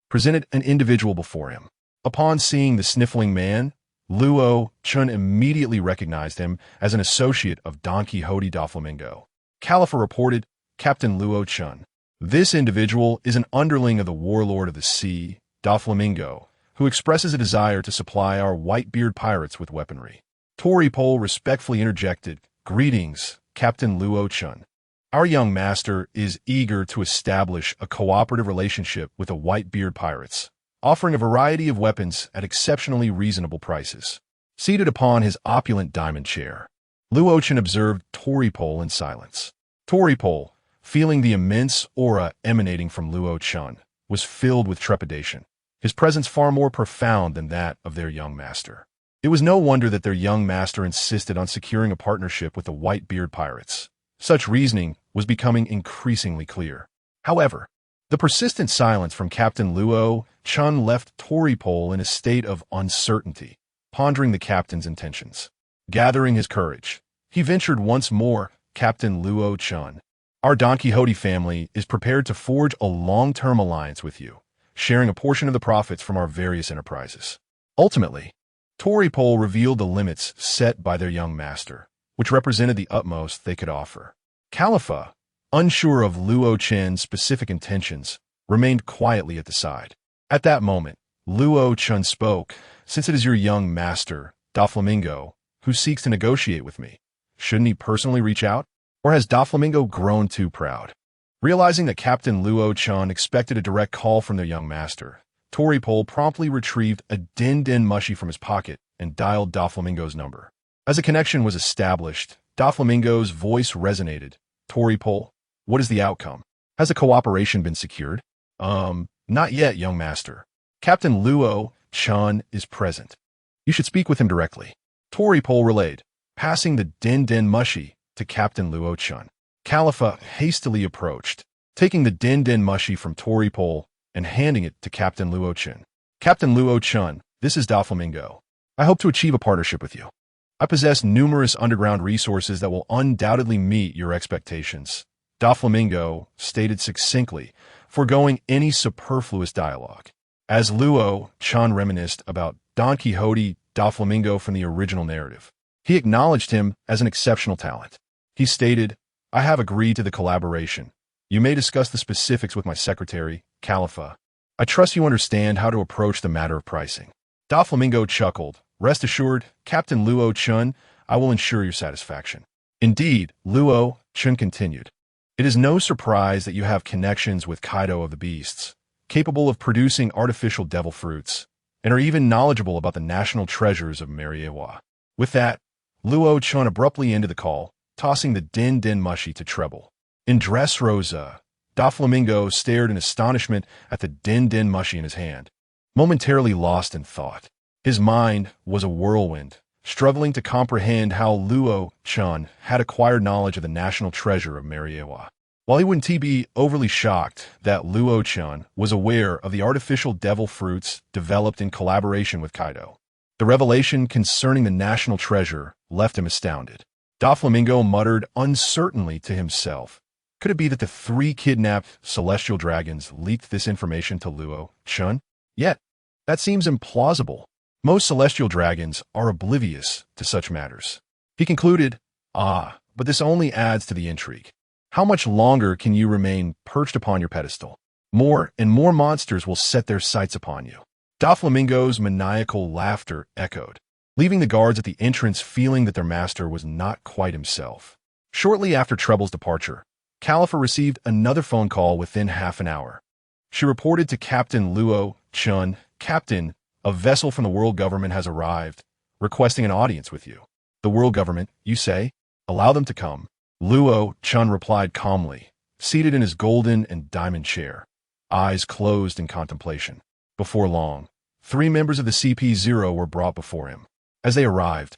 presented an individual before him. Upon seeing the sniffling man, Luo Chen immediately recognized him as an associate of Don Quixote Doflamingo. Khalifa reported, "Captain Luo Chen. This individual is an underling of the warlord of the sea, Doflamingo, who expresses a desire to supply our Whitebeard pirates with weaponry." Topple respectfully interjected, "Greetings, Captain Luo Chen. Our young master is eager to establish a cooperative relationship with the Whitebeard pirates, offering a variety of weapons at exceptionally reasonable prices." Seated upon his opulent diamond chair, Luo Chen observed Topple in silence. Topple, feeling the immense aura emanating from Luo Chen, was filled with trepidation, his presence far more profound than that of their young master. It was no wonder that their young master insisted on securing a partnership with the Whitebeard pirates. Such reasoning was becoming increasingly clear. However, the persistent silence from Captain Luo Chen left Topple in a state of uncertainty, pondering the captain's intentions. Gathering his courage, he ventured once more, "Captain Luo Chen, Our Don Quixote family is prepared to forge a long-term alliance with you, sharing a portion of the profits from our various enterprises. Ultimately, Topple revealed the limits set by their young master, which represented the utmost they could offer. Califa, unsure of Luo Chen's specific intentions, remained quietly at the side. At that moment, Luo Chen spoke. Since it is your young master, Doflamingo, who seeks to negotiate with me, shouldn't he personally reach out? Or has Doflamingo grown too proud? Realizing that Captain Luo Chen expected a direct call from their young master, Topple promptly retrieved a din-din mushi from his pocket and dialed Doflamingo's number. As a connection was established, Doflamingo's voice resonated. Topple, what is the outcome? Has a cooperation been secured? Not yet, young master. Captain Luo Chen is present. You should speak with him directly. Topple relayed, passing the din-din mushi to Captain Luo Chen. Califa hastily approached, taking the din-din mushi from Topple and handing it to Captain Luo Chen. Captain Luo Chen, this is Doflamingo. I hope to achieve a partnership with you. I possess numerous underground resources that will undoubtedly meet your expectations. Doflamingo stated succinctly, foregoing any superfluous dialogue. As Luo Chen reminisced about Don Quixote Doflamingo from the original narrative, he acknowledged him as an exceptional talent. He stated, I have agreed to the collaboration. You may discuss the specifics with my secretary, Califa. I trust you understand how to approach the matter of pricing. Doflamingo chuckled. Rest assured, Captain Luo Chen, I will ensure your satisfaction. Indeed, Luo Chen continued. It is no surprise that you have connections with Kaido of the Beasts, capable of producing artificial devil fruits, and are even knowledgeable about the national treasures of Marineford War. With that, Luo Chen abruptly ended the call, tossing the din-din mushi to Topple. In Dressrosa, Doflamingo stared in astonishment at the din-din mushi in his hand, momentarily lost in thought. His mind was a whirlwind, struggling to comprehend how Luo Chen had acquired knowledge of the national treasure of Marineford War. While he wouldn't be overly shocked that Luo Chen was aware of the artificial devil fruits developed in collaboration with Kaido, the revelation concerning the national treasure left him astounded. Doflamingo muttered uncertainly to himself. Could it be that the 3 kidnapped celestial dragons leaked this information to Luo Chen? Yet, that seems implausible. Most celestial dragons are oblivious to such matters. He concluded, but this only adds to the intrigue. How much longer can you remain perched upon your pedestal? More and more monsters will set their sights upon you. Doflamingo's maniacal laughter echoed, leaving the guards at the entrance feeling that their master was not quite himself. Shortly after Trouble's departure, Califa received another phone call within half an hour. She reported to Captain Luo Chen, Captain, a vessel from the world government has arrived, requesting an audience with you. The world government, you say? Allow them to come. Luo Chen replied calmly, seated in his golden and diamond chair, eyes closed in contemplation. Before long, 3 members of the CP0 were brought before him. As they arrived,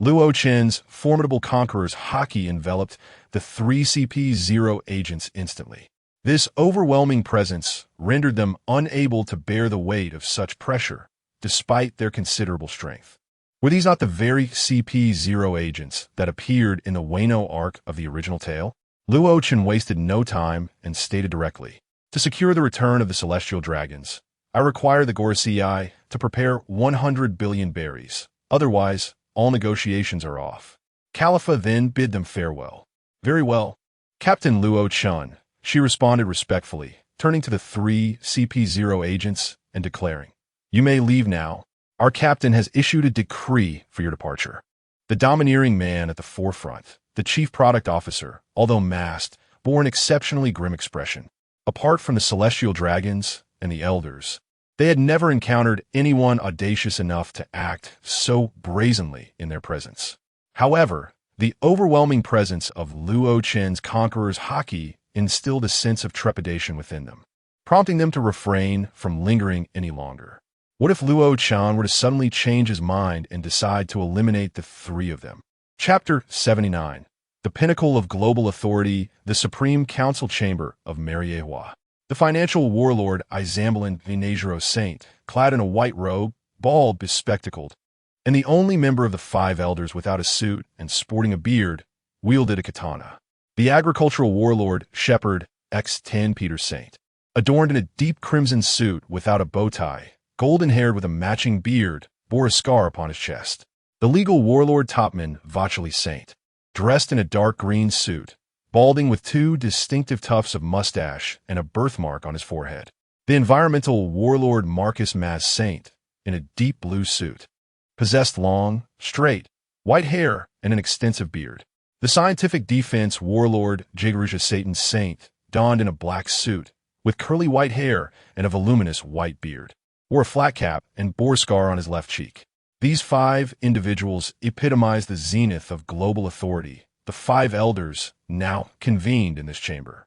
Luo Chen's formidable conqueror's haki enveloped the 3 CP0 agents instantly. This overwhelming presence rendered them unable to bear the weight of such pressure, despite their considerable strength. Were these not the very CP0 agents that appeared in the Wano arc of the original tale? Luo Chen wasted no time and stated directly, to secure the return of the celestial dragons, I require the Gorosei to prepare 100 billion berries. Otherwise, all negotiations are off. Califa then bid them farewell. Very well, Captain Luo Chen, she responded respectfully, turning to the 3 CP0 agents and declaring, You may leave now. Our captain has issued a decree for your departure. The domineering man at the forefront, the chief product officer, although masked, bore an exceptionally grim expression. Apart from the celestial dragons and the elders, they had never encountered anyone audacious enough to act so brazenly in their presence. However, the overwhelming presence of Luo Chen's conqueror's haki instilled a sense of trepidation within them, prompting them to refrain from lingering any longer. What if Luo Chen were to suddenly change his mind and decide to eliminate the 3 of them? Chapter 79. The Pinnacle of Global Authority, the Supreme Council Chamber of Marineford War. The financial warlord Isambelin Vinagero Saint, clad in a white robe, bald, bespectacled, and the only member of the 5 elders without a suit and sporting a beard, wielded a katana. The agricultural warlord Shepherd X10 Peter Saint, adorned in a deep crimson suit without a bow tie, golden-haired with a matching beard, bore a scar upon his chest. The legal warlord Topman Vacheli Saint, dressed in a dark green suit, balding with two distinctive tufts of mustache and a birthmark on his forehead. The environmental warlord Marcus Maz Saint, in a deep blue suit, possessed long, straight, white hair and an extensive beard. The scientific defense warlord Jagaruja Satan Saint, donned in a black suit, with curly white hair and a voluminous white beard, wore a flat cap and bore a scar on his left cheek. These 5 individuals epitomize the zenith of global authority, the 5 elders now convened in this chamber.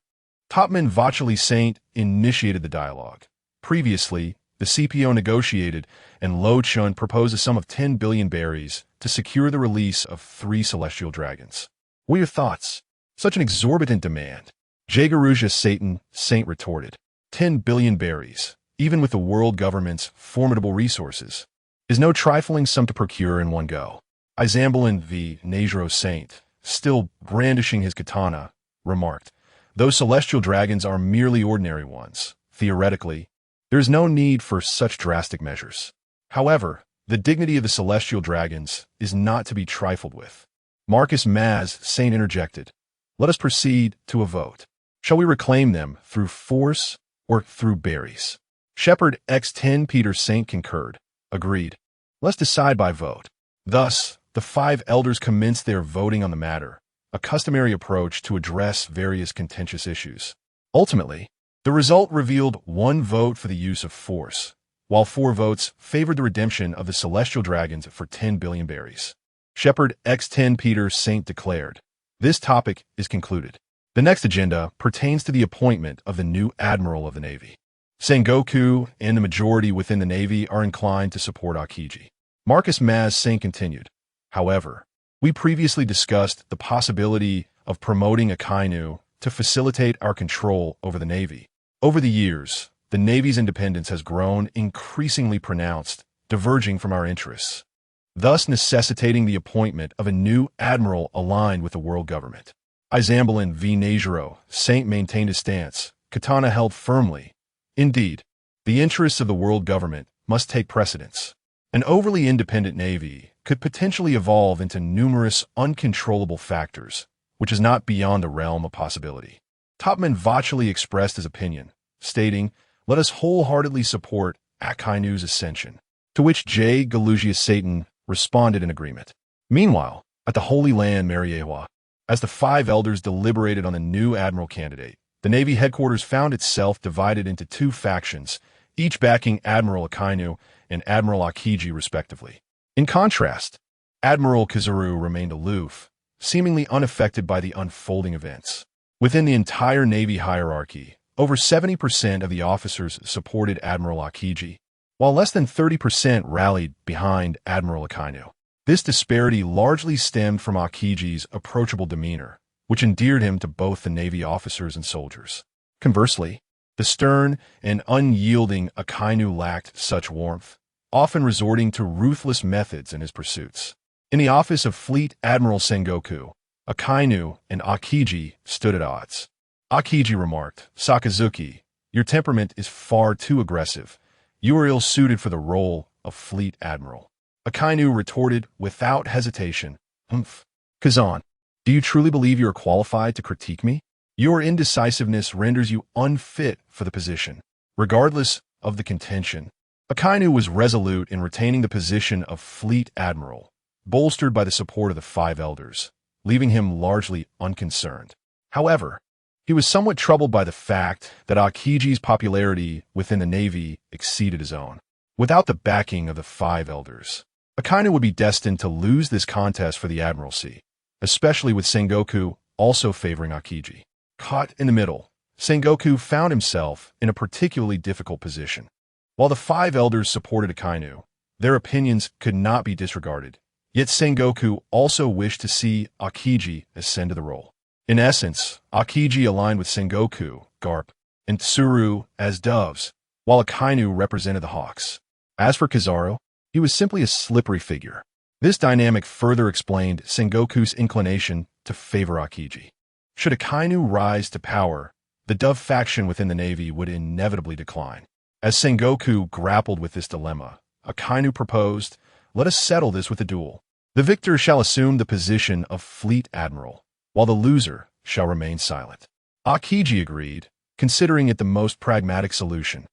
Topman Vacheli Saint initiated the dialogue. Previously, the CPO negotiated, and Luo Chen proposed a sum of 10 billion berries to secure the release of 3 celestial dragons. What are your thoughts? Such an exorbitant demand. Jagaruja Satan Saint retorted, 10 billion berries, even with the world government's formidable resources, is no trifling sum to procure in one go. Izambalin V. Nejiro Saint, still brandishing his katana, remarked, those celestial dragons are merely ordinary ones. Theoretically, there is no need for such drastic measures. However, the dignity of the celestial dragons is not to be trifled with. Marcus Maz Saint interjected, let us proceed to a vote. Shall we reclaim them through force or through berries? Shepherd X10 Peter Saint concurred, agreed. Let's decide by vote. Thus, the 5 elders commenced their voting on the matter, a customary approach to address various contentious issues. Ultimately, the result revealed 1 vote for the use of force, while 4 votes favored the redemption of the celestial dragons for 10 billion berries. Shepherd X10 Peter Saint declared, this topic is concluded. The next agenda pertains to the appointment of the new Admiral of the Navy. Sengoku and the majority within the Navy are inclined to support Aokiji. Marcus Maz Saint continued, however, we previously discussed the possibility of promoting a Kainu to facilitate our control over the Navy. Over the years, the Navy's independence has grown increasingly pronounced, diverging from our interests, thus necessitating the appointment of a new admiral aligned with the world government. Izambalin V. Nejiro Saint maintained his stance, katana held firmly. Indeed, the interests of the world government must take precedence. An overly independent Navy could potentially evolve into numerous uncontrollable factors, which is not beyond the realm of possibility. Topman Vacheli expressed his opinion, stating, let us wholeheartedly support Akainu's ascension, to which J. Galugius Satan responded in agreement. Meanwhile, at the Holy Land Marineford, as the 5 elders deliberated on the new admiral candidate, the Navy headquarters found itself divided into 2 factions, each backing Admiral Akainu and Admiral Aokiji respectively. In contrast, Admiral Kizaru remained aloof, seemingly unaffected by the unfolding events. Within the entire Navy hierarchy, over 70% of the officers supported Admiral Aokiji, while less than 30% rallied behind Admiral Akainu. This disparity largely stemmed from Aokiji's approachable demeanor, which endeared him to both the Navy officers and soldiers. Conversely, the stern and unyielding Akainu lacked such warmth, often resorting to ruthless methods in his pursuits. In the office of Fleet Admiral Sengoku, Akainu and Aokiji stood at odds. Aokiji remarked, Sakazuki, your temperament is far too aggressive. You are ill-suited for the role of Fleet Admiral. Akainu retorted without hesitation, Kazan, do you truly believe you are qualified to critique me? Your indecisiveness renders you unfit for the position. Regardless of the contention, Akainu was resolute in retaining the position of Fleet Admiral, bolstered by the support of the 5 elders, leaving him largely unconcerned. However, he was somewhat troubled by the fact that Aokiji's popularity within the Navy exceeded his own. Without the backing of the 5 elders, Akainu would be destined to lose this contest for the admiralcy, especially with Sengoku also favoring Aokiji. Caught in the middle, Sengoku found himself in a particularly difficult position. While the 5 elders supported Akainu, their opinions could not be disregarded, yet Sengoku also wished to see Aokiji ascend to the role. In essence, Aokiji aligned with Sengoku, Garp, and Tsuru as doves, while Akainu represented the hawks. As for Kizaru, he was simply a slippery figure. This dynamic further explained Sengoku's inclination to favor Aokiji. Should Akainu rise to power, the Dove faction within the Navy would inevitably decline. As Sengoku grappled with this dilemma, Akainu proposed, "Let us settle this with a duel. The victor shall assume the position of Fleet Admiral, while the loser shall remain silent." Aokiji agreed, considering it the most pragmatic solution.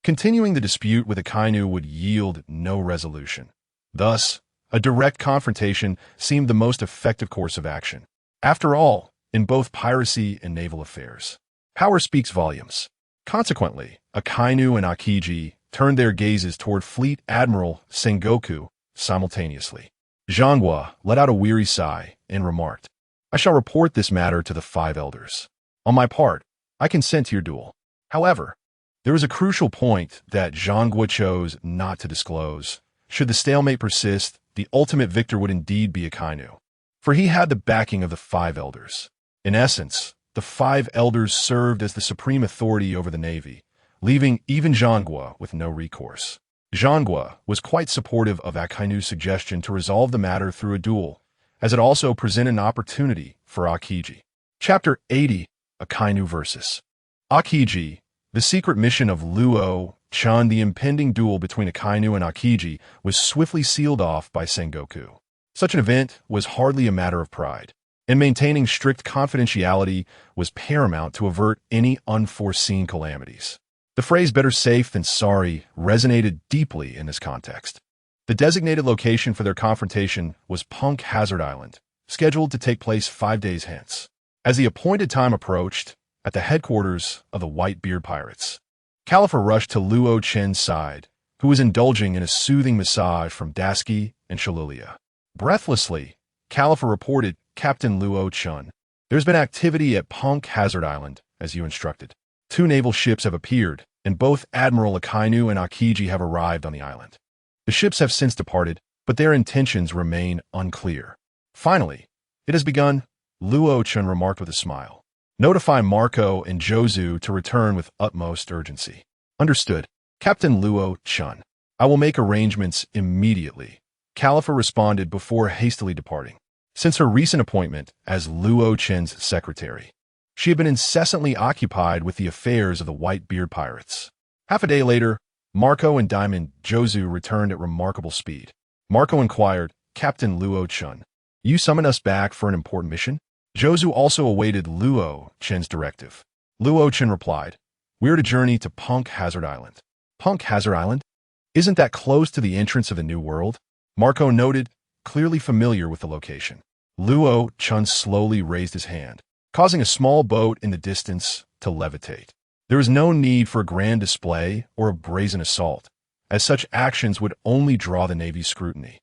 Continuing the dispute with Akainu would yield no resolution. Thus, a direct confrontation seemed the most effective course of action. After all, in both piracy and naval affairs, power speaks volumes. Consequently, Akainu and Aokiji turned their gazes toward Fleet Admiral Sengoku simultaneously. Zhanghua let out a weary sigh and remarked, "I shall report this matter to the 5 elders. On my part, I consent to your duel." However, there was a crucial point that Zhanghua chose not to disclose. Should the stalemate persist, the ultimate victor would indeed be Akainu, for he had the backing of the 5 elders. In essence, the 5 elders served as the supreme authority over the Navy, leaving even Zhanghua with no recourse. Zhanghua was quite supportive of Akainu's suggestion to resolve the matter through a duel, as it also presented an opportunity for Aokiji. Chapter 80, Akainu vs. Aokiji. The secret mission of Luo Chen. The impending duel between Akainu and Aokiji was swiftly sealed off by Sengoku. Such an event was hardly a matter of pride, and maintaining strict confidentiality was paramount to avert any unforeseen calamities. The phrase "better safe than sorry" resonated deeply in this context. The designated location for their confrontation was Punk Hazard Island, scheduled to take place 5 days hence. As the appointed time approached, at the headquarters of the Whitebeard pirates, Caliphate rushed to Luo Chen's side, who was indulging in a soothing massage from Dasky and Shalilia. Breathlessly, Caliphate reported, "Captain Luo Chen, there's been activity at Punk Hazard Island, as you instructed. 2 naval ships have appeared, and both Admiral Akainu and Aokiji have arrived on the island. The ships have since departed, but their intentions remain unclear. Finally, it has begun," Luo Chen remarked with a smile. "Notify Marco and Jozu to return with utmost urgency." "Understood, Captain Luo Chen. I will make arrangements immediately," Caliphate responded before hastily departing. Since her recent appointment as Luo Chen's secretary, she had been incessantly occupied with the affairs of the Whitebeard pirates. Half a day later, Marco and Diamond Jozu returned at remarkable speed. Marco inquired, "Captain Luo Chen, you summoned us back for an important mission?" Jozu also awaited Luo Chen's directive. Luo Chen replied, "We are to journey to Punk Hazard Island." "Punk Hazard Island? Isn't that close to the entrance of the New World?" Marco noted, clearly familiar with the location. Luo Chen slowly raised his hand, causing a small boat in the distance to levitate. There was no need for a grand display or a brazen assault, as such actions would only draw the Navy's scrutiny.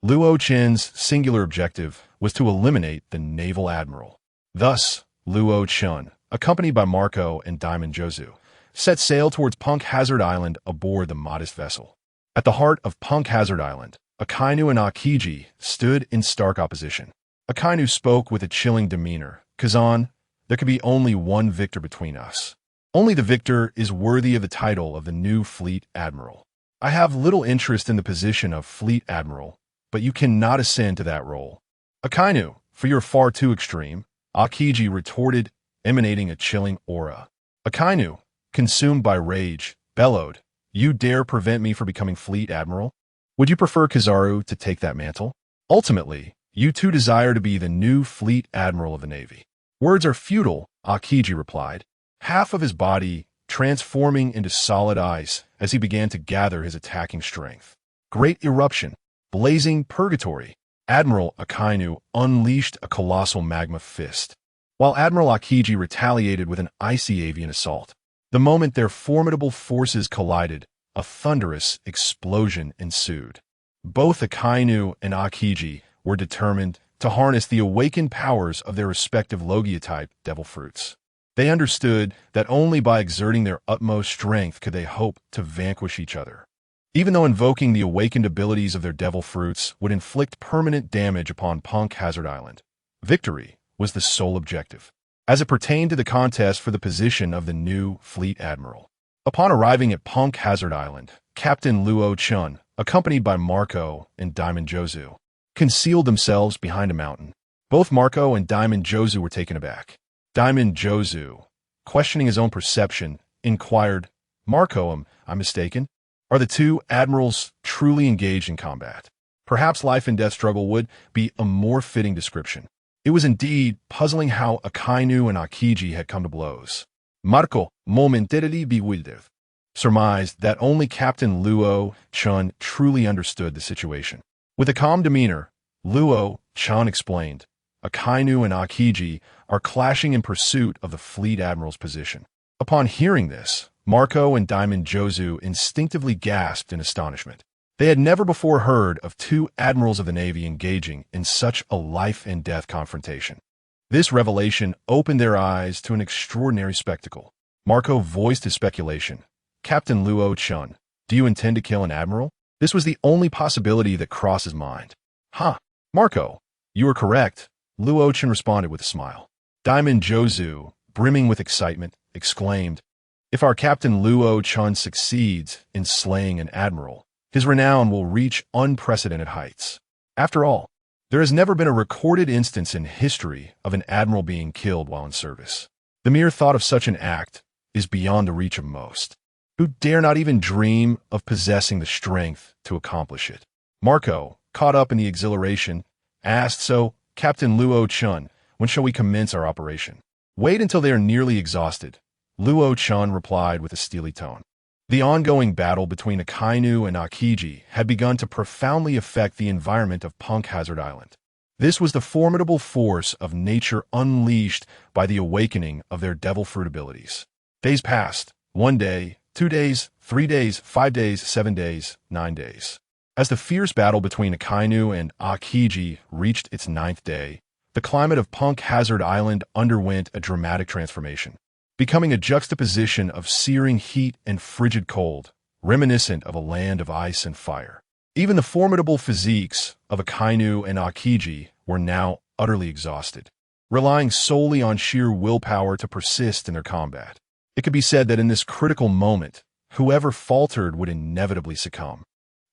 Luo Chen's singular objective was to eliminate the naval admiral. Thus, Luo Chen, accompanied by Marco and Diamond Jozu, set sail towards Punk Hazard Island aboard the modest vessel. At the heart of Punk Hazard Island, Akainu and Aokiji stood in stark opposition. Akainu spoke with a chilling demeanor. "Kazan, there could be only one victor between us. Only the victor is worthy of the title of the new Fleet Admiral. I have little interest in the position of Fleet Admiral, but you cannot ascend to that role." "Akainu, for you're far too extreme," Aokiji retorted, emanating a chilling aura. Akainu, consumed by rage, bellowed, "You dare prevent me from becoming Fleet Admiral? Would you prefer Kizaru to take that mantle? Ultimately, you two desire to be the new Fleet Admiral of the Navy." "Words are futile," Aokiji replied, half of his body transforming into solid ice as he began to gather his attacking strength. Great eruption, blazing purgatory. Admiral Akainu unleashed a colossal magma fist, while Admiral Aokiji retaliated with an icy avian assault. The moment their formidable forces collided, a thunderous explosion ensued. Both Akainu and Aokiji were determined to harness the awakened powers of their respective Logia-type devil fruits. They understood that only by exerting their utmost strength could they hope to vanquish each other. Even though invoking the awakened abilities of their devil fruits would inflict permanent damage upon Punk Hazard Island, victory was the sole objective, as it pertained to the contest for the position of the new Fleet Admiral. Upon arriving at Punk Hazard Island, Captain Luo Chen, accompanied by Marco and Diamond Jozu, concealed themselves behind a mountain. Both Marco and Diamond Jozu were taken aback. Diamond Jozu, questioning his own perception, inquired, Marco, am I mistaken? Are the two admirals truly engaged in combat? Perhaps life and death struggle would be a more fitting description. It was indeed puzzling how Akainu and Aokiji had come to blows. Marco, momentarily bewildered, surmised that only Captain Luo Chen truly understood the situation. With a calm demeanor, Luo Chen explained, Akainu and Aokiji are clashing in pursuit of the fleet admiral's position. Upon hearing this, Marco and Diamond Jozu instinctively gasped in astonishment. They had never before heard of two admirals of the Navy engaging in such a life-and-death confrontation. This revelation opened their eyes to an extraordinary spectacle. Marco voiced his speculation. Captain Luo Chen, do you intend to kill an admiral? This was the only possibility that crossed his mind. Marco, you are correct, Luo Chen responded with a smile. Diamond Jozu, brimming with excitement, exclaimed, if our Captain Luo Chen succeeds in slaying an admiral, his renown will reach unprecedented heights. After all, there has never been a recorded instance in history of an admiral being killed while in service. The mere thought of such an act is beyond the reach of most, who dare not even dream of possessing the strength to accomplish it. Marco, caught up in the exhilaration, asked, so, Captain Luo Chen, when shall we commence our operation? Wait until they are nearly exhausted, Luo Chen replied with a steely tone. The ongoing battle between Akainu and Aokiji had begun to profoundly affect the environment of Punk Hazard Island. This was the formidable force of nature unleashed by the awakening of their devil fruit abilities. Days passed, 1 day, 2 days, 3 days, 5 days, 7 days, 9 days. As the fierce battle between Akainu and Aokiji reached its 9th day, the climate of Punk Hazard Island underwent a dramatic transformation, becoming a juxtaposition of searing heat and frigid cold, reminiscent of a land of ice and fire. Even the formidable physiques of Akainu and Aokiji were now utterly exhausted, relying solely on sheer willpower to persist in their combat. It could be said that in this critical moment, whoever faltered would inevitably succumb.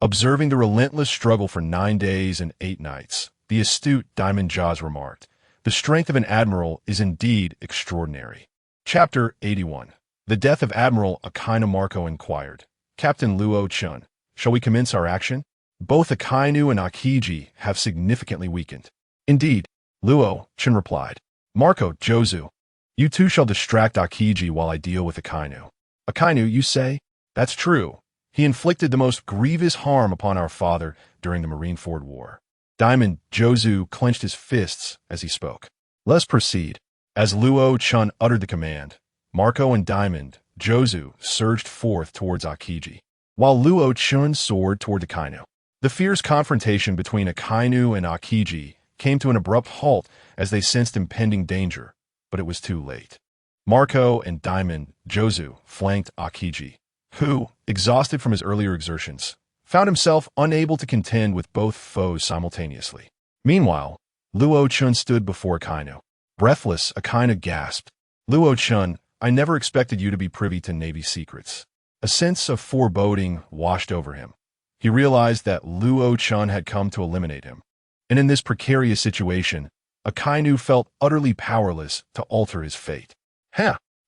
Observing the relentless struggle for 9 days and 8 nights, the astute Diamond Jaws remarked, the strength of an admiral is indeed extraordinary. Chapter 81. The death of Admiral Akainu. Marco inquired, Captain Luo Chen, shall we commence our action? Both Akainu and Aokiji have significantly weakened. Indeed, Luo Chen replied. Marco Jozu, you two shall distract Aokiji while I deal with Akainu. Akainu, you say? That's true. He inflicted the most grievous harm upon our father during the Marineford War. Diamond Jozu clenched his fists as he spoke. Let's proceed. As Luo Chen uttered the command, Marco and Diamond Jozu surged forth towards Aokiji, while Luo Chen soared toward Akainu. The fierce confrontation between Akainu and Aokiji came to an abrupt halt as they sensed impending danger, but it was too late. Marco and Diamond Jozu flanked Aokiji, who, exhausted from his earlier exertions, found himself unable to contend with both foes simultaneously. Meanwhile, Luo Chen stood before Akainu. Breathless, Akainu gasped, Luo Chen, I never expected you to be privy to Navy secrets. A sense of foreboding washed over him. He realized that Luo Chen had come to eliminate him. And in this precarious situation, Akainu felt utterly powerless to alter his fate.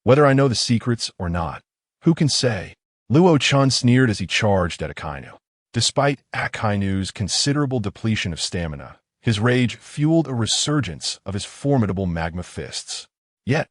Whether I know the secrets or not, who can say? Luo Chen sneered as he charged at Akainu. Despite Akainu's considerable depletion of stamina, his rage fueled a resurgence of his formidable magma fists. Yet,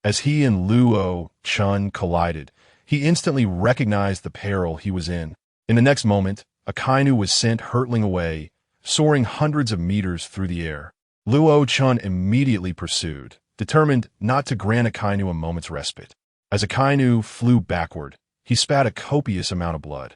as he and Luo Chen collided, he instantly recognized the peril he was in. In the next moment, Akainu was sent hurtling away, soaring hundreds of meters through the air. Luo Chen immediately pursued, determined not to grant Akainu a moment's respite. As Akainu flew backward, he spat a copious amount of blood.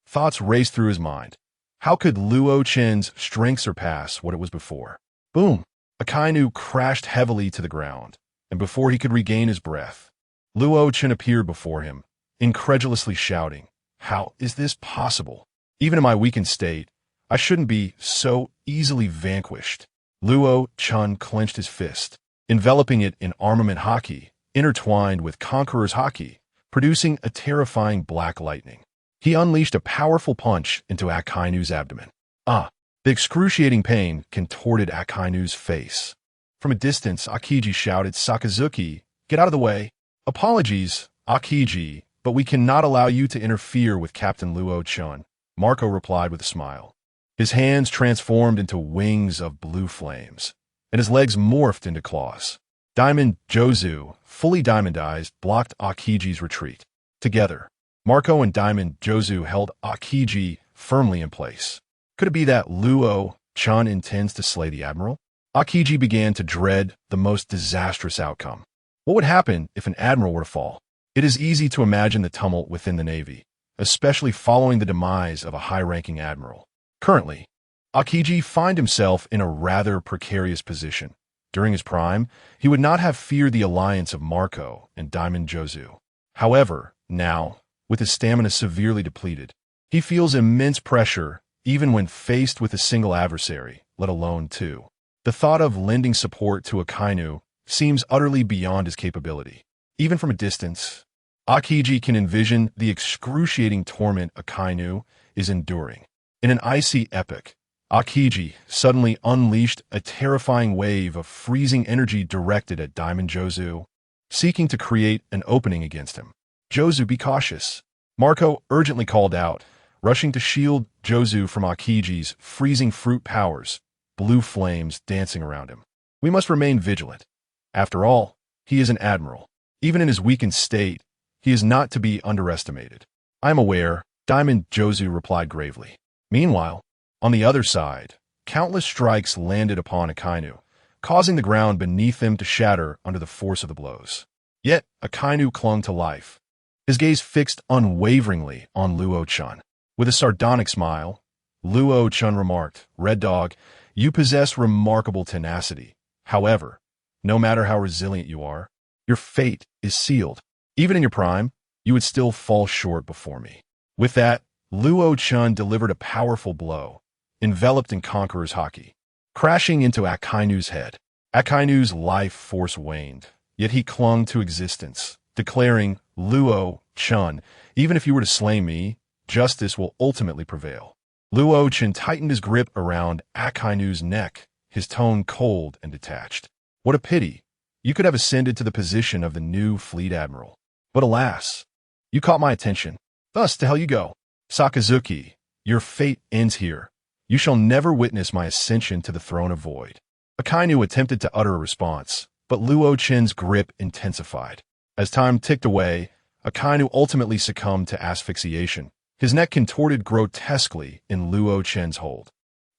Thoughts raced through his mind. How could Luo Chen's strength surpass what it was before? Boom! Akainu crashed heavily to the ground, and before he could regain his breath, Luo Chen appeared before him, incredulously shouting, How is this possible? Even in my weakened state, I shouldn't be so easily vanquished. Luo Chen clenched his fist, enveloping it in armament haki, intertwined with conqueror's haki, producing a terrifying black lightning. He unleashed a powerful punch into Akainu's abdomen. The excruciating pain contorted Akainu's face. From a distance, Aokiji shouted, "Sakazuki, get out of the way." "Apologies, Aokiji, but we cannot allow you to interfere with Captain Luo Chen," Marco replied with a smile. His hands transformed into wings of blue flames, and his legs morphed into claws. Diamond Jozu, fully diamondized, blocked Aokiji's retreat. Together, Marco and Diamond Jozu held Aokiji firmly in place. Could it be that Luo Chen intends to slay the Admiral? Aokiji began to dread the most disastrous outcome. What would happen if an Admiral were to fall? It is easy to imagine the tumult within the Navy, especially following the demise of a high-ranking Admiral. Currently, Aokiji finds himself in a rather precarious position. During his prime, he would not have feared the alliance of Marco and Diamond Jozu. However, now, with his stamina severely depleted, he feels immense pressure even when faced with a single adversary, let alone two. The thought of lending support to Akainu seems utterly beyond his capability. Even from a distance, Aokiji can envision the excruciating torment Akainu is enduring. In an icy epic, Aokiji suddenly unleashed a terrifying wave of freezing energy directed at Diamond Jozu, seeking to create an opening against him. "Jozu, be cautious," Marco urgently called out, rushing to shield Jozu from Aokiji's freezing fruit powers, blue flames dancing around him. "We must remain vigilant. After all, he is an admiral. Even in his weakened state, he is not to be underestimated." "I am aware," Diamond Jozu replied gravely. Meanwhile, on the other side, countless strikes landed upon Akainu, causing the ground beneath them to shatter under the force of the blows. Yet Akainu clung to life, his gaze fixed unwaveringly on Luo Chen. With a sardonic smile, Luo Chen remarked, "Red Dog, you possess remarkable tenacity. However, no matter how resilient you are, your fate is sealed. Even in your prime, you would still fall short before me." With that, Luo Chen delivered a powerful blow, enveloped in Conqueror's Haki, crashing into Akainu's head. Akainu's life force waned, yet he clung to existence, declaring, "Luo Chen, even if you were to slay me, justice will ultimately prevail." Luo Chen tightened his grip around Akainu's neck, his tone cold and detached. "What a pity. You could have ascended to the position of the new fleet admiral. But alas, you caught my attention. Thus to hell you go. Sakazuki, your fate ends here. You shall never witness my ascension to the throne of void." Akainu attempted to utter a response, but Luo Chen's grip intensified. As time ticked away, Akainu ultimately succumbed to asphyxiation. His neck contorted grotesquely in Luo Chen's hold.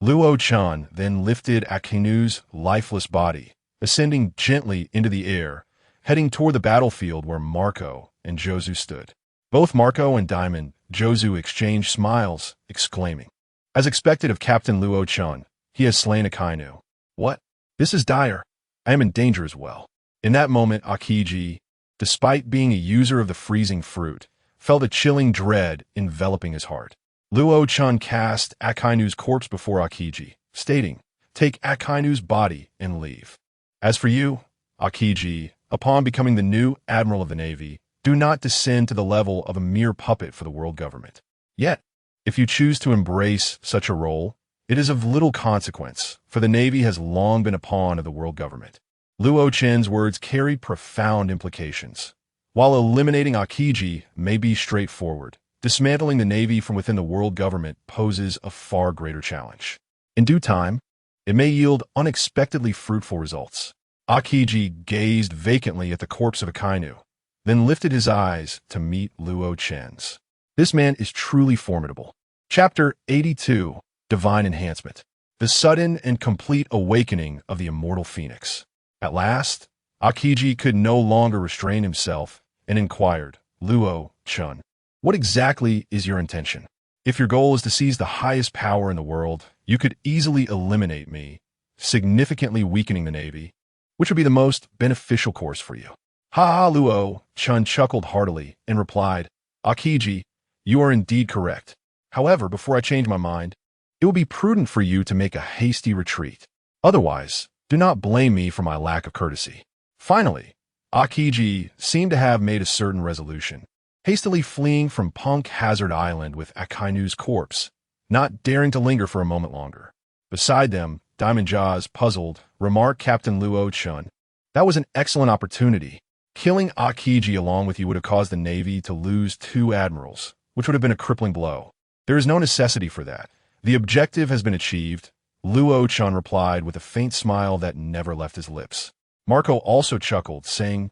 Luo Chen then lifted Akainu's lifeless body, ascending gently into the air, heading toward the battlefield where Marco and Jozu stood. Both Marco and Diamond Jozu exchanged smiles, exclaiming, "As expected of Captain Luo Chen, he has slain Akainu. What? This is dire. I am in danger as well." In that moment, Aokiji, despite being a user of the freezing fruit, felt a chilling dread enveloping his heart. Luo Chen cast Akainu's corpse before Aokiji, stating, "Take Akainu's body and leave. As for you, Aokiji, upon becoming the new Admiral of the Navy, do not descend to the level of a mere puppet for the world government. Yet, if you choose to embrace such a role, it is of little consequence, for the Navy has long been a pawn of the world government." Luo Chen's words carried profound implications. While eliminating Aokiji may be straightforward, dismantling the Navy from within the world government poses a far greater challenge. In due time, it may yield unexpectedly fruitful results. Aokiji gazed vacantly at the corpse of Akainu, then lifted his eyes to meet Luo Chen's. This man is truly formidable. Chapter 82, Divine Enhancement. The sudden and complete awakening of the immortal phoenix. At last, Aokiji could no longer restrain himself and inquired, "Luo Chen, what exactly is your intention? If your goal is to seize the highest power in the world, you could easily eliminate me, significantly weakening the Navy, which would be the most beneficial course for you." "Ha ha!" Luo Chen chuckled heartily and replied, "Aokiji, you are indeed correct. However, before I change my mind, it will be prudent for you to make a hasty retreat. Otherwise, do not blame me for my lack of courtesy." Finally, Aokiji seemed to have made a certain resolution, hastily fleeing from Punk Hazard Island with Akainu's corpse, not daring to linger for a moment longer. Beside them, Diamond Jaws, puzzled, remarked Captain Luo Chen. That was an excellent opportunity. Killing Aokiji along with you would have caused the Navy to lose 2 admirals, which would have been a crippling blow. There is no necessity for that. The objective has been achieved, Luo Chen replied with a faint smile that never left his lips. Marco also chuckled, saying,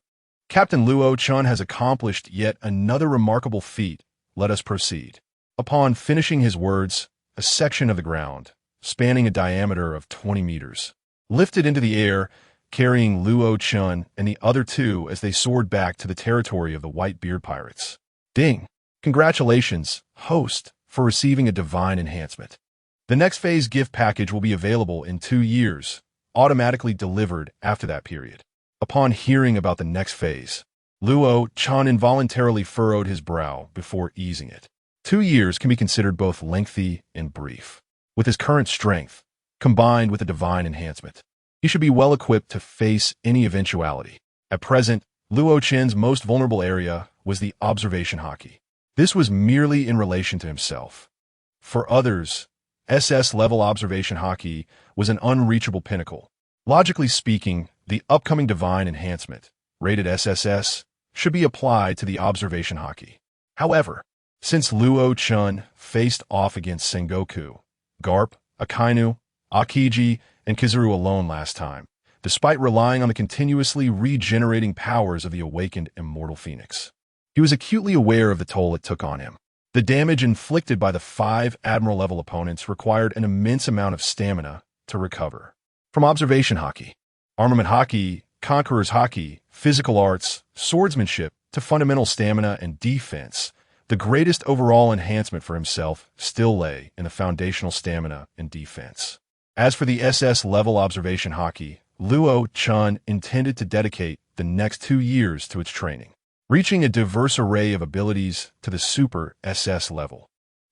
Captain Luo Chen has accomplished yet another remarkable feat. Let us proceed. Upon finishing his words, a section of the ground, spanning a diameter of 20 meters, lifted into the air, carrying Luo Chen and the other 2 as they soared back to the territory of the Whitebeard pirates. Ding! Congratulations, host, for receiving a divine enhancement. The next phase gift package will be available in 2 years, automatically delivered after that period. Upon hearing about the next phase, Luo Chen involuntarily furrowed his brow before easing it. 2 years can be considered both lengthy and brief. With his current strength, combined with a divine enhancement, he should be well equipped to face any eventuality. At present, Luo Chen's most vulnerable area was the observation haki. This was merely in relation to himself. For others, SS-level observation haki was an unreachable pinnacle. Logically speaking, the upcoming divine enhancement, rated SSS, should be applied to the observation haki. However, since Luo Chen faced off against Sengoku, Garp, Akainu, Aokiji, and Kizaru alone last time, despite relying on the continuously regenerating powers of the awakened immortal phoenix, he was acutely aware of the toll it took on him. The damage inflicted by the 5 Admiral-level opponents required an immense amount of stamina to recover. From observation haki, armament haki, conqueror's haki, physical arts, swordsmanship, to fundamental stamina and defense, the greatest overall enhancement for himself still lay in the foundational stamina and defense. As for the SS-level observation haki, Luo Chen intended to dedicate the next 2 years to its training, reaching a diverse array of abilities to the super SS level.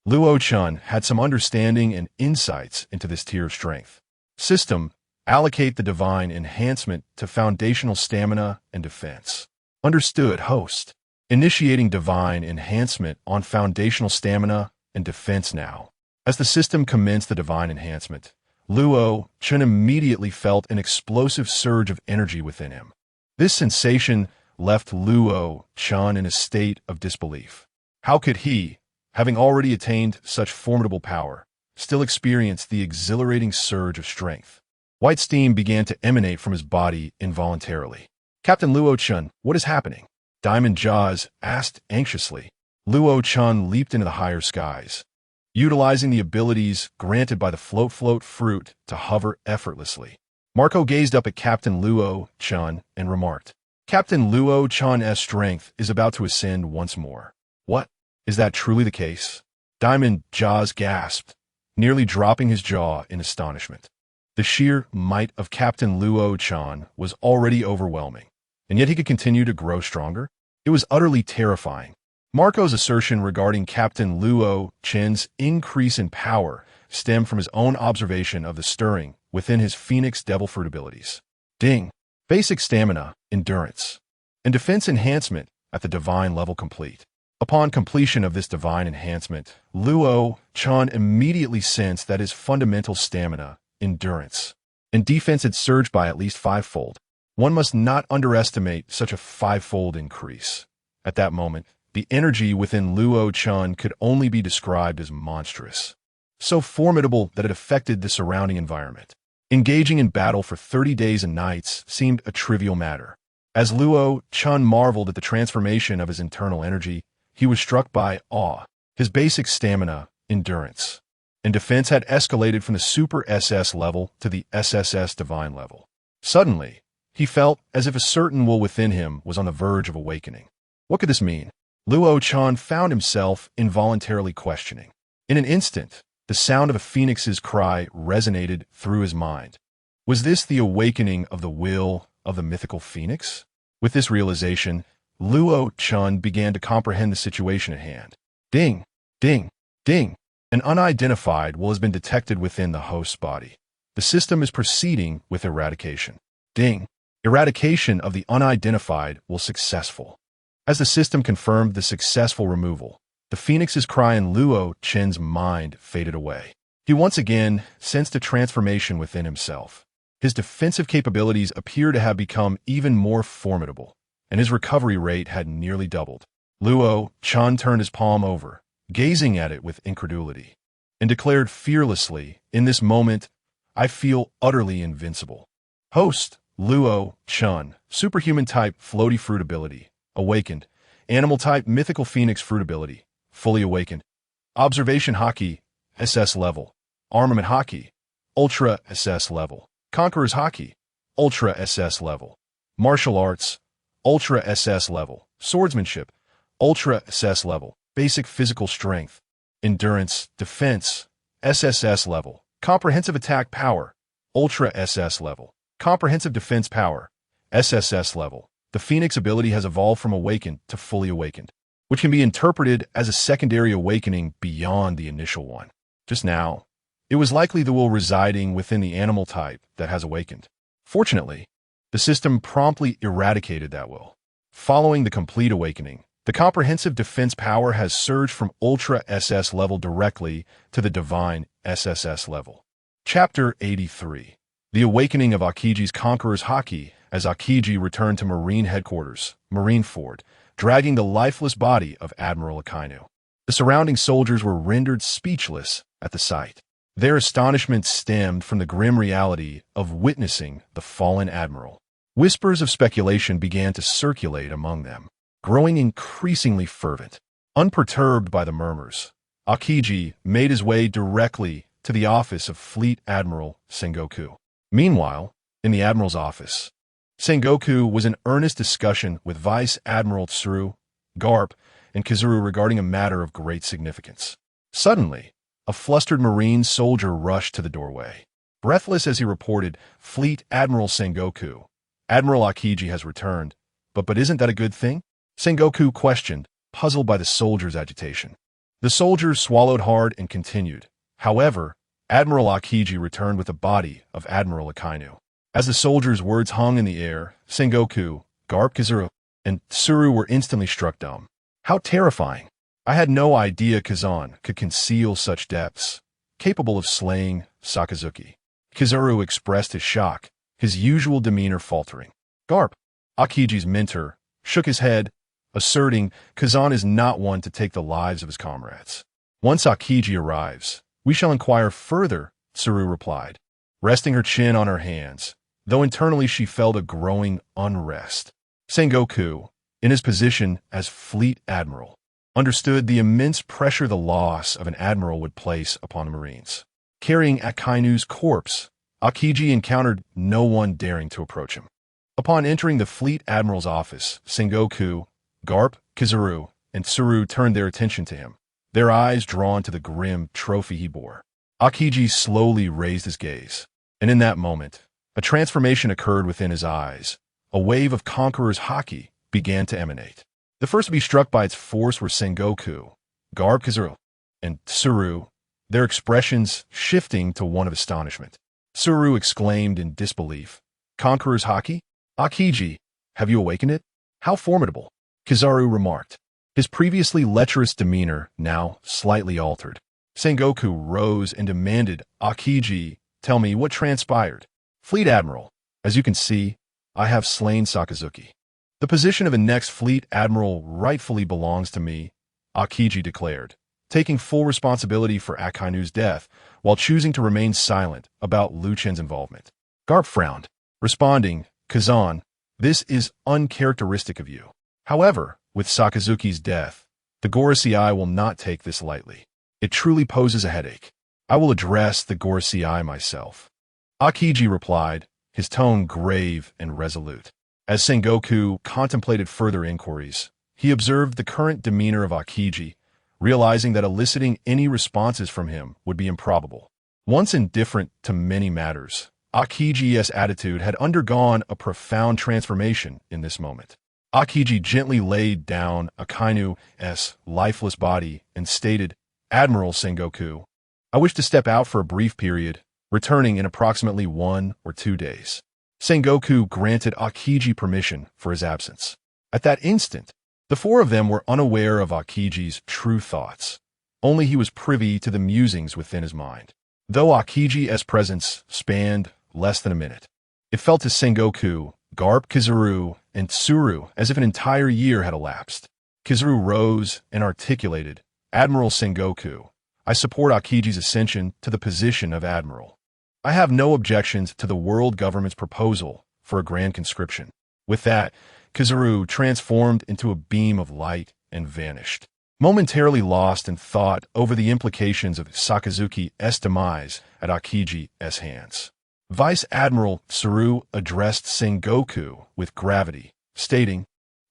Luo Chen had some understanding and insights into this tier of strength. System: allocate the divine enhancement to foundational stamina and defense. Understood, host. Initiating divine enhancement on foundational stamina and defense now. As the system commenced the divine enhancement, Luo Chen immediately felt an explosive surge of energy within him. This sensation left Luo Chen in a state of disbelief. How could he, having already attained such formidable power, still experience the exhilarating surge of strength? White steam began to emanate from his body involuntarily. Captain Luo Chen, what is happening? Diamond Jaws asked anxiously. Luo Chen leaped into the higher skies, utilizing the abilities granted by the float fruit to hover effortlessly. Marco gazed up at Captain Luo Chen and remarked, Captain Luo Chen's strength is about to ascend once more. What? Is that truly the case? Diamond Jaws gasped, nearly dropping his jaw in astonishment. The sheer might of Captain Luo Chen was already overwhelming, and yet he could continue to grow stronger? It was utterly terrifying. Marco's assertion regarding Captain Luo Chen's increase in power stemmed from his own observation of the stirring within his Phoenix Devil Fruit abilities. Ding! Basic stamina, endurance, and defense enhancement at the divine level complete. Upon completion of this divine enhancement, Luo Chen immediately sensed that his fundamental stamina, endurance, and defense had surged by at least 5-fold. One must not underestimate such a 5-fold increase. At that moment, the energy within Luo Chen could only be described as monstrous, so formidable that it affected the surrounding environment. Engaging in battle for 30 days and nights seemed a trivial matter. As Luo Chen marveled at the transformation of his internal energy, he was struck by awe. His basic stamina, endurance, and defense had escalated from the Super SS level to the SSS Divine level. Suddenly, he felt as if a certain will within him was on the verge of awakening. What could this mean? Luo Chen found himself involuntarily questioning. In an instant, the sound of a phoenix's cry resonated through his mind. Was this the awakening of the will of the mythical phoenix? With this realization, Luo Chen began to comprehend the situation at hand. Ding! Ding! Ding! An unidentified will has been detected within the host's body. The system is proceeding with eradication. Ding! Eradication of the unidentified will successful. As the system confirmed the successful removal, the phoenix's cry in Luo Chen's mind faded away. He once again sensed a transformation within himself. His defensive capabilities appear to have become even more formidable, and his recovery rate had nearly doubled. Luo Chen turned his palm over, gazing at it with incredulity, and declared fearlessly, "In this moment, I feel utterly invincible." Host, Luo Chen, superhuman type floaty fruit ability, awakened. Animal type mythical phoenix fruit ability, fully awakened. Observation Haki, SS level. Armament Haki, Ultra SS level. Conqueror's Haki, Ultra SS level. Martial Arts, Ultra SS level. Swordsmanship, Ultra SS level. Basic Physical Strength, Endurance, Defense, SSS level. Comprehensive Attack Power, Ultra SS level. Comprehensive Defense Power, SSS level. The Phoenix ability has evolved from awakened to fully awakened, which can be interpreted as a secondary awakening beyond the initial one. Just now, it was likely the will residing within the animal type that has awakened. Fortunately, the system promptly eradicated that will. Following the complete awakening, the comprehensive defense power has surged from Ultra SS level directly to the Divine SSS level. Chapter 83. The Awakening of Aokiji's Conqueror's Haki. As Aokiji returned to Marine Headquarters, Marineford, dragging the lifeless body of Admiral Aokiji. The surrounding soldiers were rendered speechless at the sight. Their astonishment stemmed from the grim reality of witnessing the fallen admiral. Whispers of speculation began to circulate among them, growing increasingly fervent. Unperturbed by the murmurs, Aokiji made his way directly to the office of Fleet Admiral Sengoku. Meanwhile, in the Admiral's office, Sengoku was in earnest discussion with Vice Admiral Tsuru, Garp, and Kizuru regarding a matter of great significance. Suddenly, a flustered Marine soldier rushed to the doorway. Breathless as he reported, Fleet Admiral Sengoku, Admiral Aokiji has returned, but isn't that a good thing? Sengoku questioned, puzzled by the soldier's agitation. The soldier swallowed hard and continued. However, Admiral Aokiji returned with the body of Admiral Aokiji. As the soldier's words hung in the air, Sengoku, Garp, Kizuru, and Tsuru were instantly struck dumb. How terrifying! I had no idea Kazan could conceal such depths, capable of slaying Sakazuki. Kizuru expressed his shock, his usual demeanor faltering. Garp, Aokiji's mentor, shook his head, asserting Kazan is not one to take the lives of his comrades. Once Aokiji arrives, we shall inquire further, Tsuru replied, resting her chin on her hands, though internally she felt a growing unrest. Sengoku, in his position as Fleet Admiral, understood the immense pressure the loss of an admiral would place upon the Marines. Carrying Akainu's corpse, Aokiji encountered no one daring to approach him. Upon entering the Fleet Admiral's office, Sengoku, Garp, Kizuru, and Tsuru turned their attention to him, their eyes drawn to the grim trophy he bore. Aokiji slowly raised his gaze, and in that moment, a transformation occurred within his eyes. A wave of Conqueror's Haki began to emanate. The first to be struck by its force were Sengoku, Garp, Kizuru, and Tsuru, their expressions shifting to one of astonishment. Tsuru exclaimed in disbelief, "Conqueror's Haki? Aokiji, have you awakened it? How formidable!" Kizaru remarked, his previously lecherous demeanor now slightly altered. Sengoku rose and demanded, "Aokiji, tell me what transpired." "Fleet Admiral, as you can see, I have slain Sakazuki. The position of the next Fleet Admiral rightfully belongs to me," Aokiji declared, taking full responsibility for Akainu's death while choosing to remain silent about Luo Chen's involvement. Garp frowned, responding, "Kazan, this is uncharacteristic of you. However, with Sakazuki's death, the Gorosei will not take this lightly. It truly poses a headache. I will address the Gorosei myself." Aokiji replied, his tone grave and resolute. As Sengoku contemplated further inquiries, he observed the current demeanor of Aokiji, realizing that eliciting any responses from him would be improbable. Once indifferent to many matters, Aokiji's attitude had undergone a profound transformation in this moment. Aokiji gently laid down Akainu's lifeless body and stated, "Admiral Sengoku, I wish to step out for a brief period, returning in approximately 1 or 2 days." Sengoku granted Aokiji permission for his absence. At that instant, the four of them were unaware of Aokiji's true thoughts. Only he was privy to the musings within his mind. Though Aokiji's presence spanned less than a minute, it felt to Sengoku, Garp, Kizaru, and Tsuru as if an entire year had elapsed. Kizaru rose and articulated, "Admiral Sengoku, I support Aokiji's ascension to the position of admiral. I have no objections to the world government's proposal for a grand conscription." With that, Kizaru transformed into a beam of light and vanished, momentarily lost in thought over the implications of Sakazuki's demise at Aokiji's hands. Vice Admiral Tsuru addressed Sengoku with gravity, stating,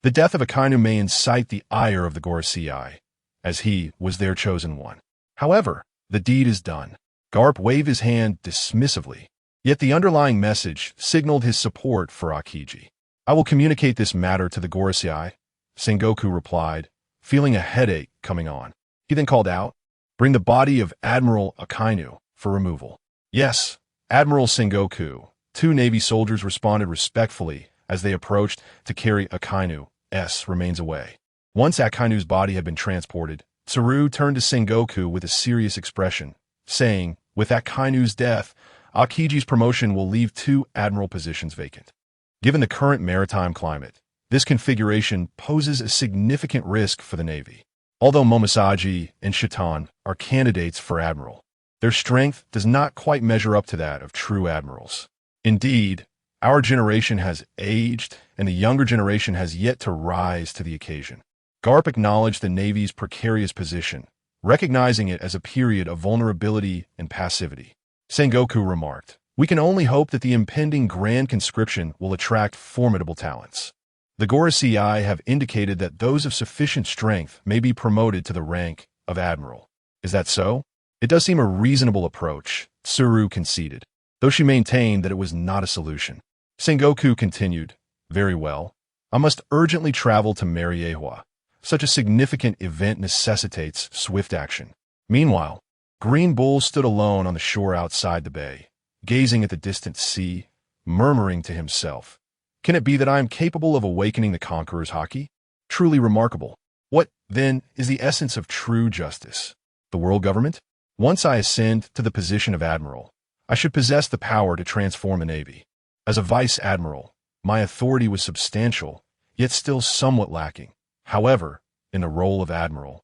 "The death of Akainu may incite the ire of the Gorosei, as he was their chosen one. However, the deed is done." Garp waved his hand dismissively, yet the underlying message signaled his support for Aokiji. "I will communicate this matter to the Gorosei," Sengoku replied, feeling a headache coming on. He then called out, "Bring the body of Admiral Akainu for removal." "Yes, Admiral Sengoku." Two Navy soldiers responded respectfully as they approached to carry Akainu's remains away. Once Akainu's body had been transported, Tsuru turned to Sengoku with a serious expression, saying, "With Akainu's death, Aokiji's promotion will leave 2 admiral positions vacant. Given the current maritime climate, this configuration poses a significant risk for the Navy. Although Momosaji and Shitan are candidates for admiral, their strength does not quite measure up to that of true admirals. Indeed, our generation has aged, and the younger generation has yet to rise to the occasion." Garp acknowledged the Navy's precarious position, recognizing it as a period of vulnerability and passivity. Sengoku remarked, "We can only hope that the impending grand conscription will attract formidable talents. The Gorosei have indicated that those of sufficient strength may be promoted to the rank of admiral." "Is that so?" "It does seem a reasonable approach," Tsuru conceded, though she maintained that it was not a solution. Sengoku continued, "Very well. I must urgently travel to Marineford. Such a significant event necessitates swift action." Meanwhile, Green Bull stood alone on the shore outside the bay, gazing at the distant sea, murmuring to himself, "Can it be that I am capable of awakening the conqueror's haki? Truly remarkable. What, then, is the essence of true justice? The world government? Once I ascend to the position of admiral, I should possess the power to transform the Navy. As a vice admiral, my authority was substantial, yet still somewhat lacking. However, in the role of admiral,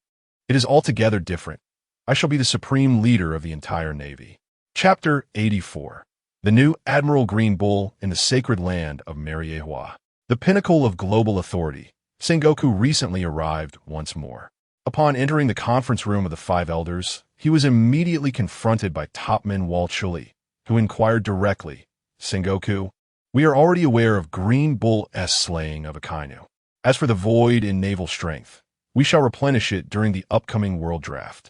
it is altogether different. I shall be the supreme leader of the entire Navy." Chapter 84. The new Admiral Green Bull in the sacred land of Marineford. The pinnacle of global authority, Sengoku recently arrived once more. Upon entering the conference room of the 5 elders, he was immediately confronted by Topman Walchuli, who inquired directly, "Sengoku, we are already aware of Green Bull's slaying of Akainu. As for the void in naval strength, we shall replenish it during the upcoming world draft."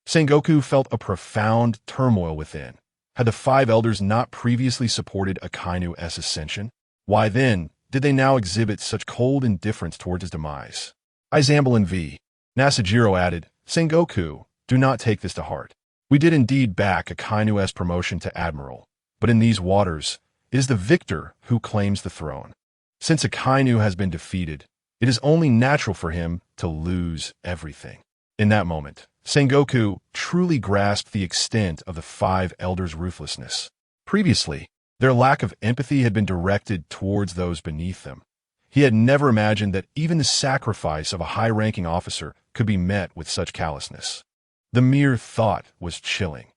Sengoku felt a profound turmoil within. Had the 5 elders not previously supported Akainu's ascension? Why then did they now exhibit such cold indifference towards his demise? Izambalin v. Nasajiro added, "Sengoku, do not take this to heart. We did indeed back Akainu's promotion to admiral, but in these waters, it is the victor who claims the throne. Since Akainu has been defeated, it is only natural for him to lose everything." In that moment, Sengoku truly grasped the extent of the 5 elders' ruthlessness. Previously, their lack of empathy had been directed towards those beneath them. He had never imagined that even the sacrifice of a high-ranking officer could be met with such callousness. The mere thought was chilling.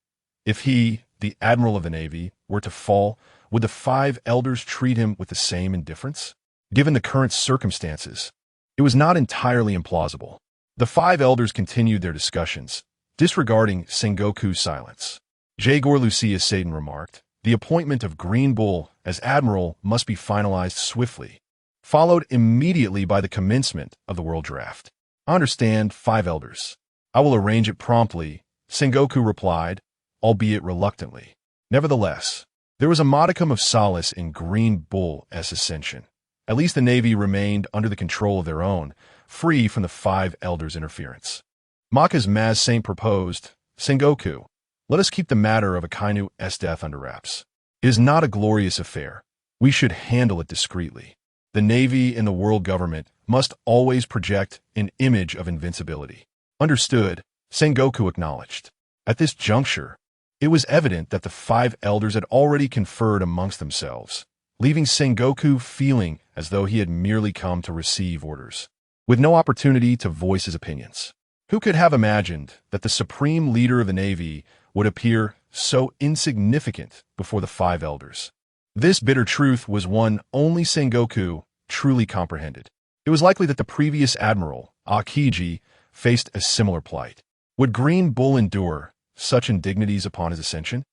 If he, the admiral of the Navy, were to fall, would the 5 elders treat him with the same indifference? Given the current circumstances, it was not entirely implausible. The 5 elders continued their discussions, disregarding Sengoku's silence. Jagor Lucia Satan remarked, "The appointment of Green Bull as admiral must be finalized swiftly," followed immediately by the commencement of the world draft. "I understand, 5 elders. I will arrange it promptly," Sengoku replied, albeit reluctantly. Nevertheless, there was a modicum of solace in Green Bull's ascension. At least the Navy remained under the control of their own, free from the 5 elders' interference. Maka's Maz Saint proposed, "Sengoku, let us keep the matter of Akainu's death under wraps. It is not a glorious affair. We should handle it discreetly. The Navy and the world government must always project an image of invincibility." "Understood," Sengoku acknowledged. At this juncture, It was evident that the five elders had already conferred amongst themselves, leaving Sengoku feeling as though he had merely come to receive orders, with no opportunity to voice his opinions. Who could have imagined that the supreme leader of the Navy would appear so insignificant before the five elders? This bitter truth was one only Sengoku truly comprehended. It was likely that the previous Admiral, Aokiji, faced a similar plight. Would Green Bull endure such indignities upon his ascension?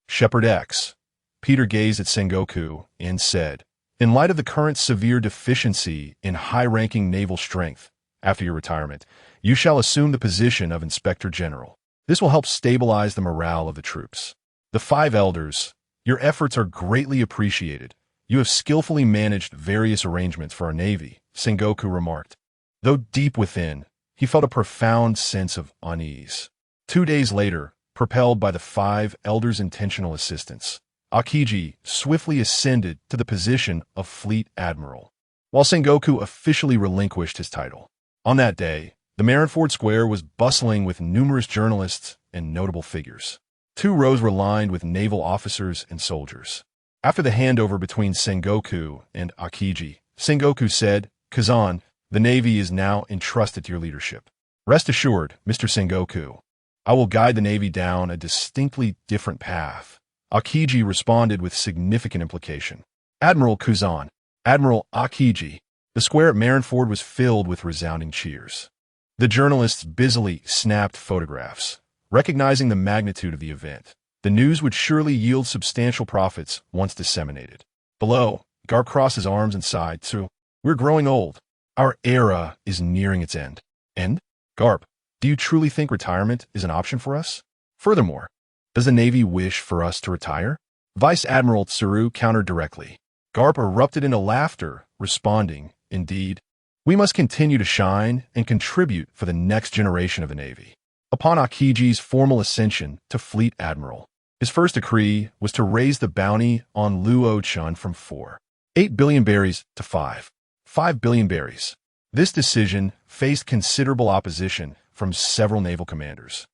Shepherd X. Peter gazed at Sengoku and said, "In light of the current severe deficiency in high-ranking naval strength, after your retirement, you shall assume the position of Inspector General. This will help stabilize the morale of the troops. The five elders, your efforts are greatly appreciated. You have skillfully managed various arrangements for our Navy," Sengoku remarked. Though deep within, he felt a profound sense of unease. 2 days later, propelled by the five elders' intentional assistance, Aokiji swiftly ascended to the position of Fleet Admiral, while Sengoku officially relinquished his title. On that day, the Marineford Square was bustling with numerous journalists and notable figures. 2 rows were lined with naval officers and soldiers. After the handover between Sengoku and Aokiji, Sengoku said, "Kazan, the Navy is now entrusted to your leadership. Rest assured, Mr. Sengoku, I will guide the Navy down a distinctly different path." Aokiji responded with significant implication. "Admiral Kazan, Admiral Aokiji." The square at Marineford was filled with resounding cheers. The journalists busily snapped photographs, recognizing the magnitude of the event. The news would surely yield substantial profits once disseminated. Below, Garp crossed his arms and sighed, "So, we're growing old. Our era is nearing its end." "End? Garp, do you truly think retirement is an option for us? Furthermore, does the Navy wish for us to retire?" Vice Admiral Tsuru countered directly. Garp erupted into laughter, responding, "Indeed, we must continue to shine and contribute for the next generation of the Navy." Upon Aokiji's formal ascension to Fleet Admiral, his first decree was to raise the bounty on Luo Chen from 8 billion berries to 5 billion berries. This decision faced considerable opposition from several naval commanders,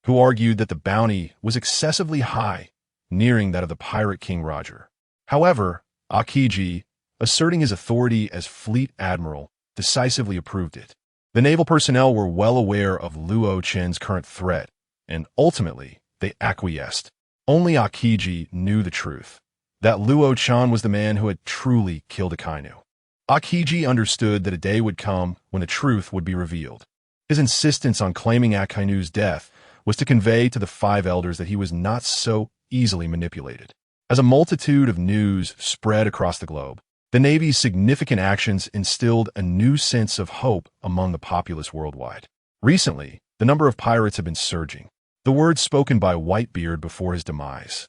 who argued that the bounty was excessively high, nearing that of the pirate King Roger. However, Aokiji, asserting his authority as Fleet Admiral, decisively approved it. The naval personnel were well aware of Luo Chen's current threat, and ultimately, they acquiesced. Only Aokiji knew the truth, that Luo Chen was the man who had truly killed Akainu. Aokiji understood that a day would come when the truth would be revealed. His insistence on claiming Akainu's death was to convey to the five elders that he was not so easily manipulated. As a multitude of news spread across the globe, the Navy's significant actions instilled a new sense of hope among the populace worldwide. Recently, the number of pirates had been surging, the words spoken by Whitebeard before his demise,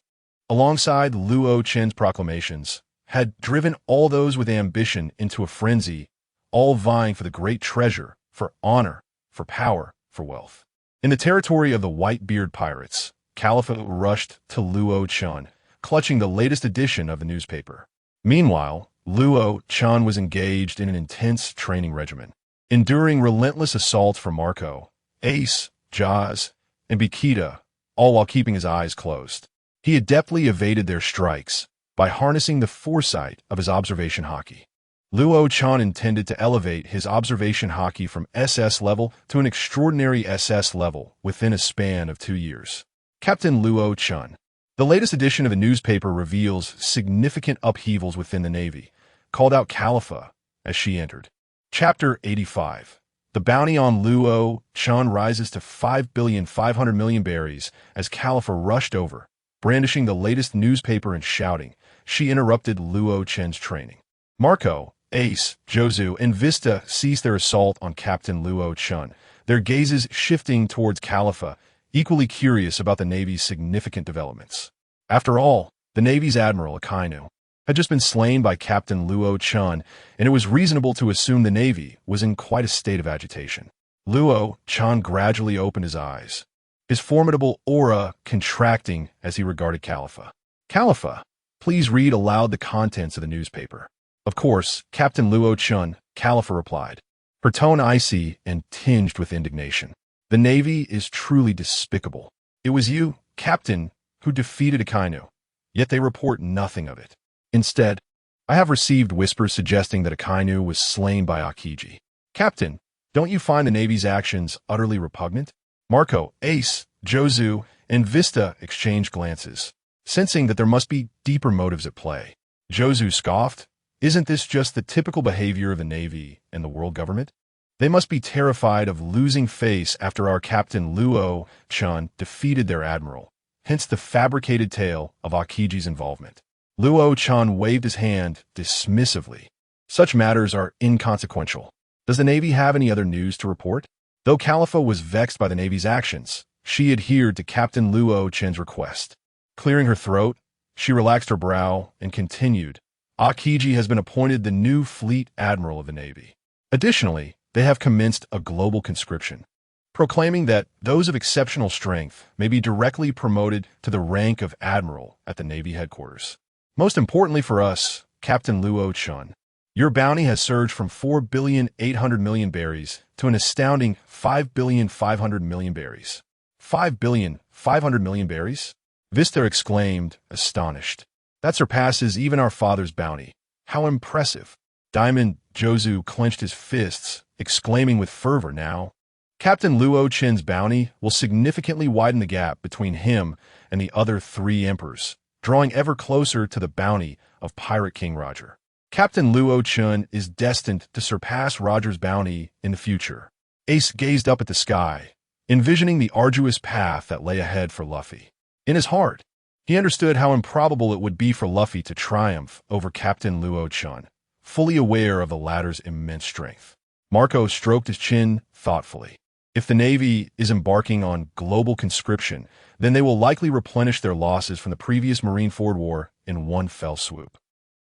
alongside Luo Chen's proclamations, had driven all those with ambition into a frenzy, all vying for the great treasure, for honor, for power, for wealth. In the territory of the Whitebeard pirates, Califa rushed to Luo Chen, clutching the latest edition of the newspaper. Meanwhile, Luo Chen was engaged in an intense training regimen, enduring relentless assaults from Marco, Ace, Jaws, and Bikita, all while keeping his eyes closed. He adeptly evaded their strikes by harnessing the foresight of his observation haki. Luo Chen intended to elevate his observation haki from SS level to an extraordinary SS level within a span of 2 years. Captain Luo Chen. The latest edition of the newspaper reveals significant upheavals within the Navy, called out Califa as she entered. Chapter 85. The bounty on Luo Chen rises to 5,500 million berries as Califa rushed over, brandishing the latest newspaper and shouting. She interrupted Luo Chen's training. Marco, Ace, Jozu, and Vista ceased their assault on Captain Luo Chen, their gazes shifting towards Califa, equally curious about the Navy's significant developments. After all, the Navy's Admiral Akainu had just been slain by Captain Luo Chen, and it was reasonable to assume the Navy was in quite a state of agitation. Luo Chen gradually opened his eyes, his formidable aura contracting as he regarded Califa. "Califa, please read aloud the contents of the newspaper." "Of course, Captain Luo Chen," Califa replied, her tone icy and tinged with indignation. "The Navy is truly despicable. It was you, Captain, who defeated Akainu, yet they report nothing of it. Instead, I have received whispers suggesting that Akainu was slain by Aokiji. Captain, don't you find the Navy's actions utterly repugnant? Marco, Ace, Jozu, and Vista exchanged glances, sensing that there must be deeper motives at play. Jozu scoffed. Isn't this just the typical behavior of the Navy and the world government? They must be terrified of losing face after our Captain Luo Chen defeated their admiral, hence the fabricated tale of Aokiji's involvement. Luo Chen waved his hand dismissively. Such matters are inconsequential. Does the Navy have any other news to report? Though Califa was vexed by the Navy's actions, she adhered to Captain Luo Chen's request. Clearing her throat, she relaxed her brow and continued. Aokiji has been appointed the new fleet admiral of the Navy. Additionally, they have commenced a global conscription, proclaiming that those of exceptional strength may be directly promoted to the rank of admiral at the Navy headquarters. Most importantly for us, Captain Luo Chen, your bounty has surged from 4,800,000,000 berries to an astounding 5,500,000,000 berries. 5,500,000,000 berries? Vista exclaimed, astonished. That surpasses even our father's bounty. How impressive. Diamond Jozu clenched his fists, exclaiming with fervor now. Captain Luo Chen's bounty will significantly widen the gap between him and the other 3 emperors, drawing ever closer to the bounty of Pirate King Roger. Captain Luo Chen is destined to surpass Roger's bounty in the future. Ace gazed up at the sky, envisioning the arduous path that lay ahead for Luffy. In his heart, he understood how improbable it would be for Luffy to triumph over Captain Luo Chen, fully aware of the latter's immense strength. Marco stroked his chin thoughtfully. If the Navy is embarking on global conscription, then they will likely replenish their losses from the previous Marineford War in one fell swoop.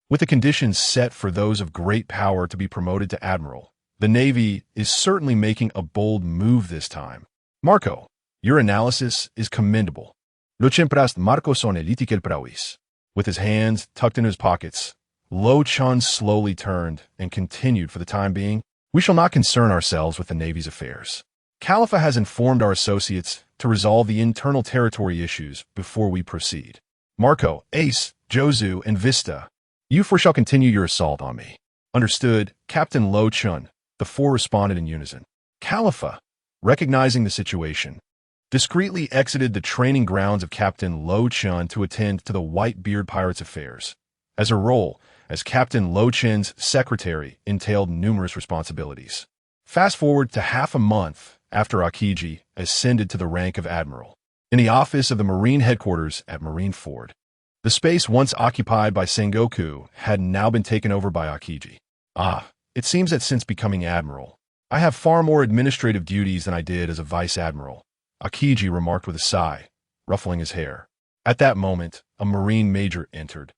With the conditions set for those of great power to be promoted to admiral, the Navy is certainly making a bold move this time. Marco, your analysis is commendable. Luo Chen prast Marco son elitikel prawis. With his hands tucked in his pockets, Luo Chen slowly turned and continued for the time being, we shall not concern ourselves with the Navy's affairs. Califa has informed our associates to resolve the internal territory issues before we proceed. Marco, Ace, Jozu, and Vista, you 4 shall continue your assault on me. Understood, Captain Luo Chen. The 4 responded in unison. Califa, recognizing the situation, discreetly exited the training grounds of Captain Luo Chen to attend to the Whitebeard pirates' affairs, as her role as Captain Luo Chen's secretary entailed numerous responsibilities. Fast forward to half a month after Aokiji ascended to the rank of admiral. In the office of the Marine headquarters at Marineford, the space once occupied by Sengoku had now been taken over by Aokiji. It seems that since becoming admiral, I have far more administrative duties than I did as a vice admiral, Aokiji remarked with a sigh, ruffling his hair. At that moment, a Marine major entered.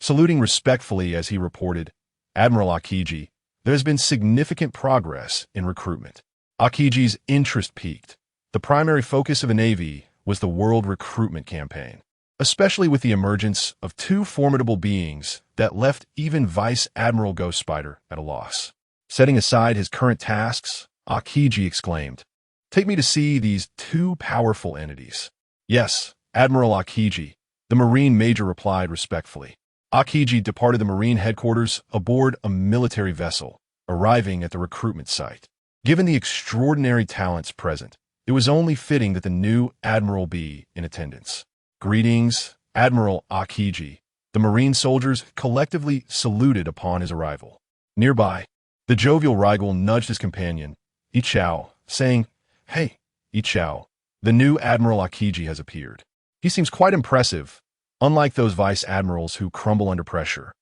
Saluting respectfully as he reported, Admiral Aokiji, there has been significant progress in recruitment. Aokiji's interest peaked. The primary focus of the Navy was the world recruitment campaign, especially with the emergence of 2 formidable beings that left even Vice Admiral Ghost Spider at a loss. Setting aside his current tasks, Aokiji exclaimed, take me to see these 2 powerful entities. Yes, Admiral Aokiji, the Marine major replied respectfully. Aokiji departed the Marine headquarters aboard a military vessel, arriving at the recruitment site. Given the extraordinary talents present, it was only fitting that the new admiral be in attendance. Greetings, Admiral Aokiji. The Marine soldiers collectively saluted upon his arrival. Nearby, the jovial Rigel nudged his companion, Ichao, saying, Hey, Ichao, the new Admiral Aokiji has appeared. He seems quite impressive, unlike those vice admirals who crumble under pressure.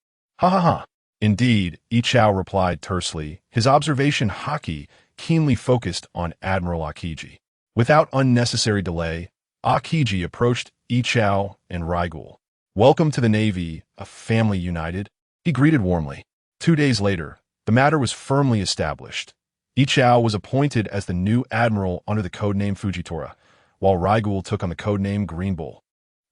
Ha ha ha. Indeed, Ichao replied tersely, his observation haki keenly focused on Admiral Aokiji. Without unnecessary delay, Aokiji approached Ichao and Rigel. Welcome to the Navy, a family united, he greeted warmly. 2 days later, the matter was firmly established. Ichao was appointed as the new admiral under the codename Fujitora, while Rigel took on the codename Green Bull,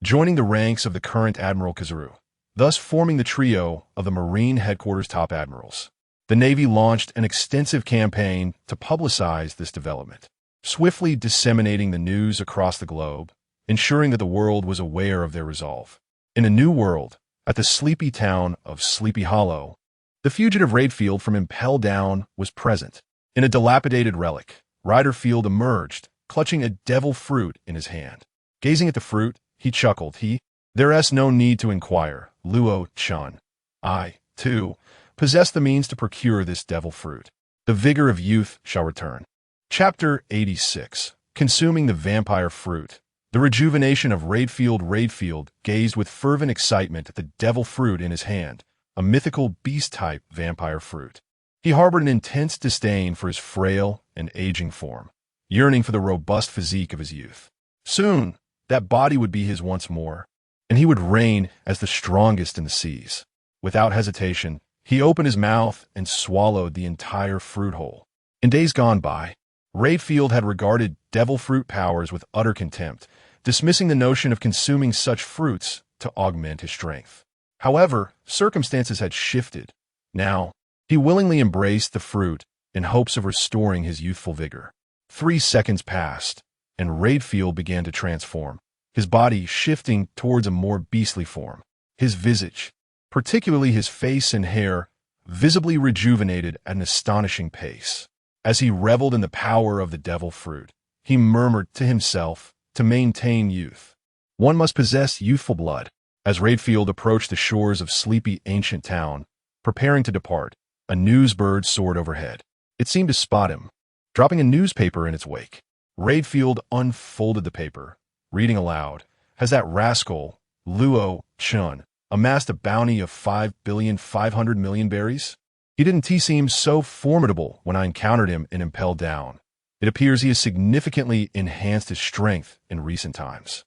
joining the ranks of the current Admiral Kazuru, thus forming the trio of the Marine headquarters top admirals. The Navy launched an extensive campaign to publicize this development, swiftly disseminating the news across the globe. ensuring that the world was aware of their resolve. In a new world, at the sleepy town of Sleepy Hollow, the fugitive Raidfield from Impel Down was present. In a dilapidated relic, Riderfield emerged, clutching a devil fruit in his hand. Gazing at the fruit, he chuckled. There's no need to inquire, Luo Chen. I, too, possess the means to procure this devil fruit. The vigor of youth shall return. Chapter 86. Consuming the vampire fruit. The rejuvenation of Raidfield gazed with fervent excitement at the devil fruit in his hand, a mythical beast-type vampire fruit. He harbored an intense disdain for his frail and aging form, yearning for the robust physique of his youth. Soon, that body would be his once more, and he would reign as the strongest in the seas. Without hesitation, he opened his mouth and swallowed the entire fruit whole. In days gone by, Raidfield had regarded devil fruit powers with utter contempt, dismissing the notion of consuming such fruits to augment his strength. However, circumstances had shifted. Now, he willingly embraced the fruit in hopes of restoring his youthful vigor. 3 seconds passed, and Raidfield began to transform, his body shifting towards a more beastly form. His visage, particularly his face and hair, visibly rejuvenated at an astonishing pace. As he reveled in the power of the devil fruit, he murmured to himself, to maintain youth, one must possess youthful blood. As Raidfield approached the shores of sleepy ancient town, preparing to depart, a newsbird soared overhead. It seemed to spot him, dropping a newspaper in its wake. Raidfield unfolded the paper, reading aloud. Has that rascal, Luo Chen, amassed a bounty of 5,500,000,000 berries? He didn't seem so formidable when I encountered him in Impel Down. It appears he has significantly enhanced his strength in recent times.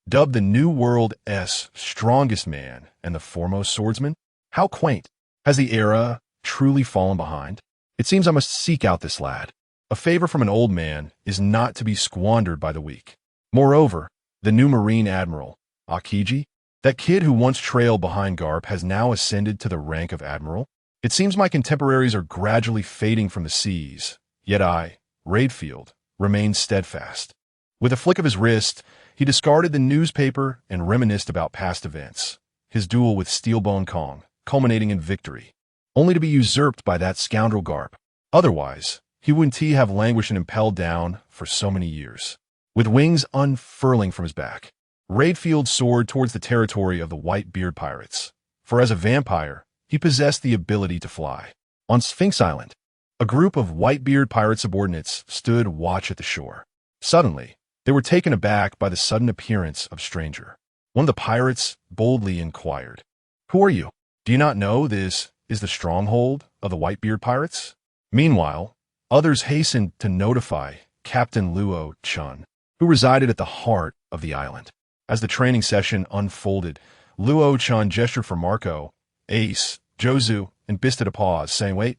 Dubbed the New World's strongest man and the foremost swordsman? How quaint. Has the era truly fallen behind? It seems I must seek out this lad. A favor from an old man is not to be squandered by the weak. Moreover, the new Marine Admiral, Aokiji, that kid who once trailed behind Garp, has now ascended to the rank of Admiral. It seems my contemporaries are gradually fading from the seas, yet I, Raidfield, remained steadfast. With a flick of his wrist, he discarded the newspaper and reminisced about past events, his duel with Steelbone Kong, culminating in victory, only to be usurped by that scoundrel Garp. Otherwise, he wouldn't have languished and impelled down for so many years. With wings unfurling from his back, Raidfield soared towards the territory of the Whitebeard pirates, for as a vampire, he possessed the ability to fly. On Sphinx Island, a group of Whitebeard pirate subordinates stood watch at the shore. Suddenly, they were taken aback by the sudden appearance of a stranger. One of the pirates boldly inquired, "Who are you? Do you not know this is the stronghold of the Whitebeard pirates?" Meanwhile, others hastened to notify Captain Luo Chen, who resided at the heart of the island. As the training session unfolded, Luo Chen gestured for Marco, Ace, Jozu, and Bista to pause, saying, "Wait,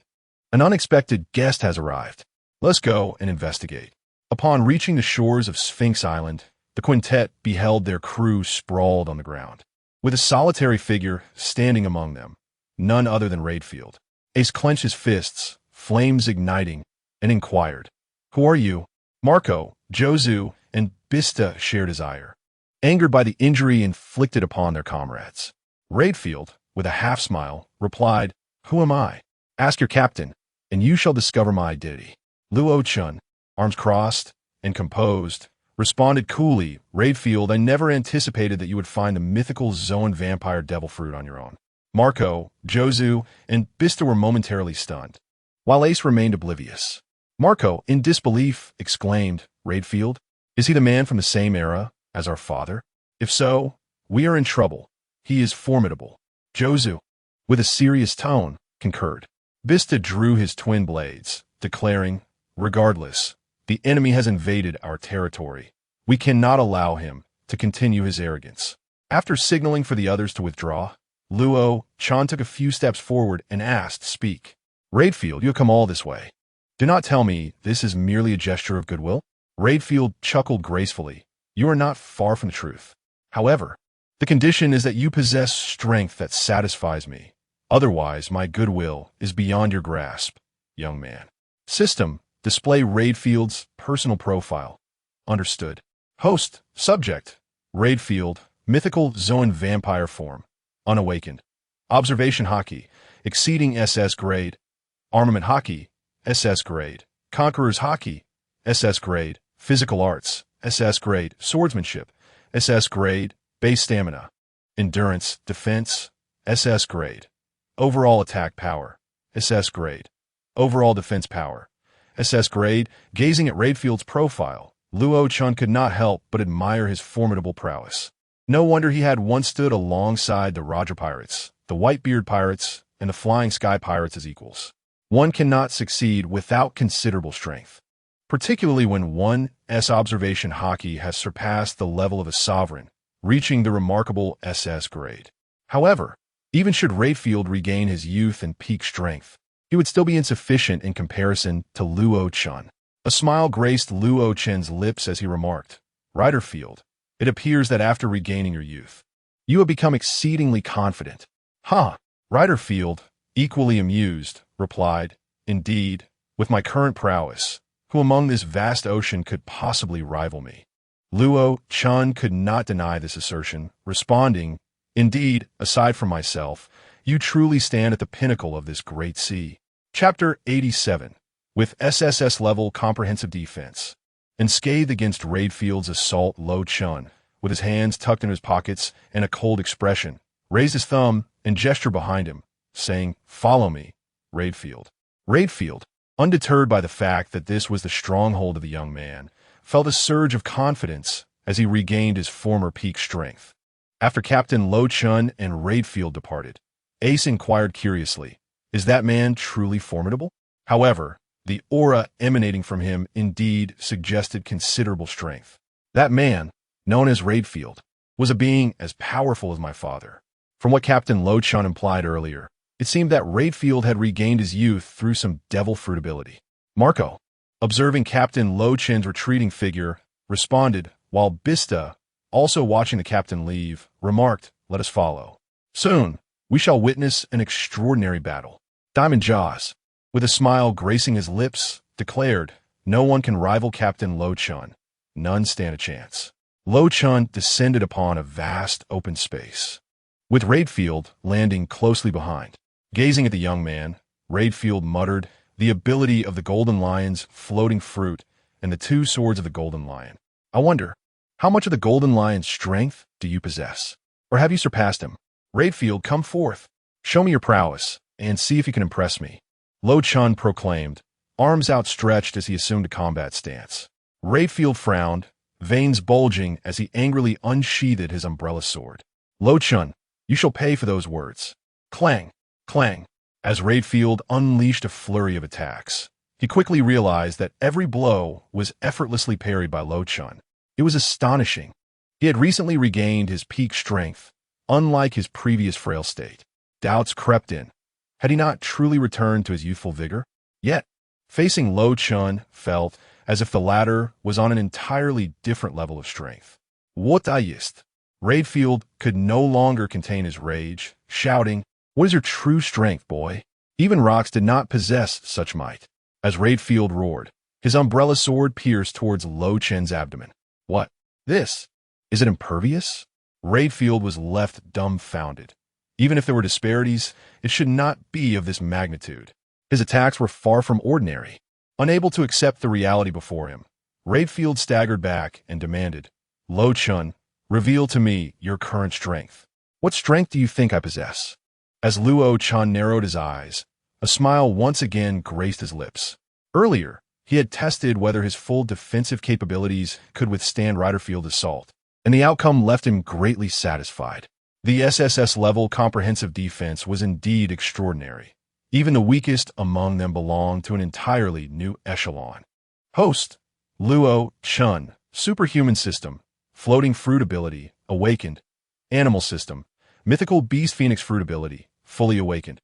an unexpected guest has arrived. Let's go and investigate." Upon reaching the shores of Sphinx Island, the quintet beheld their crew sprawled on the ground, with a solitary figure standing among them, none other than Raidfield. Ace clenched his fists, flames igniting, and inquired, "Who are you?" Marco, Jozu, and Bista shared his ire, angered by the injury inflicted upon their comrades. Raidfield, with a half-smile, replied, "Who am I? Ask your captain, and you shall discover my identity." Luo Chen, arms crossed and composed, responded coolly, "Raidfield, I never anticipated that you would find the mythical Zoan vampire devil fruit on your own." Marco, Jozu, and Bista were momentarily stunned, while Ace remained oblivious. Marco, in disbelief, exclaimed, "Raidfield, is he the man from the same era as our father? If so, we are in trouble. He is formidable." Jozu, with a serious tone, concurred. Bista drew his twin blades, declaring, "Regardless, the enemy has invaded our territory. We cannot allow him to continue his arrogance." After signaling for the others to withdraw, Luo Chen took a few steps forward and asked, "Speak. Raidfield, you have come all this way. Do not tell me this is merely a gesture of goodwill?" Raidfield chuckled gracefully. "You are not far from the truth. However, the condition is that you possess strength that satisfies me. Otherwise, my goodwill is beyond your grasp, young man." System, display Raidfield's personal profile. Understood. Host, subject, Raid Field, mythical Zoan vampire form, unawakened. Observation Haki, exceeding SS grade. Armament Haki, SS grade. Conqueror's Haki, SS grade. Physical Arts, SS grade. Swordsmanship, SS grade. Base Stamina. Endurance, Defense, SS grade. Overall Attack Power, SS grade. Overall Defense Power, SS grade. Gazing at Raidfield's profile, Luo Chen could not help but admire his formidable prowess. No wonder he had once stood alongside the Roger Pirates, the Whitebeard Pirates, and the Flying Sky Pirates as equals. One cannot succeed without considerable strength, particularly when one's observation Haki has surpassed the level of a sovereign, reaching the remarkable SS grade. However, even should Raidfield regain his youth and peak strength, he would still be insufficient in comparison to Luo Chen. A smile graced Luo Chen's lips as he remarked, Riderfield, it appears that after regaining your youth, you have become exceedingly confident. Riderfield, equally amused, replied, Indeed, with my current prowess, who among this vast ocean could possibly rival me? Luo Chen could not deny this assertion, responding, Indeed, aside from myself, you truly stand at the pinnacle of this great sea. Chapter 87. With SSS level comprehensive defense. Unscathed against Raidfield's assault, Luo Chen, with his hands tucked in his pockets and a cold expression, raised his thumb and gestured behind him, saying, Follow me, Raidfield. Raidfield, undeterred by the fact that this was the stronghold of the young man, felt a surge of confidence as he regained his former peak strength. After Captain Luo Chen and Raidfield departed, Ace inquired curiously, Is that man truly formidable? However, the aura emanating from him indeed suggested considerable strength. That man, known as Raidfield, was a being as powerful as my father. From what Captain Luo Chen implied earlier, it seemed that Raidfield had regained his youth through some devil fruit ability. Marco, observing Captain Luo Chen's retreating figure, responded, while Bista, also watching the captain leave, remarked, Let us follow. Soon, we shall witness an extraordinary battle. Diamond Jaws, with a smile gracing his lips, declared, No one can rival Captain Luo Chen. None stand a chance. Luo Chen descended upon a vast open space, with Raidfield landing closely behind. Gazing at the young man, Raidfield muttered, The ability of the Golden Lion's floating fruit and the two swords of the Golden Lion. I wonder, how much of the Golden Lion's strength do you possess? Or have you surpassed him? Raidfield, come forth. Show me your prowess, and see if you can impress me. Luo Chen proclaimed, arms outstretched as he assumed a combat stance. Raidfield frowned, veins bulging as he angrily unsheathed his umbrella sword. Luo Chen, you shall pay for those words. Clang, clang, as Raidfield unleashed a flurry of attacks. He quickly realized that every blow was effortlessly parried by Luo Chen. It was astonishing. He had recently regained his peak strength, unlike his previous frail state. Doubts crept in. Had he not truly returned to his youthful vigor? Yet, facing Luo Chen felt as if the latter was on an entirely different level of strength. What ist? Raidfield could no longer contain his rage, shouting, What is your true strength, boy? Even rocks did not possess such might. As Raidfield roared, his umbrella sword pierced towards Luo Chen's abdomen. What? This? Is it impervious? Raidfield was left dumbfounded. Even if there were disparities, it should not be of this magnitude. His attacks were far from ordinary. Unable to accept the reality before him, Raidfield staggered back and demanded, Luo Chen, reveal to me your current strength. What strength do you think I possess? As Luo Chen narrowed his eyes, a smile once again graced his lips. Earlier, he had tested whether his full defensive capabilities could withstand Riderfield's assault, and the outcome left him greatly satisfied. The SSS-level comprehensive defense was indeed extraordinary. Even the weakest among them belonged to an entirely new echelon. Host, Luo Chen, Superhuman System, Floating Fruit Ability, Awakened. Animal System, Mythical Beast Phoenix Fruit Ability, Fully Awakened.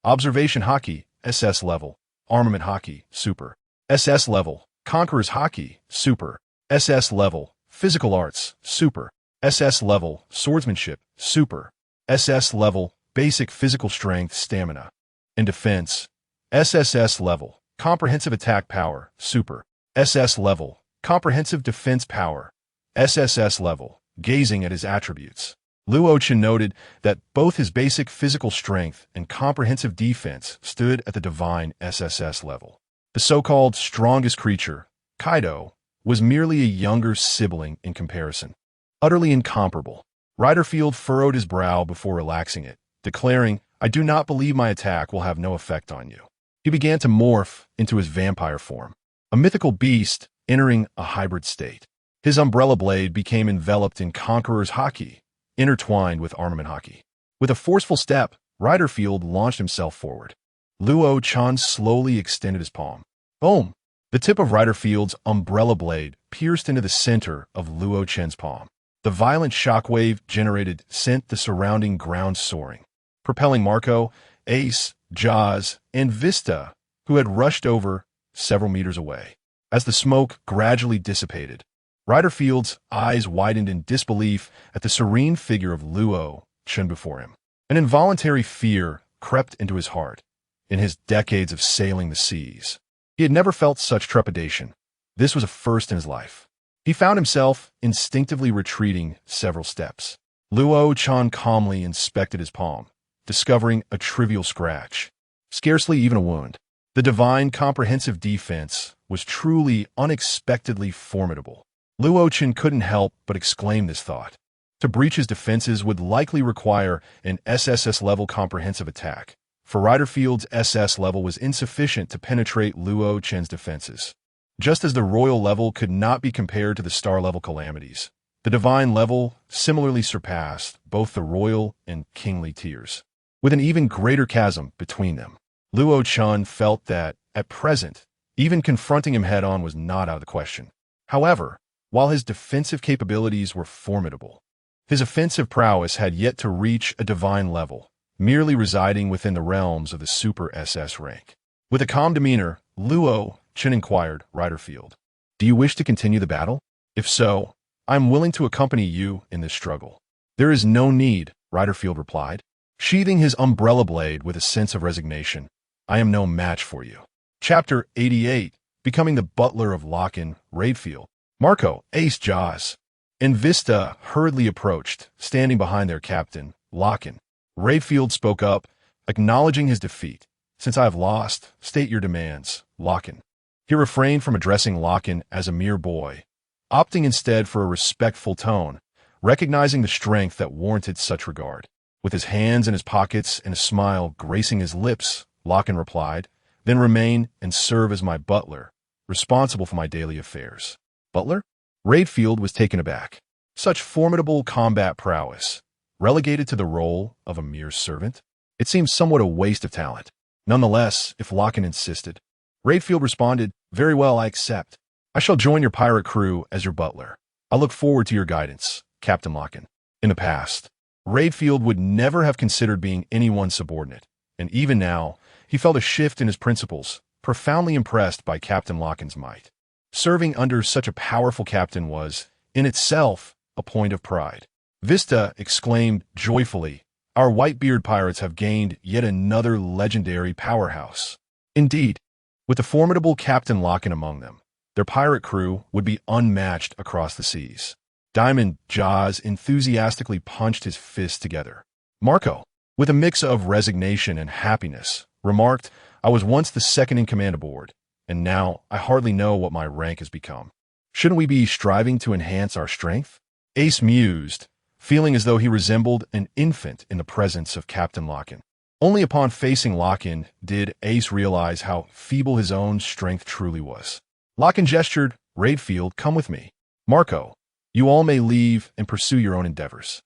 Observation Haki, SS Level. Armament Haki, Super. SS Level, Conqueror's Haki, Super. SS Level, Physical Arts, Super. SS Level, Swordsmanship, Super. SS Level, Basic Physical Strength, Stamina. In Defense, SSS Level, Comprehensive Attack Power, Super. SS Level, Comprehensive Defense Power. SSS Level, gazing at his attributes. Luo Chen noted that both his basic physical strength and comprehensive defense stood at the divine SSS level. The so-called strongest creature, Kaido, was merely a younger sibling in comparison. Utterly incomparable. Riderfield furrowed his brow before relaxing it, declaring, "I do not believe my attack will have no effect on you." He began to morph into his vampire form, a mythical beast entering a hybrid state. His umbrella blade became enveloped in Conqueror's Haki, intertwined with armament Haki. With a forceful step, Riderfield launched himself forward. Luo Chen slowly extended his palm. Boom! The tip of Riderfield's umbrella blade pierced into the center of Luo Chen's palm. The violent shockwave generated sent the surrounding ground soaring, propelling Marco, Ace, Jaws, and Vista, who had rushed over several meters away. As the smoke gradually dissipated, Riderfield's eyes widened in disbelief at the serene figure of Luo Chen before him. An involuntary fear crept into his heart. In his decades of sailing the seas, he had never felt such trepidation. This was a first in his life. He found himself instinctively retreating several steps. Luo Chen calmly inspected his palm, discovering a trivial scratch, scarcely even a wound. The divine comprehensive defense was truly unexpectedly formidable. Luo Chen couldn't help but exclaim this thought. To breach his defenses would likely require an SSS-level comprehensive attack, for Riderfield's SS level was insufficient to penetrate Luo Chen's defenses. Just as the royal level could not be compared to the star-level calamities, the divine level similarly surpassed both the royal and kingly tiers, with an even greater chasm between them. Luo Chen felt that, at present, even confronting him head-on was not out of the question. However, while his defensive capabilities were formidable, his offensive prowess had yet to reach a divine level, merely residing within the realms of the Super SS rank. With a calm demeanor, Luo Chen inquired Riderfield, "Do you wish to continue the battle? If so, I am willing to accompany you in this struggle." "There is no need," Riderfield replied, sheathing his umbrella blade with a sense of resignation. "I am no match for you." Chapter 88, Becoming the Butler of Lochin, Raidfield. Marco, Ace, Jaws, and Vista hurriedly approached, standing behind their captain, Lochin. Raidfield spoke up, acknowledging his defeat. "Since I have lost, state your demands, Lochin." He refrained from addressing Lochin as a mere boy, opting instead for a respectful tone, recognizing the strength that warranted such regard. With his hands in his pockets and a smile gracing his lips, Lochin replied, "Then remain and serve as my butler, responsible for my daily affairs." Butler? Raidfield was taken aback. Such formidable combat prowess, relegated to the role of a mere servant? It seemed somewhat a waste of talent. Nonetheless, if Lochin insisted, Raidfield responded, "Very well, I accept. I shall join your pirate crew as your butler. I look forward to your guidance, Captain Lochin." In the past, Raidfield would never have considered being anyone's subordinate, and even now, he felt a shift in his principles, profoundly impressed by Captain Lochin's might. Serving under such a powerful captain was, in itself, a point of pride. Vista exclaimed joyfully, "Our Whitebeard pirates have gained yet another legendary powerhouse." Indeed, with the formidable Captain Lochin among them, their pirate crew would be unmatched across the seas. Diamond Jaws enthusiastically punched his fists together. Marco, with a mix of resignation and happiness, remarked, "I was once the second in command aboard, and now I hardly know what my rank has become. Shouldn't we be striving to enhance our strength?" Ace mused, feeling as though he resembled an infant in the presence of Captain Lochin. Only upon facing Lochin did Ace realize how feeble his own strength truly was. Lochin gestured, "Raidfield, come with me. Marco, you all may leave and pursue your own endeavors."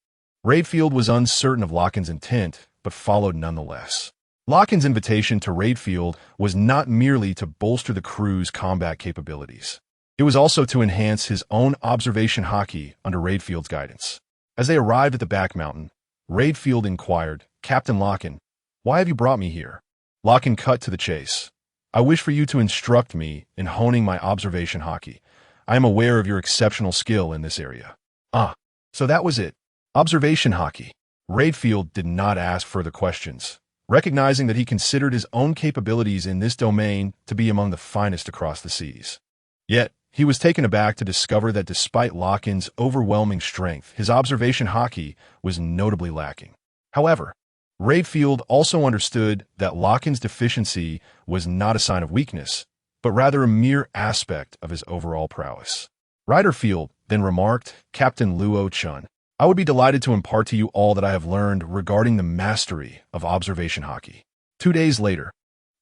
Raidfield was uncertain of Lochin's intent, but followed nonetheless. Lochin's invitation to Raidfield was not merely to bolster the crew's combat capabilities. It was also to enhance his own observation Haki under Raidfield's guidance. As they arrived at the back mountain, Raidfield inquired, "Captain Lochin, why have you brought me here?" Lochin cut to the chase. "I wish for you to instruct me in honing my observation Haki. I am aware of your exceptional skill in this area." "Ah, so that was it. Observation Haki." Raidfield did not ask further questions, recognizing that he considered his own capabilities in this domain to be among the finest across the seas. Yet, He was taken aback to discover that despite Locken's overwhelming strength, his observation haki was notably lacking. However, Rayfield also understood that Locken's deficiency was not a sign of weakness, but rather a mere aspect of his overall prowess. Riderfield then remarked, "Captain Luo Chen, I would be delighted to impart to you all that I have learned regarding the mastery of observation haki." 2 days later,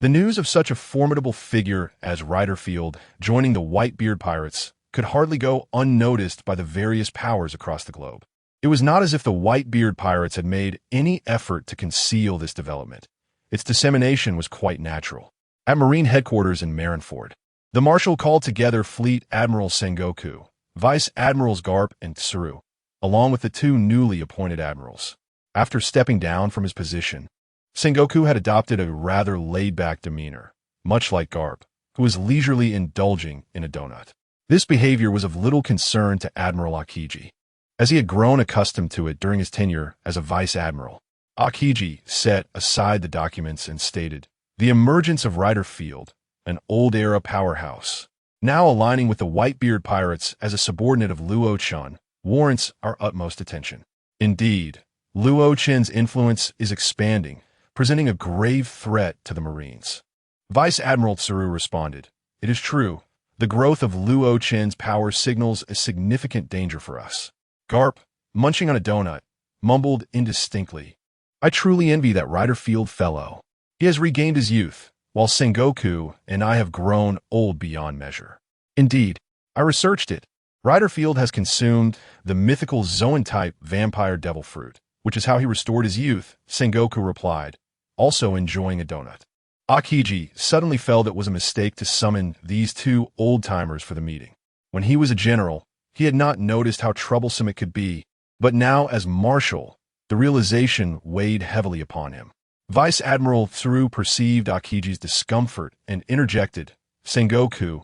the news of such a formidable figure as Riderfield joining the Whitebeard pirates could hardly go unnoticed by the various powers across the globe. It was not as if the Whitebeard pirates had made any effort to conceal this development. Its dissemination was quite natural. At Marine headquarters in Marineford, the Marshal called together Fleet Admiral Sengoku, Vice Admirals Garp and Tsuru, along with the 2 newly appointed admirals. After stepping down from his position, Sengoku had adopted a rather laid-back demeanor, much like Garp, who was leisurely indulging in a donut. This behavior was of little concern to Admiral Aokiji, as he had grown accustomed to it during his tenure as a vice admiral. Aokiji set aside the documents and stated, "The emergence of Riderfield, an old-era powerhouse, now aligning with the Whitebeard pirates as a subordinate of Luo Chen, warrants our utmost attention. Indeed, Luo Chen's influence is expanding, presenting a grave threat to the Marines." Vice Admiral Tsuru responded, "It is true. The growth of Luo Chen's power signals a significant danger for us." Garp, munching on a donut, mumbled indistinctly, "I truly envy that Riderfield fellow. He has regained his youth, while Sengoku and I have grown old beyond measure." Indeed, I researched it. Riderfield has consumed the mythical Zoan-type vampire devil fruit, which is how he restored his youth, Sengoku replied, also enjoying a donut. Aokiji suddenly felt it was a mistake to summon these 2 old-timers for the meeting. When he was a general, he had not noticed how troublesome it could be, but now as marshal, the realization weighed heavily upon him. Vice Admiral Tsuru perceived Aokiji's discomfort and interjected, "Sengoku,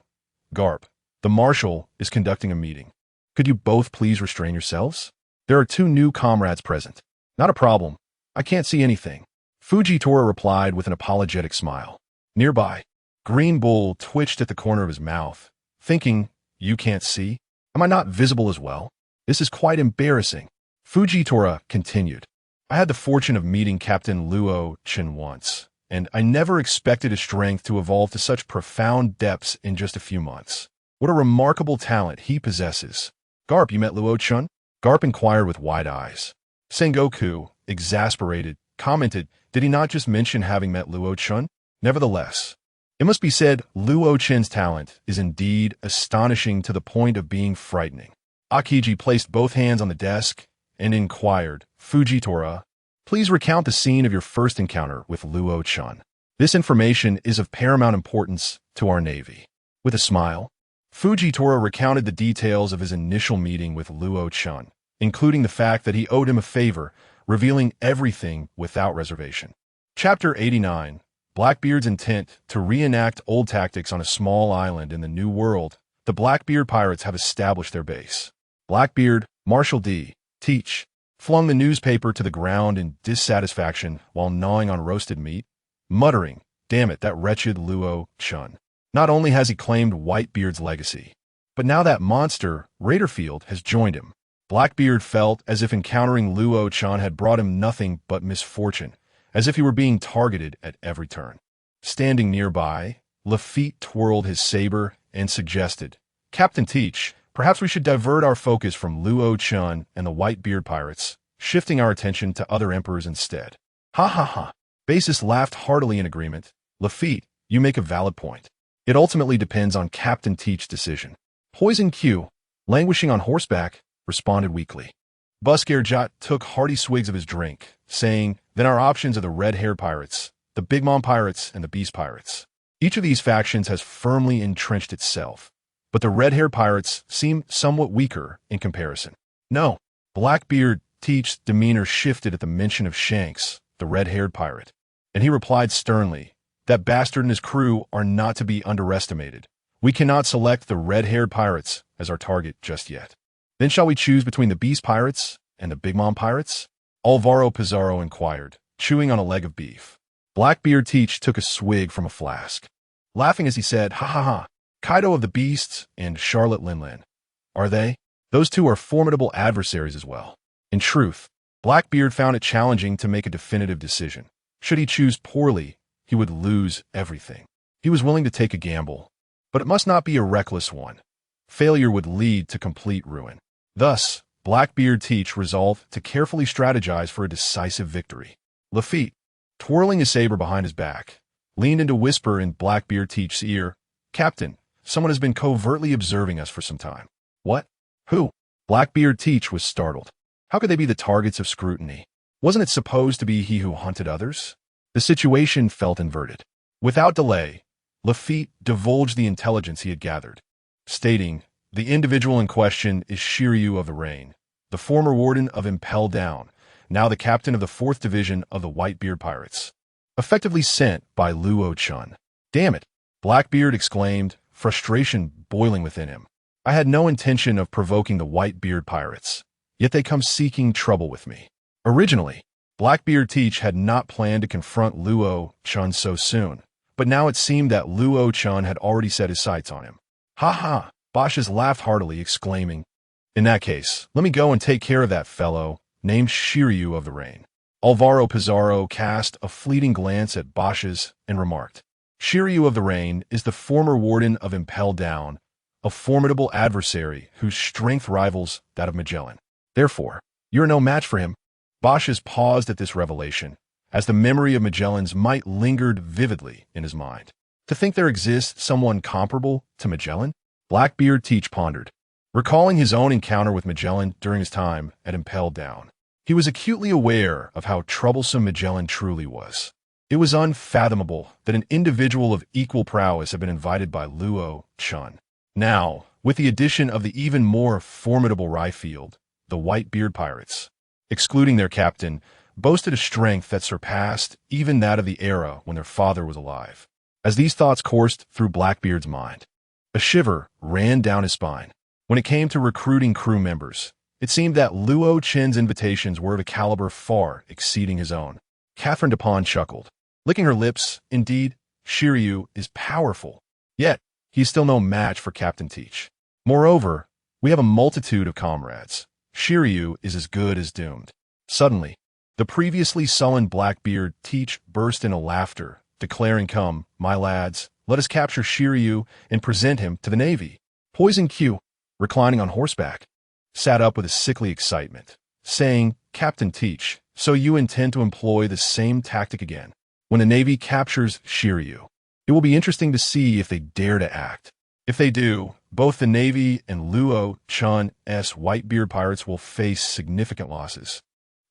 Garp, the marshal is conducting a meeting. Could you both please restrain yourselves? There are 2 new comrades present." "Not a problem. I can't see anything," Fujitora replied with an apologetic smile. Nearby, Green Bull twitched at the corner of his mouth, thinking, "You can't see? Am I not visible as well? This is quite embarrassing." Fujitora continued, "I had the fortune of meeting Captain Luo Chen once, and I never expected his strength to evolve to such profound depths in just a few months. What a remarkable talent he possesses." "Garp, you met Luo Chen?" Garp inquired with wide eyes. Sengoku, exasperated, commented, "Did he not just mention having met Luo Chen? Nevertheless, it must be said Luo Chen's talent is indeed astonishing to the point of being frightening." Aokiji placed both hands on the desk and inquired, "Fujitora, please recount the scene of your first encounter with Luo Chen. This information is of paramount importance to our Navy." With a smile, Fujitora recounted the details of his initial meeting with Luo Chen, including the fact that he owed him a favor, revealing everything without reservation. Chapter 89, Blackbeard's intent to reenact old tactics on a small island in the New World. The Blackbeard pirates have established their base. Blackbeard, Marshal D. Teach, flung the newspaper to the ground in dissatisfaction while gnawing on roasted meat, muttering, "Damn it, that wretched Luo Chen. Not only has he claimed Whitebeard's legacy, but now that monster, Riderfield, has joined him." Blackbeard felt as if encountering Luo Chen had brought him nothing but misfortune, as if he were being targeted at every turn. Standing nearby, Luffy twirled his saber and suggested, "Captain Teach, perhaps we should divert our focus from Luo Chen and the Whitebeard pirates, shifting our attention to other emperors instead." "Ha ha ha." Basis laughed heartily in agreement. "Luffy, you make a valid point. It ultimately depends on Captain Teach's decision." Poison Q, languishing on horseback, responded weakly. Busker Jot took hearty swigs of his drink, saying, "Then our options are the red-haired pirates, the Big Mom pirates, and the Beast pirates. Each of these factions has firmly entrenched itself, but the red-haired pirates seem somewhat weaker in comparison." "No." Blackbeard Teach's demeanor shifted at the mention of Shanks, the red-haired pirate, and he replied sternly, "That bastard and his crew are not to be underestimated. We cannot select the red-haired pirates as our target just yet." "Then shall we choose between the Beast pirates and the Big Mom pirates?" Alvaro Pizarro inquired, chewing on a leg of beef. Blackbeard Teach took a swig from a flask, laughing as he said, "Ha ha ha. Kaido of the Beasts and Charlotte Linlin. Are they? Those two are formidable adversaries as well. In truth, Blackbeard found it challenging to make a definitive decision. Should he choose poorly, he would lose everything. He was willing to take a gamble, but it must not be a reckless one. Failure would lead to complete ruin. Thus, Blackbeard Teach resolved to carefully strategize for a decisive victory. Luffy, twirling his saber behind his back, leaned in to whisper in Blackbeard Teach's ear, "Captain, someone has been covertly observing us for some time." "What? Who?" Blackbeard Teach was startled. How could they be the targets of scrutiny? Wasn't it supposed to be he who hunted others? The situation felt inverted. Without delay, Luffy divulged the intelligence he had gathered, stating, "The individual in question is Shiryu of the Rain, the former warden of Impel Down, now the captain of the 4th Division of the Whitebeard Pirates, effectively sent by Luo Chen." "Damn it!" Blackbeard exclaimed, frustration boiling within him. "I had no intention of provoking the Whitebeard Pirates, yet they come seeking trouble with me." Originally, Blackbeard Teach had not planned to confront Luo Chen so soon, but now it seemed that Luo Chen had already set his sights on him. "Ha ha!" Bashes laughed heartily, exclaiming, "In that case, let me go and take care of that fellow named Shiryu of the Rain." Alvaro Pizarro cast a fleeting glance at Bashes and remarked, "Shiryu of the Rain is the former warden of Impel Down, a formidable adversary whose strength rivals that of Magellan. Therefore, you're no match for him." Bashes paused at this revelation, as the memory of Magellan's might lingered vividly in his mind. To think there exists someone comparable to Magellan? Blackbeard Teach pondered, recalling his own encounter with Magellan during his time at Impel Down. He was acutely aware of how troublesome Magellan truly was. It was unfathomable that an individual of equal prowess had been invited by Luo Chen. Now, with the addition of the even more formidable Ryefield, the Whitebeard Pirates, excluding their captain, boasted a strength that surpassed even that of the era when their father was alive. As these thoughts coursed through Blackbeard's mind, a shiver ran down his spine. When it came to recruiting crew members, it seemed that Luo Chen's invitations were of a caliber far exceeding his own. Catherine Dupont chuckled, licking her lips. "Indeed, Shiryu is powerful, yet he's still no match for Captain Teach. Moreover, we have a multitude of comrades. Shiryu is as good as doomed." Suddenly, the previously sullen Blackbeard Teach burst into laughter, declaring, "Come, my lads, let us capture Shiryu and present him to the Navy." Poison Q, reclining on horseback, sat up with a sickly excitement, saying, "Captain Teach, so you intend to employ the same tactic again? When the Navy captures Shiryu, it will be interesting to see if they dare to act. If they do, both the Navy and Luo Chen's Whitebeard Pirates will face significant losses,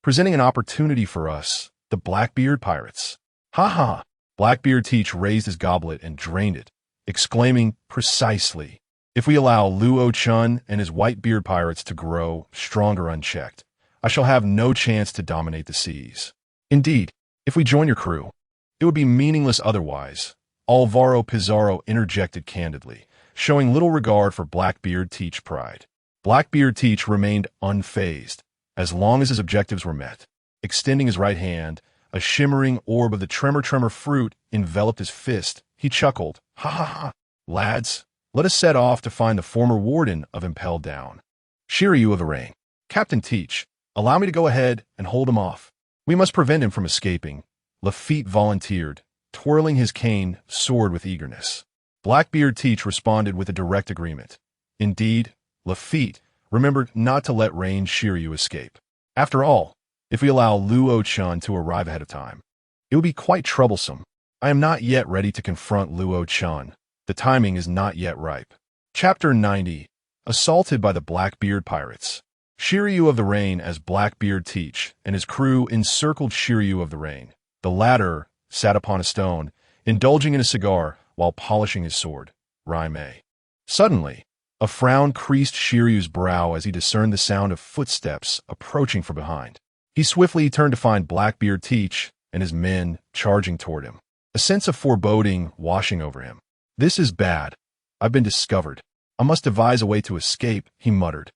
presenting an opportunity for us, the Blackbeard Pirates." "Ha ha!" Blackbeard Teach raised his goblet and drained it, exclaiming, "Precisely. If we allow Luo Chen and his Whitebeard Pirates to grow stronger unchecked, I shall have no chance to dominate the seas. Indeed, if we join your crew, it would be meaningless otherwise." Alvaro Pizarro interjected candidly, showing little regard for Blackbeard Teach pride. Blackbeard Teach remained unfazed as long as his objectives were met. Extending his right hand, a shimmering orb of the tremor fruit enveloped his fist. He chuckled, "Ha ha ha! Lads, let us set off to find the former warden of Impel Down, Shiryu of the Rain. Captain Teach, allow me to go ahead and hold him off. We must prevent him from escaping." Lafitte volunteered, twirling his cane sword with eagerness. Blackbeard Teach responded with a direct agreement. Indeed, Lafitte remembered not to let range Shiryu escape. After all, if we allow Luo Chen to arrive ahead of time, it would be quite troublesome. I am not yet ready to confront Luo Chen. The timing is not yet ripe. Chapter 90. Assaulted by the Blackbeard Pirates. Shiryu of the Rain as Blackbeard Teach and his crew encircled Shiryu of the Rain. The latter sat upon a stone, indulging in a cigar while polishing his sword. Rime. Suddenly, a frown creased Shiryu's brow as he discerned the sound of footsteps approaching from behind. He swiftly turned to find Blackbeard Teach and his men charging toward him. A sense of foreboding washing over him. "This is bad. I've been discovered. I must devise a way to escape," he muttered.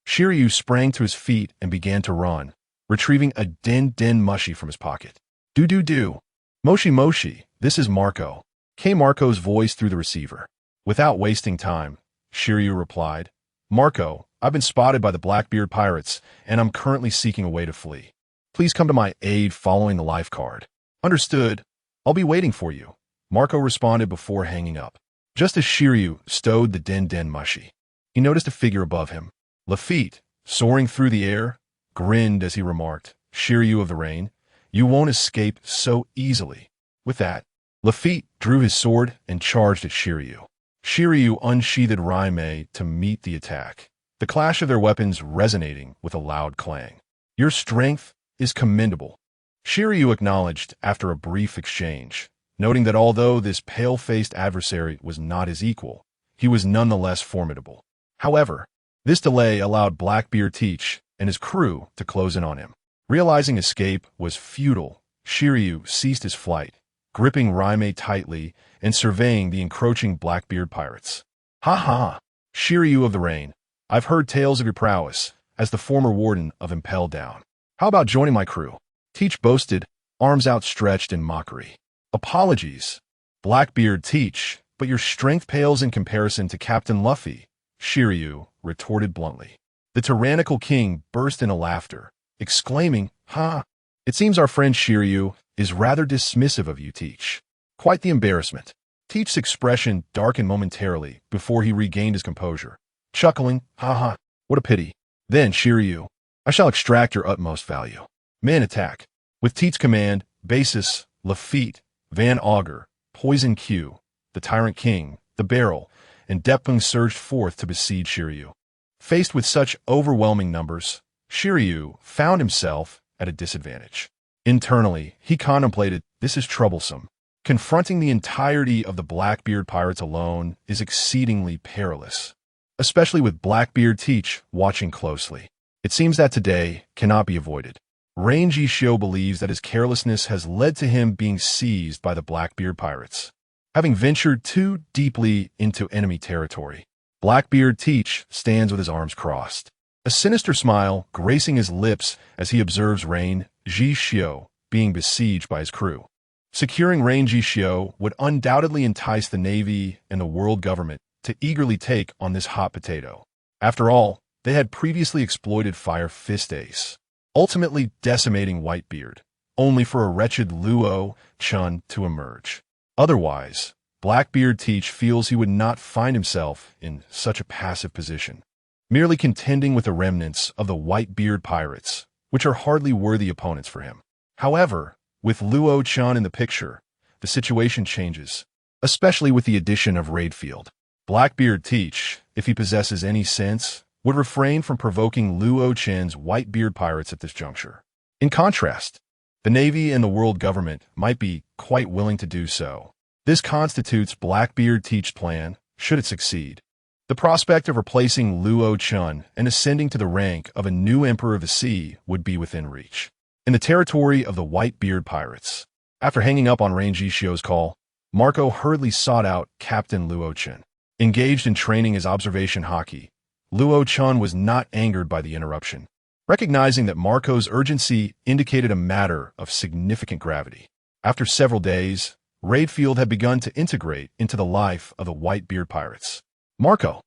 Shiryu sprang to his feet and began to run, retrieving a den mushi from his pocket. Do. Moshi, this is Marco," came Marco's voice through the receiver. Without wasting time, Shiryu replied, Marco, I've been spotted by the Blackbeard pirates, and I'm currently seeking a way to flee. Please come to my aid following the life card. Understood. I'll be waiting for you, Marco responded before hanging up. Just as Shiryu stowed the Den Mushi, he noticed a figure above him. Lafitte, soaring through the air, grinned as he remarked, Shiryu of the Rain, you won't escape so easily. With that, Lafitte drew his sword and charged at Shiryu. Shiryu unsheathed Raimei to meet the attack, the clash of their weapons resonating with a loud clang. Your strength is commendable, Shiryu acknowledged after a brief exchange, noting that although this pale-faced adversary was not his equal, he was nonetheless formidable. However, this delay allowed Blackbeard Teach and his crew to close in on him. Realizing escape was futile, Shiryu ceased his flight, gripping Raimei tightly and surveying the encroaching Blackbeard pirates. Ha ha! Shiryu of the Rain, I've heard tales of your prowess as the former warden of Impel Down. How about joining my crew? Teach boasted, arms outstretched in mockery. Apologies, Blackbeard Teach, but your strength pales in comparison to Captain Luffy, Shiryu retorted bluntly. The tyrannical king burst into laughter, exclaiming, Ha! It seems our friend Shiryu is rather dismissive of you, Teach. Quite the embarrassment. Teach's expression darkened momentarily before he regained his composure, chuckling, Ha ha, what a pity. Then, Shiryu, I shall extract your utmost value. Man attack. With Teach's command, Basis, Lafitte, Van Augur, Poison Q, the Tyrant King, the Barrel, and Depung surged forth to besiege Shiryu. Faced with such overwhelming numbers, Shiryu found himself at a disadvantage. Internally, he contemplated, this is troublesome. Confronting the entirety of the Blackbeard pirates alone is exceedingly perilous, especially with Blackbeard Teach watching closely. It seems that today cannot be avoided. Rangy Shio believes that his carelessness has led to him being seized by the Blackbeard pirates. Having ventured too deeply into enemy territory, Blackbeard Teach stands with his arms crossed, a sinister smile gracing his lips as he observes Rangy Shio being besieged by his crew. Securing Rangy Shio would undoubtedly entice the Navy and the world government to eagerly take on this hot potato. After all, they had previously exploited Fire Fist Ace, ultimately decimating Whitebeard, only for a wretched Luo Chen to emerge. Otherwise, Blackbeard Teach feels he would not find himself in such a passive position, merely contending with the remnants of the Whitebeard pirates, which are hardly worthy opponents for him. However, with Luo Chen in the picture, the situation changes, especially with the addition of Raidfield. Blackbeard Teach, if he possesses any sense, would refrain from provoking Luo Chen's Whitebeard pirates at this juncture. In contrast, the Navy and the world government might be quite willing to do so. This constitutes Blackbeard Teach's plan, should it succeed. The prospect of replacing Luo Chen and ascending to the rank of a new Emperor of the Sea would be within reach. In the territory of the Whitebeard pirates, after hanging up on Rangy Shio's call, Marco hurriedly sought out Captain Luo Chen. Engaged in training his observation haki, Luo Chen was not angered by the interruption, recognizing that Marco's urgency indicated a matter of significant gravity. After several days, Raidfield had begun to integrate into the life of the Whitebeard pirates. Marco,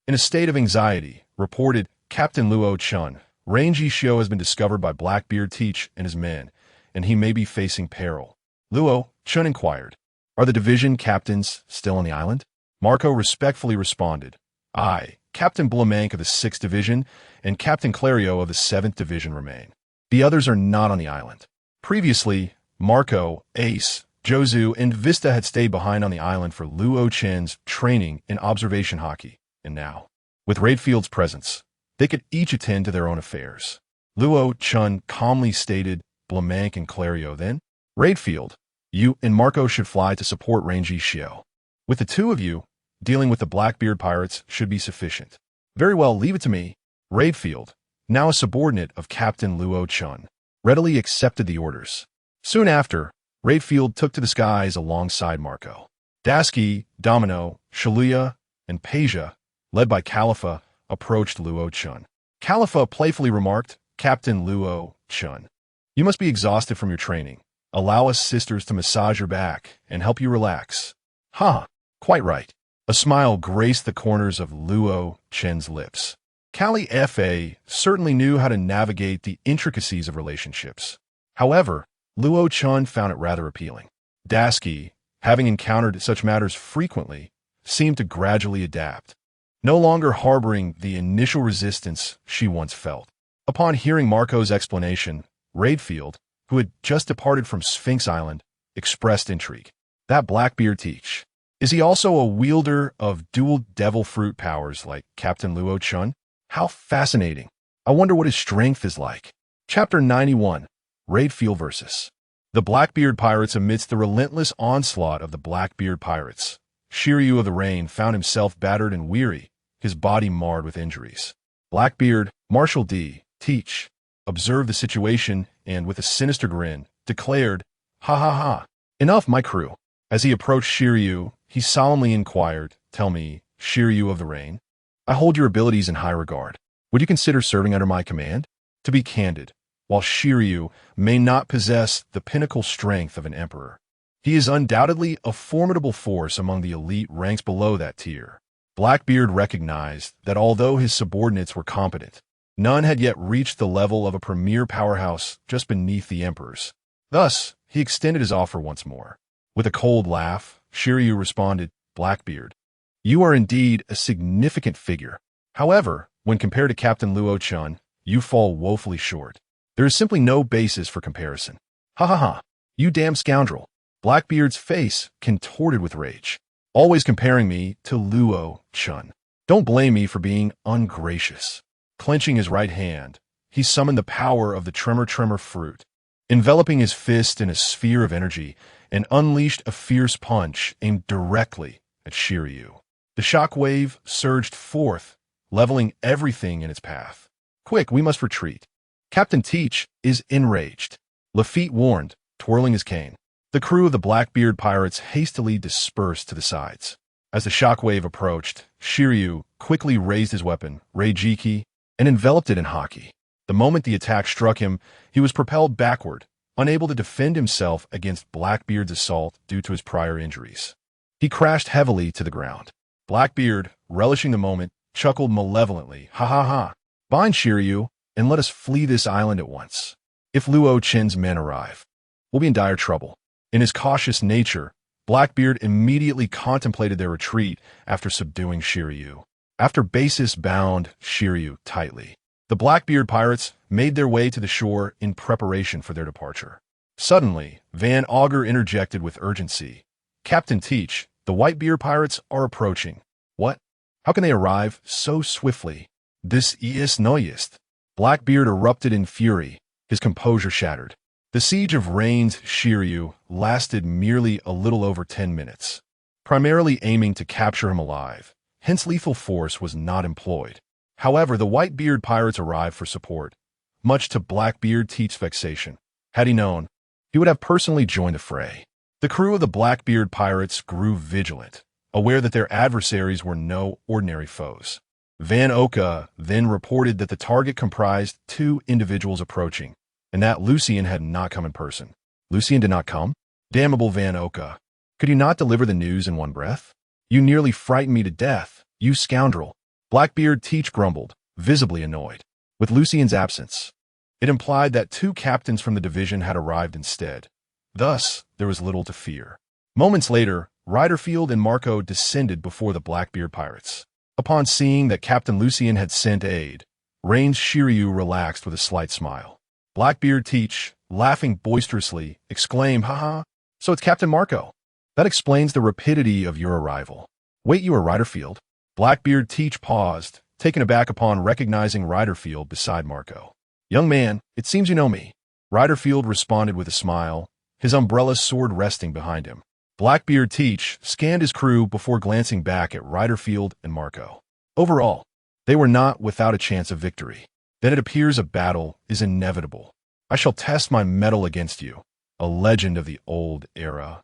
in a state of anxiety, reported, Captain Luo Chen, Rangy Shio has been discovered by Blackbeard Teach and his men, and he may be facing peril. Luo Chen inquired, are the division captains still on the island? Marco respectfully responded, Aye, Captain Blamank of the 6th Division and Captain Clario of the 7th Division remain. The others are not on the island. Previously, Marco, Ace, Jozu, and Vista had stayed behind on the island for Luo Chen's training in observation haki, and now, with Raidfield's presence, they could each attend to their own affairs. Luo Chen calmly stated, Blamank and Clario then, Raidfield, you and Marco should fly to support Rangy Shio. With the two of you, dealing with the Blackbeard pirates should be sufficient. Very well, leave it to me. Raidfield, now a subordinate of Captain Luo Chen, readily accepted the orders. Soon after, Raidfield took to the skies alongside Marco. Dasky, Domino, Shaluya, and Peja, led by Califa, approached Luo Chen. Califa playfully remarked, Captain Luo Chen, you must be exhausted from your training. Allow us sisters to massage your back and help you relax. Quite right. A smile graced the corners of Luo Chen's lips. Kali Fa certainly knew how to navigate the intricacies of relationships. However, Luo Chen found it rather appealing. Dasky, having encountered such matters frequently, seemed to gradually adapt, no longer harboring the initial resistance she once felt. Upon hearing Marco's explanation, Raidfield, who had just departed from Sphinx Island, expressed intrigue. That Blackbeard teach. Is he also a wielder of dual devil fruit powers like Captain Luo Chen? How fascinating. I wonder what his strength is like. Chapter 91, Raidfield vs. The Blackbeard Pirates. Amidst the relentless onslaught of the Blackbeard Pirates, Shiryu of the Rain found himself battered and weary, his body marred with injuries. Blackbeard, Marshal D. Teach, observed the situation and, with a sinister grin, declared, "Ha ha ha, enough, my crew." As he approached Shiryu, he solemnly inquired, "Tell me, Shiryu of the Rain, I hold your abilities in high regard. Would you consider serving under my command?" To be candid, while Shiryu may not possess the pinnacle strength of an emperor, he is undoubtedly a formidable force among the elite ranks below that tier. Blackbeard recognized that although his subordinates were competent, none had yet reached the level of a premier powerhouse just beneath the emperors. Thus, he extended his offer once more. With a cold laugh, Shiryu responded, "Blackbeard, you are indeed a significant figure. However, when compared to Captain Luo Chen, you fall woefully short. There is simply no basis for comparison." "Ha ha ha, you damn scoundrel." Blackbeard's face contorted with rage. "Always comparing me to Luo Chen. Don't blame me for being ungracious." Clenching his right hand, he summoned the power of the Tremor fruit, enveloping his fist in a sphere of energy, and unleashed a fierce punch aimed directly at Shiryu. The shockwave surged forth, leveling everything in its path. "Quick, we must retreat. Captain Teach is enraged," Lafitte warned, twirling his cane. The crew of the Blackbeard Pirates hastily dispersed to the sides. As the shockwave approached, Shiryu quickly raised his weapon, Reijiki, and enveloped it in haki. The moment the attack struck him, he was propelled backward, unable to defend himself against Blackbeard's assault due to his prior injuries. He crashed heavily to the ground. Blackbeard, relishing the moment, chuckled malevolently, "Ha ha ha. Bind Shiryu, and let us flee this island at once. If Luo Chen's men arrive, we'll be in dire trouble." In his cautious nature, Blackbeard immediately contemplated their retreat after subduing Shiryu. After basis bound Shiryu tightly, the Blackbeard Pirates made their way to the shore in preparation for their departure. Suddenly, Van Augur interjected with urgency, "Captain Teach, the Whitebeard Pirates are approaching." "What? How can they arrive so swiftly? This is noyest." Blackbeard erupted in fury, his composure shattered. The siege of Rain's Shiryu lasted merely a little over 10 minutes, primarily aiming to capture him alive. Hence lethal force was not employed. However, the Whitebeard Pirates arrived for support, much to Blackbeard Teach's vexation. Had he known, he would have personally joined the fray. The crew of the Blackbeard Pirates grew vigilant, aware that their adversaries were no ordinary foes. Van Oka then reported that the target comprised 2 individuals approaching, and that Lucien had not come in person. "Lucien did not come? Damnable Van Oka. Could you not deliver the news in one breath? You nearly frightened me to death, you scoundrel." Blackbeard Teach grumbled, visibly annoyed. With Lucien's absence, it implied that 2 captains from the division had arrived instead. Thus, there was little to fear. Moments later, Riderfield and Marco descended before the Blackbeard Pirates. Upon seeing that Captain Lucien had sent aid, Rain's Shiryu relaxed with a slight smile. Blackbeard Teach, laughing boisterously, exclaimed, "Haha, so it's Captain Marco. That explains the rapidity of your arrival. Wait, you are Riderfield?" Blackbeard Teach paused, taken aback upon recognizing Riderfield beside Marco. "Young man, it seems you know me." Riderfield responded with a smile, his umbrella sword resting behind him. Blackbeard Teach scanned his crew before glancing back at Riderfield and Marco. Overall, they were not without a chance of victory. "Then it appears a battle is inevitable. I shall test my mettle against you, a legend of the old era."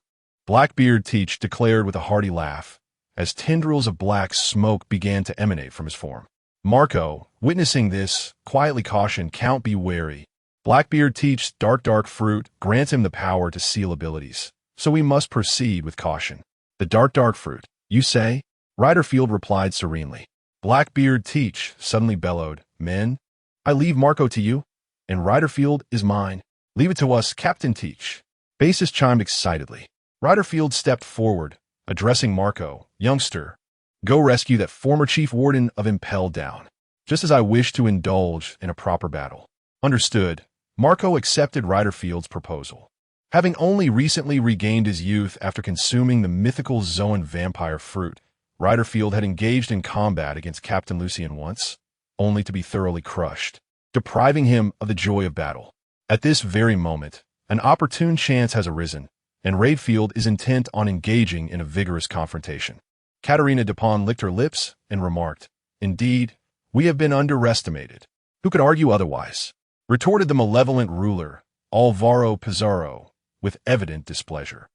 Blackbeard Teach declared with a hearty laugh, as tendrils of black smoke began to emanate from his form. Marco, witnessing this, quietly cautioned, "Count, be wary. Blackbeard Teach's dark fruit grants him the power to seal abilities, so we must proceed with caution." "The dark fruit, you say?" Riderfield replied serenely. Blackbeard Teach suddenly bellowed, Men, I leave Marco to you, and Riderfield is mine. Leave it to us, Captain Teach. Basis chimed excitedly. Riderfield stepped forward, addressing Marco. Youngster, go rescue that former Chief Warden of Impel down, just as I wish to indulge in a proper battle. Understood. Marco accepted Riderfield's proposal. Having only recently regained his youth after consuming the mythical Zoan vampire fruit, Riderfield had engaged in combat against Captain Lucien once, only to be thoroughly crushed, depriving him of the joy of battle. At this very moment, an opportune chance has arisen, and Riderfield is intent on engaging in a vigorous confrontation. Katarina Dupont licked her lips and remarked, Indeed, we have been underestimated. Who could argue otherwise? Retorted the malevolent ruler, Alvaro Pizarro, with evident displeasure.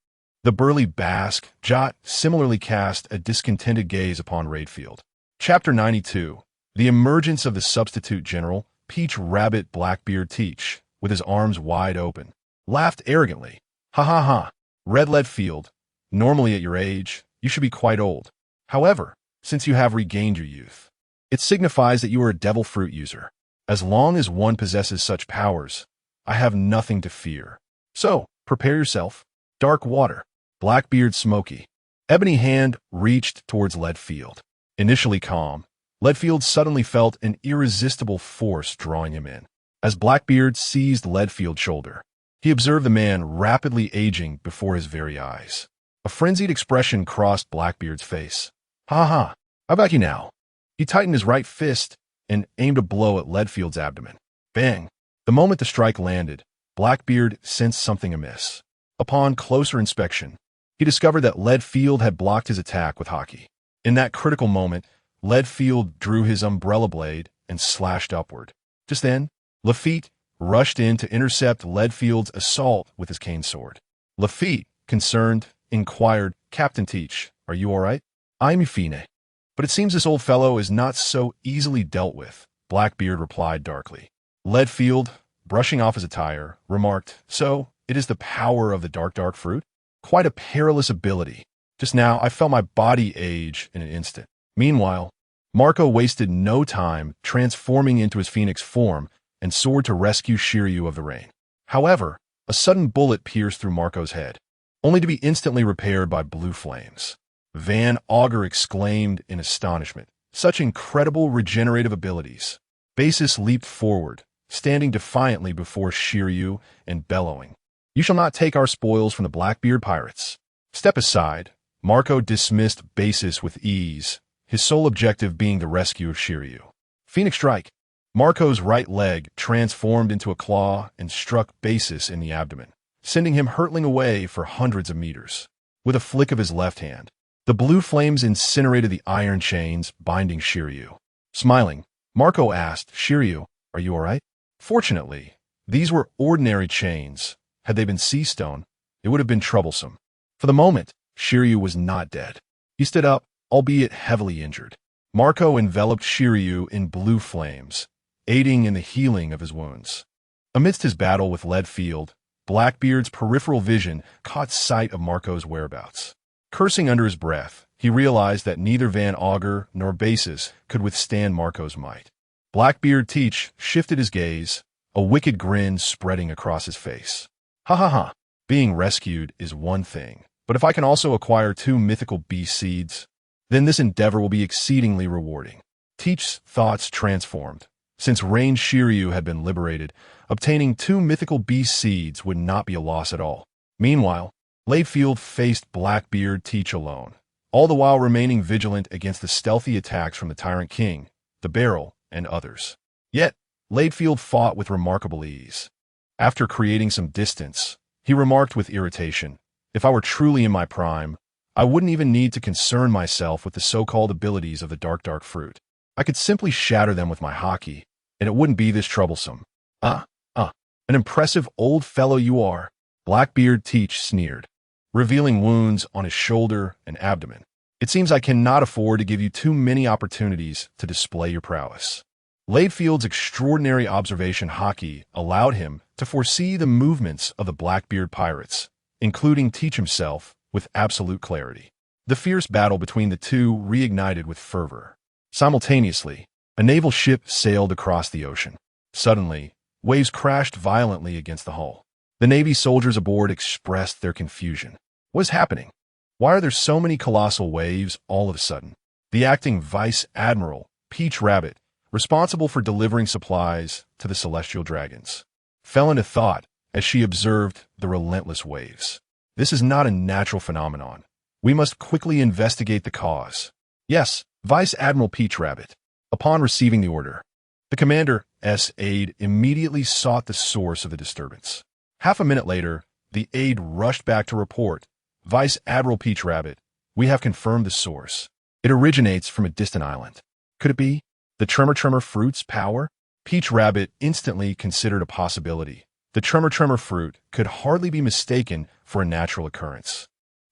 The burly Basque, Jot, similarly cast a discontented gaze upon Riderfield. Chapter 92. The emergence of the substitute general, Peach Rabbit Blackbeard Teach, with his arms wide open, laughed arrogantly. Ha ha ha. Riderfield, normally at your age, you should be quite old. However, since you have regained your youth, it signifies that you are a devil fruit user. As long as one possesses such powers, I have nothing to fear. So, prepare yourself. Dark water. Blackbeard Smoky. Ebony hand reached towards Riderfield. Initially calm, Riderfield suddenly felt an irresistible force drawing him in. As Blackbeard seized Riderfield's shoulder, he observed the man rapidly aging before his very eyes. A frenzied expression crossed Blackbeard's face. Ha ha, how about you now? He tightened his right fist and aimed a blow at Riderfield's abdomen. Bang! The moment the strike landed, Blackbeard sensed something amiss. Upon closer inspection, he discovered that Riderfield had blocked his attack with haki. In that critical moment, Riderfield drew his umbrella blade and slashed upward. Just then, Lafitte rushed in to intercept Riderfield's assault with his cane sword. Lafitte, concerned, inquired, Captain Teach, are you all right? I'm Euphine. But it seems this old fellow is not so easily dealt with, Blackbeard replied darkly. Riderfield, brushing off his attire, remarked, So, it is the power of the dark fruit? Quite a perilous ability. Just now, I felt my body age in an instant. Meanwhile, Marco wasted no time transforming into his phoenix form and soared to rescue Shiryu of the rain. However, a sudden bullet pierced through Marco's head, only to be instantly repaired by blue flames. Van Augur exclaimed in astonishment. Such incredible regenerative abilities. Basis leaped forward, standing defiantly before Shiryu and bellowing, You shall not take our spoils from the Blackbeard pirates. Step aside. Marco dismissed Basis with ease, his sole objective being the rescue of Shiryu. Phoenix Strike. Marco's right leg transformed into a claw and struck Basis in the abdomen, sending him hurtling away for hundreds of meters. With a flick of his left hand, the blue flames incinerated the iron chains binding Shiryu. Smiling, Marco asked, Shiryu, are you all right? Fortunately, these were ordinary chains. Had they been sea stone, it would have been troublesome. For the moment, Shiryu was not dead. He stood up, albeit heavily injured. Marco enveloped Shiryu in blue flames, aiding in the healing of his wounds. Amidst his battle with Riderfield, Blackbeard's peripheral vision caught sight of Marco's whereabouts. Cursing under his breath, he realized that neither Van Augur nor Basis could withstand Marco's might. Blackbeard Teach shifted his gaze, a wicked grin spreading across his face. Ha ha ha, being rescued is one thing, but if I can also acquire 2 mythical beast seeds, then this endeavor will be exceedingly rewarding. Teach's thoughts transformed. Since Rain Shiryu had been liberated, obtaining 2 mythical beast seeds would not be a loss at all. Meanwhile, Riderfield faced Blackbeard Teach alone, all the while remaining vigilant against the stealthy attacks from the Tyrant King, the Barrel, and others. Yet, Riderfield fought with remarkable ease. After creating some distance, he remarked with irritation, If I were truly in my prime, I wouldn't even need to concern myself with the so-called abilities of the dark fruit. I could simply shatter them with my haki, and it wouldn't be this troublesome. An impressive old fellow you are, Blackbeard Teach sneered, revealing wounds on his shoulder and abdomen. It seems I cannot afford to give you too many opportunities to display your prowess. Riderfield's extraordinary observation haki allowed him to foresee the movements of the Blackbeard pirates, including Teach himself, with absolute clarity. The fierce battle between the two reignited with fervor. Simultaneously, a naval ship sailed across the ocean. Suddenly, waves crashed violently against the hull. The Navy soldiers aboard expressed their confusion. What is happening? Why are there so many colossal waves all of a sudden? The acting Vice Admiral, Peach Rabbit, responsible for delivering supplies to the celestial dragons, fell into thought as she observed the relentless waves. This is not a natural phenomenon. We must quickly investigate the cause. Yes, Vice Admiral Peach Rabbit. Upon receiving the order, the commander's aide immediately sought the source of the disturbance. Half a minute later, the aide rushed back to report, Vice Admiral Peach Rabbit, we have confirmed the source. It originates from a distant island. Could it be the Tremor fruit's power? Peach Rabbit instantly considered a possibility. The Tremor fruit could hardly be mistaken for a natural occurrence.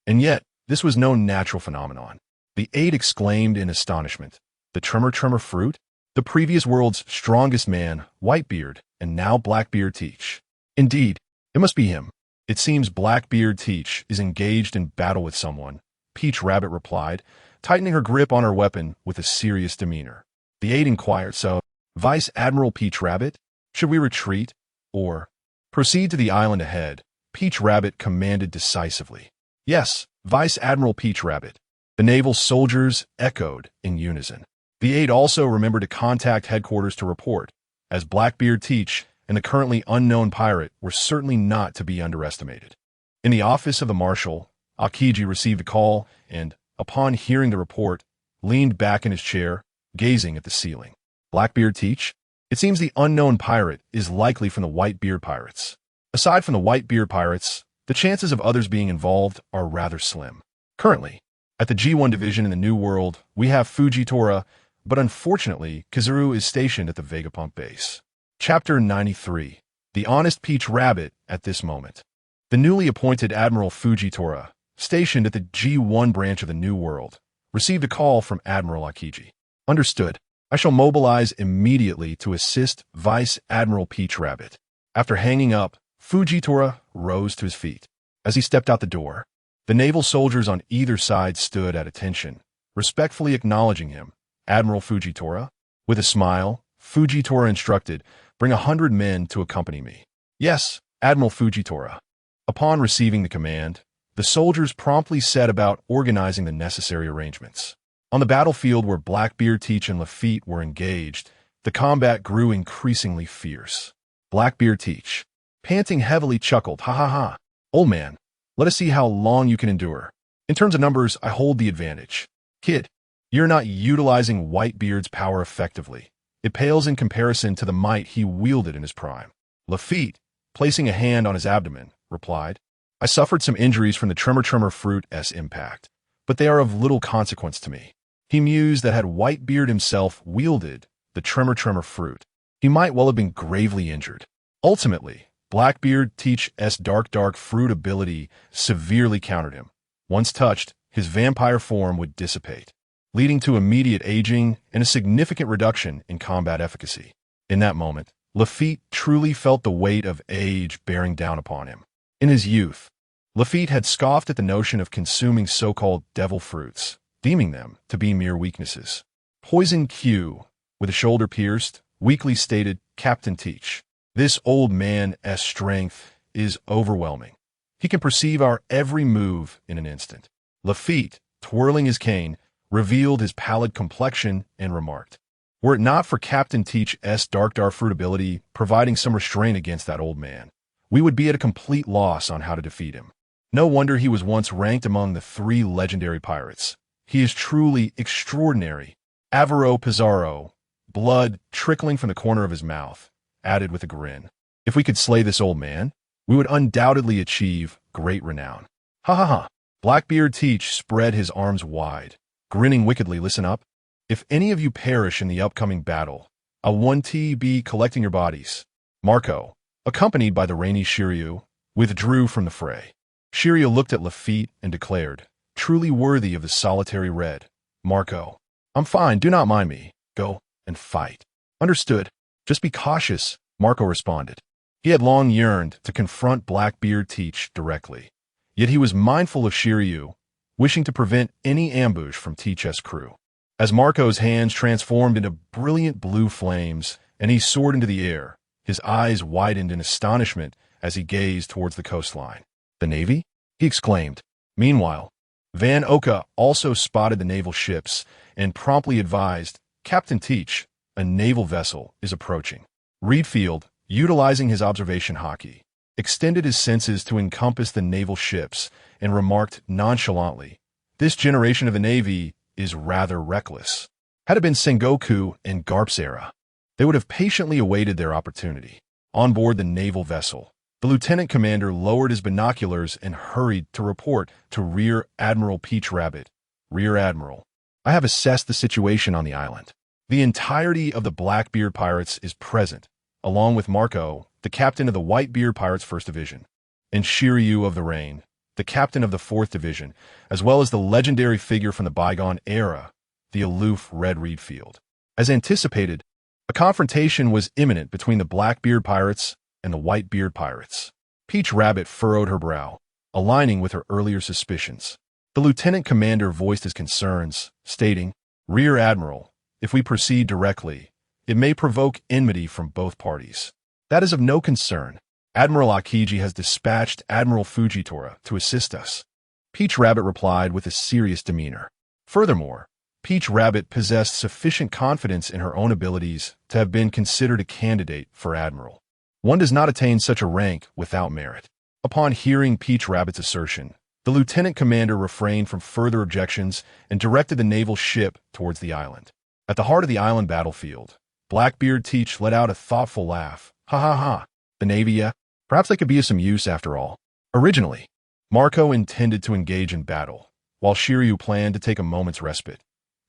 And yet, this was no natural phenomenon. The aide exclaimed in astonishment. The Tremor fruit? The previous world's strongest man, Whitebeard, and now Blackbeard Teach. Indeed, it must be him. It seems Blackbeard Teach is engaged in battle with someone, Peach Rabbit replied, tightening her grip on her weapon with a serious demeanor. The aide inquired, so, Vice Admiral Peach Rabbit, should we retreat, or proceed to the island ahead? Peach Rabbit commanded decisively. Yes, Vice Admiral Peach Rabbit. The naval soldiers echoed in unison. The aide also remembered to contact headquarters to report, as Blackbeard Teach and the currently unknown pirate were certainly not to be underestimated. In the office of the Marshal, Aokiji received a call and, upon hearing the report, leaned back in his chair, gazing at the ceiling. Blackbeard Teach? It seems the unknown pirate is likely from the Whitebeard pirates. Aside from the Whitebeard pirates, the chances of others being involved are rather slim. Currently, at the G1 division in the New World, we have Fujitora, but unfortunately, Kizuru is stationed at the Vegapunk base. Chapter 93. The Honest Peach Rabbit at this moment. The newly appointed Admiral Fujitora, stationed at the G1 branch of the New World, received a call from Admiral Aokiji. Understood. I shall mobilize immediately to assist Vice Admiral Peach Rabbit. After hanging up, Fujitora rose to his feet. As he stepped out the door, the naval soldiers on either side stood at attention, respectfully acknowledging him. Admiral Fujitora? With a smile, Fujitora instructed, bring 100 men to accompany me. Yes, Admiral Fujitora. Upon receiving the command, the soldiers promptly set about organizing the necessary arrangements. On the battlefield where Blackbeard Teach and Luffy were engaged, the combat grew increasingly fierce. Blackbeard Teach, panting heavily, chuckled, ha ha ha. Old man, let us see how long you can endure. In terms of numbers, I hold the advantage. Kid, you're not utilizing Whitebeard's power effectively. It pales in comparison to the might he wielded in his prime. Luffy, placing a hand on his abdomen, replied, I suffered some injuries from the Tremor fruit's impact, but they are of little consequence to me. He mused that had Whitebeard himself wielded the Tremor fruit, he might well have been gravely injured. Ultimately, Blackbeard Teach's dark fruit ability severely countered him. Once touched, his vampire form would dissipate, leading to immediate aging and a significant reduction in combat efficacy. In that moment, Luffy truly felt the weight of age bearing down upon him. In his youth, Luffy had scoffed at the notion of consuming so-called devil fruits, deeming them to be mere weaknesses. Poison Q, with a shoulder pierced, weakly stated, Captain Teach, this old man's strength is overwhelming. He can perceive our every move in an instant. Luffy, twirling his cane, revealed his pallid complexion and remarked, were it not for Captain Teach's dark fruit ability providing some restraint against that old man, we would be at a complete loss on how to defeat him. No wonder he was once ranked among the 3 legendary pirates. He is truly extraordinary. Avaro Pizarro, blood trickling from the corner of his mouth, added with a grin. If we could slay this old man, we would undoubtedly achieve great renown. Ha ha ha. Blackbeard Teach spread his arms wide, grinning wickedly. Listen up. If any of you perish in the upcoming battle, I'll 1T be collecting your bodies. Marco, accompanied by the rainy Shiryu, withdrew from the fray. Shiryu looked at Luffy and declared, truly worthy of the solitary red. Marco, I'm fine, do not mind me. Go and fight. Understood. Just be cautious, Marco responded. He had long yearned to confront Blackbeard Teach directly, yet he was mindful of Shiryu, wishing to prevent any ambush from Teach's crew. As Marco's hands transformed into brilliant blue flames and he soared into the air, his eyes widened in astonishment as he gazed towards the coastline. "The Navy?" he exclaimed. Meanwhile, Van Oka also spotted the naval ships and promptly advised, "Captain Teach, a naval vessel is approaching." Reedfield, utilizing his observation haki, extended his senses to encompass the naval ships and remarked nonchalantly, "This generation of the Navy is rather reckless." Had it been Sengoku and Garp's era, they would have patiently awaited their opportunity. On board the naval vessel, the lieutenant commander lowered his binoculars and hurried to report to Rear Admiral Peach Rabbit. "Rear Admiral, I have assessed the situation on the island. The entirety of the Blackbeard pirates is present, along with Marco, the captain of the Whitebeard Pirates 1st Division, and Shiryu of the Rain, the captain of the 4th Division, as well as the legendary figure from the bygone era, the aloof Red Reedfield." As anticipated, a confrontation was imminent between the Blackbeard pirates and the Whitebeard pirates. Peach Rabbit furrowed her brow, aligning with her earlier suspicions. The lieutenant commander voiced his concerns, stating, "Rear Admiral, if we proceed directly, it may provoke enmity from both parties. That is of no concern. Admiral Aokiji has dispatched Admiral Fujitora to assist us." Peach Rabbit replied with a serious demeanor. Furthermore, Peach Rabbit possessed sufficient confidence in her own abilities to have been considered a candidate for admiral. One does not attain such a rank without merit. Upon hearing Peach Rabbit's assertion, the lieutenant commander refrained from further objections and directed the naval ship towards the island. At the heart of the island battlefield, Blackbeard Teach let out a thoughtful laugh. "Ha ha ha. The Navy, yeah? Perhaps they could be of some use after all." Originally, Marco intended to engage in battle, while Shiryu planned to take a moment's respite.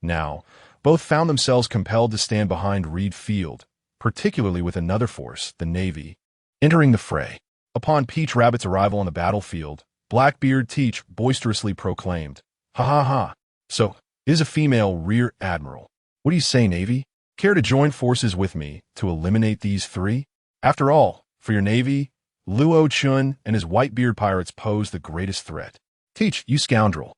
Now, both found themselves compelled to stand behind Reed Field, particularly with another force, the Navy, entering the fray. Upon Peach Rabbit's arrival on the battlefield, Blackbeard Teach boisterously proclaimed, "Ha ha ha. So, it is a female Rear Admiral. What do you say, Navy? Care to join forces with me to eliminate these three? After all, for your Navy, Luo Chen and his Whitebeard pirates pose the greatest threat." "Teach, you scoundrel.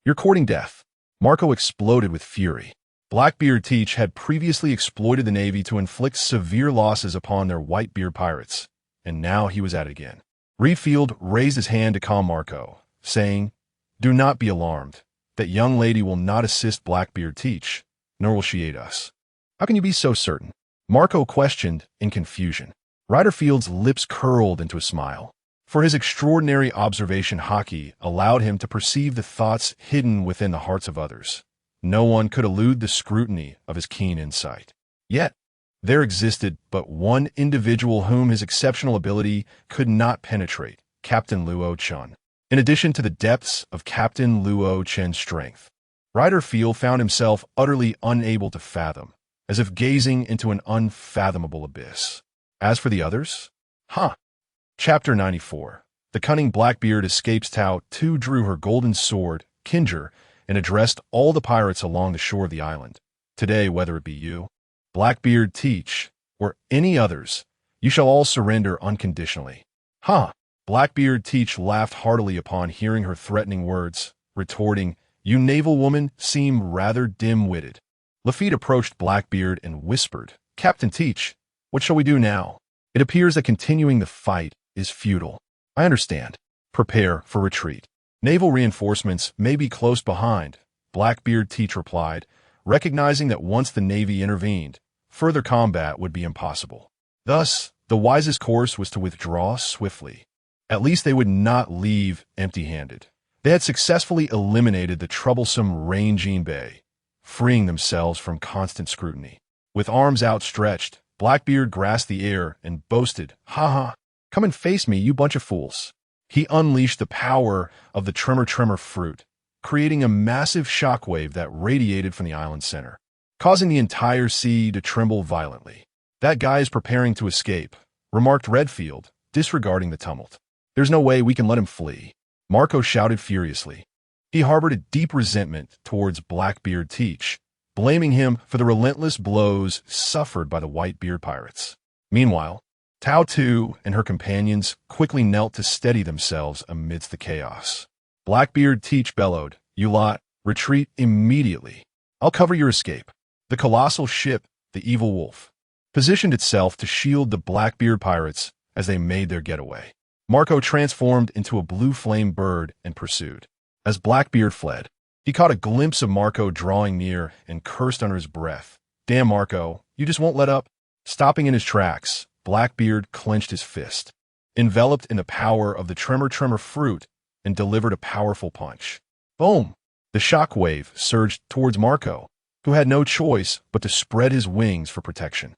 You're courting death." Marco exploded with fury. Blackbeard Teach had previously exploited the Navy to inflict severe losses upon their Whitebeard pirates, and now he was at it again. Reedfield raised his hand to calm Marco, saying, "Do not be alarmed. That young lady will not assist Blackbeard Teach, nor will she aid us." "How can you be so certain?" Marco questioned in confusion. Ryderfield's lips curled into a smile, for his extraordinary observation haki allowed him to perceive the thoughts hidden within the hearts of others. No one could elude the scrutiny of his keen insight. Yet, there existed but one individual whom his exceptional ability could not penetrate, Captain Luo Chen. In addition to the depths of Captain Luo Chen's strength, Ryderfield found himself utterly unable to fathom, as if gazing into an unfathomable abyss. As for the others? Chapter 94. The cunning Blackbeard escapes. Tao too drew her golden sword, Kinger, and addressed all the pirates along the shore of the island. "Today, whether it be you, Blackbeard Teach, or any others, you shall all surrender unconditionally." Blackbeard Teach laughed heartily upon hearing her threatening words, retorting, "You naval woman seem rather dim-witted." Lafitte approached Blackbeard and whispered, "Captain Teach, what shall we do now? It appears that continuing the fight is futile." "I understand. Prepare for retreat. Naval reinforcements may be close behind," Blackbeard Teach replied, recognizing that once the Navy intervened, further combat would be impossible. Thus, the wisest course was to withdraw swiftly. At least they would not leave empty-handed. They had successfully eliminated the troublesome Rangine Bay, freeing themselves from constant scrutiny. With arms outstretched, Blackbeard grasped the air and boasted, "Ha! Come and face me, you bunch of fools." He unleashed the power of the Tremor fruit, creating a massive shockwave that radiated from the island's center, causing the entire sea to tremble violently. "That guy is preparing to escape," remarked Redfield, disregarding the tumult. "There's no way we can let him flee," Marco shouted furiously. He harbored a deep resentment towards Blackbeard Teach, blaming him for the relentless blows suffered by the Whitebeard pirates. Meanwhile, Tao Tu and her companions quickly knelt to steady themselves amidst the chaos. Blackbeard Teach bellowed, You lot, retreat immediately. I'll cover your escape. The colossal ship, the Evil Wolf, positioned itself to shield the Blackbeard pirates as they made their getaway. Marco transformed into a blue flame bird and pursued. As Blackbeard fled, he caught a glimpse of Marco drawing near and cursed under his breath. Damn, Marco, you just won't let up? Stopping in his tracks, Blackbeard clenched his fist, enveloped in the power of the tremor fruit, and delivered a powerful punch. Boom! The shockwave surged towards Marco, who had no choice but to spread his wings for protection.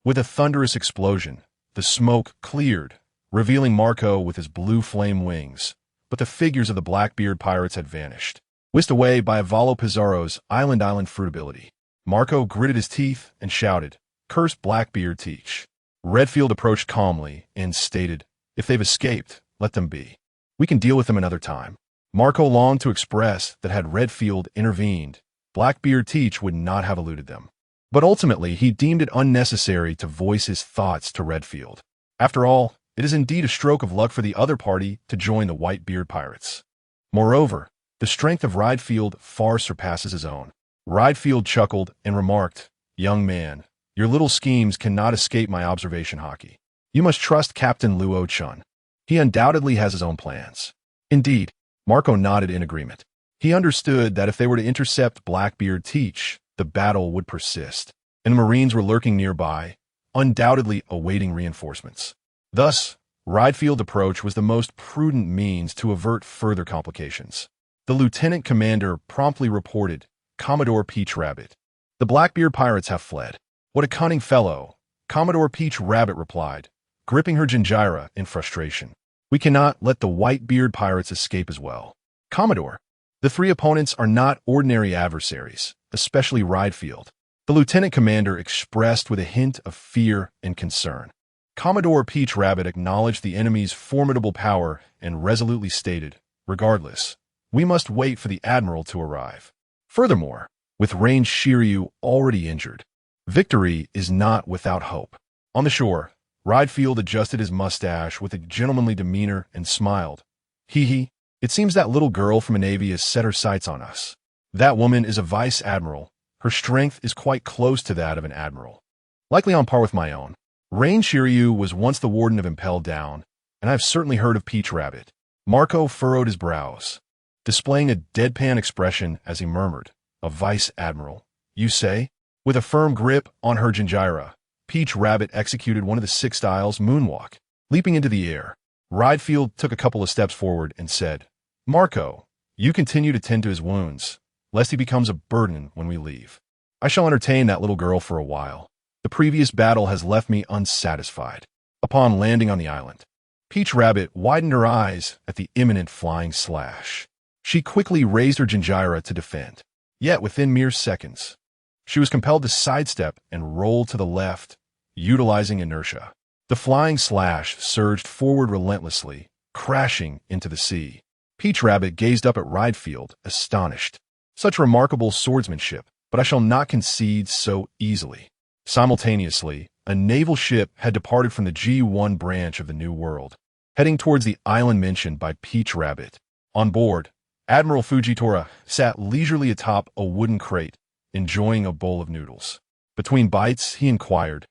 With a thunderous explosion, the smoke cleared, revealing Marco with his blue flame wings, but the figures of the Blackbeard pirates had vanished, whisked away by Avalo Pizarro's island fruit ability. Marco gritted his teeth and shouted, "Curse Blackbeard teach." Redfield approached calmly and stated, "If they've escaped, let them be. We can deal with them another time." Marco longed to express that had Redfield intervened, Blackbeard teach would not have eluded them. But ultimately, he deemed it unnecessary to voice his thoughts to Redfield. After all, it is indeed a stroke of luck for the other party to join the Whitebeard pirates. Moreover, the strength of Redfield far surpasses his own. Redfield chuckled and remarked, "Young man, your little schemes cannot escape my observation hockey. You must trust Captain Luo Chen. He undoubtedly has his own plans." Indeed, Marco nodded in agreement. He understood that if they were to intercept Blackbeard teach, the battle would persist, and Marines were lurking nearby, undoubtedly awaiting reinforcements. Thus, Redfield's approach was the most prudent means to avert further complications. The lieutenant commander promptly reported, "Commodore Peach Rabbit, the Blackbeard pirates have fled." "What a cunning fellow," Commodore Peach Rabbit replied, gripping her gingira in frustration. "We cannot let the Whitebeard pirates escape as well." "Commodore, the three opponents are not ordinary adversaries, especially Redfield," the lieutenant commander expressed with a hint of fear and concern. Commodore Peach Rabbit acknowledged the enemy's formidable power and resolutely stated, "Regardless, we must wait for the Admiral to arrive. Furthermore, with ranged Shiryu already injured, victory is not without hope." On the shore, Redfield adjusted his mustache with a gentlemanly demeanor and smiled. "Hee, it seems that little girl from a navy has set her sights on us. That woman is a vice admiral. Her strength is quite close to that of an admiral, likely on par with my own. Rain Shiryu was once the warden of Impel Down, and I've certainly heard of Peach Rabbit." Marco furrowed his brows, displaying a deadpan expression as he murmured, "A vice admiral, you say?" With a firm grip on her gingira, Peach Rabbit executed one of the 6 styles moonwalk. Leaping into the air, Redfield took a couple of steps forward and said, "Marco, you continue to tend to his wounds, lest he becomes a burden when we leave. I shall entertain that little girl for a while. The previous battle has left me unsatisfied." Upon landing on the island, Peach Rabbit widened her eyes at the imminent flying slash. She quickly raised her gingira to defend. Yet within mere seconds, she was compelled to sidestep and roll to the left, utilizing inertia. The flying slash surged forward relentlessly, crashing into the sea. Peach Rabbit gazed up at Redfield, astonished. "Such remarkable swordsmanship, but I shall not concede so easily." Simultaneously, a naval ship had departed from the G1 branch of the New World, heading towards the island mentioned by Peach Rabbit. On board, Admiral Fujitora sat leisurely atop a wooden crate, enjoying a bowl of noodles. Between bites, he inquired,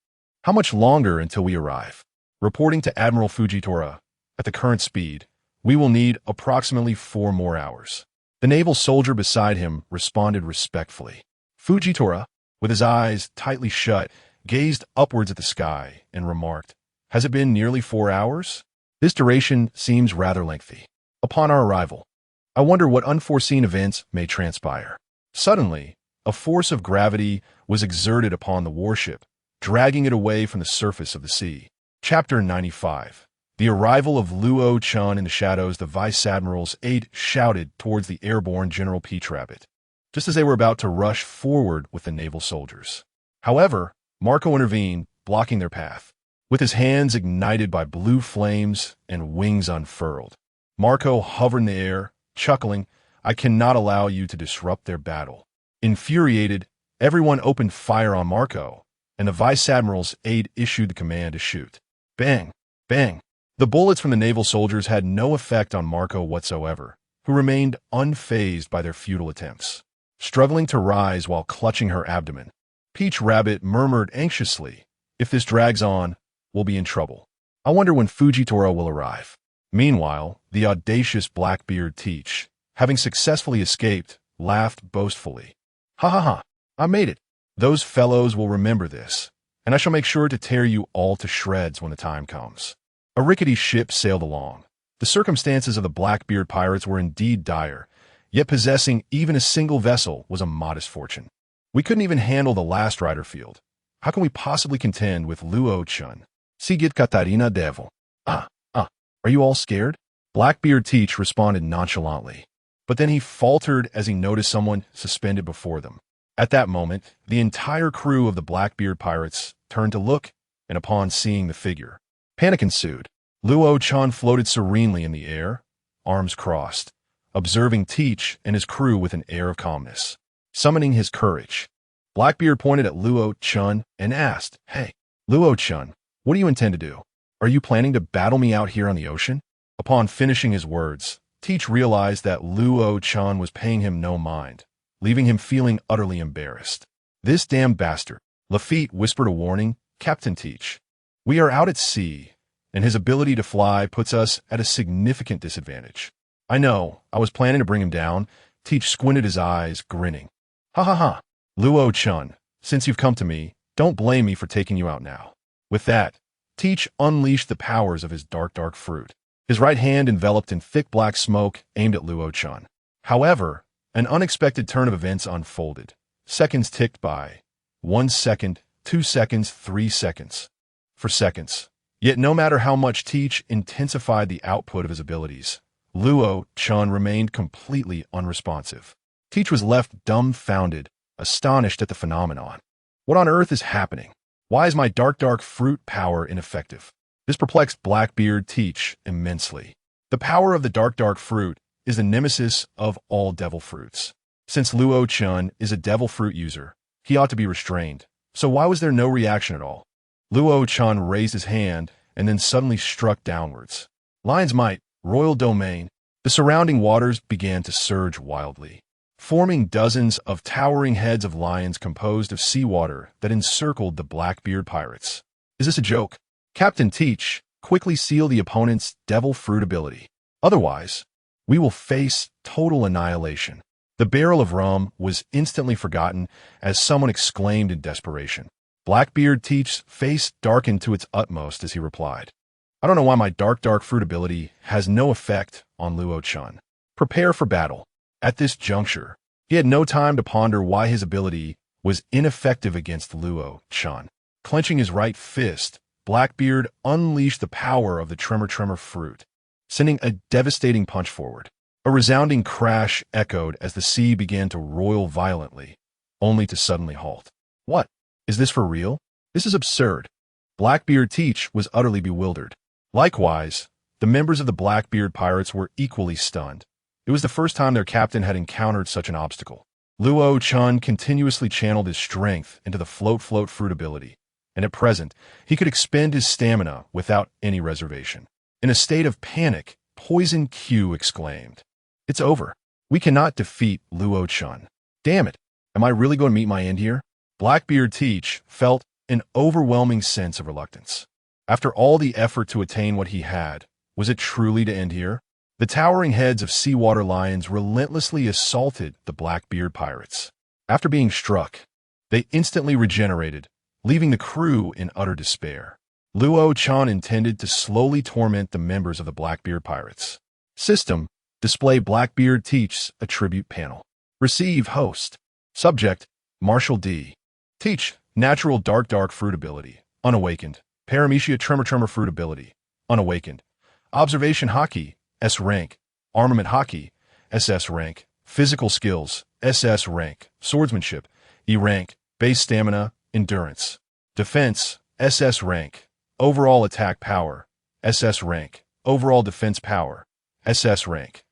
"How much longer until we arrive?" Reporting to Admiral Fujitora, "At the current speed, we will need approximately 4 more hours." The naval soldier beside him responded respectfully. Fujitora, with his eyes tightly shut, gazed upwards at the sky and remarked, "Has it been nearly 4 hours? This duration seems rather lengthy. Upon our arrival, I wonder what unforeseen events may transpire." Suddenly, a force of gravity was exerted upon the warship, dragging it away from the surface of the sea. Chapter 95. The arrival of Luo Chen in the shadows. The Vice Admiral's aide shouted towards the airborne General Peach Rabbit, just as they were about to rush forward with the naval soldiers. However, Marco intervened, blocking their path. With his hands ignited by blue flames and wings unfurled, Marco hovered in the air, chuckling, "I cannot allow you to disrupt their battle." Infuriated, everyone opened fire on Marco, and the Vice Admiral's aide issued the command to shoot. Bang! Bang! The bullets from the naval soldiers had no effect on Marco whatsoever, who remained unfazed by their futile attempts. Struggling to rise while clutching her abdomen, Peach Rabbit murmured anxiously, "If this drags on, we'll be in trouble. I wonder when Fujitoro will arrive." Meanwhile, the audacious Blackbeard Teach, having successfully escaped, laughed boastfully. "Ha ha ha, I made it. Those fellows will remember this, and I shall make sure to tear you all to shreds when the time comes." A rickety ship sailed along. The circumstances of the Blackbeard pirates were indeed dire, yet possessing even a single vessel was a modest fortune. "We couldn't even handle the last rider field. How can we possibly contend with Luo Chen? Sigit Katarina Devil. Are you all scared?" Blackbeard Teach responded nonchalantly, but then he faltered as he noticed someone suspended before them. At that moment, the entire crew of the Blackbeard pirates turned to look, and upon seeing the figure, panic ensued. Luo Chen floated serenely in the air, arms crossed, observing Teach and his crew with an air of calmness. Summoning his courage, Blackbeard pointed at Luo Chen and asked, "Hey, Luo Chen, what do you intend to do? Are you planning to battle me out here on the ocean?" Upon finishing his words, Teach realized that Luo Chen was paying him no mind, leaving him feeling utterly embarrassed. "This damn bastard," Lafitte whispered a warning, "Captain Teach. We are out at sea, and his ability to fly puts us at a significant disadvantage." "I know, I was planning to bring him down." Teach squinted his eyes, grinning. "Ha ha ha. Luo Chen, since you've come to me, don't blame me for taking you out now." With that, Teach unleashed the powers of his dark fruit. His right hand enveloped in thick black smoke aimed at Luo Chen. However, an unexpected turn of events unfolded. Seconds ticked by. 1 second, 2 seconds, 3 seconds. For seconds. Yet no matter how much Teach intensified the output of his abilities, Luo Chen remained completely unresponsive. Teach was left dumbfounded, astonished at the phenomenon. What on earth is happening? Why is my dark fruit power ineffective? This perplexed Blackbeard Teach immensely. The power of the dark fruit is the nemesis of all devil fruits. Since Luo Chen is a devil fruit user, he ought to be restrained. So why was there no reaction at all? Luo Chen raised his hand and then suddenly struck downwards. Lion's might, royal domain. The surrounding waters began to surge wildly, forming dozens of towering heads of lions composed of seawater that encircled the Blackbeard pirates. "Is this a joke? Captain Teach, quickly seal the opponent's devil fruit ability. Otherwise, we will face total annihilation." The barrel of rum was instantly forgotten as someone exclaimed in desperation. Blackbeard Teach's face darkened to its utmost as he replied, "I don't know why my dark fruit ability has no effect on Luo Chen. Prepare for battle." At this juncture, he had no time to ponder why his ability was ineffective against Luo Chen. Clenching his right fist, Blackbeard unleashed the power of the tremor fruit, sending a devastating punch forward. A resounding crash echoed as the sea began to roil violently, only to suddenly halt. "What? Is this for real? This is absurd." Blackbeard Teach was utterly bewildered. Likewise, the members of the Blackbeard pirates were equally stunned. It was the first time their captain had encountered such an obstacle. Luo Chen continuously channeled his strength into the float fruit ability, and at present, he could expend his stamina without any reservation. In a state of panic, Poison Q exclaimed, "It's over. We cannot defeat Luo Chen. Damn it, am I really going to meet my end here?" Blackbeard Teach felt an overwhelming sense of reluctance. After all the effort to attain what he had, was it truly to end here? The towering heads of seawater lions relentlessly assaulted the Blackbeard pirates. After being struck, they instantly regenerated, leaving the crew in utter despair. Luo Chen intended to slowly torment the members of the Blackbeard pirates. System: display Blackbeard Teach's attribute panel. Receive host. Subject: Marshal D. Teach: natural dark fruit ability, unawakened. Paramecia tremor fruit ability, unawakened. Observation Haki, S rank. Armament Haki, SS rank. Physical skills, SS rank. Swordsmanship, E rank. Base stamina, endurance. Defense, SS rank. Overall attack power, SS rank. Overall defense power, SS rank.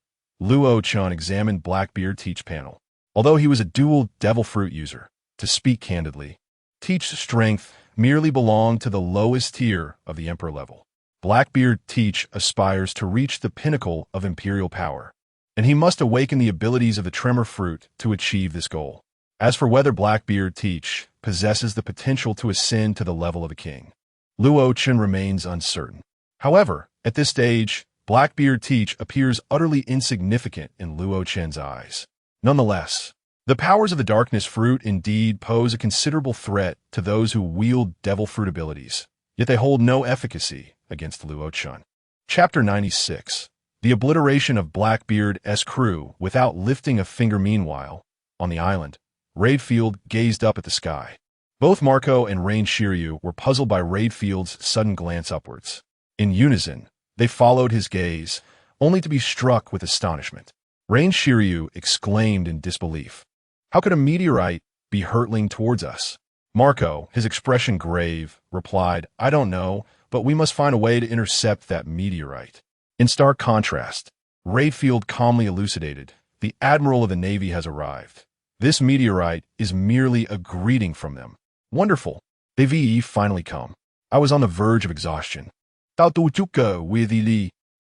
Luo Chen examined Blackbeard Teach panel. Although he was a dual devil fruit user, to speak candidly, Teach's strength merely belonged to the lowest tier of the Emperor level. Blackbeard Teach aspires to reach the pinnacle of imperial power. and he must awaken the abilities of the tremor fruit to achieve this goal. As for whether Blackbeard Teach possesses the potential to ascend to the level of a king, Luo Chen remains uncertain. However, at this stage, Blackbeard Teach appears utterly insignificant in Luo Chen's eyes. Nonetheless, the powers of the darkness fruit indeed pose a considerable threat to those who wield devil fruit abilities, yet they hold no efficacy against Luo Chen. Chapter 96. The obliteration of Blackbeard's crew without lifting a finger. Meanwhile, on the island, Whitebeard gazed up at the sky. Both Marco and Rain Shiryu were puzzled by Whitefield's sudden glance upwards. In unison, they followed his gaze, only to be struck with astonishment. Rain Shiryu exclaimed in disbelief. How could a meteorite be hurtling towards us? Marco, his expression grave, replied, I don't know, but we must find a way to intercept that meteorite. In stark contrast, Whitebeard calmly elucidated, the Admiral of the Navy has arrived. This meteorite is merely a greeting from them. Wonderful. They've finally come. I was on the verge of exhaustion.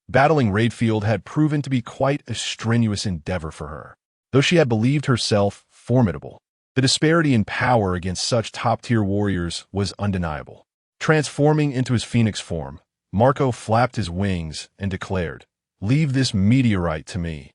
Battling Whitebeard had proven to be quite a strenuous endeavor for her. Though she had believed herself formidable, the disparity in power against such top-tier warriors was undeniable. Transforming into his phoenix form, Marco flapped his wings and declared, Leave this meteorite to me.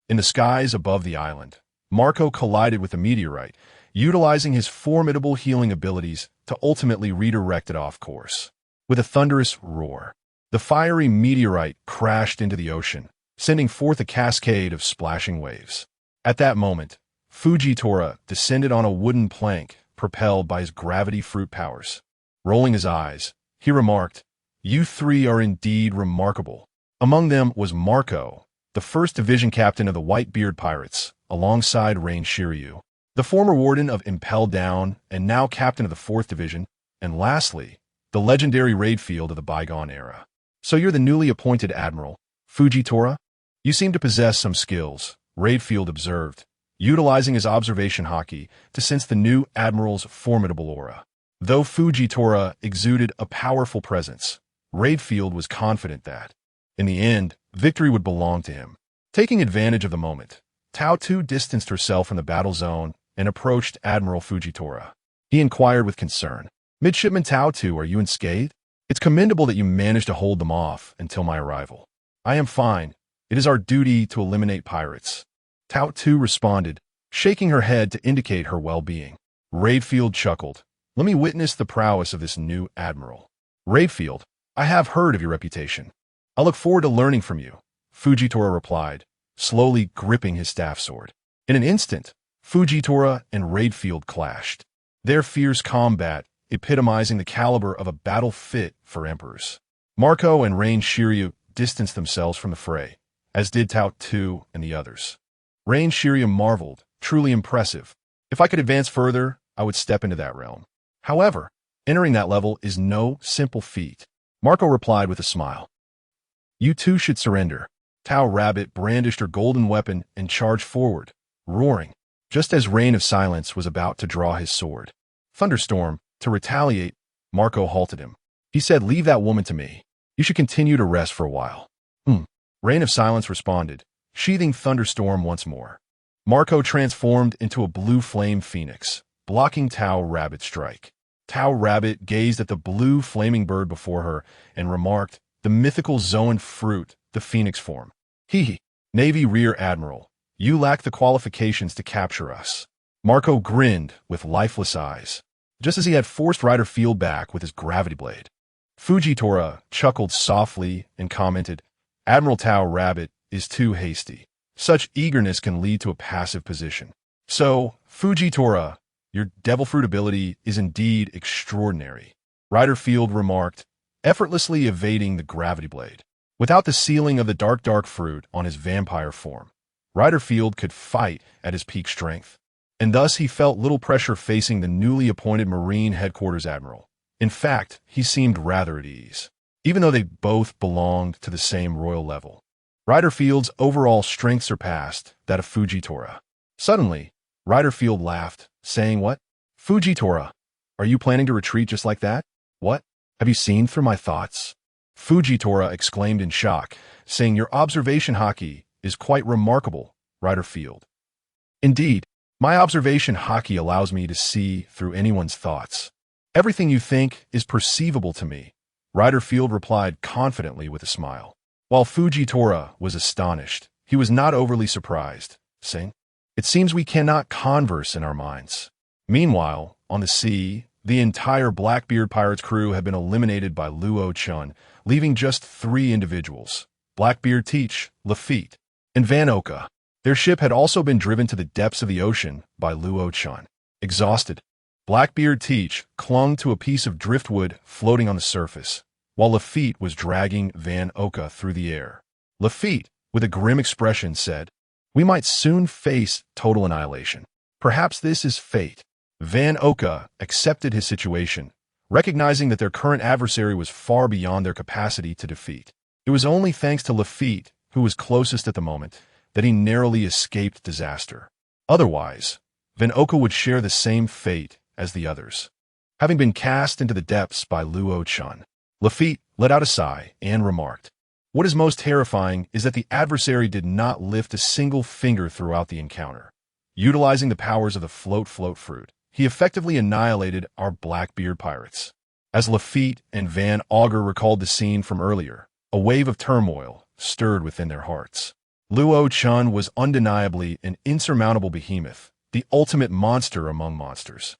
In the skies above the island, Marco collided with the meteorite, utilizing his formidable healing abilities to ultimately redirect it off course. With a thunderous roar, the fiery meteorite crashed into the ocean, sending forth a cascade of splashing waves. At that moment, Fujitora descended on a wooden plank propelled by his gravity fruit powers. Rolling his eyes, he remarked, You three are indeed remarkable. Among them was Marco, the 1st Division captain of the Whitebeard Pirates, alongside Rain Shiryu, the former warden of Impel Down and now captain of the 4th Division, and lastly, the legendary Whitebeard of the bygone era. So you're the newly appointed admiral, Fujitora? You seem to possess some skills, Whitebeard observed, utilizing his observation haki to sense the new admiral's formidable aura. Though Fujitora exuded a powerful presence, Whitebeard was confident that, in the end, victory would belong to him. Taking advantage of the moment, Tao Tu distanced herself from the battle zone and approached Admiral Fujitora. He inquired with concern, Midshipman Tao Tu, are you unscathed? It's commendable that you managed to hold them off until my arrival. I am fine. It is our duty to eliminate pirates. Tao Tu responded, shaking her head to indicate her well-being. Whitebeard chuckled. Let me witness the prowess of this new admiral. Whitebeard, I have heard of your reputation. I look forward to learning from you, Fujitora replied, slowly gripping his staff sword. In an instant, Fujitora and Whitebeard clashed, their fierce combat epitomizing the caliber of a battle fit for emperors. Marco and Rain Shiryu distanced themselves from the fray, as did Tao Tu and the others. Rain Shiryu marveled, truly impressive. If I could advance further, I would step into that realm. However, entering that level is no simple feat. Marco replied with a smile. You two should surrender. Tao Rabbit brandished her golden weapon and charged forward, roaring, just as Rain of Silence was about to draw his sword. Thunderstorm, to retaliate, Marco halted him. He said, Leave that woman to me. You should continue to rest for a while. Rain of Silence responded, sheathing Thunderstorm once more. Marco transformed into a blue flame phoenix, blocking Tao Rabbit's strike. Tao Rabbit gazed at the blue flaming bird before her and remarked, the mythical Zoan fruit, the phoenix form. Navy Rear Admiral, you lack the qualifications to capture us. Marco grinned with lifeless eyes, just as he had forced Whitebeard back with his gravity blade. Fujitora chuckled softly and commented, Admiral Tao Rabbit is too hasty. Such eagerness can lead to a passive position. So, Fujitora, your devil fruit ability is indeed extraordinary, Whitebeard remarked, effortlessly evading the gravity blade. Without the sealing of the dark fruit on his vampire form, Whitebeard could fight at his peak strength, and thus he felt little pressure facing the newly appointed Marine Headquarters Admiral. In fact, he seemed rather at ease, even though they both belonged to the same royal level. Whitebeard's overall strength surpassed that of Fujitora. Suddenly, Whitebeard laughed, saying, What? Fujitora, are you planning to retreat just like that? What? Have you seen through my thoughts? Fujitora exclaimed in shock, saying, Your observation haki is quite remarkable, Field. Indeed, my observation haki allows me to see through anyone's thoughts. Everything you think is perceivable to me, Field replied confidently with a smile. While Fujitora was astonished, he was not overly surprised, saying, "It seems we cannot converse in our minds." Meanwhile, on the sea, the entire Blackbeard pirates crew had been eliminated by Luo Chen, leaving just 3 individuals, Blackbeard Teach, Lafitte, and Van Oka. Their ship had also been driven to the depths of the ocean by Luo Chen. Exhausted, Blackbeard Teach clung to a piece of driftwood floating on the surface, while Lafitte was dragging Van Oka through the air. Lafitte, with a grim expression, said, "We might soon face total annihilation. Perhaps this is fate." Van Oka accepted his situation, recognizing that their current adversary was far beyond their capacity to defeat. It was only thanks to Lafitte, who was closest at the moment, that he narrowly escaped disaster. Otherwise, Van Oka would share the same fate as the others, having been cast into the depths by Luo Chen. Lafitte let out a sigh and remarked, "What is most terrifying is that the adversary did not lift a single finger throughout the encounter. Utilizing the powers of the float fruit, he effectively annihilated our Blackbeard pirates." As Lafitte and Van Augur recalled the scene from earlier, a wave of turmoil stirred within their hearts. Luo Chen was undeniably an insurmountable behemoth, the ultimate monster among monsters.